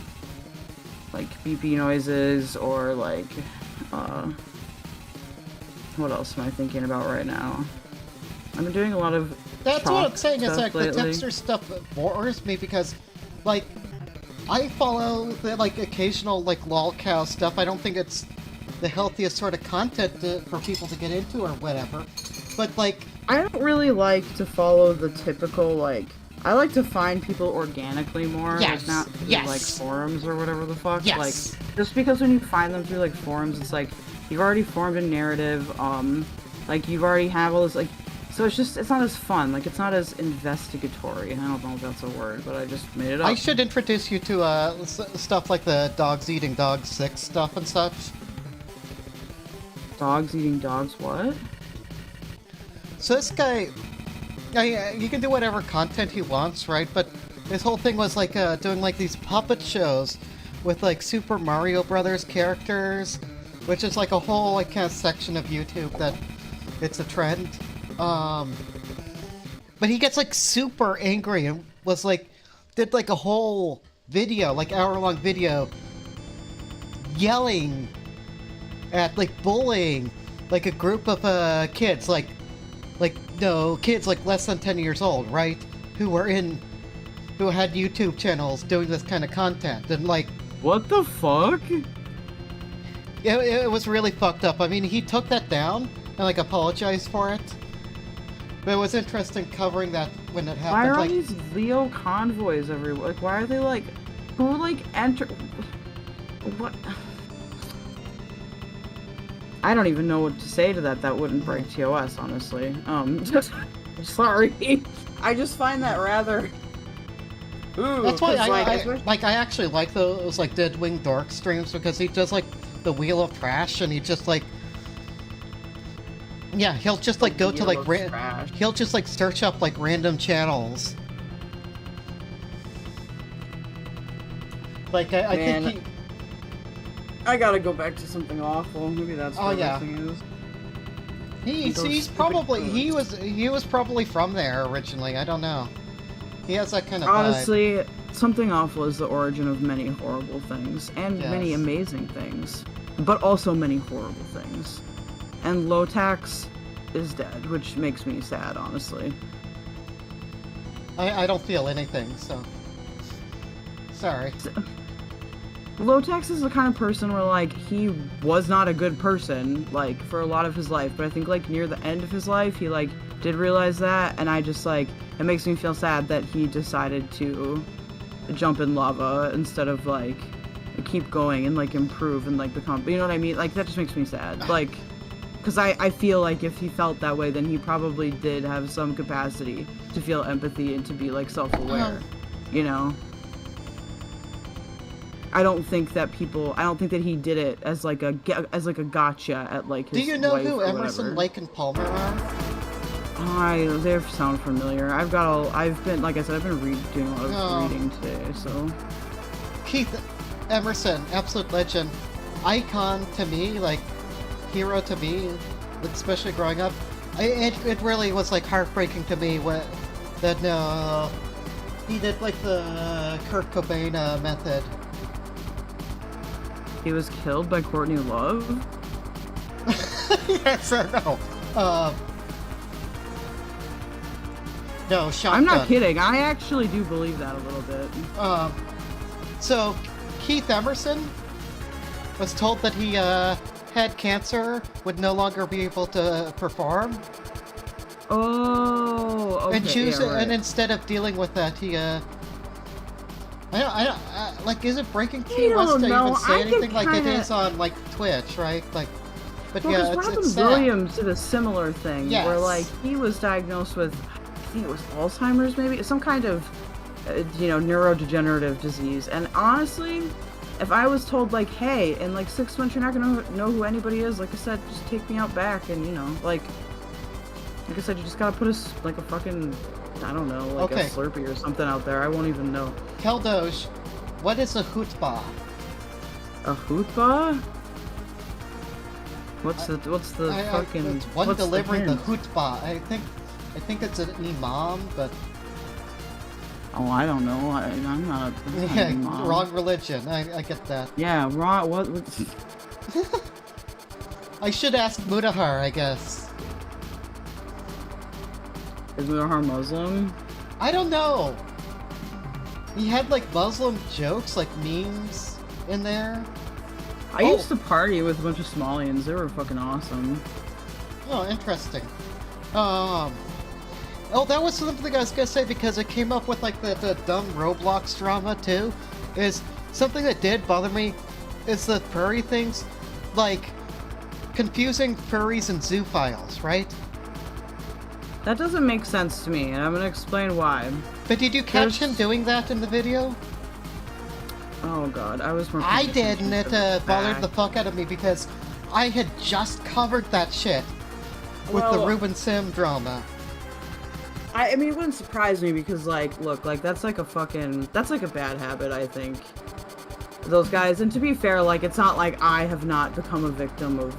Like BP noises or like what else am I thinking about right now? I've been doing a lot of that's what I'm saying is like lately. The Tipster stuff bores me because like I follow the like occasional like lolcow stuff. I don't think it's the healthiest sort of content for people to get into or whatever, but like I don't really like to follow the typical like I like to find people organically more, like not through like forums or whatever the fuck. Yes. Like just because when you find them through like forums, it's like you've already formed a narrative, like you've already have all this like so it's not as fun, like it's not as investigatory. I don't know if that's a word, but I just made it up. I should introduce you to stuff like the dogs eating dogs 6 stuff and such. Dogs eating dogs what? So this guy he can do whatever content he wants, right? But his whole thing was like doing like these puppet shows with like Super Mario Brothers characters, which is like a whole like kind of section of YouTube that it's a trend. But he gets like super angry and was like did like a whole video, like hour-long video, yelling at like bullying like a group of kids like no, kids like less than 10 years old, right? Who had YouTube channels doing this kind of content, and like... What the fuck? It was really fucked up. I mean, he took that down and like apologized for it. But it was interesting covering that when it happened. Why are like, these Leo convoys everywhere? Like, why are they like... Who like enter... What... I don't even know what to say to that. That wouldn't break TOS, honestly. Sorry. I just find that rather. Ooh, that's why I actually like those like Dead Wing Dork streams because he does like the Wheel of Trash and he just like. Yeah, he'll just like go to like he'll just like search up like random channels. Like I think he. I gotta go back to something awful. Maybe that's what everything is. He's probably he was probably from there originally. I don't know. He has that kind of honestly, vibe. Something awful is the origin of many horrible things and many amazing things, but also many horrible things. And low tax is dead, which makes me sad, honestly. I don't feel anything, so sorry. Lotex is the kind of person where, like, he was not a good person, like, for a lot of his life, but I think, like, near the end of his life, he, like, did realize that, and I just, like, it makes me feel sad that he decided to jump in lava instead of, like, keep going and, like, improve and, like, become, you know what I mean? Like, that just makes me sad. Like, Because I feel like if he felt that way, then he probably did have some capacity to feel empathy and to be like self-aware, you know? I don't think that he did it as like a gotcha at like his Do you know wife who or Emerson, whatever. Lake, and Palmer are? They sound familiar. I've been doing a lot of reading today, so. Keith Emerson, absolute legend, icon to me, like hero to me, especially growing up. It really was like heartbreaking to me that he did like the Kurt Cobain method. He was killed by Courtney Love? Yes, no. No, Shotgun. I'm not kidding. I actually do believe that a little bit. So, Keith Emerson was told that he had cancer, would no longer be able to perform. Oh, okay. And instead of dealing with that, he like, is it breaking too much to even say anything? Like, it is on like Twitch, right? Like, but yeah, Robin it's sad. Williams did a similar thing where, Yes. like, he was diagnosed with, I think it was Alzheimer's, maybe some kind of, neurodegenerative disease. And honestly, if I was told, like, hey, in like 6 months you're not gonna know who anybody is, like I said, just take me out back, and like I said, you just gotta put a fucking, I don't know, like a Slurpee or something out there. I won't even know. Keldosh, what is a hootbah? A hootbah? What's the fucking? It's one what's delivering the hint? hootbah. I think it's an imam, but Oh, I don't know. I'm not. yeah, wrong religion. I get that. Yeah, wrong. What? I should ask Mutahar, I guess. Is Mutahar Muslim? I don't know. He had like Muslim jokes, like memes in there. I used to party with a bunch of Somalians. They were fucking awesome. Oh, interesting. Oh, that was something I was gonna say because it came up with like the dumb Roblox drama too. Is something that did bother me is the furry things, like confusing furries and zoophiles, right? That doesn't make sense to me, and I'm gonna explain why. But did you catch him doing that in the video? Oh god, I was more. I did, and it bothered the fuck out of me because I had just covered that shit with the Ruben Sim drama. I mean, it wouldn't surprise me because, like, look, like, that's like a bad habit, I think. Those guys, and to be fair, like, it's not like I have not become a victim of,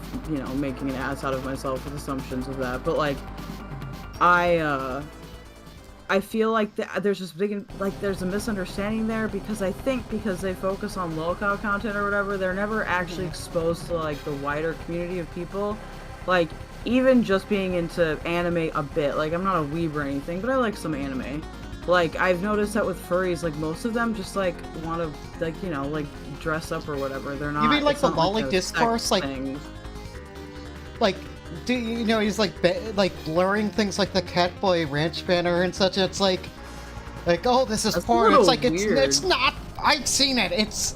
making an ass out of myself with assumptions of that, but, like, I feel like there's this there's a misunderstanding there because I think because they focus on locale content or whatever, they're never actually exposed to, like, the wider community of people. Like, even just being into anime a bit, like, I'm not a weeb or anything, but I like some anime. Like, I've noticed that with furries, like, most of them just, like, want to, like, like, dress up or whatever. They're not. You mean like the lolly discourse, like, he's like blurring things like the Catboy Ranch banner and such. It's like, oh, this is porn. It's like weird. it's not. I've seen it.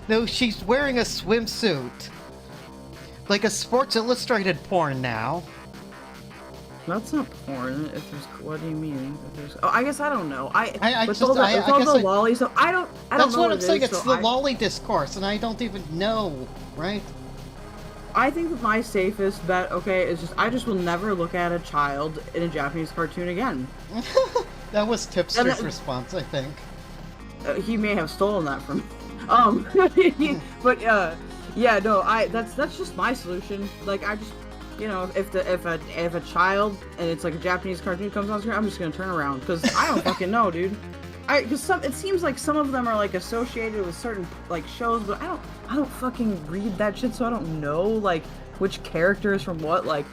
No, she's wearing a swimsuit. Like a Sports Illustrated porn now. That's not porn. What do you mean? I guess I don't know. I guess the lolly. So I don't. That's know what I'm saying. Is, it's so the lolly discourse, and I don't even know, right? I think that my safest bet, is just I just will never look at a child in a Japanese cartoon again. That was Tipster's response, I think. He may have stolen that from me. But yeah, no, that's just my solution. Like, I just, if a child and it's like a Japanese cartoon comes on screen, I'm just gonna turn around because I don't fucking know, dude. Because it seems like some of them are like associated with certain like shows, but I don't fucking read that shit, so I don't know like which character is from what. Like,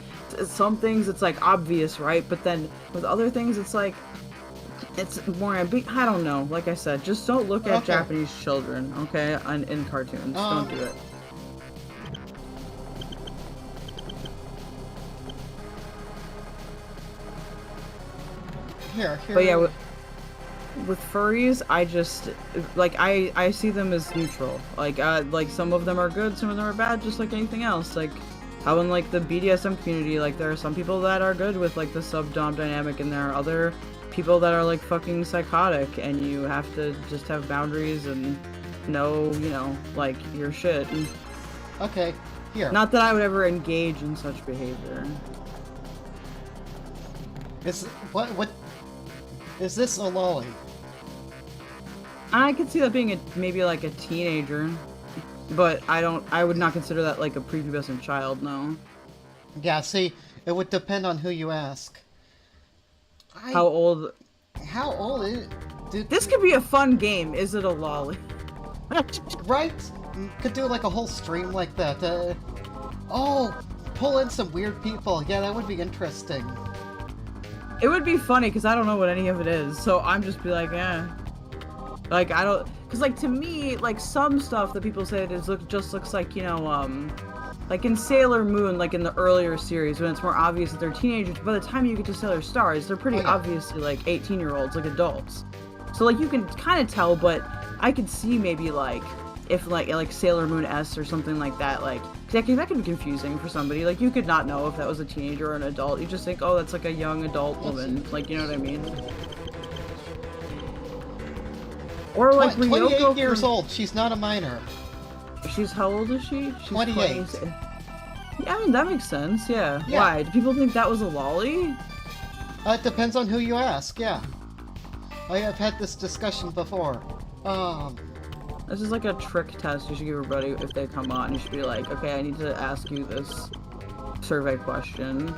some things it's like obvious, right? But then with other things, it's like it's more ambiguous. I don't know. Like I said, just don't look at Japanese children, okay, in cartoons. Don't do it. Here. But yeah, with furries, I just like I see them as neutral. Like some of them are good, some of them are bad, just like anything else. Like how in like the BDSM community, like there are some people that are good with like the sub-dom dynamic, and there are other people that are like fucking psychotic, and you have to just have boundaries and know, you know, like your shit. Okay, here. Not that I would ever engage in such behavior. What is this a lolly? I could see that being maybe like a teenager, but I would not consider that like a prepubescent child, no. Yeah, see, it would depend on who you ask. How old is it? This could be a fun game. Is it a lolly? Right? Could do like a whole stream like that. Oh, pull in some weird people. Yeah, that would be interesting. It would be funny because I don't know what any of it is, so I'm just be like, eh. Like I don't, because like to me, like some stuff that people say just looks like, you know, like in Sailor Moon, like in the earlier series when it's more obvious that they're teenagers. By the time you get to Sailor Stars, they're pretty obviously like 18-year-olds, like adults. So like you can kind of tell, but I could see maybe like if like Sailor Moon S or something like that, like that could be confusing for somebody. Like you could not know if that was a teenager or an adult. You just think, oh, that's like a young adult woman. Like, you know what I mean? Or like 28 years old. She's not a minor. She's how old is she? She's 28. 20. Yeah, I mean that makes sense. Yeah. Yeah. Why? Do people think that was a lolly? It depends on who you ask. Yeah. I have had this discussion before. This is like a trick test you should give everybody if they come on. You should be like, okay, I need to ask you this survey question.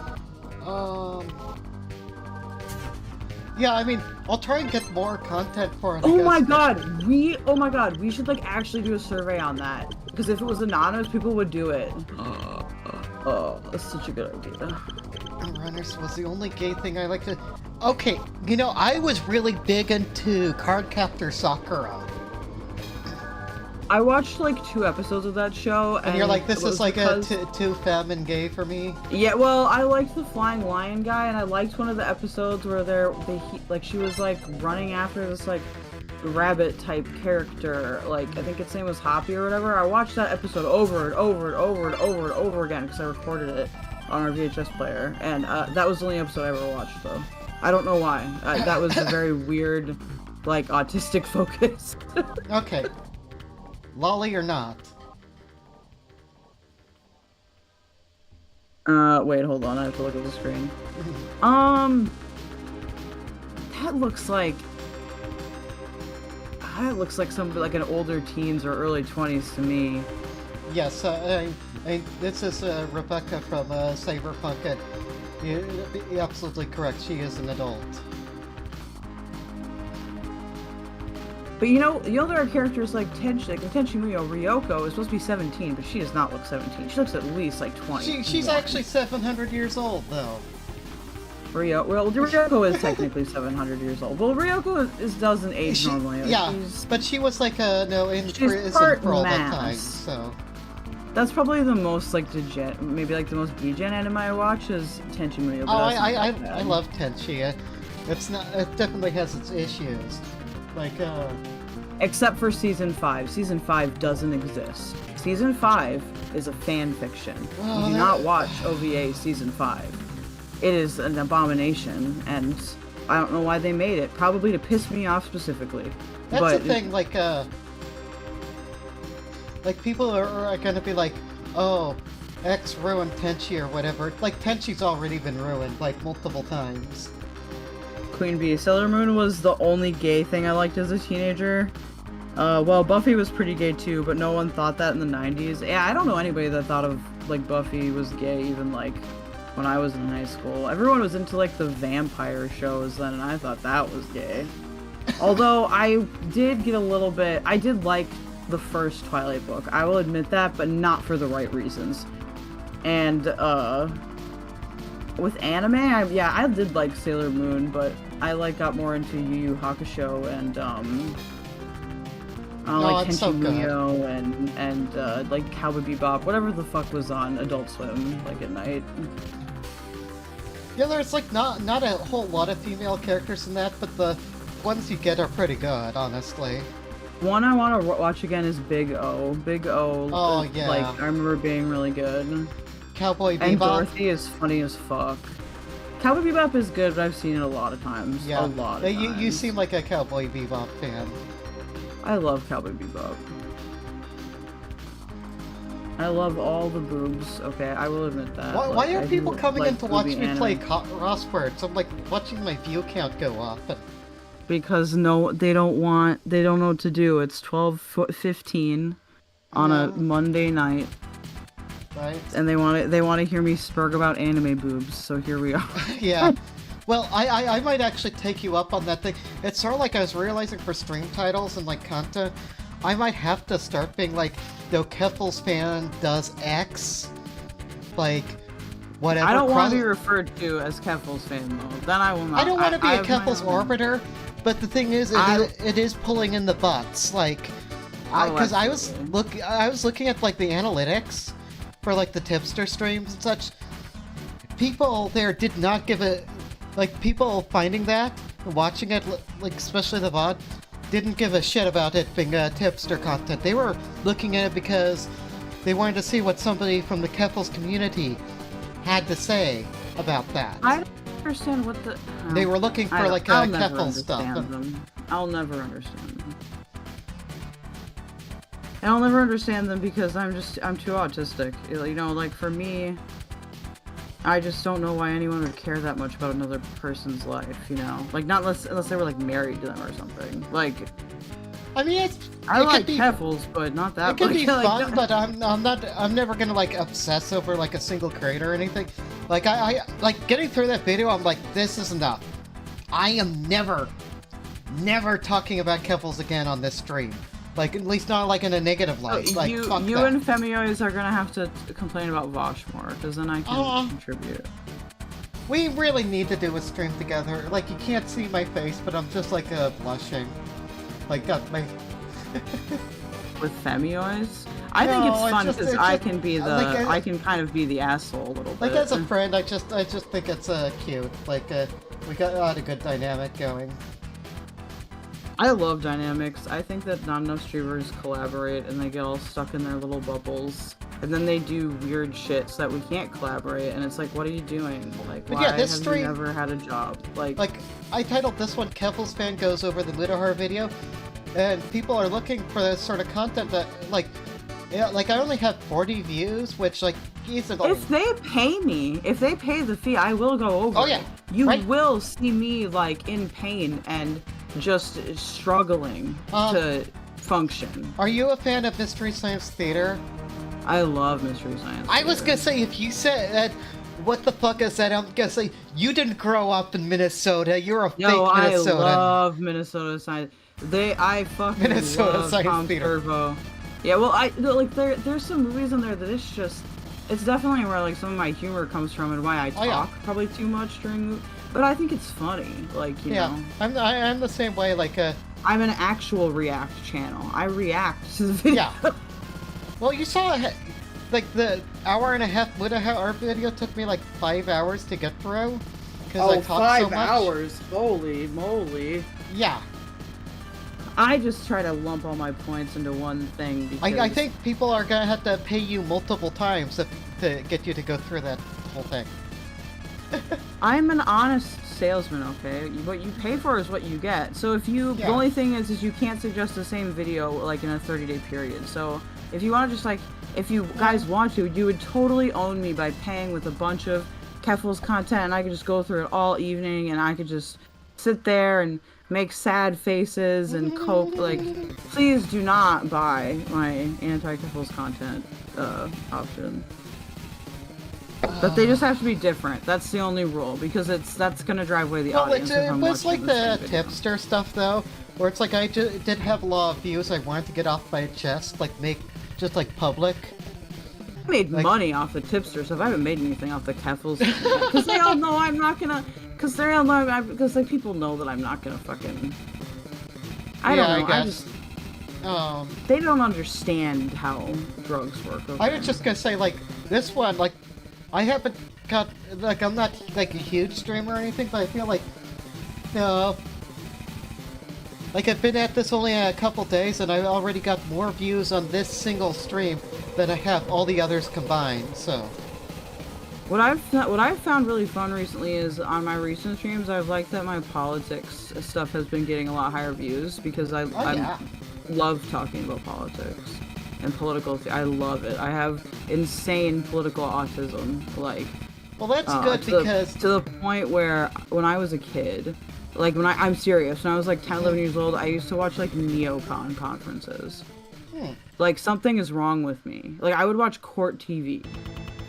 Yeah, I mean, I'll try and get more content for it. Oh my god, we should like actually do a survey on that. Because if it was anonymous, people would do it. Oh, that's such a good idea. Runners was the only gay thing I like to... Okay, you know, I was really big into Cardcaptor Sakura. I watched like 2 episodes of that show, and you're like, this is like too femme and gay for me. Yeah, well, I liked the flying lion guy, and I liked one of the episodes where she was like running after this like rabbit type character. Like I think its name was Hoppy or whatever. I watched that episode over and over again because I recorded it on our VHS player, and that was the only episode I ever watched though. I don't know why. That was a very weird, like autistic focus. Okay. Lolly or not? Wait, hold on. I have to look at the screen. That looks like somebody like an older teens or early 20s to me. Yes, this is Rebecca from Cyberpunk. You're absolutely correct. She is an adult. But you know there are characters like Tenchi Muyo Ryoko is supposed to be 17, but she does not look 17. She looks at least like 20. She's actually 700 years old though. Ryoko is technically 700 years old. Well, Ryoko doesn't age normally. Yeah, but she was like in prison for all that time, so. That's probably the most like maybe like the most degen anime I watch is Tenchi Muyo. I love Tenchi. It definitely has its issues. Like, except for season 5. Season 5 doesn't exist. Season 5 is a fan fiction. You do not watch OVA season 5. It is an abomination, and I don't know why they made it. Probably to piss me off specifically. That's the thing, like people are gonna be like, oh, X ruined Tenchi or whatever. Like, Tenchi's already been ruined, like, multiple times. Queen Bee. Sailor Moon was the only gay thing I liked as a teenager. Well, Buffy was pretty gay too, but no one thought that in the 90s. Yeah, I don't know anybody that thought of, like, Buffy was gay even, like, when I was in high school. Everyone was into, like, the vampire shows then, and I thought that was gay. Although, I did like the first Twilight book. I will admit that, but not for the right reasons. And, with anime, I did like Sailor Moon, but I got more into Yu Yu Hakusho and like Tenchi Muyo and like Cowboy Bebop, whatever the fuck was on Adult Swim like at night. Yeah, there's like not a whole lot of female characters in that, but the ones you get are pretty good, honestly. One I want to watch again is Big O. Big O. Oh yeah. Like I remember being really good. Cowboy Bebop. And Dorothy is funny as fuck. Cowboy Bebop is good, but I've seen it a lot of times. Yeah. A lot of times. You seem like a Cowboy Bebop fan. I love Cowboy Bebop. I love all the boobs. Okay, I will admit that. Why are people coming in to watch booby me play anime. Crosswords? I'm like watching my view count go up. And... Because they don't know what to do. It's 12:15 on a Monday night. Right. And they want to hear me spurg about anime boobs, so here we are. Yeah. Well, I might actually take you up on that thing. It's sort of like I was realizing for stream titles and like content, I might have to start being like, no, Keffals Fan does X, like whatever. I don't want to be referred to as Keffals Fan though. Then I will not. I don't want to be I a have my Keffals own. Orbiter, but the thing is, it is pulling in the butts, like, because I was looking at like the analytics for like the tipster streams and such. People there did not give it, like people finding that, watching it, like especially the VOD, didn't give a shit about it being tipster content. They were looking at it because they wanted to see what somebody from the Keffals community had to say about that. I don't understand what the. They were looking for like I'll never Keffals stuff. understand them. I'll never understand them. And I'll never understand them because I'm too autistic. You know, like for me, I just don't know why anyone would care that much about another person's life, you know? Like, not unless they were, like, married to them or something. Like, I mean, I like Keffals, but not that It could much. be Like, fun, but I'm never gonna, like, obsess over, like, a single creator or anything. Like, I like, getting through that video, I'm like, this is enough. I am never talking about Keffals again on this stream. Like, at least not, like, in a negative light. Like, you fuck that. and Femiois are gonna have to complain about Vosh more, because then I can contribute. We really need to do a stream together. Like, you can't see my face, but I'm just, like, blushing. Like, got my... With Femiois? I think it's fun because I can be the, like, I can kind of be the asshole a little bit. Like, as a friend, I just think it's cute. Like, we got a lot of good dynamic going. I love dynamics. I think that not enough streamers collaborate and they get all stuck in their little bubbles. And then they do weird shit so that we can't collaborate. And it's like, what are you doing? Like, But why yeah, this have stream- you never had a job? Like, I titled this one Keffals Fan Goes Over the Mutahar video, and people are looking for this sort of content that, like, yeah, like I only have 40 views, which, like, easily... if they pay me, if they pay the fee, I will go over. Oh, yeah. it. You will see me, like, in pain and just struggling to function. Are you a fan of Mystery Science Theater? I love Mystery Science I was gonna say, if you said that, what the fuck is that? I'm gonna say, you didn't grow up in Minnesota, you're a fake Minnesotan. I love Minnesota Science. I fucking Minnesota love Science Tom Theater. Servo. Yeah, well, there's some movies in there that it's definitely where like some of my humor comes from and why I talk probably too much during. But I think it's funny, like you know. I'm the same way. Like I'm an actual React channel. I react to the video. Yeah. Well, you saw like the hour and a half Mutahar video took me like 5 hours to get through because I talked so much. 5 hours! Holy moly! Yeah. I just try to lump all my points into one thing because I think people are gonna have to pay you multiple times to get you to go through that whole thing. I'm an honest salesman, okay? What you pay for is what you get. So if you, the only thing is you can't suggest the same video like in a 30-day period. So if you want to just like, if you guys want to, you would totally own me by paying with a bunch of Keffals content and I could just go through it all evening and I could just sit there and make sad faces and cope. Like, please do not buy my anti-Keffals content option. But they just have to be different. That's the only rule because that's gonna drive away the audience. It was like the tipster stuff though, where it's like I did have a lot of views I wanted to get off my chest, like make just like public. I made money off the tipster stuff. I haven't made anything off the Keffals because they all know I'm not gonna. Because they all know because like people know that I'm not gonna fucking. I don't know. I just. They don't understand how drugs work. Okay? I was just gonna say like this one like. I haven't got, like, I'm not, like, a huge streamer or anything, but I feel like, no. Like, I've been at this only a couple days, and I already got more views on this single stream than I have all the others combined, so. What I've found really fun recently is on my recent streams, I've liked that my politics stuff has been getting a lot higher views because I love talking about politics and political. I love it. I have insane political autism. Like, well, that's good because to the point where when I was a kid, like I'm serious. When I was like 10, 11 years old, I used to watch like neocon conferences. Like something is wrong with me. Like I would watch court TV.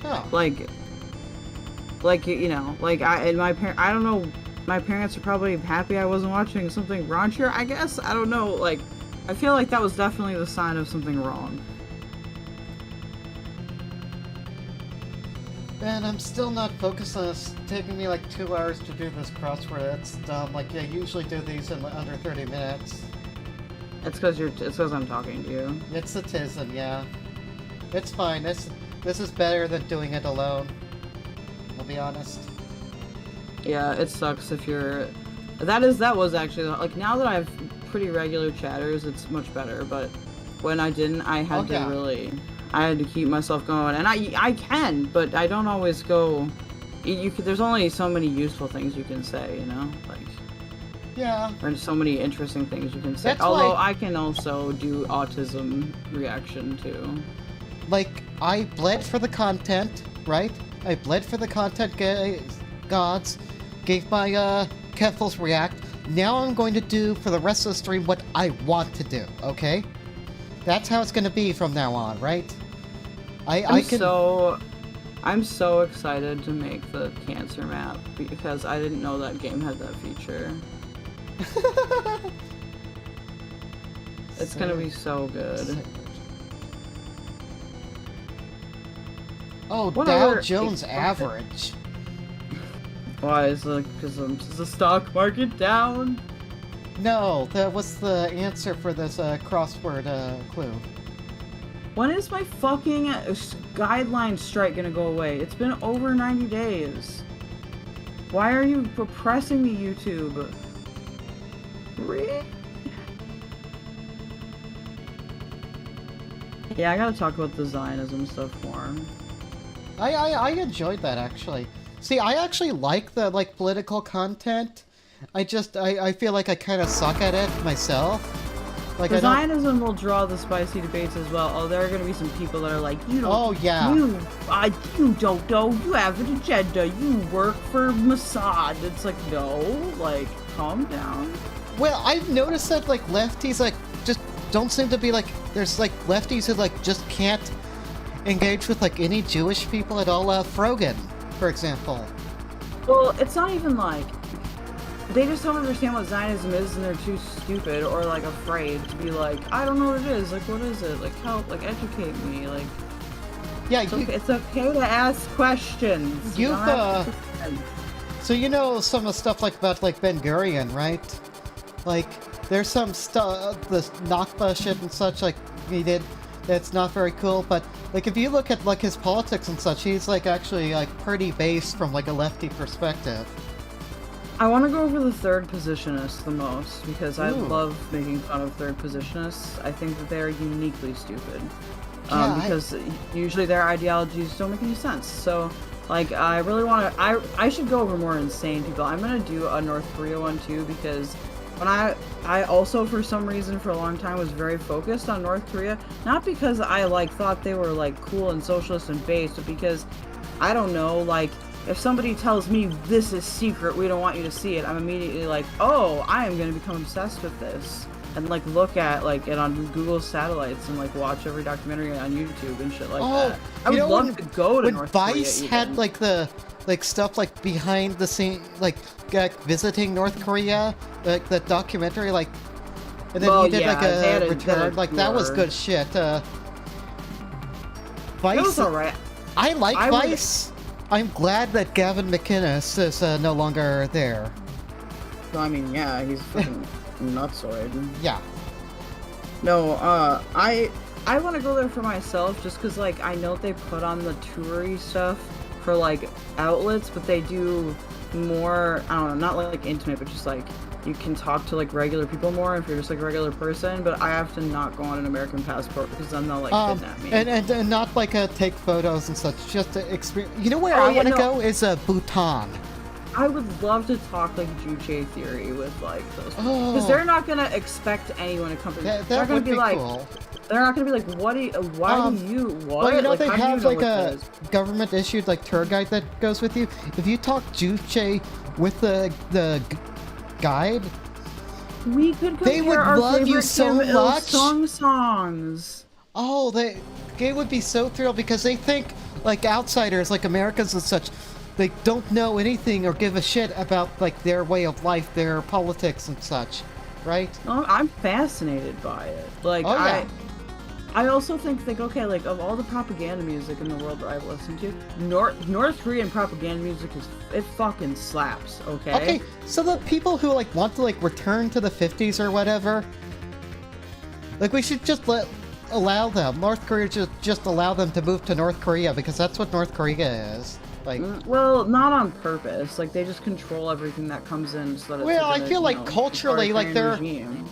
Oh. Like you know, like I don't know. My parents are probably happy I wasn't watching something raunchier, I guess. I don't know. Like, I feel like that was definitely the sign of something wrong. Man, I'm still not focused on this. It's taking me like 2 hours to do this crossword. That's dumb. Like, I usually do these in under 30 minutes. It's because I'm talking to you. It's a tism, yeah. It's fine. This is better than doing it alone. I'll be honest. Yeah, it sucks if you're... That was actually... Like, now that I have pretty regular chatters, it's much better, but when I didn't, I had to really... I had to keep myself going, and I can, but I don't always go... There's only so many useful things you can say, you know? Like... Yeah. There's so many interesting things you can say. Although I can also do autism reaction, too. Like, I bled for the content, right? I bled for the content gods, gave my Keffals react. Now I'm going to do for the rest of the stream what I want to do, okay? That's how it's going to be from now on, right? I'm so excited to make the cancer map because I didn't know that game had that feature. It's gonna be so good. Oh, Dow Jones average. Why is it? Because is the stock market down? No, that was the answer for this crossword clue. When is my fucking guideline strike gonna go away? It's been over 90 days. Why are you repressing me, YouTube? Really? Yeah, I gotta talk about the Zionism stuff more. I enjoyed that actually. See, I actually like the political content. I feel like I kind of suck at it myself. Like the Zionism will draw the spicy debates as well. Oh, there are gonna be some people that are like, you don't. Oh yeah. You don't know. You have an agenda. You work for Mossad. It's like no, like calm down. Well, I've noticed that like lefties like just don't seem to be like there's like lefties who like just can't engage with like any Jewish people at all. Frogan, for example. Well, it's not even like they just don't understand what Zionism is and they're too stupid or like afraid to be like, I don't know what it is. Like, what is it? Like, help, like educate me. Like, yeah, it's okay to ask questions. So you know some of the stuff like about like Ben Gurion, right? Like, there's some stuff, this Nakba shit and such, like, he did, that's not very cool, but, like, if you look at, like, his politics and such, he's, like, actually, like, pretty based from, like, a lefty perspective. I want to go over the third positionists the most, because I love making fun of third positionists. I think that they're uniquely stupid. Because usually their ideologies don't make any sense, so... Like, I really want to... I should go over more insane people. I'm going to do a North Korea one, too, because... When I also, for some reason, for a long time, was very focused on North Korea. Not because I, like, thought they were, like, cool and socialist and based, but because, I don't know, like, if somebody tells me this is secret, we don't want you to see it, I'm immediately like, oh, I am going to become obsessed with this. And, like, look at, like, it on Google satellites and, like, watch every documentary on YouTube and shit like that. I would love to go to North Korea. When Vice had, like, the... like stuff like behind the scene, like visiting North Korea, like that documentary, like, and then he did like a return, like that was good shit. Vice, that was alright. I like Vice. I'm glad that Gavin McInnes is no longer there. I mean, yeah, he's fucking nutsoid. Yeah. No, I want to go there for myself just because, like, I know they put on the toury stuff for like outlets, but they do more, I don't know, not like intimate, but just like you can talk to like regular people more if you're just like a regular person, but I have to not go on an American passport because then they'll like kidnap me. And not like take photos and such, just to experience. You know where Oh, I yeah, want to no. go is Bhutan. I would love to talk like Juche theory with like those people. Oh. Because they're not gonna expect anyone to come to That they're not gonna would be like cool. they're not gonna be like, what do you, why do you what? Well, you know like, they how do you have know like what a that is? government-issued like tour guide that goes with you. If you talk Juche with the guide, We could compare they would our love you favorite so Kim much. Il-sung songs. Oh, they would be so thrilled because they think like outsiders, like Americans and such, they don't know anything or give a shit about like their way of life, their politics and such, right? No, I'm fascinated by it. Like Oh, yeah. I also think like okay, like of all the propaganda music in the world that I've listened to, North Korean propaganda music it fucking slaps. Okay. Okay, so the people who like want to like return to the 50s or whatever, like we should just allow them. North Korea just allow them to move to North Korea because that's what North Korea is. Like, well, not on purpose. Like they just control everything that comes in. So that it's well, I gonna, feel you like know, culturally, like they're regime.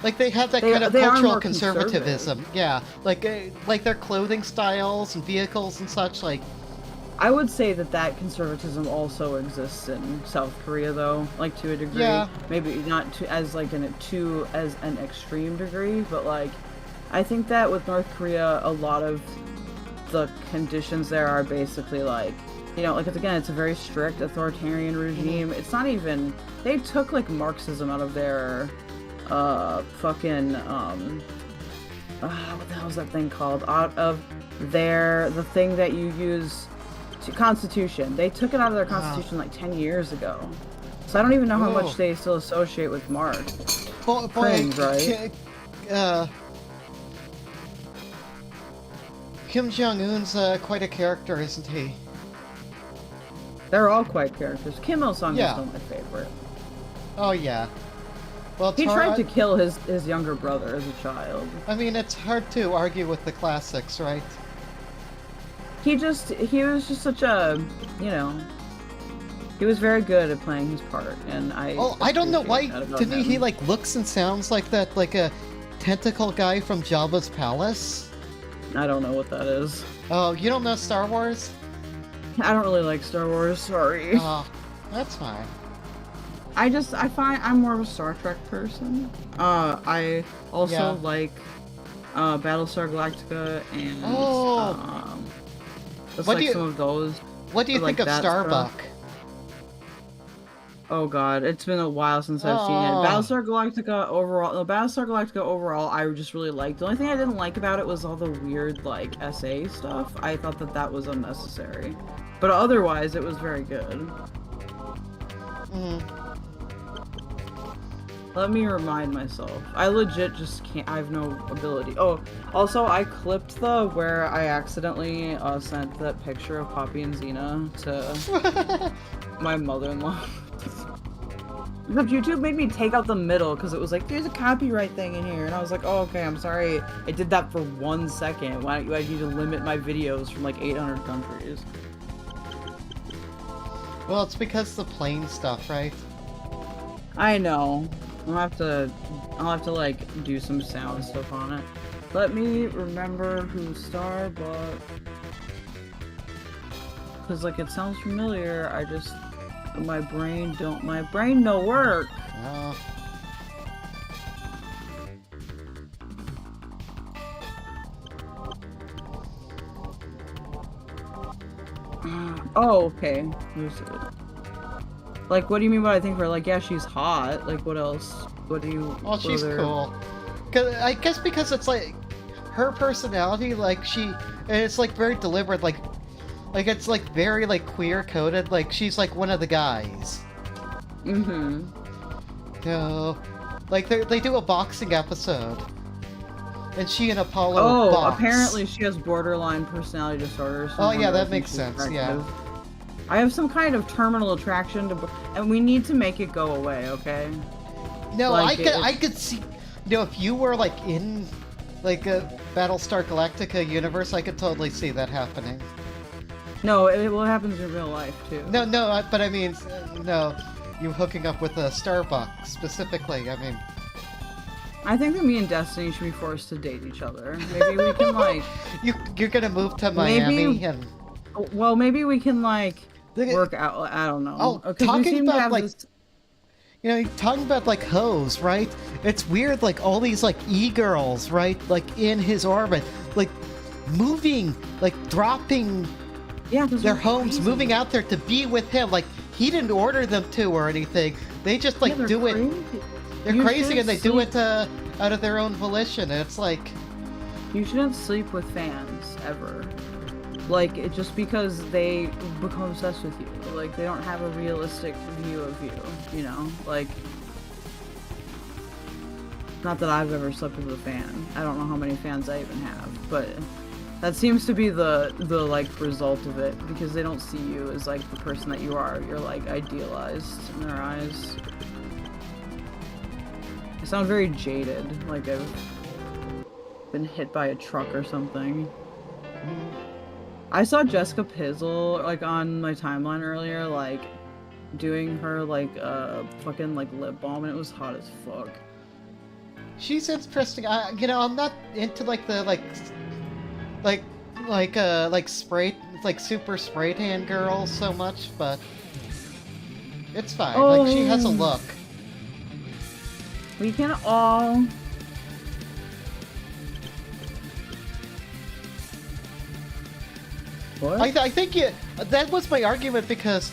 like they have that They- kind of they are cultural more conservatism. Yeah, like their clothing styles and vehicles and such. Like, I would say that conservatism also exists in South Korea, though, like to a degree. Yeah. Maybe not to as like an extreme degree, but like I think that with North Korea, a lot of the conditions there are basically like, you know, like it's a very strict authoritarian regime. It's not even they took like Marxism out of their fucking what the hell is that thing called? Out of the thing that you use to Constitution. They took it out of their Constitution like 10 years ago. So I don't even know how Whoa. much they still associate with Marx. boy, Cringe, right? Kim Jong-un's quite a character, isn't he? They're all quite characters. Kim Il-sung Yeah. is still my favorite. Oh yeah. Well, He tried to kill his younger brother as a child. I mean, it's hard to argue with the classics, right? He was just such a, you know, he was very good at playing his part, and I don't know why. appreciate that about To me, him. he like looks and sounds like that, like a tentacle guy from Jabba's palace. I don't know what that is. Oh, you don't know Star Wars? I don't really like Star Wars, sorry. Oh, that's fine. I find I'm more of a Star Trek person. I also Yeah. like Battlestar Galactica and just What like do you- some of those. What do you like think of that stuff. Starbuck? Oh god, it's been a while since I've seen it. Oh. Battlestar Galactica overall, I just really liked. The only thing I didn't like about it was all the weird like SA stuff. I thought that was unnecessary. But otherwise, it was very good. Let me remind myself. I legit just can't. I have no ability. Oh, also, I clipped where I accidentally sent that picture of Poppy and Xena to my mother-in-law. Except YouTube made me take out the middle because it was like, there's a copyright thing in here. And I was like, oh, okay, I'm sorry. I did that for 1 second. Why do I need to limit my videos from like 800 countries? Well, it's because the plane stuff, right? I know. I'll have to like do some sound stuff on it. Let me remember who Starbuck. Cause like it sounds familiar. My brain no work. Oh, okay. Who's it? Like, what do you mean by I think of her? Like, yeah, she's hot. Like, what else? What do you... Well, she's cool. I guess because it's like her personality, like it's like very deliberate, like it's like very like queer coded. Like she's like one of the guys. Mm-hmm. No, like they do a boxing episode, and she and Apollo. Oh, box. apparently she has borderline personality disorder. So Oh I yeah, wonder that if makes she's sense. Yeah. attractive. I have some kind of terminal attraction to, and we need to make it go away, okay? No, Like, I could see. You know, if you were like in like a Battlestar Galactica universe, I could totally see that happening. No, it happens in real life too. No, but I mean, no. you hooking up with a Starbucks specifically. I mean, I think that me and Destiny should be forced to date each other. Maybe we can like. You're gonna move to Miami and. Well, maybe we can like work out. I don't know. Oh, talking about like. You know, talking about like hoes, right? It's weird, like all these like e-girls, right? Like in his orbit, like moving, like dropping their homes, moving out there to be with him. Like he didn't order them to or anything. They just like do it. They're crazy and they do it out of their own volition. And it's like you shouldn't sleep with fans ever. Like it just because they become obsessed with you. Like they don't have a realistic view of you. You know, like. Not that I've ever slept with a fan. I don't know how many fans I even have, but that seems to be the like result of it because they don't see you as like the person that you are. You're like idealized in their eyes. I sound very jaded, like I've been hit by a truck or something. I saw Jessica Pizzle like on my timeline earlier, like doing her like fucking like lip balm, and it was hot as fuck. She's interesting. You know, I'm not into like the spray, like super spray tan girls so much, but it's fine. Oh. Like she has a look. We can all. What? I think that was my argument because,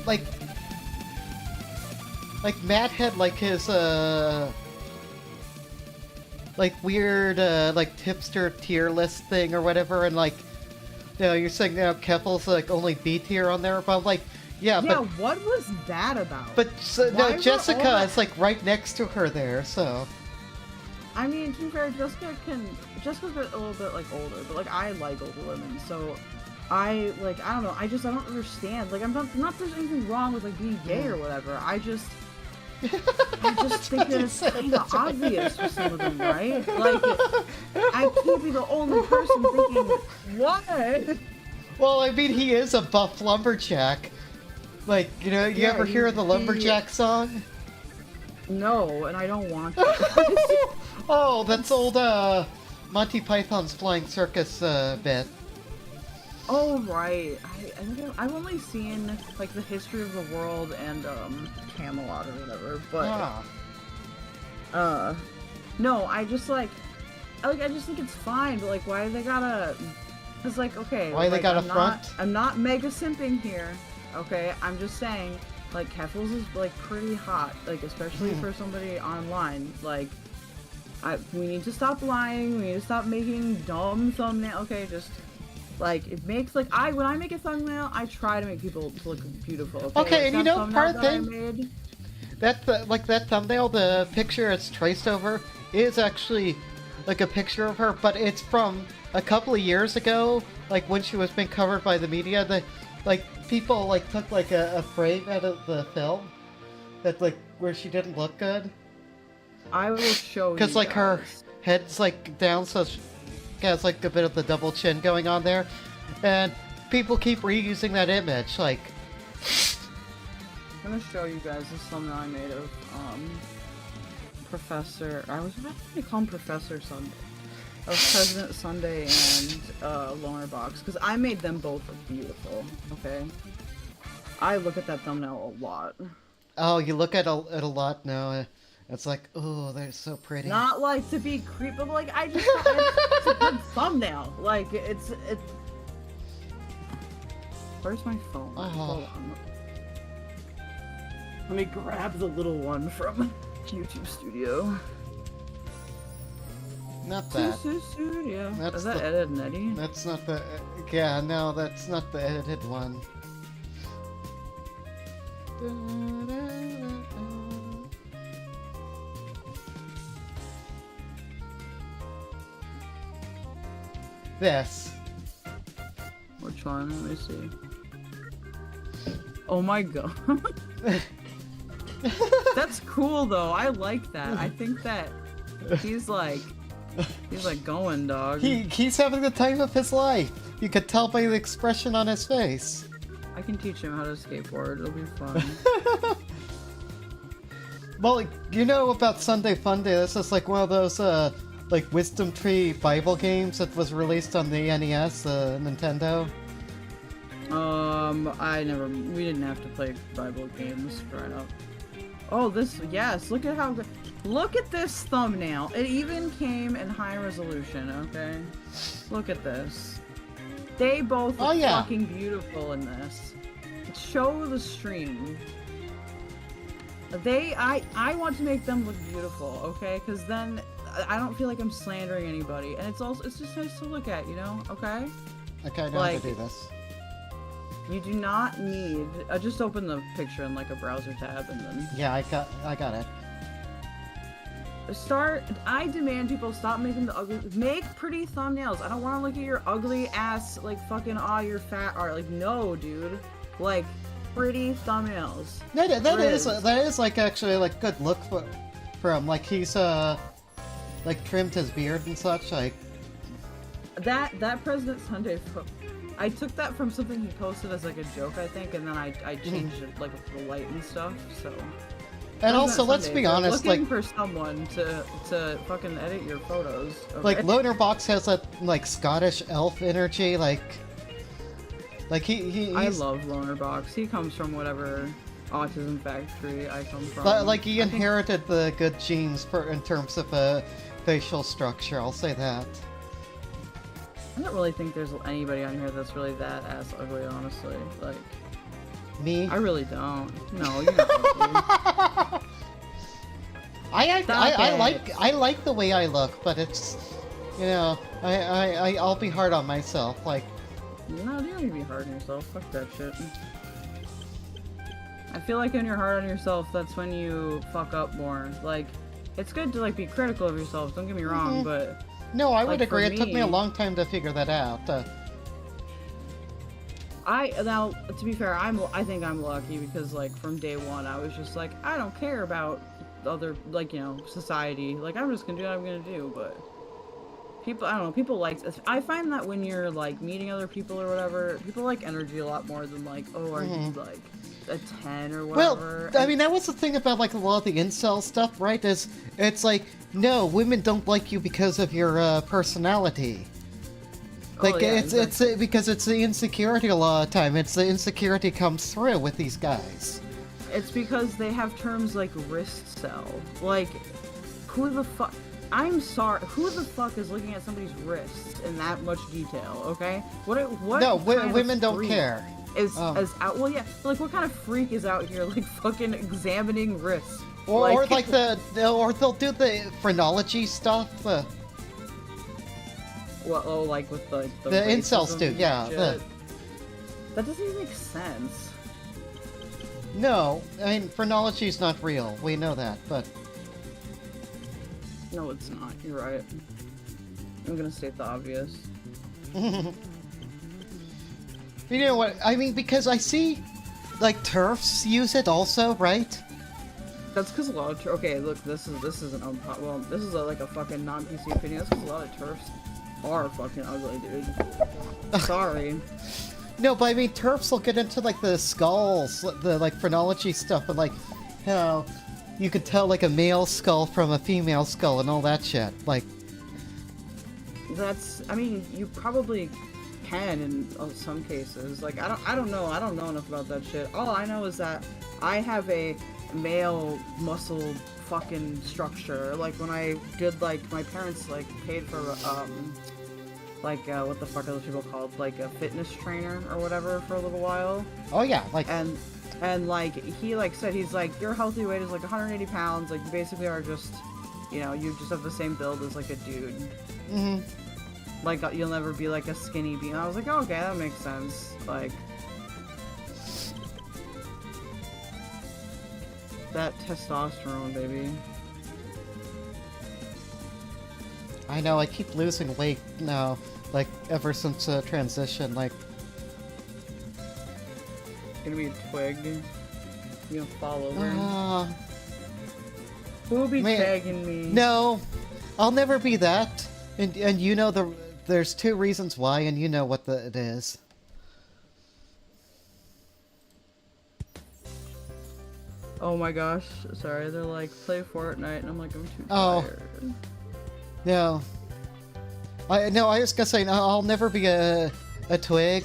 like Matt had like his like weird like tipster tier list thing or whatever, and like you know you're saying Keffals like only B tier on there, but I'm like yeah, but what was that about? But no, Jessica is like right next to her there, so. I mean, to be fair, Jessica's a little bit like older, but like I like older women, so I don't know, I don't understand. Like I'm not there's anything wrong with like being gay or whatever. I just think that it's kind of obvious for some of them, right? Like I can't be the only person thinking what. Well, I mean, he is a buff lumberjack. Like, you know, you ever hear the lumberjack song? No, and I don't want to. Oh, that's old Monty Python's Flying Circus bit. Oh right, I think I've only seen like the History of the World and Camelot or whatever, but no, I just think it's fine, but like why they gotta? Cause like okay, why they gotta front? I'm not mega simping here, okay? I'm just saying like Keffals is like pretty hot, like especially for somebody online, like. We need to stop lying. We need to stop making dumb thumbnail. Okay, just like it makes like when I make a thumbnail, I try to make people look beautiful. Okay, and you know part thing that like that thumbnail, the picture it's traced over is actually like a picture of her, but it's from a couple of years ago, like when she was being covered by the media. The like people like took like a frame out of the film that like where she didn't look good. I will show you. Because like her head's like down, so she has like a bit of the double chin going on there, and people keep reusing that image. Like, I'm gonna show you guys this thumbnail I made of Professor. I was about to call him Professor Sunday, of President Sunday and Loner Box, because I made them both look beautiful. Okay, I look at that thumbnail a lot. Oh, you look at it a lot now. It's like, oh, they're so pretty. Not like to be creepy, but like I just thought it's a good thumbnail. Like it's. Where's my phone? Oh. Hold on. Let me grab the little one from YouTube Studio. Not that. Studio. That's Is that Ed and Eddie? That's not the. Yeah, no, that's not the edited one. This. Which one? Let me see. Oh my god. That's cool though. I like that. I think that he's like going, dog. He's having the time of his life. You could tell by the expression on his face. I can teach him how to skateboard. It'll be fun. Well, you know about Sunday Fun Day. This is like one of those like Wisdom Tree Bible games that was released on the NES, Nintendo. We didn't have to play Bible games growing up. Oh, yes, look at this thumbnail. It even came in high resolution, okay? Look at this. They both look fucking beautiful in this. Show the stream. I want to make them look beautiful, okay? Because then I don't feel like I'm slandering anybody. And it's just nice to look at, you know? Okay? Okay, I know how to do this. You do not need. Just open the picture in like a browser tab and then. Yeah, I got it. I demand people stop making the ugly. Make pretty thumbnails. I don't want to look at your ugly ass like fucking you're fat art. Like no, dude. Like pretty thumbnails. No, that is like actually like good look for him. Like he's like trimmed his beard and such. Like that President Sunday. I took that from something he posted as like a joke, I think, and then I changed it like with the light and stuff. So. And also, let's be honest, looking like for someone to fucking edit your photos. Okay? Like Lonerbox has that like Scottish elf energy, like he's... I love Lonerbox. He comes from whatever autism factory I come from. Like he inherited the good genes in terms of facial structure. I'll say that. I don't really think there's anybody on here that's really that ass ugly, honestly. Like me? I really don't. No, you're not ugly. I like the way I look, but it's, you know, I'll be hard on myself. Like, no, you don't need to be hard on yourself. Fuck that shit. I feel like when you're hard on yourself, that's when you fuck up more. Like, it's good to like be critical of yourself. Don't get me wrong, but no, I would like, agree. It took me a long time to figure that out. Now, to be fair, I think I'm lucky because like from day one I was just like I don't care about other like you know society. Like I'm just gonna do what I'm gonna do. But people, I don't know. People like. I find that when you're like meeting other people or whatever, people like energy a lot more than like are you like a 10 or whatever. Well, I mean that was the thing about like a lot of the incel stuff, right? Is it's like no, women don't like you because of your personality. Like it's because it's the insecurity a lot of time. It's the insecurity comes through with these guys. It's because they have terms like wrist cell. Like, who the fuck? I'm sorry. Who the fuck is looking at somebody's wrists in that much detail? Okay. What? No, women don't care. Well, yeah. Like, what kind of freak is out here like fucking examining wrists? Or they'll do the phrenology stuff. Well, like with the incels do, yeah. That doesn't even make sense. No, I mean phrenology is not real. We know that, but no, it's not. You're right. I'm gonna state the obvious. You know what? I mean, because I see, like TERFs use it also, right? That's because a lot of okay. Look, this is an well, this is like a fucking non-PC opinion. That's because a lot of TERFs are fucking ugly, dude. Sorry. No, but I mean, TERFs will get into like the skulls, the like phrenology stuff, and like, you know, you could tell like a male skull from a female skull and all that shit. Like, I mean, you probably can in some cases. Like, I don't know enough about that shit. All I know is that I have a male muscle fucking structure. Like when I did like my parents like paid for what the fuck are those people called, like a fitness trainer or whatever for a little while. Oh yeah, like and like he like said he's like your healthy weight is like 180 pounds. Like you basically are just, you know, you just have the same build as like a dude. Mm-hmm. Like you'll never be like a skinny bean. I was like, oh, okay, that makes sense. Like that testosterone, baby. I know, I keep losing weight now, like, ever since transition, like... Gonna be a twig. You gonna follow her? Who'll be tagging me? No, I'll never be that. And you know there's two reasons why, and you know what it is. Oh my gosh, sorry. They're like, play Fortnite, and I'm like, I'm too tired. No. I was gonna say, no, I'll never be a twig.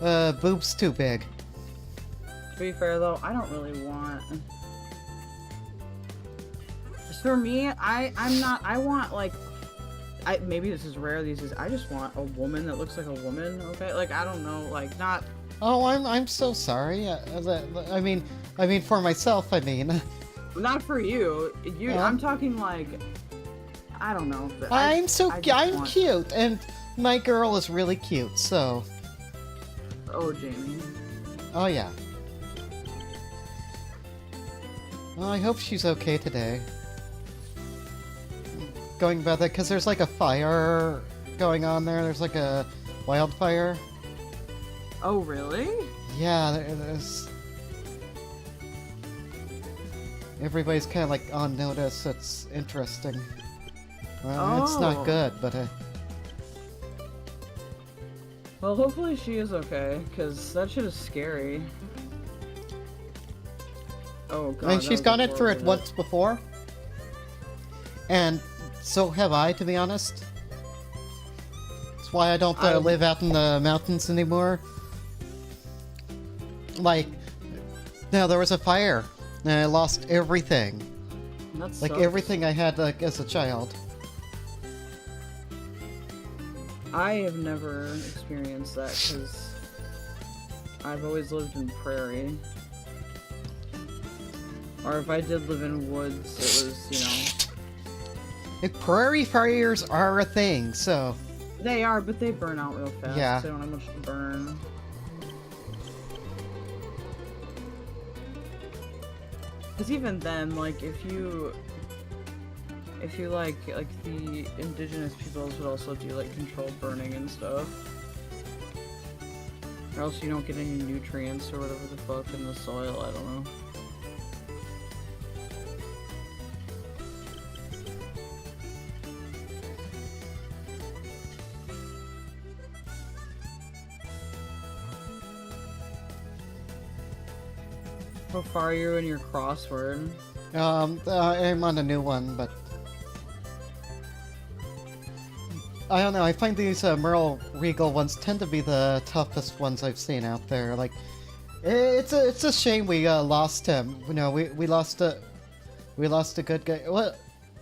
Boob's too big. To be fair though, I don't really want. For me, I'm not. I want like, maybe this is rare these days. I just want a woman that looks like a woman. Okay, like I don't know, like not. Oh, I'm so sorry. I mean, for myself. I mean. Not for you. I'm talking like. I don't know. I'm cute, and my girl is really cute. So. Oh, Jamie. Oh yeah. Well, I hope she's okay today. Going about that, because there's like a fire going on there. There's like a wildfire. Oh, really? Yeah, there's... Everybody's kind of like on notice. It's interesting. Well, it's not good, but... Well, hopefully she is okay, because that shit is scary. Oh god. I mean, she's gone through it once before. And so have I, to be honest. That's why I don't live out in the mountains anymore. Like, now there was a fire, and I lost everything. That like, sucks. everything I had, like, as a child. I have never experienced that, because I've always lived in prairie. Or if I did live in woods, it was, you know... Prairie fires are a thing, so... They are, but they burn out real fast. Yeah. They don't have much to burn. Because even then, like, if you like the indigenous peoples would also do, like, controlled burning and stuff. Or else you don't get any nutrients or whatever the fuck in the soil, I don't know. How far are you in your crossword? I'm on a new one, but... I don't know, I find these Merle Regal ones tend to be the toughest ones I've seen out there. Like, it's a shame we lost him. You know, we lost a good guy. What?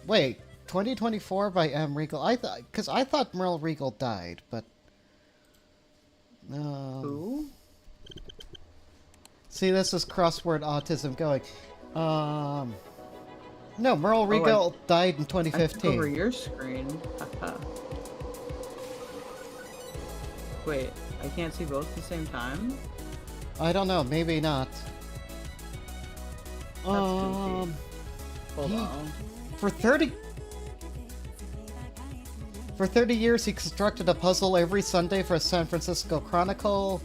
Wait, 2024 by M. Regal? Because I thought Merle Regal died, but... Who? See, this is crossword autism going. No, Merle Regal died in 2015. Over your screen. Wait, I can't see both at the same time? I don't know, maybe not. Hold on. For 30 years, he constructed a puzzle every Sunday for a San Francisco Chronicle,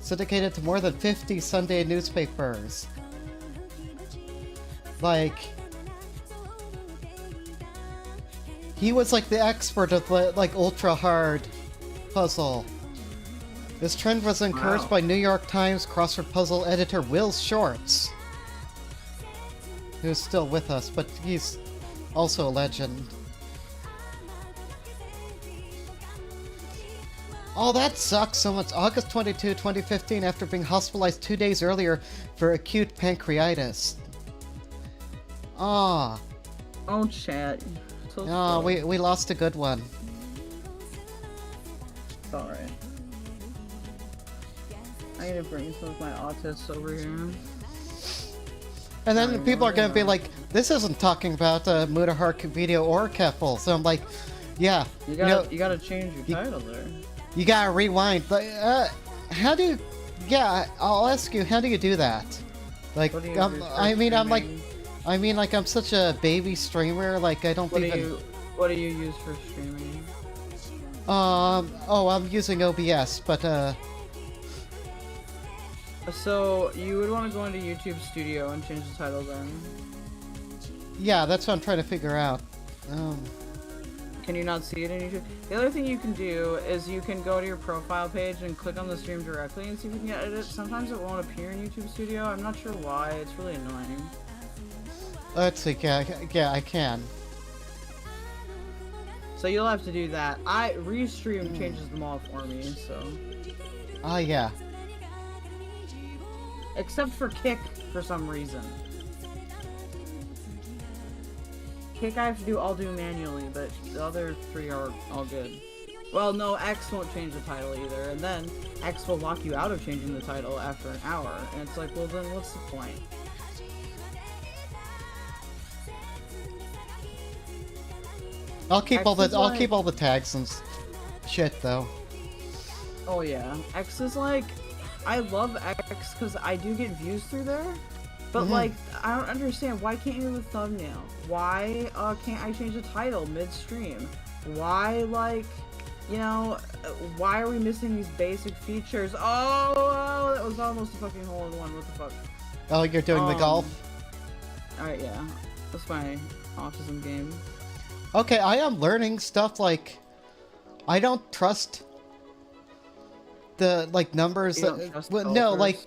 syndicated to more than 50 Sunday newspapers. Like, he was like the expert of like ultra hard puzzle. This trend was encouraged by New York Times crossword puzzle editor Will Shorts, who's still with us, but he's also a legend. Oh, that sucks so much. August 22, 2015, after being hospitalized 2 days earlier for acute pancreatitis. Ah. Oh, chat. So oh, we lost a good one. It's alright. I need to bring some of my autists over here. And then people are gonna be like, this isn't talking about Mutahar video or Keffals. So I'm like, yeah. You gotta change your title there. You gotta rewind. How do you... Yeah, I'll ask you, how do you do that? Like, I'm such a baby streamer, like, I don't even... What do you use for streaming? I'm using OBS, but, So, you would want to go into YouTube Studio and change the title then? Yeah, that's what I'm trying to figure out. Can you not see it in YouTube? The other thing you can do is you can go to your profile page and click on the stream directly and see if you can edit it. Sometimes it won't appear in YouTube Studio. I'm not sure why. It's really annoying. Let's see. Yeah, I can. So you'll have to do that. Restream changes them all for me, so. Ah, yeah. Except for Kick, for some reason. Kick I have to do manually, but the other three are all good. Well, no, X won't change the title either, and then X will lock you out of changing the title after an hour, and it's like, well then what's the point? I'll keep all the tags and shit though. Oh yeah, X is like, I love X because I do get views through there, but like, I don't understand, why can't you do the thumbnail? Why can't I change the title mid-stream? Why, like, you know, why are we missing these basic features? Oh, that was almost a fucking hole-in-one, what the fuck? Oh, you're doing the golf? Alright, yeah, that's my autism game. Okay, I am learning stuff like, I don't trust the, like, numbers You don't trust no, golfers? like,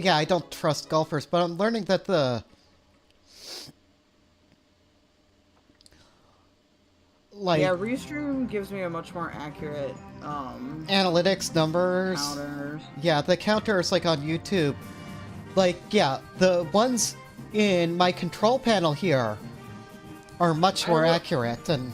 yeah, I don't trust golfers, but I'm learning that the, like, yeah, Restream gives me a much more accurate, analytics numbers. counters. Yeah, the counters, like, on YouTube, like, yeah, the ones in my control panel here are much more accurate, and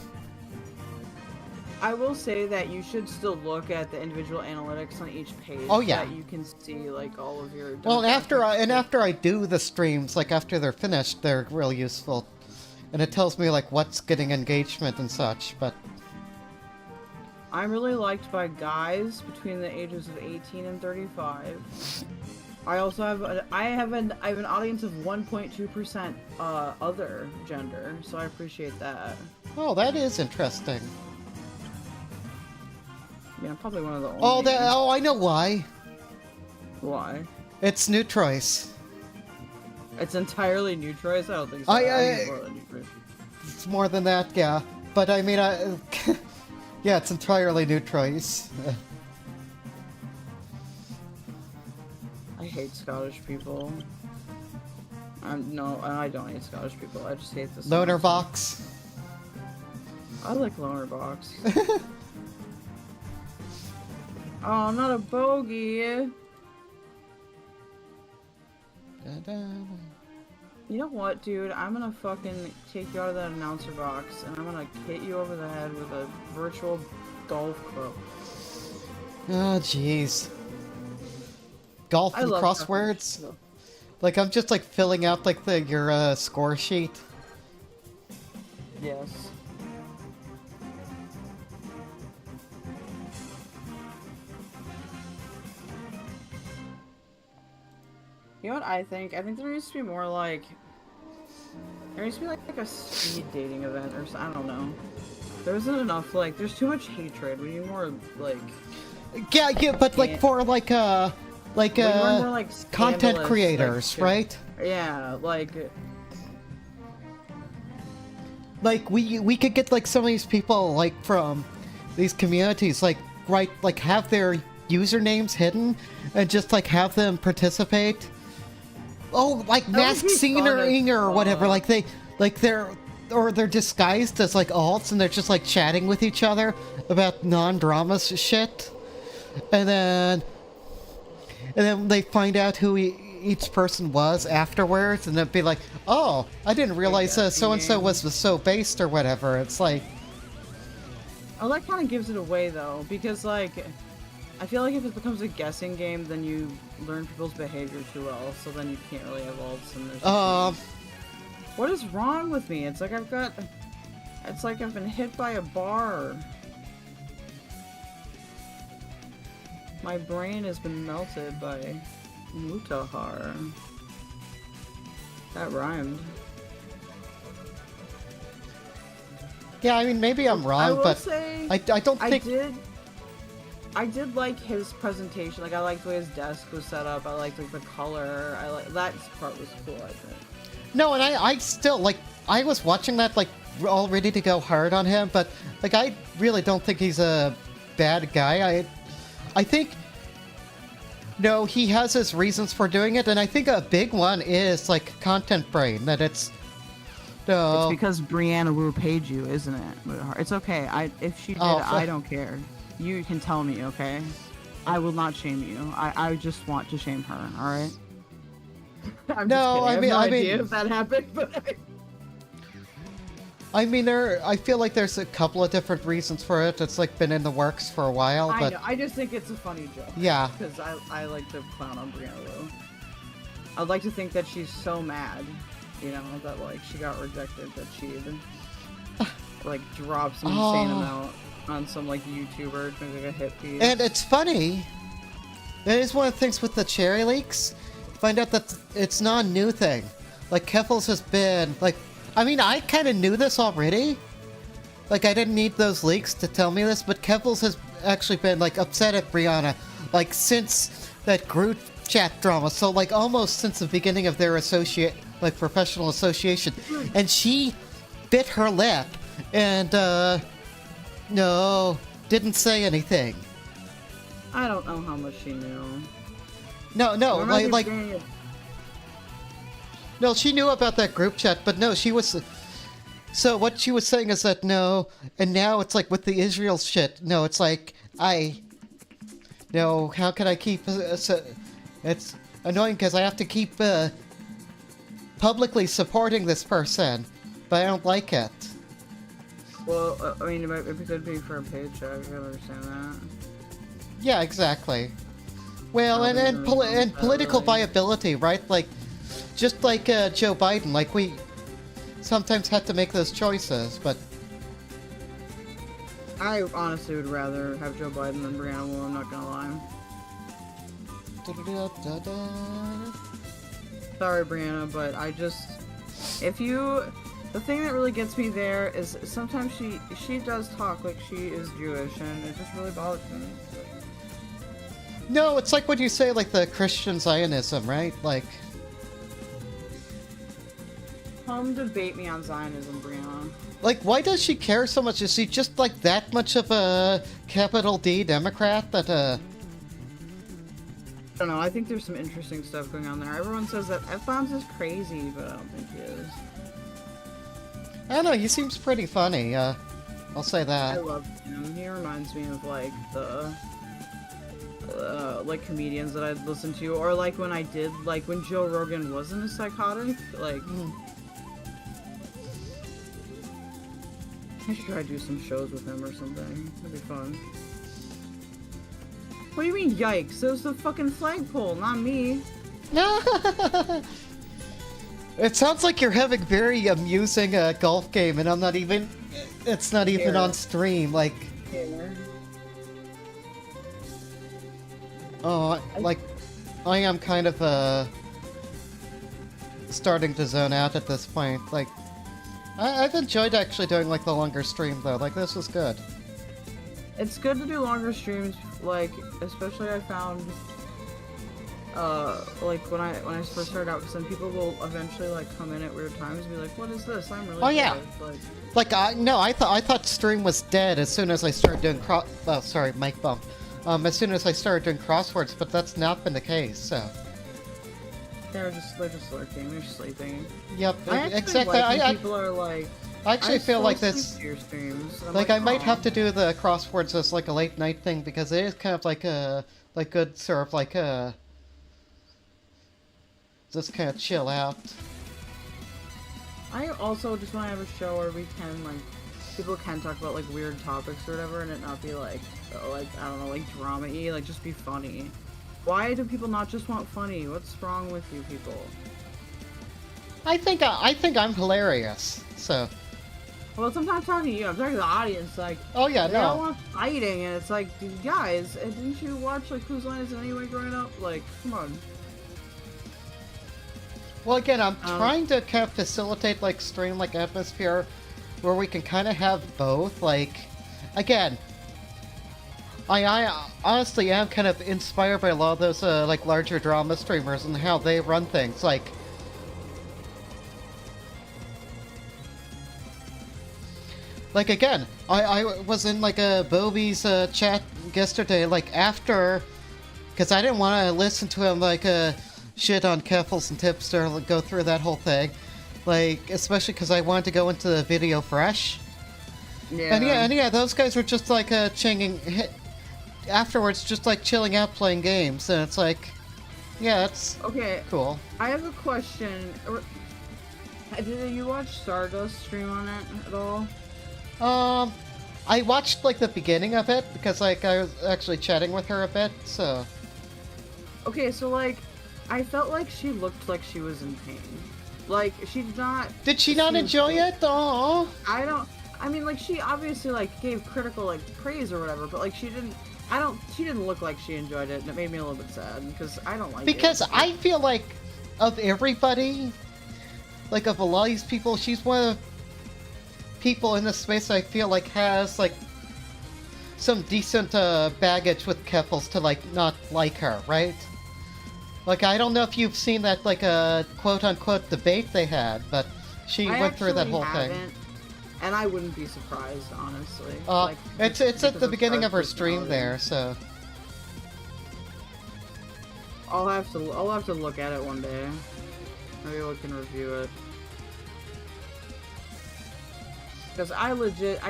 I will say that you should still look at the individual analytics on each page. Oh, yeah. So that you can see like all of your. well, after I do the streams, like after they're finished, they're real useful, and it tells me like what's getting engagement and such. But I'm really liked by guys between the ages of 18 and 35. I also have an audience of 1.2% other gender, so I appreciate that. oh, that is interesting. Yeah, I'm probably one of the only. Oh, I know why. Why? It's new choice. It's entirely new choice? I don't think so. I think it's more than new choice. It's more than that, yeah. But I mean, yeah, it's entirely new choice. I hate Scottish people. No, I don't hate Scottish people. I just hate this. Loner box. I like loner box. Oh, not a bogey. You know what, dude? I'm gonna fucking take you out of that announcer box, and I'm gonna hit you over the head with a virtual golf club. Oh, jeez. Golf and crosswords? Like, I'm just, like, filling out, like, your score sheet. Yes. You know what I think? I think there needs to be more like... There needs to be like a speed dating event or something. I don't know. There isn't enough, like, there's too much hatred. We need more, like... Yeah, but, like, for, like, more, like, content creators, like, right? Yeah, like... Like, we could get, like, some of these people, like, from these communities, like, right, like, have their usernames hidden and just, like, have them participate. Oh, like masked singing or whatever. Like they're disguised as like alts and they're just like chatting with each other about non-drama shit, and then they find out who each person was afterwards, and they'd be like, "Oh, I didn't realize so and so was so based or whatever." It's like, oh, that kind of gives it away though, because like. I feel like if it becomes a guessing game, then you learn people's behavior too well, so then you can't really have alts and there's what is wrong with me? It's like it's like I've been hit by a bar. My brain has been melted by Mutahar. That rhymed. yeah, I mean, maybe I'm wrong, but I don't think... I did like his presentation. Like, I liked the way his desk was set up. I liked, like, the color. That part was cool, I think. No, and I still, like, I was watching that, like, all ready to go hard on him, but like I really don't think he's a bad guy. I think no, he has his reasons for doing it, and I think a big one is like content brain. That it's no. It's because Brianna Wu paid you, isn't it? It's okay. If she did, I don't care. You can tell me, okay? I will not shame you. I just want to shame her. All right. I'm no, just kidding. I have no idea mean, if that happened, but. I mean, I feel like there's a couple of different reasons for it. It's like been in the works for a while, but I know. I just think it's a funny joke. Yeah. Because I like to clown on Brianna Wu. I'd like to think that she's so mad, you know, that like she got rejected that she'd like drop some insane amount on some like YouTuber to make like a hit piece. And it's funny. That is one of the things with the cherry leaks. Find out that it's not a new thing. Like Keffals has been like. I mean, I kind of knew this already. Like, I didn't need those leaks to tell me this, but Keffals has actually been, like, upset at Brianna, like, since that group chat drama. So, like, almost since the beginning of their professional association. And she bit her lip and, no, didn't say anything. I don't know how much she knew. No, No, she knew about that group chat, but no, she was... So what she was saying is that no, and now it's like with the Israel shit, no, it's like, no, how can I keep... it's annoying because I have to keep publicly supporting this person, but I don't like it. Well, I mean, it could be for a paycheck, I understand that. Yeah, exactly. Well, and political viability, right? Like, just like Joe Biden, like we sometimes had to make those choices, but... I honestly would rather have Joe Biden than Brianna Wu, I'm not gonna lie. Sorry, Brianna, but I just... The thing that really gets me there is sometimes she does talk like she is Jewish, and it just really bothers me. No, it's like when you say, like, the Christian Zionism, right? Like... Come debate me on Zionism, Brianna. Like, why does she care so much? Is she just, like, that much of a capital D Democrat that, I don't know, I think there's some interesting stuff going on there. Everyone says that F-Bombs is crazy, but I don't think he is. I don't know, he seems pretty funny, I'll say that. I love him. He reminds me of, like, the... like comedians that I'd listen to, or like when I did, like when Joe Rogan wasn't a psychotic, like I should try to do some shows with him or something. That'd be fun. What do you mean, yikes? It was the fucking flagpole, not me. It sounds like you're having very amusing golf game, and I'm not even. It's not even on stream, like. Oh, like, I am kind of, starting to zone out at this point. Like, I've enjoyed actually doing, like, the longer stream, though. Like, this was good. It's good to do longer streams, like, especially I found, like, when I first started out, because then people will eventually, like, come in at weird times and be like, what is this? I'm really good. Like, I thought stream was dead as soon as I started doing sorry, mic bump. As soon as I started doing crosswords, but that's not been the case, so. They're just lurking, they're sleeping. Yep, exactly. Like people are like, I actually feel like this. Your streams. Like, I might have to do the crosswords as like a late night thing because it is kind of like a good sort of like a just kind of chill out. I also just want to have a show where we can like people can talk about like weird topics or whatever, and it not be like I don't know, like drama-y, like just be funny. Why do people not just want funny? What's wrong with you people? I think I'm hilarious. So. Well, I'm not talking to you. I'm talking to the audience. Like, oh yeah, they all want fighting, and it's like, dude, guys, didn't you watch like Whose Line Is It Anyway growing up? Like, come on. Well, again, I'm trying to kind of facilitate like stream like atmosphere where we can kind of have both. Like, again, I honestly am kind of inspired by a lot of those like larger drama streamers and how they run things. Like, like again, I was in like a Bobby's chat yesterday, like after, because I didn't want to listen to him like shit on Keffals and Tipster, like, go through that whole thing, like especially because I wanted to go into the video fresh. Yeah. And yeah, those guys were just like afterwards, just like chilling out playing games, and it's like, yeah, it's okay. Cool. I have a question. Did you watch Stardust stream on it at all? I watched like the beginning of it because like I was actually chatting with her a bit, so. Okay, so like, I felt like she looked like she was in pain. Like she did not. Did she not enjoy it? Aww. I mean, like she obviously like gave critical like praise or whatever, but like she didn't. She didn't look like she enjoyed it, and it made me a little bit sad because I don't like it. Because I feel like, of everybody, like of a lot of these people, she's one of the people in this space I feel like has like some decent baggage with Keffals to like not like her, right? Like I don't know if you've seen that like a quote-unquote debate they had, but she went through that whole thing. And I wouldn't be surprised, honestly. Like, it's at the beginning of her stream there, so. I'll have to look at it one day. Maybe we can review it. Because I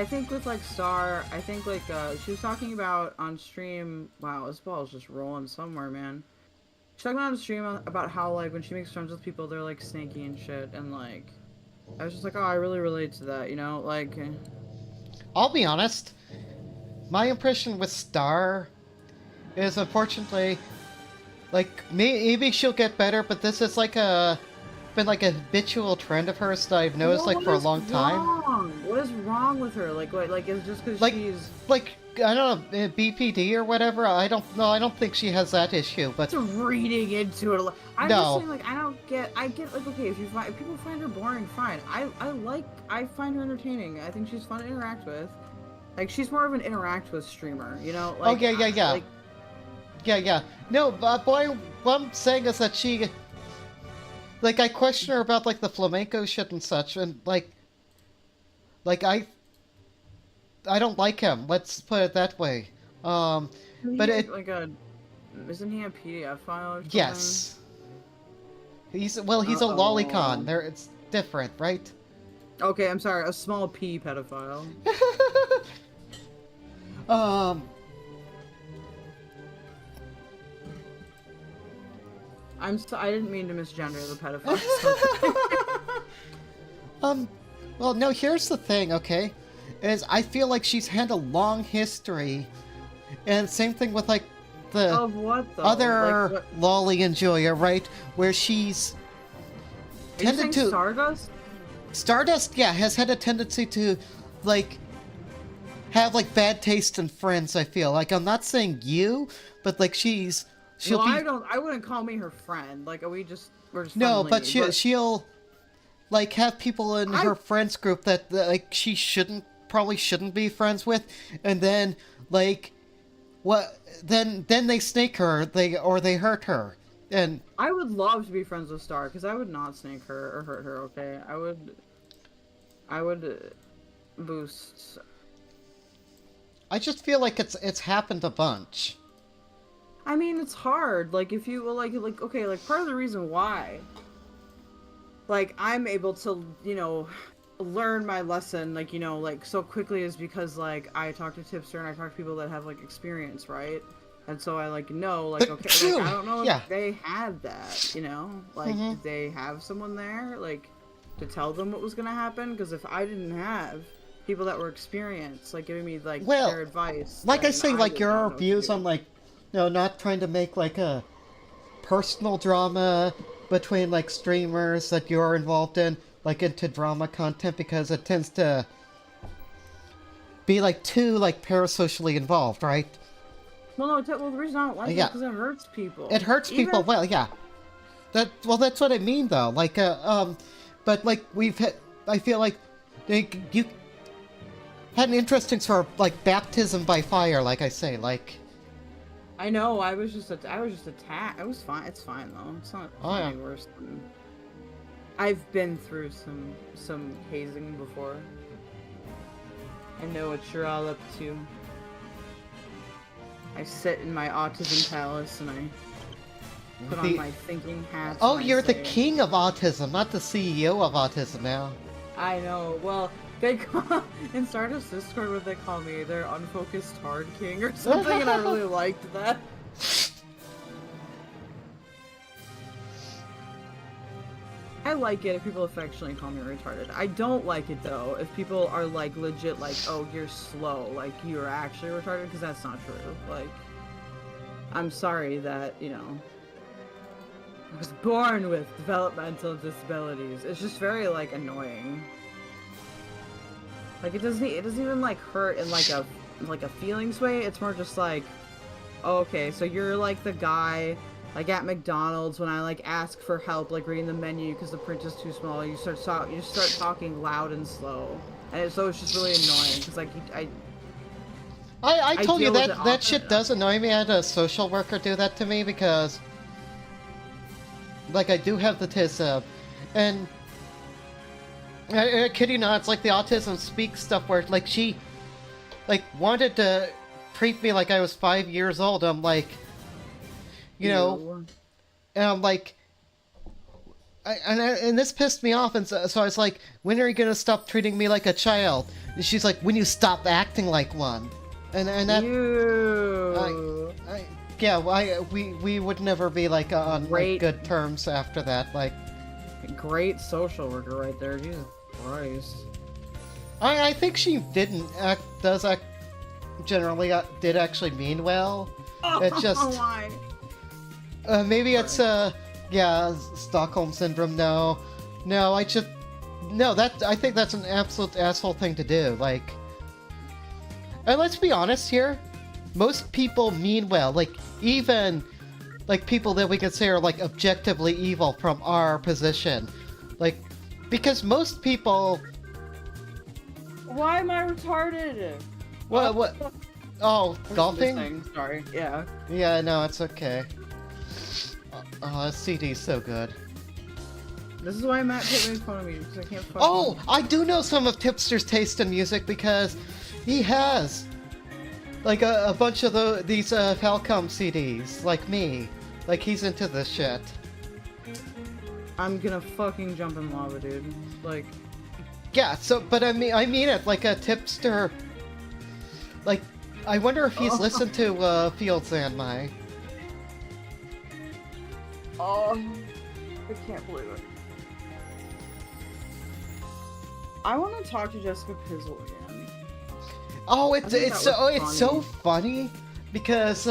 think with like Star, I think like she was talking about on stream. Wow, this ball is just rolling somewhere, man. She's talking on stream about how like when she makes friends with people, they're like snaky and shit, and like. I was just like, oh, I really relate to that, you know? Like... I'll be honest. My impression with Star is, unfortunately, like, maybe she'll get better, but this is like been like a habitual trend of hers that I've noticed, like, for a long time. What is wrong with her? Like, is it just because she's... Like, I don't know, BPD or whatever? I don't know, I don't think she has that issue, but... It's reading into it. I'm just saying, like, I get, like, okay, if people find her boring, fine. I find her entertaining. I think she's fun to interact with. Like, she's more of an interact with streamer, you know? Like, oh, yeah. Like, yeah. No, boy, what I'm saying is that she... Like, I question her about, like, the flamenco shit and such, and, like, I don't like him. Let's put it that way. But isn't he a PDF file or something? Yes. He's a lolicon. It's different, right? Okay, I'm sorry. A small P pedophile. I didn't mean to misgender the pedophile. Well, no, here's the thing, okay? Is I feel like she's had a long history, and same thing with, like, the of what, though? other like, lolly enjoyer, right? Where she's tended to... Stardust? Stardust, yeah, has had a tendency to, like, have, like, bad taste in friends, I feel. Like, I'm not saying you, but, like, I wouldn't call me her friend. Like, we're just no, friendly, but she'll, like, have people in her friends group that, like, she probably shouldn't be friends with, and then, like, then they snake her, they hurt her, and... I would love to be friends with Star, because I would not snake her or hurt her, okay? I would boost... I just feel like it's happened a bunch. I mean, it's hard. Like, if you, okay, like, part of the reason why, like, I'm able to, you know, learn my lesson, like, you know, like, so quickly is because, like, I talk to Tipster and I talk to people that have, like, experience, right? And so I, like, know, like, okay, like, I don't know if they had that, you know? Like, did they have someone there, like, to tell them what was gonna happen? Because if I didn't have people that were experienced, like, giving me, like, their advice... Like I say, like, your views on, like, no, not trying to make, like, a personal drama between, like, streamers that you're involved in, like, into drama content, because it tends to be, like, too, like, parasocially involved, right? Well, no, the reason I don't like it is because it hurts people. It hurts people, well, yeah. That's what I mean, though. Like, but, like, I feel like you had an interesting sort of, like, baptism by fire, like I say, like... I know, I was just attacked. It was fine. It's fine though. It's not any worse than... I've been through some hazing before. I know what you're all up to. I sit in my autism palace and I put on my thinking hat. Oh, you're the king of autism, not the CEO of autism now. I know. Well, they call in Stardust Discord what they call me, their unfocused hard king or something, and I really liked that. I like it if people affectionately call me retarded. I don't like it though if people are like legit like, oh, you're slow, like you're actually retarded, because that's not true. Like, I'm sorry that, you know, I was born with developmental disabilities. It's just very like annoying. Like it doesn't even like hurt in like a feelings way. It's more just like, oh, okay, so you're like the guy like at McDonald's when I like ask for help like reading the menu because the print is too small. You start talking loud and slow, and so it's just really annoying because like I told you that shit does annoy me. I had a social worker do that to me because like I do have the autism, and I kid you not, it's like the autism speak stuff where like she like wanted to treat me like I was 5 years old. I'm like, you know, and I'm like, and this pissed me off, and so I was like, when are you gonna stop treating me like a child? And she's like, when you stop acting like one, and that, we would never be like on like, good terms after that. Like, great social worker right there, Jesus Christ. I think she did actually mean well. It's just. Why? Maybe it's Stockholm syndrome. No, I think that's an absolute asshole thing to do. Like, and let's be honest here, most people mean well. Like, even like people that we could say are like objectively evil from our position, like, because most people. Why am I retarded? What? Oh, golfing? Sorry. Yeah. Yeah, no, it's okay. Oh, that CD's so good. This is why Matt Pitt makes fun of me, because I can't fucking... Oh, I do know some of Tipster's taste in music because he has like a bunch of these Falcom CDs, like me. Like, he's into this shit. I'm gonna fucking jump in lava, dude. Like... Yeah, so, but I mean it, like a Tipster... Like, I wonder if he's listened to Fields and My. Oh, I can't believe it. I want to talk to Jessica Pizzle again. Oh, it's so funny because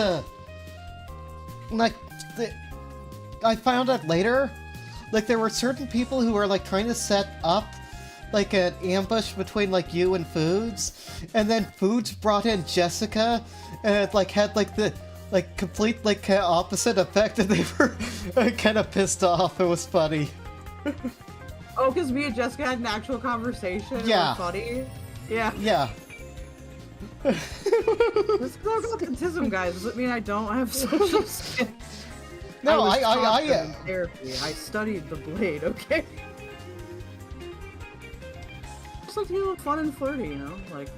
like I found out later, like there were certain people who were like trying to set up like an ambush between like you and Foods, and then Foods brought in Jessica, and it like had like the like complete like opposite effect, and they were kind of pissed off. It was funny. Oh, because me and Jessica had an actual conversation. Yeah. It was funny. Yeah. Yeah. This girl's autism, guys. Does it mean I don't have social skills? No, I in therapy. I studied the blade. Okay. Just like to be a little fun and flirty, you know, like.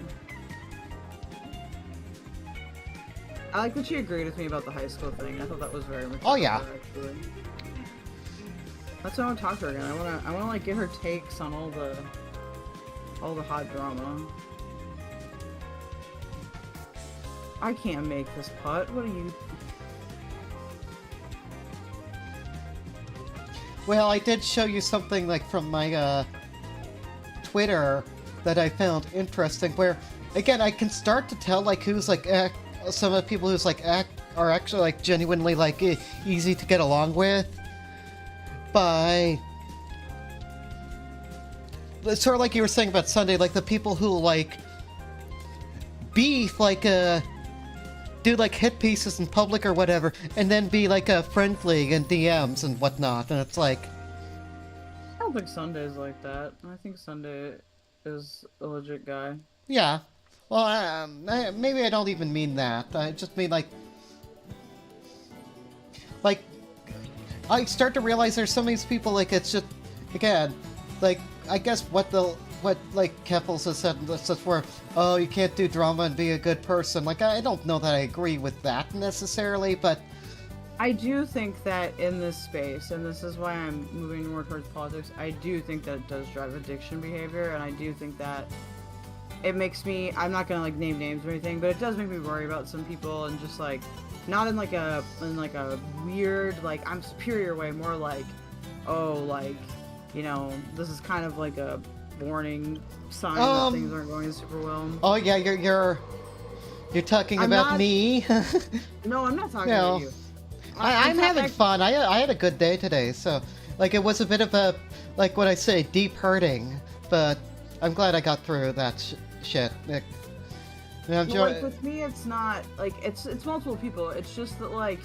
I like that she agreed with me about the high school thing. I thought that was very mature. Oh yeah. Actually. That's why I want to talk to her again. I wanna like get her takes on all the hot drama. I can't make this putt. What are you? Well, I did show you something like from my Twitter that I found interesting. Where again, I can start to tell like who's like some of the people who's like are actually like genuinely like easy to get along with by sort of like you were saying about Sunday, like the people who like beef like do like hit pieces in public or whatever, and then be like a friendly in DMs and whatnot, and it's like I don't think Sunday's like that. I think Sunday is a legit guy. Yeah. Well, maybe I don't even mean that. I just mean like I start to realize there's some of these people like it's just again like I guess what they'll what like Keffals has said where, oh, you can't do drama and be a good person. Like, I don't know that I agree with that necessarily, but I do think that in this space, and this is why I'm moving more towards politics, I do think that it does drive addiction behavior, and I do think that it makes me, I'm not gonna like name names or anything, but it does make me worry about some people, and just like, not in like a weird, like, I'm superior way, more like, oh, like, you know, this is kind of like a warning sign that things aren't going super well. Oh yeah, you're talking about me. No, I'm not talking about you. I'm having fun. I had a good day today, so like it was a bit of a, like what I say, deep hurting, but I'm glad I got through that shit. Like, like with me, it's not like it's multiple people. It's just that like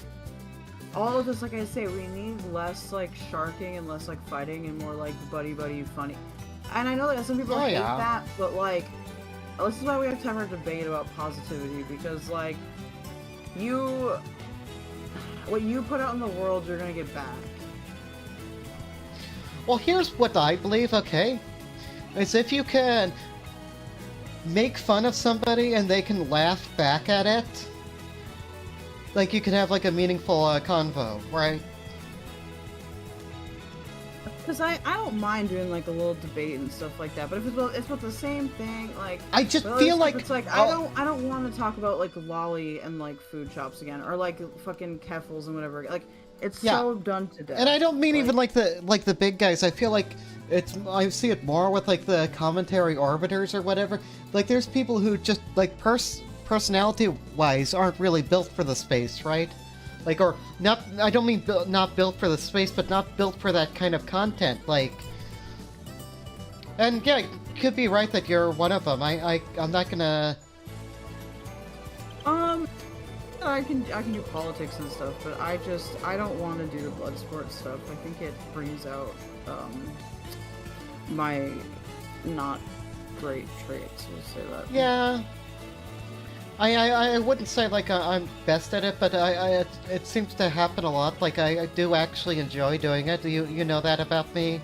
all of this, like I say, we need less like sharking and less like fighting and more like buddy funny. And I know that some people hate that, but like this is why we have to have our debate about positivity, because like what you put out in the world, you're gonna get back. Well, here's what I believe, okay? Is if you can make fun of somebody and they can laugh back at it, like you can have like a meaningful convo, right? Because I don't mind doing like a little debate and stuff like that, but if it's about the same thing, like I just feel like it's like I don't want to talk about like lolly and like food shops again, or like fucking Keffals and whatever. Like it's so done to death. And I don't mean even like the big guys. I feel like I see it more with like the commentary orbiters or whatever. Like there's people who just like personality wise aren't really built for the space, right? Like, or not, I don't mean not built for the space, but not built for that kind of content, like... And yeah, you could be right that you're one of them. I'm not gonna... I can do politics and stuff, but I don't want to do the blood sport stuff. I think it brings out, my not great traits, we'll say that. Yeah. I wouldn't say like I'm best at it, but it seems to happen a lot. Like I do actually enjoy doing it. You know that about me?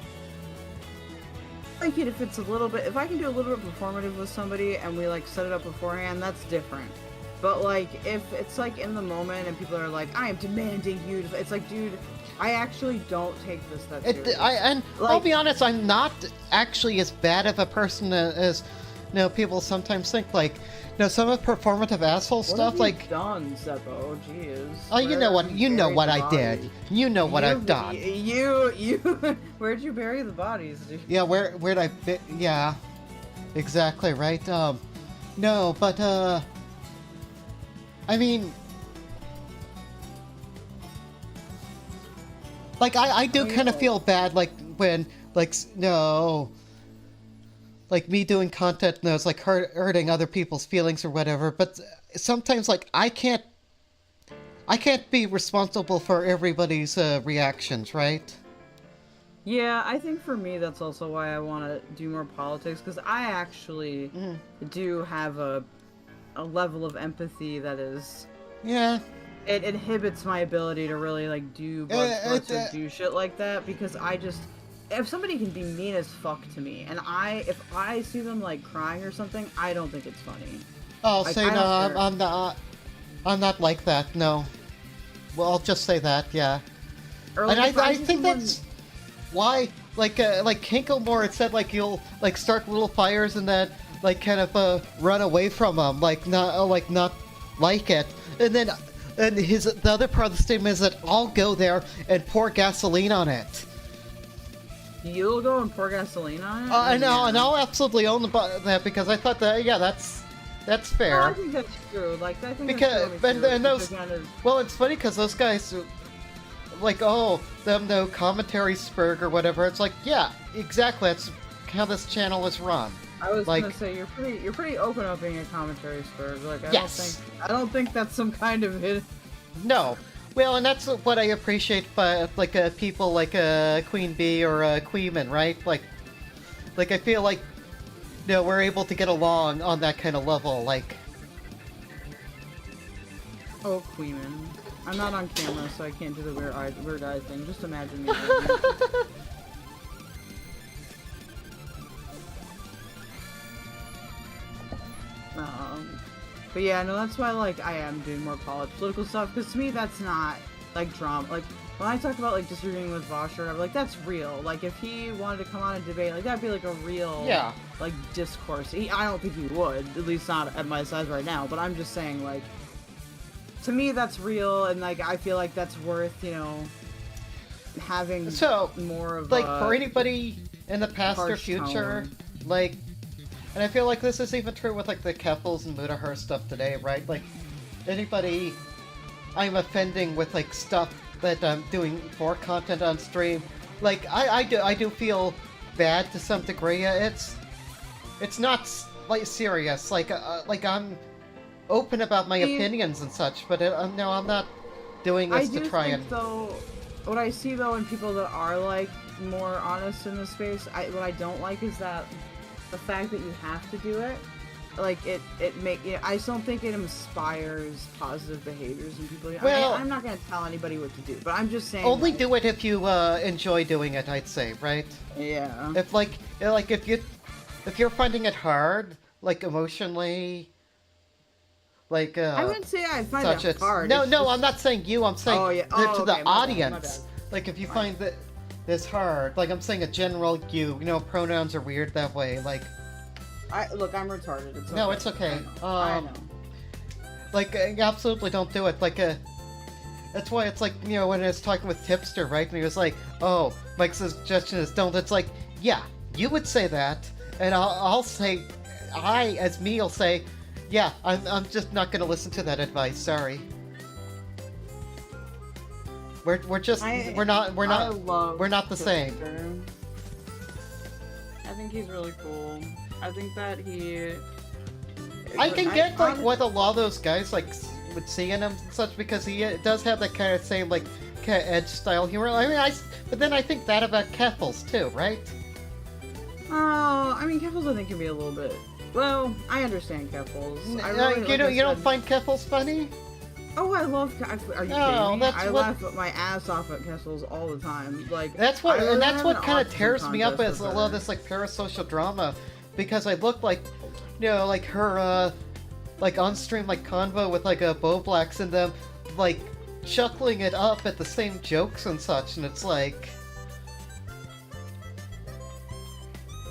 Like it if it's a little bit, if I can do a little bit performative with somebody and we like set it up beforehand, that's different. But like if it's like in the moment and people are like, I am demanding you to, it's like, dude, I actually don't take this that seriously. I'll be honest, I'm not actually as bad of a person as people sometimes think. Like, some of performative asshole stuff, like done, Zeppo, jeez. Oh, you know what I did. You know what I've done. You where'd you bury the bodies, dude? Yeah, where'd I yeah. Exactly, right? No, but I mean, like I do kind of feel bad like when like me doing content and it's like hurting other people's feelings or whatever, but sometimes like I can't be responsible for everybody's reactions, right? Yeah, I think for me that's also why I want to do more politics, because I actually do have a level of empathy that is it inhibits my ability to really like do blood sports or do shit like that, because if somebody can be mean as fuck to me, and if I see them like crying or something, I don't think it's funny. Oh, like, say no, I'm not like that. No. Well, I'll just say that, yeah. Or like and I think that's why, like Kinklemore had said, like you'll like start little fires and then like kind of run away from them, like not like it, and then the other part of the statement is that I'll go there and pour gasoline on it. You'll go and pour gasoline on it? And I'll absolutely own that, because I thought that, that's fair. No, I think that's true. Like, I think that's true. And those, well, it's funny because those guys, like, them no commentary spurg or whatever. It's like, yeah, exactly. That's how this channel is run. I was like, gonna say you're pretty open about being a commentary spurg. Like, I don't think that's some kind of hit. No. Well, and that's what I appreciate by like people like Queen Bee or Queeman, right? Like I feel like we're able to get along on that kind of level, like. Oh, Queeman. I'm not on camera, so I can't do the weird eye thing. Just imagine me. But yeah, no, that's why, like, I am doing more political stuff, because to me, that's not, like, drama. Like, when I talked about, like, disagreeing with Vosher, I'm like, that's real. Like, if he wanted to come on and debate, like, that'd be, like, a real, like, discourse. I don't think he would, at least not at my size right now, but I'm just saying, like, to me, that's real, and, like, I feel like that's worth, you know, having more of like, for anybody in the past or future, tone. like, and I feel like this is even true with, like, the Keffals and Mutahar stuff today, right? Like, anybody I'm offending with, like, stuff that I'm doing for content on stream, like, I do feel bad to some degree. It's not, like, serious. Like I'm open about my opinions and such, but no, I'm not doing this to try and... Though, what I see, though, in people that are, like, more honest in this space, what I don't like is that the fact that you have to do it, like, I just don't think it inspires positive behaviors in people. Well, I'm not gonna tell anybody what to do, but I'm just saying. Only do it if you enjoy doing it, I'd say, right? Yeah. If if you're finding it hard, like emotionally, like I wouldn't say I find it hard. No, I'm not saying you. I'm saying to the my audience. bad. Like if you find that this hard, like I'm saying a general you. You know, pronouns are weird that way. Like. Look, I'm retarded. It's okay. No, it's okay. I know. Like, absolutely don't do it. Like, that's why it's like, you know, when I was talking with Tipster, right? And he was like, oh, Mike's suggestion is don't. It's like, yeah, you would say that. And I'll say, as me, will say, yeah, I'm just not going to listen to that advice. Sorry. We're not the same. I think he's really cool. I think that I can get like what a lot of those guys like would see in him and such, because he does have that kind of same like kind of edge style humor. I mean, but then I think that about Keffals too, right? Oh, I mean, Keffals I think can be a little bit. Well, I understand Keffals. You don't find Keffals funny? Oh, I love. Are you kidding me? I laugh my ass off at Keffals all the time. Like that's what kind of tears me up as a lot of this like parasocial drama, because I look like, you know, like her like on stream like convo with like a Bo Blacks and them like chuckling it up at the same jokes and such, and it's like.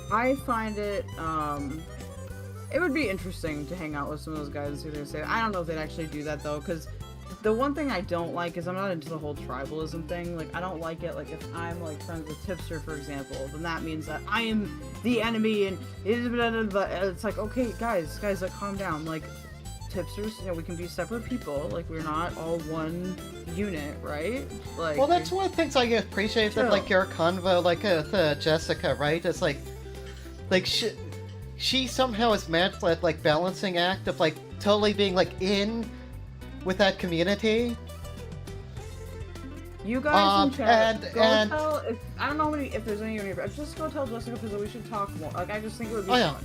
I find it. It would be interesting to hang out with some of those guys and see what they say. I don't know if they'd actually do that, though, because the one thing I don't like is I'm not into the whole tribalism thing. Like, I don't like it. Like, if I'm, like, friends with Tipster, for example, then that means that I am the enemy, and it's like, okay, guys, like, calm down. Like, Tipsters, you know, we can be separate people. Like, we're not all one unit, right? Like, well, that's one of the things I appreciate that, like, your convo, like, with Jessica, right? It's like she somehow has managed that like balancing act of like totally being like in with that community. You guys in chat, and tell if I don't know if there's any of you, just go tell Jessica because we should talk more. Like I just think it would be fun.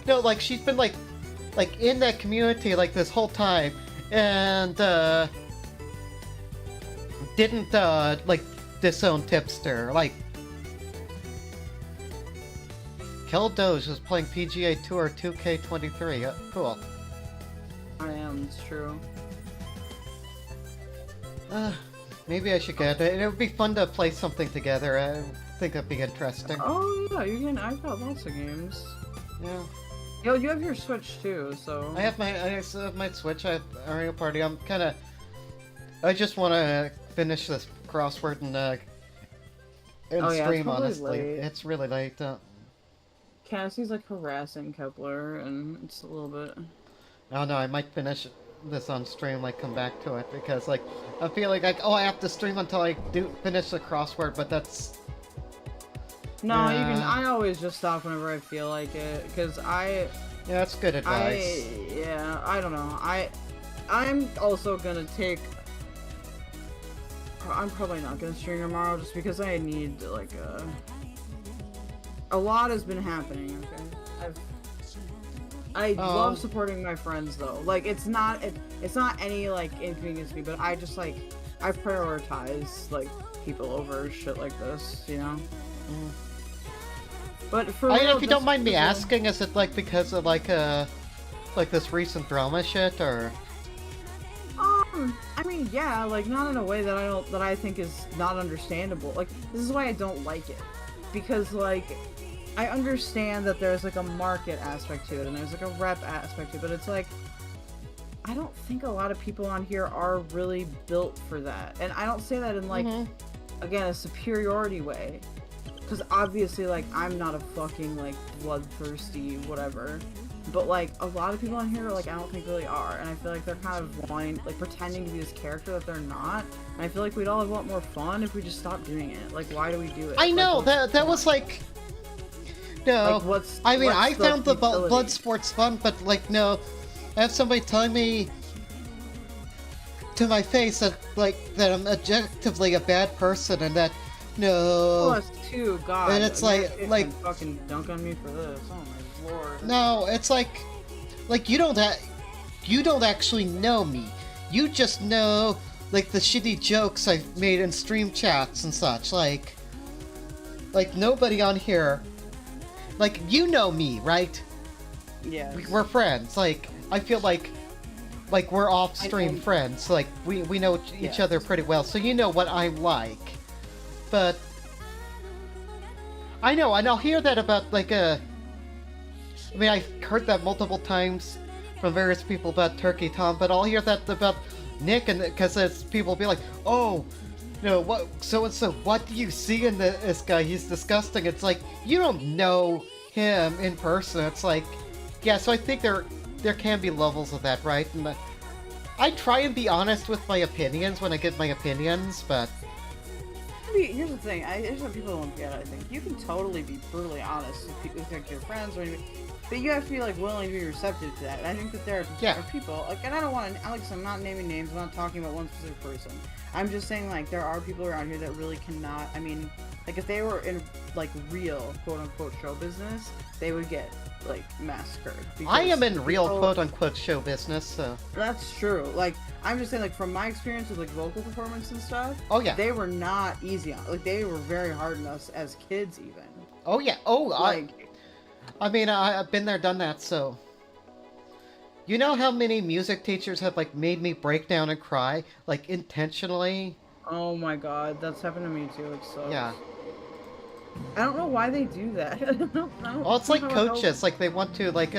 No, like she's been like in that community like this whole time, and didn't like disown Tipster. Like Kel Doge is playing PGA Tour 2K23. Cool. I am. It's true. Maybe I should get it. It would be fun to play something together. I think that'd be interesting. Oh yeah, you can. I've got lots of games. Yeah. Yo, you have your Switch too, so. I have my Switch. I have Mario Party. I just want to finish this crossword and stream. Honestly, late. It's really late. Cassie's like harassing Kepler, and it's a little bit. Oh no, I might finish this on stream, like come back to it, because like I feel like I have to stream until I do finish the crossword, but that's. No, you can. I always just stop whenever I feel like it, because I. Yeah, that's good advice. I don't know. I'm also gonna take. I'm probably not gonna stream tomorrow, just because I need like a lot has been happening, okay? I love supporting my friends though. Like it's not any like inconvenience to me, but I just like I prioritize like people over shit like this, you know? But for if you don't mind me asking, is it like because of like Like this recent drama shit, or? I mean, yeah, like not in a way that I think is not understandable. Like, this is why I don't like it, because like I understand that there's like a market aspect to it and there's like a rep aspect to it, but it's like I don't think a lot of people on here are really built for that. And I don't say that in like again a superiority way, because obviously like I'm not a fucking like bloodthirsty whatever. But like a lot of people on here, like I don't think really are, and I feel like they're kind of wanting, like pretending to be this character that they're not. And I feel like we'd all have a lot more fun if we just stopped doing it. Like, why do we do it? I know like, that was like, no. Like, I found the blood sports fun, but like no, I have somebody telling me to my face that that I'm objectively a bad person and that no. Plus two, God. And it's like fucking dunk on me for this. Oh my lord. No, it's like you don't actually know me. You just know like the shitty jokes I've made in stream chats and such. Like nobody on here. Like you know me, right? Yeah. We're friends. Like I feel like we're off-stream friends. Like we know each other pretty well, so you know what I'm like. But I know, and I'll hear that about like I mean, I've heard that multiple times from various people about Turkey Tom, but I'll hear that about Nick, and because people be like, "Oh, you know what? So and so, what do you see in this guy? He's disgusting." It's like you don't know him in person. It's like, yeah. So I think there can be levels of that, right? And I try and be honest with my opinions when I get my opinions, but. Here's the thing, here's what people don't get, I think. You can totally be brutally honest with like, your friends or anything, but you have to be like willing to be receptive to that. And I think that there are people, like, and I don't want to, Alex, I'm not naming names, I'm not talking about one specific person. I'm just saying, like, there are people around here that really cannot, I mean, like, if they were in, like, real, quote-unquote, show business, they would get, like, massacred. I am in real, quote-unquote, show business, so... That's true. Like, I'm just saying, like, from my experience with, like, vocal performance and stuff... Oh, yeah. They were not easy on... Like, they were very hard on us as kids, even. Oh, yeah. Oh, like... I mean, I've been there, done that, so... You know how many music teachers have, like, made me break down and cry? Like, intentionally? Oh my god, that's happened to me, too. It sucks. Yeah. I don't know why they do that. I don't well, it's like coaches, like they want to, like,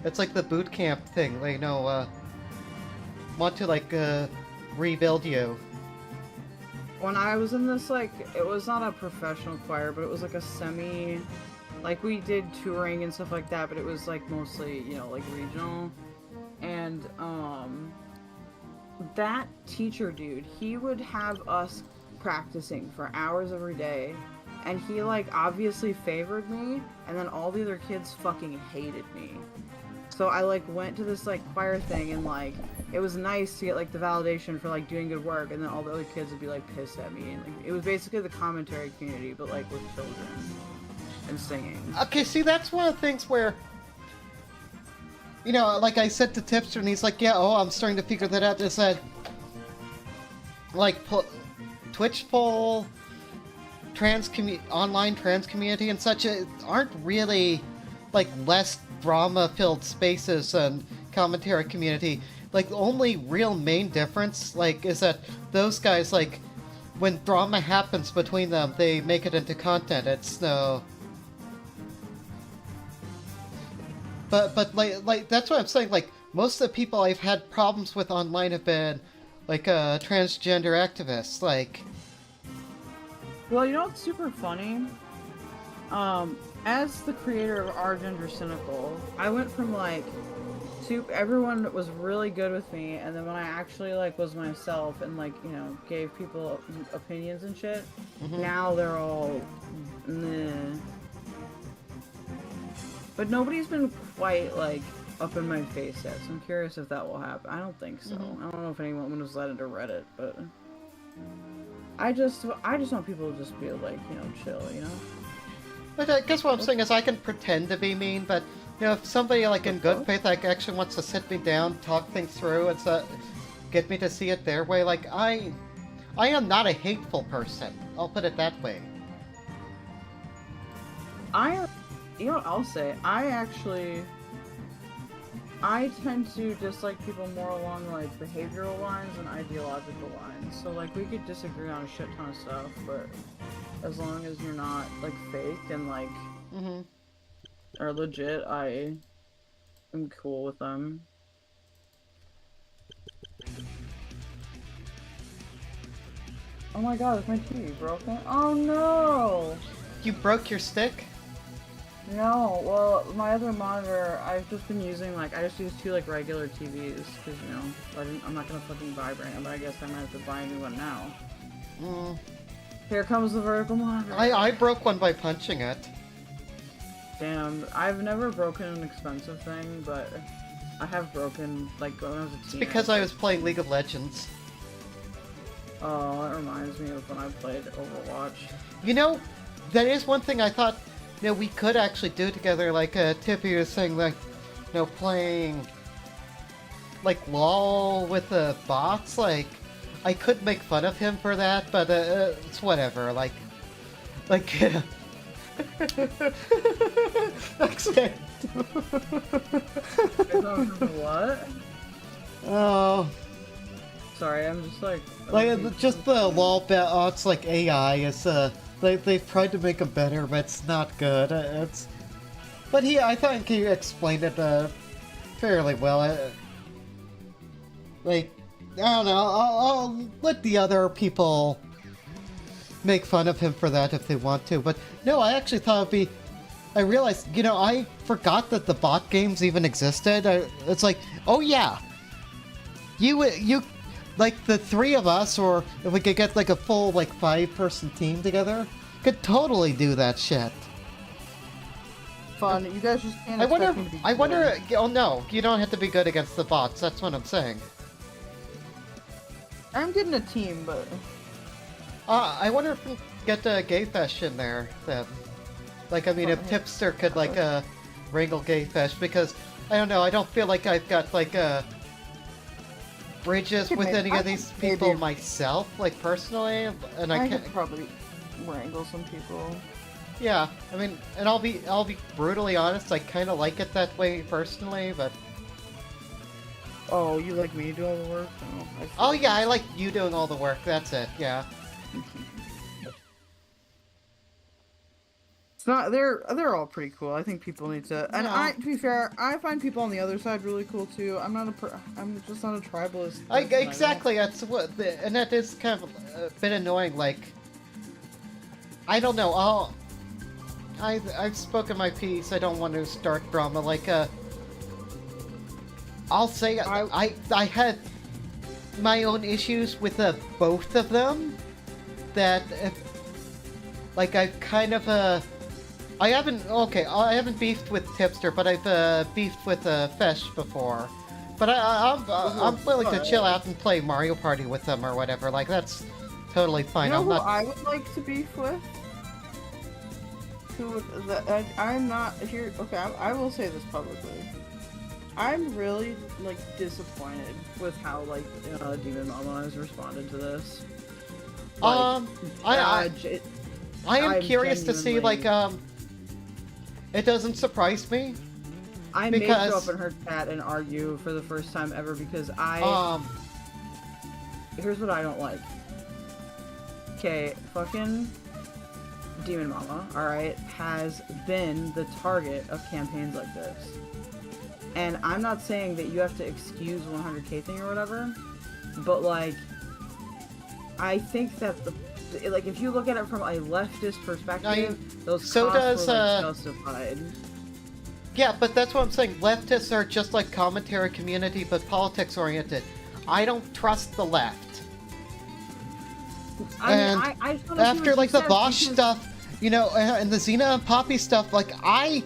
it's like the boot camp thing, they want to, like, rebuild you. When I was in this, like, it was not a professional choir, but it was like a semi, like, we did touring and stuff like that, but it was, like, mostly, you know, like, regional. And, that teacher dude, he would have us practicing for hours every day. And he, like, obviously favored me, and then all the other kids fucking hated me. So I, like, went to this, like, choir thing, and, like, it was nice to get, like, the validation for, like, doing good work, and then all the other kids would be, like, pissed at me. And, like, it was basically the commentary community, but, like, with children and singing. Okay, see, that's one of the things where, you know, like I said to Tipster, and he's like, yeah, I'm starting to figure that out. Is that, like, Twitch poll... online trans community and such aren't really like less drama-filled spaces and commentary community. Like the only real main difference, like, is that those guys, like, when drama happens between them, they make it into content. It's no. But like that's what I'm saying. Like most of the people I've had problems with online have been like transgender activists, like. Well, you know what's super funny? As the creator of Our Gender Cynical, I went from, like, everyone was really good with me, and then when I actually, like, was myself and, like, you know, gave people opinions and shit, now they're all, meh. But nobody's been quite, like, up in my face yet, so I'm curious if that will happen. I don't think so. I don't know if anyone was let into Reddit, but... I just want people to just be like, you know, chill, you know? But I guess what I'm saying is I can pretend to be mean, but, you know, if somebody, like, in good faith, like, actually wants to sit me down, talk things through, and so, get me to see it their way, like, I am not a hateful person. I'll put it that way. You know what I'll say? I actually... I tend to dislike people more along like behavioral lines than ideological lines. So like we could disagree on a shit ton of stuff, but as long as you're not like fake and like are legit, I am cool with them. Oh my god, is my TV broken? Oh no! You broke your stick? No, well, my other monitor, I've just been using, like, I just use 2, like, regular TVs, because, you know, I'm not gonna fucking buy brand new, but I guess I might have to buy a new one now. Here comes the vertical monitor. I broke one by punching it. Damn, I've never broken an expensive thing, but I have broken, like, when I was a It's teenager. because I was playing League of Legends. Oh, that reminds me of when I played Overwatch. You know, that is one thing I thought, you know, we could actually do together, like, Tippy was saying, like, you know, playing, like, LOL with the bots, like, I could make fun of him for that, but, it's whatever, like, okay. What? Oh. Sorry, I'm just like... just the LOL bots, like, AI is, they've tried to make them better, but it's not good. But I think he explained it fairly well. Like, I don't know. I'll let the other people make fun of him for that if they want to. But no, I actually thought it'd be. I realized, you know, I forgot that the bot games even existed. It's like, oh yeah, you. Like, the 3 of us, or if we could get, like, a full, like, 5-person team together, could totally do that shit. Fun. You guys just can't I wonder, expect me to be good. oh no, you don't have to be good against the bots, that's what I'm saying. I'm getting a team, but... I wonder if we can get a Gay Fesh in there, then. Like, I mean, if Tipster could, like, wrangle Gay Fesh, because, I don't know, I don't feel like I've got, like, bridges with any of these people myself, like personally, and I can't could probably wrangle some people. Yeah, I mean, and I'll be brutally honest, I kind of like it that way personally, but. Oh, you like me do all the work? Oh yeah, I like you doing all the work. That's it. Yeah. It's not. They're all pretty cool. I think people need to. And to be fair, I find people on the other side really cool too. I'm just not a tribalist. Exactly. That's what, and that is kind of a bit annoying. Like, I don't know. I've spoken my piece. I don't want to start drama. Like, I'll say I had my own issues with both of them. That, like, I've kind of I haven't beefed with Tipster, but I've beefed with Fesh before. But I'm willing to chill out and play Mario Party with them or whatever. Like, that's totally fine. You know who I would like to beef with? I'm not here. Okay, I will say this publicly. I'm really, like, disappointed with how, like, Demon Mama has responded to this. Like, I am curious to see, like, it doesn't surprise me. I may show up in her chat and argue for the first time ever because here's what I don't like. Okay, fucking Demon Mama, alright, has been the target of campaigns like this. And I'm not saying that you have to excuse 100k thing or whatever, but, like, I think that like, if you look at it from a leftist perspective, those costs were, like, justified. Yeah, but that's what I'm saying. Leftists are just like commentary community, but politics oriented. I don't trust the left. I after, like, the Bosch stuff, you know, and the Xena and Poppy stuff, like, I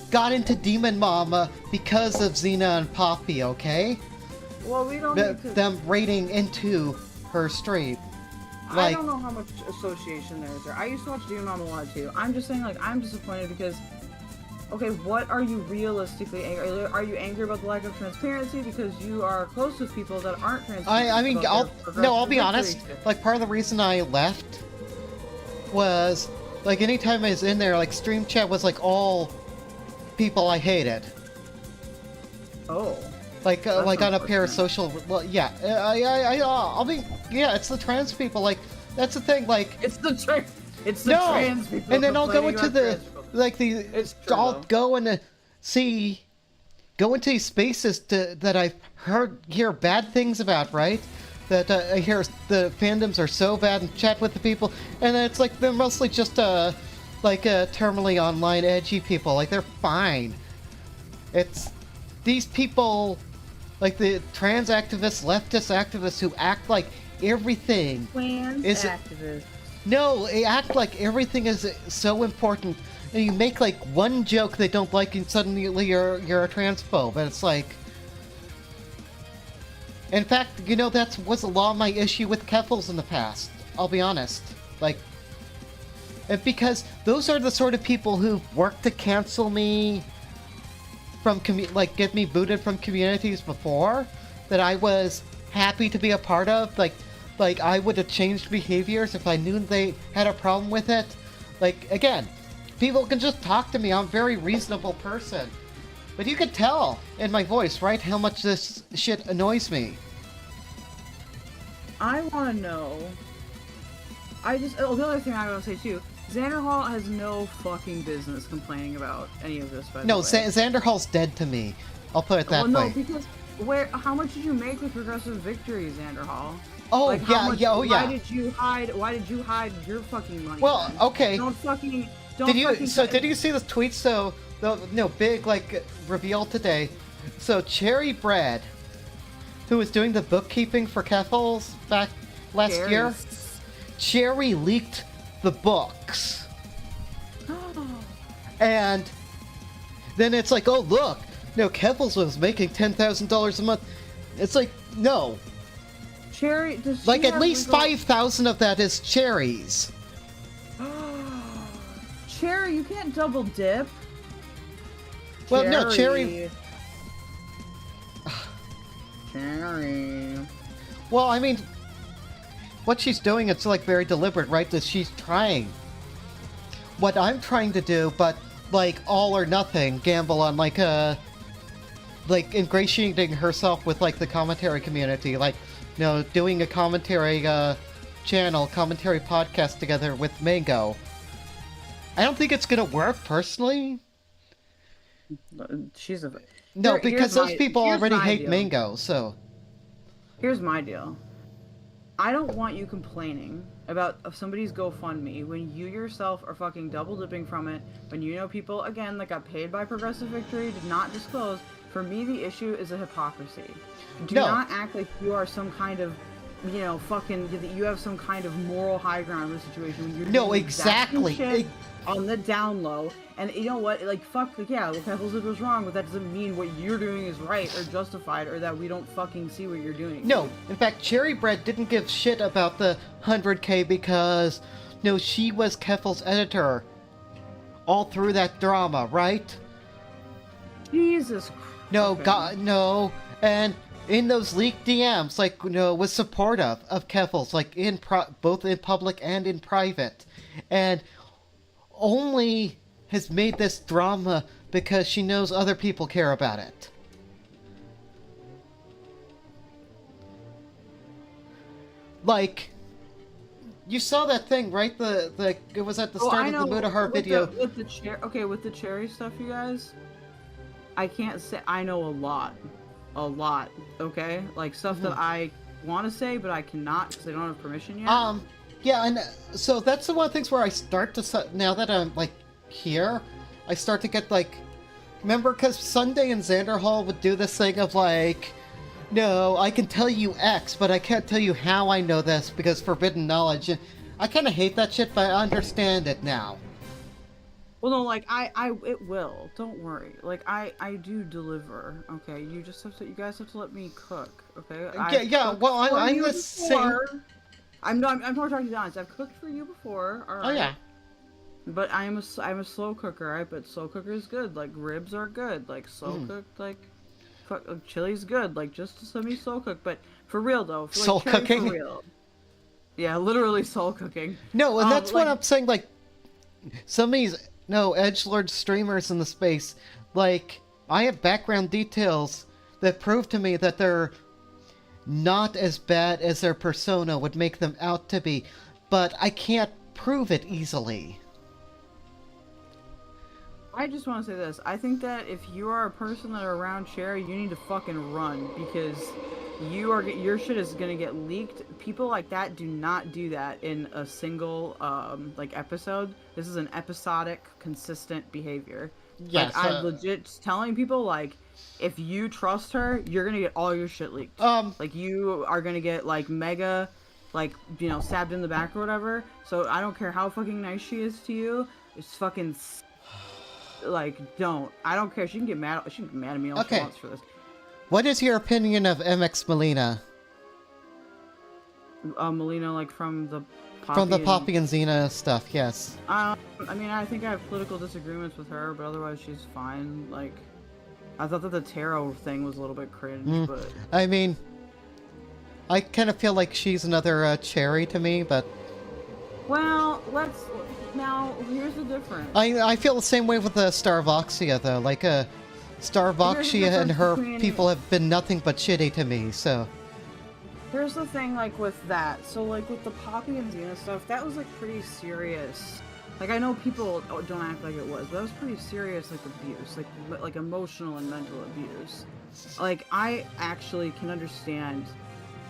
got into Demon Mama because of Xena and Poppy, okay? Well, we don't need to... Them raiding into her stream. Like, I don't know how much association there is there. I used to watch Demon Mama a lot too. I'm just saying, like, I'm disappointed because, okay, what are you realistically angry? Are you angry about the lack of transparency because you are close with people that aren't transparent? I mean, I'll be honest. Like, part of the reason I left was, like, anytime I was in there, like, stream chat was, like, all people I hated. Oh. Like That's on a unfortunate. parasocial. Well, yeah. I mean, yeah. It's the trans people. Like that's the thing. Like It's the trans people. And then I'll go complaining into about the trans people. like the. It's true, I'll though. go and go into these spaces that I've hear bad things about, right? That I hear the fandoms are so bad and chat with the people, and it's like they're mostly just terminally online edgy people. Like they're fine. It's these people, like the trans activists, leftist activists who act like everything is activists. no, they act like everything is so important, and you make like one joke they don't like, and suddenly you're a transphobe. And it's like, in fact, that was a lot of my issue with Keffals in the past. I'll be honest, like, and because those are the sort of people who work to cancel me from get me booted from communities before that I was happy to be a part of. Like I would have changed behaviors if I knew they had a problem with it. Like, again, people can just talk to me. I'm a very reasonable person. But you can tell in my voice, right, how much this shit annoys me. I want to know. The other thing I gotta say too, Xander Hall has no fucking business complaining about any of this. By the way. Xander Hall's dead to me. I'll put it that way. No, because how much did you make with Progressive Victory, Xander Hall? Oh, like, yeah. Why did you hide your fucking money? Well, then? okay. Did you see this tweet? So, big reveal today. So Cherry Bread, who was doing the bookkeeping for Keffals back last year, Cherry leaked the books. And then it's like, oh look, Keffals was making $10,000 a month. It's like, no. Cherry, does she like at have least legal... 5,000 of that is Cherry's. Cherry, you can't double dip. Well, no, Cherry. Cherry. Well, I mean, what she's doing, it's like very deliberate, right? That she's trying. What I'm trying to do, but like all or nothing, gamble on like ingratiating herself with like the commentary community, like doing a commentary channel, commentary podcast together with Mango. I don't think it's gonna work personally. She's a no, because those people already hate Mango. So here's my deal. I don't want you complaining about somebody's GoFundMe when you yourself are fucking double dipping from it, when people, again, that got paid by Progressive Victory did not disclose. For me, the issue is a hypocrisy. Do not act like you are some kind of, you have some kind of moral high ground in the situation when you're doing exactly shit on the down low. And you know what? Like, fuck, what Keffals did was wrong, but that doesn't mean what you're doing is right or justified or that we don't fucking see what you're doing. No, in fact, Cherry Bread didn't give shit about the 100K because, she was Keffals' editor all through that drama, right? Jesus Christ. No, God, no. And in those leaked DMs, was supportive of Keffals, both in public and in private. And only has made this drama because she knows other people care about it. Like, you saw that thing, right? It was at the start of the Mutahar video. With the cherry stuff, you guys, I can't say I know a lot, okay? Like, stuff that I want to say, but I cannot because I don't have permission yet. Yeah, and so that's the one of the things where I start to, now that I'm, here, I start to get, remember, because Sunday and Xander Hall would do this thing of, no, I can tell you X, but I can't tell you how I know this because forbidden knowledge. And I kind of hate that shit, but I understand it now. Well, no, it will. Don't worry. I do deliver. Okay, you guys have to let me cook. Okay. Well, I'm the same. I'm more talking to be honest. I've cooked for you before. All right. Oh yeah. But I'm a slow cooker. Right? But slow cooker is good. Ribs are good. Slow cooked. Chili's good. Just let me slow cook. But for real though. Soul cooking. For real. Yeah, literally soul cooking. No, and that's what I'm saying. Some of these edgelord streamers in the space. I have background details that prove to me that they're not as bad as their persona would make them out to be, but I can't prove it easily. I just want to say this. I think that if you are a person that are around Cherry, you need to fucking run, because your shit is gonna get leaked. People like that do not do that in a single like episode. This is an episodic, consistent behavior. Yes, like, I'm legit telling people, like, if you trust her, you're gonna get all your shit leaked. Like, you are gonna get like mega, like, you know, stabbed in the back or whatever. So I don't care how fucking nice she is to you. It's fucking like, don't. I don't care. She can get mad. She can get mad at me all she wants for this. What is your opinion of MX Melina? Melina, like, from the Poppy and Xena stuff, yes. I mean, I think I have political disagreements with her, but otherwise she's fine. Like, I thought that the tarot thing was a little bit cringe, but... I mean, I kind of feel like she's another Cherry to me, but... Well, now, here's the difference. I feel the same way with the Starvoxia, though. Like, Starvoxia and her people have been nothing but shitty to me, so... Here's the thing, like, with that. So, like, with the Poppy and Xena stuff, that was, like, pretty serious. Like, I know people don't act like it was, but that was pretty serious, like, abuse. Like emotional and mental abuse. Like, I actually can understand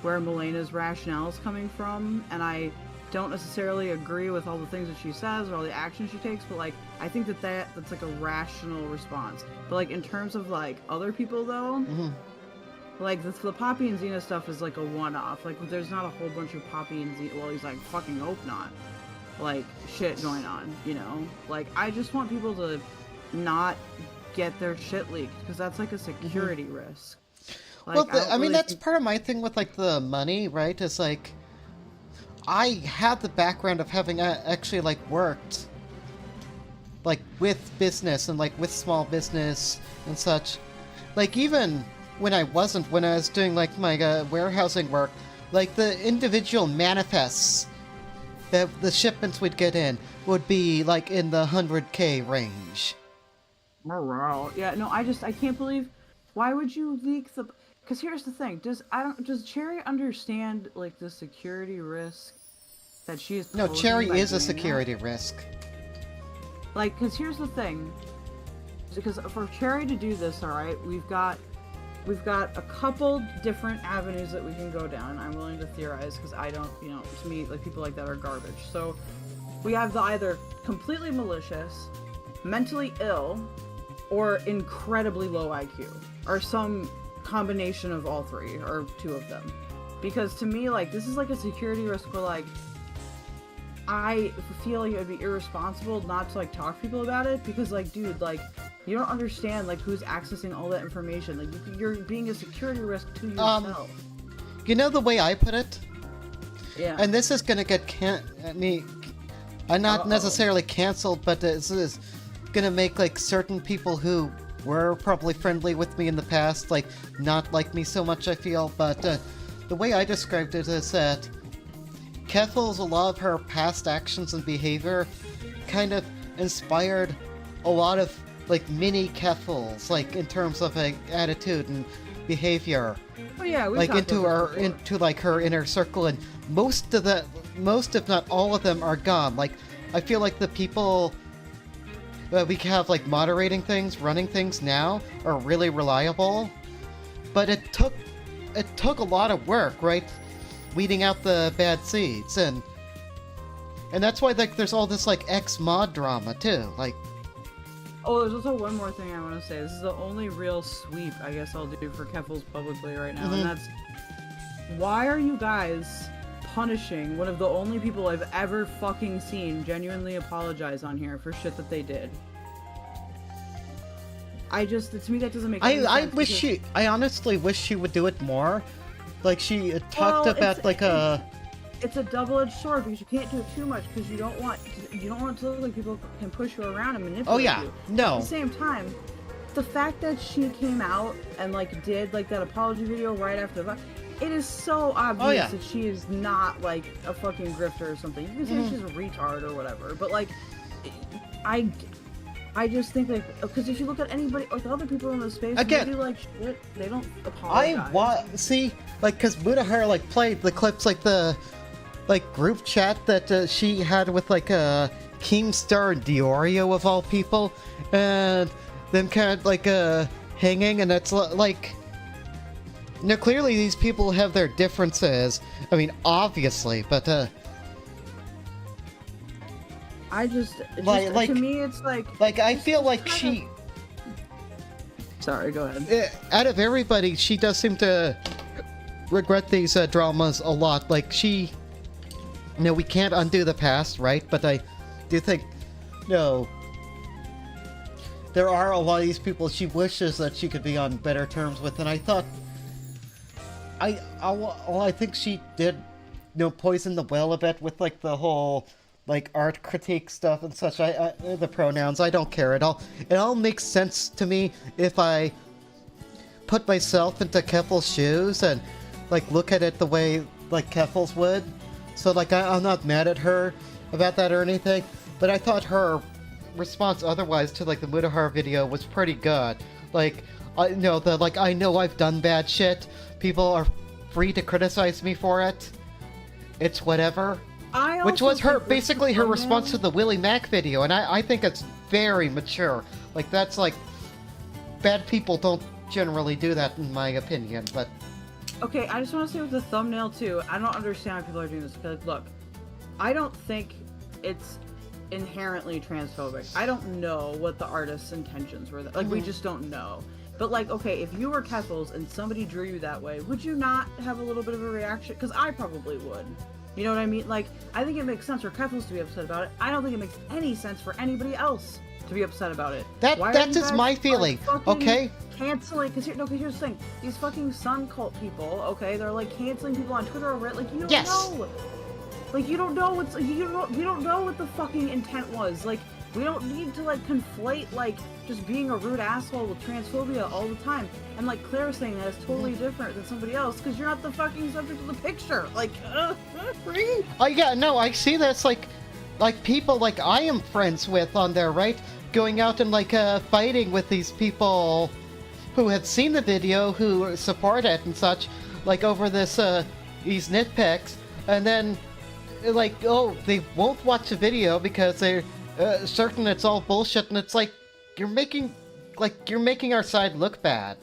where Melena's rationale is coming from, and I don't necessarily agree with all the things that she says or all the actions she takes, but, like, I think that's, like, a rational response. But, like, in terms of, like, other people, though... Like, the Poppy and Xena stuff is, like, a one-off. Like, there's not a whole bunch of Poppy and Xena... Well, he's like, fucking hope not. Like, shit going on, you know? Like, I just want people to not get their shit leaked, because that's, like, a security risk. Like, well, I mean, that's part of my thing with, like, the money, right? Is, like, I had the background of having actually, like, worked, like, with business and, like, with small business and such. Like, even... when I was doing, like, my warehousing work, like, the individual manifests that the shipments we'd get in would be, like, in the 100K range. Morale. Yeah, no, I can't believe, why would you leak the... Because here's the thing, does Cherry understand, like, the security risk that she is posing? No, Cherry is a doing security that? risk. Like, because here's the thing, because for Cherry to do this, alright, we've got a couple different avenues that we can go down. I'm willing to theorize, because I don't, you know, to me, like, people like that are garbage. So, we have the either completely malicious, mentally ill, or incredibly low IQ. Or some combination of all three, or two of them. Because to me, like, this is like a security risk where, like, I feel like it would be irresponsible not to, like, talk to people about it, because, like, dude, like, you don't understand, like, who's accessing all that information. Like, you're being a security risk to yourself. You know the way I put it? Yeah. And this is gonna get I'm not necessarily canceled, but this is gonna make, like, certain people who were probably friendly with me in the past, like, not like me so much, I feel. But the way I described it is that Keffals, a lot of her past actions and behavior kind of inspired a lot of, like, mini Keffals, like, in terms of, like, attitude and behavior. Oh yeah, we like, talked about this into like her inner circle, and most if not all of them are gone. Like, I feel like the people that we have, like, moderating things, running things now, are really reliable. But it took a lot of work, right? Weeding out the bad seeds, and that's why, like, there's all this, like, ex-mod drama too, like. Oh, there's also one more thing I want to say. This is the only real sweep I guess I'll do for Keffals publicly right now, and that's, why are you guys punishing one of the only people I've ever fucking seen genuinely apologize on here for shit that they did? To me, that doesn't make any sense. I honestly wish she would do it more. Like, she talked about, like, it's a double-edged sword, because you can't do it too much, because you don't want it to look like people can push you around and manipulate you. No. At the same time, the fact that she came out and, like, did, like, that apology video right after the it is so obvious that she is not, like, a fucking grifter or something. You can say she's a retard or whatever, but, like, I just think like, because if you look at anybody, like other people in the space, Again, they do like shit. They don't apologize. See, like, cause Mutahar like played the clips, like the group chat that she had with like Keemstar and Diorio of all people, and them kind of like hanging, and it's like, clearly these people have their differences. I mean, obviously, but I just like to me, it's like I feel like she. Sorry, go ahead. Out of everybody, she does seem to regret these dramas a lot. Like she, we can't undo the past, right? But I do think, there are a lot of these people she wishes that she could be on better terms with, and I thought, I think she did, poison the well a bit with like the whole like art critique stuff and such. The pronouns, I don't care. It all makes sense to me if I put myself into Keffals' shoes and like look at it the way like Keffals would. So like I'm not mad at her about that or anything, but I thought her response otherwise to like the Mutahar video was pretty good. Like I know I've done bad shit. People are free to criticize me for it. It's whatever. Which was her response to the Willie Mac video, and I think it's very mature. Like that's like bad people don't generally do that in my opinion, but okay, I just want to say with the thumbnail too, I don't understand why people are doing this, because look, I don't think it's inherently transphobic. I don't know what the artist's intentions were. Like we just don't know. But like, okay, if you were Keffals and somebody drew you that way, would you not have a little bit of a reaction? Because I probably would. You know what I mean? Like, I think it makes sense for Keffals to be upset about it. I don't think it makes any sense for anybody else to be upset about it. That's just my feeling. Okay. Canceling, because here's the thing: these fucking Sun Cult people, okay, they're like canceling people on Twitter over it. Like you don't know, like you don't know we don't know what the fucking intent was. Like we don't need to like conflate like just being a rude asshole with transphobia all the time. And like Claire's saying that is totally different than somebody else because you're not the fucking subject of the picture. Like, oh yeah, no, I see that's like people like I am friends with on there, right? Going out and like fighting with these people who have seen the video, who support it and such, like over this these nitpicks, and then like they won't watch the video because they're certain it's all bullshit, and it's like you're making our side look bad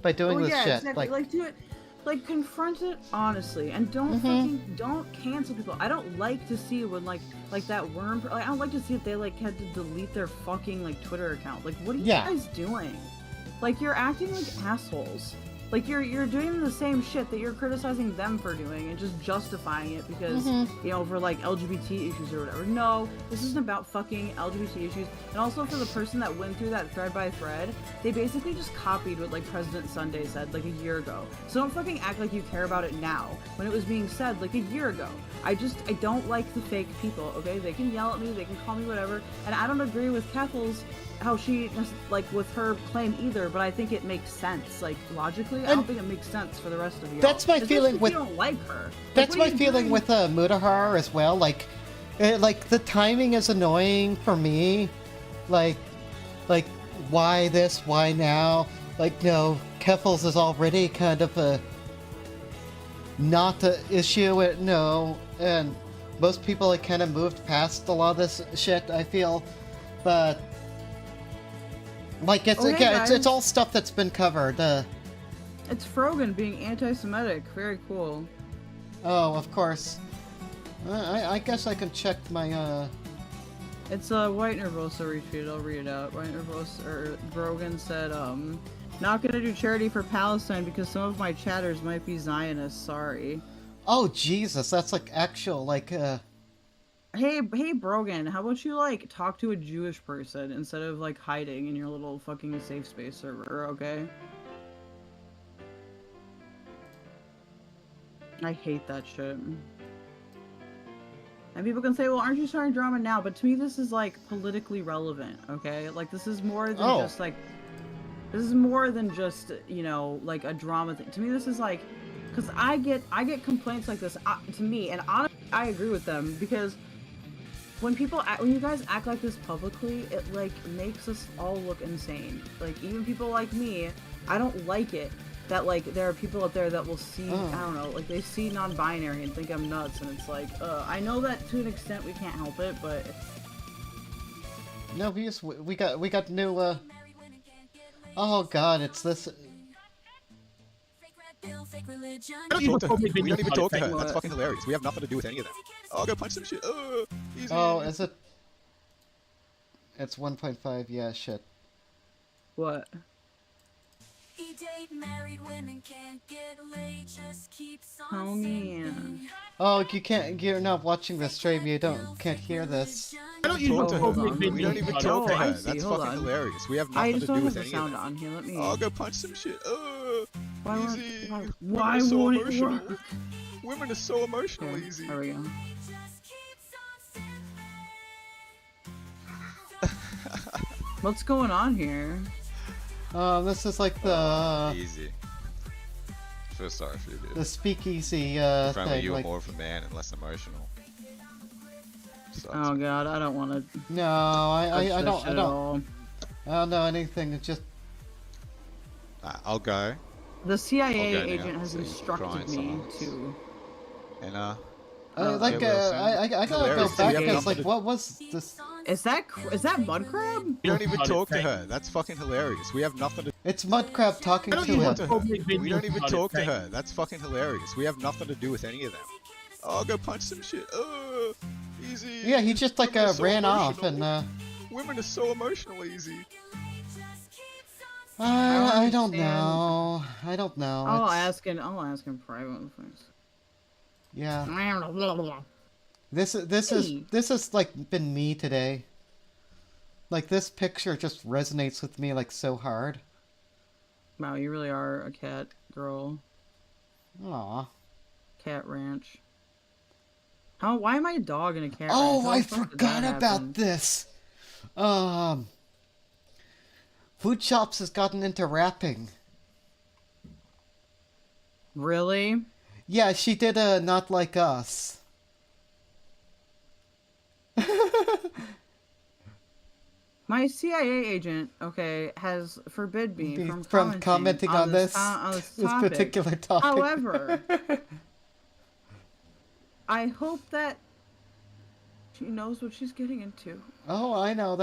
by doing this shit. Exactly. Like do it, like confront it honestly, and don't don't cancel people. I don't like to see when like that worm. Like, I don't like to see if they like had to delete their fucking like Twitter account. Like what are you guys doing? Like you're acting like assholes. Like you're doing the same shit that you're criticizing them for doing and just justifying it because for like LGBT issues or whatever. No, this isn't about fucking LGBT issues. And also for the person that went through that thread by thread, they basically just copied what like President Sunday said like a year ago. So don't fucking act like you care about it now when it was being said like a year ago. I don't like the fake people, okay? They can yell at me, they can call me whatever, and I don't agree with Keffals how she like with her claim either, but I think it makes sense like logically. I don't think it makes sense for the rest of you. That's my feeling with. You don't like her. That's my feeling with Mutahar as well. Like the timing is annoying for me. Like why this? Why now? Like no, Keffals is already kind of a not the issue. No, and most people have kind of moved past a lot of this shit. I feel, but. Like it's all stuff that's been covered. It's Frogan being anti-Semitic. Very cool. Oh, of course. I guess I can check my. It's White Nervosa retweet. I'll read it out. White Nervosa or Brogan said, not gonna do charity for Palestine because some of my chatters might be Zionists. Sorry. Oh Jesus, that's like actual like. Hey Brogan, how about you like talk to a Jewish person instead of like hiding in your little fucking safe space server, okay? I hate that shit. And people can say, well, aren't you starting drama now? But to me this is like politically relevant, okay? Like this is more than just like this is more than just, like a drama thing. To me this is like because I get complaints like this to me, and honestly I agree with them because when you guys act like this publicly, it like makes us all look insane. Like even people like me, I don't like it that like there are people out there that will see I don't know, like they see non-binary and think I'm nuts, and it's like I know that to an extent we can't help it, but no, we got new oh god, it's this. We don't even talk to her. That's fucking hilarious. We have nothing to do with any of that. Oh, go punch some shit. Easy. Oh, is it? It's 1.5. Yeah, shit. What? Oh man. Oh, you can't. You're not watching the stream. You can't hear this. I don't even talk to her. We don't even talk to her. That's fucking hilarious. We have nothing to do with any of that. On here. Let me. Oh, go punch some shit. Easy. Why so won't emotional. it work? Women are so emotional. Easy. There we go. What's going on here? This is like the easy. Feel sorry for you, dude. The speakeasy Apparently thing. you were Like... more of a man and less emotional. Oh god, I don't want to. No, I don't know anything. It's just. I'll go. The CIA agent has instructed me to. And I gotta go back because like what was this? Is that mud crab? We don't even talk to her. That's fucking hilarious. We have nothing to. It's mud crab talking to her. We don't even talk to her. That's fucking hilarious. We have nothing to do with any of them. Oh, go punch some shit. Easy. Yeah, he just like ran off and. Women are so emotional. Easy. I don't know. I don't know. I'll ask in private things. Yeah. This is like been me today. Like this picture just resonates with me like so hard. Wow, you really are a cat girl. Aw. Cat ranch. Why am I a dog in a cat ranch? Oh, I forgot about this. Food Shops has gotten into rapping. Really? Yeah, she did Not Like Us. My CIA agent, has forbid me from commenting on this particular topic. However, I hope that she knows what she's getting into. Oh, I know,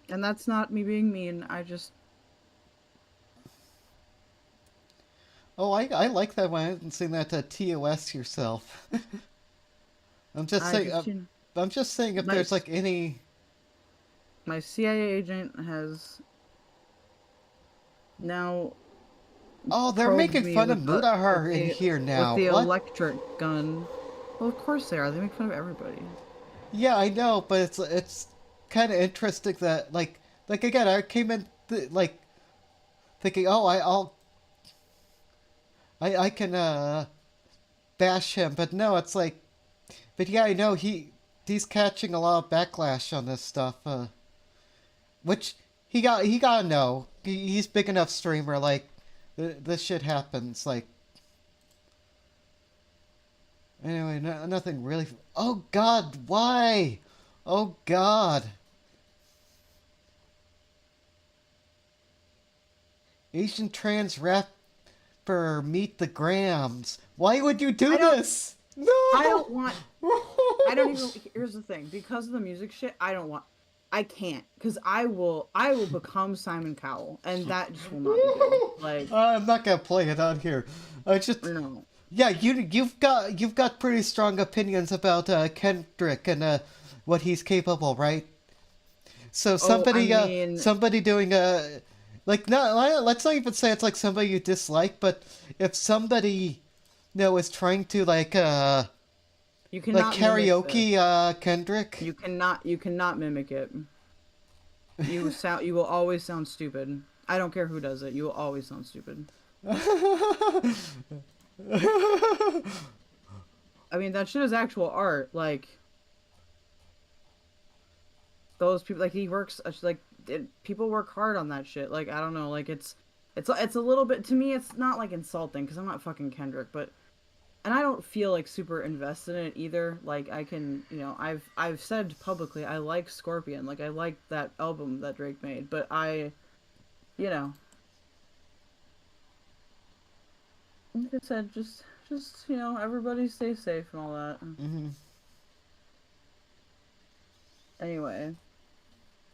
And that's not me being mean, I just... Oh, I like that one. I haven't seen that TOS yourself. I'm just saying... I'm just saying if there's like any... My CIA agent has... now... Oh, they're making fun of Mutahar in here now. With the electric gun. Well, of course they are. They make fun of everybody. Yeah, I know, but it's kind of interesting that like again, I came in like thinking, oh, I can bash him, but no, it's like, but yeah, I know he's catching a lot of backlash on this stuff, which he gotta know. He's big enough streamer, like this shit happens, like. Anyway, nothing really. Oh God, why? Oh God. Asian trans rapper Meet the Grams. Why would you do this? No. I don't want. I don't even. Here's the thing. Because of the music shit, I can't. Because I will become Simon Cowell, and that just will not be good. Like. I'm not gonna play it on here. I just. No. Yeah, you've got pretty strong opinions about Kendrick and what he's capable, right? So somebody doing like let's not even say it's like somebody you dislike, but if somebody is trying to like you cannot like karaoke Kendrick. You cannot mimic it. You will always sound stupid. I don't care who does it. You will always sound stupid. I mean, that shit is actual art. Like, those people, like, he works, like, people work hard on that shit. Like, I don't know, like, it's a little bit, to me, it's not, like, insulting, because I'm not fucking Kendrick, but and I don't feel like super invested in it either. Like I can, you know, I've said publicly I like Scorpion, like I like that album that Drake made, but you know, like I said, just you know, everybody stay safe and all that. Mm-hmm. Anyway,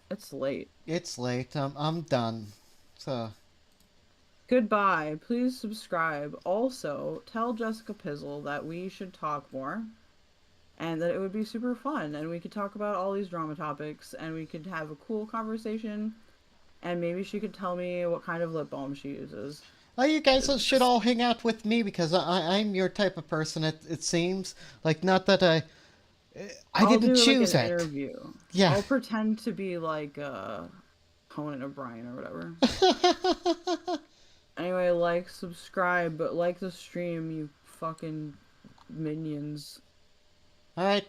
it's late. It's late. I'm done. So. Goodbye. Please subscribe. Also, tell Jessica Pizzle that we should talk more and that it would be super fun and we could talk about all these drama topics and we could have a cool conversation and maybe she could tell me what kind of lip balm she uses. Oh, you guys should all hang out with me because I'm your type of person, it seems. Like, not that I didn't choose like an it. Interview. Yeah. I'll pretend to be like Conan O'Brien or whatever. Anyway, like, subscribe, but like the stream, you fucking minions. Alright,